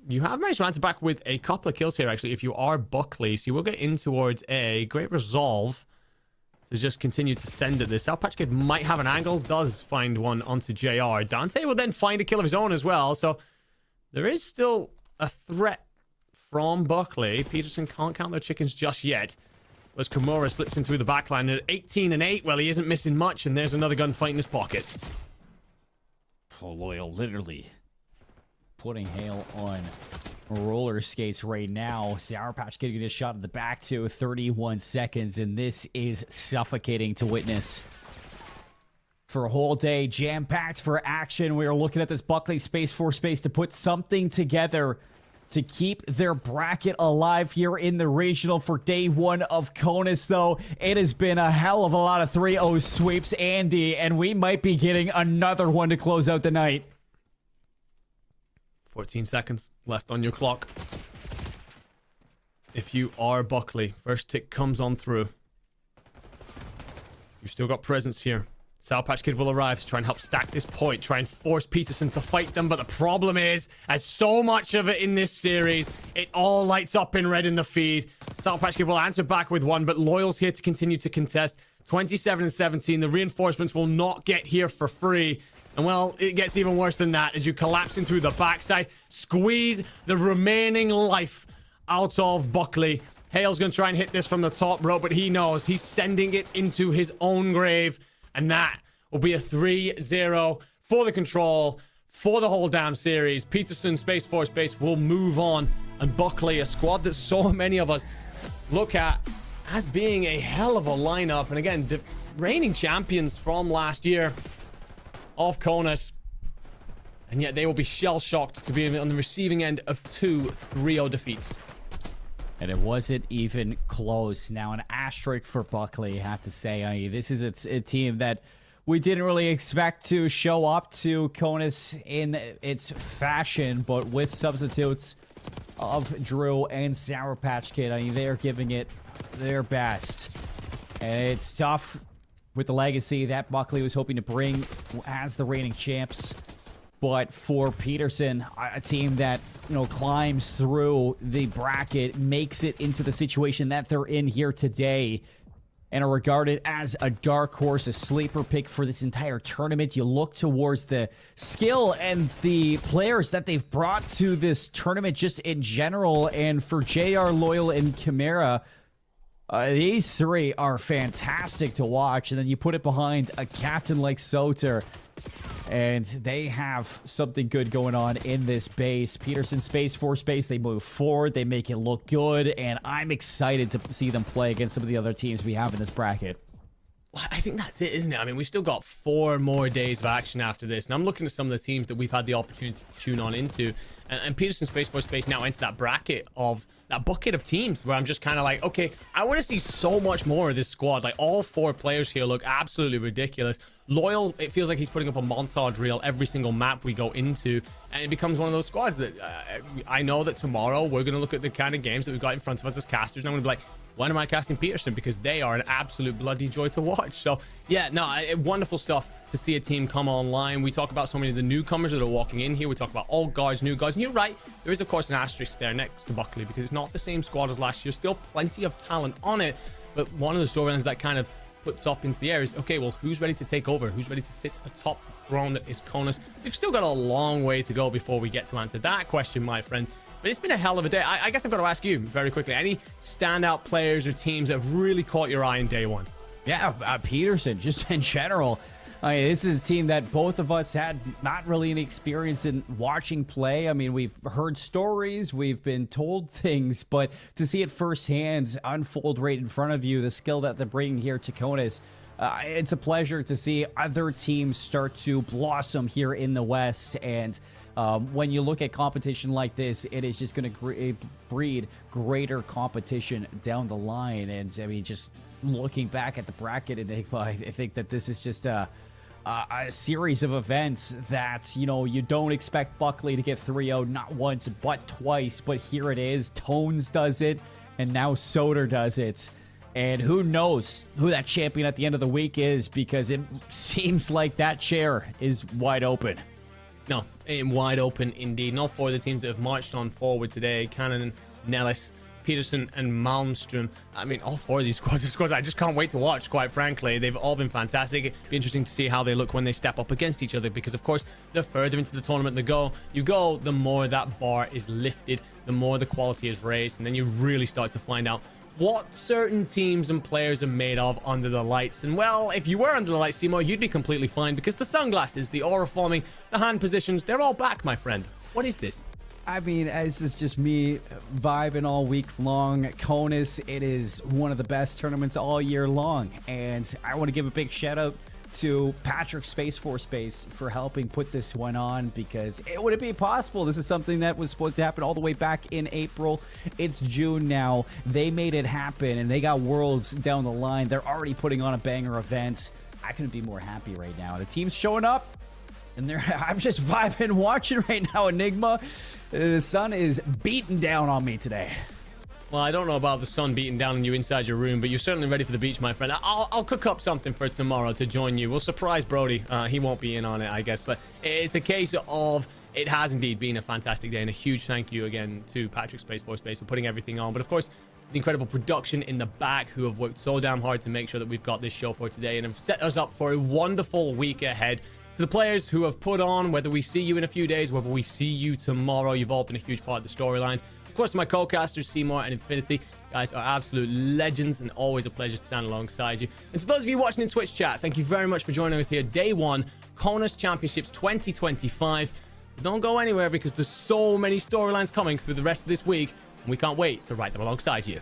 You have managed to answer back with a couple of kills here, actually, if you are Buckley. So you will get in towards A. Great resolve to just continue to send at this. South Patch Kid might have an angle. Does find one onto JR. Dante will then find a kill of his own as well. So there is still a threat from Buckley. Peterson can't count their chickens just yet. As Kimura slips in through the backline at 18 and 8. Well, he isn't missing much. And there's another gunfight in his pocket. Oh, Loyal literally putting Hale on roller skates right now. Sour Patch Kid getting a shot in the back to 31 seconds, and this is suffocating to witness. For a whole day, jam-packed for action. We are looking at this Buckley Space Force base to put something together to keep their bracket alive here in the regional for day 1 of CONUS, though. It has been a hell of a lot of 3-0 sweeps, Andy, and we might be getting another one to close out the night. 14 seconds left on your clock. If you are Buckley, first tick comes on through. You've still got presence here. Sour Patch Kid will arrive to try and help stack this point, try and force Peterson to fight them, but the problem is, as so much of it in this series, it all lights up in red in the feed. Sour Patch Kid will answer back with one, but Loyal's here to continue to contest. 27 and 17, the reinforcements will not get here for free. And well, it gets even worse than that as you collapse in through the backside, squeeze the remaining life out of Buckley. Hale's going to try and hit this from the top rope, but he knows he's sending it into his own grave. And that will be a 3-0 for the control for the whole damn series. Peterson Space Force Base will move on. And Buckley, a squad that so many of us look at as being a hell of a lineup. And again, the reigning champions from last year of CONUS, and yet they will be shell-shocked to be on the receiving end of 2 3-0 defeats. And it wasn't even close. Now an asterisk for Buckley, I have to say. I mean, this is a team that we didn't really expect to show up to CONUS in its fashion, but with substitutes of Drew and Sour Patch Kid, I mean, they are giving it their best. And it's tough with the legacy that Buckley was hoping to bring as the reigning champs. But for Peterson, a team that, you know, climbs through the bracket, makes it into the situation that they're in here today, and are regarded as a dark horse, a sleeper pick for this entire tournament. You look towards the skill and the players that they've brought to this tournament just in general, and for JR, Loyal, and Chimera, these three are fantastic to watch. And then you put it behind a captain like Soter, and they have something good going on in this base. Peterson space for space. They move forward. They make it look good. And I'm excited to see them play against some of the other teams we have in this bracket. Well, I think that's it, isn't it? I mean, we've still got 4 more days of action after this. And I'm looking at some of the teams that we've had the opportunity to tune on into. And Peterson space for space now enters that bracket of that bucket of teams where I'm just kind of like, okay, I want to see so much more of this squad. Like, all 4 players here look absolutely ridiculous. Loyal, it feels like he's putting up a montage reel every single map we go into, and it becomes one of those squads that I know that tomorrow we're going to look at the kind of games that we've got in front of us as casters, and I'm going to be like, when am I casting Peterson? Because they are an absolute bloody joy to watch. So yeah, no, wonderful stuff to see a team come online. We talk about so many of the newcomers that are walking in here. We talk about old guards, new guards. And you're right, there is of course an asterisk there next to Buckley because it's not the same squad as last year. Still plenty of talent on it. But one of the storylines that kind of puts up into the air is, okay, well, who's ready to take over? Who's ready to sit atop the throne that is CONUS? We've still got a long way to go before we get to answer that question, my friend. But it's been a hell of a day. I guess I've got to ask you very quickly, any standout players or teams that have really caught your eye in day one? Yeah, Peterson, just in general. I mean, this is a team that both of us had not really any experience in watching play. I mean, we've heard stories, we've been told things, but to see it firsthand unfold right in front of you, the skill that they're bringing here to CONUS, it's a pleasure to see other teams start to blossom here in the West. And when you look at competition like this, it is just going to breed greater competition down the line. And I mean, just looking back at the bracket, Enigma, I think that this is just a series of events that, you know, you don't expect Buckley to get 3-0 not once but twice, but here it is. Tones does it, and now Soter does it. And who knows who that champion at the end of the week is, because it seems like that chair is wide open. No, wide open indeed. And all 4 of the teams that have marched on forward today, Cannon, Nellis, Peterson, and Malmstrom. I mean, all 4 of these squads I just can't wait to watch, quite frankly. They've all been fantastic. It'd be interesting to see how they look when they step up against each other, because of course, the further into the tournament you go, the more that bar is lifted, the more the quality is raised, and then you really start to find out what certain teams and players are made of under the lights. And well, if you were under the lights, Seymour, you'd be completely fine, because the sunglasses, the aura forming, the hand positions, they're all back, my friend. What is this? I mean, this is just me vibing all week long. CONUS, it is one of the best tournaments all year long. And I want to give a big shout out to Patrick Space for Space for helping put this one on, because it wouldn't be possible. This is something that was supposed to happen all the way back in April. It's June now. They made it happen, and they got Worlds down the line. They're already putting on a banger event. I couldn't be more happy right now. The team's showing up, and I'm just vibing watching right now, Enigma. The sun is beating down on me today. Well, I don't know about the sun beating down on you inside your room, but you're certainly ready for the beach, my friend. I'll cook up something for tomorrow to join you. We'll surprise Brody. He won't be in on it, I guess. But it's a case of it has indeed been a fantastic day. And a huge thank you again to Patrick Space for Space for putting everything on. But of course, the incredible production in the back who have worked so damn hard to make sure that we've got this show for today and have set us up for a wonderful week ahead. To the players who have put on, whether we see you in a few days, whether we see you tomorrow, you've all been a huge part of the storylines. Of course, my co-casters, Seymour and Infinity, guys are absolute legends and always a pleasure to stand alongside you. And to those of you watching in Twitch chat, thank you very much for joining us here. Day 1, CONUS Championships 2025. Don't go anywhere, because there's so many storylines coming through the rest of this week, and we can't wait to write them alongside you.